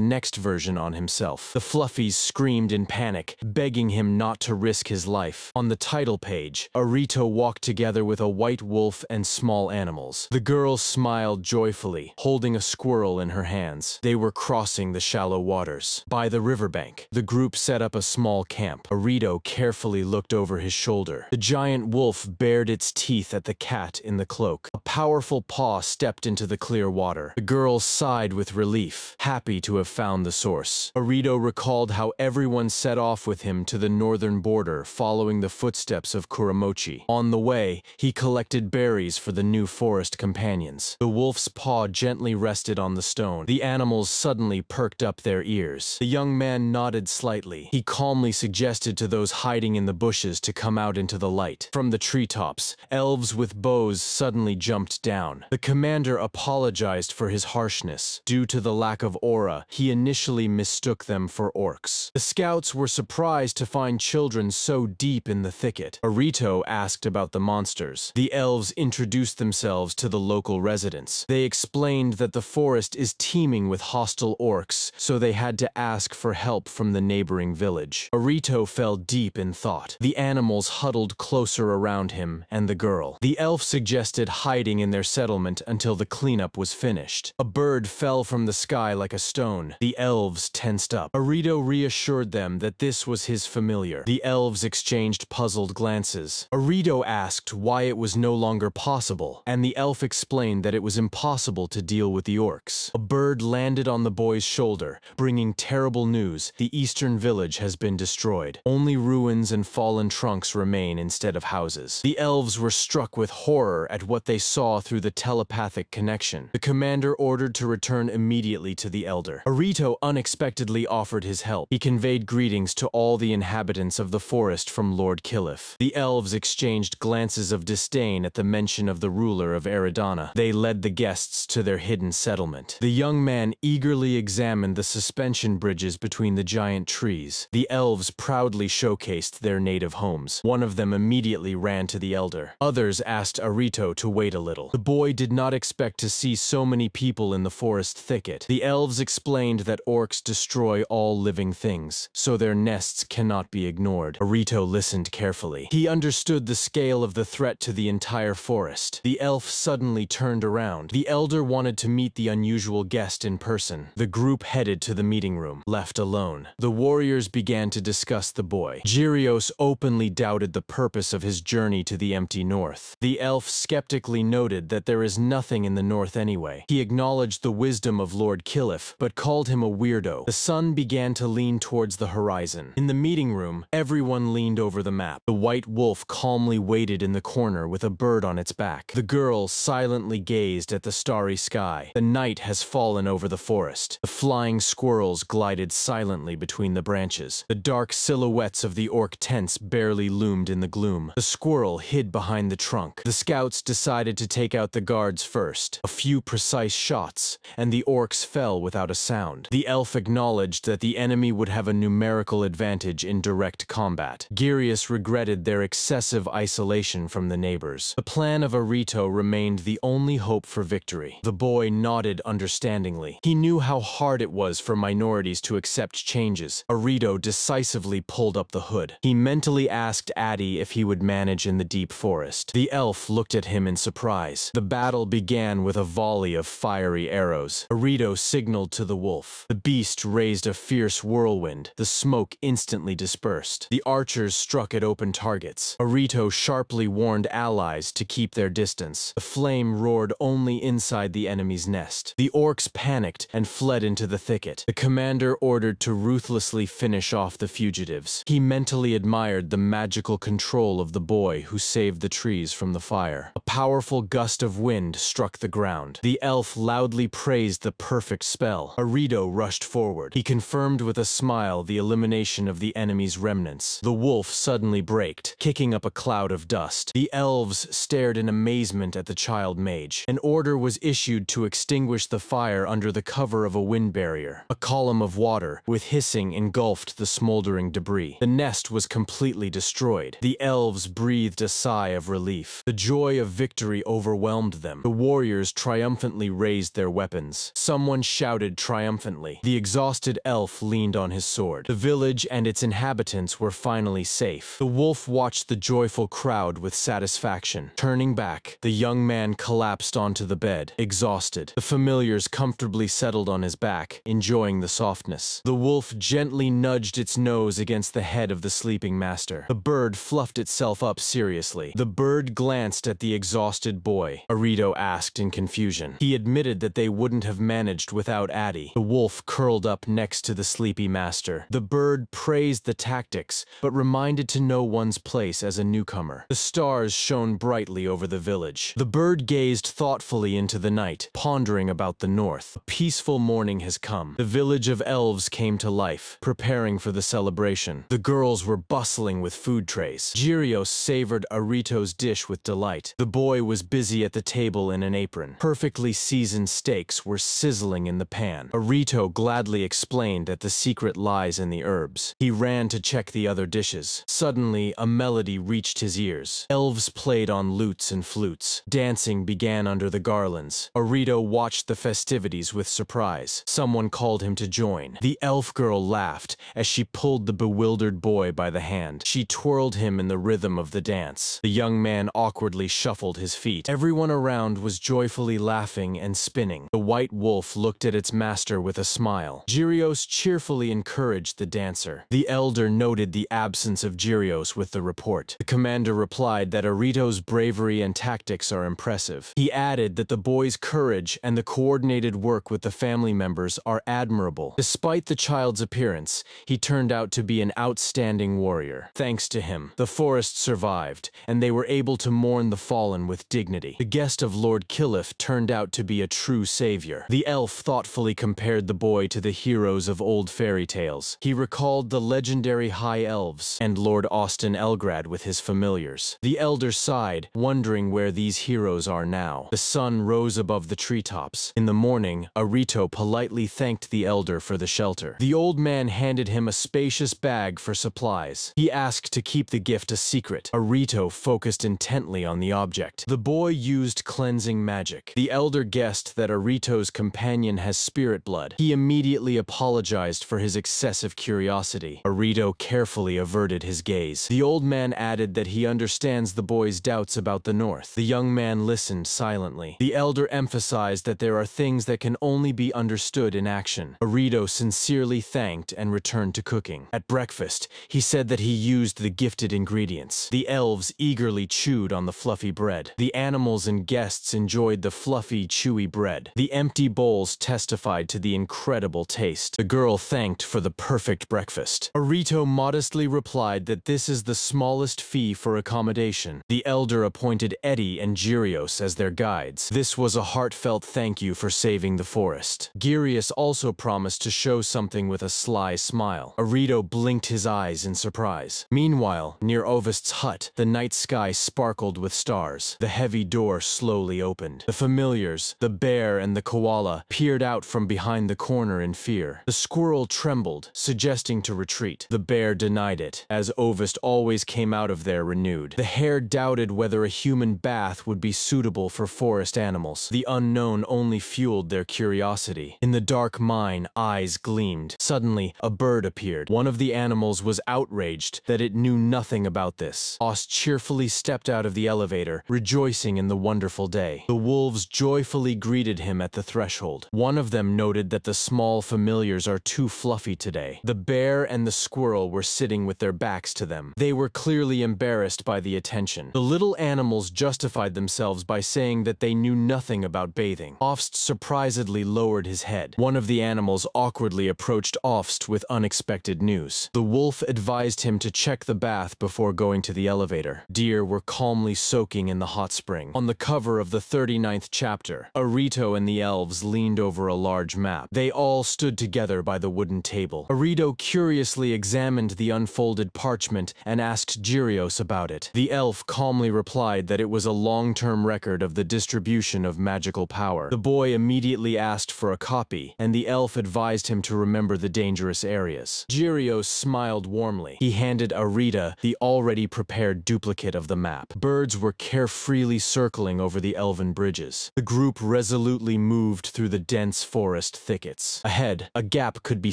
next version on himself. The fluffies screamed in panic, begging him not to risk his life. On the title page, Arito walked together with a white wolf and small animals. The girl smiled joyfully, holding a squirrel in her hands. They were crossing the shallow waters. By the riverbank, the group set up a small camp. Arito carefully looked over his shoulder. The giant wolf bared its teeth at the cat in the cloak. A powerful paw stepped into the clear water. The girl sighed with relief, happy to have found the source. Arito recalled how everyone set off with him to the northern border, following the footsteps of Kuramochi. On the way, he collected berries for the new forest companions. The wolf's paw gently rested on the stone. The animals suddenly perked up their ears. The young man nodded slightly. He calmly suggested to those hiding in the bushes to come out into the light. From the treetops, elves with bows suddenly jumped down. The commander apologized for his harshness. Due to the lack of aura, he initially mistook them for orcs. The scouts were surprised to find children so deep in the thicket. Arito asked about the monsters. The elves introduced themselves to the local residents. They explained that the forest is teeming with hostile orcs, so they had to ask for help from the neighboring village. Arito fell deep in thought. The animals huddled closer around him and the girl. The elf suggested hiding in their settlement until the cleanup was finished. A bird fell from the sky like a stone. The elves tensed up. Arito reassured them that this was his familiar. The elves exchanged puzzled glances. Arito asked why it was no longer possible, and the elf explained that it was impossible to deal with the orcs. A bird landed on the boy's shoulder, bringing terrible news. The eastern village has been destroyed. Only ruins and fallen trunks remain instead of houses. The elves were struck with horror at what they saw through the telepathic connection. The commander ordered to return immediately to the elder. Arito unexpectedly offered his help. He conveyed greetings to all the inhabitants of the forest from Lord Killif. The elves exchanged glances of disdain at the mention of the ruler of Eridana. They led the guests to their hidden settlement. The young man eagerly examined the suspension bridges between the giant trees. The elves proudly showcased their native homes. One of them immediately ran to the elder. Others asked Arito to wait a little. The boy did not expect to see so many people in the forest thicket. The elves explained that orcs destroy all living things, so their nests cannot be ignored. Arito listened carefully. He understood the scale of the threat to the entire forest. The elf suddenly turned around. The elder wanted to meet the unusual guest in person. The group headed to the meeting room. Left alone, the warriors began to discuss discuss the boy. Gyrios openly doubted the purpose of his journey to the empty north. The elf skeptically noted that there is nothing in the north anyway. He acknowledged the wisdom of Lord Killif, but called him a weirdo. The sun began to lean towards the horizon. In the meeting room, everyone leaned over the map. The white wolf calmly waited in the corner with a bird on its back. The girl silently gazed at the starry sky. The night has fallen over the forest. The flying squirrels glided silently between the branches. The dark silhouettes of the orc tents barely loomed in the gloom. The squirrel hid behind the trunk. The scouts decided to take out the guards first. A few precise shots, and the orcs fell without a sound. The elf acknowledged that the enemy would have a numerical advantage in direct combat. Gyrius regretted their excessive isolation from the neighbors. The plan of Arito remained the only hope for victory. The boy nodded understandingly. He knew how hard it was for minorities to accept changes. Arito decisively pulled up the hood. He mentally asked Addy if he would manage in the deep forest. The elf looked at him in surprise. The battle began with a volley of fiery arrows. Arito signaled to the wolf. The beast raised a fierce whirlwind. The smoke instantly dispersed. The archers struck at open targets. Arito sharply warned allies to keep their distance. The flame roared only inside the enemy's nest. The orcs panicked and fled into the thicket. The commander ordered to ruthlessly finish off the fugitives. He mentally admired the magical control of the boy who saved the trees from the fire. A powerful gust of wind struck the ground. The elf loudly praised the perfect spell. Arito rushed forward. He confirmed with a smile the elimination of the enemy's remnants. The wolf suddenly braked, kicking up a cloud of dust. The elves stared in amazement at the child mage. An order was issued to extinguish the fire under the cover of a wind barrier. A column of water, with hissing, engulfed the smoldering debris. The nest was completely destroyed. The elves breathed a sigh of relief. The joy of victory overwhelmed them. The warriors triumphantly raised their weapons. Someone shouted triumphantly. The exhausted elf leaned on his sword. The village and its inhabitants were finally safe. The wolf watched the joyful crowd with satisfaction. Turning back, the young man collapsed onto the bed, exhausted. The familiars comfortably settled on his back, enjoying the softness. The wolf gently nudged its nose against the head of the sleeping master. The bird fluffed itself up seriously. The bird glanced at the exhausted boy. Arito asked in confusion. He admitted that they wouldn't have managed without Addy. The wolf curled up next to the sleepy master. The bird praised the tactics, but reminded to know one's place as a newcomer. The stars shone brightly over the village. The bird gazed thoughtfully into the night, pondering about the north. A peaceful morning has come. The village of elves came to life, preparing for the celebration. The girls were bustling with food trays. Gyrios savored Arito's dish with delight. The boy was busy at the table in an apron. Perfectly seasoned steaks were sizzling in the pan. Arito gladly explained that the secret lies in the herbs. He ran to check the other dishes. Suddenly, a melody reached his ears. Elves played on lutes and flutes. Dancing began under the garlands. Arito watched the festivities with surprise. Someone called him to join. The elf girl laughed as she pulled the bewildered boy by the hand. She twirled him in the rhythm of the dance. The young man awkwardly shuffled his feet. Everyone around was joyfully laughing and spinning. The white wolf looked at its master with a smile. Gyrios cheerfully encouraged the dancer. The elder noted the absence of Gyrios with the report. The commander replied that Arito's bravery and tactics are impressive. He added that the boy's courage and the coordinated work with the family members are admirable. Despite the child's appearance, he turned out to be an outstanding warrior. Thanks to him, the forest survived, and they were able to mourn the fallen with dignity. The guest of Lord Killif turned out to be a true savior. The elf thoughtfully compared the boy to the heroes of old fairy tales. He recalled the legendary high elves and Lord Austin Elgrad with his familiars. The elder sighed, wondering where these heroes are now. The sun rose above the treetops. In the morning, Arito politely thanked the elder for the shelter. The old man handed him a spacious bag for supplies. He asked to keep the gift a secret. Arito focused intently on the object. The boy used cleansing magic. The elder guessed that Arito's companion has spirit blood. He immediately apologized for his excessive curiosity. Arito carefully averted his gaze. The old man added that he understands the boy's doubts about the north. The young man listened silently. The elder emphasized that there are things that can only be understood in action. Arito sincerely thanked and returned to cooking. cooking. At breakfast, he said that he used the gifted ingredients. The elves eagerly chewed on the fluffy bread. The animals and guests enjoyed the fluffy, chewy bread. The empty bowls testified to the incredible taste. The girl thanked for the perfect breakfast. Arito modestly replied that this is the smallest fee for accommodation. The elder appointed Eddie and Gyrios as their guides. This was a heartfelt thank you for saving the forest. Gyrios also promised to show something with a sly smile. Arito blinked his eyes in surprise. Meanwhile, near Ovist's hut, the night sky sparkled with stars. The heavy door slowly opened. The familiars, the bear and the koala, peered out from behind the corner in fear. The squirrel trembled, suggesting to retreat. The bear denied it, as Ovist always came out of there renewed. The hare doubted whether a human bath would be suitable for forest animals. The unknown only fueled their curiosity. In the dark mine, eyes gleamed. Suddenly, a bird appeared. One of the animals was outraged that it knew nothing about this. Oz cheerfully stepped out of the elevator, rejoicing in the wonderful day. The wolves joyfully greeted him at the threshold. One of them noted that the small familiars are too fluffy today. The bear and the squirrel were sitting with their backs to them. They were clearly embarrassed by the attention. The little animals justified themselves by saying that they knew nothing about bathing. Ofst surprisedly lowered his head. One of the animals awkwardly approached Ofst with unexpected news. The wolf advised him to check the bath before going to the elevator. Deer were calmly soaking in the hot spring. On the cover of the 39th chapter, Arito and the elves leaned over a large map. They all stood together by the wooden table. Arito curiously examined the unfolded parchment and asked Gyrios about it. The elf calmly replied that it was a long-term record of the distribution of magical power. The boy immediately asked for a copy, and the elf advised him to remember the dangerous areas. Gyrios smiled warmly. He handed Arita the already prepared duplicate of the map. Birds were carefreely circling over the elven bridges. The group resolutely moved through the dense forest thickets. Ahead, a gap could be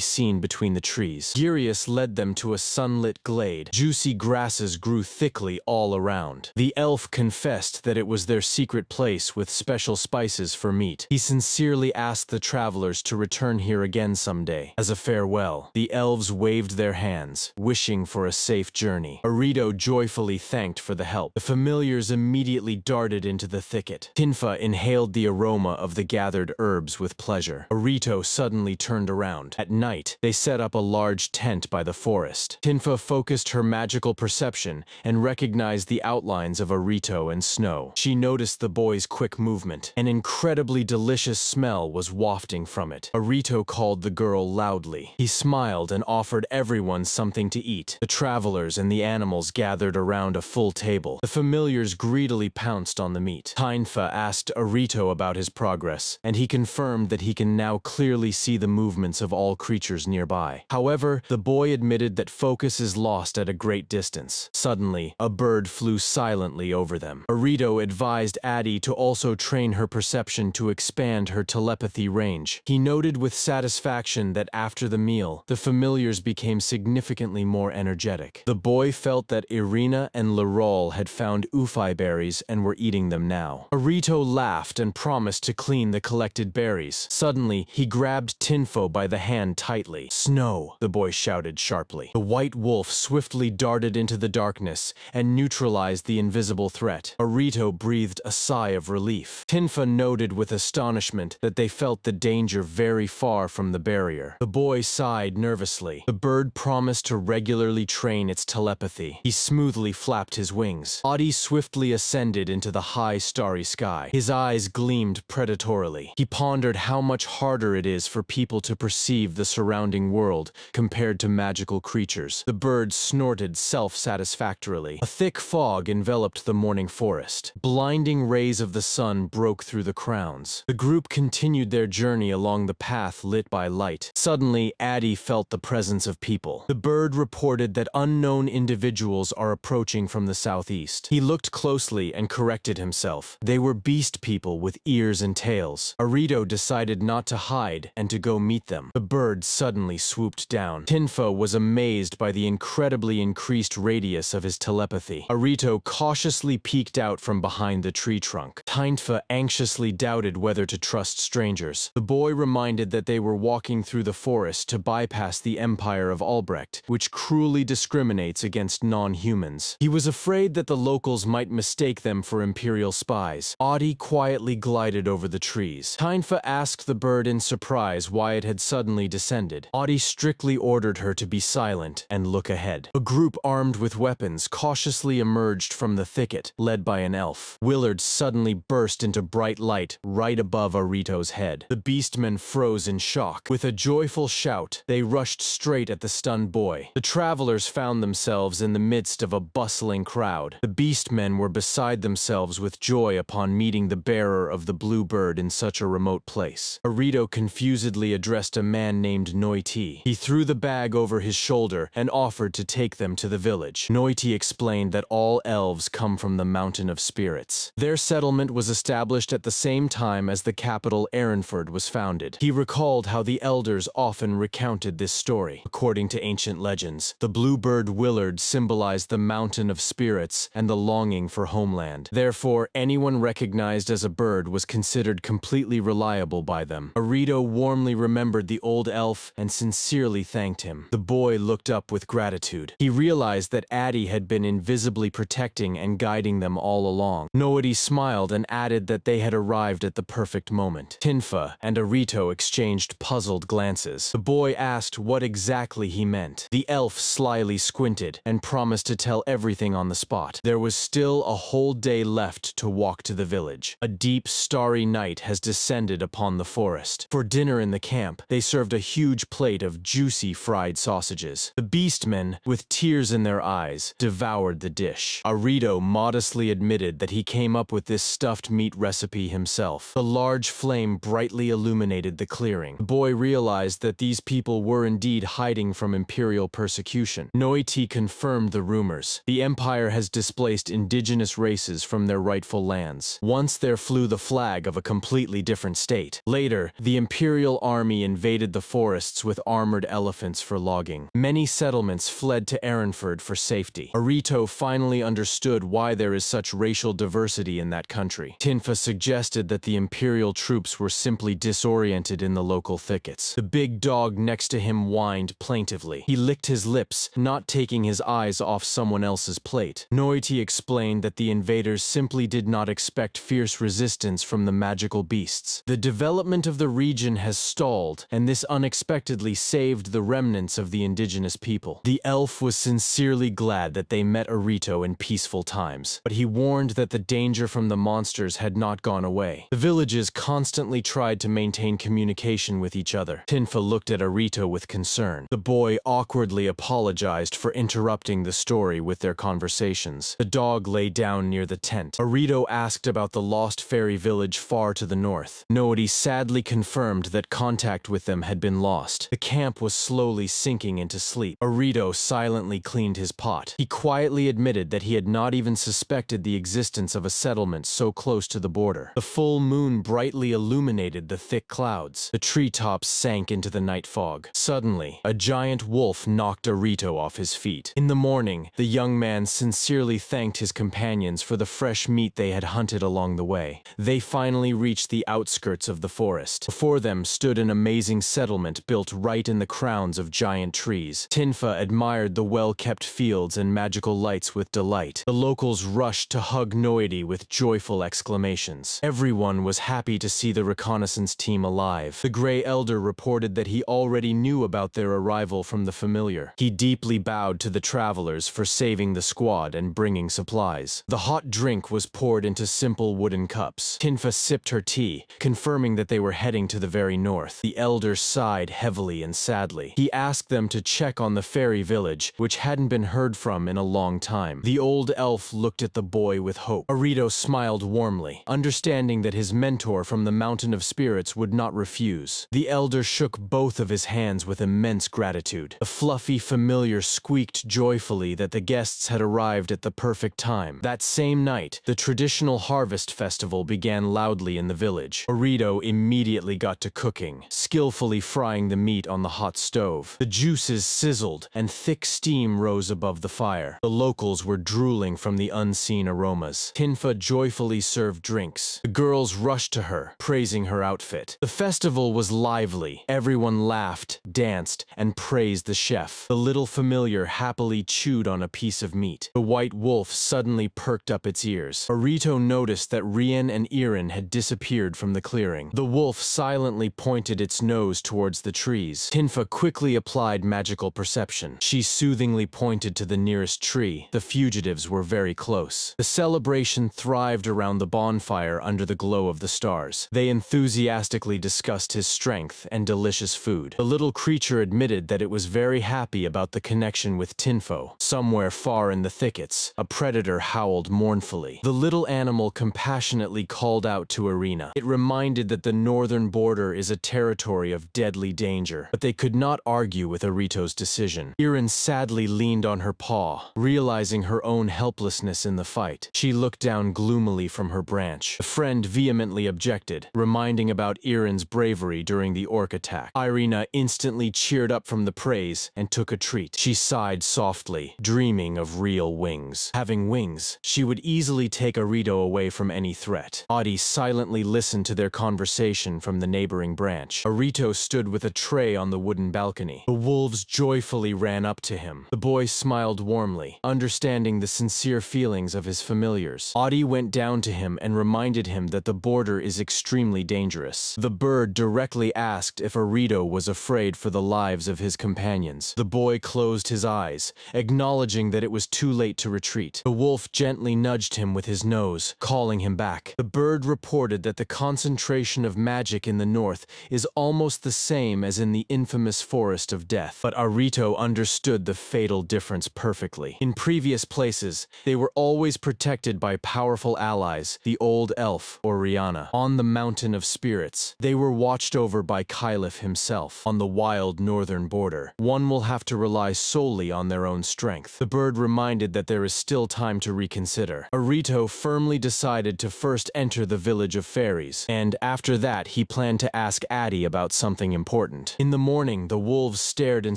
seen between the trees. Gyrios led them to a sunlit glade. Juicy grasses grew thickly all around. The elf confessed that it was their secret place with special spices for meat. He sincerely asked the travelers to return here again someday. As a farewell, the elves waved their hands, wishing for a safe journey. Arito joyfully thanked for the help. The familiars immediately darted into the thicket. Tinfa inhaled the aroma of the gathered herbs with pleasure. Arito suddenly turned around. At night, they set up a large tent by the forest. Tinfa focused her magical perception and recognized the outlines of Arito and Snow. She noticed the boy's quick movement. An incredibly delicious smell was wafting from it. Arito called the girl loudly. He smiled and offered everyone something to eat. The travelers and the animals gathered around a full table. The familiars greedily pounced on the meat. Tinfa asked Arito about his progress, and he confirmed that he can now clearly see the movements of all creatures nearby. However, the boy admitted that focus is lost at a great distance. Suddenly, a bird flew silently over them. Arito advised Addie to also train her perception to expand her telepathy range. He noted with satisfaction that after the meal, the familiars became significantly more energetic. The boy felt that Irina and Larol had found ufai berries and were eating them now. Arito laughed and promised to clean the collected berries. Suddenly, he grabbed Tinfo by the hand tightly. "Snow!" the boy shouted sharply. The white wolf swiftly darted into the darkness and neutralized the invisible threat. Arito breathed a sigh of relief. Tinfa noted with astonishment that they felt the danger very far from the barrier. The boy sighed nervously. The bird promised to regularly train its telepathy. He smoothly flapped his wings. Adi swiftly ascended into the high starry sky. His eyes gleamed predatorily. He pondered how much harder it is for people to perceive the surrounding world compared to magical creatures. The bird snorted self-satisfactorily. A thick fog enveloped the morning forest. Blinding rays of the sun broke through the crowns. The group continued their journey along the path lit by light. Suddenly, Addie felt the presence of people. The bird reported that unknown individuals are approaching from the southeast. He looked closely and corrected himself. They were beast people with ears and tails. Arito decided not to hide and to go meet them. The bird suddenly swooped down. Tinfo was amazed by the incredibly increased radius of his telepathy. Arito cautiously peeked out from behind the tree trunk. Tinfa anxiously doubted whether to trust strangers. The boy reminded that they were walking through the forest to bypass the Empire empire of Albrecht, which cruelly discriminates against non-humans. He was afraid that the locals might mistake them for imperial spies. Audie quietly glided over the trees. Tynfa asked the bird in surprise why it had suddenly descended. Audie strictly ordered her to be silent and look ahead. A group armed with weapons cautiously emerged from the thicket, led by an elf. Willard suddenly burst into bright light right above Arito's head. The beastmen froze in shock. With a joyful shout, they rushed straight at the stunned boy. The travelers found themselves in the midst of a bustling crowd. The beastmen were beside themselves with joy upon meeting the bearer of the blue bird in such a remote place. Arito confusedly addressed a man named Noiti. He threw the bag over his shoulder and offered to take them to the village. Noiti explained that all elves come from the Mountain of Spirits. Their settlement was established at the same time as the capital Erenford was founded. He recalled how the elders often recounted this story. According to ancient legends, the blue bird Willard symbolized the Mountain of Spirits and the longing for homeland. Therefore, anyone recognized as a bird was considered completely reliable by them. Arito warmly remembered the old elf and sincerely thanked him. The boy looked up with gratitude. He realized that Addie had been invisibly protecting and guiding them all along. Noiti smiled and added that they had arrived at the perfect moment. Tynfa and Arito exchanged puzzled glances. The boy asked what exactly he meant. The elf slyly squinted and promised to tell everything on the spot. There was still a whole day left to walk to the village. A deep, starry night has descended upon the forest. For dinner in the camp, they served a huge plate of juicy fried sausages. The beastmen, with tears in their eyes, devoured the dish. Arito modestly admitted that he came up with this stuffed meat recipe himself. The large flame brightly illuminated the clearing. The boy realized that these people were indeed hiding from imperial persecution. Noiti confirmed the rumors. The empire has displaced indigenous races from their rightful lands. Once there flew the flag of a completely different state. Later, the imperial army invaded the forests with armored elephants for logging. Many settlements fled to Erenford for safety. Arito finally understood why there is such racial diversity in that country. Tynfa suggested that the imperial troops were simply disoriented in the local thickets. The big dog next to him whined plaintively. He licked his lips, not taking his eyes off someone else's plate. Noiti explained that the invaders simply did not expect fierce resistance from the magical beasts. The development of the region has stalled, and this unexpectedly saved the remnants of the indigenous people. The elf was sincerely glad that they met Arito in peaceful times, but he warned that the danger from the monsters had not gone away. The villages constantly tried to maintain communication with each other. Tynfa looked at Arito with concern. The boy awkwardly apologized for interrupting the story with their conversations. The dog lay down near the tent. Arito asked about the lost fairy village far to the north. Noiti sadly confirmed that contact with them had been lost. The camp was slowly sinking into sleep. Arito silently cleaned his pot. He quietly admitted that he had not even suspected the existence of a settlement so close to the border. The full moon brightly illuminated the thick clouds. The treetops sank into the night fog. Suddenly, a giant wolf knocked Arito off his feet. In the morning, the young man sincerely thanked his companions for the fresh meat they had hunted along the way. They finally reached the outskirts of the forest. Before them stood an amazing settlement built right in the crowns of giant trees. Tynfa admired the well-kept fields and magical lights with delight. The locals rushed to hug Noiti with joyful exclamations. Everyone was happy to see the reconnaissance team alive. The Grey Elder reported that he already knew about their arrival from the familiar. He deeply bowed to the travelers for saving the squad and bringing supplies. The hot drink was poured into simple wooden cups. Tynfa sipped her tea, confirming that they were heading to the very north. The elder sighed heavily and sadly. He asked them to check on the fairy village, which hadn't been heard from in a long time. The old elf looked at the boy with hope. Arito smiled warmly, understanding that his mentor from the Mountain of Spirits would not refuse. The elder shook both of his hands with immense gratitude. The fluffy familiar squeaked joyfully that the guests had arrived at the perfect time. That same night, the traditional harvest festival began loudly in the village. Arito immediately got to cooking, skillfully frying the meat on the hot stove. The juices sizzled, and thick steam rose above the fire. The locals were drooling from the unseen aromas. Tynfa joyfully served drinks. The girls rushed to her, praising her outfit. The festival was lively. Everyone laughed, danced, and and praised the chef. The little familiar happily chewed on a piece of meat. The white wolf suddenly perked up its ears. Arito noticed that Rien and Irin had disappeared from the clearing. The wolf silently pointed its nose towards the trees. Tinfa quickly applied magical perception. She soothingly pointed to the nearest tree. The fugitives were very close. The celebration thrived around the bonfire under the glow of the stars. They enthusiastically discussed his strength and delicious food. The little creature admitted that it was very happy about the connection with Tinfo. Somewhere far in the thickets, a predator howled mournfully. The little animal compassionately called out to Arena. It reminded that the northern border is a territory of deadly danger, but they could not argue with Arito's decision. Irin sadly leaned on her paw, realizing her own helplessness in the fight. She looked down gloomily from her branch. A friend vehemently objected, reminding about Irin's bravery during the orc attack. Irina instantly cheered up from the praise and took a treat. She sighed softly, dreaming of real wings. Having wings, she would easily take Arito away from any threat. Adi silently listened to their conversation from the neighboring branch. Arito stood with a tray on the wooden balcony. The wolves joyfully ran up to him. The boy smiled warmly, understanding the sincere feelings of his familiars. Adi went down to him and reminded him that the border is extremely dangerous. The bird directly asked if Arito was afraid for the lives of his companions. The boy closed his eyes, acknowledging that it was too late to retreat. The wolf gently nudged him with his nose, calling him back. The bird reported that the concentration of magic in the north is almost the same as in the infamous Forest of Death, but Arito understood the fatal difference perfectly. In previous places, they were always protected by powerful allies, the old elf, or Rihanna. On the Mountain of Spirits, they were watched over by Kylif himself. On the wild northern border, one will have to rely solely on their own strength. The bird reminded that there is still time to reconsider. Arito firmly decided to first enter the village of fairies, and after that he planned to ask Addy about something important. In the morning, the wolves stared in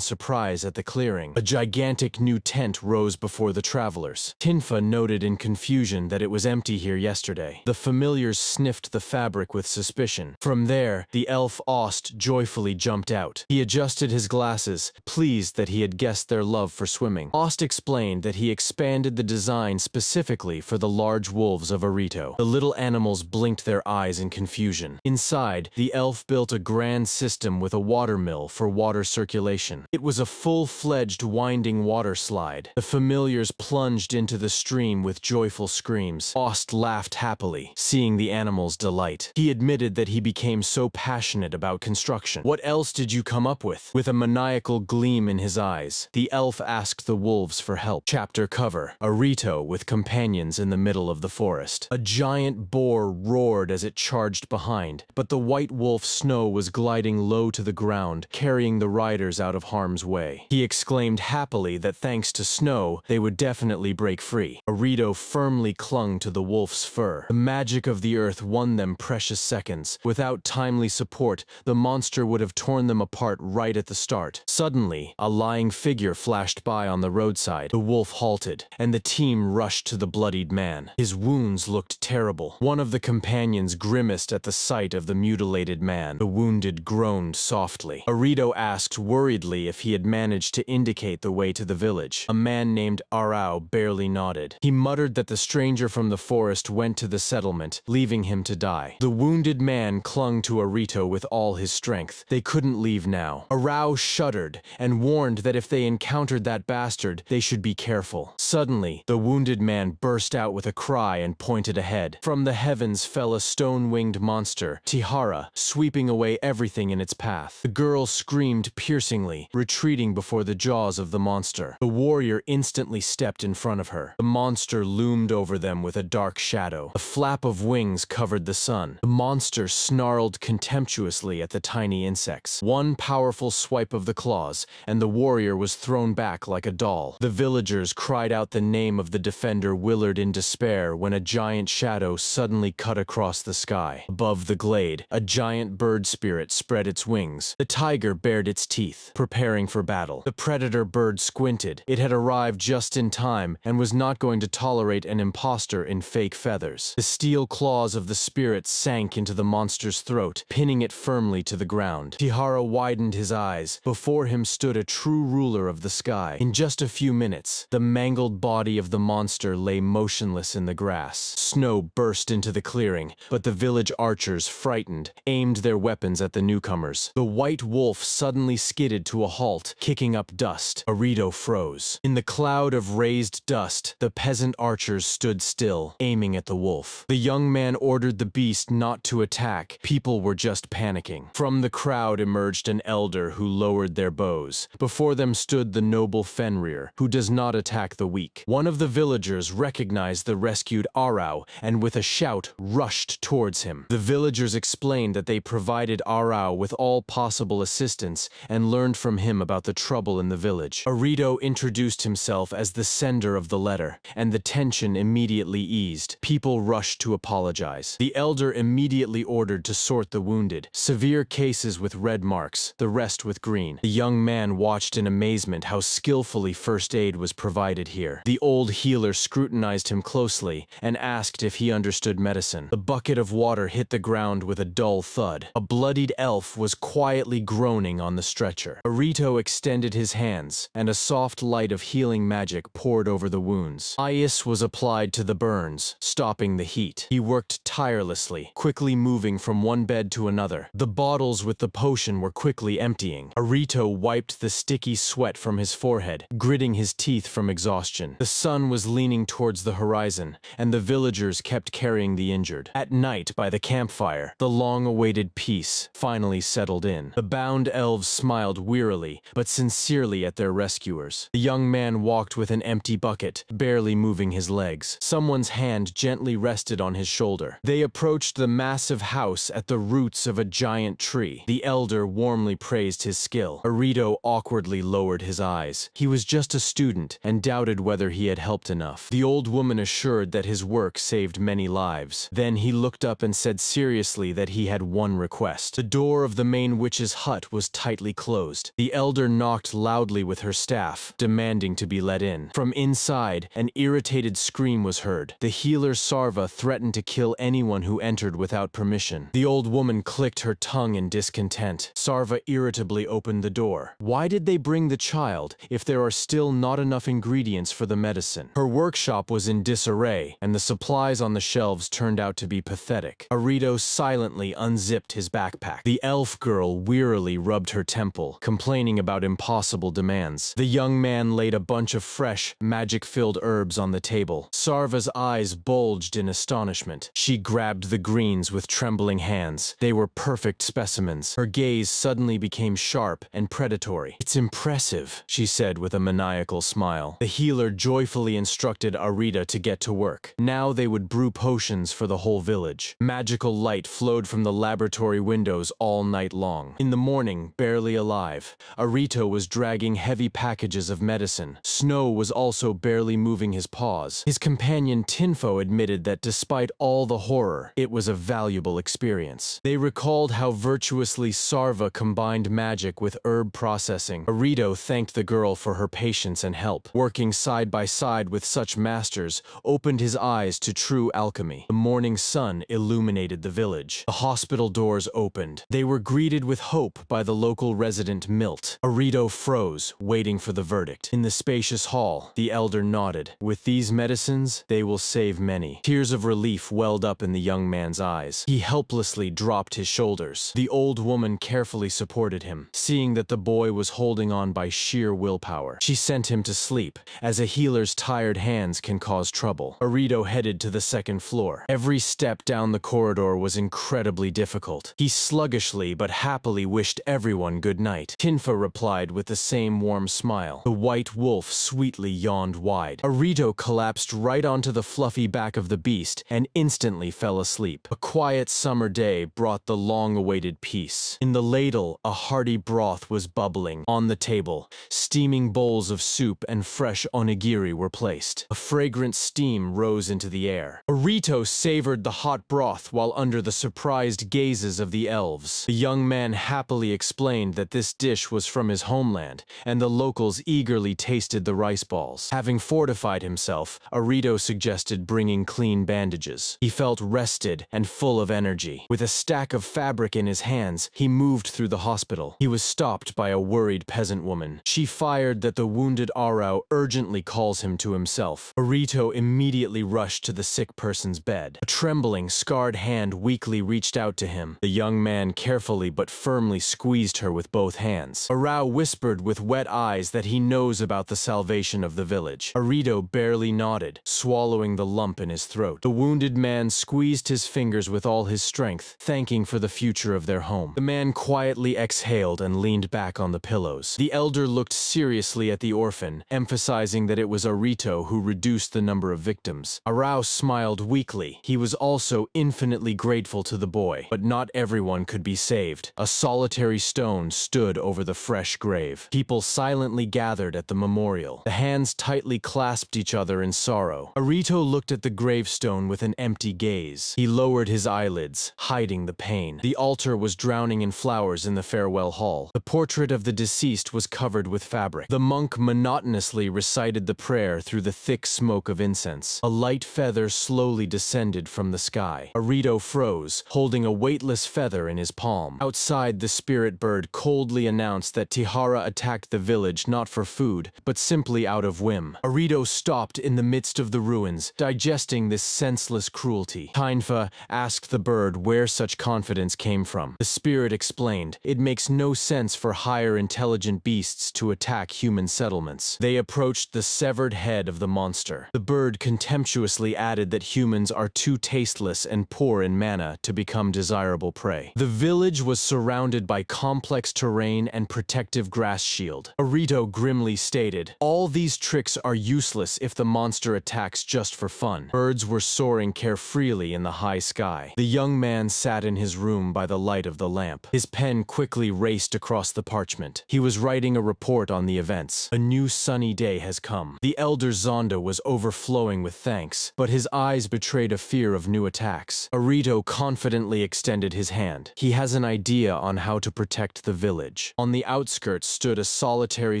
surprise at the clearing. A gigantic new tent rose before the travelers. Tinfa noted in confusion that it was empty here yesterday. The familiars sniffed the fabric with suspicion. From there, the elf Ost joyfully jumped out. He adjusted his glasses, pleased that he had guessed their love for swimming. Ost explained that he expanded the design specifically for the large wolves of Arito. The little animals blinked their eyes in confusion. Inside, the elf built a grand system with a water mill for water circulation. It was a full-fledged winding water slide. The familiars plunged into the stream with joyful screams. Ost laughed happily, seeing the animals' delight. He admitted that he became so passionate about construction. "What else did you come up with?" With a maniacal gleam in his eyes, the elf asked the wolves for help. Chapter cover: Arito with companions in the middle of the forest. A giant boar roared as it charged behind, but the white wolf Snow was gliding low to the ground, carrying the riders out of harm's way. He exclaimed happily that thanks to Snow, they would definitely break free. Arito firmly clung to the wolf's fur. The magic of the earth won them precious seconds. Without timely support, the monster would have torn them apart right at the start. Suddenly, a lying figure flashed by on the roadside. The wolf halted, and the team rushed to the bloodied man. His wounds looked terrible. One of the companions grimaced at the sight of the mutilated man. The wounded groaned softly. Arito asked worriedly if he had managed to indicate the way to the village. A man named Arau barely nodded. He muttered that the stranger from the forest went to the settlement, leaving him to die. The wounded man clung to Arito with all his strength. They couldn't leave now. Arau shuddered and warned that if they encountered that bastard, they should be careful. Suddenly, the wounded man burst out with a cry and pointed ahead. From the heavens fell a stone-winged monster, Tihara, sweeping away everything in its path. The girl screamed piercingly, retreating before the jaws of the monster. The warrior instantly stepped in front of her. The monster loomed over them with a dark shadow. A flap of wings covered the sun. The monster snarled contemptuously at the tiny insects. One powerful swipe of the claws, and the warrior was thrown back like a doll. The villagers cried out the name of the defender Willard in despair when a giant shadow suddenly cut across the sky. Above the glade, a giant bird spirit spread its wings. The tiger bared its teeth, preparing for battle. The predator bird squinted. It had arrived just in time and was not going to tolerate an imposter in fake feathers. The steel claws of the spirit sank into the monster's throat, pinning it firmly to the ground. Tihara widened his eyes, Before him stood a true ruler of the sky. In just a few minutes, the mangled body of the monster lay motionless in the grass. Snow burst into the clearing, but the village archers, frightened, aimed their weapons at the newcomers. The white wolf suddenly skidded to a halt, kicking up dust. Arito froze. In the cloud of raised dust, the peasant archers stood still, aiming at the wolf. The young man ordered the beast not to attack. People were just panicking. From the crowd emerged an elder who lowered their bows. Before them stood the noble Fenrir, who does not attack the weak. One of the villagers recognized the rescued Arau and with a shout rushed towards him. The villagers explained that they provided Arau with all possible assistance and learned from him about the trouble in the village. Arito introduced himself as the sender of the letter, and the tension immediately eased. People rushed to apologize. The elder immediately ordered to sort the wounded, severe cases with red marks, the rest with green. The young man watched in amazement how skillfully first aid was provided here. The old healer scrutinized him closely and asked if he understood medicine. The bucket of water hit the ground with a dull thud. A bloodied elf was quietly groaning on the stretcher. Arito extended his hands, and a soft light of healing magic poured over the wounds. Ice was applied to the burns, stopping the heat. He worked tirelessly, quickly moving from one bed to another. The bottles with the potion were quickly emptying. Arito wiped the sticky sweat from his forehead, gritting his teeth from exhaustion. The sun was leaning towards the horizon, and the villagers kept carrying the injured. At night, by the campfire, the long-awaited peace finally settled in. The bound elves smiled wearily, but sincerely at their rescuers. The young man walked with an empty bucket, barely moving his legs. Someone's hand gently rested on his shoulder. They approached the massive house at the roots of a giant tree. The elder warmly praised his skill. Arito awkwardly lowered his eyes. He was just a student and doubted whether he had helped enough. The old woman assured that his work saved many lives. Then he looked up and said seriously that he had one request. The door of the main witch's hut was tightly closed. The elder knocked loudly with her staff, demanding to be let in. From inside, an irritated scream was heard. The healer Sarva threatened to kill anyone who entered without permission. The old woman clicked her tongue in discontent. Sarva irritably opened the door. Why did they bring the child if there are still not enough ingredients for the medicine? Her workshop was in disarray, and the supplies on the shelves turned out to be pathetic. Arito silently unzipped his backpack. The elf girl wearily rubbed her temple, complaining about impossible demands. The young man laid a bunch of fresh, magic-filled herbs on the table. Sarva's eyes bulged in astonishment. She grabbed the greens with trembling hands. They were perfect specimens. Her gaze suddenly became sharp and predatory. "It's impressive," she said with a maniacal smile. The healer joyfully instructed Arita to get to work. Now they would brew potions for the whole village. Magical light flowed from the laboratory windows all night long. In the morning, barely alive, Arito was dragging heavy packages of medicine. Snow was also barely moving his paws. His companion Tinfo admitted that despite all the horror, it was a valuable experience. They recalled how virtuously Sarva combined magic with herb processing. Arito thanked the girl for her patience and help. Working side by side with such masters opened his eyes to true alchemy. The morning sun illuminated the village. The hospital doors opened. They were greeted with hope by the local resident Milt. Arito froze, waiting for the verdict. In the spacious hall, the elder nodded. With these medicines, they will save many. Tears of relief welled up in the young man's eyes. He helplessly dropped his shoulders. The old woman carefully supported him, seeing that the boy was holding on by sheer willpower. She sent him to sleep, as a healer's tired hands can cause trouble. Arito headed to the second floor. Every step down the corridor was incredibly difficult. He sluggishly but happily wished everyone good night. Tinfa replied with the same warm smile. The white wolf sweetly yawned wide. Arito collapsed right onto the fluffy back of the beast and instantly fell asleep. A quiet summer day brought the long-awaited peace. In the ladle, a hearty broth was bubbling. On the table, steaming bowls of soup and fresh onigiri were placed. A fragrant steam rose into the air. Arito savored the hot broth while under the surprised gazes of the elves. The young man happily explained that this dish was from his homeland, and the locals eagerly tasted the rice balls. Having fortified himself, Arito suggested bringing clean bandages. He felt rested and full of energy. With a stack of fabric in his hands, he moved through the hospital. He was stopped by a worried peasant woman. She fired that the wounded Arao urgently calls him to himself. Arito immediately rushed to the sick person's bed. A trembling, scarred hand weakly reached out to him. The young man carefully but firmly squeezed her with both hands. Arao whispered with wet eyes that he knows about the salvation of the village. Arito barely nodded, swallowing the lump in his throat. The wounded man squeezed his fingers with all his strength, thanking for the future of their home. The man quietly exhaled and leaned back on the pillows. The elder looked seriously at the orphan, emphasizing that it was Arito who reduced the number of victims. Arao smiled weakly. He was also infinitely grateful to the boy, but not everyone could be saved. A solitary stone stood over the fresh grave. People silently gathered at the memorial. The hands tightly clasped each other in sorrow. Arito looked at the gravestone with an empty gaze. He lowered his eyelids, hiding the pain. The altar was drowning in flowers in the farewell hall. The portrait of the deceased was covered with fabric. The monk monotonously recited the prayer through the thick smoke of incense. A light feather slowly descended from the sky. Arito froze, holding a weightless feather in his palm. Outside, the spirit bird coldly announced that Tihara attacked the village not for food, but simply out of whim. Arito stopped in the midst of the ruins, digesting this senseless cruelty. Tainfa asked the bird where such confidence came from. The spirit explained, it makes no sense for higher intelligent beasts to attack human settlements. They approached the severed head of the monster. The bird contemptuously added that humans are too tasteless and poor in mana to become desirable prey. The village was surrounded by complex terrain and protective grass shield. Arito grimly stated, all these tricks are useless if the monster attacks just for fun. Birds were soaring carefreely in the high sky. The young man sat in his room by the light of the lamp. His pen quickly raced across the parchment. He was writing a report on the events. A new sunny day has come. The elder Zonda was overflowing with thanks, but his eyes betrayed a fear of new attacks. Arito confidently extended his hand. He has an idea on how to protect the village. On the outskirts stood a solitary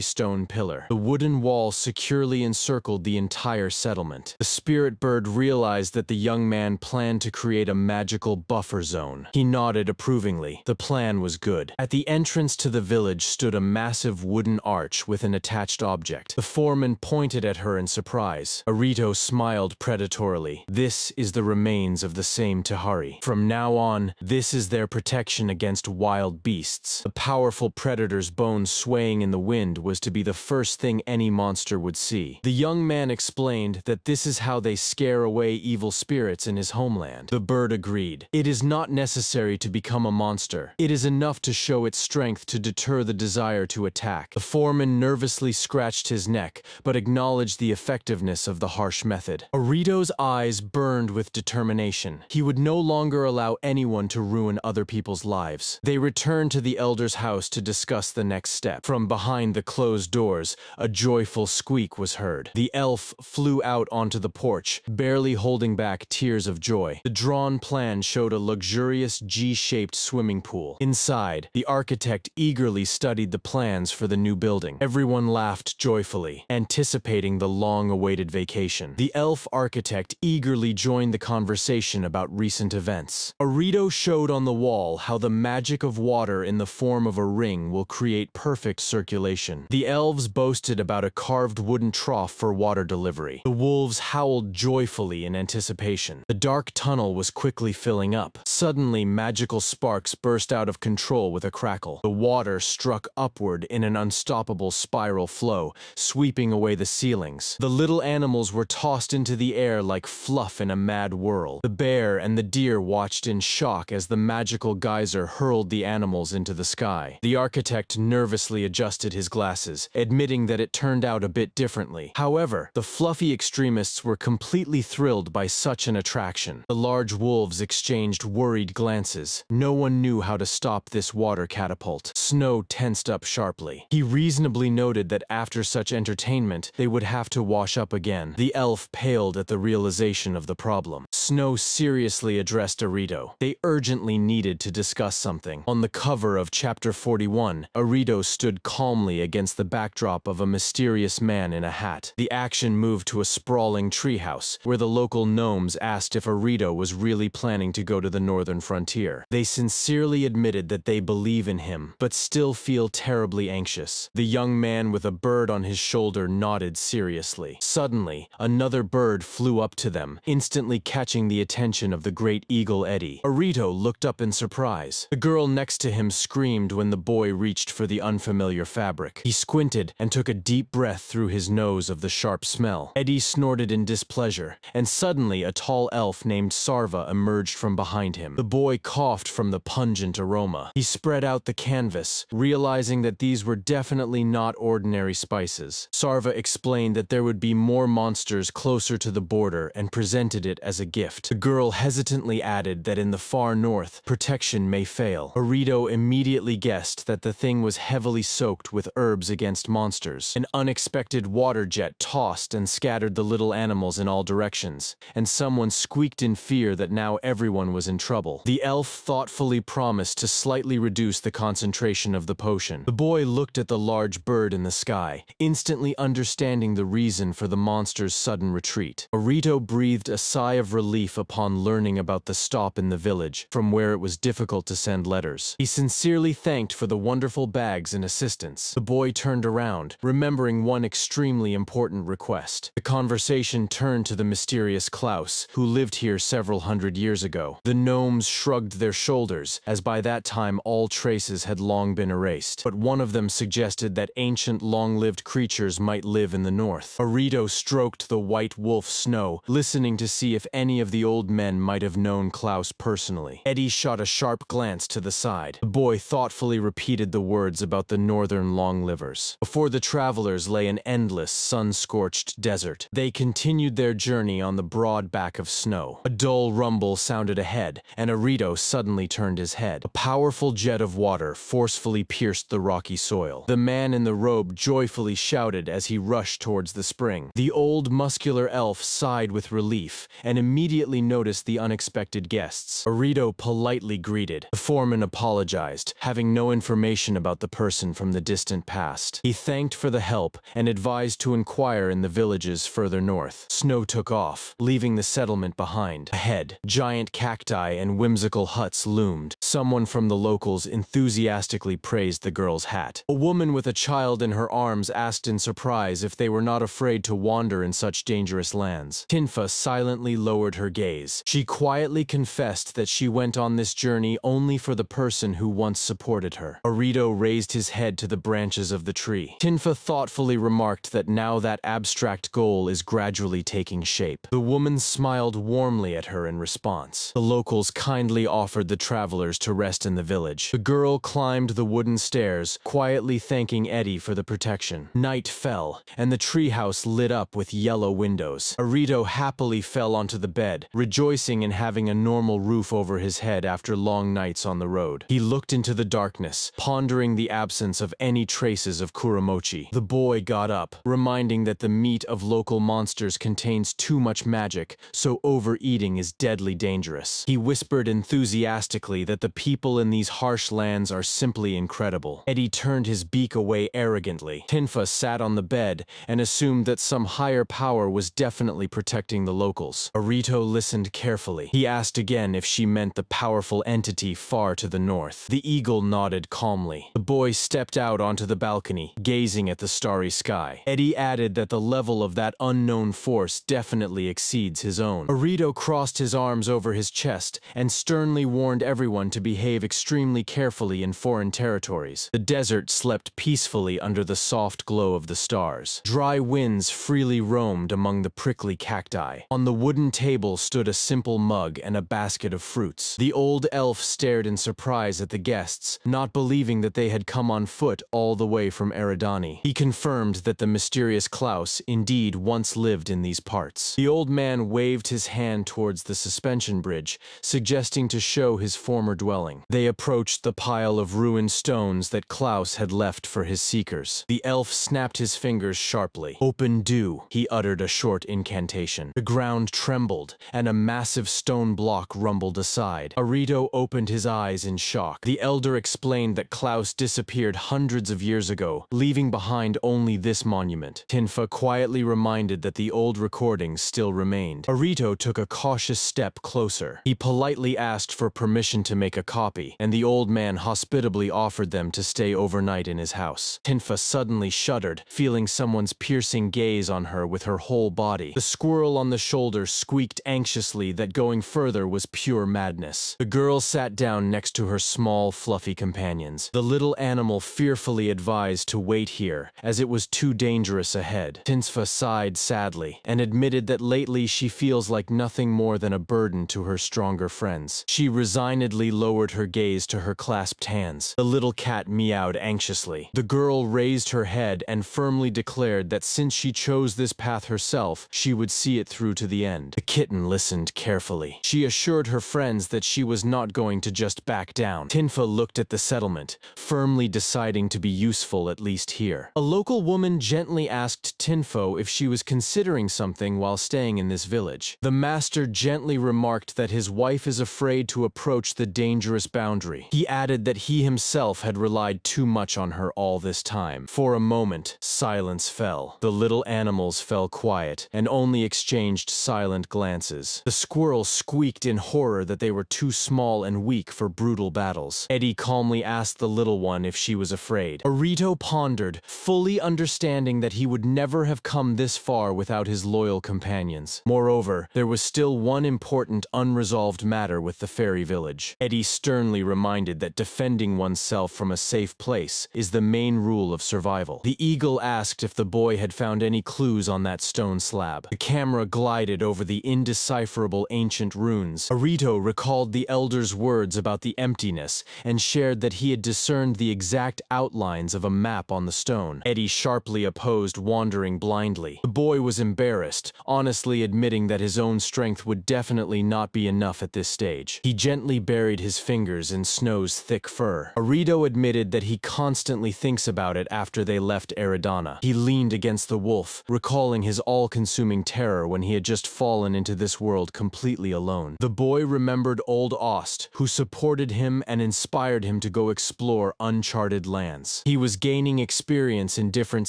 stone pillar. The wooden wall securely encircled the entire settlement. The spirit bird realized that the young man planned to create a magical buffer zone. He nodded approvingly. The plan was good. At the entrance to the village stood a massive wooden arch with an attached object. The foreman pointed at her in surprise. Arito smiled predatorily. This is the remains of the same Tahari. From now on, this is their protection against wild beasts. The powerful predator's bones swaying in the wind was to be the first thing any monster would see. The young man explained that this is how they scare away evil spirits in his homeland. The bird agreed. It is not necessary to become a monster. It is enough to show its strength to deter the desire to attack. The foreman nervously scratched his neck, but acknowledged the effectiveness of the harsh method. Arito's eyes burned with determination. He would no longer allow anyone to ruin other people's lives. They returned to the elder's house to discuss the next step. From behind the closed doors, a joyful squeak was heard. The elf flew out onto the porch, barely holding back tears of joy. The drawn plan showed a luxurious G-shaped swimming pool. Inside, the architect eagerly studied the plans for the new building. Everyone laughed joyfully, anticipating the long-awaited vacation. The elf architect eagerly joined the conversation about recent events. Arito showed on the wall how the magic of water in the form of a ring will create perfect circulation. The elves boasted about a carved wooden trough for water delivery. The wolves howled joyfully in anticipation. The dark tunnel was quickly filling up. Suddenly, magical sparks burst out of control with a crackle. The water struck upward in an unstoppable spiral flow, sweeping away the ceilings. The little animals were tossed into the air like fluff in a mad whirl. The bear and the deer watched in shock as the magical geyser hurled the animals into the sky. The architect nervously adjusted his glasses, admitting that it turned out a bit differently. However, the fluffy extremists were completely thrilled by such an attraction. The large wolves exchanged worried glances. No one knew how to stop this water catapult. Snow tensed up sharply. He reasonably noted that after such entertainment, they would have to wash up again. The elf paled at the realization of the problem. Snow seriously addressed Arito. They urgently needed to discuss something. On the cover of Chapter 41, Arito stood calmly against the backdrop of a mysterious man in a hat. The action moved to a sprawling treehouse, where the local gnomes asked if Arito was really planning to go to the northern frontier. They sincerely admitted that they believe in him, but still feel terribly anxious. The young man with a bird on his shoulder nodded seriously. Suddenly, another bird flew up to them, instantly catching the attention of the great eagle Eddie. Arito looked up in surprise. The girl next to him screamed when the boy reached for the unfamiliar fabric. He squinted and took a deep breath through his nose of the sharp smell. Eddie snorted in displeasure, and suddenly a tall elf named Sarva emerged from behind him. The boy coughed from the pungent aroma. He spread out the canvas, realizing that these were definitely not ordinary spices. Sarva explained that there would be more monsters closer to the border and presented it as a gift. The girl hesitantly added that in the far north, protection may fail. Arito immediately guessed that the thing was heavily soaked with herbs against monsters. An unexpected water jet tossed and scattered the little animals in all directions, and someone squeaked in fear that now everyone was in trouble. The elf thoughtfully promised to slightly reduce the concentration of the potion. The boy looked at the large bird in the sky, instantly understanding the reason for the monster's sudden retreat. Arito breathed a sigh of relief upon learning about the stop in the village, from where it was difficult to send letters. He sincerely thanked for the wonderful bags and assistance. The boy turned around, remembering one extremely important request. The conversation turned to the mysterious Klaus, who lived here several hundred years ago. The gnomes shrugged their shoulders, as by that time all traces had long been erased. But one of them suggested that ancient long-lived creatures might live in the north. Arito stroked the white wolf Snow, listening to see if any of the old men might have known Klaus personally. Eddie shot a sharp glance to the side. The boy thoughtfully repeated the words about the northern long-livers. Before the travelers lay an endless, sun-scorched desert. They continued their journey on the broad back of snow. A dull rumble sounded ahead, and Arito suddenly turned his head. A powerful jet of water forcefully pierced the rocky soil. The man in the robe joyfully shouted as he rushed towards the spring. The old, muscular elf sighed with relief and immediately noticed the unexpected guests. Arito politely greeted. The foreman apologized, having no information about the person from the distant past. He thanked for the help and advised to inquire in the villages further north. Snow took off, leaving the settlement behind. Ahead, giant cacti and whimsical huts loomed. Someone from the locals enthusiastically praised the girl's hat. A woman with a child in her arms asked in surprise if they were not afraid to wander in such dangerous lands. Tinfa silently lowered her gaze. She quietly confessed that she went on this journey only for the person who once supported her. Arito raised his head to the branches of the tree. Tinfa thoughtfully remarked that now that abstract goal is gradually taking shape. The woman smiled warmly at her in response. The locals kindly offered the travelers to rest in the village. The girl climbed the wooden stairs, quietly thanking Eddie for the protection. Night fell, and the treehouse lit up with yellow windows. Arito happily fell onto the bed, rejoicing in having a normal roof over his head after long nights on the road. He looked into the darkness, pondering the absence of any traces of Kuramochi. The boy got up, reminding that the meat of local monsters contains too much magic, so overeating is deadly dangerous. He whispered enthusiastically that the people in these harsh lands are simply incredible. Eddie turned his beak away arrogantly. Tinfa sat on the bed and assumed that some higher power was definitely protecting the locals. Arito listened carefully. He asked again if she meant the powerful entity far to the north. The eagle nodded calmly. The boy stepped out onto the balcony, gazing at the starry sky. Eddie added that the level of that unknown force definitely exceeds his own. Arito crossed his arms over his chest and sternly warned everyone to behave extremely carefully in foreign territories. The desert slept peacefully under the soft glow of the stars. Dry winds freely roamed among the prickly cacti. On the wooden table stood a simple mug and a basket of fruits. The old elf stared in surprise at the guests, not believing that they had come on foot all the way from Eridani. He confirmed that the mysterious Klaus indeed once lived in these parts. The old man waved his hand towards the suspension bridge, suggesting to show his former dwelling. They approached the pile of ruined stones that Klaus had left for his seekers. The elf snapped his fingers sharply. "Open do," he uttered a short incantation. The ground trembled, and a massive stone block rumbled aside. Arito opened his eyes in shock. The elder explained that Klaus disappeared hundreds of years ago, leaving behind only this monument. Tinfa quietly reminded that the old recordings still remained. Arito took a cautious step closer. He politely asked for permission to make a copy, and the old man hospitably hospitably offered them to stay overnight in his house. Tinfa suddenly shuddered, feeling someone's piercing gaze on her with her whole body. The squirrel on the shoulder squeaked anxiously that going further was pure madness. The girl sat down next to her small, fluffy companions. The little animal fearfully advised to wait here, as it was too dangerous ahead. Tinfa sighed sadly and admitted that lately she feels like nothing more than a burden to her stronger friends. She resignedly lowered her gaze to her clasped hands. The little cat meowed anxiously. The girl raised her head and firmly declared that since she chose this path herself, she would see it through to the end. The kitten listened carefully. She assured her friends that she was not going to just back down. Tinfa looked at the settlement, firmly deciding to be useful at least here. A local woman gently asked Tinfo if she was considering something while staying in this village. The master gently remarked that his wife is afraid to approach the dangerous boundary. He added that he himself had relied too much on her all this time. For a moment, silence fell. The little animals fell quiet and only exchanged silent glances. The squirrel squeaked in horror that they were too small and weak for brutal battles. Eddie calmly asked the little one if she was afraid. Arito pondered, fully understanding that he would never have come this far without his loyal companions. Moreover, there was still one important unresolved matter with the fairy village. Eddie sternly reminded that defending oneself from a safe place is the main rule of survival. The eagle asked if the boy had found any clues on that stone slab. The camera glided over the indecipherable ancient runes. Arito recalled the elder's words about the emptiness and shared that he had discerned the exact outlines of a map on the stone. Eddie sharply opposed wandering blindly. The boy was embarrassed, honestly admitting that his own strength would definitely not be enough at this stage. He gently buried his fingers in Snow's thick fur. Arito admitted that he constantly thinks about it after they left Eridana. He leaned against the wolf, recalling his all-consuming terror when he had just fallen into this world completely alone. The boy remembered old Ost, who supported him and inspired him to go explore uncharted lands. He was gaining experience in different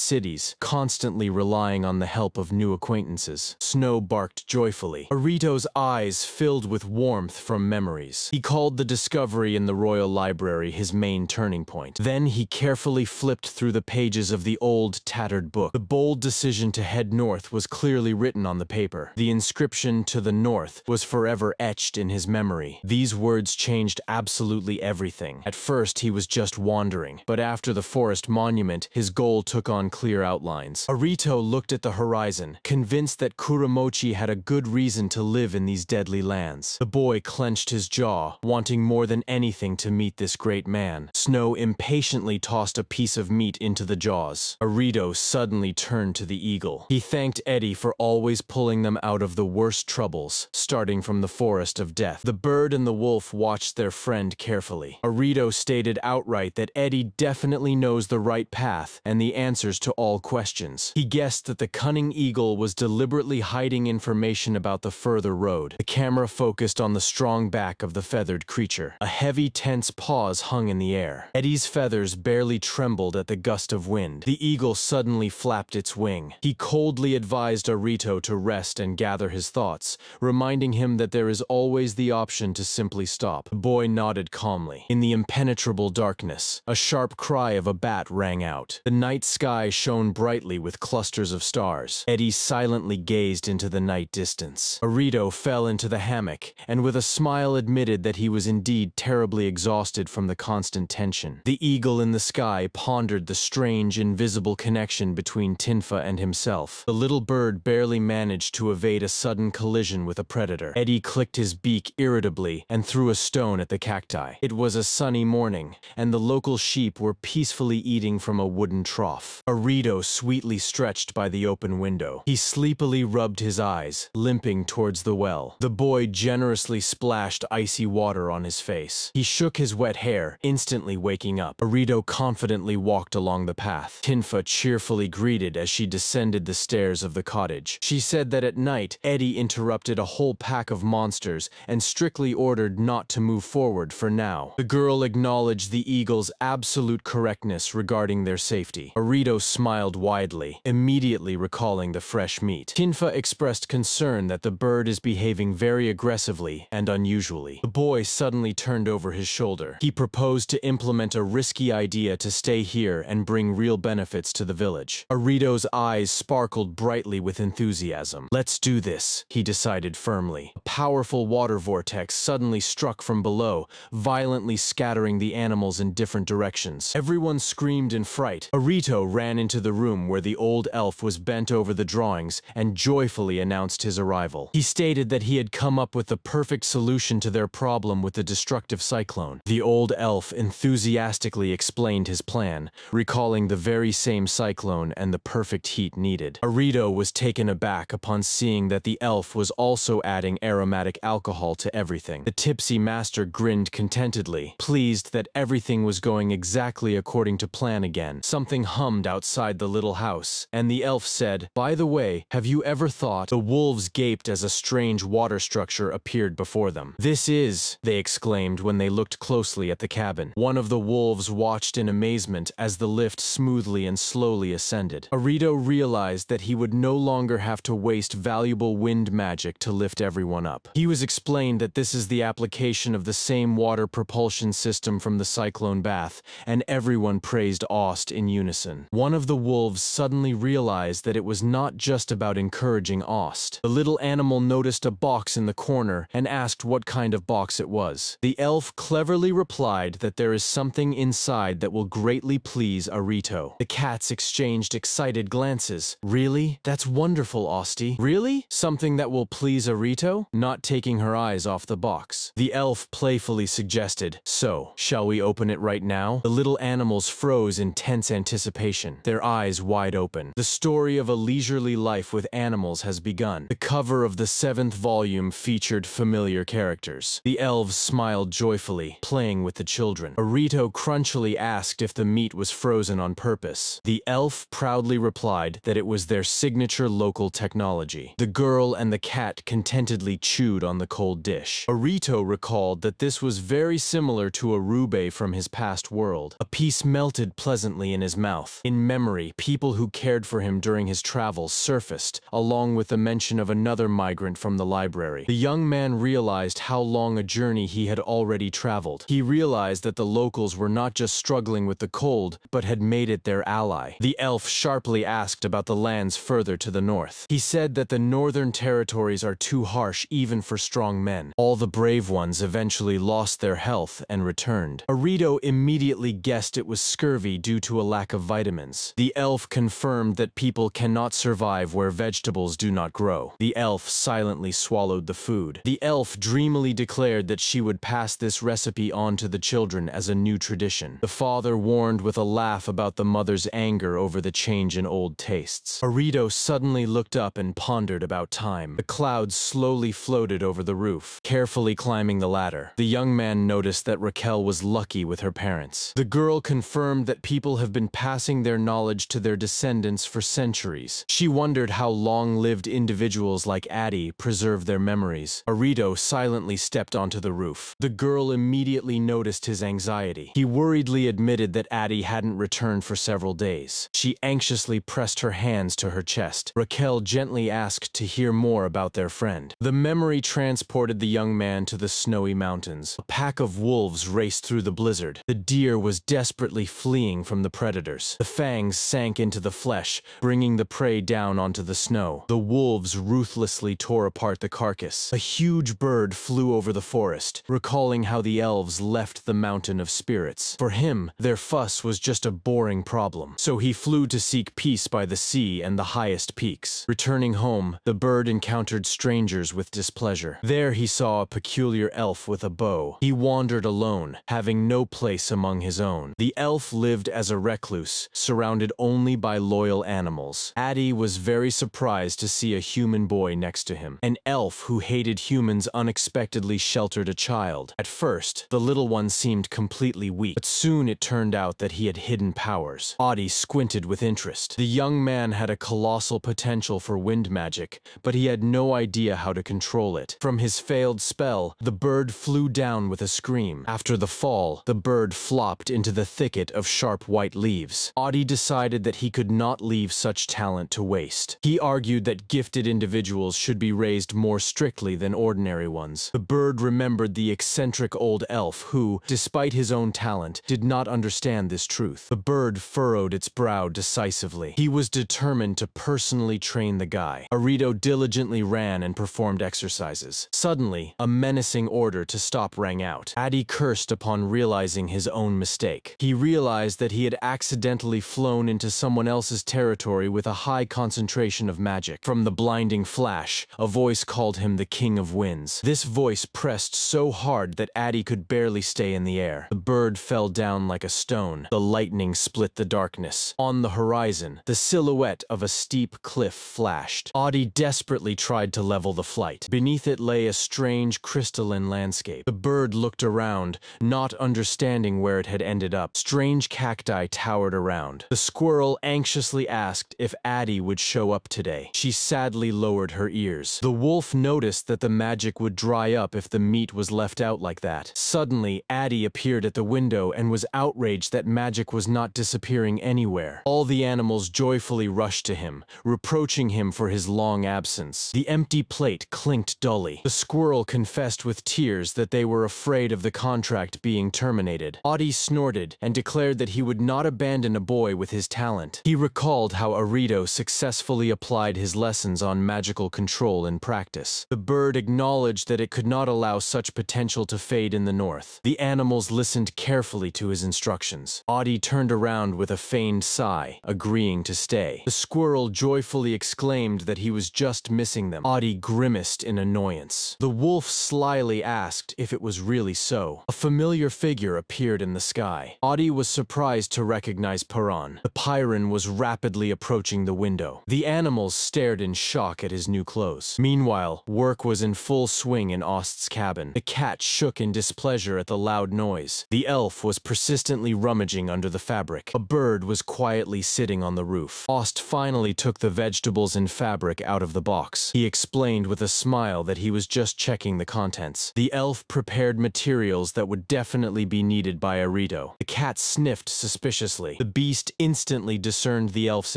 cities, constantly relying on the help of new acquaintances. Snow barked joyfully. Arito's eyes filled with warmth from memories. He called the discovery in the Royal Library his main turning point. Then he carefully flipped through the pages of the old, tattered book. The bold decision to head north was clearly written on the paper. The inscription "to the north" was forever etched in his memory. These words changed absolutely everything. At first, he was just wandering, but after the forest monument, his goal took on clear outlines. Arito looked at the horizon, convinced that Kuramochi had a good reason to live in these deadly lands. The boy clenched his jaw, wanting more than anything to meet this great man. Snow impatiently tossed a piece of meat into the jaws. Arito suddenly turned to the eagle. He thanked Eddie for always pulling them out of the worst troubles, starting from the forest of death. The bird and the wolf watched their friend carefully. Arito stated outright that Eddie definitely knows the right path and the answers to all questions. He guessed that the cunning eagle was deliberately hiding information about the further road. The camera focused on the strong back of the feathered creature. A heavy, tense pause hung in the air. Eddie's feathers barely trembled at the gust of wind. The eagle suddenly flapped its wing. He coldly advised Arito to rest and gather his thoughts, reminding him that there is always the option to simply stop. The boy nodded calmly. In the impenetrable darkness, a sharp cry of a bat rang out. The night sky shone brightly with clusters of stars. Eddie silently gazed into the night distance. Arito fell into the hammock, and with a smile admitted that he was indeed terribly exhausted from the constant tension. The eagle in the sky pondered the strange, invisible connection between Tinfa and himself. The little bird barely managed to evade a sudden collision with a predator. Eddie clicked his beak irritably and threw a stone at the cacti. It was a sunny morning, and the local sheep were peacefully eating from a wooden trough. Arito sweetly stretched by the open window. He sleepily rubbed his eyes, limping towards the well. The boy generously splashed icy water on his face. He shook his wet hair, instantly waking up. Arito confidently walked along the path. Tinfa cheerfully greeted as she descended the stairs of the cottage. She said that at night, Eddie interrupted a whole pack of monsters and strictly ordered not to move forward for now. The girl acknowledged the eagle's absolute correctness regarding their safety. Arito smiled widely, immediately recalling the fresh meat. Tinfa expressed concern that the bird is behaving very aggressively and unusually. The boy suddenly turned over his shoulder. He proposed proposed to implement a risky idea to stay here and bring real benefits to the village. Arito's eyes sparkled brightly with enthusiasm. "Let's do this," he decided firmly. A powerful water vortex suddenly struck from below, violently scattering the animals in different directions. Everyone screamed in fright. Arito ran into the room where the old elf was bent over the drawings and joyfully announced his arrival. He stated that he had come up with the perfect solution to their problem with the destructive cyclone. The old elf enthusiastically explained his plan, recalling the very same cyclone and the perfect heat needed. Arito was taken aback upon seeing that the elf was also adding aromatic alcohol to everything. The tipsy master grinned contentedly, pleased that everything was going exactly according to plan again. Something hummed outside the little house, and the elf said, "By the way, have you ever thought—" The wolves gaped as a strange water structure appeared before them. "This is," they exclaimed when they looked closely at the cabin. One of the wolves watched in amazement as the lift smoothly and slowly ascended. Arito realized that he would no longer have to waste valuable wind magic to lift everyone up. He was explained that this is the application of the same water propulsion system from the cyclone bath, and everyone praised Ost in unison. One of the wolves suddenly realized that it was not just about encouraging Ost. The little animal noticed a box in the corner and asked what kind of box it was. The elf cleverly replied that there is something inside that will greatly please Arito. The cats exchanged excited glances. "Really? That's wonderful, Osti. Really? Something that will please Arito?" Not taking her eyes off the box, the elf playfully suggested, "So, shall we open it right now?" The little animals froze in tense anticipation, their eyes wide open. The story of a leisurely life with animals has begun. The cover of the 7th volume featured familiar characters. The elves smiled joyfully, playing with the children. Arito crunchily asked if the meat was frozen on purpose. The elf proudly replied that it was their signature local technology. The girl and the cat contentedly chewed on the cold dish. Arito recalled that this was very similar to a rube from his past world. A piece melted pleasantly in his mouth. In memory, people who cared for him during his travels surfaced, along with the mention of another migrant from the library. The young man realized how long a journey he had already traveled. He realized that the locals were not just struggling with the cold, but had made it their ally. The elf sharply asked about the lands further to the north. He said that the northern territories are too harsh even for strong men. All the brave ones eventually lost their health and returned. Arito immediately guessed it was scurvy due to a lack of vitamins. The elf confirmed that people cannot survive where vegetables do not grow. The elf silently swallowed the food. The elf dreamily declared that she would pass this recipe on to the children as a new tradition. The father warned with a laugh about the mother's anger over the change in old tastes. Arito suddenly looked up and pondered about time. The clouds slowly floated over the roof, carefully climbing the ladder. The young man noticed that Raquel was lucky with her parents. The girl confirmed that people have been passing their knowledge to their descendants for centuries. She wondered how long-lived individuals like Addie preserve their memories. Arito silently stepped onto the roof. The girl immediately noticed his anxiety. He worriedly admitted that Addie hadn't returned for several days. She anxiously pressed her hands to her chest. Raquel gently asked to hear more about their friend. The memory transported the young man to the snowy mountains. A pack of wolves raced through the blizzard. The deer was desperately fleeing from the predators. The fangs sank into the flesh, bringing the prey down onto the snow. The wolves ruthlessly tore apart the carcass. A huge bird flew over the forest, recalling how the elves left the mountain of spirits. For him, their fuss was just a boring problem, so he flew to seek peace by the sea and the highest peaks. Returning home, the bird encountered strangers with displeasure. There he saw a peculiar elf with a bow. He wandered alone, having no place among his own. The elf lived as a recluse, surrounded only by loyal animals. Addie was very surprised to see a human boy next to him. An elf who hated humans unexpectedly sheltered a child. At first, the little one seemed completely weak, but soon it turned out that he had hidden powers. Addie squinted with interest. The young man had a colossal potential for wind magic, but he had no idea how to control it. From his failed spell, the bird flew down with a scream. After the fall, the bird flopped into the thicket of sharp white leaves. Addie decided that he could not leave such talent to waste. He argued that gifted individuals should be raised more strictly than ordinary ones. The bird remembered the eccentric old elf who, despite his own talent, did not understand this truth. The bird furrowed its brow decisively. He was determined to personally train the guy. Arito diligently ran and performed exercises. Suddenly, a menacing order to stop rang out. Adi cursed upon realizing his own mistake. He realized that he had accidentally flown into someone else's territory with a high concentration of magic. From the blinding flash, a voice called him the King of Winds. This voice pressed so hard that Adi could barely stay in the air. The bird fell down like a stone. The lightning split the darkness. On the horizon, the silhouette of a steep cliff flashed. Adi desperately tried to level the flight. Beneath it lay a strange crystalline landscape. The bird looked around, not understanding where it had ended up. Strange cacti towered around. The squirrel anxiously asked if Adi would show up today. She sadly lowered her ears. The wolf noticed that the magic would dry up if the meat was left out like that. Suddenly, Adi appeared at the window and was outraged that magic was not disappearing anywhere. All the animals joyfully rushed to him, reproaching him for his long absence. The empty plate clinked dully. The squirrel confessed with tears that they were afraid of the contract being terminated. Adi snorted and declared that he would not abandon a boy with his talent. He recalled how Arito successfully applied his lessons on magical control in practice. The bird acknowledged that it could not allow such potential to fade in the north. The animals listened carefully to his instructions. Adi turned around with a feigned sigh, agreeing to stay. The squirrel joyfully exclaimed that he was just missing them. Adi grimaced in annoyance. The wolf slyly asked if it was really so. A familiar figure appeared in the sky. Adi was surprised to recognize Paran. The Pyran was rapidly approaching the window. The animals stared in shock at his new clothes. Meanwhile, work was in full swing in Ost's cabin. The cat shook in displeasure at the loud noise. The elf was persistently rummaging under the fabric. A bird was quietly sitting on the roof. Ost finally took the vegetables and fabric out of the box. He explained with a smile that he was just checking the contents. The elf prepared materials that would definitely be needed by Arito. The cat sniffed suspiciously. The beast instantly discerned the elf's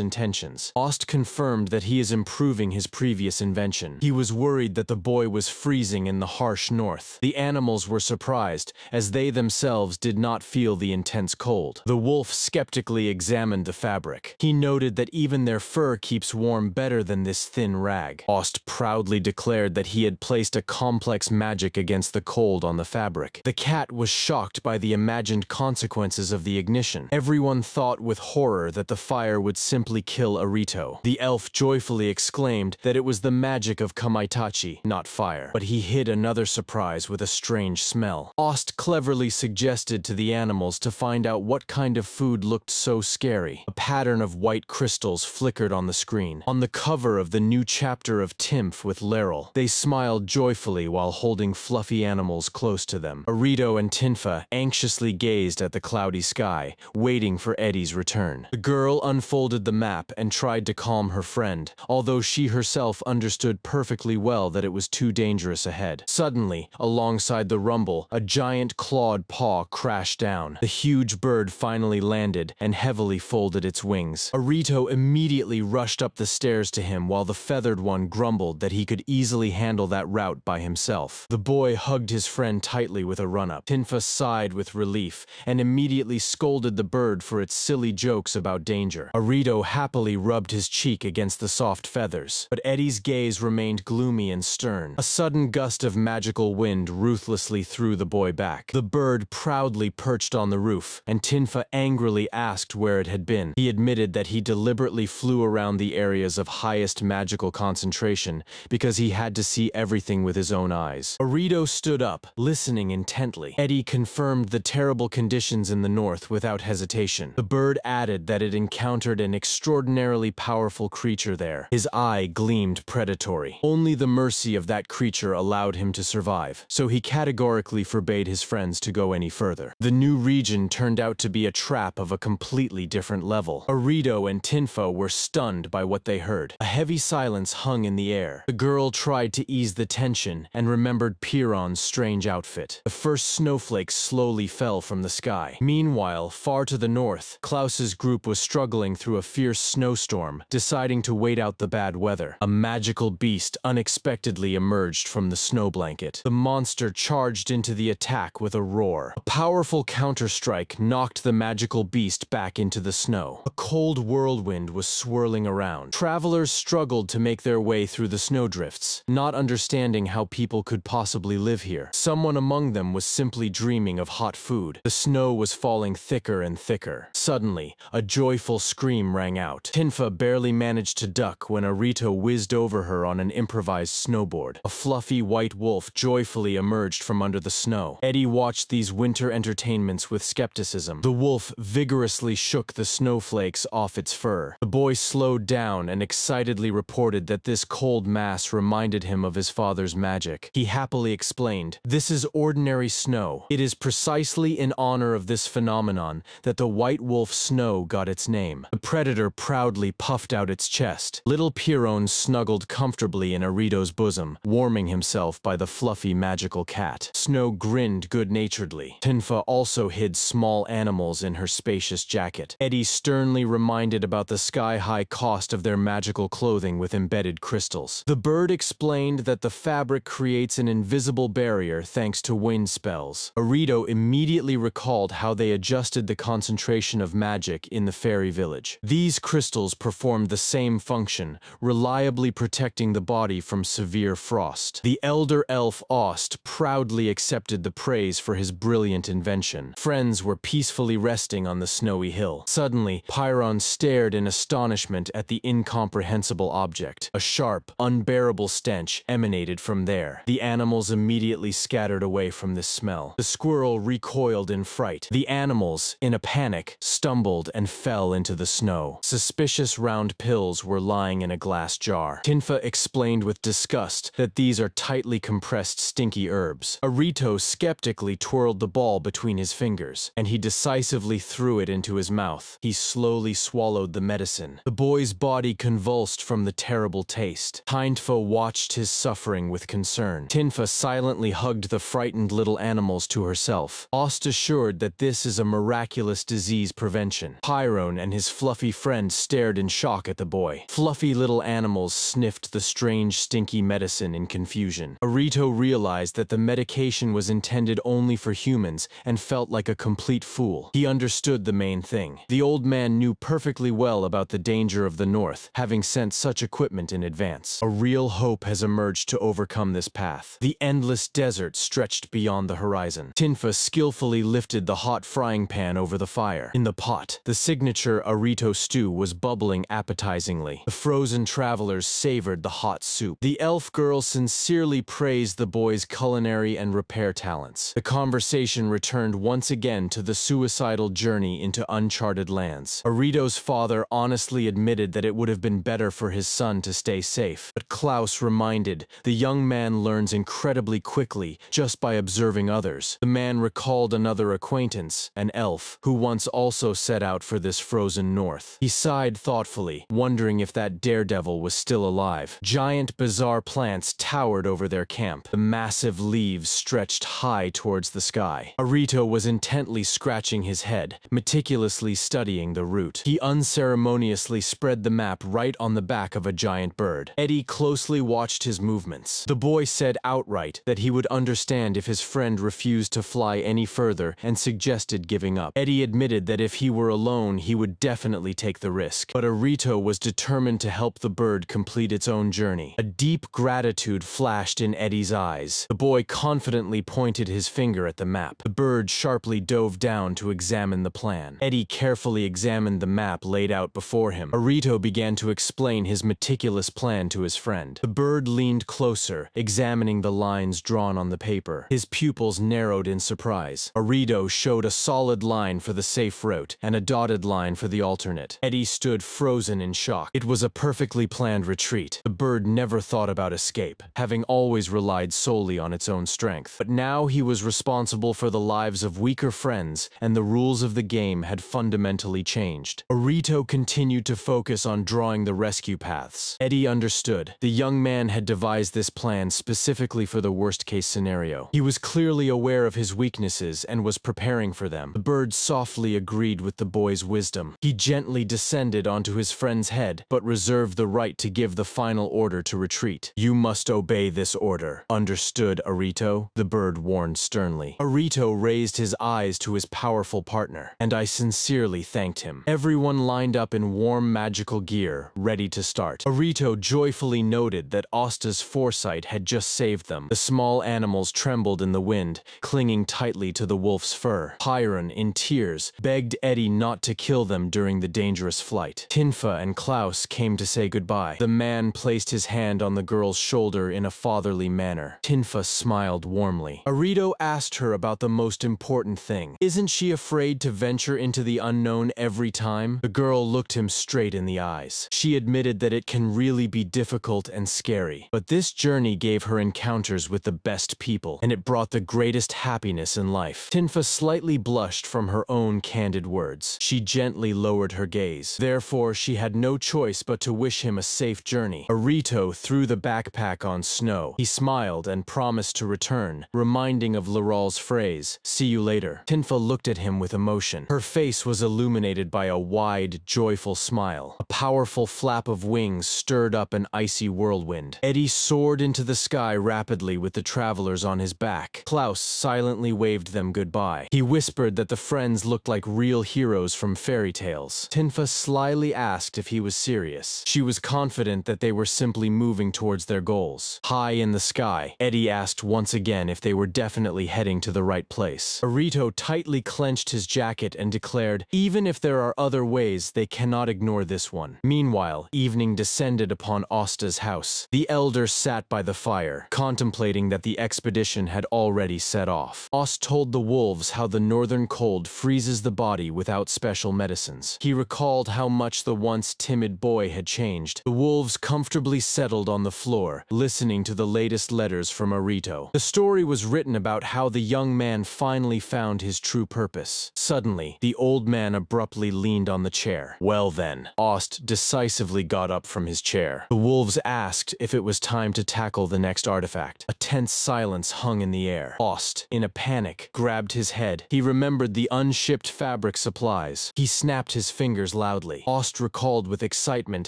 intentions. Ost confirmed that he is improving his previous invention. He was worried that the boy was freezing in the harsh north. The animals were surprised, as they themselves did not feel the intense cold. The wolf skeptically examined the fabric. He noted that even their fur keeps warm better than this thin rag. Ost proudly declared that he had placed a complex magic against the cold on the fabric. The cat was shocked by the imagined consequences of the ignition. Everyone thought with horror that the fire would simply kill Arito. The elf joyfully exclaimed that it was the magic of Kamaitachi, not fire. But he hid another surprise with a strange smell. Ost cleverly suggested to the animals to find out what kind of food looked so scary. A pattern of white crystals flickered on the screen. On the cover of the new chapter of Timph with Laryl, they smiled joyfully while holding fluffy animals close to them. Arito and Tinfa anxiously gazed at the cloudy sky, waiting for Eddie's return. The girl unfolded the map and tried to calm her friend, although she herself understood perfectly well that it was too dangerous ahead. Suddenly, alongside the rumble, a giant clawed paw crashed down. The huge bird finally landed and heavily folded its wings. Arito immediately rushed up the stairs to him while the feathered one grumbled that he could easily handle that route by himself. The boy hugged his friend tightly with a run-up. Tinfa sighed with relief and immediately scolded the bird for its silly jokes about danger. Arito happily rubbed his cheek against the soft feathers, but Eddie's gaze remained gloomy and stern. A sudden gust of magical wind ruthlessly threw the boy back. The bird proudly perched on the roof, and Tinfa angrily asked where it had been. He admitted that he deliberately flew around the areas of highest magical concentration because he had to see everything with his own eyes. Arito stood up, listening intently. Eddie confirmed the terrible conditions in the north without hesitation. The bird added that it encountered an extraordinarily powerful creature there. His eye gleamed predatory. Only the mercy of that creature allowed him to survive, so he categorically forbade his friends to go any further. The new region turned out to be a trap of a completely different level. Arito and Tinfa were stunned by what they heard. A heavy silence hung in the air. The girl tried to ease the tension and remembered Piran's strange outfit. The first snowflakes slowly fell from the sky. Meanwhile, far to the north, Klaus's group was struggling through a fierce snowstorm, deciding to wait out the bad weather. A magical beast unexpectedly emerged from the snow blanket. The monster charged into the attack with a roar. A powerful counterstrike knocked the magical beast back into the snow. A cold whirlwind was swirling around. Travelers struggled to make their way through the snowdrifts, not understanding how people could possibly live here. Someone among them was simply dreaming of hot food. The snow was falling thicker and thicker. Suddenly, a joyful scream rang out. Tinfa barely managed to duck when Arito whizzed over her on an improvised snowboard. A fluffy white wolf joyfully emerged from under the snow. Eddie watched these winter entertainments with skepticism. The wolf vigorously shook the snowflakes off its fur. The boy slowed down and excitedly reported that this cold mass reminded him of his father's magic. He happily explained, "This is ordinary snow. It is precisely in honor of this phenomenon that the white wolf snow got its name." The predator proudly puffed out its chest. Little Piron snuggled comfortably in Arito's bosom, warming himself by the fluffy magical cat. Snow grinned good-naturedly. Tinfa also hid small animals in her spacious jacket. Eddie sternly reminded about the sky-high cost of their magical clothing with embedded crystals. The bird explained that the fabric creates an invisible barrier thanks to wind spells. Arito immediately recalled how they adjusted the concentration of magic in the fairy village. These crystals performed the same function, reliably protecting the body from severe frost. The elder elf Ost proudly accepted the praise for his brilliant invention. Friends were peacefully resting on the snowy hill. Suddenly, Piron stared in astonishment at the incomprehensible object. A sharp, unbearable stench emanated from there. The animals immediately scattered away from this smell. The squirrel recoiled in fright. The animals, in a panic, stumbled and fell into the snow. Suspicious round pills were lying in a glass jar. Tinfa explained with disgust that these are tightly compressed stinky herbs. Arito skeptically twirled the ball between his fingers, and he decisively threw it into his mouth. He slowly swallowed the medicine. The boy's body convulsed from the terrible taste. Tinfa watched his suffering with concern. Tinfa silently hugged the frightened little animals to herself. Ost assured that this is a miraculous disease prevention. Piron and his fluffy friend stared in shock at the boy. Fluffy little animals sniffed the strange, stinky medicine in confusion. Arito realized that the medication was intended only for humans and felt like a complete fool. He understood the main thing. The old man knew perfectly well about the danger of the north, having sent such equipment in advance. A real hope has emerged to overcome this path. The endless desert stretched beyond the horizon. Tinfa skillfully lifted the hot frying pan over the fire. In the pot, the signature Arito stew was bubbling appetizingly. The frozen travelers savored the hot soup. The elf girl sincerely praised the boy's culinary and repair talents. The conversation returned once again to the suicidal journey into uncharted lands. Arito's father honestly admitted that it would have been better for his son to stay safe, but Klaus reminded the young man learns incredibly quickly just by observing others. The man recalled another acquaintance, an elf, who once also set out for this frozen north. He sighed thoughtfully, wondering if that daredevil was still alive. Giant, bizarre plants towered over their camp. The massive leaves stretched high towards the sky. Arito was intently scratching his head, meticulously studying the route. He unceremoniously spread the map right on the back of a giant bird. Eddie closely watched his movements. The boy said outright that he would understand if his friend refused to fly any further and suggested giving up. Eddie admitted that if he were alone, he would definitely take the risk. But Arito was determined to help the bird complete its own journey. A deep gratitude flashed in Eddie's eyes. The boy confidently pointed his finger at the map. The bird sharply dove down to examine the plan. Eddie carefully examined the map laid out before him. Arito began to explain his meticulous plan to his friend. The bird leaned closer, examining the lines drawn on the paper. His pupils narrowed in surprise. Arito showed a solid line for the safe route and a dotted line for the alternate. Eddie stood frozen in shock. It was a perfectly planned retreat. The bird never thought about escape, having always relied solely on its own strength. But now he was responsible for the lives of weaker friends, and the rules of the game had fundamentally changed. Arito continued to focus on drawing the rescue paths. Eddie understood. The young man had devised this plan specifically for the worst-case scenario. He was clearly aware of his weaknesses and was preparing for them. The bird softly agreed with the boy's wisdom. He gently descended onto his friend's head, but reserved the right to give the final order to retreat. "You must obey this order. Understood, Arito?" the bird warned sternly. sternly. Arito raised his eyes to his powerful partner, and I sincerely thanked him. Everyone lined up in warm magical gear, ready to start. Arito joyfully noted that Asta's foresight had just saved them. The small animals trembled in the wind, clinging tightly to the wolf's fur. Hiron, in tears, begged Eddie not to kill them during the dangerous flight. Tinfa and Klaus came to say goodbye. The man placed his hand on the girl's shoulder in a fatherly manner. Tinfa smiled warmly. Arito asked her about the most important thing. Isn't she afraid to venture into the unknown every time? The girl looked him straight in the eyes. She admitted that it can really be difficult and scary, but this journey gave her encounters with the best people, and it brought the greatest happiness in life. Tinfa slightly blushed from her own candid words. She gently lowered her gaze. Therefore, she had no choice but to wish him a safe journey. Arito threw the backpack on snow. He smiled and promised to return, reminding of Laral's phrase, "See you later." Tinfa looked at him with emotion. Her face was illuminated by a wide, joyful smile. A powerful flap of wings stirred up an icy whirlwind. Eddie soared into the sky rapidly with the travelers on his back. Klaus silently waved them goodbye. He whispered that the friends looked like real heroes from fairy tales. Tinfa slyly asked if he was serious. She was confident that they were simply moving towards their goals. High in the sky, Eddie asked once again if they were definitely heading to the right place. Arito tightly clenched his jacket and declared, even if there are other ways, they cannot ignore this one. Meanwhile, evening descended upon Asta's house. The elder sat by the fire, contemplating that the expedition had already set off. Ost told the wolves how the northern cold freezes the body without special medicines. He recalled how much the once timid boy had changed. The wolves comfortably settled on the floor, listening to the latest letters from Arito. The story was written about how the young man finally found his true purpose. Suddenly, the old man abruptly leaned on the chair. Well then, Ost decisively got up from his chair. The wolves asked if it was time to tackle the next artifact. A tense silence hung in the air. Ost, in a panic, grabbed his head. He remembered the unshipped fabric supplies. He snapped his fingers loudly. Ost recalled with excitement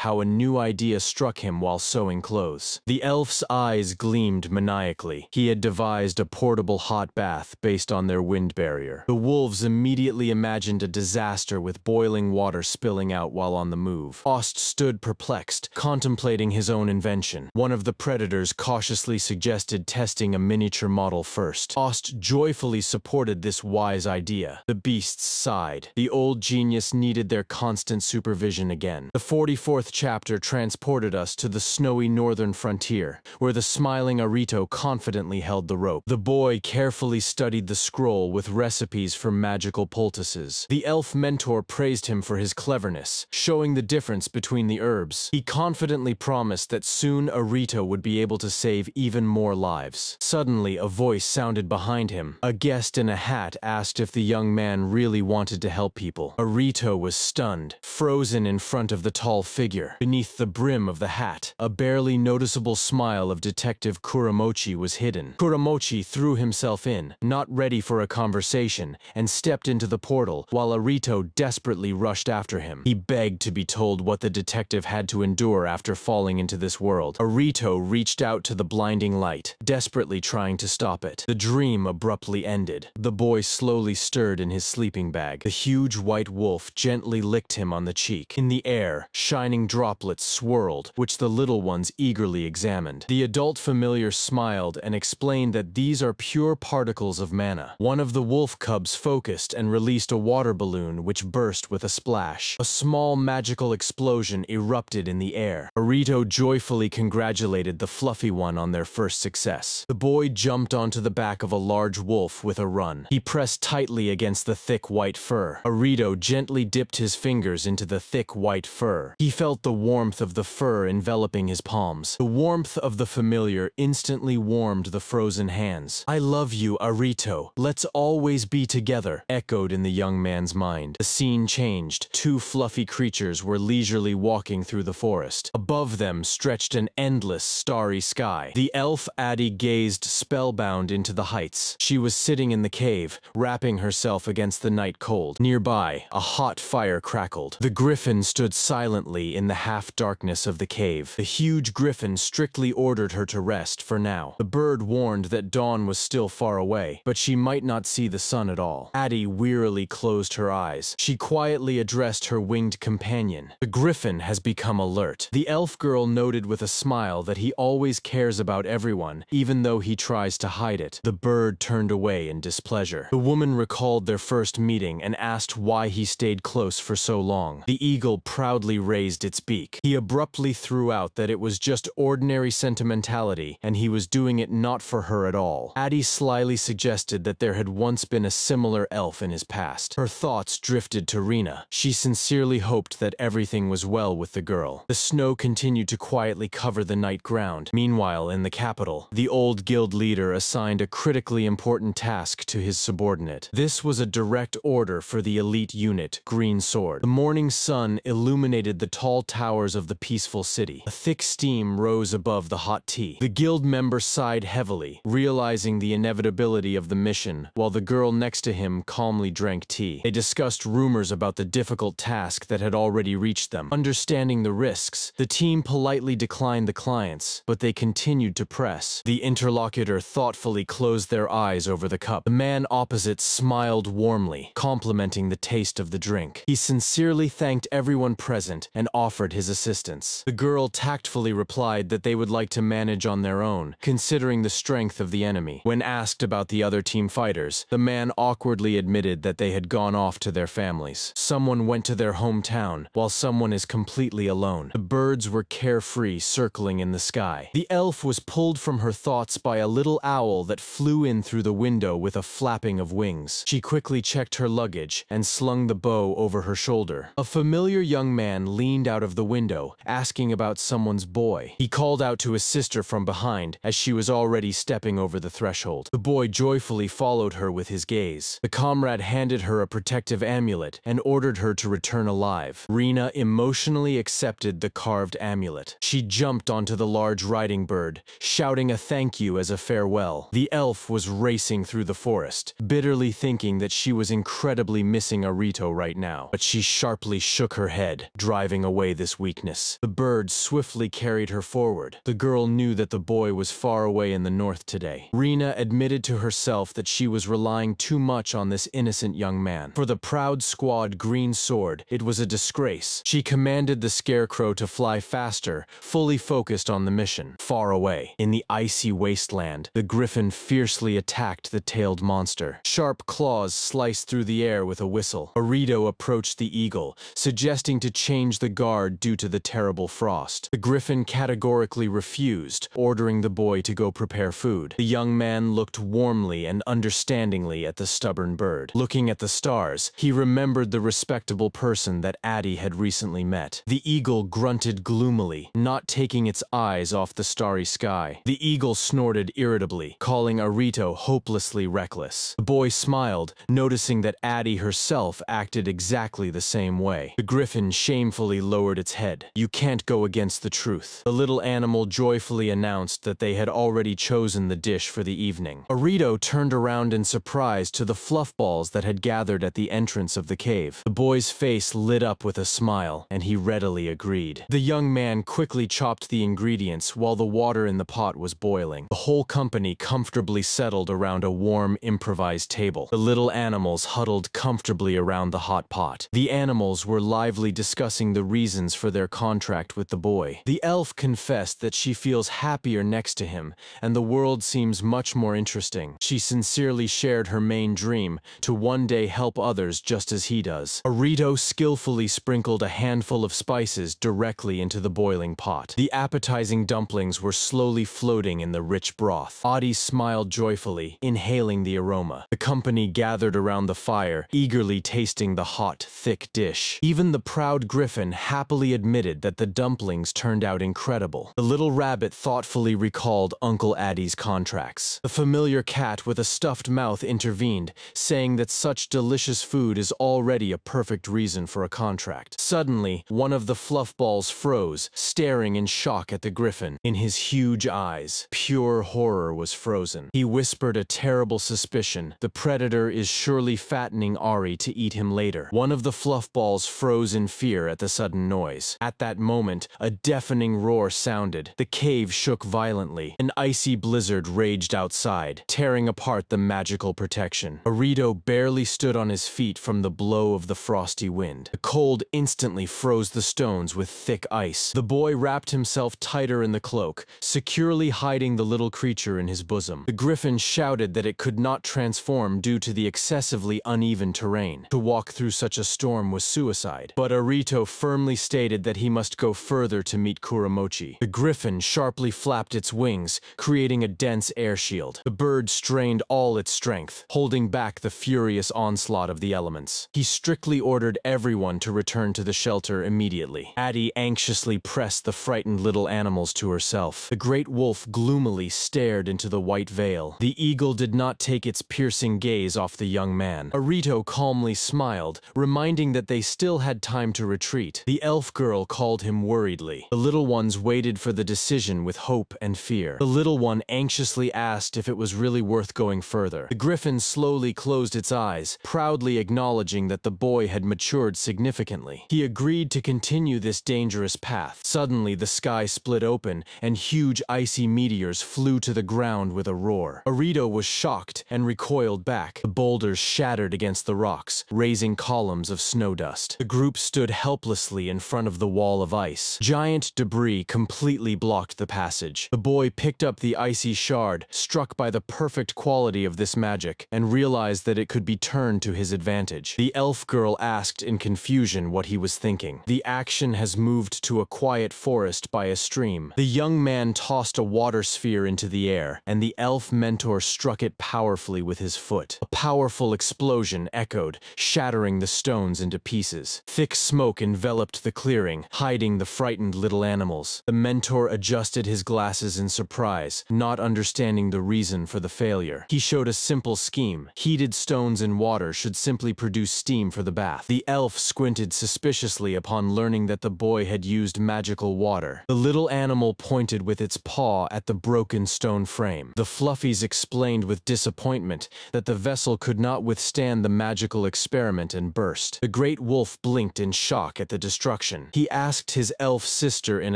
how a new idea struck him while sewing clothes. The elf's eyes gleamed maniacally. He had devised a portable hot bath based on their wind barrier. The wolves immediately imagined a disaster with boiling water spilling out while on the move. Ost stood perplexed, contemplating his own invention. One of the predators cautiously suggested testing a miniature model first. Ost joyfully supported this wise idea. The beasts sighed. The old genius needed their constant supervision again. The 44th chapter transported us to the snowy northern frontier, where the smiling Arito confidently held the rope. The boy carefully studied the scroll with recipes for magical poultices. The elf mentor praised him for his cleverness, showing the difference between the herbs. He confidently promised that soon Arito would be able to save even more lives. Suddenly, a voice sounded behind him. A guest in a hat asked if the young man really wanted to help people. Arito was stunned, frozen in front of the tall figure. Beneath the brim of the hat, a barely noticeable smile of Detective Kuramochi was hidden. Kuramochi threw himself in, not ready for a conversation, and stepped into the portal, while Arito desperately rushed after him. He begged to be told what the detective had to endure after falling into this world. Arito reached out to the blinding light, desperately trying to stop it. The dream abruptly ended. The boy slowly stirred in his sleeping bag. The huge white wolf gently licked him on the cheek. In the air, shining droplets swirled, which the little ones eagerly examined. The adult familiar smiled and explained that these are pure particles of mana. One of the wolf cubs focused and released a water balloon which burst with a splash. A small magical explosion erupted in the air. Arito joyfully congratulated the fluffy one on their first success. The boy jumped onto the back of a large wolf with a run. He pressed tightly against the thick white fur. Arito gently dipped his fingers into the thick white fur. He felt the warmth of the fur enveloping his palms. The warmth of the familiar instantly warmed the frozen hands. "I love you, Arito. Let's always be together," echoed in the young man's mind. The scene changed. Two fluffy creatures were leisurely walking through the forest. Above them stretched an endless starry sky. The elf Addie gazed spellbound into the heights. She was sitting in the cave, wrapping herself against the night cold. Nearby, a hot fire crackled. The griffin stood silently in the half-darkness of the cave. The huge griffin strictly ordered her to rest for now. The bird warned that dawn was still far far away, but she might not see the sun at all. Addie wearily closed her eyes. She quietly addressed her winged companion. The griffin has become alert. The elf girl noted with a smile that he always cares about everyone, even though he tries to hide it. The bird turned away in displeasure. The woman recalled their first meeting and asked why he stayed close for so long. The eagle proudly raised its beak. He abruptly threw out that it was just ordinary sentimentality, and he was doing it not for her at all. Addie slyly suggested that there had once been a similar elf in his past. Her thoughts drifted to Rena. She sincerely hoped that everything was well with the girl. The snow continued to quietly cover the night ground. Meanwhile, in the capital, the old guild leader assigned a critically important task to his subordinate. This was a direct order for the elite unit, Green Sword. The morning sun illuminated the tall towers of the peaceful city. A thick steam rose above the hot tea. The guild member sighed heavily, realizing the inevitability of the mission, while the girl next to him calmly drank tea. They discussed rumors about the difficult task that had already reached them. Understanding the risks, the team politely declined the clients, but they continued to press. The interlocutor thoughtfully closed their eyes over the cup. The man opposite smiled warmly, complimenting the taste of the drink. He sincerely thanked everyone present and offered his assistance. The girl tactfully replied that they would like to manage on their own, considering the strength of the enemy. When asked about the other team fighters, the man awkwardly admitted that they had gone off to their families. Someone went to their hometown, while someone is completely alone. The birds were carefree, circling in the sky. The elf was pulled from her thoughts by a little owl that flew in through the window with a flapping of wings. She quickly checked her luggage and slung the bow over her shoulder. A familiar young man leaned out of the window, asking about someone's boy. He called out to his sister from behind, as she was already stepping over the threshold. The boy joyfully followed her with his gaze. The comrade handed her a protective amulet and ordered her to return alive. Rena emotionally accepted the carved amulet. She jumped onto the large riding bird, shouting a thank you as a farewell. The elf was racing through the forest, bitterly thinking that she was incredibly missing Arito right now. But she sharply shook her head, driving away this weakness. The bird swiftly carried her forward. The girl knew that the boy was far away in the north today. Rena admitted to herself that she was relying too much on this innocent young man. For the proud squad Green Sword, it was a disgrace. She commanded the scarecrow to fly faster, fully focused on the mission. Far away, in the icy wasteland, the griffin fiercely attacked the tailed monster. Sharp claws sliced through the air with a whistle. Arito approached the eagle, suggesting to change the guard due to the terrible frost. The griffin categorically refused, ordering the boy to go prepare food. The young man looked warmly and understandingly at the stubborn bird. Looking at the stars, he remembered the respectable person that Addie had recently met. The eagle grunted gloomily, not taking its eyes off the starry sky. The eagle snorted irritably, calling Arito hopelessly reckless. The boy smiled, noticing that Addie herself acted exactly the same way. The griffin shamefully lowered its head. You can't go against the truth. The little animal joyfully announced that they had already chosen the dish for the evening. Arito turned around in surprise to the fluff balls that had gathered at the entrance of the cave. The boy's face lit up with a smile, and he readily agreed. The young man quickly chopped the ingredients while the water in the pot was boiling. The whole company comfortably settled around a warm, improvised table. The little animals huddled comfortably around the hot pot. The animals were lively discussing the reasons for their contract with the boy. The elf confessed that she feels happier next to him, and the world seems much more interesting. She sincerely shared her main dream, to one day help others just as he does. Arito skillfully sprinkled a handful of spices directly into the boiling pot. The appetizing dumplings were slowly floating in the rich broth. Addie smiled joyfully, inhaling the aroma. The company gathered around the fire, eagerly tasting the hot, thick dish. Even the proud griffin happily admitted that the dumplings turned out incredible. The little rabbit thoughtfully recalled Uncle Addie's contracts. The familiar cat with a stuffed mouth intervened, saying that such delicious food is already a perfect reason for a contract. Suddenly, one of the fluff balls froze, staring in shock at the griffin. In his huge eyes, pure horror was frozen. He whispered a terrible suspicion. The predator is surely fattening Ari to eat him later. One of the fluff balls froze in fear at the sudden noise. At that moment, a deafening roar sounded. The cave shook violently. An icy blizzard raged outside, applied, tearing apart the magical protection. Arito barely stood on his feet from the blow of the frosty wind. The cold instantly froze the stones with thick ice. The boy wrapped himself tighter in the cloak, securely hiding the little creature in his bosom. The griffin shouted that it could not transform due to the excessively uneven terrain. To walk through such a storm was suicide, but Arito firmly stated that he must go further to meet Kuramochi. The griffin sharply flapped its wings, creating a dense air shield. The bird strained all its strength, holding back the furious onslaught of the elements. He strictly ordered everyone to return to the shelter immediately. Addie anxiously pressed the frightened little animals to herself. The great wolf gloomily stared into the white veil. The eagle did not take its piercing gaze off the young man. Arito calmly smiled, reminding that they still had time to retreat. The elf girl called him worriedly. The little ones waited for the decision with hope and fear. The little one anxiously asked if it was really worth going further. The griffin slowly closed its eyes, proudly acknowledging that the boy had matured significantly. He agreed to continue this dangerous path. Suddenly, the sky split open, and huge icy meteors flew to the ground with a roar. Arito was shocked and recoiled back. The boulders shattered against the rocks, raising columns of snow dust. The group stood helplessly in front of the wall of ice. Giant debris completely blocked the passage. The boy picked up the icy shard, struck by the perfect quality of this magic, and realized that it could be turned to his advantage. The elf girl asked in confusion what he was thinking. The action has moved to a quiet forest by a stream. The young man tossed a water sphere into the air, and the elf mentor struck it powerfully with his foot. A powerful explosion echoed, shattering the stones into pieces. Thick smoke enveloped the clearing, hiding the frightened little animals. The mentor adjusted his glasses in surprise, not understanding the reason for the failure. He showed a simple scheme. Heated stones in water should simply produce steam for the bath. The elf squinted suspiciously upon learning that the boy had used magical water. The little animal pointed with its paw at the broken stone frame. The fluffies explained with disappointment that the vessel could not withstand the magical experiment and burst. The great wolf blinked in shock at the destruction. He asked his elf sister in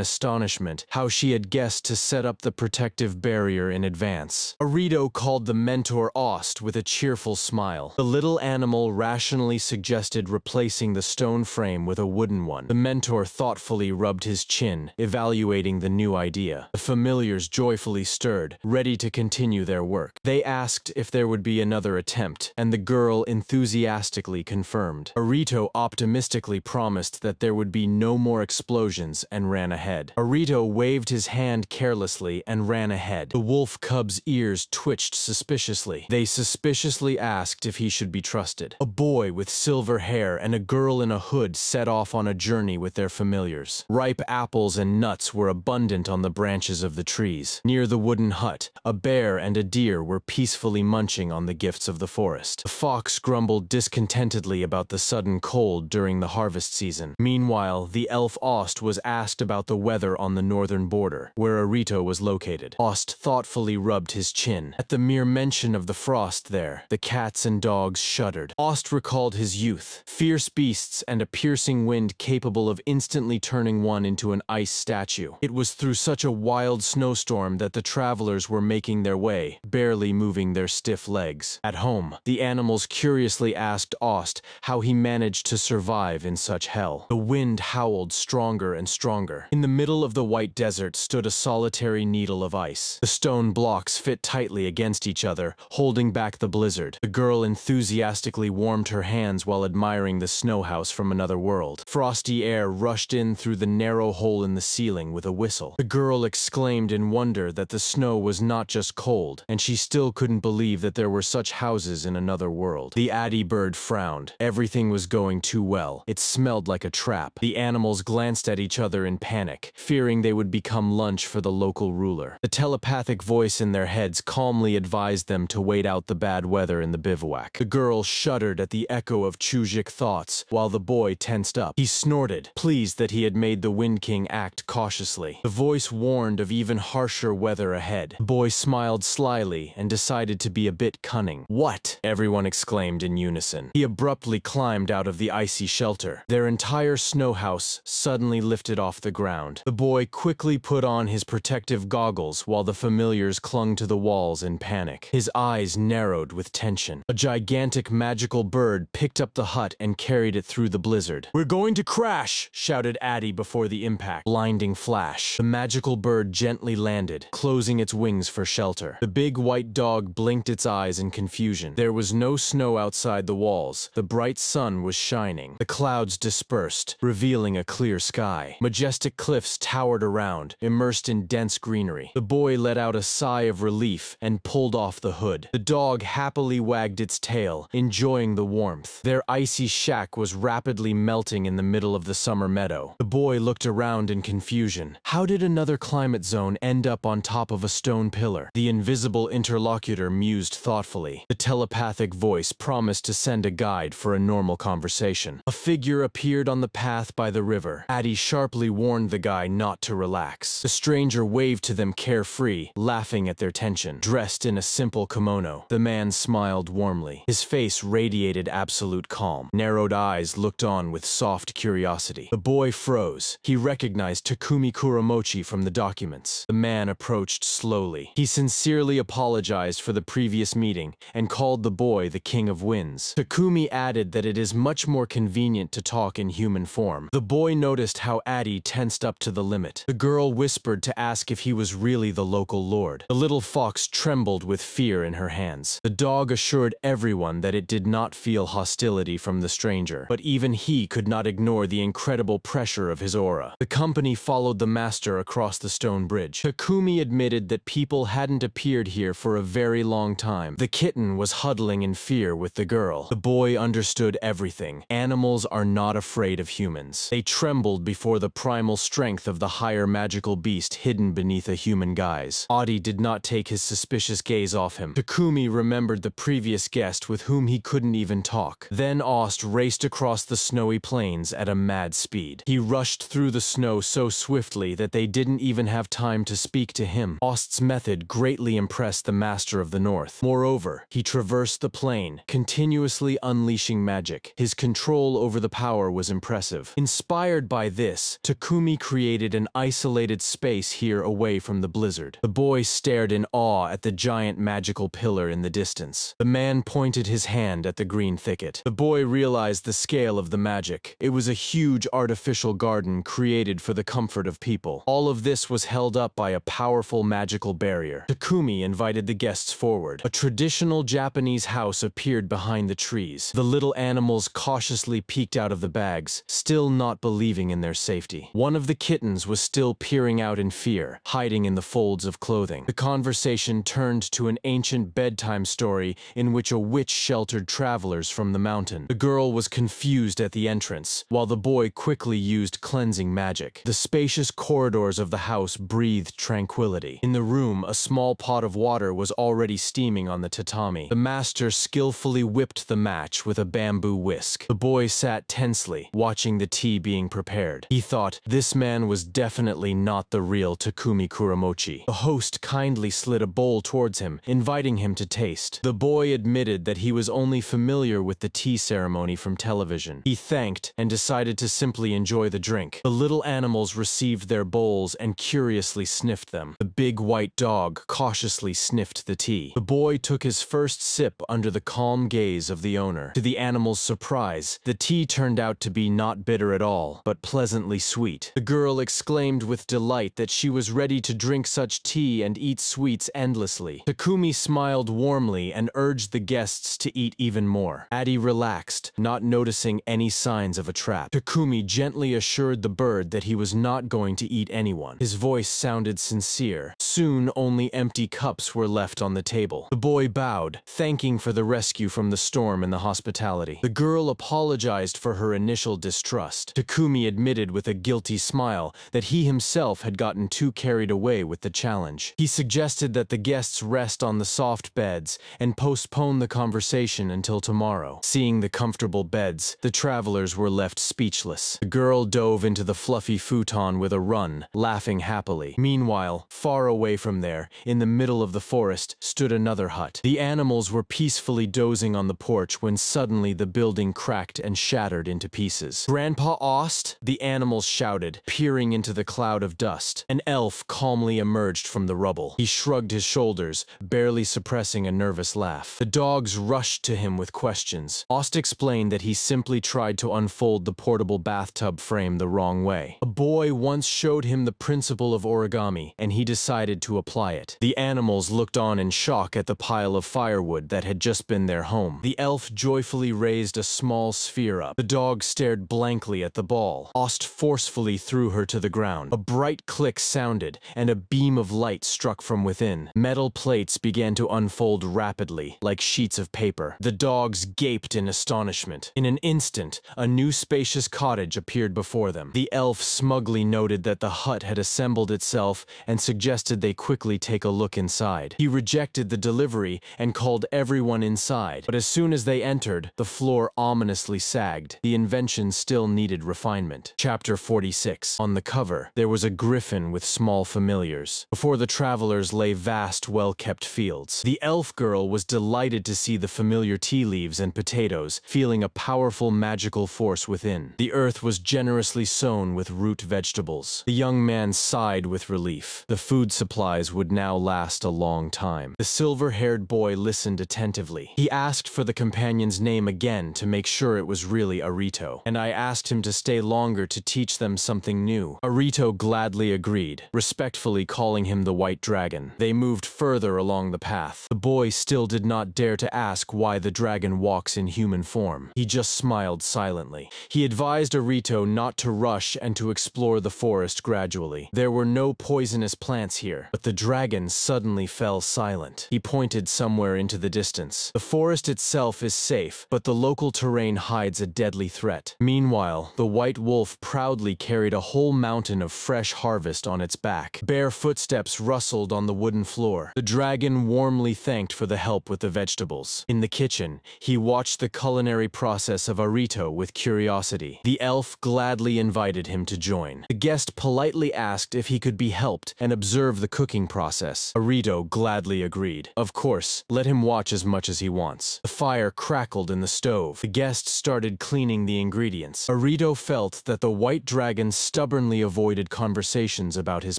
astonishment how she had guessed to set up the protective barrier in advance. Arito called the mentor Ost with a cheerful smile. The little animal rationally suggested replacing the stone frame with a wooden one. The mentor thoughtfully rubbed his chin, evaluating the new idea. The familiars joyfully stirred, ready to continue their work. They asked if there would be another attempt, and the girl enthusiastically confirmed. Arito optimistically promised that there would be no more explosions and ran ahead. Arito waved his hand carelessly and ran ahead. The wolf cub's ears twitched suspiciously. They suspiciously asked if he should be trusted. A boy with silver hair and a girl in a hood set off on a journey with their familiars. Ripe apples and nuts were abundant on the branches of the trees. Near the wooden hut, a bear and a deer were peacefully munching on the gifts of the forest. The fox grumbled discontentedly about the sudden cold during the harvest season. Meanwhile, the elf Ost was asked about the weather on the northern border, where Arito was located. Ost thoughtfully rubbed his chin. At the mere mention of the frost there, the cats and dogs shuddered. Ost recalled his youth, fierce beasts and a piercing wind capable of instantly turning one into an ice statue. It was through such a wild snowstorm that the travelers were making their way, barely moving their stiff legs. At home, the animals curiously asked Ost how he managed to survive in such hell. The wind howled stronger and stronger. In the middle of the white desert stood a solitary needle of ice. The stone blocks fit tightly against each other, holding back the blizzard. The girl enthusiastically warmed her hands while admiring the snow house from another world. Frosty air rushed in through the narrow hole in the ceiling with a whistle. The girl exclaimed in wonder that the snow was not just cold, and she still couldn't believe that there were such houses in another world. The Addy bird frowned. Everything was going too well. It smelled like a trap. The animals glanced at each other in panic, fearing they would become lunch for the local ruler. The telepathic voice in their heads calmly advised them to wait out the bad weather in the bivouac. The girl shuddered at the echo of Chujik thoughts, while the boy tensed up. He snorted, pleased that he had made the Wind King act cautiously. The voice warned of even harsher weather ahead. The boy smiled slyly and decided to be a bit cunning. "What?" everyone exclaimed in unison. He abruptly climbed out of the icy shelter. Their entire snow house suddenly lifted off the ground. The boy quickly put on his protective goggles while the familiars clung to the wall walls in panic. His eyes narrowed with tension. A gigantic magical bird picked up the hut and carried it through the blizzard. "We're going to crash!" shouted Addy before the impact. Blinding flash. The magical bird gently landed, closing its wings for shelter. The big white dog blinked its eyes in confusion. There was no snow outside the walls. The bright sun was shining. The clouds dispersed, revealing a clear sky. Majestic cliffs towered around, immersed in dense greenery. The boy let out a sigh of relief and pulled off the hood. The dog happily wagged its tail, enjoying the warmth. Their icy shack was rapidly melting in the middle of the summer meadow. The boy looked around in confusion. How did another climate zone end up on top of a stone pillar? The invisible interlocutor mused thoughtfully. The telepathic voice promised to send a guide for a normal conversation. A figure appeared on the path by the river. Addy sharply warned the guy not to relax. The stranger waved to them carefree, laughing at their tension. Dressed in a simple kimono, the man smiled warmly. His face radiated absolute calm. Narrowed eyes looked on with soft curiosity. The boy froze. He recognized Takumi Kuramochi from the documents. The man approached slowly. He sincerely apologized for the previous meeting and called the boy the King of Winds. Takumi added that it is much more convenient to talk in human form. The boy noticed how Addy tensed up to the limit. The girl whispered to ask if he was really the local lord. The little fox trembled with fear in her hands. The dog assured everyone that it did not feel hostility from the stranger, but even he could not ignore the incredible pressure of his aura. The company followed the master across the stone bridge. Takumi admitted that people hadn't appeared here for a very long time. The kitten was huddling in fear with the girl. The boy understood everything. Animals are not afraid of humans. They trembled before the primal strength of the higher magical beast hidden beneath a human guise. Addy did not take his suspicious gaze off him. Takumi remembered the previous guest with whom he couldn't even talk. Then Ost raced across the snowy plains at a mad speed. He rushed through the snow so swiftly that they didn't even have time to speak to him. Ost's method greatly impressed the Master of the North. Moreover, he traversed the plain, continuously unleashing magic. His control over the power was impressive. Inspired by this, Takumi created an isolated space here away from the blizzard. The boy stared in awe at the giant magical pillar in the distance. The man pointed his hand at the green thicket. The boy realized the scale of the magic. It was a huge artificial garden created for the comfort of people. All of this was held up by a powerful magical barrier. Takumi invited the guests forward. A traditional Japanese house appeared behind the trees. The little animals cautiously peeked out of the bags, still not believing in their safety. One of the kittens was still peering out in fear, hiding in the folds of clothing. The conversation turned to an ancient bedtime story in which a witch sheltered travelers from the mountain. The girl was confused at the entrance, while the boy quickly used cleansing magic. The spacious corridors of the house breathed tranquility. In the room, a small pot of water was already steaming on the tatami. The master skillfully whipped the match with a bamboo whisk. The boy sat tensely, watching the tea being prepared. He thought, this man was definitely not the real Takumi Kuramochi. The host kindly slid a bowl towards him, inviting him to taste. The boy admitted that he was only familiar with the tea ceremony from television. He thanked and decided to simply enjoy the drink. The little animals received their bowls and curiously sniffed them. The big white dog cautiously sniffed the tea. The boy took his first sip under the calm gaze of the owner. To the animal's surprise, the tea turned out to be not bitter at all, but pleasantly sweet. The girl exclaimed with delight that she was ready to drink such tea and eat sweets endlessly. Takumi smiled warmly and urged the guests to eat even more. Addy relaxed, not noticing any signs of a trap. Takumi gently assured the bird that he was not going to eat anyone. His voice sounded sincere. Soon, only empty cups were left on the table. The boy bowed, thanking for the rescue from the storm and the hospitality. The girl apologized for her initial distrust. Takumi admitted with a guilty smile that he himself had gotten too carried away with the challenge. He suggested that the guests rest on the soft beds and postpone the conversation until tomorrow. Seeing the comfortable beds, the travelers were left speechless. The girl dove into the fluffy futon with a run, laughing happily. Meanwhile, far away from there, in the middle of the forest, stood another hut. The animals were peacefully dozing on the porch when suddenly the building cracked and shattered into pieces. "Grandpa Ost?" the animals shouted, peering into the cloud of dust. An elf calmly emerged from the rubble. He shrugged his shoulders shoulders, barely suppressing a nervous laugh. The dogs rushed to him with questions. Ost explained that he simply tried to unfold the portable bathtub frame the wrong way. A boy once showed him the principle of origami, and he decided to apply it. The animals looked on in shock at the pile of firewood that had just been their home. The elf joyfully raised a small sphere up. The dog stared blankly at the ball. Ost forcefully threw her to the ground. A bright click sounded, and a beam of light struck from within. Metal plates began to unfold rapidly, like sheets of paper. The dogs gaped in astonishment. In an instant, a new spacious cottage appeared before them. The elf smugly noted that the hut had assembled itself and suggested they quickly take a look inside. He rejected the delivery and called everyone inside, but as soon as they entered, the floor ominously sagged. The invention still needed refinement. Chapter 46. On the cover, there was a griffin with small familiars. Before the travelers lay vast, well-kept fields. The elf girl was delighted to see the familiar tea leaves and potatoes, feeling a powerful magical force within. The earth was generously sown with root vegetables. The young man sighed with relief. The food supplies would now last a long time. The silver-haired boy listened attentively. He asked for the companion's name again to make sure it was really Arito, and I asked him to stay longer to teach them something new. Arito gladly agreed, respectfully calling him the White Dragon. They moved further along the path. The boy still did not dare to ask why the dragon walks in human form. He just smiled silently. He advised Arito not to rush and to explore the forest gradually. There were no poisonous plants here, but the dragon suddenly fell silent. He pointed somewhere into the distance. The forest itself is safe, but the local terrain hides a deadly threat. Meanwhile, the white wolf proudly carried a whole mountain of fresh harvest on its back. Bare footsteps rustled on the wooden floor. The dragon warmly thanked for the help with the vegetables. In the kitchen, he watched the culinary process of Arito with curiosity. The elf gladly invited him to join. The guest politely asked if he could be helped and observe the cooking process. Arito gladly agreed. Of course, let him watch as much as he wants. The fire crackled in the stove. The guest started cleaning the ingredients. Arito felt that the white dragon stubbornly avoided conversations about his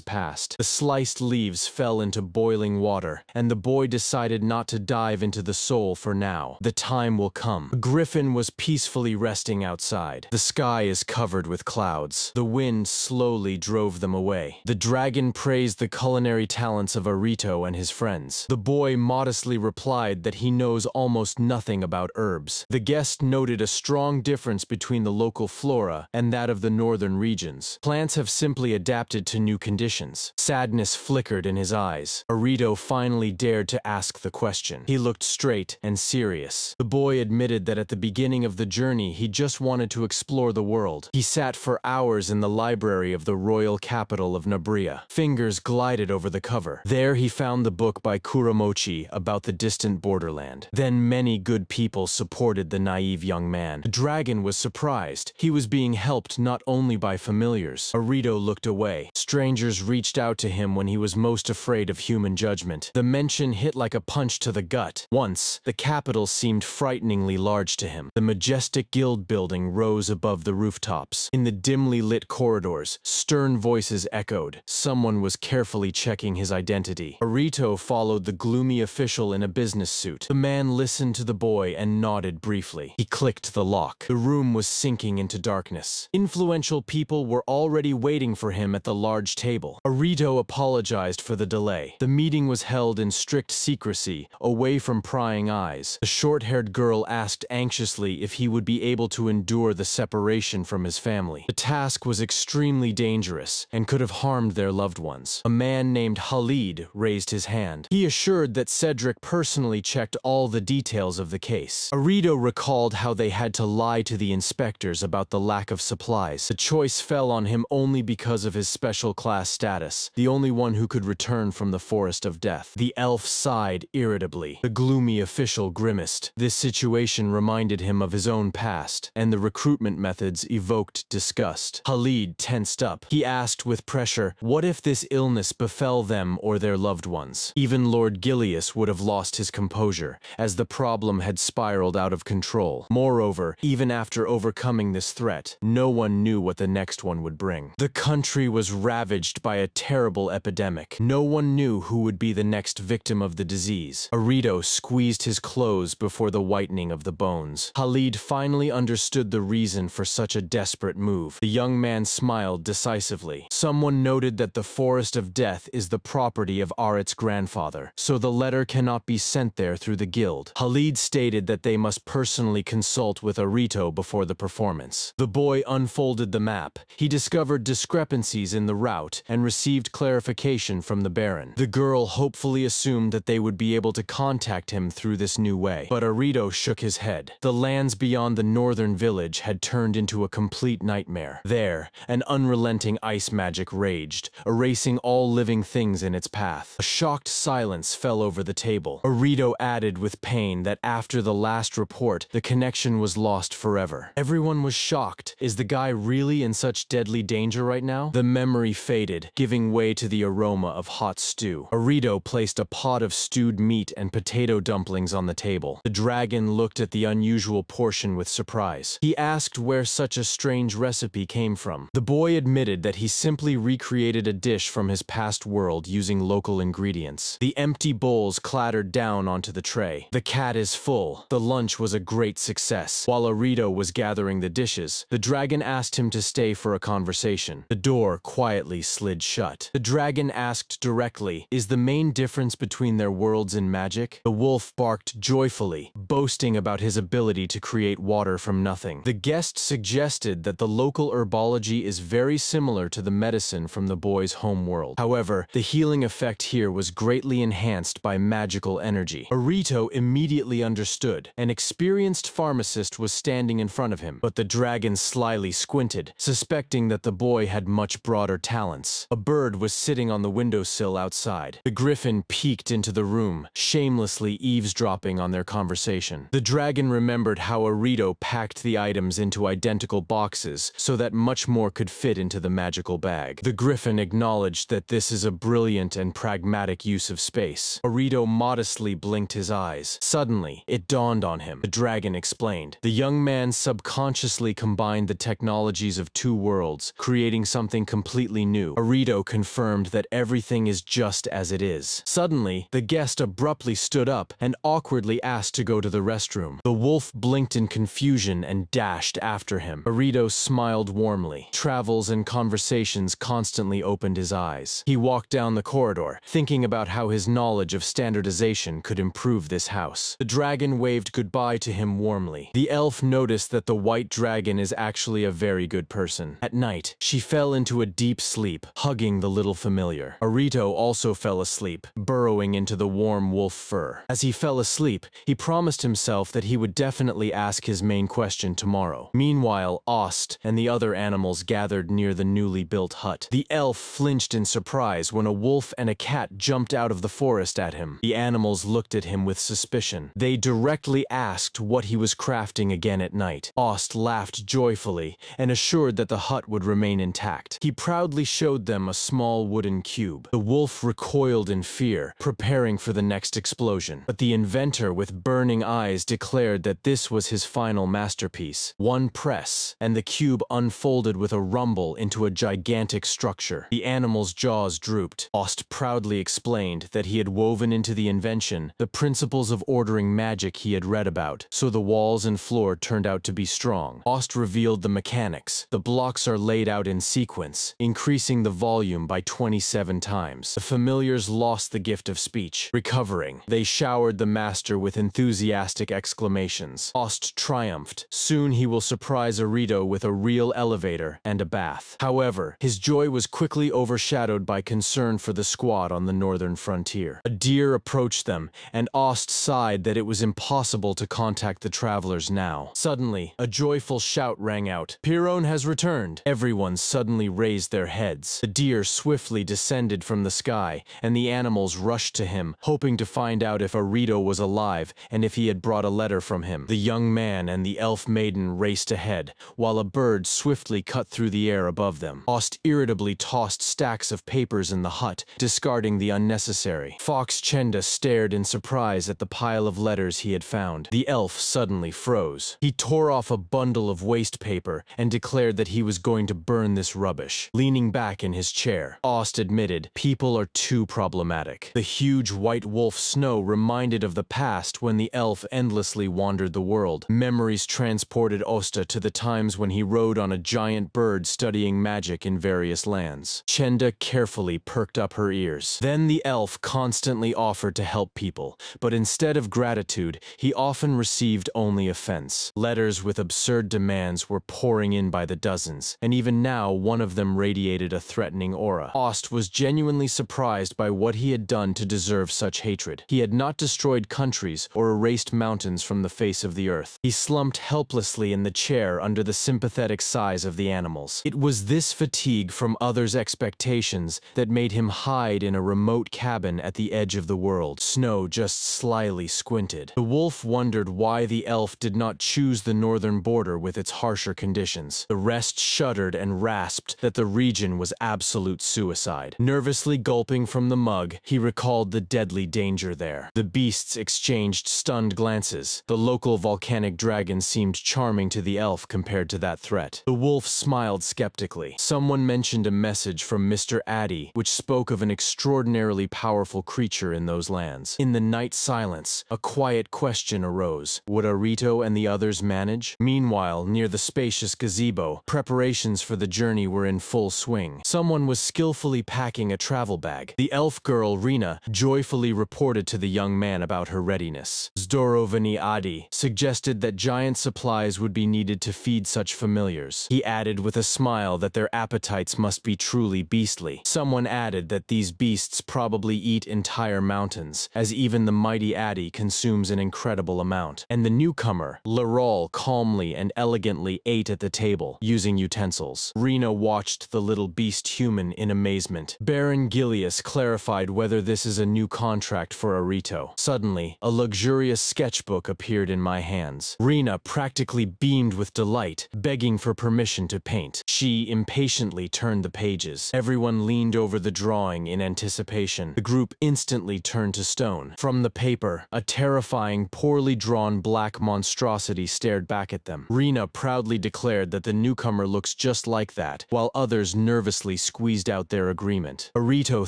past. The sliced leaves fell into boiling water, and the boy decided not to dive into the soul for now. The time will come. A griffin was peacefully resting outside. The sky is covered with clouds. The wind slowly drove them away. The dragon praised the culinary talents of Arito and his friends. The boy modestly replied that he knows almost nothing about herbs. The guest noted a strong difference between the local flora and that of the northern regions. Plants have simply adapted to new conditions. Sadness flickered in his eyes. Arito finally dared to ask the question. He looked straight and serious. The boy admitted that at the beginning of the journey he just wanted to explore the world. He sat for hours in the library of the royal capital of Nabria. Fingers glided over the cover. There he found the book by Kuramochi about the distant borderland. Then many good people supported the naive young man. The dragon was surprised. He was being helped not only by familiars. Arito looked away. Strangers reached out to him when he was most afraid of human judgment. The mention hit like a punch to the gut. Once, the capital seemed frighteningly large to him. The majestic guild building rose above the rooftops. In the dimly lit corridors, stern voices echoed. Someone was carefully checking his identity. Arito followed the gloomy official in a business suit. The man listened to the boy and nodded briefly. He clicked the lock. The room was sinking into darkness. Influential people were already waiting for him at the large table. Arito apologized for the delay. The meeting was held in strict secrecy, away from prying eyes. The short-haired girl asked anxiously if he would be able to endure the separation from his family. The task was extremely dangerous and could have harmed their loved ones. A man named Khalid raised his hand. He assured that Cedric personally checked all the details of the case. Arito recalled how they had to lie to the inspectors about the lack of supplies. The choice fell on him only because of his special class status, the only one who could return from the forest of death. The elf sighed irritably. The gloomy official grimaced. This situation reminded him of his own past, and the recruitment methods evoked disgust. Khalid tensed up. He asked with pressure, what if this illness befell them or their loved ones? Even Lord Gilius would have lost his composure, as the problem had spiraled out of control. Moreover, even after overcoming this threat, no one knew what the next one would bring. The country was ravaged by a terrible epidemic. No one knew who would would be the next victim of the disease. Arito squeezed his clothes before the whitening of the bones. Khalid finally understood the reason for such a desperate move. The young man smiled decisively. Someone noted that the Forest of Death is the property of Arit's grandfather, so the letter cannot be sent there through the guild. Khalid stated that they must personally consult with Arito before the performance. The boy unfolded the map. He discovered discrepancies in the route and received clarification from the Baron. The girl hopefully assumed that they would be able to contact him through this new way, but Arito shook his head. The lands beyond the northern village had turned into a complete nightmare. There, an unrelenting ice magic raged, erasing all living things in its path. A shocked silence fell over the table. Arito added with pain that after the last report, the connection was lost forever. Everyone was shocked. Is the guy really in such deadly danger right now? The memory faded, giving way to the aroma of hot stew. Arito placed a pot of stewed meat and potato dumplings on the table. The dragon looked at the unusual portion with surprise. He asked where such a strange recipe came from. The boy admitted that he simply recreated a dish from his past world using local ingredients. The empty bowls clattered down onto the tray. The cat is full. The lunch was a great success. While Arito was gathering the dishes, the dragon asked him to stay for a conversation. The door quietly slid shut. The dragon asked directly, "Is the main difference between their worlds in magic?" The wolf barked joyfully, boasting about his ability to create water from nothing. The guest suggested that the local herbology is very similar to the medicine from the boy's home world. However, the healing effect here was greatly enhanced by magical energy. Arito immediately understood. An experienced pharmacist was standing in front of him, but the dragon slyly squinted, suspecting that the boy had much broader talents. A bird was sitting on the windowsill outside. The griffin peeked into the room, shamelessly eavesdropping on their conversation. The dragon remembered how Arito packed the items into identical boxes so that much more could fit into the magical bag. The griffin acknowledged that this is a brilliant and pragmatic use of space. Arito modestly blinked his eyes. Suddenly, it dawned on him. The dragon explained. The young man subconsciously combined the technologies of two worlds, creating something completely new. Arito confirmed that everything is just as it is. Suddenly, the guest abruptly stood up and awkwardly asked to go to the restroom. The wolf blinked in confusion and dashed after him. Arito smiled warmly. Travels and conversations constantly opened his eyes. He walked down the corridor, thinking about how his knowledge of standardization could improve this house. The dragon waved goodbye to him warmly. The elf noticed that the white dragon is actually a very good person. At night, she fell into a deep sleep, hugging the little familiar. Arito also fell asleep, burrowing into the warm wolf fur. As he fell asleep, he promised himself that he would definitely ask his main question tomorrow. Meanwhile, Ost and the other animals gathered near the newly built hut. The elf flinched in surprise when a wolf and a cat jumped out of the forest at him. The animals looked at him with suspicion. They directly asked what he was crafting again at night. Ost laughed joyfully and assured that the hut would remain intact. He proudly showed them a small wooden cube. The wolf recoiled in fear, preparing for the next explosion. But the inventor with burning eyes declared that this was his final masterpiece. One press, and the cube unfolded with a rumble into a gigantic structure. The animal's jaws drooped. Ost proudly explained that he had woven into the invention the principles of ordering magic he had read about, so the walls and floor turned out to be strong. Ost revealed the mechanics. The blocks are laid out in sequence, increasing the volume by 27 times. The familiars lost the gift of speech. Recovering, they showered the master with enthusiastic exclamations. Ost triumphed. Soon he will surprise Arito with a real elevator and a bath. However, his joy was quickly overshadowed by concern for the squad on the northern frontier. A deer approached them, and Ost sighed that it was impossible to contact the travelers now. Suddenly, a joyful shout rang out. Piron has returned. Everyone suddenly raised their heads. The deer swiftly descended from the sky, and the animals rushed to him, hoping to find out if Arito was alive and if he had brought a letter from him. The young man and the elf maiden raced ahead, while a bird swiftly cut through the air above them. Ost irritably tossed stacks of papers in the hut, discarding the unnecessary. Fox Chenda stared in surprise at the pile of letters he had found. The elf suddenly froze. He tore off a bundle of waste paper and declared that he was going to burn this rubbish. Leaning back in his chair, Ost admitted, "People are too problematic. The huge white wolf Snow reminded of the past when the elf endlessly wandered the world. Memories transported Osta to the times when he rode on a giant bird studying magic in various lands. Chenda carefully perked up her ears. Then the elf constantly offered to help people, but instead of gratitude, he often received only offense. Letters with absurd demands were pouring in by the dozens, and even now one of them radiated a threatening aura. Ost was genuinely surprised by what he had done to deserve such hatred. He had not destroyed countries or erased mountains from the face of the earth. He slumped helplessly in the chair under the sympathetic sighs of the animals. It was this fatigue from others' expectations that made him hide in a remote cabin at the edge of the world. Snow just slyly squinted. The wolf wondered why the elf did not choose the northern border with its harsher conditions. The rest shuddered and rasped that the region was absolute suicide. Nervously gulping from the mug, he recalled the deadly danger there. The beasts exchanged stunned glances. The local volcanic dragon seemed charming to the elf compared to that threat. The wolf smiled skeptically. Someone mentioned a message from Mr. Addy, which spoke of an extraordinarily powerful creature in those lands. In the night silence, a quiet question arose. Would Arito and the others manage? Meanwhile, near the spacious gazebo, preparations for the journey were in full swing. Someone was skillfully packing a travel bag. The elf girl, Rina, joyfully reported to the young man about her readiness. Zdorovany Adi suggested that giant supplies would be needed to feed such familiars. He added with a smile that their appetites must be truly beastly. Someone added that these beasts probably eat entire mountains, as even the mighty Adi consumes an incredible amount. And the newcomer, Laral, calmly and elegantly ate at the table, using utensils. Rena watched the little beast human in amazement. Baron Gilius clarified whether this is a new contract for Arito. Suddenly, a luxurious sketchbook appeared in my hands. Rena practically beamed with delight, begging for permission to paint. She impatiently turned the pages. Everyone leaned over the drawing in anticipation. The group instantly turned to stone. From the paper, a terrifying, poorly drawn black monstrosity stared back at them. Rena proudly declared that the newcomer looks just like that, while others nervously squeezed out their agreement. Arito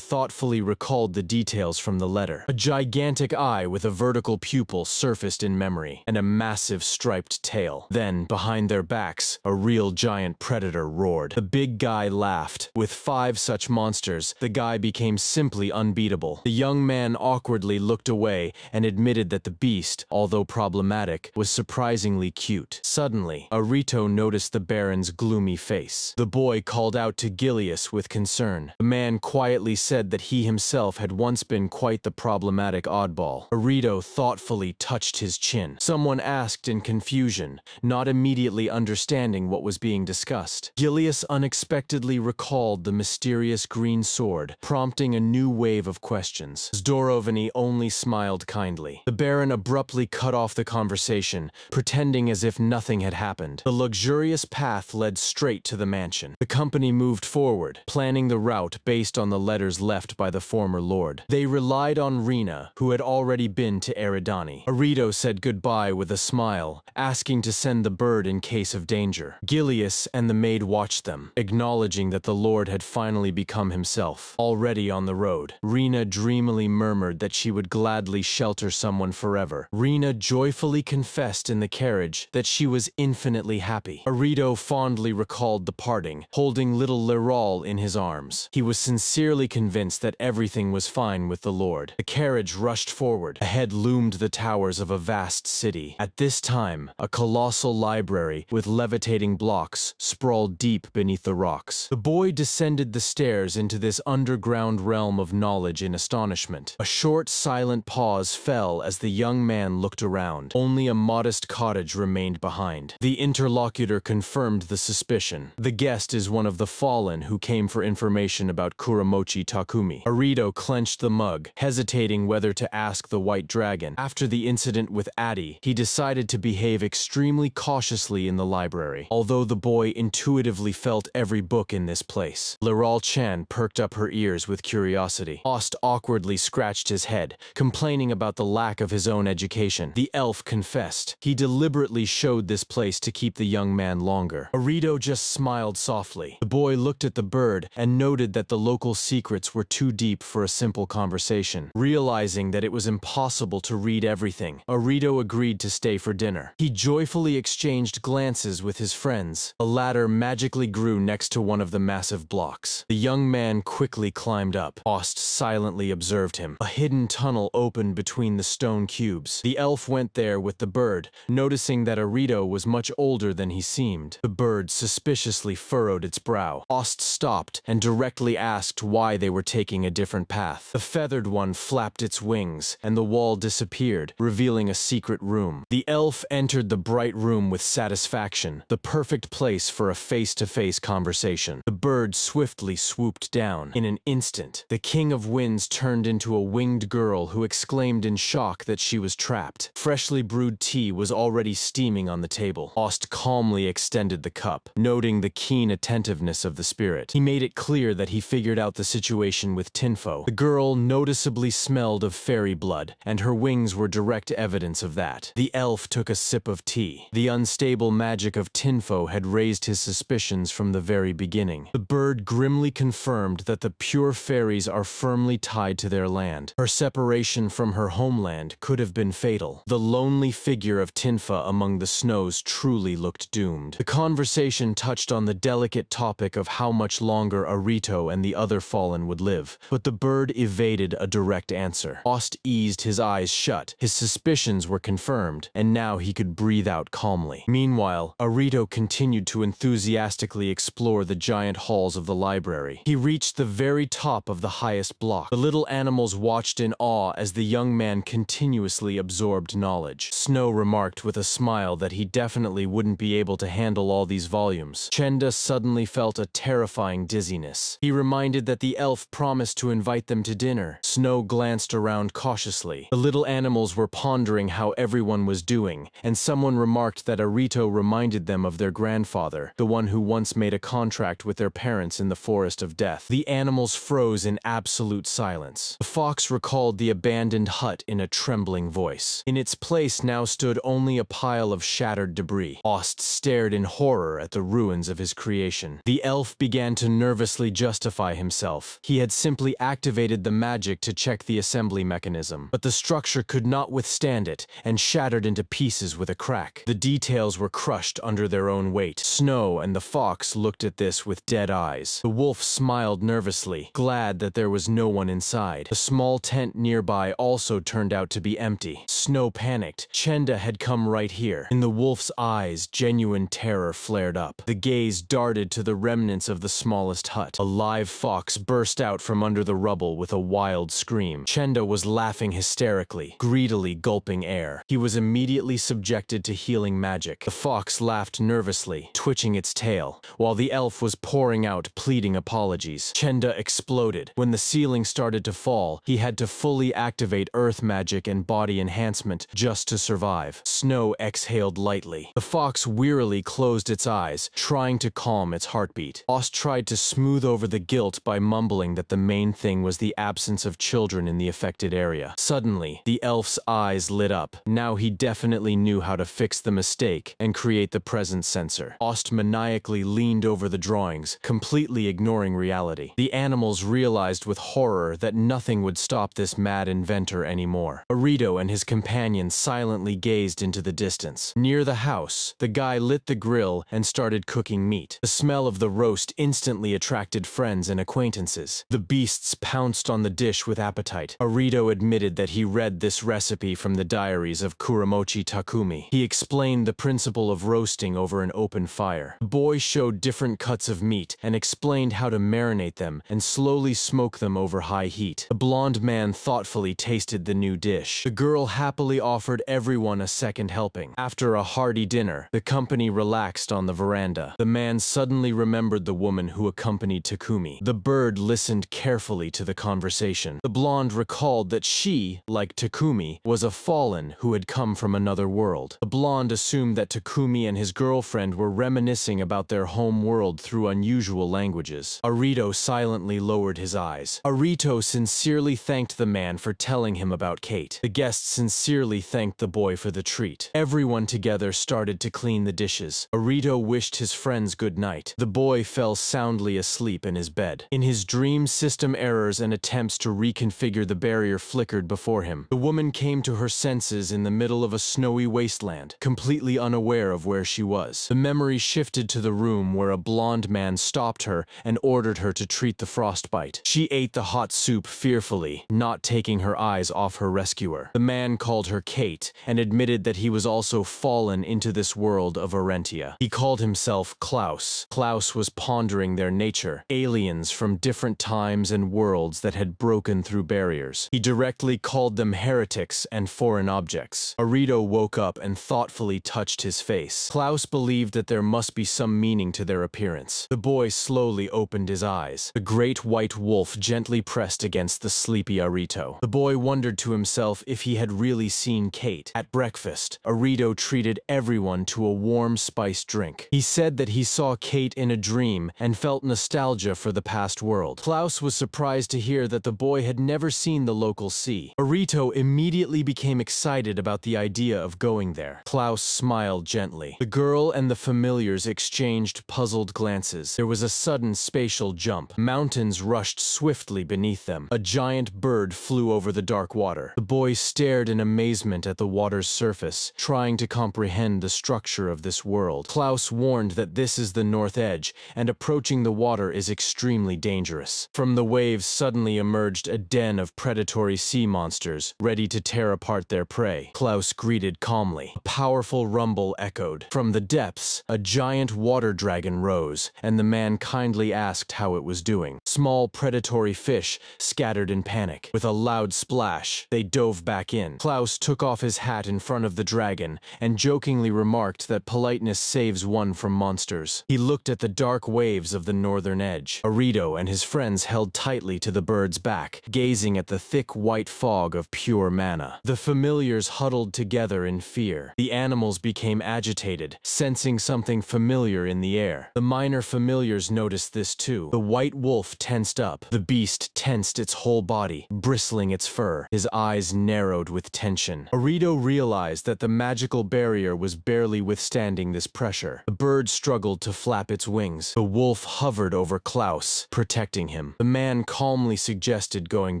thoughtfully recalled the details from the letter. A gigantic eye with a vertical pupil surfaced in memory, and a massive striped tail. Then, behind their backs, a real giant predator roared. The big guy laughed. With 5 such monsters, the guy became simply unbeatable. The young man awkwardly looked away and admitted that the beast, although problematic, was surprisingly cute. Suddenly, Arito noticed the Baron's gloomy face. The boy called out to Gilius with concern. The man quietly said that he himself had once been quite the problematic oddball. Arito thoughtfully touched his chin. Someone asked in confusion, not immediately understanding what was being discussed. Gilius unexpectedly recalled the mysterious green sword, prompting a new wave of questions. Zdorovany only smiled kindly. The Baron abruptly cut off the conversation, pretending as if nothing had happened. The luxurious path led straight to the mansion. The company moved forward, planning the route based on the letters left by the former lord. They relied on Rena, who had already been to Eridani. Arito said goodbye with a smile, asking to send the bird in case of danger. Gilius and the maid watched them, acknowledging that the lord had finally become himself. Already on the road, Rena dreamily murmured that she would gladly shelter someone forever. Rena joyfully confessed in the carriage that she was infinitely happy. Arito fondly recalled the parting, holding little Laral in his arms. He was sincerely convinced that everything was fine with the lord. The carriage rushed forward. Ahead loomed the towers of a vast city. At this time, a colossal library with levitating blocks sprawled deep beneath the rocks. The boy descended the stairs into this underground realm of knowledge in astonishment. A short, silent pause fell as the young man looked around. Only a modest cottage remained behind. The interlocutor confirmed the suspicion. The guest is one of the fallen who came for information about Kuramochi Takumi. Arito clenched the mug, hesitating whether to ask the white dragon. After the incident with Addy, he decided to behave extremely cautiously in the library, although the boy intuitively felt every book in this place. Laral Chan perked up her ears with curiosity. Ost awkwardly scratched his head, complaining about the lack of his own education. The elf confessed. He deliberately showed this place to keep the young man longer. Arito just smiled softly. The boy looked at the bird and noted that the local secrets were too deep for a simple conversation. Realizing that it was impossible to read everything, Arito agreed to stay for dinner. He joyfully exchanged glances with his friends. A ladder magically grew next to one of the massive blocks. The young man quickly climbed up. Ost silently observed him. A hidden tunnel opened between the stone cubes. The elf went there with the bird, noticing that Arito was much older than he seemed. The bird suspiciously furrowed its brow. Ost stopped and directly asked why they were taking a different path. The feathered one flapped its wings, and the wall disappeared, revealing a secret room. The elf entered the bright room with satisfaction, the perfect place for a face-to-face conversation. The bird swiftly swooped down. In an instant, the King of Winds turned into a winged girl who exclaimed in shock that she was trapped. Freshly brewed tea was already steaming on the table. Ost calmly extended the cup, noting the keen attentiveness of the spirit. He made it clear that he figured out the situation with Tinfo. The girl noticeably smelled of fairy blood, and her wings were direct evidence of that. The elf took a sip of tea. The unstable magic of Tinfo had raised his suspicions from the very beginning. The bird grimly confirmed that the pure fairies are firmly tied to their land. Her separation from her homeland could have been fatal. The lonely figure of Tinfa among the snows truly looked doomed. The conversation touched on the delicate topic of how much longer Arito and the other fallen would live, but the bird evaded a direct answer. Ost eased his eyes shut. His suspicions were confirmed, and now he could breathe out calmly. Meanwhile, Arito continued to enthusiastically explore the giant halls of the library. He reached the very top of the highest block. The little animals watched in awe as the young man continuously absorbed knowledge. Snow remarked with a smile that he definitely wouldn't be able to handle all these volumes. Chenda suddenly felt a terrifying dizziness. He reminded that the elf promised to invite them to dinner. Snow glanced around cautiously. The little animals were pondering how everyone was doing, and someone remarked that Arito reminded them of their grandfather, the one who once made a contract with their parents in the forest of death. The animals froze in absolute silence. The fox recalled the abandoned hut in a trembling voice. In its place now stood only a pile of shattered debris. Ost stared in horror at the ruins of his creation. The elf began to nervously justify himself. He had simply activated the magic to check the assembly mechanism, but the structure could not withstand it and shattered into pieces with a crack. The details were crushed under their own weight. Snow and the fox looked at this with dead eyes. The wolf smiled nervously, glad that there was no one inside. The small tent nearby also turned out to be empty. Snow panicked. Chenda had come right here. In the wolf's eyes, genuine terror flared up. The gaze darted to the remnants of the smallest hut. A live fox burst out from under the rubble with a wild scream. Chenda was laughing hysterically, greedily gulping air. He was immediately subjected to healing magic. The fox laughed nervously, twitching its tail, while the elf was pouring out pleading apologies. Chenda exploded. When the ceiling started to fall, he had to fully activate earth magic and body enhancement just to survive. Snow exhaled lightly. The fox wearily closed its eyes, trying to calm its heartbeat. Ost tried to smooth over the guilt by mumbling that the main thing was the absence of children in the affected area. Suddenly, the elf's eyes lit up. Now he definitely knew how to fix the mistake and create the presence sensor. Ost maniacally leaned over the drawings, completely ignoring reality. The animals realized with horror that nothing would stop this mad inventor anymore. Arito and his companion silently gazed into the distance. Near the house, the guy lit the grill and started cooking meat. The smell of the roast instantly attracted friends and acquaintances. The beasts pounced on the dish with appetite. Arito admitted that he read this recipe from the diaries of Kuramochi Takumi. He explained the principle of roasting over an open fire. The boy showed different cuts of meat and explained how to marinate them and slowly smoke them over high heat. The blonde man thoughtfully tasted the new dish. The girl happily offered everyone a second helping. After a hearty dinner, the company relaxed on the veranda. The man suddenly remembered the woman who accompanied Takumi. The bird listened carefully to the conversation. The blonde recalled that she, like Takumi, was a fallen who had come from another world. The blonde assumed that Takumi and his girlfriend were reminiscing about their home world through unusual languages. Arito silently lowered his eyes. Arito sincerely thanked the man for telling him about Kate. The guests sincerely thanked the boy for the treat. Everyone together started to clean the dishes. Arito wished his friends good night. The boy fell soundly asleep in his bed. In his dream system system errors and attempts to reconfigure the barrier flickered before him. The woman came to her senses in the middle of a snowy wasteland, completely unaware of where she was. The memory shifted to the room where a blonde man stopped her and ordered her to treat the frostbite. She ate the hot soup fearfully, not taking her eyes off her rescuer. The man called her Kate and admitted that he was also fallen into this world of Arentia. He called himself Klaus. Klaus was pondering their nature, aliens from different times and worlds that had broken through barriers. He directly called them heretics and foreign objects. Arito woke up and thoughtfully touched his face. Klaus believed that there must be some meaning to their appearance. The boy slowly opened his eyes. The great white wolf gently pressed against the sleepy Arito. The boy wondered to himself if he had really seen Kate. At breakfast, Arito treated everyone to a warm spiced drink. He said that he saw Kate in a dream and felt nostalgia for the past world. Klaus was surprised to hear that the boy had never seen the local sea. Arito immediately became excited about the idea of going there. Klaus smiled gently. The girl and the familiars exchanged puzzled glances. There was a sudden spatial jump. Mountains rushed swiftly beneath them. A giant bird flew over the dark water. The boy stared in amazement at the water's surface, trying to comprehend the structure of this world. Klaus warned that this is the north edge, and approaching the water is extremely dangerous. From the waves suddenly emerged a den of predatory sea monsters, ready to tear apart their prey. Klaus greeted calmly. A powerful rumble echoed. From the depths, a giant water dragon rose, and the man kindly asked how it was doing. Small predatory fish scattered in panic. With a loud splash, they dove back in. Klaus took off his hat in front of the dragon and jokingly remarked that politeness saves one from monsters. He looked at the dark waves of the northern edge. Arito and his friends held tightly to the bird's back, gazing at the thick white fog of pure mana. The familiars huddled together in fear. The animals became agitated, sensing something familiar in the air. The minor familiars noticed this too. The white wolf tensed up. The beast tensed its whole body, bristling its fur. His eyes narrowed with tension. Arito realized that the magical barrier was barely withstanding this pressure. The bird struggled to flap its wings. The wolf hovered over Klaus, protecting him. The man calmly suggested going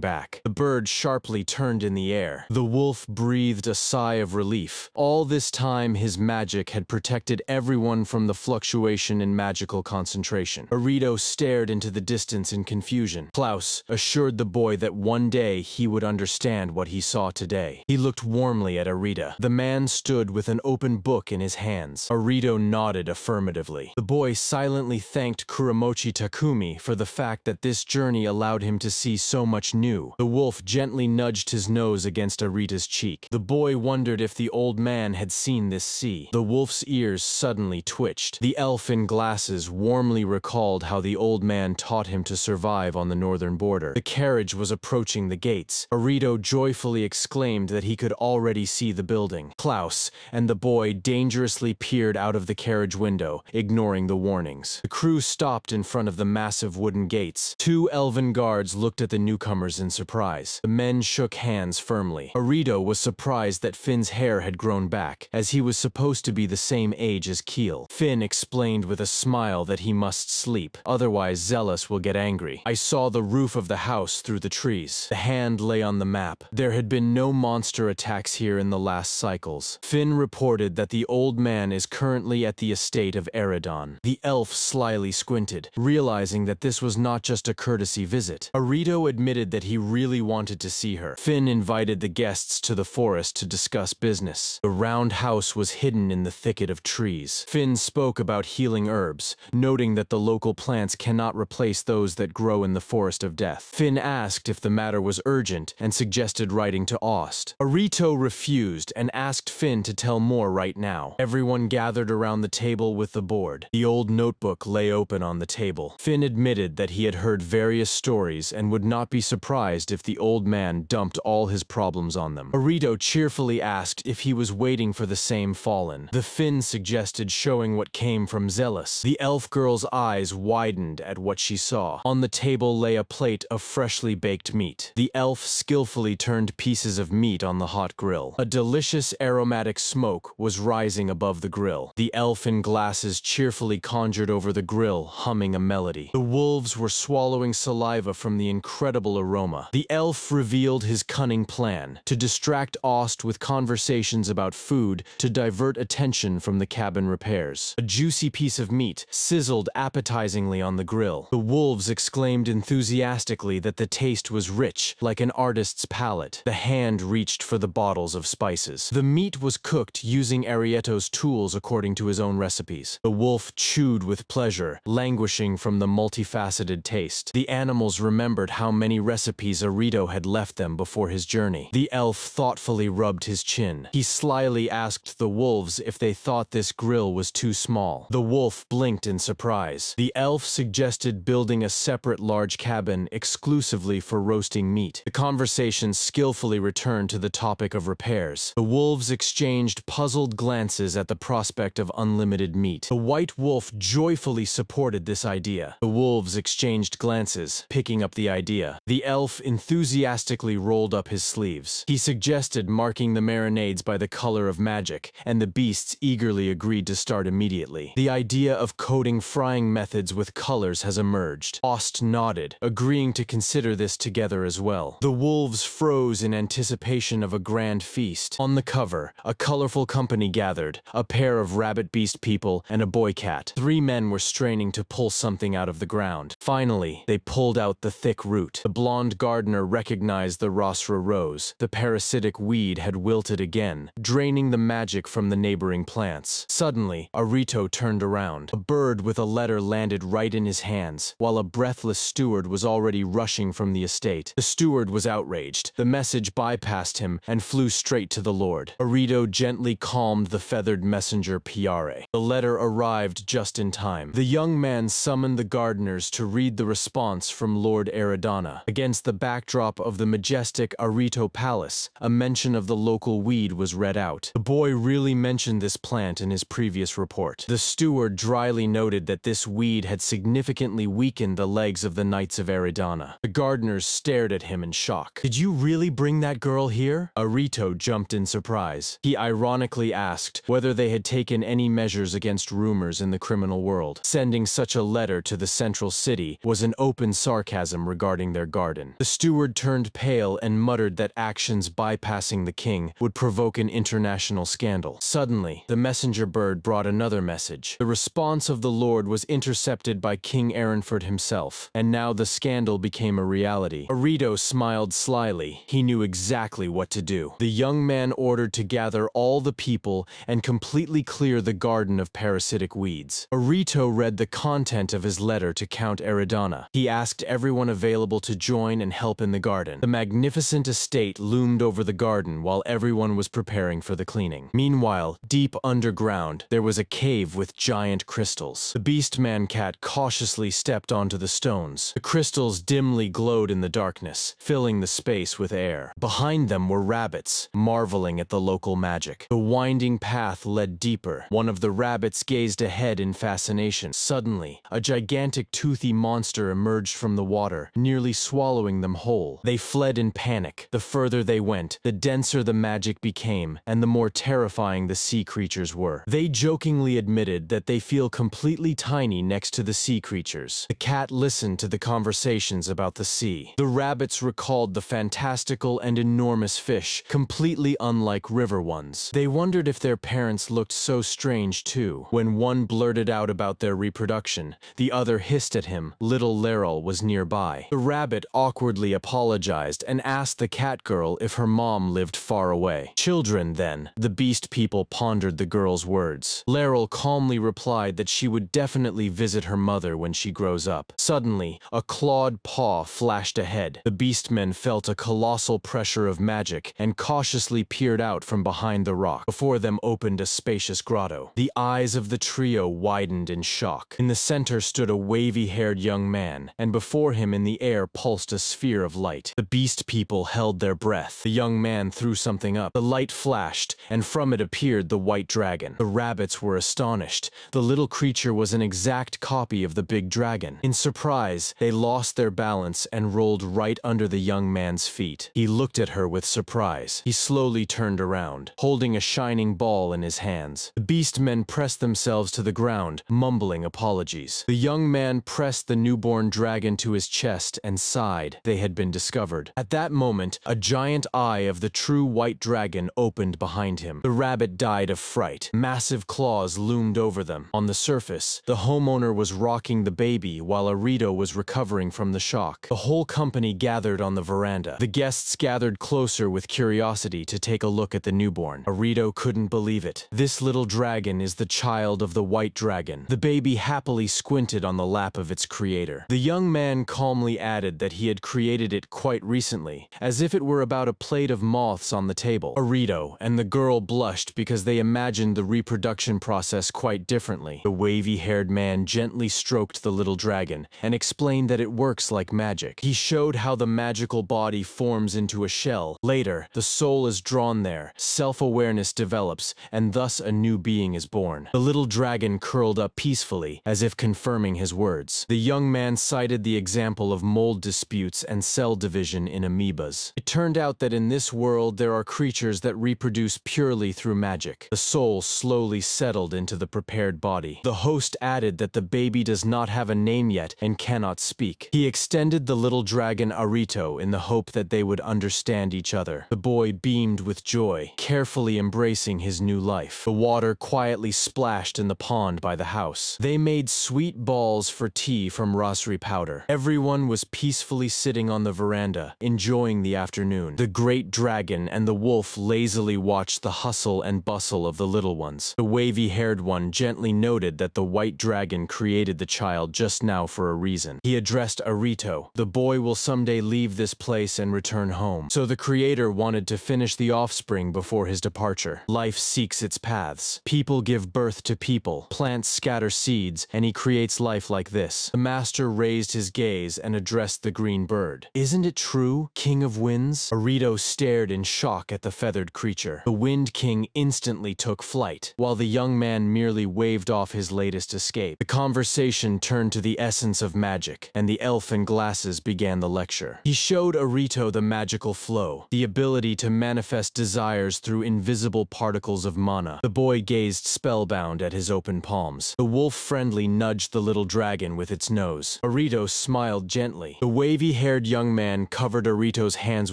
back. The bird sharply turned in the air. The wolf breathed a sigh of relief. All this time, his magic had protected everyone from the fluctuation in magical concentration. Arito stared into the distance in confusion. Klaus assured the boy that one day he would understand what he saw today. He looked warmly at Arita. The man stood with an open book in his hands. Arito nodded affirmatively. The boy silently thanked Kuramochi Takumi for the fact that this journey allowed him to see so much new. The wolf gently nudged his nose against Arita's cheek. The boy wondered if the old man had seen this sea. The wolf's ears suddenly twitched. The elf in glasses warmly recalled how the old man taught him to survive on the northern border. The carriage was approaching the gates. Arito joyfully exclaimed that he could already see the building. Klaus and the boy dangerously peered out of the carriage window, ignoring the warnings. The crew stopped in front of the massive wooden gates. Two elven guards looked at the newcomers in surprise. The men shook hands firmly. Arito was surprised that Finn's hair had grown back, as he was supposed to be the same age as Keel. Finn explained with a smile that he must sleep, otherwise Zealous will get angry. I saw the roof of the house through the trees. The hand lay on the map. There had been no monster attacks here in the last cycles. Finn reported that the old man is currently at the estate of Eridon. The elf slyly squinted, realizing that this was not just a courtesy visit. Arito admitted that he really wanted to see her. Finn invited the guests to the forest to discuss business. The round house was hidden in the thicket of trees. Finn spoke about healing herbs, noting that the local plants cannot replace those that grow in the forest of death. Finn asked if the matter was urgent and suggested writing to Ost. Arito refused and asked Finn to tell more right now. Everyone gathered around the table with the board. The old notebook lay open on the table. Finn admitted that he had heard various stories and would not be surprised if the old man dumped all his problems on them. Arito cheerfully asked if he was waiting for the same fallen. The Finn suggested showing what came from Zealous. The elf girl's eyes widened at what she saw. On the table lay a plate of freshly baked meat. The elf skillfully turned pieces of meat on the hot grill. A delicious aromatic smoke was rising above the grill. The elf in glasses cheerfully conjured over the grill, humming a melody. The wolves were swallowing saliva saliva from the incredible aroma. The elf revealed his cunning plan to distract Ost with conversations about food to divert attention from the cabin repairs. A juicy piece of meat sizzled appetizingly on the grill. The wolves exclaimed enthusiastically that the taste was rich, like an artist's palate. The hand reached for the bottles of spices. The meat was cooked using Arieto's tools according to his own recipes. The wolf chewed with pleasure, languishing from the multifaceted taste. The animals remembered how many recipes Arito had left them before his journey. The elf thoughtfully rubbed his chin. He slyly asked the wolves if they thought this grill was too small. The wolf blinked in surprise. The elf suggested building a separate large cabin exclusively for roasting meat. The conversation skillfully returned to the topic of repairs. The wolves exchanged puzzled glances at the prospect of unlimited meat. The white wolf joyfully supported this idea. The wolves exchanged glances, picking up the idea. The elf enthusiastically rolled up his sleeves. He suggested marking the marinades by the color of magic, and the beasts eagerly agreed to start immediately. The idea of coding frying methods with colors has emerged. Ost nodded, agreeing to consider this together as well. The wolves froze in anticipation of a grand feast. On the cover, a colorful company gathered, a pair of rabbit beast people and a boy cat. 3 men were straining to pull something out of the ground. Finally, they pulled out the thick root. The blonde gardener recognized the Rosra rose. The parasitic weed had wilted again, draining the magic from the neighboring plants. Suddenly, Arito turned around. A bird with a letter landed right in his hands, while a breathless steward was already rushing from the estate. The steward was outraged. The message bypassed him and flew straight to the Lord. Arito gently calmed the feathered messenger Piare. The letter arrived just in time. The young man summoned the gardeners to read the response from Lord Eridana. Against the backdrop of the majestic Arito Palace, a mention of the local weed was read out. The boy really mentioned this plant in his previous report. The steward dryly noted that this weed had significantly weakened the legs of the Knights of Eridana. The gardeners stared at him in shock. "Did you really bring that girl here?" Arito jumped in surprise. He ironically asked whether they had taken any measures against rumors in the criminal world. Sending such a letter to the central city was an open sarcasm regarding their garden. The steward turned pale and muttered that actions bypassing the king would provoke an international scandal. Suddenly, the messenger bird brought another message. The response of the Lord was intercepted by King Erenford himself, and now the scandal became a reality. Arito smiled slyly. He knew exactly what to do. The young man ordered to gather all the people and completely clear the garden of parasitic weeds. Arito read the content of his letter to Count Eridana. He asked everyone available to join and help in the garden. The magnificent estate loomed over the garden while everyone was preparing for the cleaning. Meanwhile, deep underground, there was a cave with giant crystals. The beast-man cat cautiously stepped onto the stones. The crystals dimly glowed in the darkness, filling the space with air. Behind them were rabbits, marveling at the local magic. The winding path led deeper. One of the rabbits gazed ahead in fascination. Suddenly, a gigantic toothy monster emerged from the water, nearly swallowing them whole. They fled in panic. The further they went, the denser the magic became, and the more terrifying the sea creatures were. They jokingly admitted that they feel completely tiny next to the sea creatures. The cat listened to the conversations about the sea. The rabbits recalled the fantastical and enormous fish, completely unlike river ones. They wondered if their parents looked so strange too. When one blurted out about their reproduction, the other hissed at him. Little Laryl was nearby. The rabbit awkwardly apologized and asked the cat girl if her mom lived far away. Children, then. The beast people pondered the girl's words. Laryl calmly replied that she would definitely visit her mother when she grows up. Suddenly, a clawed paw flashed ahead. The beastmen felt a colossal pressure of magic and cautiously peered out from behind the rock. Before them opened a spacious grotto. The eyes of the trio widened in shock. In the center stood a wavy-haired young man, and before him in the air pulsed a sphere of light. The beast people held their breath. The young man threw something up. The light flashed, and from it appeared the white dragon. The rabbits were astonished. The little creature was an exact copy of the big dragon. In surprise, they lost their balance and rolled right under the young man's feet. He looked at her with surprise. He slowly turned around, holding a shining ball in his hands. The beastmen pressed themselves to the ground, mumbling apologies. The young man pressed the newborn dragon dragon to his chest and sighed. They had been discovered. At that moment, a giant eye of the true white dragon opened behind him. The rabbit died of fright. Massive claws loomed over them. On the surface, the homeowner was rocking the baby while Arito was recovering from the shock. The whole company gathered on the veranda. The guests gathered closer with curiosity to take a look at the newborn. Arito couldn't believe it. This little dragon is the child of the white dragon. The baby happily squinted on the lap of its creator. The young man calmly added that he had created it quite recently, as if it were about a plate of moths on the table. Arito and the girl blushed because they imagined the reproduction process quite differently. The wavy-haired man gently stroked the little dragon and explained that it works like magic. He showed how the magical body forms into a shell. Later, the soul is drawn there, self-awareness develops, and thus a new being is born. The little dragon curled up peacefully, as if confirming his words. The young man cited the example of mold disputes and cell division in amoebas. It turned out that in this world there are creatures that reproduce purely through magic. The soul slowly settled into the prepared body. The host added that the baby does not have a name yet and cannot speak. He extended the little dragon Arito in the hope that they would understand each other. The boy beamed with joy, carefully embracing his new life. The water quietly splashed in the pond by the house. They made sweet balls for tea from raspberry powder. Everyone was peacefully sitting on the veranda, enjoying the afternoon. The great dragon and the wolf lazily watched the hustle and bustle of the little ones. The wavy-haired one gently noted that the white dragon created the child just now for a reason. He addressed Arito. The boy will someday leave this place and return home. So the creator wanted to finish the offspring before his departure. Life seeks its paths. People give birth to people. Plants scatter seeds, and he creates life like this. The master raised his gaze and addressed the green bird. Isn't it true, King of Winds? Arito stared in shock at the feathered creature. The Wind King instantly took flight, while the young man merely waved off his latest escape. The conversation turned to the essence of magic, and the elf in glasses began the lecture. He showed Arito the magical flow, the ability to manifest desires through invisible particles of mana. The boy gazed spellbound at his open palms. The wolf friendly nudged the little dragon with its nose. Arito smiled gently. The wavy-haired young man covered Arito's hands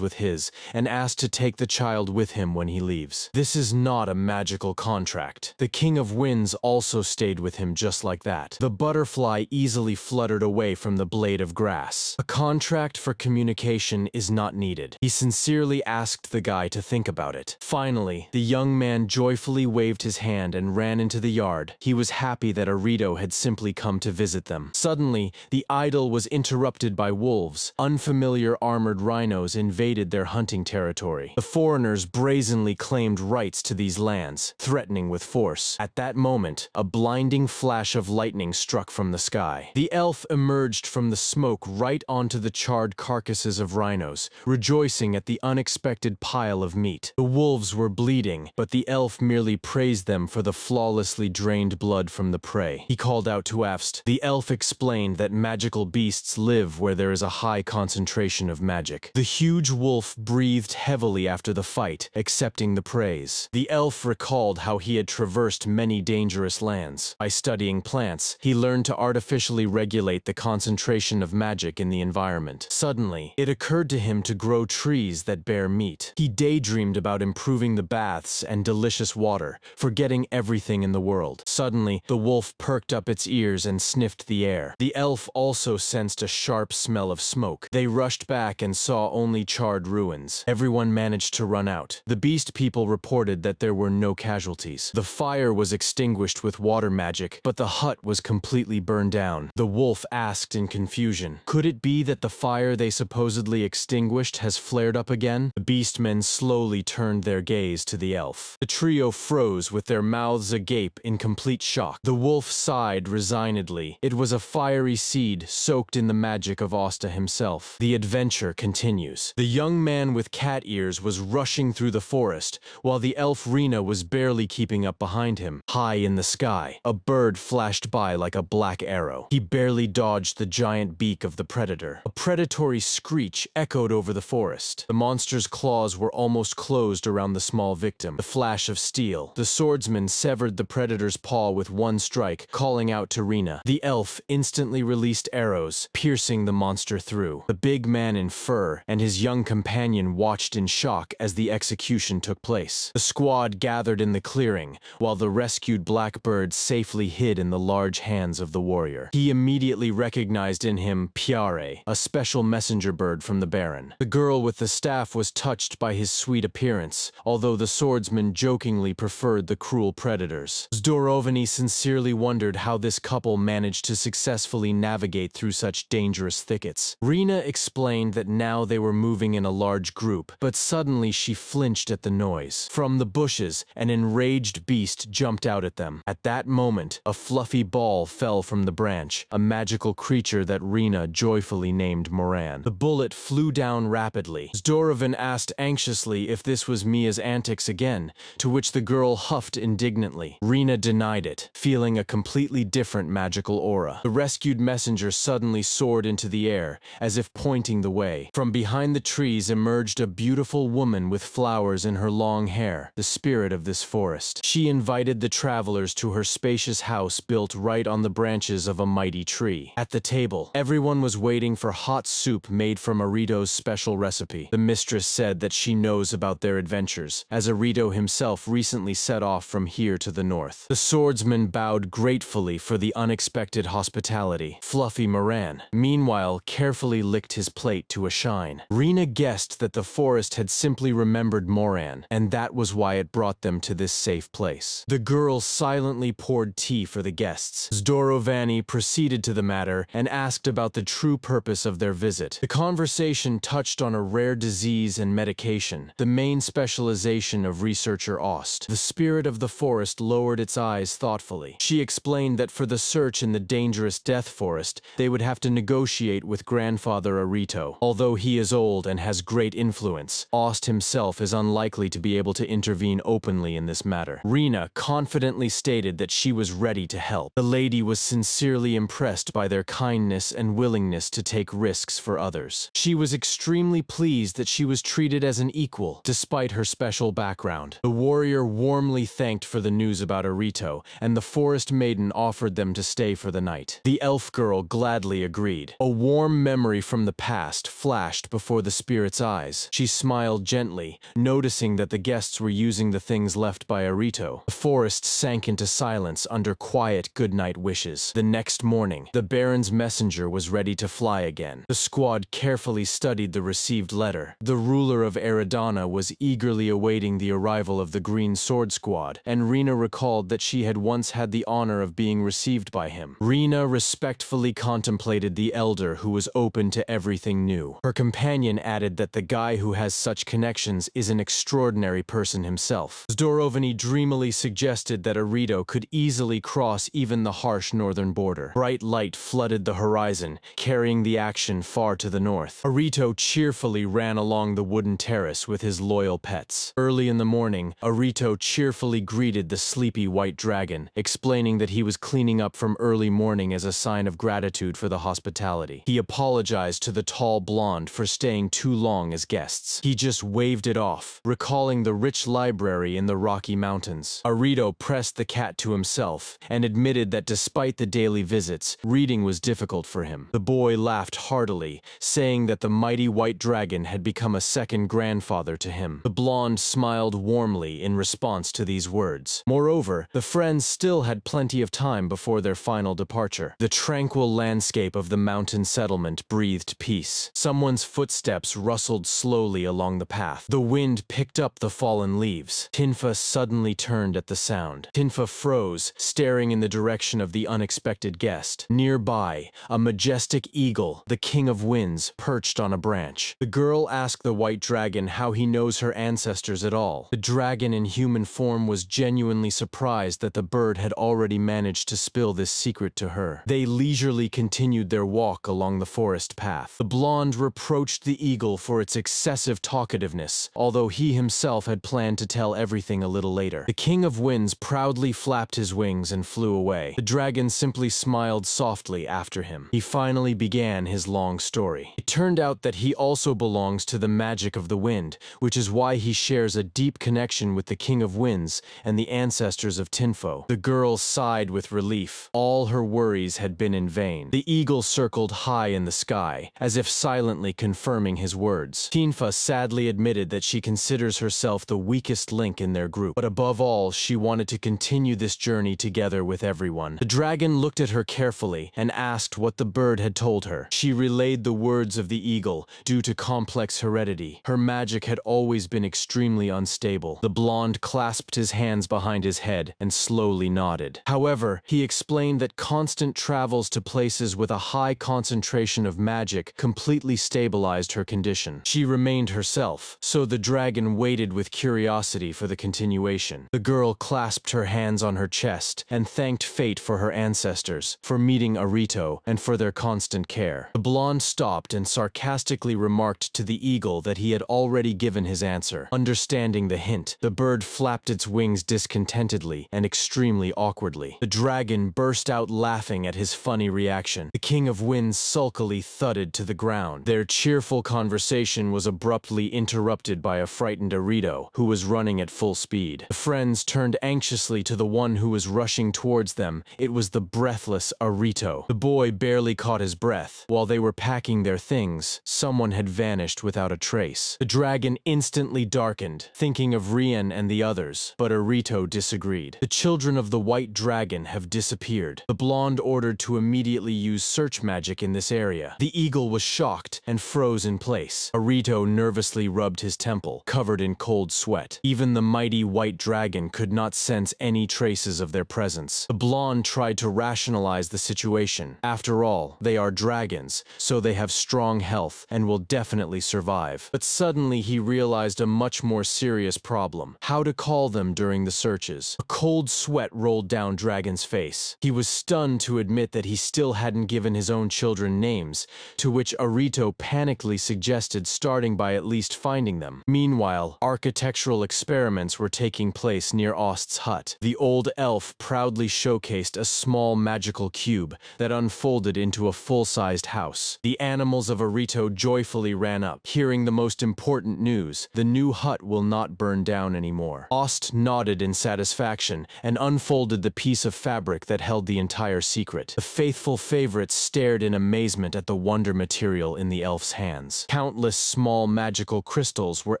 with his and asked to take the child with him when he leaves. This is not a magical contract. The King of Winds also stayed with him just like that. The butterfly easily fluttered away from the blade of grass. A contract for communication is not needed. He sincerely asked the guy to think about it. Finally, the young man joyfully waved his hand and ran into the yard. He was happy that Arito had simply come to visit them. Suddenly, the idyll was interrupted by wolves. Unfamiliar armored rhinos invaded their hunting territory. The foreigners brazenly claimed rights to these lands, threatening with force. At that moment, a blinding flash of lightning struck from the sky. The elf emerged from the smoke right onto the charred carcasses of rhinos, rejoicing at the unexpected pile of meat. The wolves were bleeding, but the elf merely praised them for the flawlessly drained blood from the prey. He called out to Afst. The elf explained that magical beasts live where there is a high concentration of magic. The huge wolf breathed heavily after the fight, accepting the praise. The elf recalled how he had traversed many dangerous lands. By studying plants, he learned to artificially regulate the concentration of magic in the environment. Suddenly, it occurred to him to grow trees that bear meat. He daydreamed about improving the baths and delicious water, forgetting everything in the world. Suddenly, the wolf perked up its ears and sniffed the air. The elf also sensed a sharp smell of smoke. They rushed back and saw only charred ruins. Everyone managed to run out. The beast people reported that there were no casualties. The fire was extinguished with water magic, but the hut was completely burned down. The wolf asked in confusion, could it be that the fire they supposedly extinguished has flared up again? The beastmen slowly turned their gaze to the elf. The trio froze with their mouths agape in complete shock. The wolf sighed resignedly. It was a fiery seed soaked in the magic of Asta himself. The adventure continues. The young man with cat ears was rushing through the forest, while the elf Rena was barely keeping up behind him. High in the sky, a bird flashed by like a black arrow. He barely dodged the giant beak of the predator. A predatory screech echoed over the forest. The monster's claws were almost closed around the small victim. The flash of steel. The swordsman severed the predator's paw with one strike, calling out to Rena. The elf instantly released arrows arrows, piercing the monster through. The big man in fur and his young companion watched in shock as the execution took place. The squad gathered in the clearing, while the rescued blackbird safely hid in the large hands of the warrior. He immediately recognized in him Piare, a special messenger bird from the Baron. The girl with the staff was touched by his sweet appearance, although the swordsman jokingly preferred the cruel predators. Zdorovany sincerely wondered how this couple managed to successfully navigate through such dangerous thickets. Rina explained that now they were moving in a large group, but suddenly she flinched at the noise. From the bushes, an enraged beast jumped out at them. At that moment, a fluffy ball fell from the branch, a magical creature that Rina joyfully named Moran. The bullet flew down rapidly. Zdorovan asked anxiously if this was Mia's antics again, to which the girl huffed indignantly. Rina denied it, feeling a completely different magical aura. The rescued messenger suddenly soared into the air, as if pointing the way. From behind the trees emerged a beautiful woman with flowers in her long hair, the spirit of this forest. She invited the travelers to her spacious house built right on the branches of a mighty tree. At the table, everyone was waiting for hot soup made from Arito's special recipe. The mistress said that she knows about their adventures, as Arito himself recently set off from here to the north. The swordsman bowed gratefully for the unexpected hospitality. Fluffy Moran, meanwhile, carefully licked his plate to a shine. Rina guessed that the forest had simply remembered Moran, and that was why it brought them to this safe place. The girl silently poured tea for the guests. Zdorovany proceeded to the matter and asked about the true purpose of their visit. The conversation touched on a rare disease and medication, the main specialization of researcher Ost. The spirit of the forest lowered its eyes thoughtfully. She explained that for the search in the dangerous death forest, they would have to negotiate with grandfather Arito. Although he is old and has great influence, Ost himself is unlikely to be able to intervene openly in this matter. Rina confidently stated that she was ready to help. The lady was sincerely impressed by their kindness and willingness to take risks for others. She was extremely pleased that she was treated as an equal, despite her special background. The warrior warmly thanked for the news about Arito, and the forest maiden offered them to stay for the night. The elf girl gladly agreed. A warm memory from the past flashed before the spirit's eyes. She smiled gently, noticing that the guests were using the things left by Arito. The forest sank into silence under quiet goodnight wishes. The next morning, the Baron's messenger was ready to fly again. The squad carefully studied the received letter. The ruler of Eridana was eagerly awaiting the arrival of the Green Sword Squad, and Rina recalled that she had once had the honor of being received by him. Rina respectfully contemplated the elder who was open to everything new. Her companion added that the guy who has such connections is an extraordinary person himself. Zdorovany dreamily suggested that Arito could easily cross even the harsh northern border. Bright light flooded the horizon, carrying the action far to the north. Arito cheerfully ran along the wooden terrace with his loyal pets. Early in the morning, Arito cheerfully greeted the sleepy white dragon, explaining that he was cleaning up from early morning as a sign of gratitude for the hospitality. He apologized to the tall blonde for staying too long as guests. He just waved it off, recalling the rich library in the Rocky Mountains. Arito pressed the cat to himself and admitted that despite the daily visits, reading was difficult for him. The boy laughed heartily, saying that the mighty white dragon had become a second grandfather to him. The blonde smiled warmly in response to these words. Moreover, the friends still had plenty of time before their final departure. The tranquil landscape of the mountain settlement breathed peace. Someone's footsteps rustled slowly along the path. The wind picked up the fallen leaves. Tinfa suddenly turned at the sound. Tinfa froze, staring in the direction of the unexpected guest. Nearby, a majestic eagle, the king of winds, perched on a branch. The girl asked the white dragon how he knows her ancestors at all. The dragon in human form was genuinely surprised that the bird had already managed to spill this secret to her. They leisurely continued their walk along the forest path. The blonde reproached the eagle for its excessive talkativeness, although he himself had planned to tell everything a little later. The king of winds proudly flapped his wings and flew away. The dragon simply smiled softly after him. He finally began his long story. It turned out that he also belongs to the magic of the wind, which is why he shares a deep connection with the king of winds and the ancestors of Tinfo. The girl sighed with relief. All her worries had been in vain. The The eagle circled high in the sky, as if silently confirming his words. Tianfa sadly admitted that she considers herself the weakest link in their group, but above all, she wanted to continue this journey together with everyone. The dragon looked at her carefully and asked what the bird had told her. She relayed the words of the eagle. Due to complex heredity, her magic had always been extremely unstable. The blonde clasped his hands behind his head and slowly nodded. However, he explained that constant travels to places with a high concentration of magic completely stabilized her condition. She remained herself, so the dragon waited with curiosity for the continuation. The girl clasped her hands on her chest and thanked fate for her ancestors, for meeting Arito, and for their constant care. The blonde stopped and sarcastically remarked to the eagle that he had already given his answer. Understanding the hint, the bird flapped its wings discontentedly and extremely awkwardly. The dragon burst out laughing at his funny reaction. The King of Winds sulkily thudded to the ground. Their cheerful conversation was abruptly interrupted by a frightened Arito, who was running at full speed. The friends turned anxiously to the one who was rushing towards them. It was the breathless Arito. The boy barely caught his breath. While they were packing their things, someone had vanished without a trace. The dragon instantly darkened, thinking of Rien and the others, but Arito disagreed. The children of the white dragon have disappeared. The blonde ordered to immediately use search magic in this area. The eagle was shocked and froze in place. Arito nervously rubbed his temple, covered in cold sweat. Even the mighty white dragon could not sense any traces of their presence. The blonde tried to rationalize the situation. After all, they are dragons, so they have strong health and will definitely survive. But suddenly he realized a much more serious problem: how to call them during the searches. A cold sweat rolled down Dragon's face. He was stunned to admit that he still hadn't given his own children names, to which Arito panically suggested starting by at least finding them. Meanwhile, architectural experiments were taking place near Ost's hut. The old elf proudly showcased a small magical cube that unfolded into a full-sized house. The animals of Arito joyfully ran up. Hearing the most important news, the new hut will not burn down anymore. Ost nodded in satisfaction and unfolded the piece of fabric that held the entire secret. The faithful favorites stared in amazement at the wonder material in the elf's hands. Countless small magical crystals were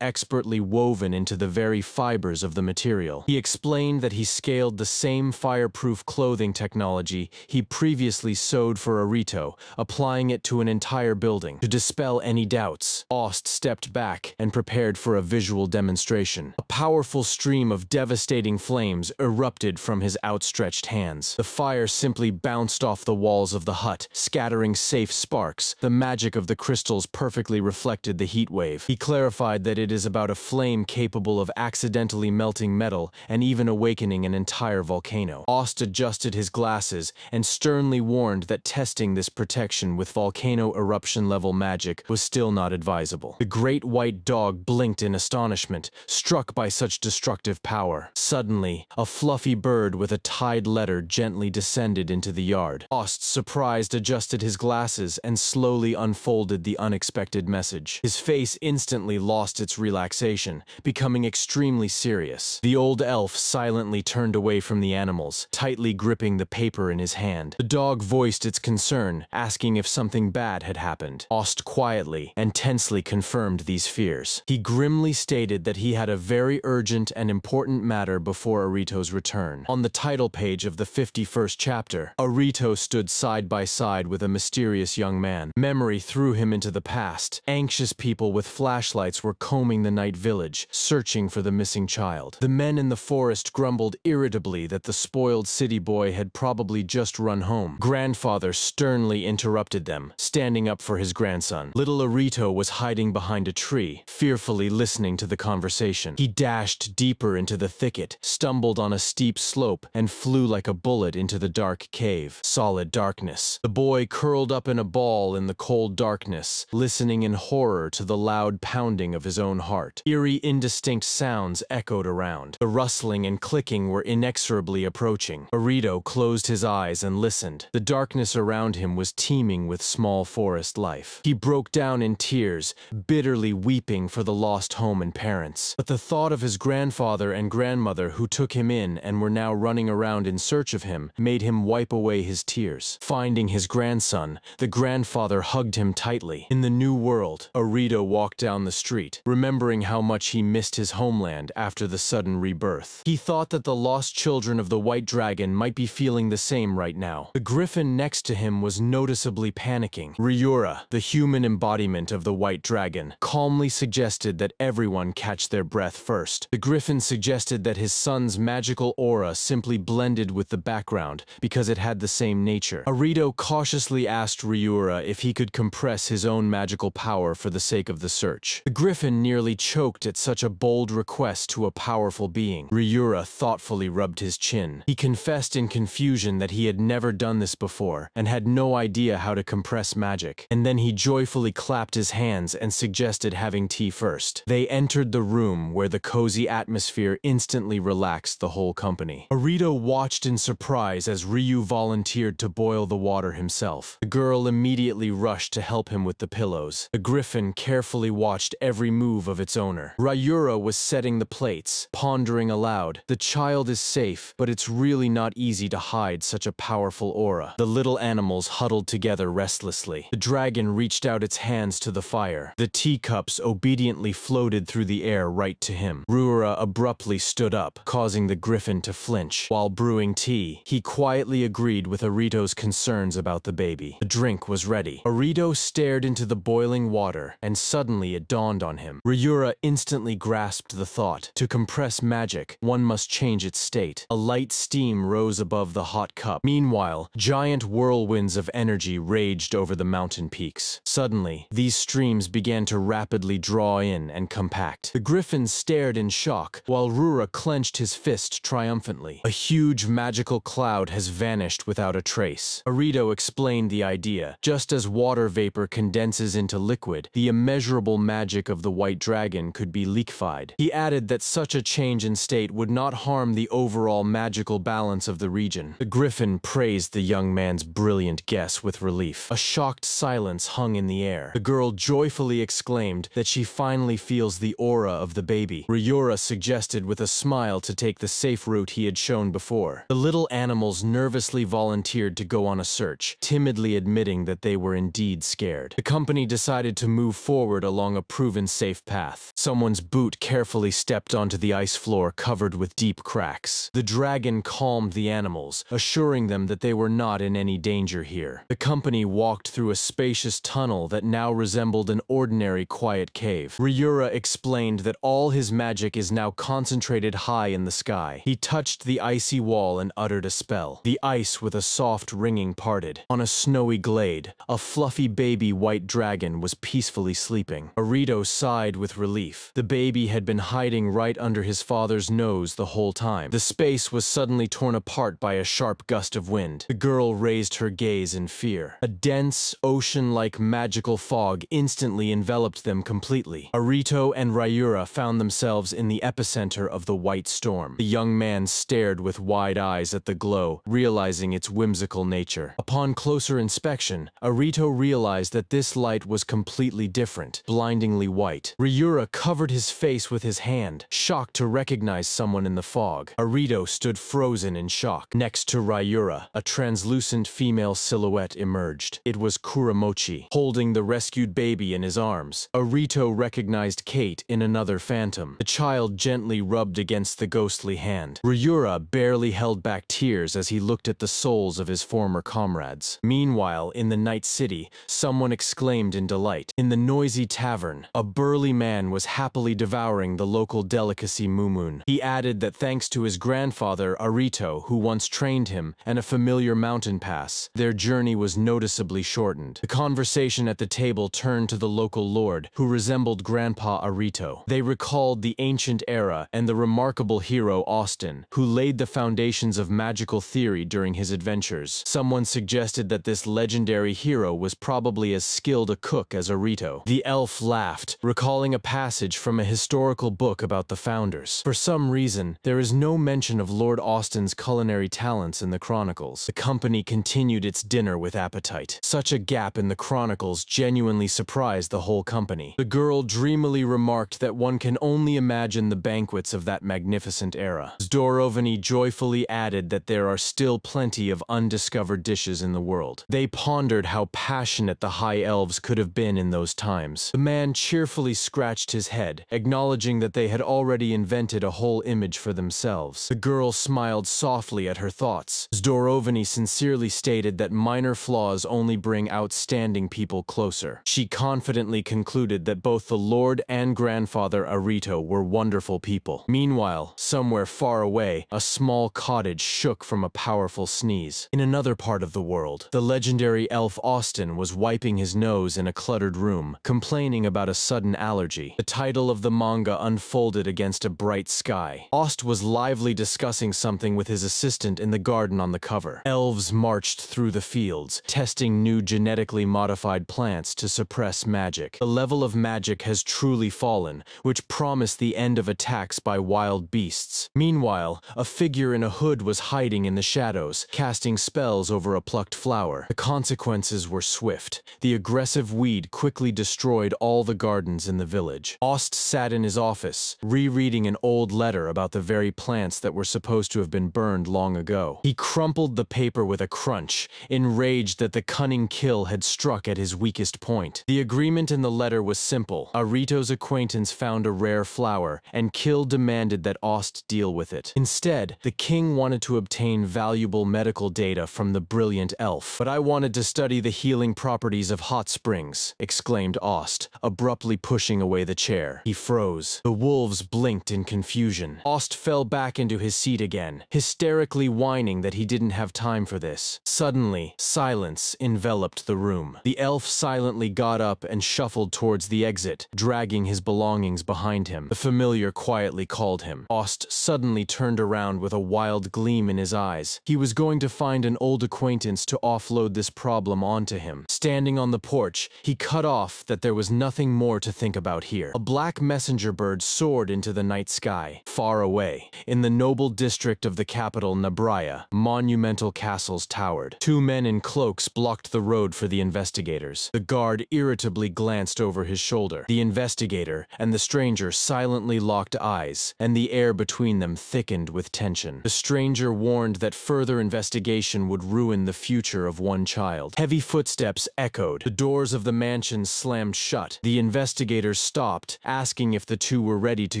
expertly woven into the very fibers of the material. He explained that he scaled the same fireproof clothing technology he previously sewed for Arito, applying it to an entire building. To dispel any doubts, Ost stepped back and prepared for a visual demonstration. A powerful stream of devastating flames erupted from his outstretched hands. The fire simply bounced off the walls of the hut, scattering safe sparks. The magic of the crystals perfectly reflected the heat wave. He clarified that it is about a flame capable of accidentally melting metal and even awakening an entire volcano. Ost adjusted his glasses and sternly warned that testing this protection with volcano eruption-level magic was still not advisable. The great white dog blinked in astonishment, struck by such destructive power. Suddenly, a fluffy bird with a tied letter gently descended into the yard. Ost, surprised, adjusted his glasses and slowly unfolded the unexpected message. His face instantly lost its relaxation, becoming extremely serious. The old elf silently turned away from the animals, tightly gripping the paper in his hand. The dog voiced its concern, asking if something bad had happened. Ost quietly and tensely confirmed these fears. He grimly stated that he had a very urgent and important matter before Arito's return. On the title page of the 51st chapter, Arito stood side by side with a mysterious young man. Memory threw him into the past. Anxious people with flashlights were combing the night village, searching for the missing child. The men in the forest grumbled irritably that the spoiled city boy had probably just run home. Grandfather sternly interrupted them, standing up for his grandson. Little Arito was hiding behind a tree, fearfully listening to the conversation. He dashed deeper into the thicket, stumbled on a steep slope, and flew like a bullet into the dark cave. Solid darkness. The boy curled up in a ball in the cold darkness, listening in horror to the loud pounding of his own heart. Eerie, indistinct sounds echoed around. The rustling and clicking were inexorably approaching. Arito closed his eyes and listened. The darkness around him was teeming with small forest life. He broke down in tears, bitterly weeping for the lost home and parents. But the thought of his grandfather and grandmother who took him in and were now running around in search of him made him wipe away his tears. Finding Finding his grandson, the grandfather hugged him tightly. In the new world, Arito walked down the street, remembering how much he missed his homeland after the sudden rebirth. He thought that the lost children of the White Dragon might be feeling the same right now. The griffin next to him was noticeably panicking. Ryura, the human embodiment of the White Dragon, calmly suggested that everyone catch their breath first. The griffin suggested that his son's magical aura simply blended with the background because it had the same nature. Arito cautiously asked Ryura if he could compress his own magical power for the sake of the search. The griffin nearly choked at such a bold request to a powerful being. Ryura thoughtfully rubbed his chin. He confessed in confusion that he had never done this before and had no idea how to compress magic. And then he joyfully clapped his hands and suggested having tea first. They entered the room where the cozy atmosphere instantly relaxed the whole company. Arito watched in surprise as Ryu volunteered to boil the water himself. The girl immediately rushed to help him with the pillows. The griffin carefully watched every move of its owner. Ryura was setting the plates, pondering aloud. The child is safe, but it's really not easy to hide such a powerful aura. The little animals huddled together restlessly. The dragon reached out its hands to the fire. The teacups obediently floated through the air right to him. Ryura abruptly stood up, causing the griffin to flinch. While brewing tea, he quietly agreed with Arito's concerns about the baby. The drink was ready. Arito stared into the boiling water, and suddenly it dawned on him. Ryura instantly grasped the thought. To compress magic, one must change its state. A light steam rose above the hot cup. Meanwhile, giant whirlwinds of energy raged over the mountain peaks. Suddenly, these streams began to rapidly draw in and compact. The griffin stared in shock, while Rura clenched his fist triumphantly. A huge magical cloud has vanished without a trace. Arito explained the idea. Just as water vapor condenses into liquid, the immeasurable magic of the White Dragon could be liquefied. He added that such a change in state would not harm the overall magical balance of the region. The griffin praised the young man's brilliant guess with relief. A shocked silence hung in the air. The girl joyfully exclaimed that she finally feels the aura of the baby. Ryura suggested with a smile to take the safe route he had shown before. The little animals nervously volunteered to go on a search, timidly admitting that they were indeed scared. The company decided to move forward along a proven safe path. Someone's boot carefully stepped onto the ice floor covered with deep cracks. The dragon calmed the animals, assuring them that they were not in any danger here. The company walked through a spacious tunnel that now resembled an ordinary quiet cave. Ryura explained that all his magic is now concentrated high in the sky. He touched the icy wall and uttered a spell. The ice with a soft ringing parted. On a snowy glade, a fluffy baby white dragon was peacefully sleeping. Arito sighed with relief. The baby had been hiding right under his father's nose the whole time. The space was suddenly torn apart by a sharp gust of wind. The girl raised her gaze in fear. A dense, ocean-like magical fog instantly enveloped them completely. Arito and Ryura found themselves in the epicenter of the white storm. The young man stared with wide eyes at the glow, realizing its whimsical nature. Upon closer inspection, Arito realized that this light was completely different, blindingly white. Ryura covered his face with his hand, shocked to recognize someone in the fog. Arito stood frozen in shock. Next to Ryura, a translucent female silhouette emerged. It was Kuramochi, holding the rescued baby in his arms. Arito recognized Kate in another phantom. The child gently rubbed against the ghostly hand. Ryura barely held back tears as he looked at the souls of his former comrades. Meanwhile, in the night city, someone exclaimed in delight. In the noisy tavern, a burly man was happily devouring the local delicacy mumun. He added that thanks to his grandfather, Arito, who once trained him, and a familiar mountain pass, their journey was noticeably shortened. The conversation at the table turned to the local lord, who resembled Grandpa Arito. They recalled the ancient era and the remarkable hero Austin, who laid the foundations of magical theory during his adventures. Someone suggested that this legendary hero was probably as skilled a cook as Arito. The elf laughed, recalling a passage from a historical book about the founders. For some reason, there is no mention of Lord Austin's culinary talents in the chronicles. The company continued its dinner with appetite. Such a gap in the chronicles genuinely surprised the whole company. The girl dreamily remarked that one can only imagine the banquets of that magnificent era. Zdorovany joyfully added that there are still plenty of undiscovered dishes wishes in the world. They pondered how passionate the High Elves could have been in those times. The man cheerfully scratched his head, acknowledging that they had already invented a whole image for themselves. The girl smiled softly at her thoughts. Zdorovany sincerely stated that minor flaws only bring outstanding people closer. She confidently concluded that both the Lord and grandfather Arito were wonderful people. Meanwhile, somewhere far away, a small cottage shook from a powerful sneeze. In another part of the world, the legendary elf Austin was wiping his nose in a cluttered room, complaining about a sudden allergy. The title of the manga unfolded against a bright sky. Aust was lively discussing something with his assistant in the garden on the cover. Elves marched through the fields, testing new genetically modified plants to suppress magic. The level of magic has truly fallen, which promised the end of attacks by wild beasts. Meanwhile, a figure in a hood was hiding in the shadows, casting spells over a plucked flower. The consequences were swift. The aggressive weed quickly destroyed all the gardens in the village. Aust sat in his office, rereading an old letter about the very plants that were supposed to have been burned long ago. He crumpled the paper with a crunch, enraged that the cunning kill had struck at his weakest point. The agreement in the letter was simple. Arito's acquaintance found a rare flower, and Kill demanded that Aust deal with it. Instead, the king wanted to obtain valuable medical data from the brilliant elf. "But I wanted to study the healing properties of hot springs," exclaimed Aust, abruptly pushing away the chair. He froze. The wolves blinked in confusion. Aust fell back into his seat again, hysterically whining that he didn't have time for this. Suddenly, silence enveloped the room. The elf silently got up and shuffled towards the exit, dragging his belongings behind him. The familiar quietly called him. Aust suddenly turned around with a wild gleam in his eyes. He was going to find an old acquaintance to offload this problem onto him. Standing on the porch, he cut off that there was nothing more to think about here. A black messenger bird soared into the night sky. Far away, in the noble district of the capital Nabraya, monumental castles towered. Two men in cloaks blocked the road for the investigators. The guard irritably glanced over his shoulder. The investigator and the stranger silently locked eyes, and the air between them thickened with tension. The stranger warned that further investigation would ruin the future of one child. Heavy footsteps echoed. The doors of the mansion slammed shut. The investigators stopped, asking if the two were ready to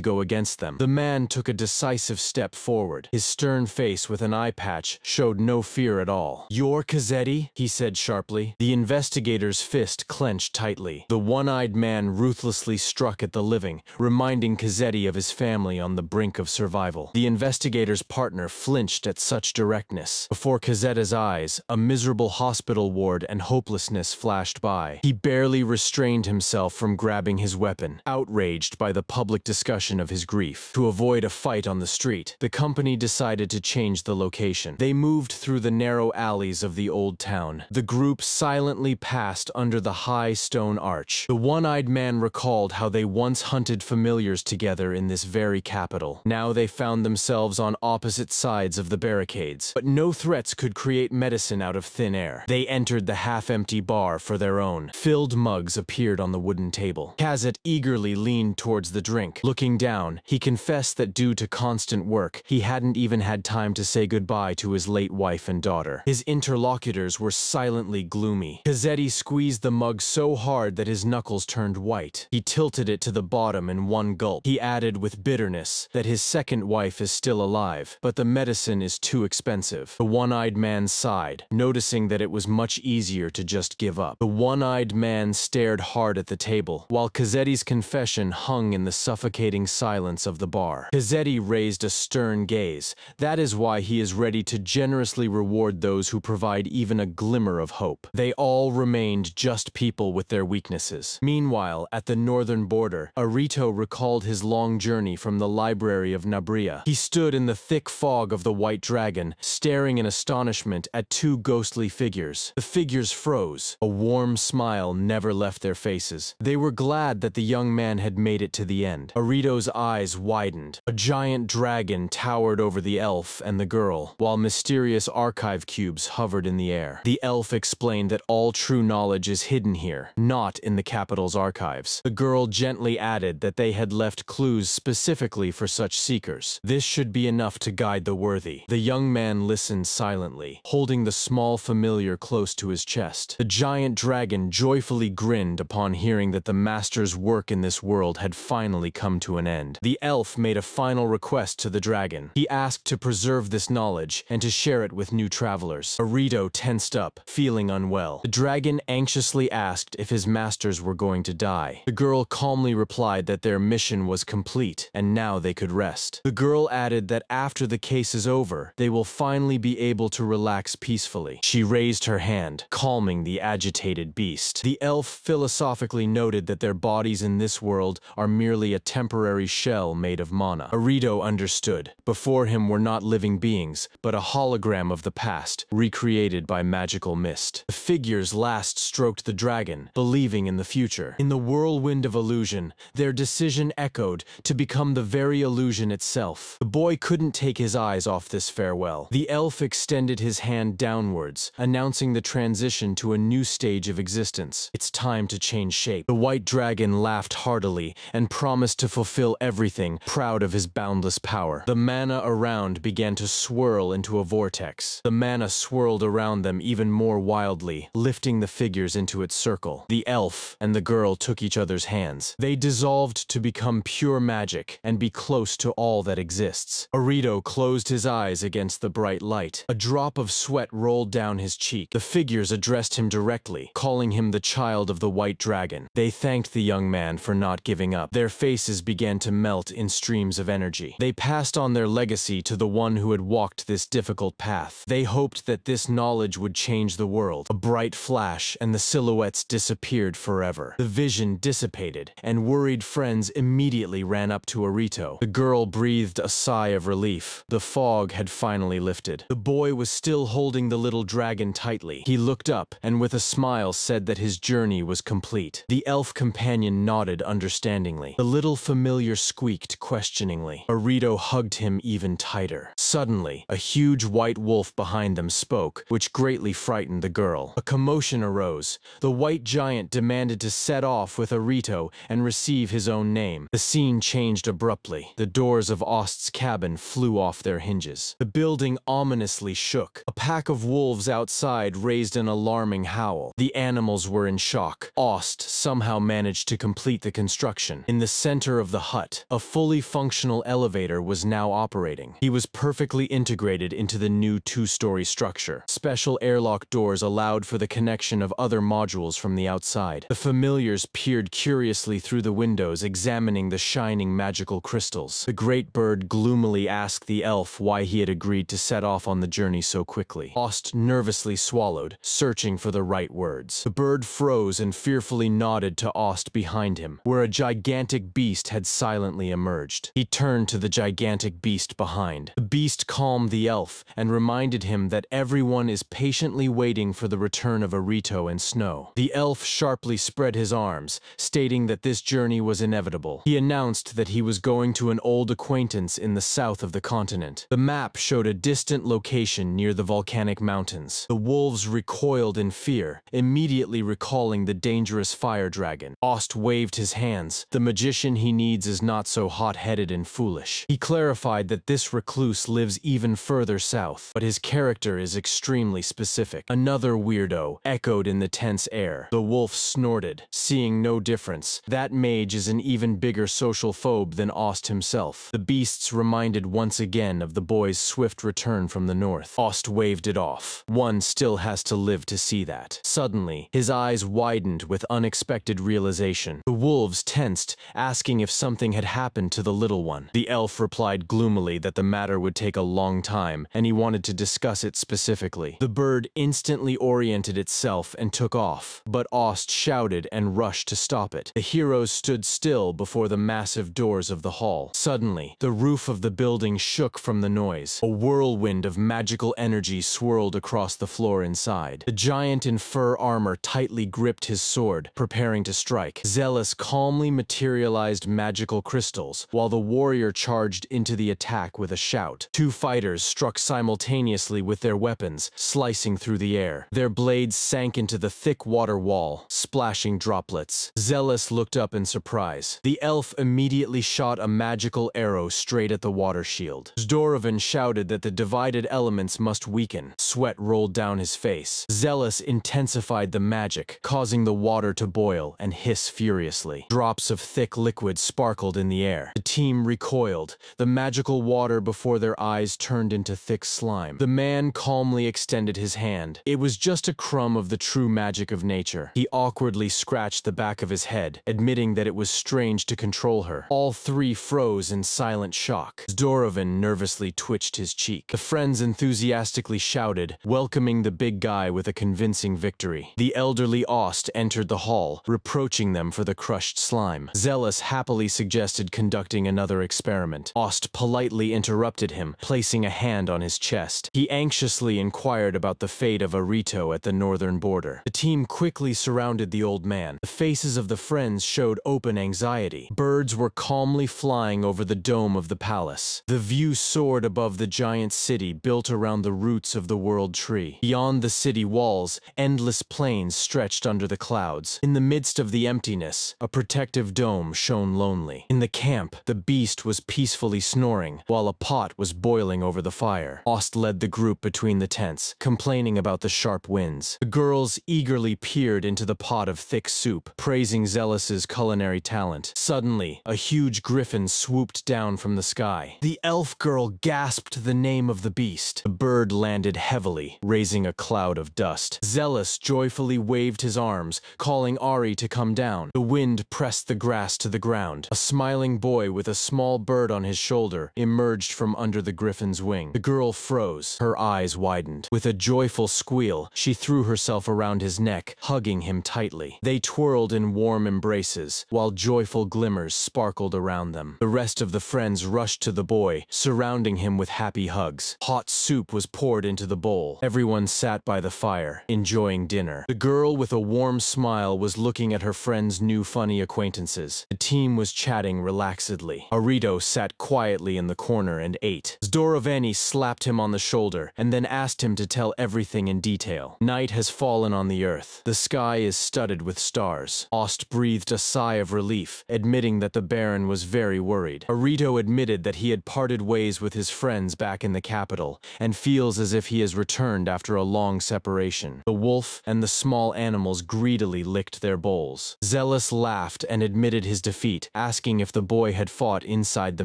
go against them. The man took a decisive step forward. His stern face with an eye patch showed no fear at all. "You're Kazetti?" he said sharply. The investigator's fist clenched tightly. The one-eyed man ruthlessly struck at the living, reminding Kazetti of his family on the brink of survival. The investigator's partner flinched at such directness. Before Kazetta's eyes, a miserable hospital ward and hopelessness flashed by. He barely restrained himself from grabbing his weapon, outraged by the public discussion of his grief. To avoid a fight on the street, the company decided to change the location. They moved through the narrow alleys of the old town. The group silently passed under the high stone arch. The one-eyed man recalled how they once hunted familiars together in this very capital. Now they found themselves on opposite sides of the barricades. But no threats could create medicine out of thin air. They entered the half-empty bar for their own. Filled mugs appeared on the wooden table. Kazet eagerly leaned towards the drink. Looking down, he confessed that due to constant work, he hadn't even had time to say goodbye to his late wife and daughter. His interlocutors were silently gloomy. Kazetti squeezed the mug so hard that his knuckles turned white. He tilted it to the bottom in one gulp. He added with bitterness that his second wife is still alive, but the medicine is too expensive. The one-eyed man sighed, noticing that it was much easier to just give up. The one-eyed man stared hard at the table, while Kazetti's confession hung in the suffocating silence of the bar. Kazetti raised a stern gaze. That is why he is ready to generously reward those who provide even a glimmer of hope. They all remained just people with their weaknesses. Meanwhile, at the northern border, Arito recalled his long journey from the library of Nabria. He stood in the thick fog of the White Dragon, staring in astonishment at two ghostly figures. The figures froze. A warm smile never left their faces. They were glad that the young man had made it to the end. Arito's eyes widened. A giant dragon towered over the elf and the girl, while mysterious archive cubes hovered in the air. The elf explained that all true knowledge is hidden here, not in the capital's archives. The girl gently added that they had left clues specifically for such seekers. This should be enough to guide the worthy. The young man listened silently, holding the the small familiar close to his chest. The giant dragon joyfully grinned upon hearing that the master's work in this world had finally come to an end. The elf made a final request to the dragon. He asked to preserve this knowledge and to share it with new travelers. Arito tensed up, feeling unwell. The dragon anxiously asked if his masters were going to die. The girl calmly replied that their mission was complete and now they could rest. The girl added that after the case is over, they will finally be able to relax peacefully. She raised her hand, calming the agitated beast. The elf philosophically noted that their bodies in this world are merely a temporary shell made of mana. Arito understood. Before him were not living beings, but a hologram of the past, recreated by magical mist. The figures last stroked the dragon, believing in the future. In the whirlwind of illusion, their decision echoed to become the very illusion itself. The boy couldn't take his eyes off this farewell. The elf extended his hand downwards, announcing the transition to a new stage of existence. It's time to change shape. The white dragon laughed heartily and promised to fulfill everything, proud of his boundless power. The mana around began to swirl into a vortex. The mana swirled around them even more wildly, lifting the figures into its circle. The elf and the girl took each other's hands. They dissolved to become pure magic and be close to all that exists. Arito closed his eyes against the bright light. A drop of sweat rolled down his cheek. The figures addressed him directly, calling him the child of the white dragon. They thanked the young man for not giving up. Their faces began to melt in streams of energy. They passed on their legacy to the one who had walked this difficult path. They hoped that this knowledge would change the world. A bright flash, and the silhouettes disappeared forever. The vision dissipated, and worried friends immediately ran up to Arito. The girl breathed a sigh of relief. The fog had finally lifted. The boy was still holding the little dragon tightly. He looked up, and with a smile said that his journey was complete. The elf companion nodded understandingly. The little familiar squeaked questioningly. Arito hugged him even tighter. Suddenly, a huge white wolf behind them spoke, which greatly frightened the girl. A commotion arose. The white giant demanded to set off with Arito and receive his own name. The scene changed abruptly. The doors of Ost's cabin flew off their hinges. The building ominously shook. A pack of wolves outside raised an alarming howl. The animals were in shock. Ost somehow managed to complete the construction. In the center of the hut, a fully functional elevator was now operating. He was perfectly integrated into the new two-story structure. Special airlock doors allowed for the connection of other modules from the outside. The familiars peered curiously through the windows, examining the shining magical crystals. The great bird gloomily asked the elf why he had agreed to set off on the journey so quickly. Ost nervously swallowed, searching for the right words. The bird froze and fearfully nodded to Ost behind him, where a gigantic beast had silently emerged. He turned to the gigantic beast behind. The beast calmed the elf and reminded him that everyone is patiently waiting for the return of Arito and Snow. The elf sharply spread his arms, stating that this journey was inevitable. He announced that he was going to an old acquaintance in the south of the continent. The map showed a distant location near the volcanic mountains. The wolves recoiled in fear, immediately recalling the dangerous fire dragon. Ost waved his hands. The magician he needs is not so hot-headed and foolish. He clarified that this recluse lives even further south, but his character is extremely specific. Another weirdo echoed in the tense air. The wolf snorted, seeing no difference. That mage is an even bigger social phobe than Ost himself. The beasts reminded once again of the boy's swift return from the north. Ost waved it off. One still has to live to see that. Suddenly, his eyes widened with unexpected realization. The wolves tensed, asking if something had happened to the little one. The elf replied gloomily that the matter would take a long time, and he wanted to discuss it specifically. The bird instantly oriented itself and took off, but Ost shouted and rushed to stop it. The heroes stood still before the massive doors of the hall. Suddenly, the roof of the building shook from the noise. A whirlwind of magical energy swirled across the floor inside. The giant in fur armor tightly gripped his sword, preparing to strike. Zealous calmly materialized magical crystals, while the warrior charged into the attack with a shout. Two fighters struck simultaneously with their weapons, slicing through the air. Their blades sank into the thick water wall, splashing droplets. Zealous looked up in surprise. The elf immediately shot a magical arrow straight at the water shield. Zdorovan shouted that the divided elements must weaken. dragon. Sweat rolled down his face. Zealous intensified the magic, causing the water to boil and hiss furiously. Drops of thick liquid sparkled in the air. The team recoiled, the magical water before their eyes turned into thick slime. The man calmly extended his hand. It was just a crumb of the true magic of nature. He awkwardly scratched the back of his head, admitting that it was strange to control her. All three froze in silent shock. Zdorovan nervously twitched his cheek. The friends enthusiastically shouted, welcoming the big guy with a convincing victory. The elderly Ost entered the hall, reproaching them for the crushed slime. Zealous happily suggested conducting another experiment. Ost politely interrupted him, placing a hand on his chest. He anxiously inquired about the fate of Arito at the northern border. The team quickly surrounded the old man. The faces of the friends showed open anxiety. Birds were calmly flying over the dome of the palace. The view soared above the giant city built around the roots of the world tree. Beyond the city walls, endless plains stretched under the clouds. In the midst of the emptiness, a protective dome shone lonely. In the camp, the beast was peacefully snoring, while a pot was boiling over the fire. Ost led the group between the tents, complaining about the sharp winds. The girls eagerly peered into the pot of thick soup, praising Zealous's culinary talent. Suddenly, a huge griffin swooped down from the sky. The elf girl gasped the name of the beast. The bird landed heavily, raising a cloud of dust. Zealous joyfully waved his arms, calling Ari to come down. The wind pressed the grass to the ground. A smiling boy with a small bird on his shoulder emerged from under the griffin's wing. The girl froze. Her eyes widened. With a joyful squeal, she threw herself around his neck, hugging him tightly. They twirled in warm embraces, while joyful glimmers sparkled around them. The rest of the friends rushed to the boy, surrounding him with happy hugs. Hot soup was poured into the bowl. Everyone sat by the fire, enjoying dinner. The girl with a warm smile was looking at her friend's new funny acquaintances. The team was chatting relaxedly. Arito sat quietly in the corner and ate. Zdorovani slapped him on the shoulder and then asked him to tell everything in detail. Night has fallen on the earth. The sky is studded with stars. Ost breathed a sigh of relief, admitting that the Baron was very worried. Arito admitted that he had parted ways with his friends back in the capital and feels as if he has returned after a long separation. The wolf and the small animals greedily licked their bowls. Zealous laughed and admitted his defeat, asking if the boy had fought inside the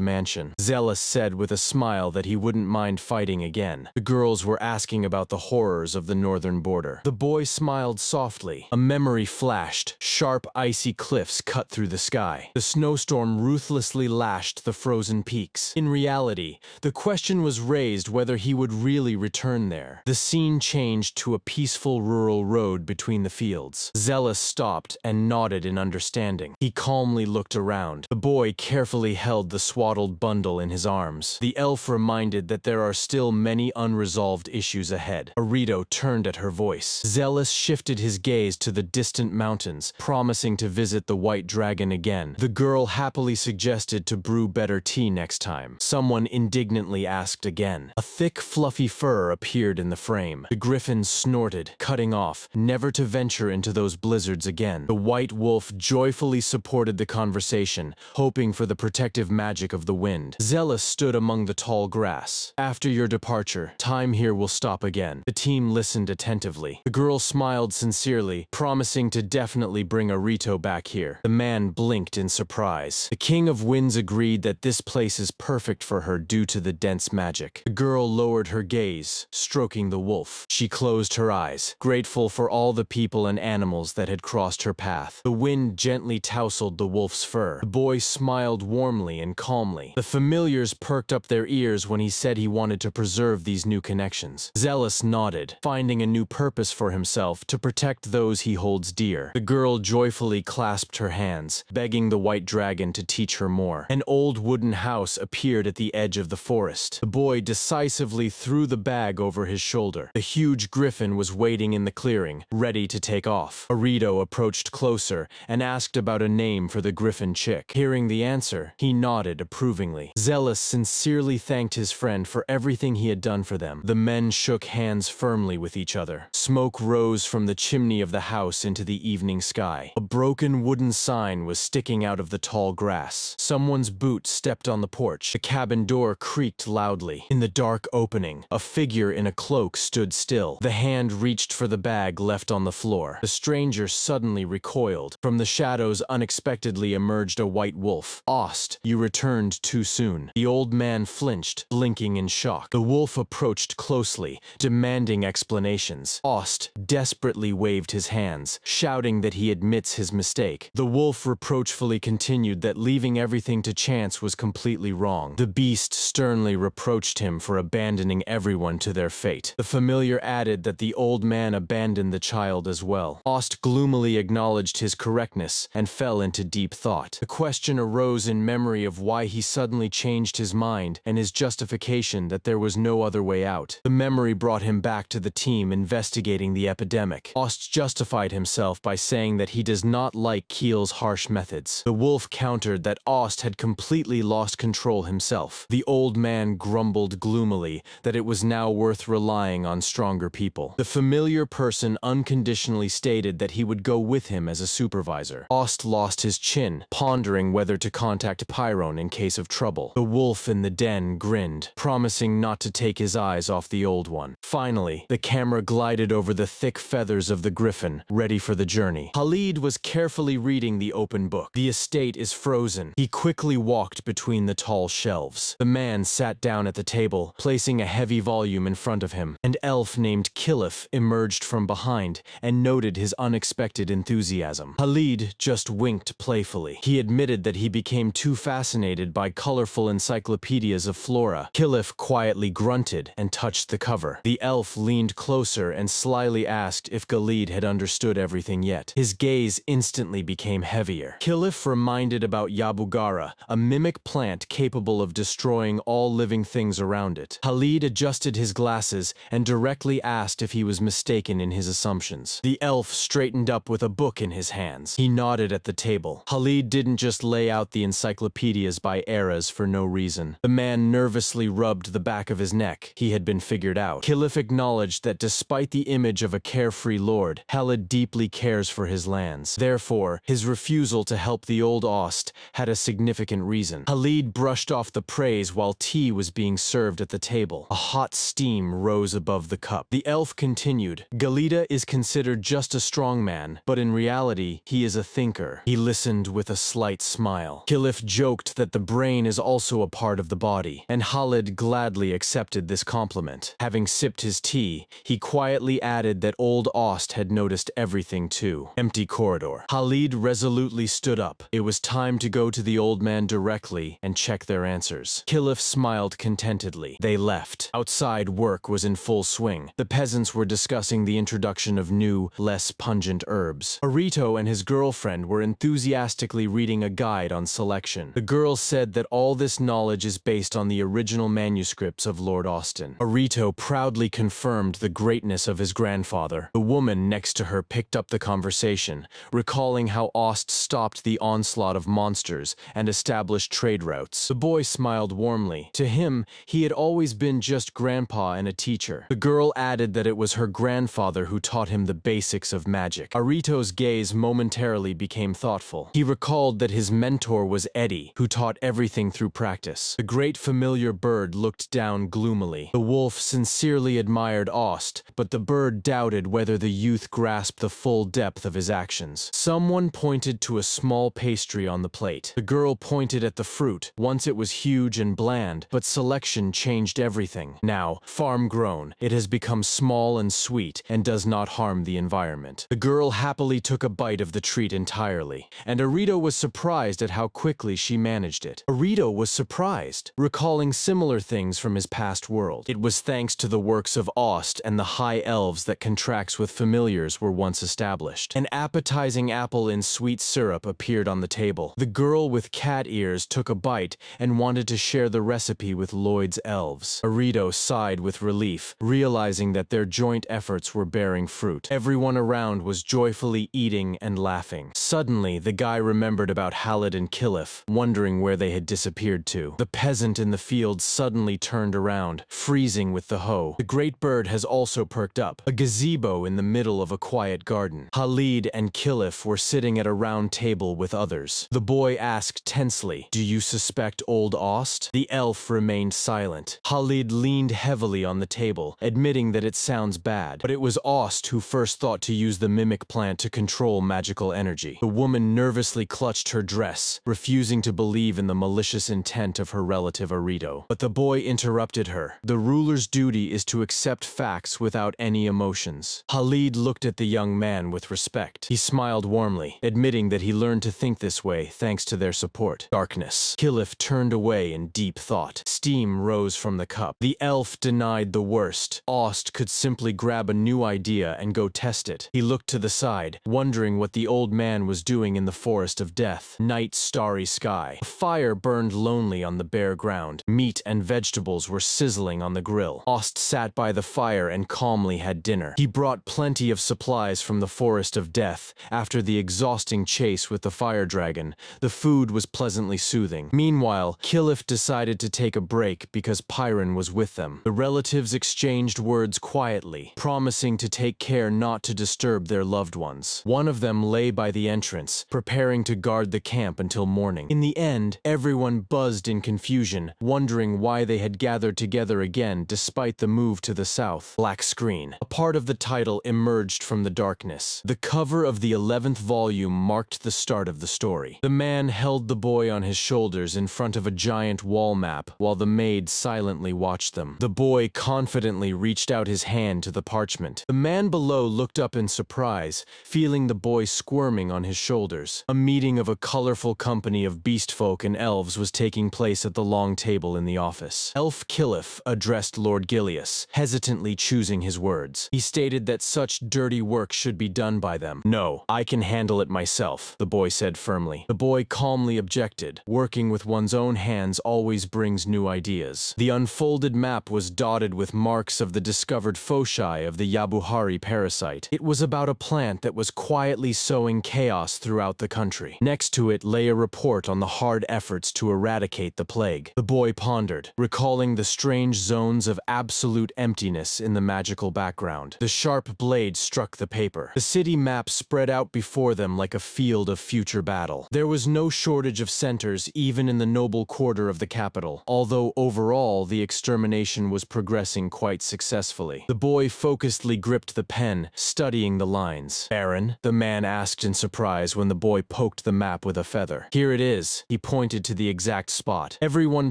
mansion. Zealous said with a smile that he wouldn't mind fighting again. The girls were asking about the horrors of the northern border. The boy smiled softly. A memory flashed. Sharp, icy cliffs cut through the sky. The snowstorm ruthlessly lashed the frozen peaks. In reality, the question was raised whether he would really return there. The scene changed to a peaceful rural road between the fields. Zealous stopped and nodded in understanding. He calmly looked around. The boy carefully held the swaddled bundle in his arms. The elf reminded that there are still many unresolved issues ahead. Arito turned at her voice. Zealous shifted his gaze to the distant mountains, promising to visit the white dragon again. The girl happily suggested to brew better tea next time. Someone indignantly asked again. A thick, fluffy fur appeared in the frame. The griffin snorted, cutting off, never to venture into those blizzards again. The white wolf joyfully supported the conversation, hoping for the protective magic of the wind. Zealous stood among the tall grass. After your departure, time here will stop again. The team listened attentively. The girl smiled sincerely, promising to definitely bring Arito back here. The man blinked in surprise. The King of Winds agreed that this place is perfect for her due to the dense magic. The girl lowered her gaze, stroking the wolf. She closed her eyes, grateful for all the people and animals that had crossed her path. The wind gently tousled the wolf's fur. The boy smiled warmly and calmly. The familiars perked up their ears when he said he wanted to preserve these new connections. Zealous nodded, finding a new purpose for himself to protect those he holds dear. The girl joyfully clasped her hands, begging the white dragon to teach her more. An old wooden house appeared at the edge of the forest. The boy decisively threw the bag over his shoulder. The huge griffin was waiting in the clearing, ready to take off. Arito approached closer and asked about a name for the griffin chick. Hearing the answer, he nodded approvingly. Zealous sincerely thanked his friend for everything he had done for them. The men shook hands firmly with each other. Smoke rose from the chimney of the house into the evening sky. A broken wooden sign was sticking out of the tall grass. Someone's boot stepped on the porch. The cabin door creaked loudly. In the dark opening, a figure in a cloak stood still. The hand reached for the bag left on the floor. The stranger suddenly recoiled. From the shadows unexpectedly emerged a white wolf. "Ost, you returned too soon." The old man flinched, blinking in shock. The wolf approached closely, demanding explanations. Ost desperately waved his hands, shouting that he admits his mistake. The wolf reproachfully continued that leaving everything to chance was completely wrong. The beast sternly reproached him for abandoning everyone to their fate. The familiar added that the old man abandoned the child as well. Ost gloomily acknowledged his correctness and fell into deep thought. The question arose in memory of why he suddenly changed his mind and his justification that there was no other way out. The memory brought him back to the team investigating the epidemic. Ost justified himself by saying that he does not like Kiel's harsh methods. The wolf countered that Ost had completely lost control himself. The old man grumbled gloomily that it was now worth relying on stronger people. The familiar person unconditionally stated that he would go with him as a supervisor. Ost lost his chin, pondering whether to contact Pyrone in case of trouble. The wolf in the den grinned, promising not to take his eyes off the old one. Finally, the camera glided over the thick feathers of the griffin, ready for the journey. Khalid was carefully reading the open book. The estate is frozen. He quickly walked between the tall shelves. The man sat down at the table, placing a heavy volume in front of him. An elf named Kilif emerged from behind and noted his unexpected enthusiasm. Khalid just winked playfully. He admitted that he became too fascinated by colorful encyclopedias of flora. Kilif quietly grunted and touched the cover. The elf leaned closer and slyly asked if Khalid had understood everything yet. His gaze instantly became heavier. Kilif reminded about Yabugara, a mimic plant capable of destroying all living things around it. Khalid adjusted his glasses and directly asked if he was mistaken in his assumptions. The elf straightened up with a book in his hands. He nodded at the table. Khalid didn't just lay out the encyclopedias by eras for no reason. The man nervously rubbed the back of his neck. He had been figured out. Kilif acknowledged that despite the image of a carefree lord, Khalid deeply cares for his lands. Therefore, his refusal to help the old Ost had a significant reason. Khalid brushed off the praise while tea was being served at the table. A hot steam rose above the cup. The elf continued, "Galita is considered just a strong man, but in reality, he is a thinker." He listened with a slight smile. Kilif joked that the brain is also a part of the body, and Khalid gladly accepted this compliment. Having sipped his tea, he quietly added that old Ost had noticed everything too. Empty corridor. Khalid resolutely stood up. It was time to go to the old man directly and check their answers. Kilif smiled contentedly. They left. Outside, work was in full swing. The peasants were discussing the introduction of new, less pungent herbs. Arito and his girlfriend were enthusiastically reading a guide on selection. The girl said that all this knowledge is based on the original manuscripts of Lord Austin. Arito proudly confirmed the greatness of his grandfather. The woman next to her picked up the conversation, recalling how Ost stopped the onslaught of monsters and established trade routes. The boy smiled warmly. To him, he had always been just grandpa and a teacher. The girl added that it was her grandfather who taught him the basics of magic. Arito's gaze momentarily became thoughtful. He recalled that his mentor was Eddie, who taught everything through practice. The great familiar bird looked down gloomily. The wolf sincerely admired Ost, but the bird doubted whether the youth grasped the full depth of his actions. Someone pointed to a small pastry on the plate. The girl pointed at the fruit. Once it was huge and bland, but selection changed everything. Now, farm-grown, it has become small and sweet and does not harm the environment. The girl happily took a bite of the treat entirely, and Arito was surprised at how quickly she managed it. Arito was surprised, recalling similar things from his past world. It was thanks to the works of Ost and the high elves that contracts with familiars were once established. An appetizing apple in sweet syrup appeared on the table. The girl with cat ears took a bite and wanted to share the recipe with Lloyd's elves. Arito sighed with relief, realizing that their joint efforts were bearing fruit. Everyone around was joyfully eating and laughing. Suddenly, the guy remembered about Khalid and Kilif, wondering where they had disappeared to. The peasant in the field suddenly turned around, freezing with the hoe. The great bird has also perked up. A gazebo in the middle of a quiet garden. Khalid and Kilif were sitting at a round table with others. The boy asked tensely, "Do you suspect old Ost?" The elf remained silent. Khalid leaned heavily on the table, admitting that it sounds bad. But it was Ost who first thought to use the mimic plant to control magical energy. The woman nervously clutched her dress, refusing to believe in the malicious intent of her relative Arito. But the boy interrupted her. The ruler's duty is to accept facts without any emotions. Halid looked at the young man with respect. He smiled warmly, admitting that he learned to think this way thanks to their support. Darkness. Kilif turned away in deep thought. Steam rose from the cup. The elf denied the worst. Ost could simply grab a new idea and go test it. He looked to the side, wondering what the old man was doing in the forest of death. Night, starry sky. A fire burned lonely on the bare ground. Meat and vegetables were sizzling on the grill. Ost sat by the fire and calmly had dinner. He brought plenty of supplies from the forest of death. After the exhausting chase with the fire dragon, the food was pleasantly soothing. Meanwhile, Kilif decided to take a break because Pyron was with them. The relatives exchanged words quietly, promising to take care not to disturb their loved ones. One of them lay by the entrance, preparing to guard the camp until morning. In the end, everyone buzzed in confusion, wondering why they had gathered together again despite the move to the south. Black screen. A part of the title emerged from the darkness. The cover of the 11th volume marked the start of the story. The man held the boy on his shoulders in front of a giant wall map while the maid silently watched them. The boy confidently reached out his hand to the parchment. The man below looked up in surprise, feeling the boy squirming on his shoulders. A meeting of a colorful company of beastfolk and elves was taking place at the long table in the office. Elf Kilif addressed Lord Gilius, hesitantly choosing his words. He stated that such dirty work should be done by them. "No, I can handle it myself," the boy said firmly. The boy calmly objected. Working with one's own hands always brings new ideas. The unfolded map was dotted with marks of the discovered foci of the Yabuhari parasite. It was about a plant that was quietly sowing chaos throughout the country. Next to it lay a report on the hard efforts to eradicate the plague. The boy pondered, recalling the strange zones of absolute emptiness in the magical background. The sharp blade struck the paper. The city map spread out before them like a field of future battle. There was no shortage of centers even in the noble quarter of the capital, although overall the extermination was progressing quite successfully. The boy focusedly gripped the pen, studying the lines. "Baron?" the man asked in surprise when the boy poked the map with a feather. "Here it is." He pointed to the exact spot. Everyone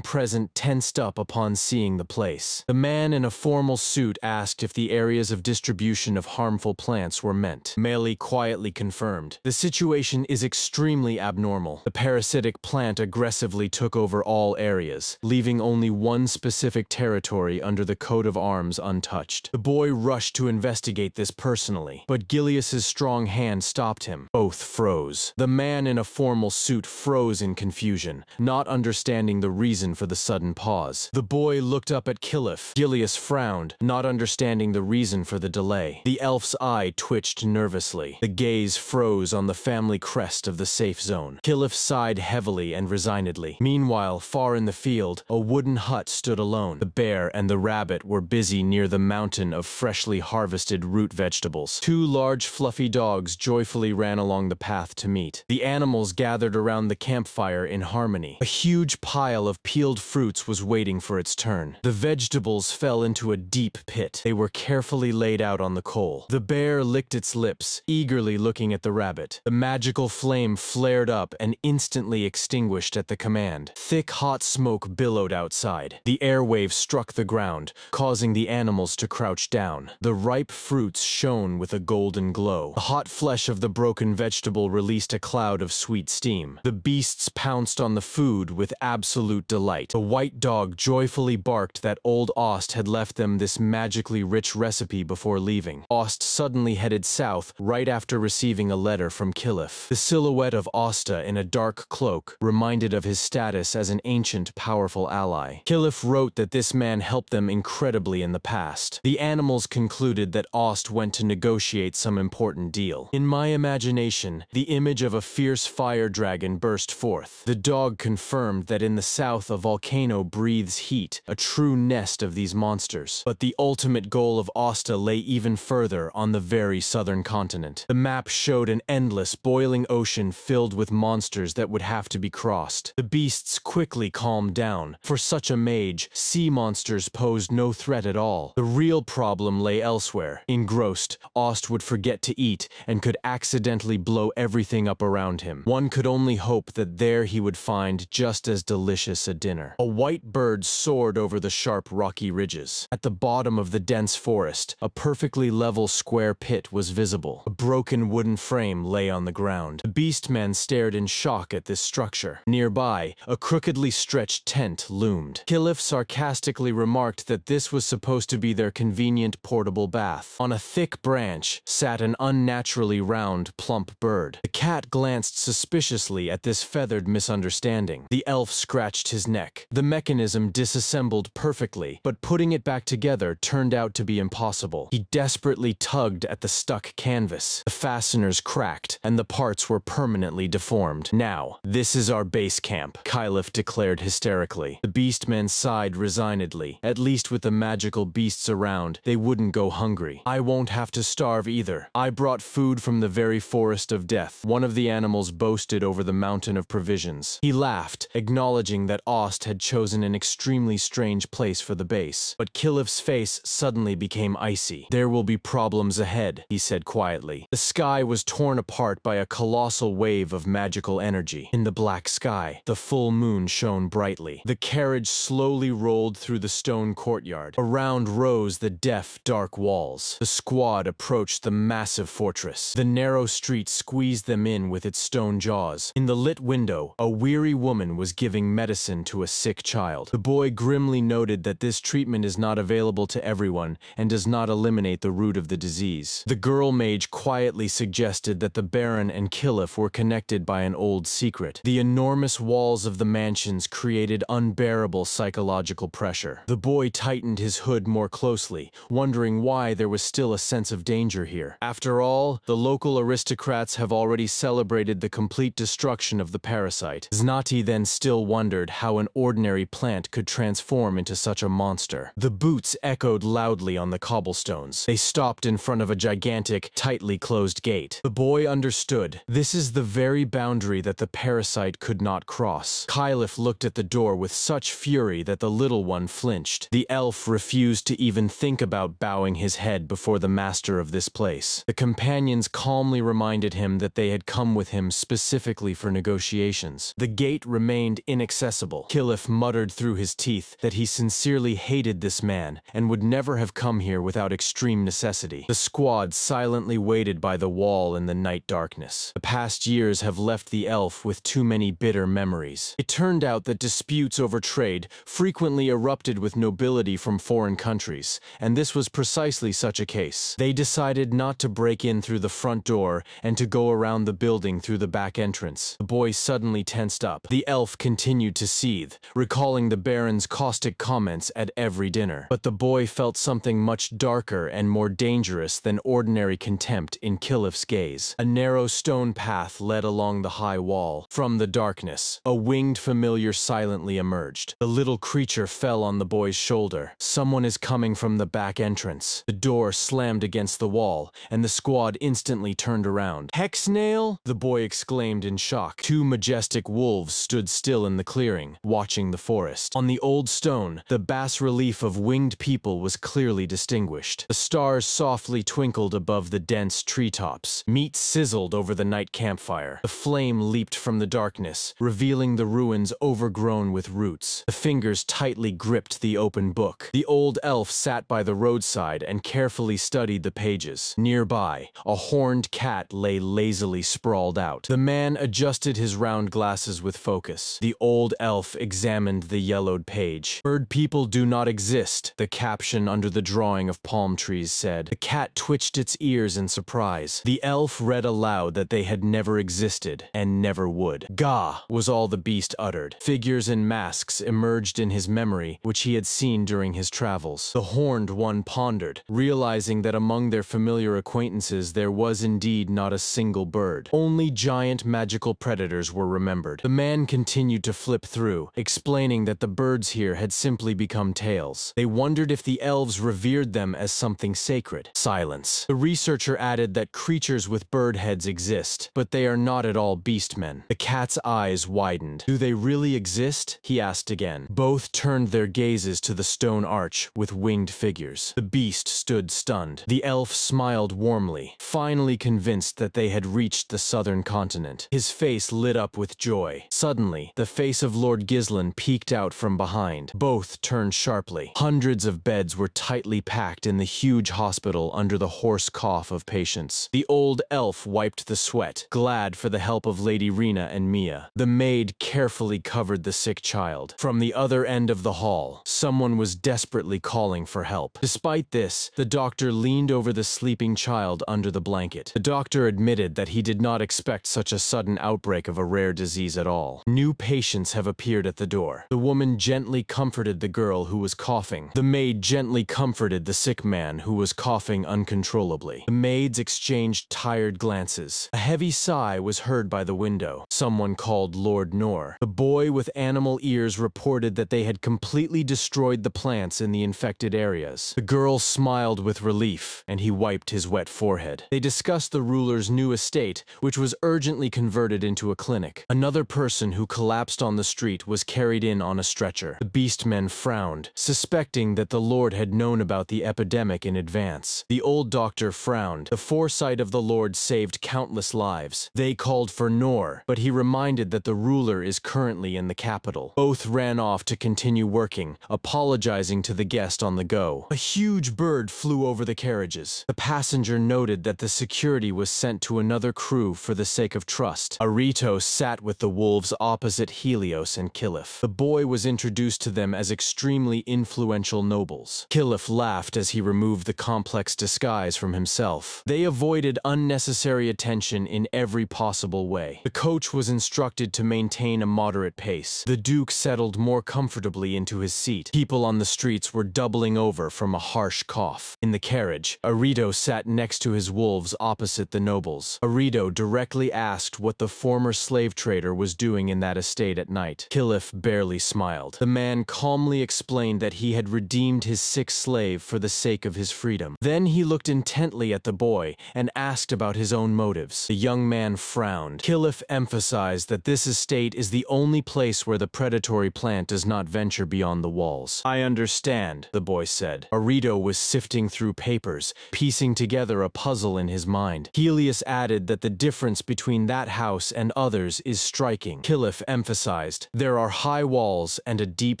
present tensed up upon seeing the place. The man in a formal suit asked if the areas of distribution of harmful plants were meant. Meli quietly confirmed. "The situation is extremely abnormal. The parasitic plant aggressively took over all areas, leaving only one specific territory under the coat of arms untouched." The boy rushed to investigate this personally, but Gilius's strong hand stopped him. Both froze. The man in a formal suit froze in confusion, not understanding the reason for the sudden pause. The boy looked up at Kilif. Gilius frowned, not understanding the reason for the delay. The elf's eye twitched nervously. The gaze froze on the family crest of the safe zone. Kilif sighed heavily and resignedly. Meanwhile, far in the field, a wooden hut stood alone. The bear and the rabbit were busy near the mountain of freshly harvested root vegetables. Two large fluffy dogs joyfully ran along the path to meet. The animals gathered around the campfire in harmony. A huge pile of peeled fruits was waiting for its turn. The vegetables fell into a deep pit. They were carefully laid out on the coal. The bear licked its lips, eagerly looking at the rabbit. The magical flame flared up and instantly extinguished at the command. Thick, hot smoke billowed outside. The airwave struck the ground, causing the animals to crouch down. The ripe fruits shone with a golden glow. The hot flesh of the broken vegetable released a cloud of sweet steam. The beasts pounced on the food with absolute delight. The white dog joyfully barked that old Ost had left them this magically rich recipe before leaving. Ost suddenly headed south right after receiving a letter from Kilif. The silhouette of Osta in a dark cloak reminded of his status as an ancient, powerful ally. Kilif wrote that this man helped them incredibly in the past. The animals concluded that Ost went to negotiate some important deal. In my imagination, the image of a fierce fire dragon burst forth. The dog confirmed that in the south a volcano breathes heat, a true nest of these monsters. But the ultimate goal of Osta lay even further on the very southern continent. The map showed an endless, boiling ocean filled with monsters that would have to be crossed. The beasts quickly calmed down. For such a mage, sea monsters posed posed no threat at all. The real problem lay elsewhere. Engrossed, Ost would forget to eat and could accidentally blow everything up around him. One could only hope that there he would find just as delicious a dinner. A white bird soared over the sharp rocky ridges. At the bottom of the dense forest, a perfectly level square pit was visible. A broken wooden frame lay on the ground. The beastmen stared in shock at this structure. Nearby, a crookedly stretched tent loomed. Kilif sarcastically remarked that this was supposed to be their convenient portable bath. On a thick branch sat an unnaturally round, plump bird. The cat glanced suspiciously at this feathered misunderstanding. The elf scratched his neck. The mechanism disassembled perfectly, but putting it back together turned out to be impossible. He desperately tugged at the stuck canvas. The fasteners cracked, and the parts were permanently deformed. "Now, this is our base camp," Kylif declared hysterically. The beastmen sighed resignedly. At least with the magical beasts around, they wouldn't go hungry. "I won't have to starve either. I brought food from the very forest of death," one of the animals boasted over the mountain of provisions. He laughed, acknowledging that Ost had chosen an extremely strange place for the base. But Kilif's face suddenly became icy. "There will be problems ahead," he said quietly. The sky was torn apart by a colossal wave of magical energy. In the black sky, the full moon shone brightly. The carriage slowly rolled through the stone courtyard. Around rose the deaf, dark walls. The squad approached the massive fortress. The narrow street squeezed them in with its stone jaws. In the lit window, a weary woman was giving medicine to a sick child. The boy grimly noted that this treatment is not available to everyone and does not eliminate the root of the disease. The girl mage quietly suggested that the Baron and Kilif were connected by an old secret. The enormous walls of the mansions created unbearable psychological pressure. The boy tightened his hood more closely, wondering why there was still a sense of danger here. After all, the local aristocrats have already celebrated the complete destruction of the parasite. Znati then still wondered how an ordinary plant could transform into such a monster. The boots echoed loudly on the cobblestones. They stopped in front of a gigantic, tightly closed gate. The boy understood. This is the very boundary that the parasite could not cross. Kylif looked at the door with such fury that the little one flinched. The elf refused to even think about bowing his head before the master of this place. The companions calmly reminded him that they had come with him specifically for negotiations. The gate remained inaccessible. Kilif muttered through his teeth that he sincerely hated this man and would never have come here without extreme necessity. The squad silently waited by the wall in the night darkness. The past years have left the elf with too many bitter memories. It turned out that disputes over trade frequently erupted with nobility from foreign countries, and this was precisely such a case. They decided not to break in through the front door and to go around the building through the back entrance. The boy suddenly tensed up. The elf continued to seethe, recalling the Baron's caustic comments at every dinner. But the boy felt something much darker and more dangerous than ordinary contempt in Kilif's gaze. A narrow stone path led along the high wall. From the darkness, a winged familiar silently emerged. The little creature fell on the boy's shoulder. "Someone is coming from the back entrance." The door slammed against the wall, and the squad instantly turned around. "Hexnail!" the boy exclaimed in shock. Two majestic wolves stood still in the clearing, watching the forest. On the old stone, the bas-relief of winged people was clearly distinguished. The stars softly twinkled above the dense treetops. Meat sizzled over the night campfire. The flame leaped from the darkness, revealing the ruins overgrown with roots. The fingers tightly gripped the open book. The old elf sat by the roadside and carefully studied the pages. Nearby, a horned cat lay lazily sprawled out. The man adjusted his round glasses with focus. The old elf examined the yellowed page. "Bird people do not exist," the caption under the drawing of palm trees said. The cat twitched its ears in surprise. The elf read aloud that they had never existed and never would. "Gah," was all the beast uttered. Figures in masks emerged in his memory, which he had seen during his travels. The horned one pondered, realizing that among their familiar acquaintances there was indeed not a single bird. Only giant magical predators were remembered. The man continued to flip through, explaining that the birds here had simply become tales. They wondered if the elves revered them as something sacred. Silence. The researcher added that creatures with bird heads exist, but they are not at all beastmen. The cat's eyes widened. "Do they really exist?" he asked again. Both turned their gazes to the stone arch with winged figures. The beast stood stunned. The elf smiled warmly, finally convinced that they had reached the southern continent. His face lit up with joy. Suddenly, the face of Lord Gislin peeked out from behind. Both turned sharply. Hundreds of beds were tightly packed in the huge hospital under the hoarse cough of patients. The old elf wiped the sweat, glad for the help of Lady Rena and Mia. The maid carefully covered the sick child. From the other end of the hall, someone was desperately calling for help. Despite this, the doctor leaned over the sleeping child under the blanket. The doctor admitted that he did not expect such a sudden outbreak of a rare disease at all. New patients have appeared at the door. The woman gently comforted the girl who was coughing. The maid gently comforted the sick man who was coughing uncontrollably. The maids exchanged tired glances. A heavy sigh was heard by the window. Someone called Lord Nor. The boy with animal ears reported that they had completely destroyed the plants in the infected areas. The girl smiled with relief, and he wiped his wet forehead. They discussed the ruler's new estate, which was urgently converted into a clinic. Another person who collapsed on the street was carried in on a stretcher. The beastmen frowned, suspecting that the lord had known about the epidemic in advance. The old doctor frowned. The foresight of the lord saved countless lives. They called for Nor, but he reminded that the ruler is currently in the capital. Both ran off to continue working, apologizing to the guest on the go. A huge bird flew over the carriages. The passenger noted that the security was sent to another crew for the sake of trust. Arito sat with the wolves opposite Helios and Kilif. The boy was introduced to them as extremely influential nobles. Kilif laughed as he removed the complex disguise from himself. They avoided unnecessary attention in every possible way. The coach was instructed to maintain a moderate pace. The Duke settled more comfortably into his seat. People on the streets were doubling over from a harsh cough. In the carriage, Arito sat next to his wolves opposite the nobles. Arito directly asked what the former slave trader was doing in that estate at night. Kilif barely smiled. The man calmly explained that he had redeemed his sick slave for the sake of his freedom. Then he looked intently at the boy and asked about his own motives. The young man frowned. Kilif emphasized that this estate is the only place where the predatory plant does not venture beyond the walls. I understand, the boy said. Arito was sifting through papers, piecing together a puzzle in his mind. Helios added that the difference between that house and others is striking. Kilif emphasized, there are high walls and a deep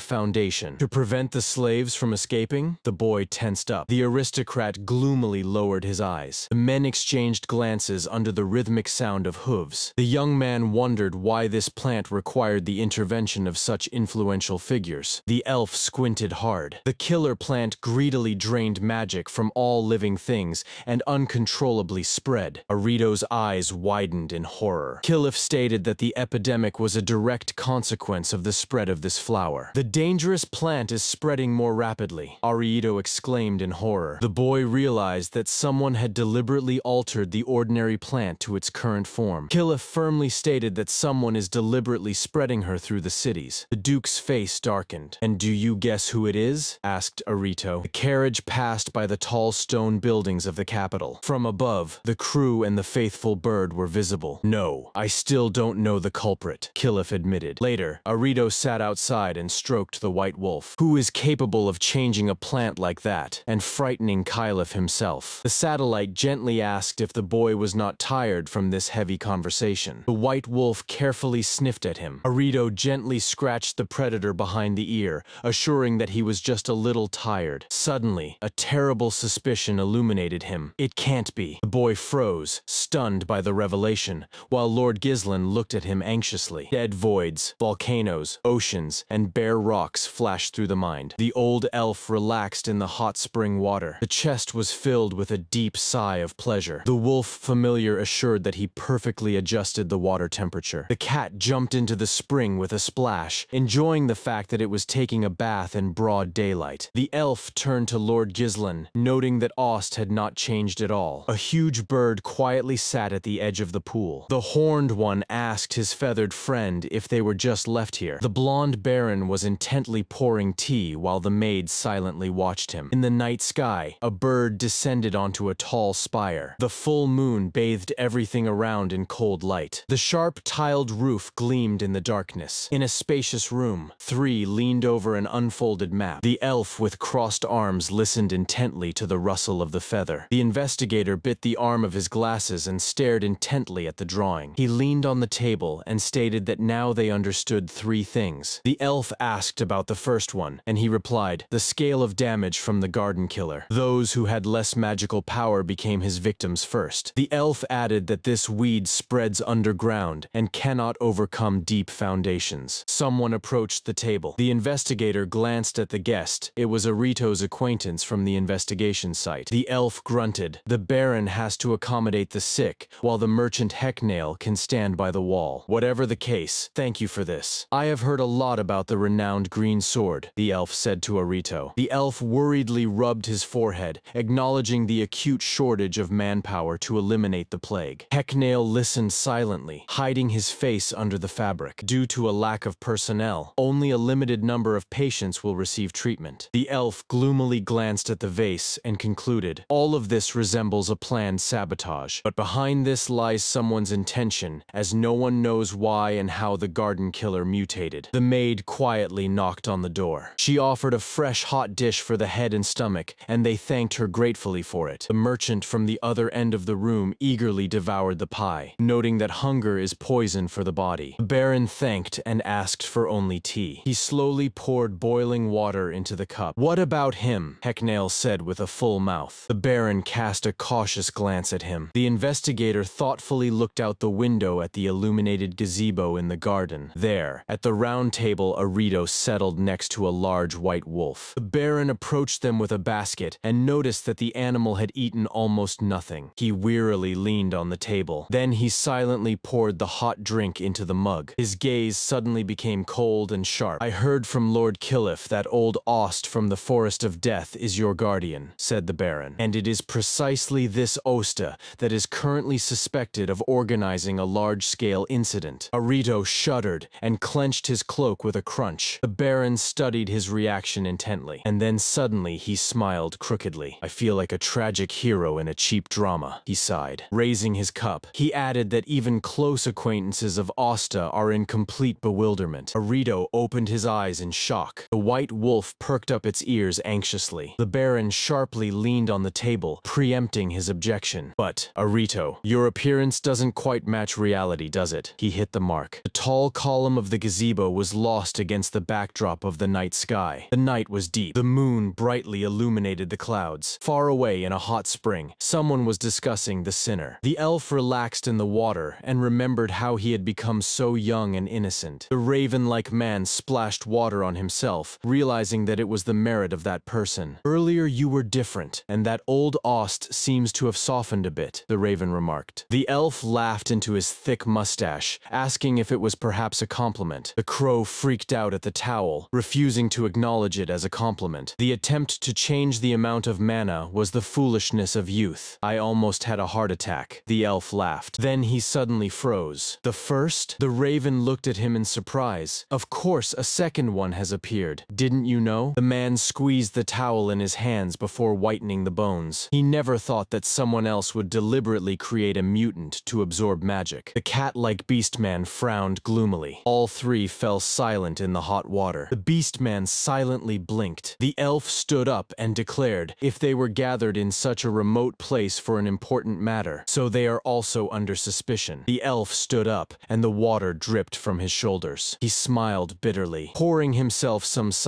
foundation. To prevent the slaves from escaping, the boy tensed up. The aristocrat gloomily lowered his eyes. The men exchanged glances under the rhythmic sound of hooves. The young man wondered why this plant required the intervention of such influential figures. The elf squinted hard. The killer plant greedily drained magic from all living things and uncontrollably spread. Arito's eyes widened in horror. Kilif stated that the epidemic was a direct consequence of the spread of this flower. The dangerous plant is spreading more rapidly, Arito exclaimed in horror. The boy realized that someone had deliberately altered the ordinary plant to its current form. Kilif firmly stated that someone is deliberately spreading her through the cities. The Duke's face darkened. And do you guess who it is? Asked Arito. The carriage passed by the tall stone buildings of the capital. From above, the crew and the faithful bird were visible. No, I still don't know the culprit, Kilif admitted. Later, Arito sat outside and stroked the white wolf. Who is capable of changing a plant like that and frightening Kilif himself? The satellite gently asked if the boy was not tired from this heavy conversation. The white wolf carefully sniffed at him. Arito gently scratched the predator behind the ear, assuring that he was just a little tired. Suddenly, a terrible suspicion illuminated him. It can't be. The boy froze, stunned by the revelation, while Lord Gislin looked at him anxiously. Dead voids, volcanoes, oceans, and bare rocks flashed through the mind. The old elf relaxed in the hot spring water. The chest was filled with a deep sigh of pleasure. The wolf familiar assured that he perfectly adjusted the water temperature. The cat jumped into the spring with a splash, enjoying the fact that it was taking a bath in broad daylight. The elf turned to Lord Gislin, noting that Ost had not changed at all. A huge bird quietly sat at the edge of the pool. The horned one asked his feathered friend if they were just left here. The blonde baron was intently pouring tea while the maid silently watched him. In the night sky, a bird descended onto a tall spire. The full moon bathed everything around in cold light. The sharp tiled roof gleamed in the darkness. In a spacious room, three leaned over an unfolded unfolded map. The elf with crossed arms listened intently to the rustle of the feather. The investigator bit the arm of his glasses and stared intently at the drawing. He leaned on the table and stated that now they understood three things. The elf asked about the first one, and he replied, the scale of damage from the garden killer. Those who had less magical power became his victims first. The elf added that this weed spreads underground and cannot overcome deep foundations. Someone approached the table. The investigator glanced at the guest. It was Arito's acquaintance from the investigation site. The elf grunted. The Baron has to accommodate the sick, while the merchant Hecknail can stand by the wall. Whatever the case, thank you for this. I have heard a lot about the renowned green sword, the elf said to Arito. The elf worriedly rubbed his forehead, acknowledging the acute shortage of manpower to eliminate the plague. Hecknail listened silently, hiding his face under the fabric. Due to a lack of personnel, only a limited number of patients will receive treatment. The elf gloomily glanced at the vase and concluded, all of this resembles a planned sabotage, but behind this lies someone's intention, as no one knows why and how the garden killer mutated. The maid quietly knocked on the door. She offered a fresh hot dish for the head and stomach, and they thanked her gratefully for it. The merchant from the other end of the room eagerly devoured the pie, noting that hunger is poison for the body. The Baron thanked and asked for only tea. He slowly poured boiling water into the cup. What about him? Hecknail said with a full mouth. The Baron cast a cautious glance at him. The investigator thoughtfully looked out the window at the illuminated gazebo in the garden. There, at the round table, Arito settled next to a large white wolf. The Baron approached them with a basket and noticed that the animal had eaten almost nothing. He wearily leaned on the table. Then he silently poured the hot drink into the mug. His gaze suddenly became cold and sharp. I heard from Lord Killif that old Ost from the Forest of Death is your guardian, said the Baron, and it is precisely this Osta that is currently suspected of organizing a large-scale incident. Arito shuddered and clenched his cloak with a crunch. The Baron studied his reaction intently, and then suddenly he smiled crookedly. I feel like a tragic hero in a cheap drama, he sighed. Raising his cup, he added that even close acquaintances of Osta are in complete bewilderment. Arito opened his eyes in shock. The white wolf perked up its ears anxiously. The Baron sharply leaned on the table, preempting his objection. But, Arito, your appearance doesn't quite match reality, does it? He hit the mark. The tall column of the gazebo was lost against the backdrop of the night sky. The night was deep. The moon brightly illuminated the clouds. Far away in a hot spring, someone was discussing the sinner. The elf relaxed in the water and remembered how he had become so young and innocent. The raven-like man splashed water on himself, realizing that it was the merit of that person. Earlier you were different, and that old Ost seems to have softened a bit, the raven remarked. The elf laughed into his thick mustache, asking if it was perhaps a compliment. The crow freaked out at the towel, refusing to acknowledge it as a compliment. The attempt to change the amount of mana was the foolishness of youth. I almost had a heart attack, the elf laughed. Then he suddenly froze. The first? The raven looked at him in surprise. Of course, a second one has appeared. Didn't you know? The man squeezed the towel in his hands before whitening the bones. He never thought that someone else would deliberately create a mutant to absorb magic. The cat-like beastman frowned gloomily. All three fell silent in the hot water. The beastman silently blinked. The elf stood up and declared, if they were gathered in such a remote place for an important matter, so they are also under suspicion. The elf stood up, and the water dripped from his shoulders. He smiled bitterly, pouring himself some sake.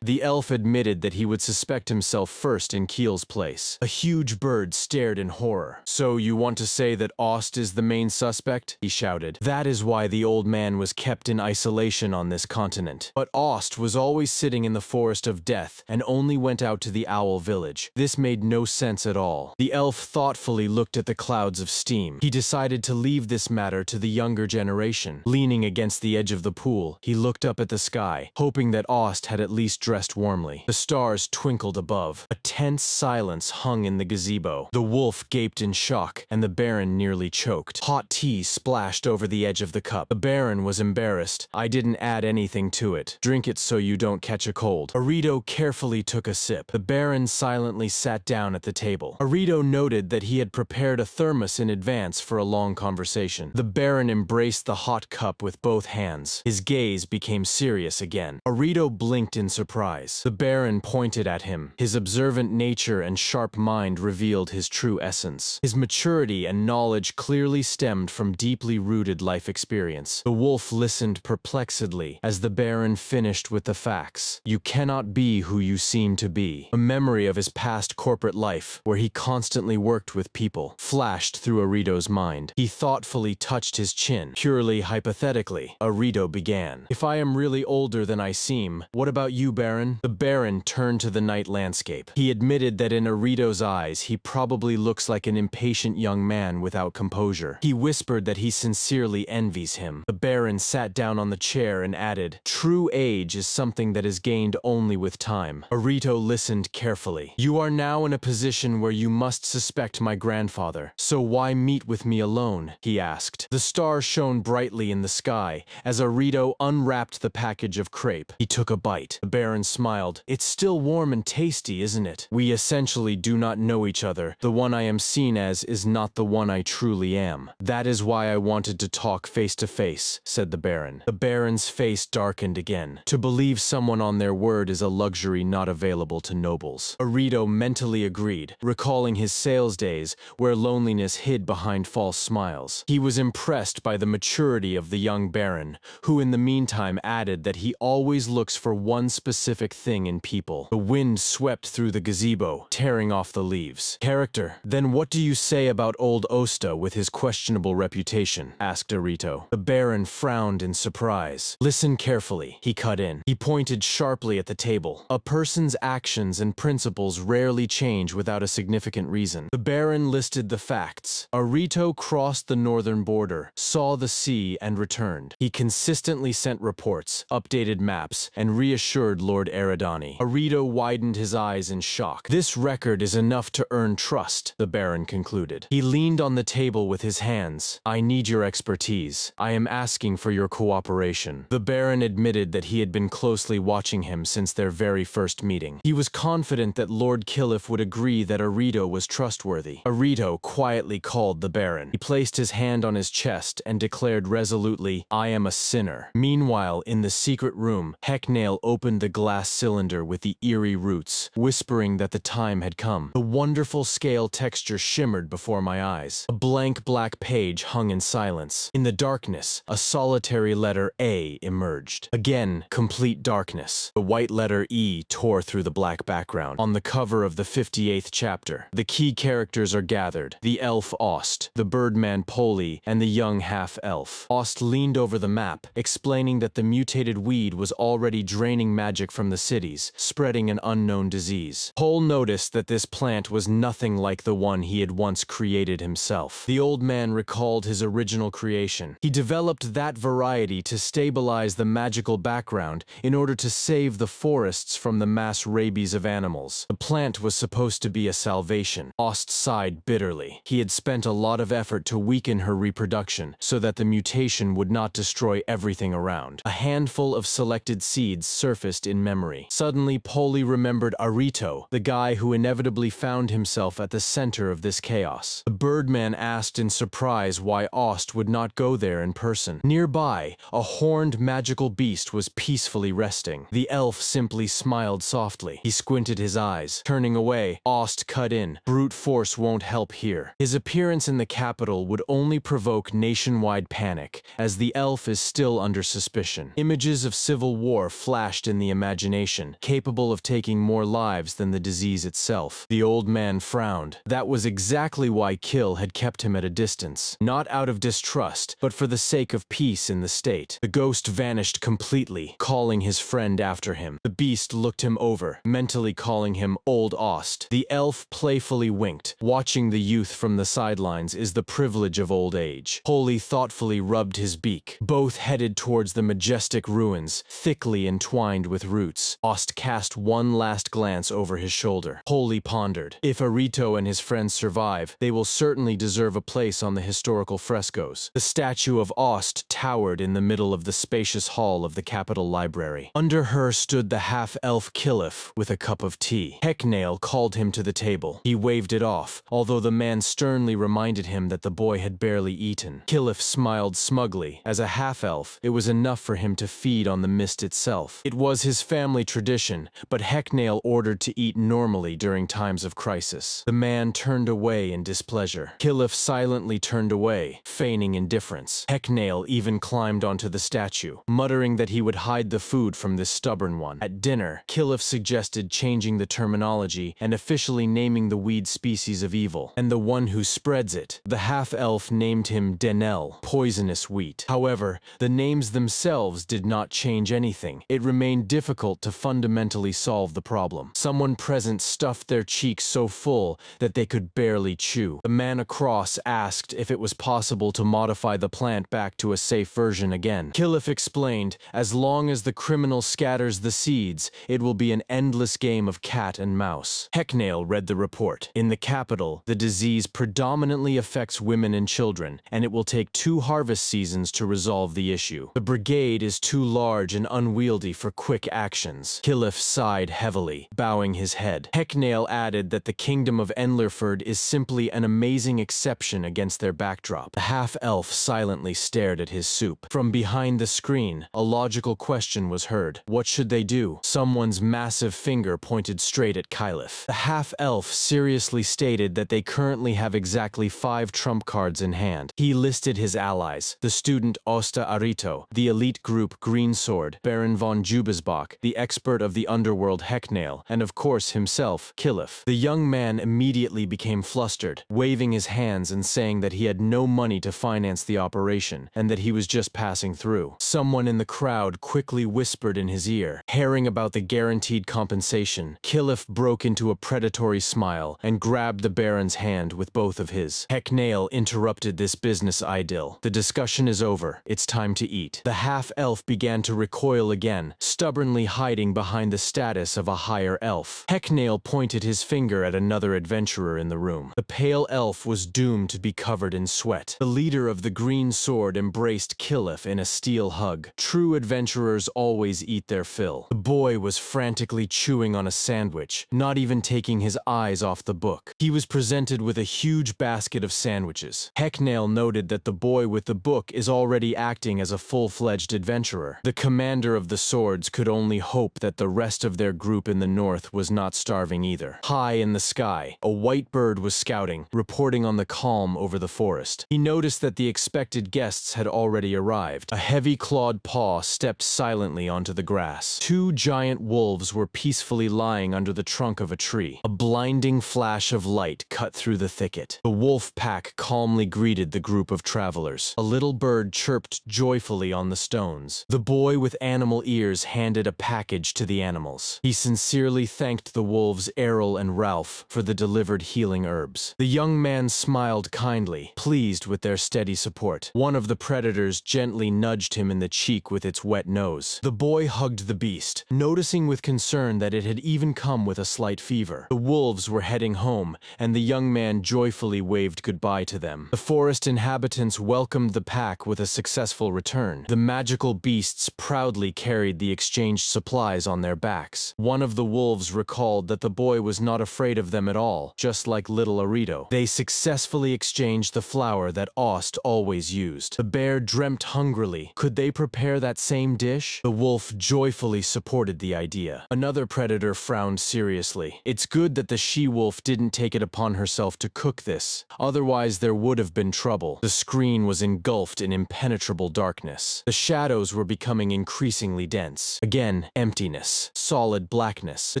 The elf admitted that he would suspect himself first in Keel's place. A huge bird stared in horror. So you want to say that Ost is the main suspect? He shouted. That is why the old man was kept in isolation on this continent. But Ost was always sitting in the Forest of Death and only went out to the Owl Village. This made no sense at all. The elf thoughtfully looked at the clouds of steam. He decided to leave this matter to the younger generation. Leaning against the edge of the pool, he looked up at the sky, hoping that Ost had at least dressed warmly. The stars twinkled above. A tense silence hung in the gazebo. The wolf gaped in shock, and the Baron nearly choked. Hot tea splashed over the edge of the cup. The Baron was embarrassed. I didn't add anything to it. Drink it so you don't catch a cold. Arito carefully took a sip. The Baron silently sat down at the table. Arito noted that he had prepared a thermos in advance for a long conversation. The Baron embraced the hot cup with both hands. His gaze became serious again. Arito blinked blinked in surprise. The Baron pointed at him. His observant nature and sharp mind revealed his true essence. His maturity and knowledge clearly stemmed from deeply rooted life experience. The wolf listened perplexedly as the Baron finished with the facts. You cannot be who you seem to be. A memory of his past corporate life, where he constantly worked with people, flashed through Arito's mind. He thoughtfully touched his chin. Purely hypothetically, Arito began. If I am really older than I seem, what about you, Baron? The Baron turned to the night landscape. He admitted that in Arito's eyes, he probably looks like an impatient young man without composure. He whispered that he sincerely envies him. The Baron sat down on the chair and added, true age is something that is gained only with time. Arito listened carefully. You are now in a position where you must suspect my grandfather, so why meet with me alone? He asked. The stars shone brightly in the sky as Arito unwrapped the package of crepe. He took a bite. The Baron smiled. It's still warm and tasty, isn't it? We essentially do not know each other. The one I am seen as is not the one I truly am. That is why I wanted to talk face to face, said the Baron. The Baron's face darkened again. To believe someone on their word is a luxury not available to nobles. Arito mentally agreed, recalling his sales days where loneliness hid behind false smiles. He was impressed by the maturity of the young Baron, who in the meantime added that he always looks for one specific thing in people. The wind swept through the gazebo, tearing off the leaves. Character, then what do you say about old Osta with his questionable reputation? Asked Arito. The Baron frowned in surprise. Listen carefully, he cut in. He pointed sharply at the table. A person's actions and principles rarely change without a significant reason. The Baron listed the facts. Arito crossed the northern border, saw the sea, and returned. He consistently sent reports, updated maps, and reassured Lord Eridani. Arito widened his eyes in shock. This record is enough to earn trust, the Baron concluded. He leaned on the table with his hands. I need your expertise. I am asking for your cooperation. The Baron admitted that he had been closely watching him since their very first meeting. He was confident that Lord Killif would agree that Arito was trustworthy. Arito quietly called the Baron. He placed his hand on his chest and declared resolutely, I am a sinner. Meanwhile, in the secret room, Hecknail opened the glass cylinder with the eerie roots, whispering that the time had come. The wonderful scale texture shimmered before my eyes. A blank black page hung in silence. In the darkness, a solitary letter A emerged. Again, complete darkness. The white letter E tore through the black background. On the cover of the 58th chapter, the key characters are gathered. The elf Ost, the birdman Poli, and the young half-elf. Ost leaned over the map, explaining that the mutated weed was already draining magic from the cities, spreading an unknown disease. Pol noticed that this plant was nothing like the one he had once created himself. The old man recalled his original creation. He developed that variety to stabilize the magical background in order to save the forests from the mass rabies of animals. The plant was supposed to be a salvation. Ost sighed bitterly. He had spent a lot of effort to weaken her reproduction so that the mutation would not destroy everything around. A handful of selected seeds surfaced in memory. Suddenly, Poli remembered Arito, the guy who inevitably found himself at the center of this chaos. The birdman asked in surprise why Ost would not go there in person. Nearby, a horned magical beast was peacefully resting. The elf simply smiled softly. He squinted his eyes. Turning away, Ost cut in. Brute force won't help here. His appearance in the capital would only provoke nationwide panic, as the elf is still under suspicion. Images of civil war flashed in the imagination, capable of taking more lives than the disease itself. The old man frowned. That was exactly why Kill had kept him at a distance. Not out of distrust, but for the sake of peace in the state. The ghost vanished completely, calling his friend after him. The beast looked him over, mentally calling him Old Ost. The elf playfully winked. Watching the youth from the sidelines is the privilege of old age. Poli thoughtfully rubbed his beak. Both headed towards the majestic ruins, thickly entwined with roots. Ost cast one last glance over his shoulder. Poli pondered. If Arito and his friends survive, they will certainly deserve a place on the historical frescoes. The statue of Ost towered in the middle of the spacious hall of the capital library. Under her stood the half-elf Killif with a cup of tea. Hecknail called him to the table. He waved it off, although the man sternly reminded him that the boy had barely eaten. Killif smiled smugly. As a half-elf, it was enough for him to feed on the mist itself. It It was his family tradition, but Hecknail ordered to eat normally during times of crisis. The man turned away in displeasure. Kilif silently turned away, feigning indifference. Hecknail even climbed onto the statue, muttering that he would hide the food from this stubborn one. At dinner, Kilif suggested changing the terminology and officially naming the weed species of evil, and the one who spreads it. The half-elf named him Denel, poisonous wheat. However, the names themselves did not change anything. It remained difficult to fundamentally solve the problem. Someone present stuffed their cheeks so full that they could barely chew. The man across asked if it was possible to modify the plant back to a safe version again. Kilif explained, as long as the criminal scatters the seeds, it will be an endless game of cat and mouse. Hecknail read the report. In the capital, the disease predominantly affects women and children, and it will take 2 harvest seasons to resolve the issue. The brigade is too large and unwieldy for quick actions. Kilif sighed heavily, bowing his head. Hecknail added that the kingdom of Enlerford is simply an amazing exception against their backdrop. The half-elf silently stared at his soup. From behind the screen, a logical question was heard. What should they do? Someone's massive finger pointed straight at Kilif. The half-elf seriously stated that they currently have exactly 5 trump cards in hand. He listed his allies: the student Osta Arito, the elite group Greensword, Baron von Jubesbach, the expert of the underworld Hecknail, and of course himself, Kilif. The young man immediately became flustered, waving his hands and saying that he had no money to finance the operation, and that he was just passing through. Someone in the crowd quickly whispered in his ear, hearing about the guaranteed compensation. Kilif broke into a predatory smile and grabbed the Baron's hand with both of his. Hecknail interrupted this business idyll. The discussion is over. It's time to eat. The half-elf began to recoil again, stubbornly hiding behind the status of a higher elf. Hecknail pointed his finger at another adventurer in the room. The pale elf was doomed to be covered in sweat. The leader of the green sword embraced Kilif in a steel hug. True adventurers always eat their fill. The boy was frantically chewing on a sandwich, not even taking his eyes off the book. He was presented with a huge basket of sandwiches. Hecknail noted that the boy with the book is already acting as a full-fledged adventurer. The commander of the swords could only hope that the rest of their group in the north was not starving either. High in the sky, a white bird was scouting, reporting on the calm over the forest. He noticed that the expected guests had already arrived. A heavy clawed paw stepped silently onto the grass. 2 giant wolves were peacefully lying under the trunk of a tree. A blinding flash of light cut through the thicket. The wolf pack calmly greeted the group of travelers. A little bird chirped joyfully on the stones. The boy with animal ears handed a package to the animals. He sincerely thanked the wolves Errol and Ralph for the delivered healing herbs. The young man smiled kindly, pleased with their steady support. One of the predators gently nudged him in the cheek with its wet nose. The boy hugged the beast, noticing with concern that it had even come with a slight fever. The wolves were heading home, and the young man joyfully waved goodbye to them. The forest inhabitants welcomed the pack with a successful return. The magical beasts proudly carried the exchanged supplies on their backs. One of the wolves recalled that the boy was not afraid of them at all, just like little Arito. They successfully exchanged the flour that Ost always used. The bear dreamt hungrily. Could they prepare that same dish? The wolf joyfully supported the idea. Another predator frowned seriously. It's good that the she-wolf didn't take it upon herself to cook this. Otherwise, there would have been trouble. The screen was engulfed in impenetrable darkness. The shadows were becoming increasingly dense. Again, emptiness. Solid blackness. The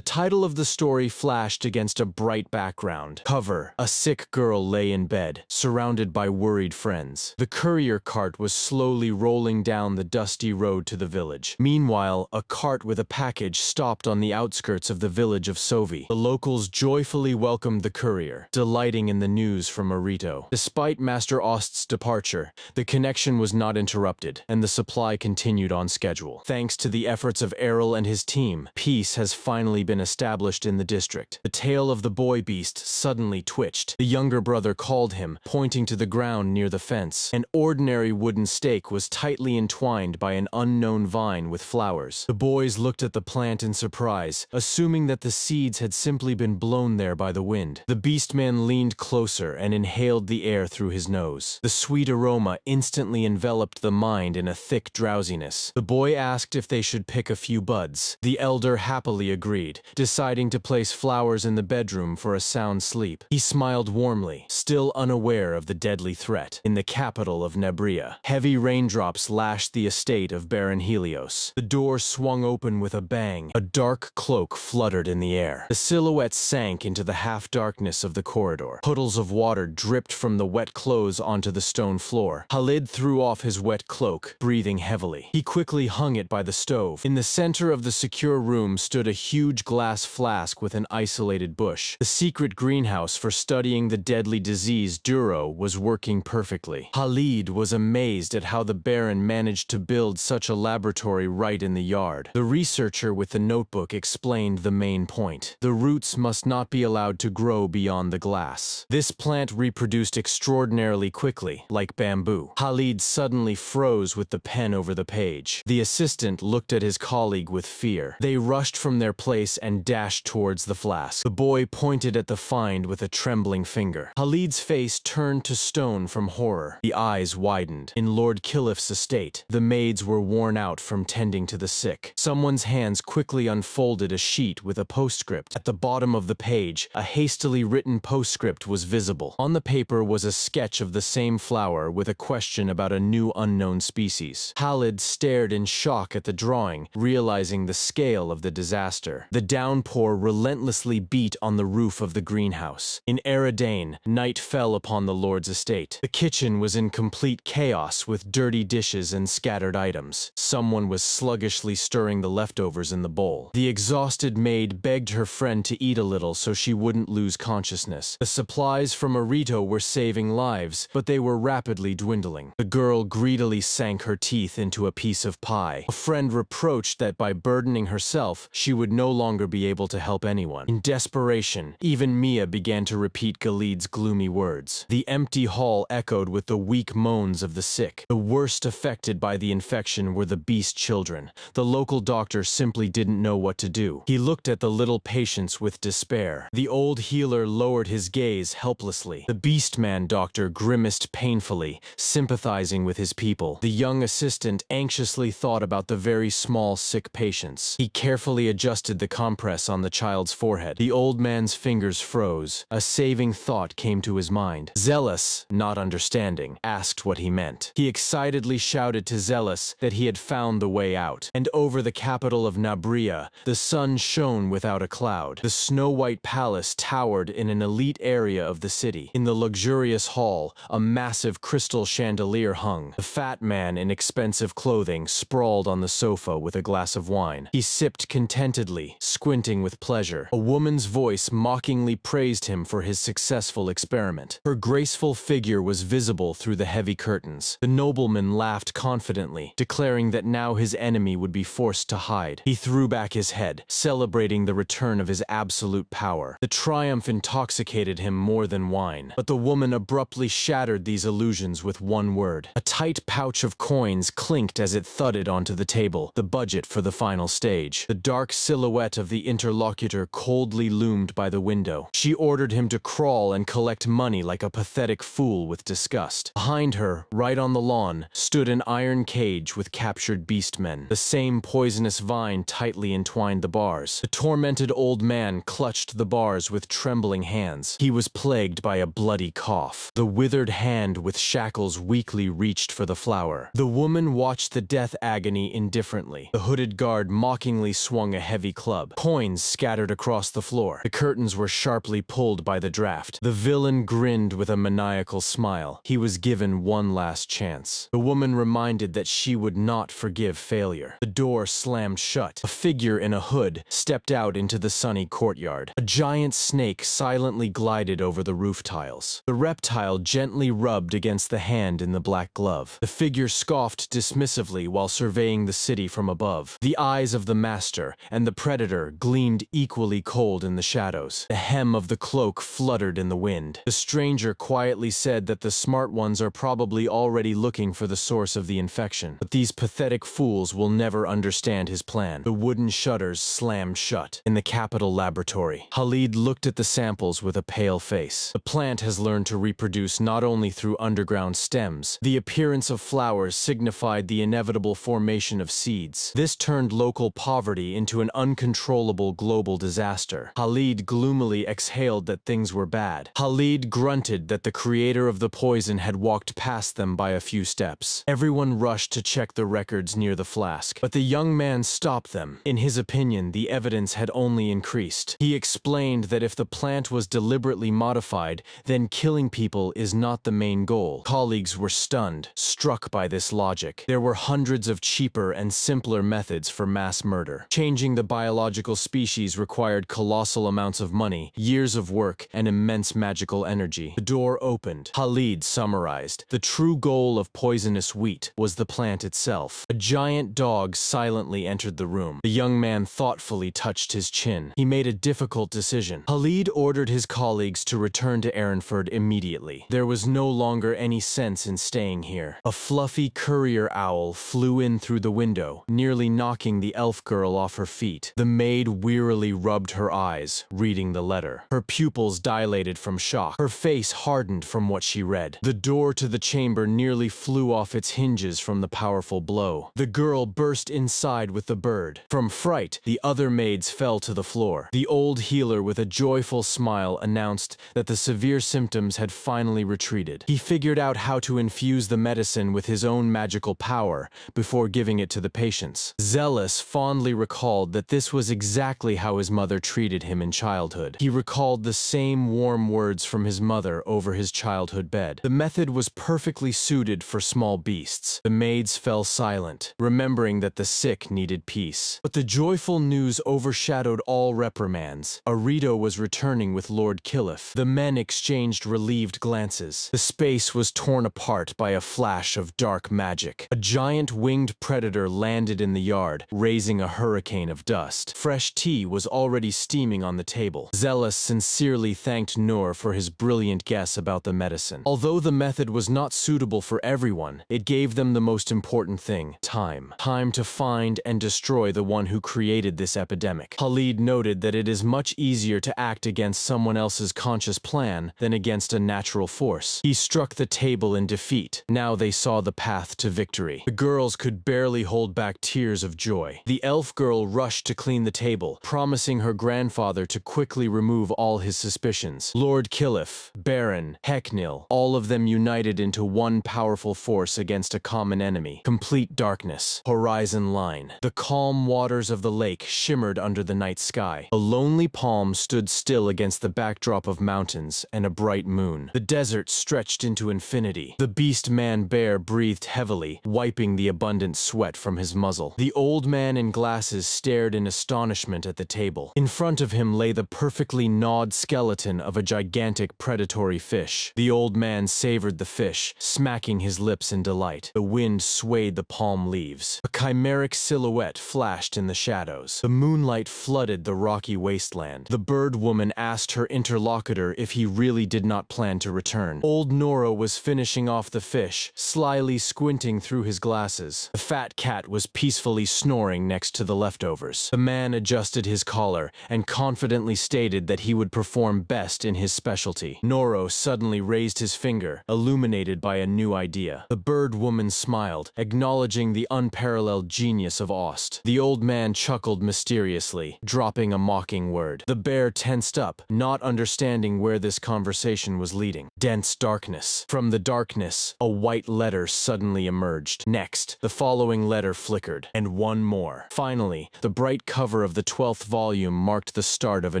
title of the story flashed against a bright background. Cover: a sick girl lay in bed, surrounded by worried friends. The courier cart was slowly rolling down the dusty road to the village. Meanwhile, a cart with a package stopped on the outskirts of the village of Sovi. The locals joyfully welcomed the courier, delighting in the news from Arito. Despite Master Ost's departure, the connection was not interrupted, and the supply continued on schedule. Thanks to the efforts of Errol and his team, peace has finally been established in the district. The tail of the boy beast suddenly twitched. The younger brother called him, pointing to the ground near the fence. An ordinary wooden stake was tightly entwined by an unknown vine with flowers. The boys looked at the plant in surprise, assuming that the seeds had simply been blown there by the wind. The beastman leaned closer and inhaled the air through his nose. The sweet aroma instantly enveloped the mind in a thick drowsiness. The boy asked if they should should pick a few buds. The elder happily agreed, deciding to place flowers in the bedroom for a sound sleep. He smiled warmly, still unaware of the deadly threat. In the capital of Nebria, heavy raindrops lashed the estate of Baron Helios. The door swung open with a bang. A dark cloak fluttered in the air. The silhouette sank into the half-darkness of the corridor. Puddles of water dripped from the wet clothes onto the stone floor. Khalid threw off his wet cloak, breathing heavily. He quickly hung it by the stove. In the center of the secure room stood a huge glass flask with an isolated bush. The secret greenhouse for studying the deadly disease Duro was working perfectly. Khalid was amazed at how the Baron managed to build such a laboratory right in the yard. The researcher with the notebook explained the main point. The roots must not be allowed to grow beyond the glass. This plant reproduced extraordinarily quickly, like bamboo. Khalid suddenly froze with the pen over the page. The assistant looked at his colleague with fear. They rushed from their place and dashed towards the flask. The boy pointed at the find with a trembling finger. Khalid's face turned to stone from horror. The eyes widened. In Lord Kiliff's estate, the maids were worn out from tending to the sick. Someone's hands quickly unfolded a sheet with a postscript. At the bottom of the page, a hastily written postscript was visible. On the paper was a sketch of the same flower with a question about a new unknown species. Khalid stared in shock at the drawing, realizing the scale of the disaster. The downpour relentlessly beat on the roof of the greenhouse. In Eridane, night fell upon the Lord's estate. The kitchen was in complete chaos with dirty dishes and scattered items. Someone was sluggishly stirring the leftovers in the bowl. The exhausted maid begged her friend to eat a little so she wouldn't lose consciousness. The supplies from Arito were saving lives, but they were rapidly dwindling. The girl greedily sank her teeth into a piece of pie. A friend reproached that by burdening herself, she would no longer be able to help anyone. In desperation, even Mia began to repeat Khalid's gloomy words. The empty hall echoed with the weak moans of the sick. The worst affected by the infection were the beast children. The local doctor simply didn't know what to do. He looked at the little patients with despair. The old healer lowered his gaze helplessly. The beast-man doctor grimaced painfully, sympathizing with his people. The young assistant anxiously thought about the very small sick patients. He carefully adjusted the compress on the child's forehead. The old man's fingers froze. A saving thought came to his mind. Zealous, not understanding, asked what he meant. He excitedly shouted to Zealous that he had found the way out. And over the capital of Nabria, the sun shone without a cloud. The snow-white palace towered in an elite area of the city. In the luxurious hall, a massive crystal chandelier hung. The fat man in expensive clothing sprawled on the sofa with a glass of wine. He sipped contentedly, squinting with pleasure. A woman's voice mockingly praised him for his successful experiment. Her graceful figure was visible through the heavy curtains. The nobleman laughed confidently, declaring that now his enemy would be forced to hide. He threw back his head, celebrating the return of his absolute power. The triumph intoxicated him more than wine. But the woman abruptly shattered these illusions with one word. A tight pouch of coins clinked as it thudded onto the table, the budget for the final stage. The dark silhouette of the interlocutor coldly loomed by the window. She ordered him to crawl and collect money like a pathetic fool with disgust. Behind her, right on the lawn, stood an iron cage with captured beastmen. The same poisonous vine tightly entwined the bars. The tormented old man clutched the bars with trembling hands. He was plagued by a bloody cough. The withered hand with shackles weakly reached for the flower. The woman watched the death agony indifferently. The hooded guard mockingly swung a heavy club. Coins scattered across the floor. The curtains were sharply pulled by the draft. The villain grinned with a maniacal smile. He was given one last chance. The woman reminded that she would not forgive failure. The door slammed shut. A figure in a hood stepped out into the sunny courtyard. A giant snake silently glided over the roof tiles. The reptile gently rubbed against the hand in the black glove. The figure scoffed dismissively while surveying the city from above. The eyes of the master and the predator gleamed equally cold in the shadows. The hem of the cloak fluttered in the wind. The stranger quietly said that the smart ones are probably already looking for the source of the infection. But these pathetic fools will never understand his plan. The wooden shutters slammed shut. In the capital laboratory, Khalid looked at the samples with a pale face. The plant has learned to reproduce not only through underground stems. The appearance of flowers signified the inevitable formation of seeds. needs. This turned local poverty into an uncontrollable global disaster. Khalid gloomily exhaled that things were bad. Khalid grunted that the creator of the poison had walked past them by a few steps. Everyone rushed to check the records near the flask, but the young man stopped them. In his opinion, the evidence had only increased. He explained that if the plant was deliberately modified, then killing people is not the main goal. Colleagues were stunned, struck by this logic. There were hundreds of cheaper and simpler methods for mass murder. Changing the biological species required colossal amounts of money, years of work, and immense magical energy. The door opened. Khalid summarized. The true goal of poisonous wheat was the plant itself. A giant dog silently entered the room. The young man thoughtfully touched his chin. He made a difficult decision. Khalid ordered his colleagues to return to Ehrenford immediately. There was no longer any sense in staying here. A fluffy courier owl flew in through the window, nearly knocking the elf girl off her feet. The maid wearily rubbed her eyes, reading the letter. Her pupils dilated from shock. Her face hardened from what she read. The door to the chamber nearly flew off its hinges from the powerful blow. The girl burst inside with the bird. From fright, the other maids fell to the floor. The old healer, with a joyful smile, announced that the severe symptoms had finally retreated. He figured out how to infuse the medicine with his own magical power before giving it to the patients. Zealous fondly recalled that this was exactly how his mother treated him in childhood. He recalled the same warm words from his mother over his childhood bed. The method was perfectly suited for small beasts. The maids fell silent, remembering that the sick needed peace. But the joyful news overshadowed all reprimands. Arito was returning with Lord Killif. The men exchanged relieved glances. The space was torn apart by a flash of dark magic. A giant winged predator landed in the yard, raising a hurricane of dust. Fresh tea was already steaming on the table. Zealous sincerely thanked Nur for his brilliant guess about the medicine. Although the method was not suitable for everyone, it gave them the most important thing: time. Time to find and destroy the one who created this epidemic. Khalid noted that it is much easier to act against someone else's conscious plan than against a natural force. He struck the table in defeat. Now they saw the path to victory. The girls could barely hold back tears of joy. The elf girl rushed to clean the table, promising her grandfather to quickly remove all his suspicions. Lord Killif, Baron, Hecknil, all of them united into one powerful force against a common enemy. Complete darkness. Horizon line. The calm waters of the lake shimmered under the night sky. A lonely palm stood still against the backdrop of mountains and a bright moon. The desert stretched into infinity. The beast man bear breathed heavily, wiping the abundant sweat from his muzzle. The old man in glasses stared in astonishment at the table. In front of him lay the perfectly gnawed skeleton of a gigantic predatory fish. The old man savored the fish, smacking his lips in delight. The wind swayed the palm leaves. A chimeric silhouette flashed in the shadows. The moonlight flooded the rocky wasteland. The bird woman asked her interlocutor if he really did not plan to return. Old Nora was finishing off the fish, slyly squinting through his glasses. The fat cat was peacefully snoring next to the leftovers. The man adjusted his collar and confidently stated that he would perform best in his specialty. Noro suddenly raised his finger, illuminated by a new idea. The bird woman smiled, acknowledging the unparalleled genius of Ost. The old man chuckled mysteriously, dropping a mocking word. The bear tensed up, not understanding where this conversation was leading. Dense darkness. From the darkness, a white letter suddenly emerged. Next, the following letter flickered, and one more. Finally, the bright cover of the 12th volume marked the start of a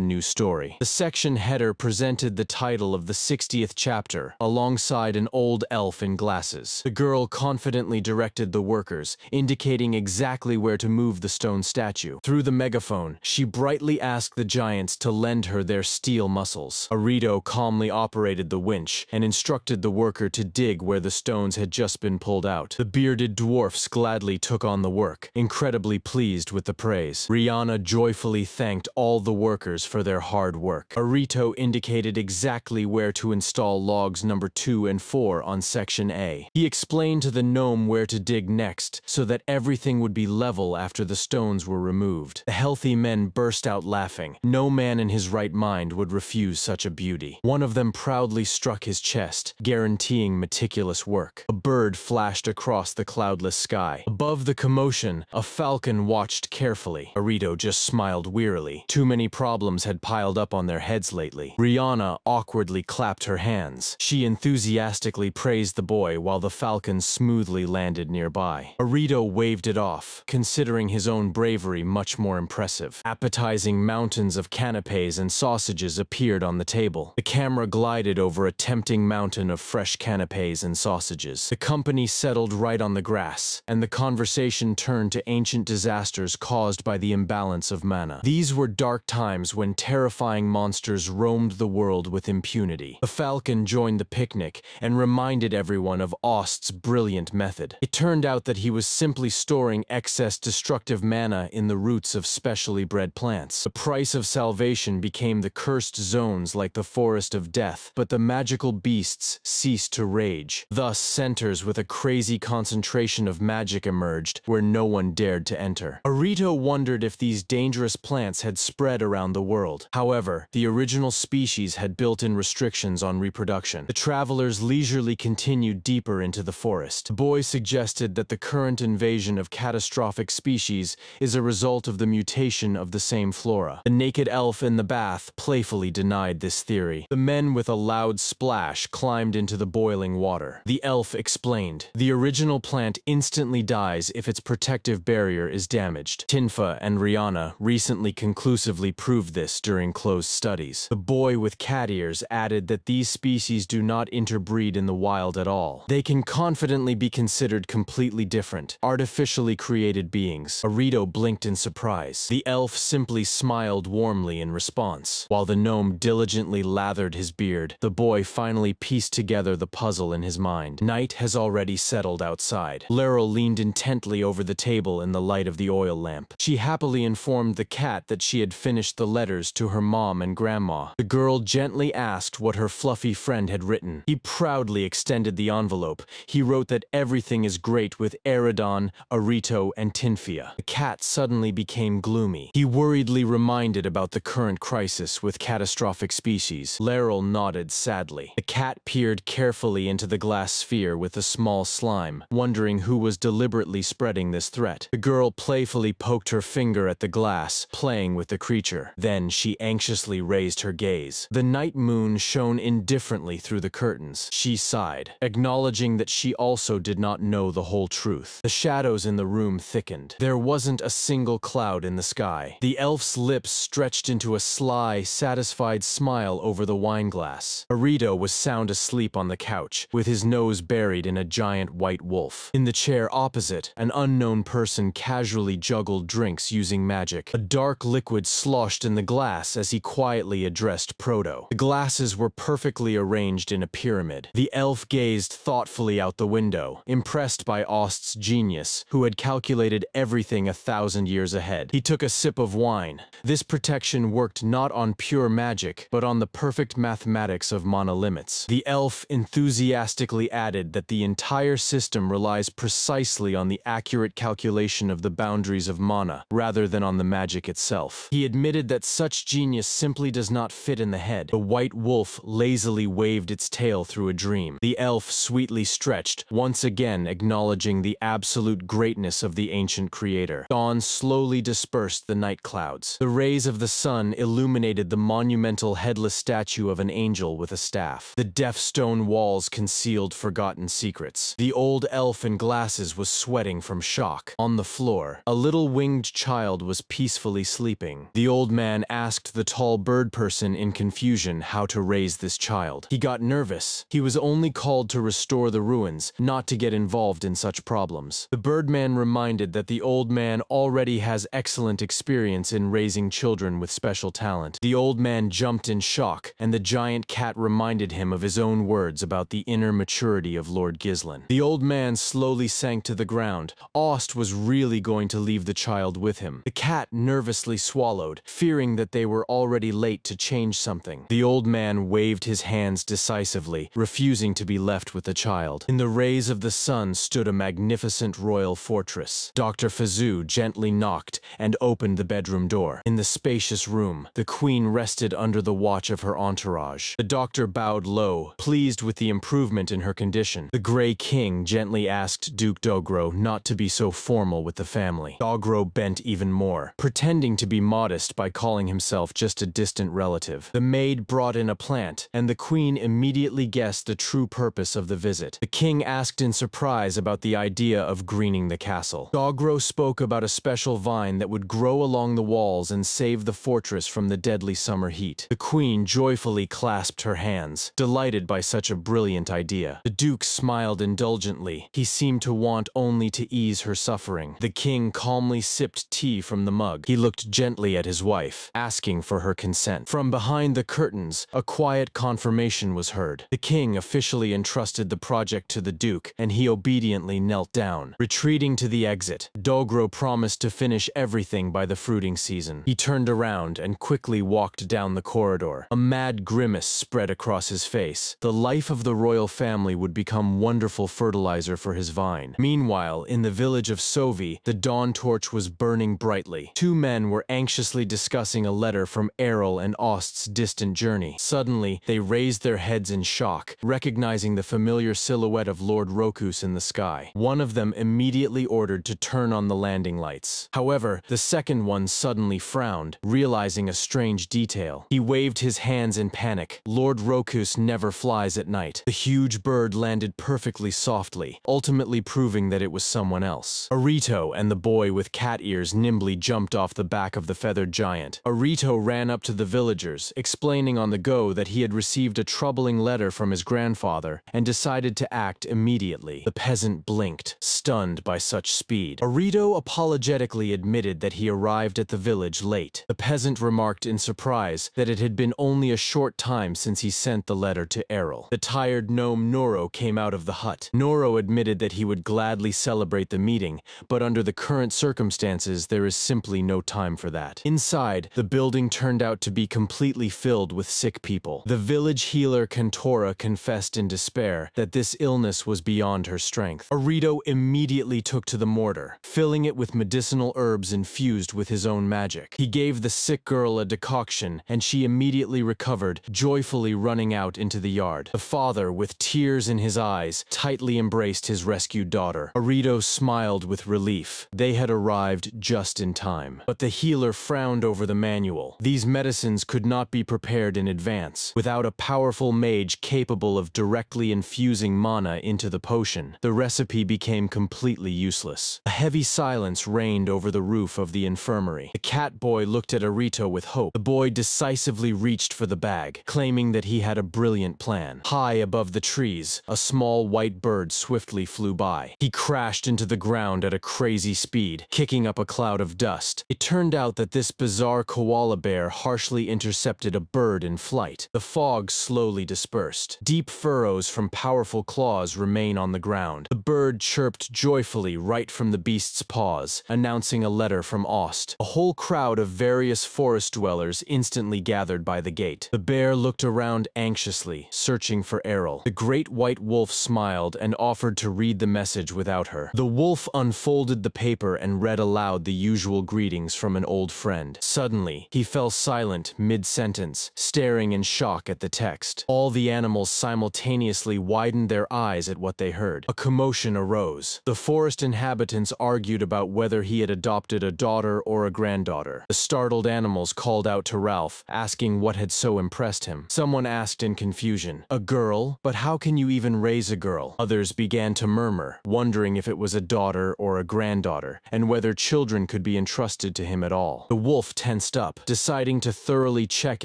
new story. The section header presented the title of the 60th chapter, alongside an old elf in glasses. The girl confidently directed the workers, indicating exactly where to move the stone statue. Through the megaphone, she brightly asked the giants to lend her their steel muscles. Arito calmly operated the winch and instructed the worker to dig where the stones had just been pulled out. The bearded dwarfs gladly took on the work, incredibly pleased with the praise. Rihanna joyfully thanked all the workers for their hard work. Arito indicated exactly where to install logs number 2 and 4 on section A. He explained to the gnome where to dig next, so that everything would be level after the stones were removed. The healthy men burst out laughing. No man in his right mind would refuse such a beauty. One of them proudly struck his chest, guaranteeing meticulous work. A bird flashed across the cloudless sky. Above the commotion, a falcon watched carefully. Arito just smiled wearily. Too many problems had piled up on their heads lately. Rihanna awkwardly clapped her hands. She enthusiastically praised the boy while the falcon smoothly landed nearby. Arito waved it off, considering his own bravery much more impressive. Appetizing mountains of canapes and sausages appeared on the table. The camera glided over a tempting mountain of fresh canapes and sausages. The company settled right on the grass, and the conversation turned to ancient disasters caused by the imbalance of mana. These were dark times when terrifying monsters roamed the world with impunity. The falcon joined the picnic and reminded everyone of Ost's brilliant method. It turned out that he was simply storing excess destructive mana in the roots of specially bred plants. The price of salvation became the cursed zones like the forest of death, but the magical beasts ceased to rage. Thus, centers with a crazy concentration of magic emerged where no one dared to enter. Arito wondered if these dangerous plants had spread around the world. However, the original species had built-in restrictions on reproduction. The travelers leisurely continued deeper into the forest. The boy suggested that the current invasion of catastrophic species is a result of the mutation of the same flora. The naked elf in the bath playfully denied this theory. The men with a loud splash climbed into the boiling water. The elf explained, "The original plant instantly dies if its protective barrier is damaged. Tinfa and Rihanna recently conclusively proved this during closed studies." The boy with cat ears added that these species do not interbreed in the wild at all. They can confidently be considered completely different, artificially created beings. Arito blinked in surprise. The elf simply smiled warmly in response. While the gnome diligently lathered his beard, the boy finally pieced together the puzzle in his mind. Night has already settled outside. Laurel leaned intently over the table in the light of the oil lamp. She happily informed the cat that she had finished the letters to her mom and grandma. The girl gently asked what her fluffy friend had written. He proudly extended the envelope. He wrote that everything is great with Eridon, Arito, and Tinfia. The cat suddenly became gloomy. He worriedly reminded about the current crisis with catastrophic species. Laurel nodded sadly. The cat peered carefully into the glass sphere with a small slime, wondering who was deliberately spreading this threat. The girl playfully poked her finger at the glass, playing with the creature. Then she anxiously raised her gaze. The night moon shone indifferently through the curtains. She sighed, acknowledging that she also did not know the whole truth. The shadows in the room thickened. There wasn't a single cloud in the sky. The elf's lips stretched into a sly, satisfied smile over the wine glass. Arito was sound asleep on the couch, with his nose buried in a giant white wolf. In the chair opposite, an unknown person casually juggled drinks using magic. A dark liquid sloshed in the glass as he quietly addressed Proto. The glasses were perfectly arranged in a pyramid. The elf gazed thoughtfully out the window, impressed by Ost's genius, who had calculated everything 1,000 years ahead. He took a sip of wine. This protection worked not on pure magic, but on the perfect mathematics of mana limits. The elf enthusiastically added that the entire system relies precisely on the accurate calculation of the boundaries of mana, rather than on the magic itself. He admitted that such genius simply does not fit in the head. The white wolf lazily waved its tail through a dream. The elf sweetly stretched, once again acknowledging the absolute greatness of the ancient creator. Dawn slowly dispersed the night clouds. The rays of the sun illuminated the monumental headless statue of an angel with a staff. The deaf stone walls concealed forgotten secrets. The old elf in glasses was sweating from shock. On the floor, a little winged child was peacefully sleeping. The old man asked the tall bird person in confusion how to raise this child. He got nervous. He was only called to restore the ruins, not to get involved in such problems. The birdman reminded that the old man already has excellent experience in raising children with special talent. The old man jumped in shock, and the giant cat reminded him of his own words about the inner maturity of Lord Gislin. The old man slowly sank to the ground. Ost was really going to leave the child with him. The cat nervously swallowed, fearing that they were already late to change something. The old man waved his hands decisively, refusing to be left with the child. In the rays of the sun stood a magnificent royal fortress. Dr. Fazoo gently knocked and opened the bedroom door. In the spacious room, the queen rested under the watch of her entourage. The doctor bowed low, pleased with the improvement in her condition. The Grey King gently asked Duke Dogro not to be be so formal with the family. Dogro bent even more, pretending to be modest by calling himself just a distant relative. The maid brought in a plant, and the queen immediately guessed the true purpose of the visit. The king asked in surprise about the idea of greening the castle. Dogro spoke about a special vine that would grow along the walls and save the fortress from the deadly summer heat. The queen joyfully clasped her hands, delighted by such a brilliant idea. The duke smiled indulgently. He seemed to want only to ease her suffering. The king calmly sipped tea from the mug. He looked gently at his wife, asking for her consent. From behind the curtains, a quiet confirmation was heard. The king officially entrusted the project to the duke, and he obediently knelt down. Retreating to the exit, Dogro promised to finish everything by the fruiting season. He turned around and quickly walked down the corridor. A mad grimace spread across his face. The life of the royal family would become wonderful fertilizer for his vine. Meanwhile, in the village of Sovi, the dawn torch was burning brightly. Two men were anxiously discussing a letter from Errol and Ost's distant journey. Suddenly, they raised their heads in shock, recognizing the familiar silhouette of Lord Rokus in the sky. One of them immediately ordered to turn on the landing lights. However, the second one suddenly frowned, realizing a strange detail. He waved his hands in panic. Lord Rokus never flies at night. The huge bird landed perfectly softly, ultimately proving that it was someone else. Arito and the boy with cat ears nimbly jumped off the back of the feathered giant. Arito ran up to the villagers, explaining on the go that he had received a troubling letter from his grandfather and decided to act immediately. The peasant blinked, stunned by such speed. Arito apologetically admitted that he arrived at the village late. The peasant remarked in surprise that it had been only a short time since he sent the letter to Errol. The tired gnome Noro came out of the hut. Noro admitted that he would gladly celebrate the meeting, but under the current circumstances, there is simply no time for that. Inside, the building turned out to be completely filled with sick people. The village healer Kantora confessed in despair that this illness was beyond her strength. Arito immediately took to the mortar, filling it with medicinal herbs infused with his own magic. He gave the sick girl a decoction, and she immediately recovered, joyfully running out into the yard. The father, with tears in his eyes, tightly embraced his rescued daughter. Arito smiled with relief. They had arrived just in time. But the healer frowned over the manual. These medicines could not be prepared in advance. Without a powerful mage capable of directly infusing mana into the potion, the recipe became completely useless. A heavy silence reigned over the roof of the infirmary. The cat boy looked at Arito with hope. The boy decisively reached for the bag, claiming that he had a brilliant plan. High above the trees, a small white bird swiftly flew by. He crashed into the ground at a crazy speed, kicking up a cloud of dust. It turned out that this bizarre koala bear harshly intercepted a bird in flight. The fog slowly dispersed. Deep furrows from powerful claws remain on the ground. The bird chirped joyfully right from the beast's paws, announcing a letter from Ost. A whole crowd of various forest dwellers instantly gathered by the gate. The bear looked around anxiously, searching for Errol. The great white wolf smiled and offered to read the message without her. The wolf unfolded the paper and read aloud the usual greetings from an old friend. Suddenly, he fell silent mid-sentence, staring in shock at the text. All the animals simultaneously widened their eyes at what they heard. A commotion arose. The forest inhabitants argued about whether he had adopted a daughter or a granddaughter. The startled animals called out to Ralph, asking what had so impressed him. Someone asked in confusion, "A girl? But how can you even raise a girl?" Others began to murmur, wondering if it was a daughter or a granddaughter, and whether children could be entrusted to him at all. The wolf tensed up, deciding to thoroughly check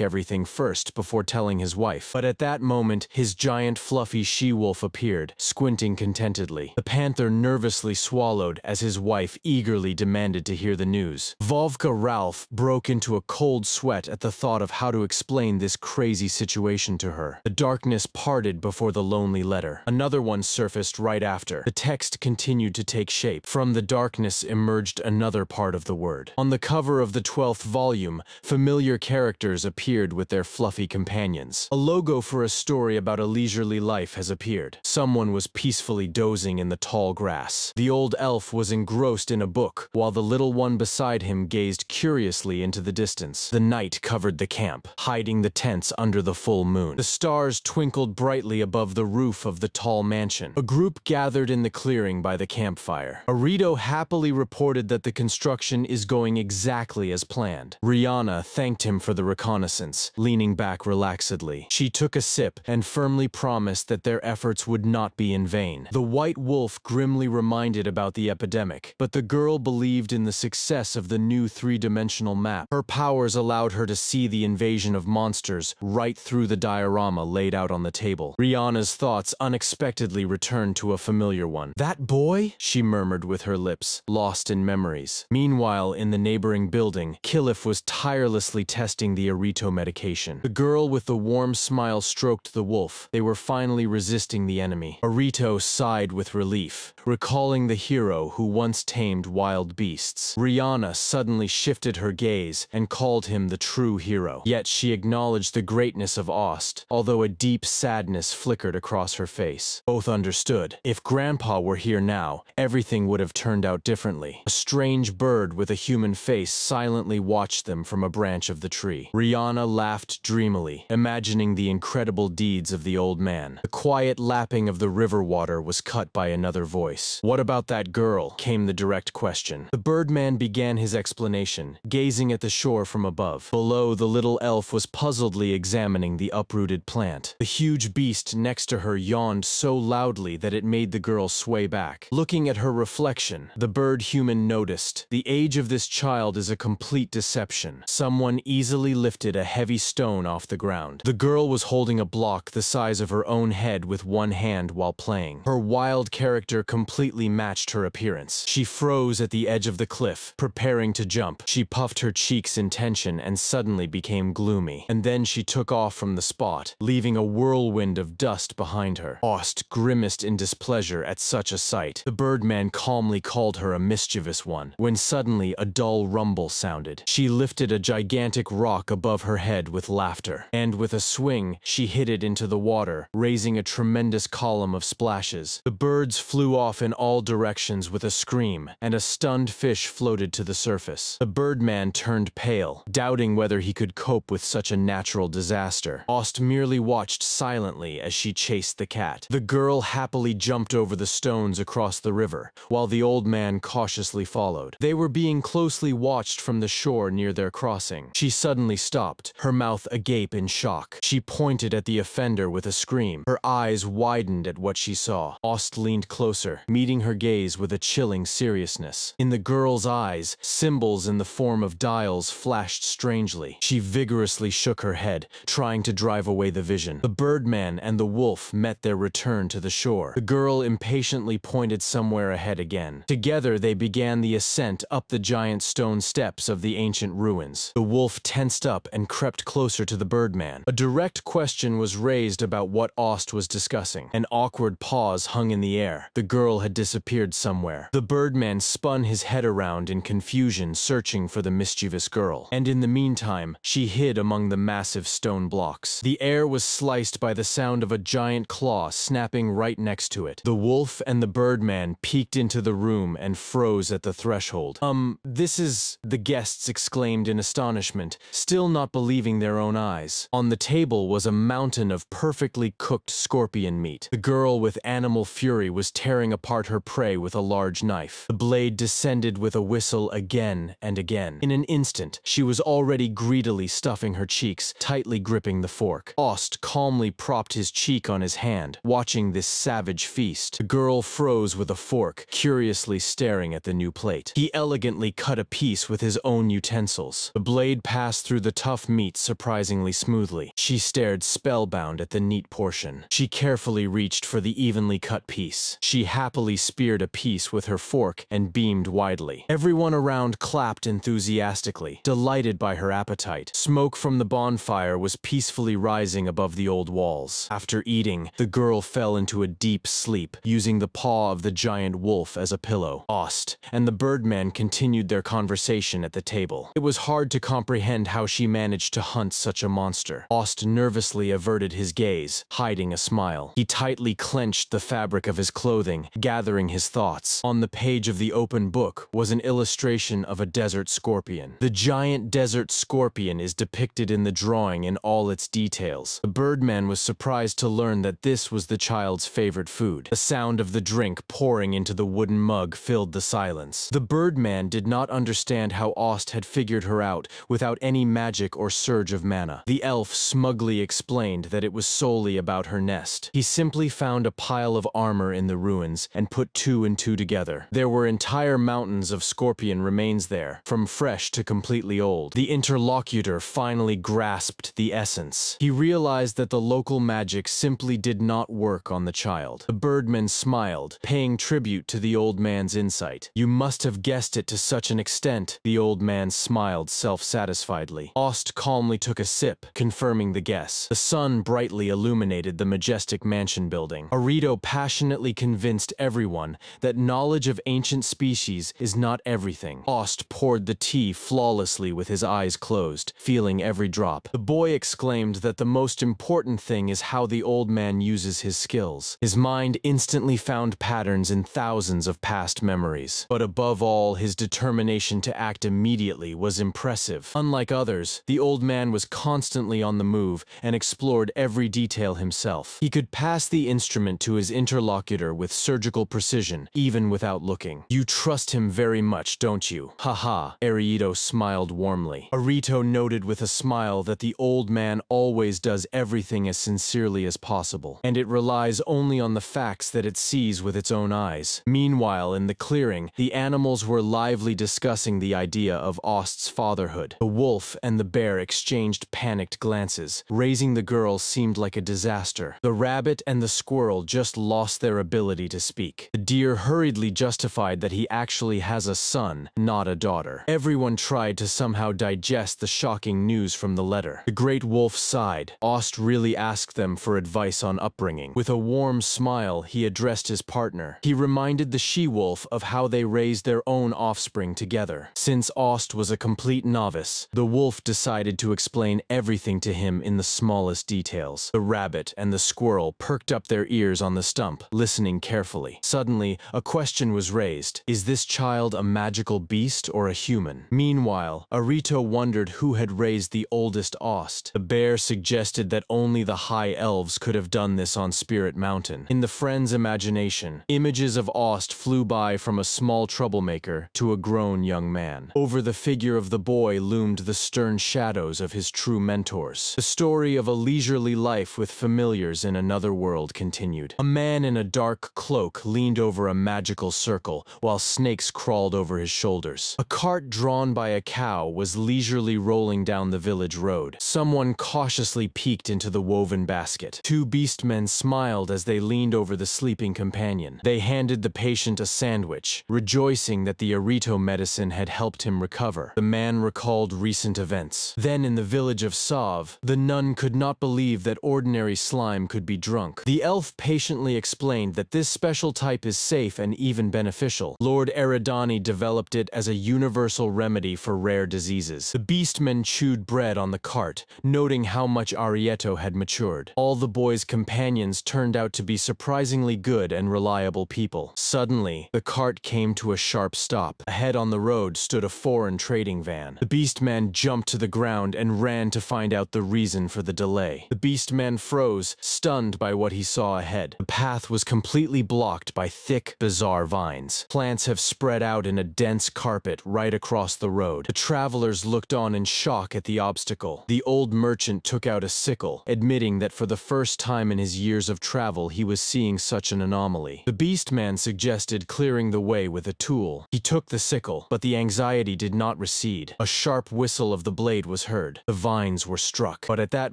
everything first before telling his wife. But at that moment, his giant fluffy she-wolf appeared, squinting contentedly. The panther nervously swallowed as his wife eagerly demanded to hear the news. Volvka Ralph broke into a cold sweat at the thought of how to explain this crazy situation to her. The darkness parted before the lonely letter. Another one surfaced right after. The text continued to take shape. From the darkness emerged another part of the word. On the cover of the 12th volume, familiar characters appeared with their fluffy companions. A logo for a story about a leisurely life has appeared. Someone was peacefully dozing in the tall grass. The old elf was engrossed in a book, while the little one beside him gazed curiously into the distance. The night covered the camp, hiding the tents under the full moon. The stars twinkled brightly above the roof of the tall mansion. A group gathered in the clearing by the campfire. bonfire. Arito happily reported that the construction is going exactly as planned. Rihanna thanked him for the reconnaissance, leaning back relaxedly. She took a sip and firmly promised that their efforts would not be in vain. The white wolf grimly reminded about the epidemic, but the girl believed in the success of the new three-dimensional map. Her powers allowed her to see the invasion of monsters right through the diorama laid out on the table. Rihanna's thoughts unexpectedly returned to a familiar one. "That boy?" she murmured with her lips, lost in memories. Meanwhile, in the neighboring building, Killif was tirelessly testing the Arito medication. The girl with the warm smile stroked the wolf. They were finally resisting the enemy. Arito sighed with relief, recalling the hero who once tamed wild beasts. Rihanna suddenly shifted her gaze and called him the true hero. Yet she acknowledged the greatness of Ost, although a deep sadness flickered across her face. Both understood. If Grandpa were here now, everything would have turned out differently. A strange bird with a human face silently watched them from a branch of the tree. Rihanna laughed dreamily, imagining the incredible deeds of the old man. The quiet lapping of the river water was cut by another voice. "What about that girl?" came the direct question. The Birdman began his explanation, gazing at the shore from above. Below, the little elf was puzzledly examining the uprooted plant. The huge beast next to her yawned so loudly that it made the girl sway back. Looking at her reflection, the bird-human noticed, "The age of this child is a complete deception." Someone easily lifted a heavy stone off the ground. The girl was holding a block the size of her own head with one hand while playing. Her wild character completely matched her appearance. She froze at the edge of the cliff, preparing to jump. She puffed her cheeks in tension and suddenly became gloomy. And then she took off from the spot, leaving a whirlwind of dust behind her. Ost grimaced in displeasure at such a sight. The Birdman calmly called her a mischievous one, when suddenly a dull rumble sounded. She lifted a gigantic rock above her head with laughter, and with a swing, she hit it into the water, raising a tremendous column of splashes. The birds flew off in all directions with a scream, and a stunned fish floated to the surface. The Birdman turned pale, doubting whether he could cope with such a natural disaster. Ost merely watched silently as she chased the cat. The girl happily jumped over the stones across the river, while the old man cautiously followed. They were being closely watched from the shore near their crossing. She suddenly stopped, her mouth agape in shock. She pointed at the offender with a scream. Her eyes widened at what she saw. Ost leaned closer, meeting her gaze with a chilling seriousness. In the girl's eyes, symbols in the form of dials flashed strangely. She vigorously shook her head, trying to drive away the vision. The Birdman and the wolf met their return to the shore. The girl impatiently pointed somewhere ahead again. Together they began the ascent up the giant stone steps of the ancient ruins. The wolf tensed up and crept closer to the Birdman. A direct question was raised about what Ost was discussing. An awkward pause hung in the air. The girl had disappeared somewhere. The Birdman spun his head around in confusion, searching for the mischievous girl. And in the meantime, she hid among the massive stone blocks. The air was sliced by the sound of a giant claw snapping right next to it. The wolf and the Birdman peeked into the room and froze at the threshold. This is..." the guests exclaimed in astonishment, still not believing their own eyes. On the table was a mountain of perfectly cooked scorpion meat. The girl with animal fury was tearing apart her prey with a large knife. The blade descended with a whistle again and again. In an instant, she was already greedily stuffing her cheeks, tightly gripping the fork. Ost calmly propped his cheek on his hand, watching this savage feast. The girl froze with a fork, curiously staring at the new plate. He elegantly cut a piece with his own utensils. The blade passed through the tough meat surprisingly smoothly. She stared spellbound at the neat portion. She carefully reached for the evenly cut piece. She happily speared a piece with her fork and beamed widely. Everyone around clapped enthusiastically, delighted by her appetite. Smoke from the bonfire was peacefully rising above the old walls. After eating, the girl fell into a deep sleep, using the paw of the giant wolf as a pillow. Ost and the Birdman continued their conversation at the table. It was hard to comprehend how she managed to hunt such a monster. Ost nervously averted his gaze, hiding a smile. He tightly clenched the fabric of his clothing, gathering his thoughts. On the page of the open book was an illustration of a desert scorpion. The giant desert scorpion is depicted in the drawing in all its details. The Birdman was surprised to learn that this was the child's favorite food. The sound of the drink pouring into the wooden mug filled the silence. The Birdman did not understand how Ost had figured her out without any magic or surge of mana. The elf smugly explained that it was solely about her nest. He simply found a pile of armor in the ruins and put two and two together. There were entire mountains of scorpion remains there, from fresh to completely old. The interlocutor finally grasped the essence. He realized that the local magic simply did not work on the child. The Birdman smiled, paying tribute to the old man's insight. "You must have guessed it to such an extent." The old man smiled self-satisfiedly. Ost calmly took a sip, confirming the guess. The sun brightly illuminated the majestic mansion building. Arito passionately convinced everyone that knowledge of ancient species is not everything. Ost poured the tea flawlessly with his eyes closed, feeling every drop. The boy exclaimed that the most important thing is how the old man uses his skills. His mind instantly found patterns in thousands of past memories. But above all, his determination to act immediately was impressive. Unlike others, the old man was constantly on the move and explored every detail himself. He could pass the instrument to his interlocutor with surgical precision, even without looking. "You trust him very much, don't you?" "Haha," Arito smiled warmly. Arito noted with a smile that the old man always does everything as sincerely as possible, and it relies only on the facts that it sees with its own eyes. Meanwhile, in the clearing, the animals were lively discussing the idea of Ost's fatherhood. The wolf and the bear exchanged panicked glances. Raising the girl seemed like a disaster. The rabbit and the squirrel just lost their ability to speak. The deer hurriedly justified that he actually has a son, not a daughter. Everyone tried to somehow digest the shocking news from the letter. The great wolf sighed. Ost really asked them for advice on upbringing. With a warm smile, he addressed his partner. He reminded the she-wolf of how they raised their own offspring together. Since Ost was a complete novice, the wolf decided to explain everything to him in the smallest details. The rabbit and the squirrel perked up their ears on the stump, listening carefully. Suddenly, a question was raised. Is this child a magical beast or a human? Meanwhile, Arito wondered who had raised the oldest Ost. The bear suggested that only the high elves could have done this on Spirit Mountain. In the friend's imagination, images of Ost flew by from a small troublemaker to a grown young man. Over the figure of the boy loomed the stern shadows of his true mentors. The story of a leisurely life with familiars in another world continued. A man in a dark cloak leaned over a magical circle, while snakes crawled over his shoulders. A cart drawn by a cow was leisurely rolling down the village road. Someone cautiously peeked into the woven basket. Two beastmen smiled as they leaned over the sleeping companion. They handed the patient a sandwich, rejoicing that the Arito medicine had helped him recover. The man recalled recent events. Then in the village of Sav, the nun could not believe that ordinary slime could be drunk. The elf patiently explained that this special type is safe and even beneficial. Lord Eridani developed it as a universal remedy for rare diseases. The beastmen chewed bread on the cart, noting how much Arieto had matured. All the boy's companions turned out to be surprisingly good and reliable people. Suddenly, the cart came to a sharp stop. Ahead on the road stood a foreign trading van. The beastman jumped to the ground and ran to find out the reason for the delay. The beastman froze, stunned by what he saw ahead. The path was completely blocked by thick, bizarre vines. Plants have spread out in a dense carpet right across the road. The travelers looked on in shock at the obstacle. The old merchant took out a sickle, admitting that for the first time in his years of travel he was seeing such an anomaly. The beastman suggested clearing the way with a tool. He took the sickle, but the anxiety did not recede. A sharp whistle of the blade was heard. The vines were struck. But at that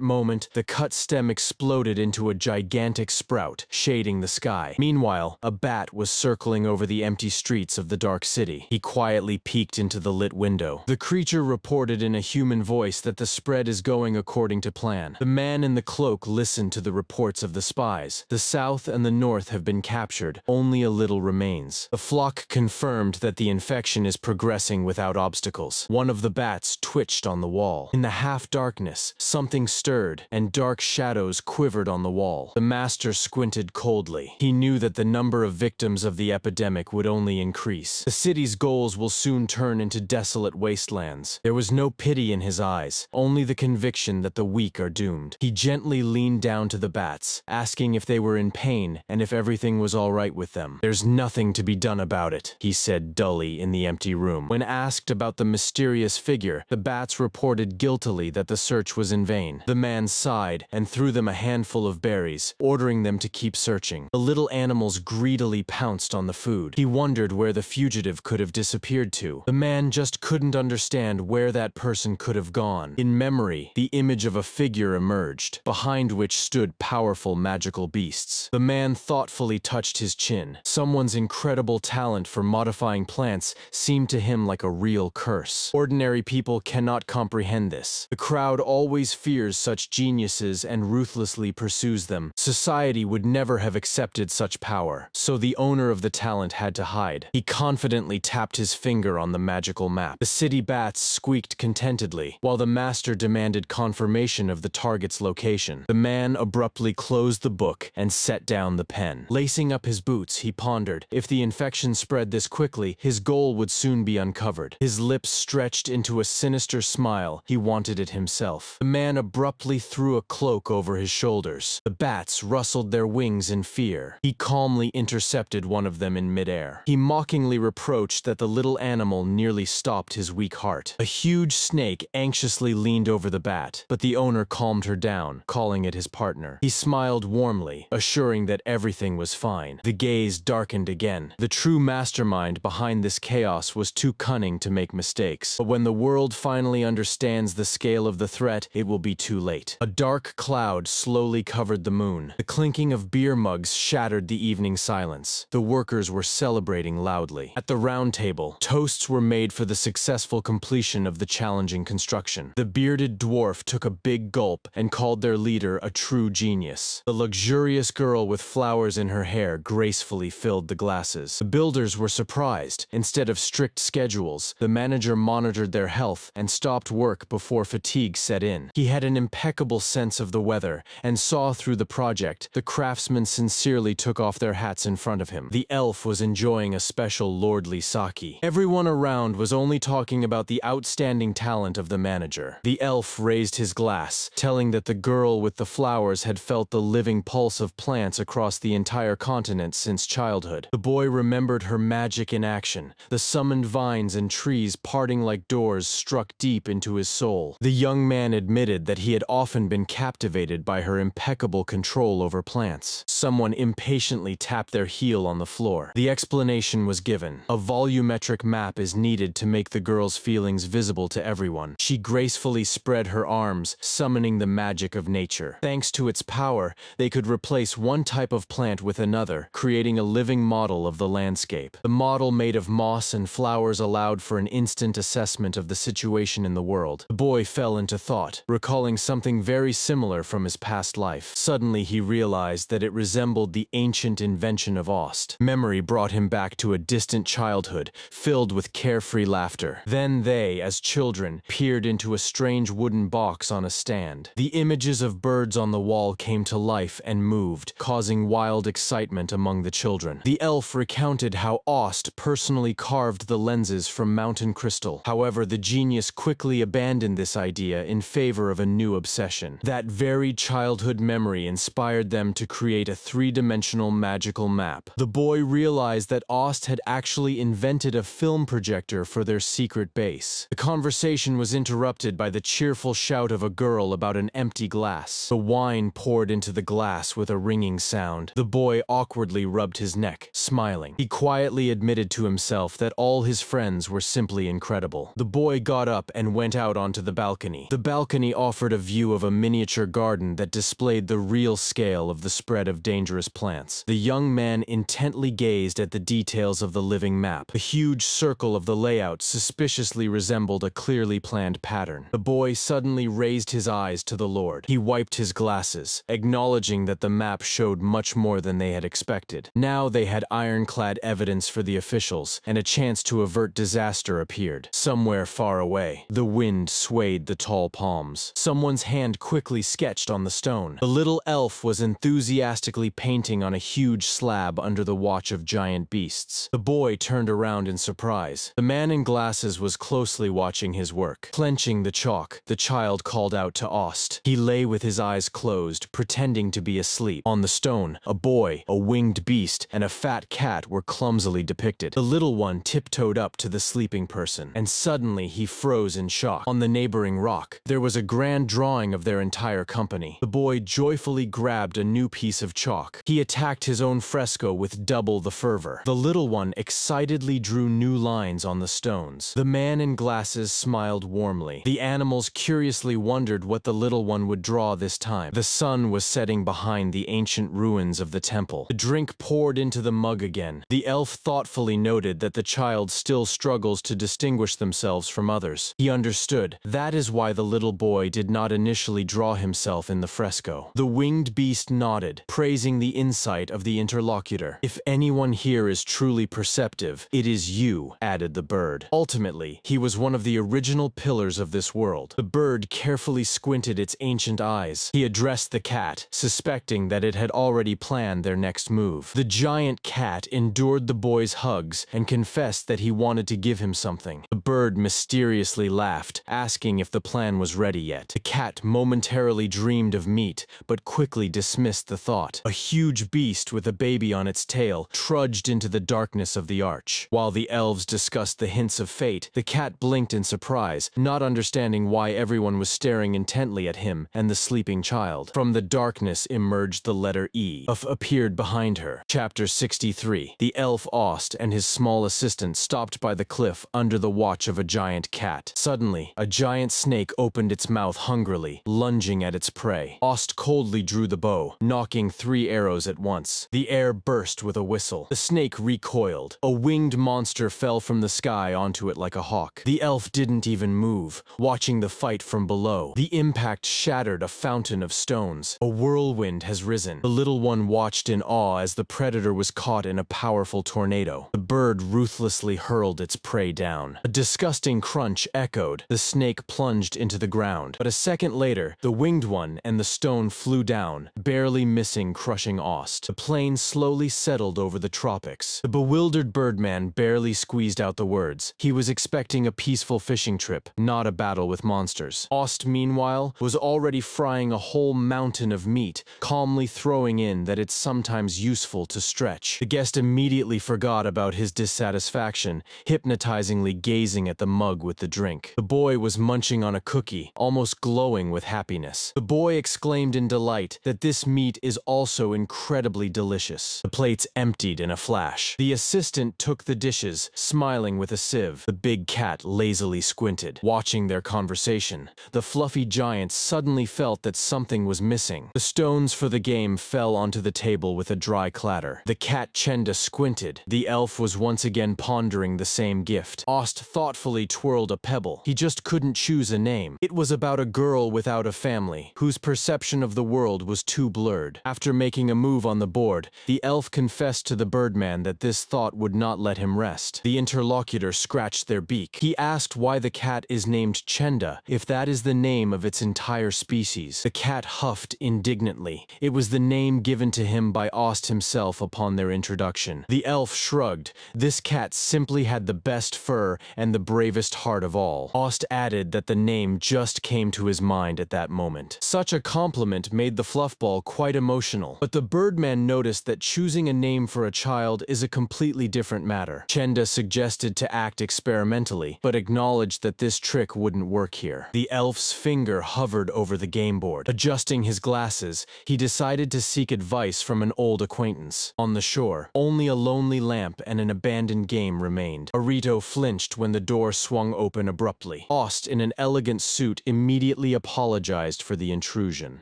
moment, the cut stem exploded into a gigantic sprout, shading the sky. Meanwhile, a bat was circling over the empty streets of the dark city. He quietly peeked into the lit window. The creature reported in a human voice that the spread is going according to plan. The man in the cloak listened to the reports of the spies. The south and the north have been captured. Only a little remains. The flock confirmed that the infection is progressing without obstacles. One of the bats twitched on the wall. In the half-darkness, something stirred, and dark shadows quivered on the wall. The master squinted coldly. He knew that the number of victims of the epidemic would only increase. The city's goals will soon turn into desolate wastelands. There was no pity in his eyes, only the conviction that the weak are doomed. He gently leaned down to the bats, asking if they were in pain and if everything was all right with them. them. "There's nothing to be done about it," he said dully in the empty room. When asked about the mysterious figure, the bats reported guiltily that the search was in vain. The man sighed and threw them a handful of berries, ordering them to keep searching. The little animals greedily pounced on the food. He wondered where the fugitive could have disappeared to. The man just couldn't understand where that person could have gone. In memory, the image of a figure emerged, behind which stood powerful magical beasts. The man thoughtfully touched his chin. Someone's incredible talent for modifying plants seemed to him like a real curse. Ordinary people cannot comprehend this. The crowd always fears such geniuses and ruthlessly pursues them. Society would never have accepted such power, so the owner of the talent had to hide. He confidently tapped his finger on the magical map. The city bats squeaked contentedly, while the master demanded confirmation of the target's location. The man abruptly closed the book and set down the pen. Lacing up his boots, he pondered. If the infection spread this quickly, his goal would soon be uncovered. His lips stretched into a sinister smile. He wanted it himself. The man abruptly threw a cloak over his shoulders. The bats rustled their wings in fear. He calmly intercepted one of them in midair. He mockingly reproached that the little animal nearly stopped his weak heart. A huge snake anxiously leaned over the bat, but the owner calmed her down, calling it his partner. He smiled warmly, assuring that everything was fine. The gaze darkened again. The true mastermind behind this chaos was too cunning to make mistakes. But when the world finally understands the scale of the threat, it will be too late. A dark cloud slowly covered the moon. The clinking of beer mugs shattered the evening silence. The workers were celebrating loudly. At the round table, toasts were made for the successful completion of the challenging construction. The bearded dwarf took a big gulp and called their leader a true genius. The luxurious girl with flowers in her hair gracefully filled the glasses. The builders were surprised. Instead of strict schedules, the manager monitored their health and stopped work before fatigue set in. He had an impeccable sense of the weather and saw through the project. The craftsmen sincerely took off their hats in front of him. The elf was enjoying a special lordly sake. Everyone around was only talking about the outstanding talent of the manager. The elf raised his glass, telling that the girl with the flowers had felt the living pulse of plants across the entire continent since childhood. The boy remembered her magic in action. The summoned vines and trees parting like doors struck deep into his soul. The young man admitted that he had often been captivated by her impeccable control over plants. Someone impatiently tapped their heel on the floor. The explanation was given. A volumetric map is needed to make the girl's feelings visible to everyone. She gracefully spread her arms, summoning the magic of nature. Thanks to its power, they could replace one type of plant with another, creating a living model of the landscape. The model made of moss and flowers allowed for an instant assessment of the situation in the world. The boy fell into thought, recalling something very similar from his past life. Suddenly he realized that it resembled the ancient invention of Ost. Memory brought him back to a distant childhood, filled with carefree laughter. Then they, as children, peered into a strange wooden box on a stand. The images of birds on the wall came to life and moved, causing wild excitement among the children. The elf recounted how Ost personally carved the lenses from mountain crystal. However, the genius quickly abandoned this idea in favor of a new obsession. That very childhood memory inspired them to create a three-dimensional magical map. The boy realized that Ost had actually invented a film projector for their secret base. The conversation was interrupted by the cheerful shout of a girl about an empty glass. The wine poured into the glass with a ringing sound. The boy awkwardly rubbed his neck, smiling. He quietly admitted to himself that all his friends were simply incredible. The boy got up and went out onto the balcony. The balcony offered a view of a miniature garden that displayed the real scale of the spread of dangerous plants. The young man intently gazed at the details of the living map. A huge circle of the layout suspiciously resembled a clearly planned pattern. The boy suddenly raised his eyes to the Lord. He wiped his glasses, acknowledging that the map showed much more than they had expected. Now they had ironclad evidence for the officials, and a chance to avert disaster appeared. Somewhere far away, the wind swayed the tall palms. Someone's hand quickly sketched on the stone. The little elf was enthusiastically painting on a huge slab under the watch of giant beasts. The boy turned around in surprise. The man in glasses was closely watching his work. Clenching the chalk, the child called out to Ost. He lay with his eyes closed, pretending to be asleep. On the stone, a boy, a winged beast, beast and a fat cat were clumsily depicted. The little one tiptoed up to the sleeping person, and suddenly he froze in shock. On the neighboring rock, there was a grand drawing of their entire company. The boy joyfully grabbed a new piece of chalk. He attacked his own fresco with double the fervor. The little one excitedly drew new lines on the stones. The man in glasses smiled warmly. The animals curiously wondered what the little one would draw this time. The sun was setting behind the ancient ruins of the temple. The drink poured into the mug again. The elf thoughtfully noted that the child still struggles to distinguish themselves from others. He understood. That is why the little boy did not initially draw himself in the fresco. The winged beast nodded, praising the insight of the interlocutor. If anyone here is truly perceptive, it is you, added the bird. Ultimately, he was one of the original pillars of this world. The bird carefully squinted its ancient eyes. He addressed the cat, suspecting that it had already planned their next move. The giant cat endured the boy's hugs and confessed that he wanted to give him something. The bird mysteriously laughed, asking if the plan was ready yet. The cat momentarily dreamed of meat, but quickly dismissed the thought. A huge beast with a baby on its tail trudged into the darkness of the arch. While the elves discussed the hints of fate, the cat blinked in surprise, not understanding why everyone was staring intently at him and the sleeping child. From the darkness emerged the letter E. Appeared behind her. Chapter 63. The elf Ost and his small assistant stopped by the cliff under the watch of a giant cat. Suddenly, a giant snake opened its mouth hungrily, lunging at its prey. Ost coldly drew the bow, knocking 3 arrows at once. The air burst with a whistle. The snake recoiled. A winged monster fell from the sky onto it like a hawk. The elf didn't even move, watching the fight from below. The impact shattered a fountain of stones. A whirlwind has risen. The little one watched in awe as the predator was caught in a powerful tornado. The bird ruthlessly hurled its prey down. A disgusting crunch echoed. The snake plunged into the ground. But a second later, the winged one and the stone flew down, barely missing crushing Ost. The plane slowly settled over the tropics. The bewildered birdman barely squeezed out the words. He was expecting a peaceful fishing trip, not a battle with monsters. Ost, meanwhile, was already frying a whole mountain of meat, calmly throwing in that it's sometimes useful to stretch. The guest immediately forgot about his dissatisfaction, hypnotizingly gazing at the mug with the drink. The boy was munching on a cookie, almost glowing with happiness. The boy exclaimed in delight that this meat is also incredibly delicious. The plates emptied in a flash. The assistant took the dishes, smiling with a sieve. The big cat lazily squinted, watching their conversation. The fluffy giant suddenly felt that something was missing. The stones for the game fell onto the table with a dry clatter. The cat Chenda squinted. The elf was once again pondering the same gift. Ost thoughtfully twirled a pebble. He just couldn't choose a name. It was about a girl without a family, whose perception of the world was too blurred. After making a move on the board, the elf confessed to the birdman that this thought would not let him rest. The interlocutor scratched their beak. He asked why the cat is named Chenda, if that is the name of its entire species. The cat huffed indignantly. It was the name given to him by Ost himself upon their introduction. The elf shrugged. This cat simply had the best fur and the bravest heart of all. Ost added that the name just came to his mind at that moment. Such a compliment made the fluffball quite emotional, but the birdman noticed that choosing a name for a child is a completely different matter. Chenda suggested to act experimentally, but acknowledged that this trick wouldn't work here. The elf's finger hovered over the game board. Adjusting his glasses, he decided to seek advice from an old acquaintance. On the shore, only a lonely lamp and an abandoned game remained. Arito flinched when the door swung open abruptly. Ost, in an elegant suit, immediately apologized for the intrusion.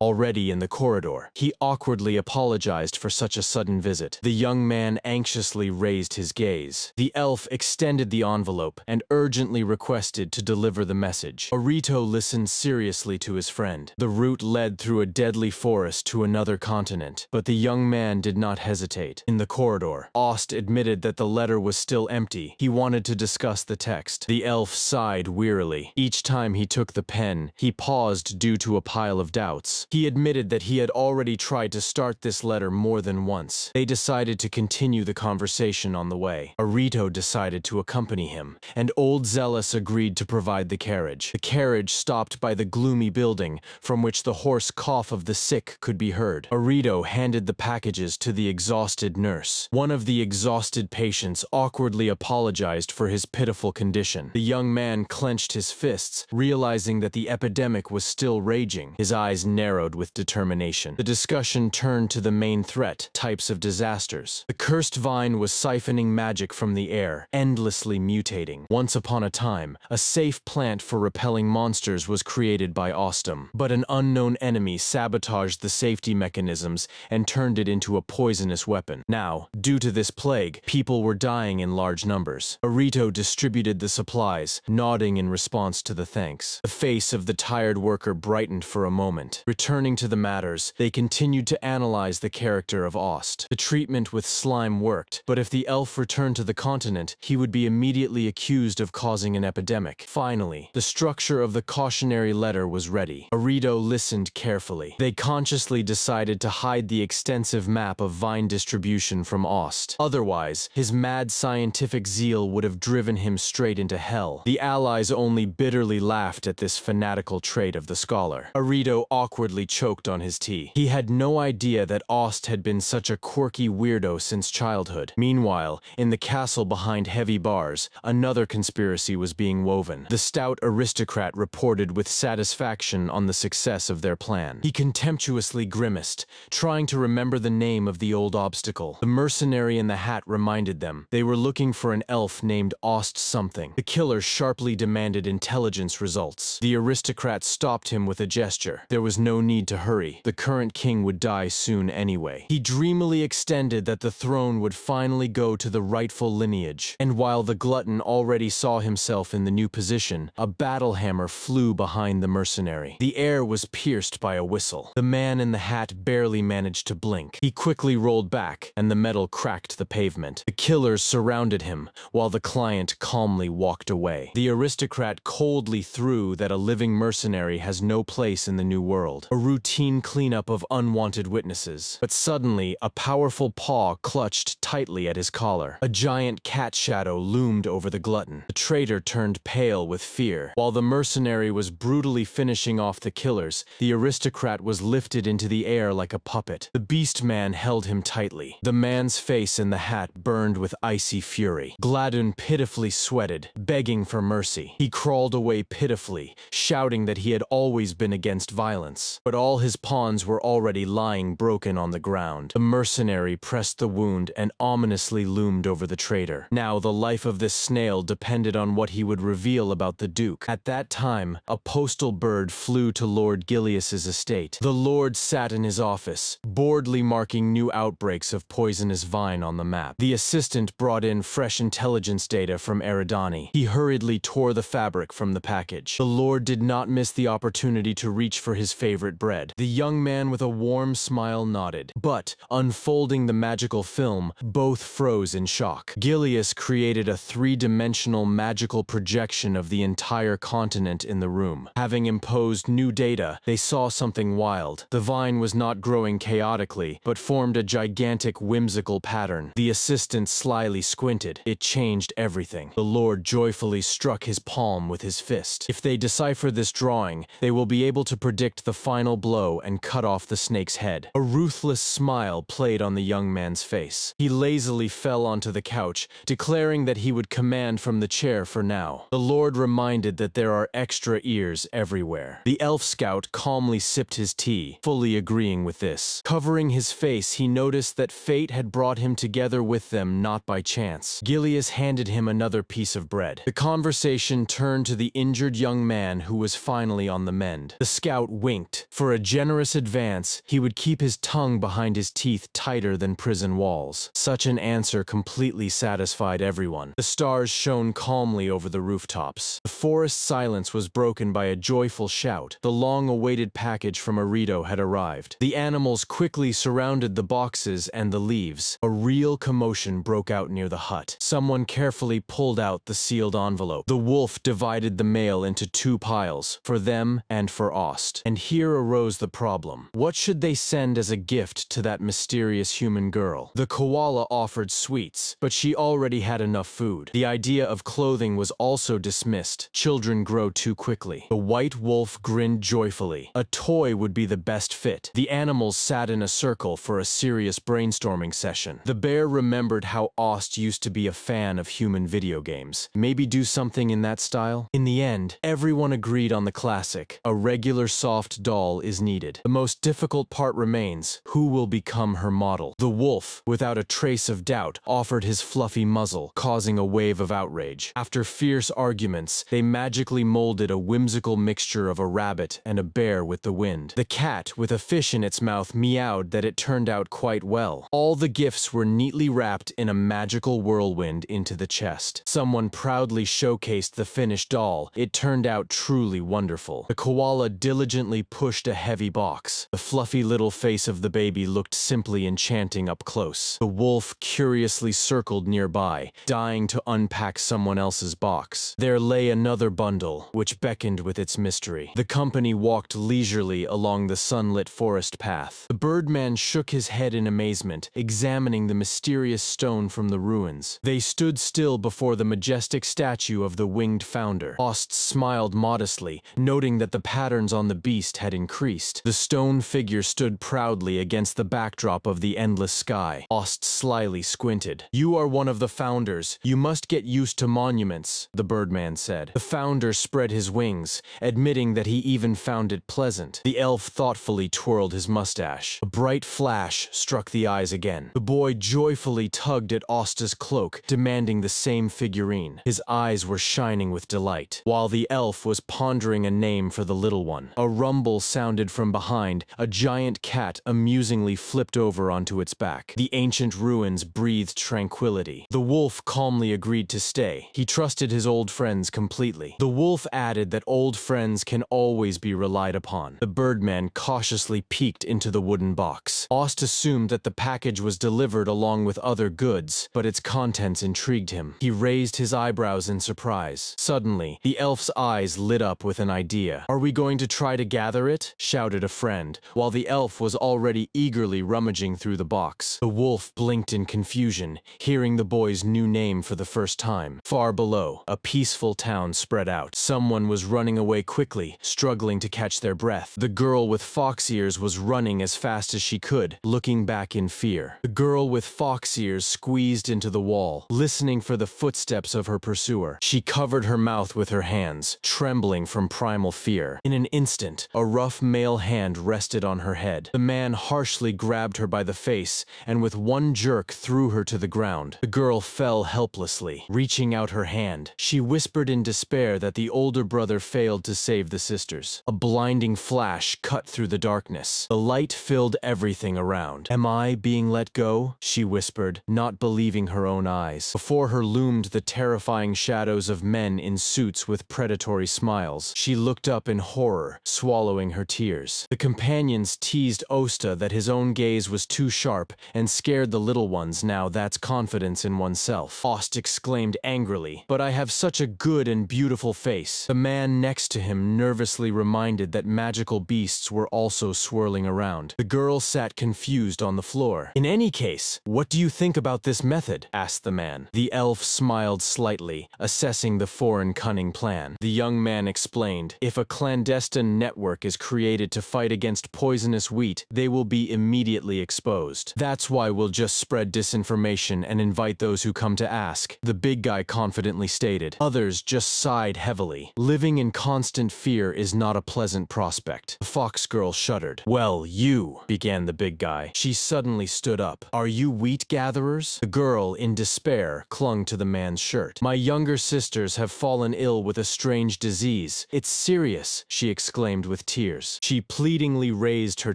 Already in the corridor, he awkwardly apologized for such a sudden visit. The young man anxiously raised his gaze. The elf extended the envelope and urgently requested to deliver the message. Arito listened seriously to his friend. The route led through a deadly forest to another continent, but the young man did not hesitate. In the corridor, Ost admitted that the letter was still empty. He wanted to discuss the text. The elf sighed wearily. Each time he took the pen, he paused due to a pile of doubts. He admitted that he had already tried to start this letter more than once. They decided to continue the conversation on the way. Arito decided to accompany him, and Old Zealous agreed to provide the carriage. The carriage stopped by the gloomy building, from which the hoarse cough of the sick could be heard. Arito handed the packages to the exhausted exhausted nurse. One of the exhausted patients awkwardly apologized for his pitiful condition. The young man clenched his fists, realizing that the epidemic was still raging. His eyes narrowed with determination. The discussion turned to the main threat, types of disasters. The cursed vine was siphoning magic from the air, endlessly mutating. Once upon a time, a safe plant for repelling monsters was created by Ostum, but an unknown enemy sabotaged the safety mechanisms and turned it into a poisonous weapon. Now, due to this plague, people were dying in large numbers. Arito distributed the supplies, nodding in response to the thanks. The face of the tired worker brightened for a moment. Returning to the matters, they continued to analyze the character of Ost. The treatment with slime worked, but if the elf returned to the continent, he would be immediately accused of causing an epidemic. Finally, the structure of the cautionary letter was ready. Arito listened carefully. They consciously decided to hide the extensive map of vine distribution from Ost. Otherwise, his mad scientific zeal would have driven him straight into hell. The allies only bitterly laughed at this fanatical trait of the scholar. Arito awkwardly choked on his tea. He had no idea that Ost had been such a quirky weirdo since childhood. Meanwhile, in the castle behind heavy bars, another conspiracy was being woven. The stout aristocrat reported with satisfaction on the success of their plan. He contemptuously grimaced, trying to remember the name of the old obstacle. The mercenary in the hat reminded them. They were looking for an elf named Ost something. The killer sharply demanded intelligence results. The aristocrat stopped him with a gesture. There was no need to hurry. The current king would die soon anyway. He dreamily extended that the throne would finally go to the rightful lineage. And while the glutton already saw himself in the new position, a battle hammer flew behind the mercenary. The air was pierced by a whistle. The man in the hat barely managed to blink. He quickly rolled back, and the metal cracked the pavement. The killers surrounded him, while the client calmly walked away. The aristocrat coldly threw that a living mercenary has no place in the new world. A routine cleanup of unwanted witnesses. But suddenly, a powerful paw clutched tightly at his collar. A giant cat shadow loomed over the glutton. The traitor turned pale with fear. While the mercenary was brutally finishing off the killers, the aristocrat was lifted into the air like a puppet. The beast man held him tightly. The man's face in the hat burned with icy fury. Gladun pitifully sweated, begging for mercy. He crawled away pitifully, shouting that he had always been against violence. But all his pawns were already lying broken on the ground. The mercenary pressed the wound and ominously loomed over the traitor. Now the life of this snail depended on what he would reveal about the Duke. At that time, a postal bird flew to Lord Gilius's estate. The Lord sat in his office, boredly marking new outbreaks of poisonous vine on the map. The assistant brought in fresh intelligence data from Eridani. He hurriedly tore the fabric from the package. The Lord did not miss the opportunity to reach for his favorite bread. The young man with a warm smile nodded. But, unfolding the magical film, both froze in shock. Gilius created a three-dimensional magical projection of the entire continent in the room. Having imposed new data, they saw something wild. The vine was not growing chaotically, but formed a gigantic whimsical pattern. The assistant slyly squinted. It changed everything. The Lord joyfully struck his palm with his fist. If they decipher this drawing, they will be able to predict the final blow and cut off the snake's head. A ruthless smile played on the young man's face. He lazily fell onto the couch, declaring that he would command from the chair for now. The Lord reminded that there are extra ears everywhere. The elf scout calmly sipped his tea, fully agreeing with this. Covering his face, he noticed that fate had brought him together with them not by chance. Gilius handed him another piece of bread. The conversation turned to the injured young man who was finally on the mend. The scout winked. For a generous advance, he would keep his tongue behind his teeth tighter than prison walls. Such an answer completely satisfied everyone. The stars shone calmly over the rooftops. The forest silence was broken by a joyful shout. The long-awaited package from Arito had arrived. The animals quickly surrounded the boxes and the leaves. A real commotion broke out near the hut. Someone carefully pulled out the sealed envelope. The wolf divided the mail into two piles, for them and for Ost. And here arose the problem. What should they send as a gift to that mysterious human girl? The koala offered sweets, but she already had enough food. The idea of clothing was also dismissed. Children grow too quickly. The white wolf grinned joyfully. A toy would be the best fit. The animals sat in a circle for a serious break. brainstorming session. The bear remembered how Ost used to be a fan of human video games. Maybe do something in that style? In the end, everyone agreed on the classic. A regular soft doll is needed. The most difficult part remains: who will become her model? The wolf, without a trace of doubt, offered his fluffy muzzle, causing a wave of outrage. After fierce arguments, they magically molded a whimsical mixture of a rabbit and a bear with the wind. The cat, with a fish in its mouth, meowed that it turned out quite well. All the gifts were neatly wrapped in a magical whirlwind into the chest. Someone proudly showcased the finished doll. It turned out truly wonderful. The koala diligently pushed a heavy box. The fluffy little face of the baby looked simply enchanting up close. The wolf curiously circled nearby, dying to unpack someone else's box. There lay another bundle, which beckoned with its mystery. The company walked leisurely along the sunlit forest path. The Birdman shook his head in amazement, examining the mysterious stone from the ruins. They stood still before the majestic statue of the winged founder. Ost smiled modestly, noting that the patterns on the beast had increased. The stone figure stood proudly against the backdrop of the endless sky. Ost slyly squinted. "You are one of the founders. You must get used to monuments," the Birdman said. The founder spread his wings, admitting that he even found it pleasant. The elf thoughtfully twirled his mustache. A bright flash struck the eyes again. The boy joyfully tugged at Osta's cloak, demanding the same figurine. His eyes were shining with delight, while the elf was pondering a name for the little one. A rumble sounded from behind. A giant cat amusingly flipped over onto its back. The ancient ruins breathed tranquility. The wolf calmly agreed to stay. He trusted his old friends completely. The wolf added that old friends can always be relied upon. The Birdman cautiously peeked into the wooden box. Ost assumed that the package was delivered along with other goods, but its contents intrigued him. He raised his eyebrows in surprise. Suddenly, the elf's eyes lit up with an idea. "Are we going to try to gather it?" shouted a friend, while the elf was already eagerly rummaging through the box. The wolf blinked in confusion, hearing the boy's new name for the first time. Far below, a peaceful town spread out. Someone was running away quickly, struggling to catch their breath. The girl with fox ears was running as fast as she could, looking back in fear. The girl with fox ears squeezed into the wall, listening for the footsteps of her pursuer. She covered her mouth with her hands, trembling from primal fear. In an instant, a rough male hand rested on her head. The man harshly grabbed her by the face, and with one jerk threw her to the ground. The girl fell helplessly. Reaching out her hand, she whispered in despair that the older brother failed to save the sisters. A blinding flash cut through the darkness. The light filled everything around. "Am I being let go?" she whispered, not believing her own eyes. Before her loomed the terrifying shadows of men in suits with predatory smiles. She looked up in horror, swallowing her tears. The companions teased Osta that his own gaze was too sharp and scared the little ones. Now that's confidence in oneself. Ost exclaimed angrily, "But I have such a good and beautiful face." The man next to him nervously reminded that magical beasts were also swirling around. The girl sat confused on the floor. "In any case, what do you think about this method?" asked the man. The elf smiled slightly, assessing the foreign cunning plan. The young man explained, "If a clandestine network is created to fight against poisonous wheat, they will be immediately exposed. That's why we'll just spread disinformation and invite those who come to ask," the big guy confidently stated. Others just sighed heavily. Living in constant fear is not a pleasant prospect. The fox girl shuddered. "Well, you," began the big guy. She suddenly stood up. "Are you wheat gatherers?" The girl, in despair, clung to the man's shirt. "My younger sisters have fallen ill with a strange disease. It's serious," she exclaimed with tears. She pleadingly raised her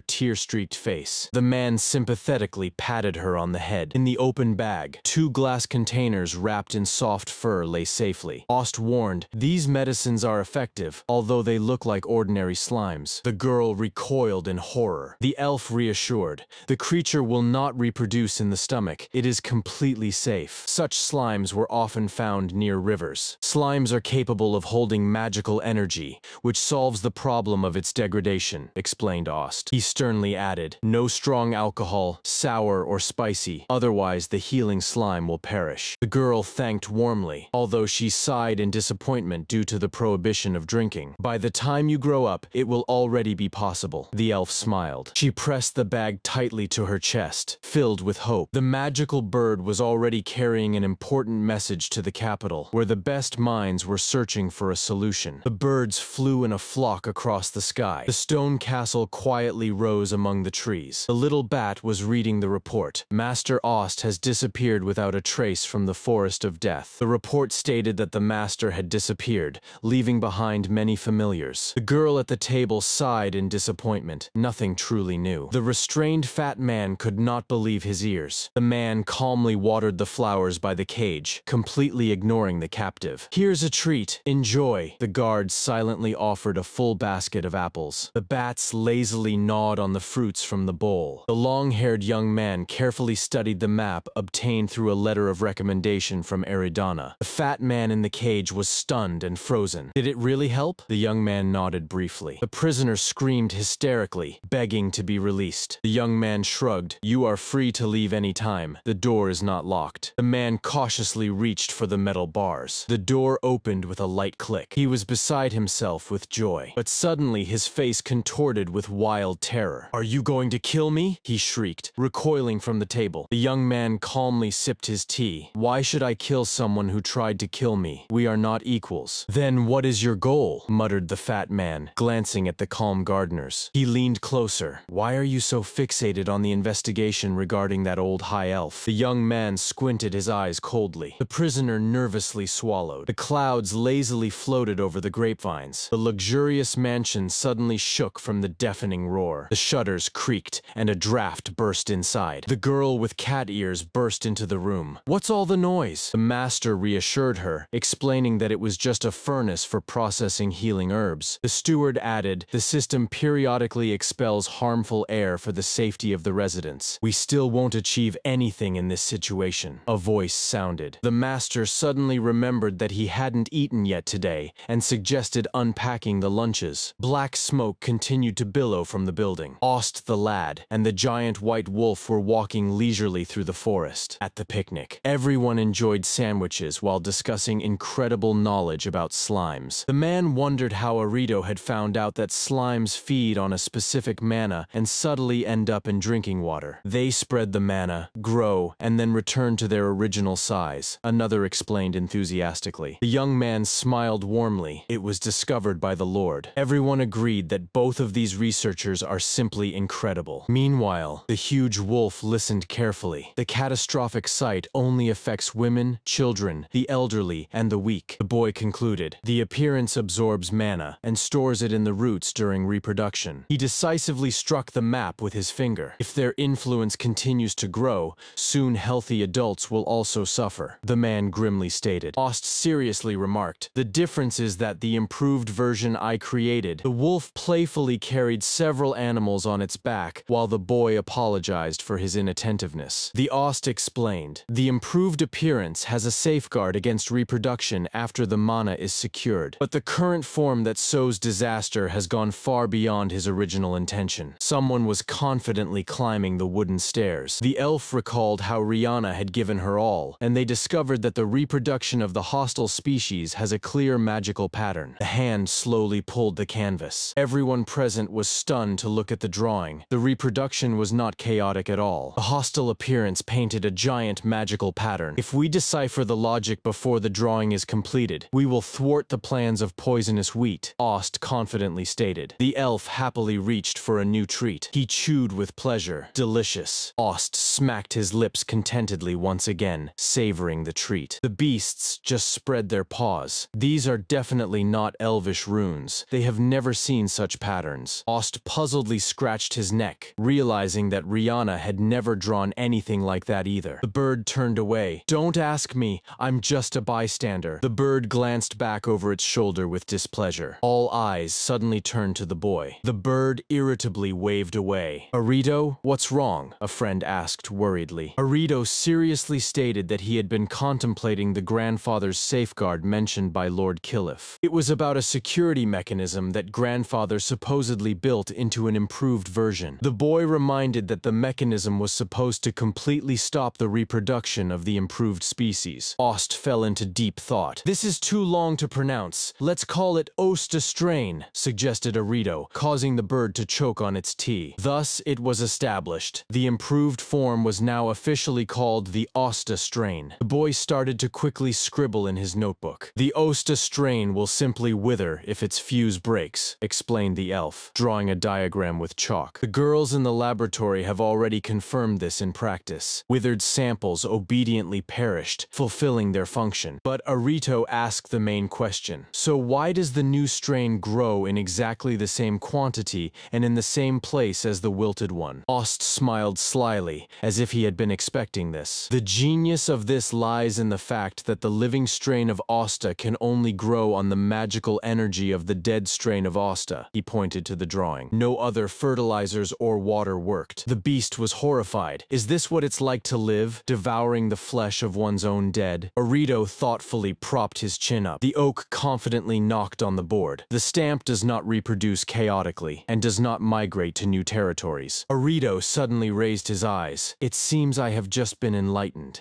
tear-streaked face. The man sympathetically patted her on the head. In the open bag, 2 glass containers wrapped in soft fur lay safely. Ost warned, "These medicines are effective, although they look like ordinary slimes." The girl recoiled in horror. The elf reassured, "The creature will not reproduce in the stomach. It is completely safe." Such slimes were often found near rivers. Slimes are capable of holding magical energy, which solves the problem of its degradation, explained Ost. He sternly added, "No strong alcohol, sour or spicy, otherwise the healing slime will perish." The girl thanked warmly, although she sighed in disappointment due to the prohibition of drinking. "By the time you grow up, it will already be possible," the elf smiled. She pressed the bag tightly to her chest, filled with hope. The magical bird was already carrying an important message to the capital, where the best minds were searching for a solution. The birds flew in a flock across the sky. The stone castle quietly rose among the trees. The little bat was reading the report. Master Ost has disappeared without a trace from the forest of death. The report stated that the master had disappeared, leaving behind many familiars. The girl at the table sighed in disappointment. Nothing truly new. The restrained fat man could not believe his ears. The man calmly watered the flowers by the cage, completely ignoring the captive. "Here's a treat. Enjoy." The guards silently offered a full basket of apples. The bats lazily gnawed on the fruits from the bowl. The long-haired young man carefully studied the map obtained through a letter of recommendation from Eridana. The fat man in the cage was stunned and frozen. "Did it really help?" The young man nodded briefly. The prisoner screamed hysterically, begging to be released. The young man shrugged. "You are free to leave any time. The door is not locked." The man cautiously reached for the metal bars. The door opened with a light click. He was beside himself with joy. But suddenly his face contorted with wild terror. "Are you going to kill me?" he shrieked, recoiling from the table. The young man calmly sipped his tea. "Why should I kill someone who tried to kill me? We are not equals." "Then what is your goal?" muttered the fat man, glancing at the calm gardeners. He leaned closer. "Why are you so fixated on the investigation regarding that old high elf?" The young man squinted his eyes coldly. The prisoner nervously swallowed. The clouds lazily floated over the grapevines. The luxurious mansion suddenly shook from the deafening roar. The shutters creaked, and a draft burst inside. The girl with cat ears burst into the room. "What's all the noise?" The master reassured her, explaining that it was just a furnace for processing healing herbs. The steward added, "The system periodically expels harmful air for the safety of the residents. We still won't achieve anything in this situation." A voice sounded. The master suddenly remembered that he hadn't eaten yet today and suggested unpacking the lunches. Black smoke continued to billow from the building. Ost the lad and the giant white wolf were walking leisurely through the forest. At the picnic, everyone enjoyed sandwiches while discussing incredible knowledge about slimes. The man wondered how Arito had found out that slimes feed on a specific mana and subtly end up in drinking water. "They spread the mana, grow, and then return to their original size," another explained enthusiastically. The young man smiled warmly. "It was discovered by the Lord." Everyone agreed that both of these researchers are simply incredible. Meanwhile, the huge wolf listened carefully. "The catastrophic sight only affects women, children, the elderly, and the weak," the boy concluded. "The appearance absorbs mana and stores it in the roots during reproduction." He decisively struck the map with his finger. "If their influence continues to grow, soon healthy adults will also suffer," the man grimly stated. Ost seriously remarked, "The difference is that the improved version I created." The wolf playfully carried several animals on its back, while the boy apologized for his inattentiveness. The Ost explained, "The improved appearance has a safeguard against reproduction after the mana is secured, but the current form that sows disaster has gone far beyond his original intention." Someone was confidently climbing the wooden stairs. The elf recalled how Rihanna had given her all, and they discovered that the reproduction of the hostile species has a clear magical pattern. The hand slowly pulled the canvas. Everyone present was stunned to look at the drawing. The reproduction was not chaotic at all. The hostile appearance painted a giant magical pattern. "If we decipher the logic before the drawing is completed, we will thwart the plans of poisonous wheat," Ost confidently stated. The elf happily reached for a new treat. He chewed with pleasure. "Delicious." Ost smacked his lips contentedly once again, savoring the treat. The beasts just spread their paws. "These are definitely not elvish runes. They have never seen such patterns." Ost puzzledly scratched his neck, realizing that Rihanna had never drawn anything like that either. The bird turned away. "Don't ask me. I'm just a bystander." The bird glanced back over its shoulder with displeasure. All eyes suddenly turned to the boy. The bird irritably waved away. "Arito, what's wrong?" a friend asked worriedly. Arito seriously stated that he had been contemplating the grandfather's safeguard mentioned by Lord Killif. It was about a security mechanism that grandfather supposedly built into an improved version. The boy reminded that the mechanism was supposed to completely stop the reproduction of the improved species. Ost fell into deep thought. "This is too long to pronounce. Let's call it Ostestrain," suggested Arito, causing the bird to choke on its tea. Thus, it was established established. The improved form was now officially called the Osta strain. The boy started to quickly scribble in his notebook. The Osta strain will simply wither if its fuse breaks, explained the elf, drawing a diagram with chalk. The girls in the laboratory have already confirmed this in practice. Withered samples obediently perished, fulfilling their function. But Arito asked the main question. So why does the new strain grow in exactly the same quantity and in the same place as the wilted one? Ost smiled slyly, as if he had been expecting this. The genius of this lies in the fact that the living strain of Osta can only grow on the magical energy of the dead strain of Osta. He pointed to the drawing. No other fertilizers or water worked. The beast was horrified. Is this what it's like to live, devouring the flesh of one's own dead? Arito thoughtfully propped his chin up. The oak confidently knocked on the board. The stamp does not reproduce chaotically and does not migrate to new territories. Arito suddenly raised his eyes. It seems I have just been enlightened.